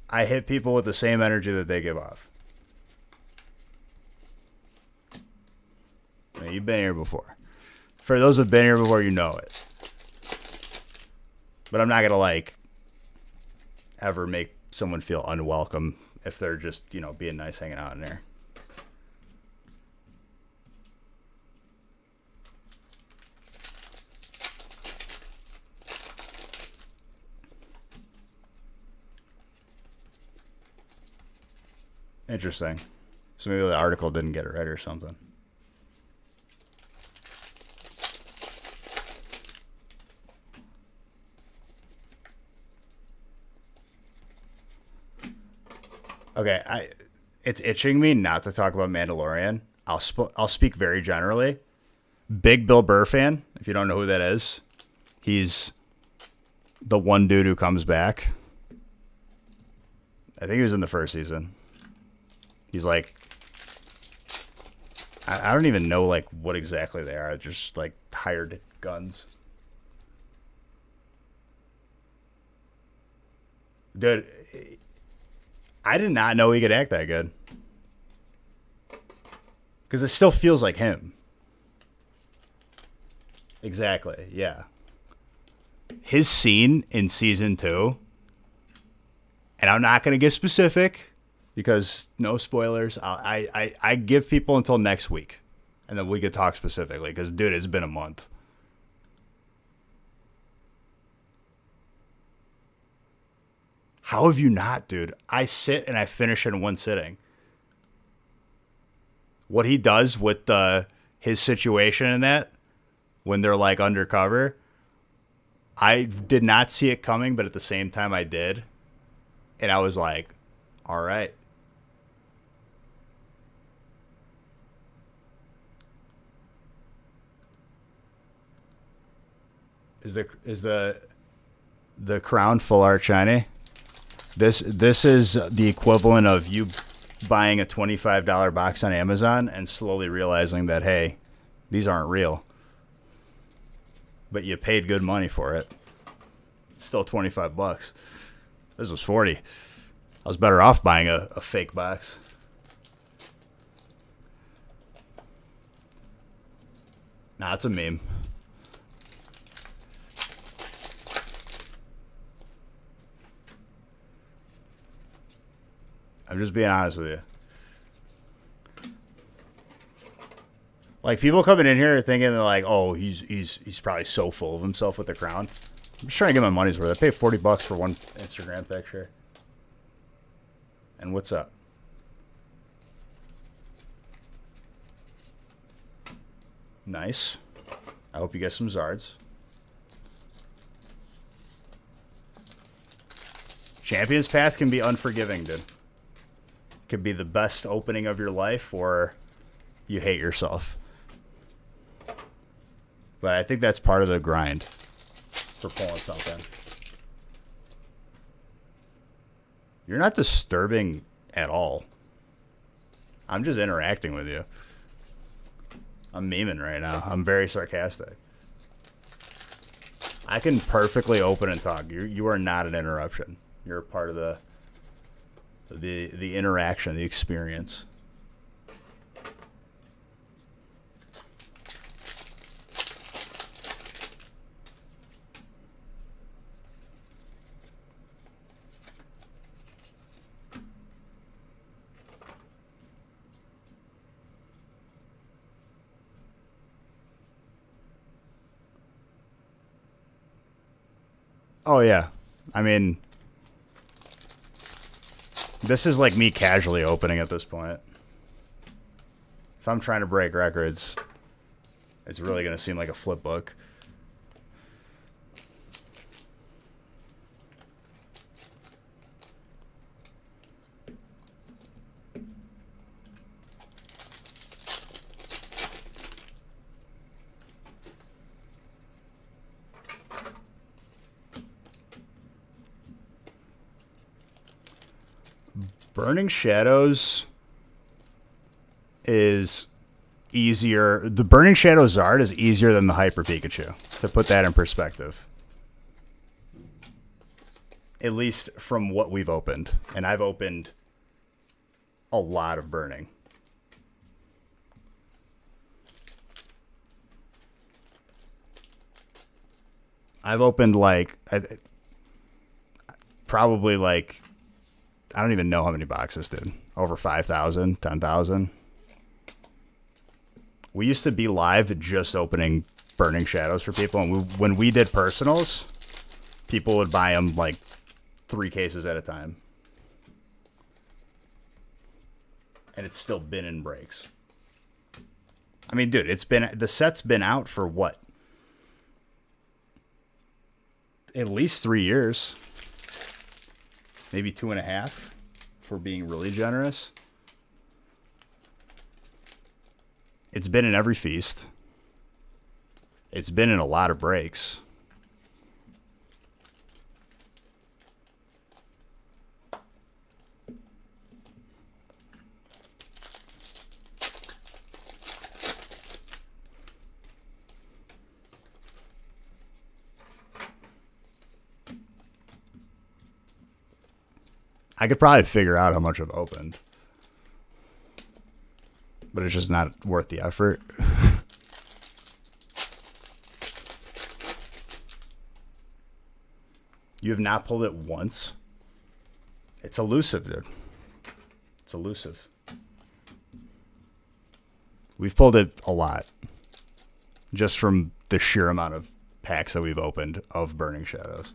I hit people with the same energy that they give off. You've been here before. For those who've been here before, you know it. But I'm not going to, like, ever make someone feel unwelcome if they're just, you know, being nice hanging out in there. Interesting. So maybe the article didn't get it right or something. Okay, it's itching me not to talk about Mandalorian. I'll speak very generally. Big Bill Burr fan, if you don't know who that is. He's the one dude who comes back. I think he was in the first season. He's like, I don't even know like what exactly they are. Just like hired guns. Dude, I did not know he could act that good. Because it still feels like him. Exactly, yeah. His scene in season 2, and I'm not going to get specific because no spoilers. I give people until next week, and then we could talk specifically because, dude, it's been a month. How have you not, dude? I sit and I finish in one sitting. What he does with his situation in that, when they're like undercover, I did not see it coming, but at the same time I did. And I was like, all right. Is the crown full art shiny? This is the equivalent of you buying a $25 box on Amazon and slowly realizing that, hey, these aren't real. But you paid good money for it. It's still $25. This was $40. I was better off buying a fake box. Nah, it's a meme. I'm just being honest with you. Like, people coming in here thinking they're like, oh, he's probably so full of himself with the crown. I'm just trying to get my money's worth. I paid $40 for one Instagram picture. And what's up? Nice. I hope you get some Zards. Champion's Path can be unforgiving, dude. Could be the best opening of your life, or you hate yourself. But I think that's part of the grind for pulling something. You're not disturbing at all. I'm just interacting with you. I'm memeing right now. I'm very sarcastic. I can perfectly open and talk. You are not an interruption. You're a part of the interaction, the experience. Oh, yeah. I mean, this is like me casually opening at this point. If I'm trying to break records, it's really going to seem like a flip book. Burning Shadows is easier. The Burning Shadow Zard is easier than the Hyper Pikachu, to put that in perspective. At least from what we've opened. And I've opened a lot of Burning. I've opened probably I don't even know how many boxes did. Over 5,000, 10,000. We used to be live just opening Burning Shadows for people. And when we did personals, people would buy them 3 cases at a time. And it's still been in breaks. I mean, dude, the set's been out for what? At least 3 years. Maybe 2.5, if we're being really generous. It's been in every feast. It's been in a lot of breaks. I could probably figure out how much I've opened. But it's just not worth the effort. You have not pulled it once. It's elusive, dude. It's elusive. We've pulled it a lot. Just from the sheer amount of packs that we've opened of Burning Shadows.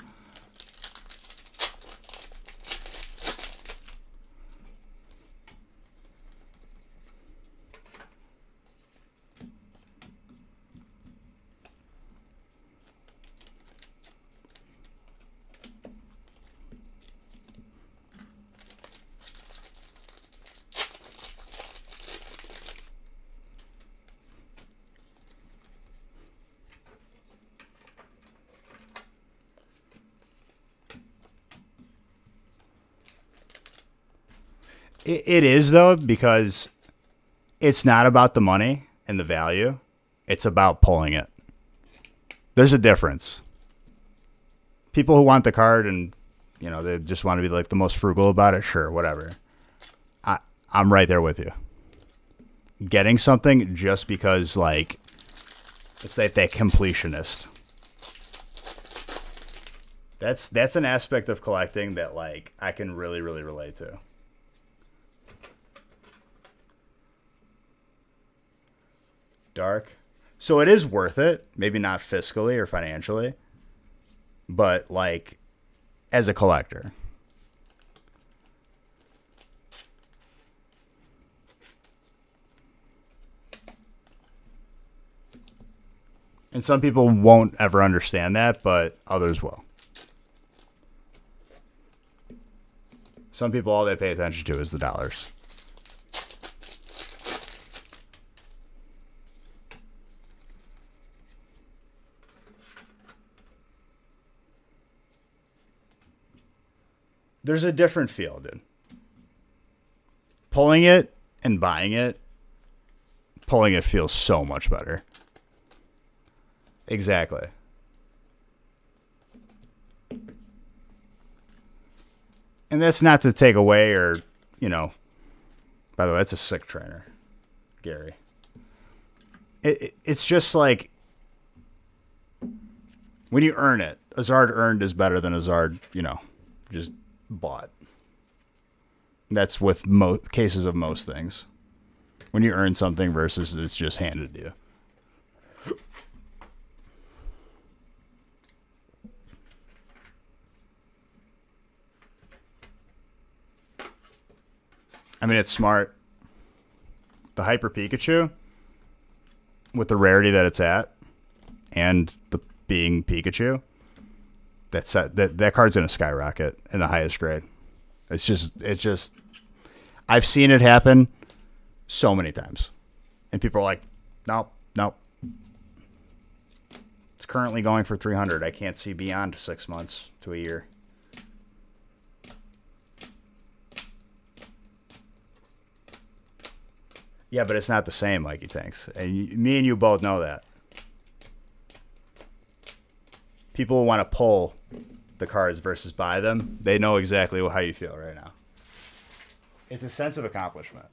It is, though, because it's not about the money and the value. It's about pulling it. There's a difference. People who want the card and, they just want to be the most frugal about it, sure, whatever. I'm right there with you. Getting something just because, it's that completionist. That's an aspect of collecting that, I can really, really relate to. Dark. So it is worth it. Maybe not fiscally or financially, but as a collector. And some people won't ever understand that, but others will. Some people, all they pay attention to is the dollars. There's a different feel, dude. Pulling it and buying it, pulling it feels so much better. Exactly. And that's not to take away or, by the way, that's a sick trainer, Gary. It's just like when you earn it, a Zard earned is better than a Zard, just bought. That's with cases of most things. When you earn something versus it's just handed to you. I mean, it's smart. The Hyper Pikachu, with the rarity that it's at, and the being Pikachu, that card's gonna skyrocket in the highest grade. It's just. I've seen it happen so many times, and people are like, "Nope." It's currently going for 300. I can't see beyond 6 months to a year. Yeah, but it's not the same, Mikey thinks. And me and you both know that. People who want to pull the cards versus buy them, they know exactly how you feel right now. It's a sense of accomplishment.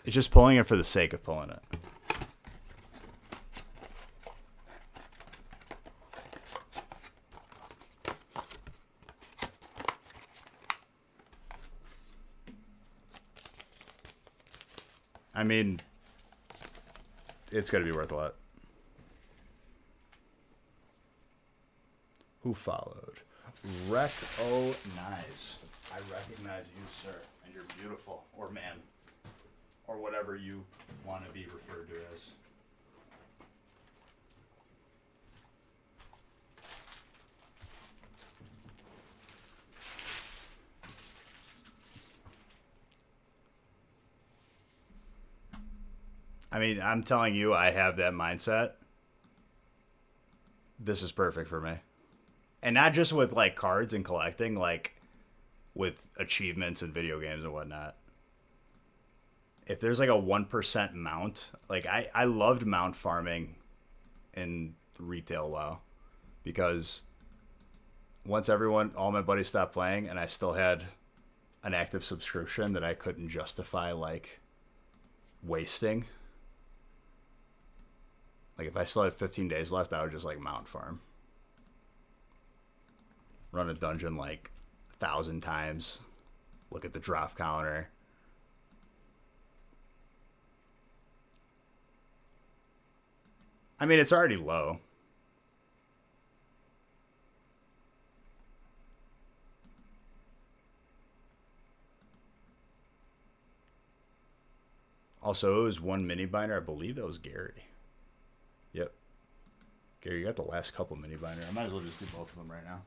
It's just pulling it for the sake of pulling it. I mean, it's going to be worth a lot. Who followed? Rec O Nice. I recognize you, sir, and you're beautiful, or man, or whatever you want to be referred to as. I mean, I'm telling you, I have that mindset. This is perfect for me. And not just with, like, cards and collecting, like, with achievements and video games and whatnot. If there's, like, a 1% mount, like, I loved mount farming in retail WoW. Because once all my buddies stopped playing, and I still had an active subscription that I couldn't justify, like, wasting. Like, if I still had 15 days left, I would just, like, mount farm. Run a dungeon, like, 1,000 times. Look at the drop counter. I mean, it's already low. Also, it was one mini binder. I believe that was Gary. Yep. Gary, you got the last couple mini binder. I might as well just do both of them right now.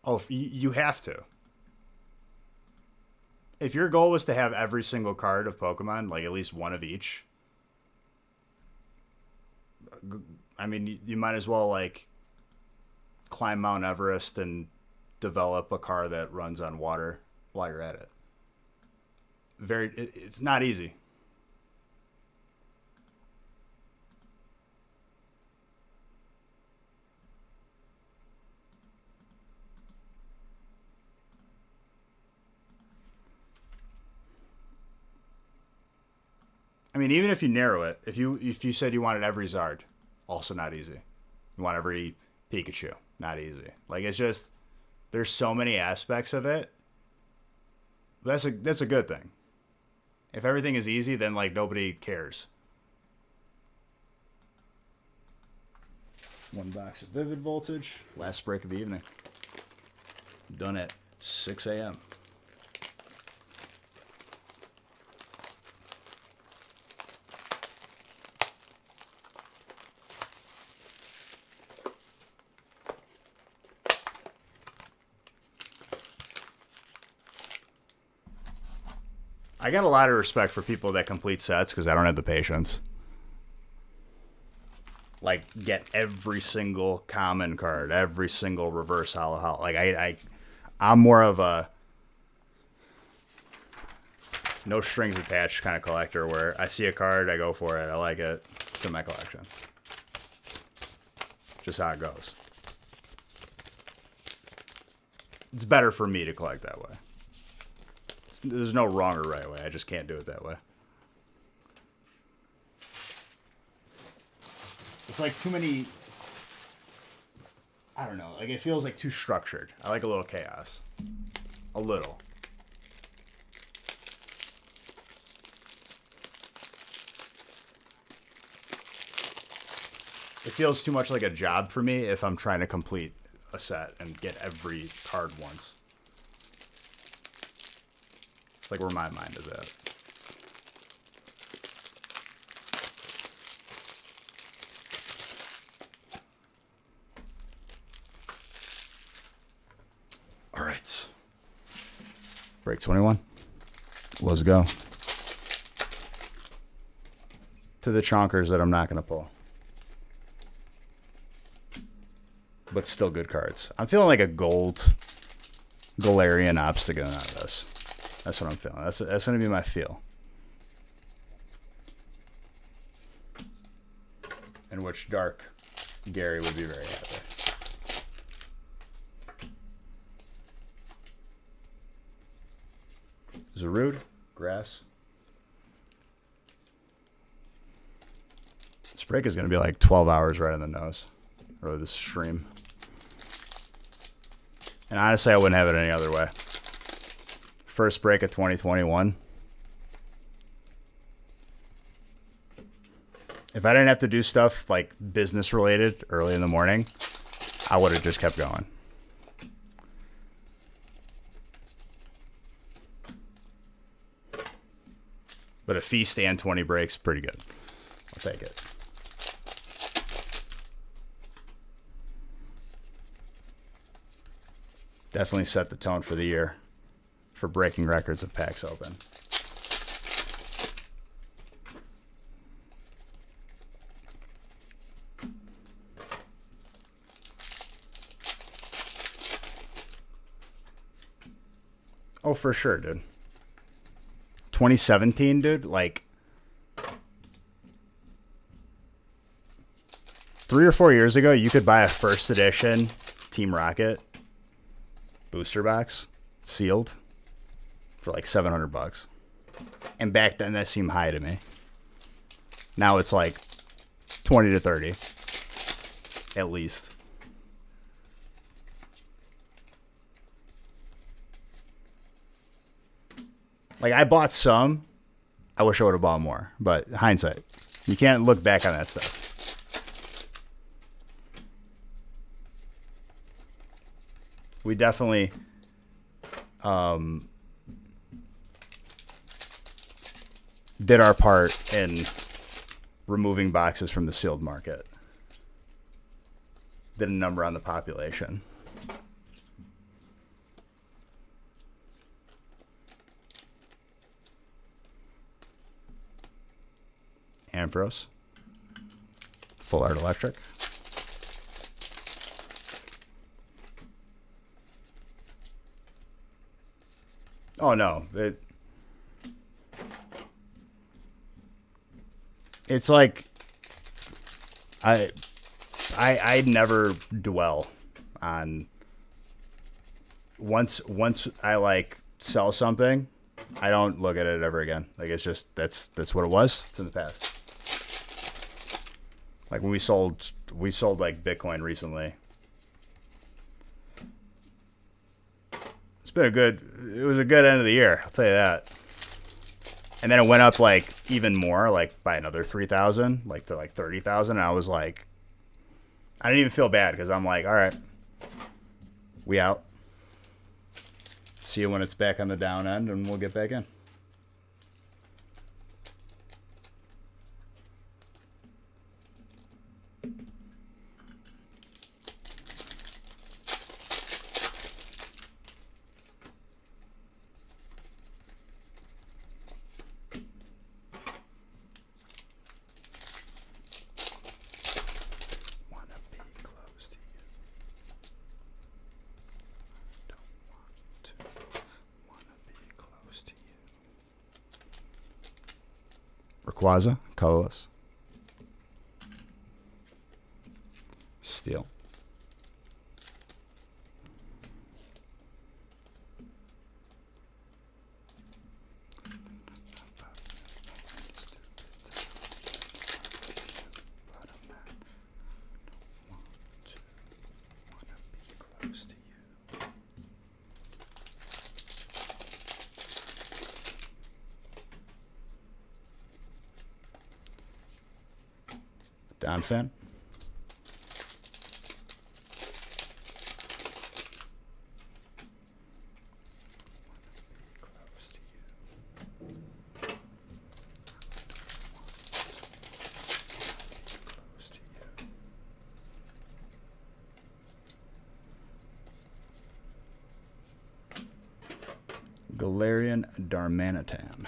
Oh, you have to. If your goal was to have every single card of Pokemon, like at least one of each, I mean, you might as well, like, climb Mount Everest and develop a car that runs on water while you're at it. It's not easy. I mean, even if you narrow it, if you said you wanted every Zard, also not easy. You want every Pikachu, not easy. Like, it's just, there's so many aspects of it. That's a good thing. If everything is easy, then like nobody cares. One box of Vivid Voltage. Last break of the evening. Done at 6 a.m. I got a lot of respect for people that complete sets because I don't have the patience. Like, get every single common card, every single reverse hollow. Like, I'm more of a no strings attached kind of collector where I see a card, I go for it, I like it, it's in my collection. Just how it goes. It's better for me to collect that way. There's no wrong or right way. I just can't do it that way. It's like too many... I don't know. Like, it feels like too structured. I like a little chaos. A little. It feels too much like a job for me if I'm trying to complete a set and get every card once. It's like where my mind is at. All right. Break 21. Let's go. To the chonkers that I'm not going to pull. But still good cards. I'm feeling like a Galarian Obstagoon out of this. That's what I'm feeling. That's going to be my feel. In which Dark Gary would be very happy. Zarude, Grass. This break is going to be like 12 hours right on the nose. Or this stream. And honestly, I wouldn't have it any other way. First break of 2021. If I didn't have to do stuff like business related early in the morning, I would have just kept going. But a feast and 20 breaks, pretty good. I'll take it. Definitely set the tone for the year for breaking records of packs open. Oh, for sure, dude. 2017, dude, like 3 or 4 years ago, you could buy a first edition Team Rocket booster box sealed for like $700. And back then that seemed high to me. Now it's like 20 to 30 at least. Like, I bought some. I wish I would have bought more. But hindsight. You can't look back on that stuff. We definitely did our part in removing boxes from the sealed market. Did a number on the population. Ampharos. Full Art Electric. Oh no, it's like I never dwell on once I like sell something, I don't look at it ever again. Like, it's just that's what it was. It's in the past. Like when we sold like Bitcoin recently. It was a good end of the year, I'll tell you that. And then it went up like even more, like by another 3,000, like to like 30,000. And I was like, I didn't even feel bad because I'm like, all right, we out. See you when it's back on the down end, and we'll get back in. Rayquaza, colorless. Steel. Down fan. Galarian Darmanitan.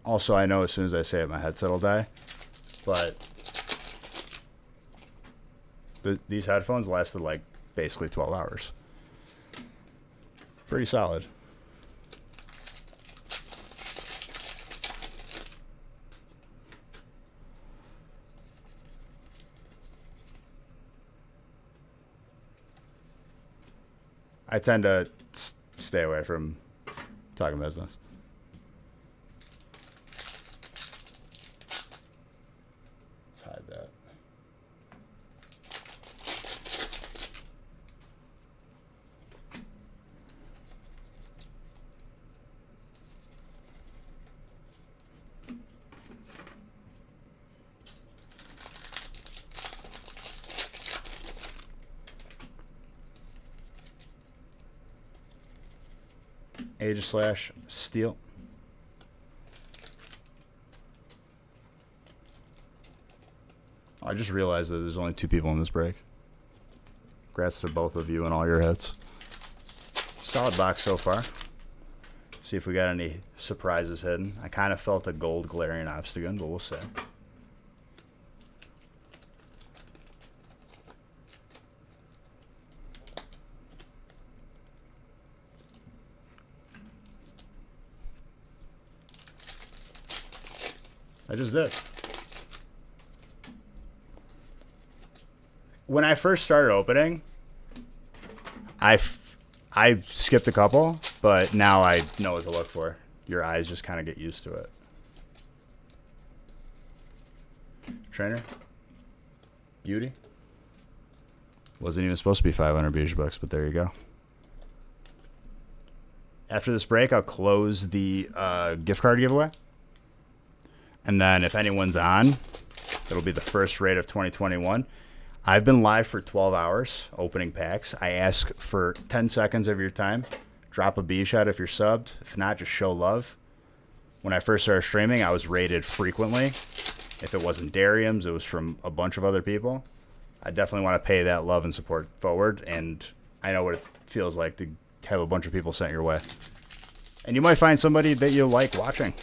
Also, I know as soon as I say it, my headset will die. But these headphones lasted like basically 12 hours. Pretty solid. I tend to stay away from talking business. Let's hide that. Aegislash Steel. I just realized that there's only 2 people in this break. Congrats to both of you and all your hits. Solid box so far. See if we got any surprises hidden. I kind of felt a gold Galarian Obstagoon, but we'll see. I just did. When I first started opening, I skipped a couple, but now I know what to look for. Your eyes just kind of get used to it. Trainer. Beauty. Wasn't even supposed to be 500 Bijou bucks, but there you go. After this break, I'll close the gift card giveaway. And then if anyone's on, it'll be the first raid of 2021. I've been live for 12 hours opening packs. I ask for 10 seconds of your time. Drop a B shot if you're subbed. If not, just show love. When I first started streaming, I was raided frequently. If it wasn't Darium's, it was from a bunch of other people. I definitely want to pay that love and support forward, and I know what it feels like to have a bunch of people sent your way. And you might find somebody that you like watching.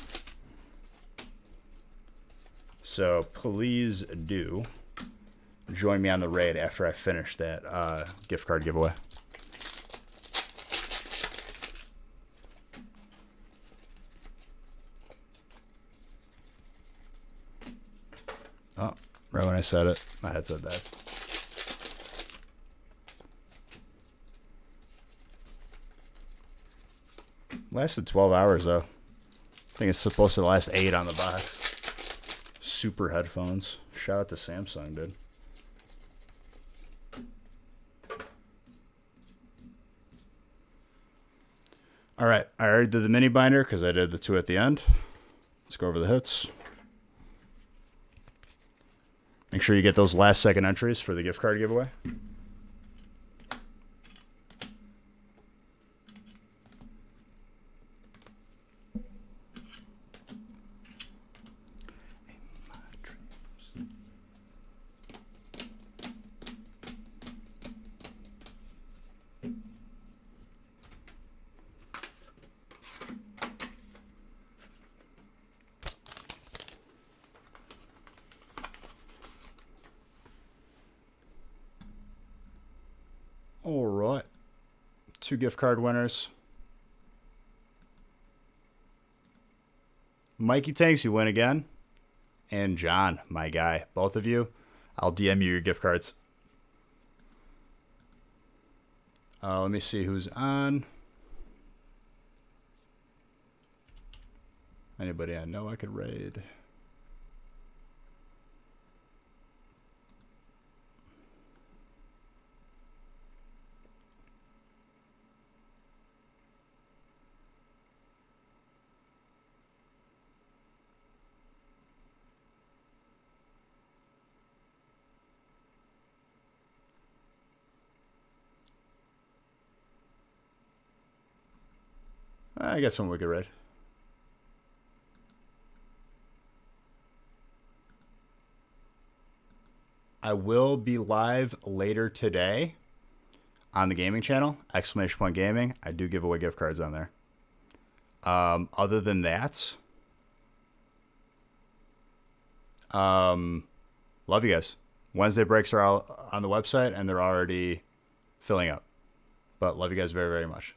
So please do join me on the raid after I finish that gift card giveaway. Oh, right when I said it, my headset died. Lasted 12 hours, though. I think it's supposed to last 8 on the box. Super headphones. Shout out to Samsung, dude. All right, I already did the mini binder because I did the 2 at the end. Let's go over the hits. Make sure you get those last second entries for the gift card giveaway. All right. 2 gift card winners. Mikey Tanks, you win again. And John, my guy. Both of you, I'll DM you your gift cards. Let me see who's on. Anybody I know I could raid? I got someone we could raid. I will be live later today on the gaming channel, !gaming. I do give away gift cards on there. Other than that, love you guys. Wednesday breaks are all on the website, and they're already filling up. But love you guys very, very much.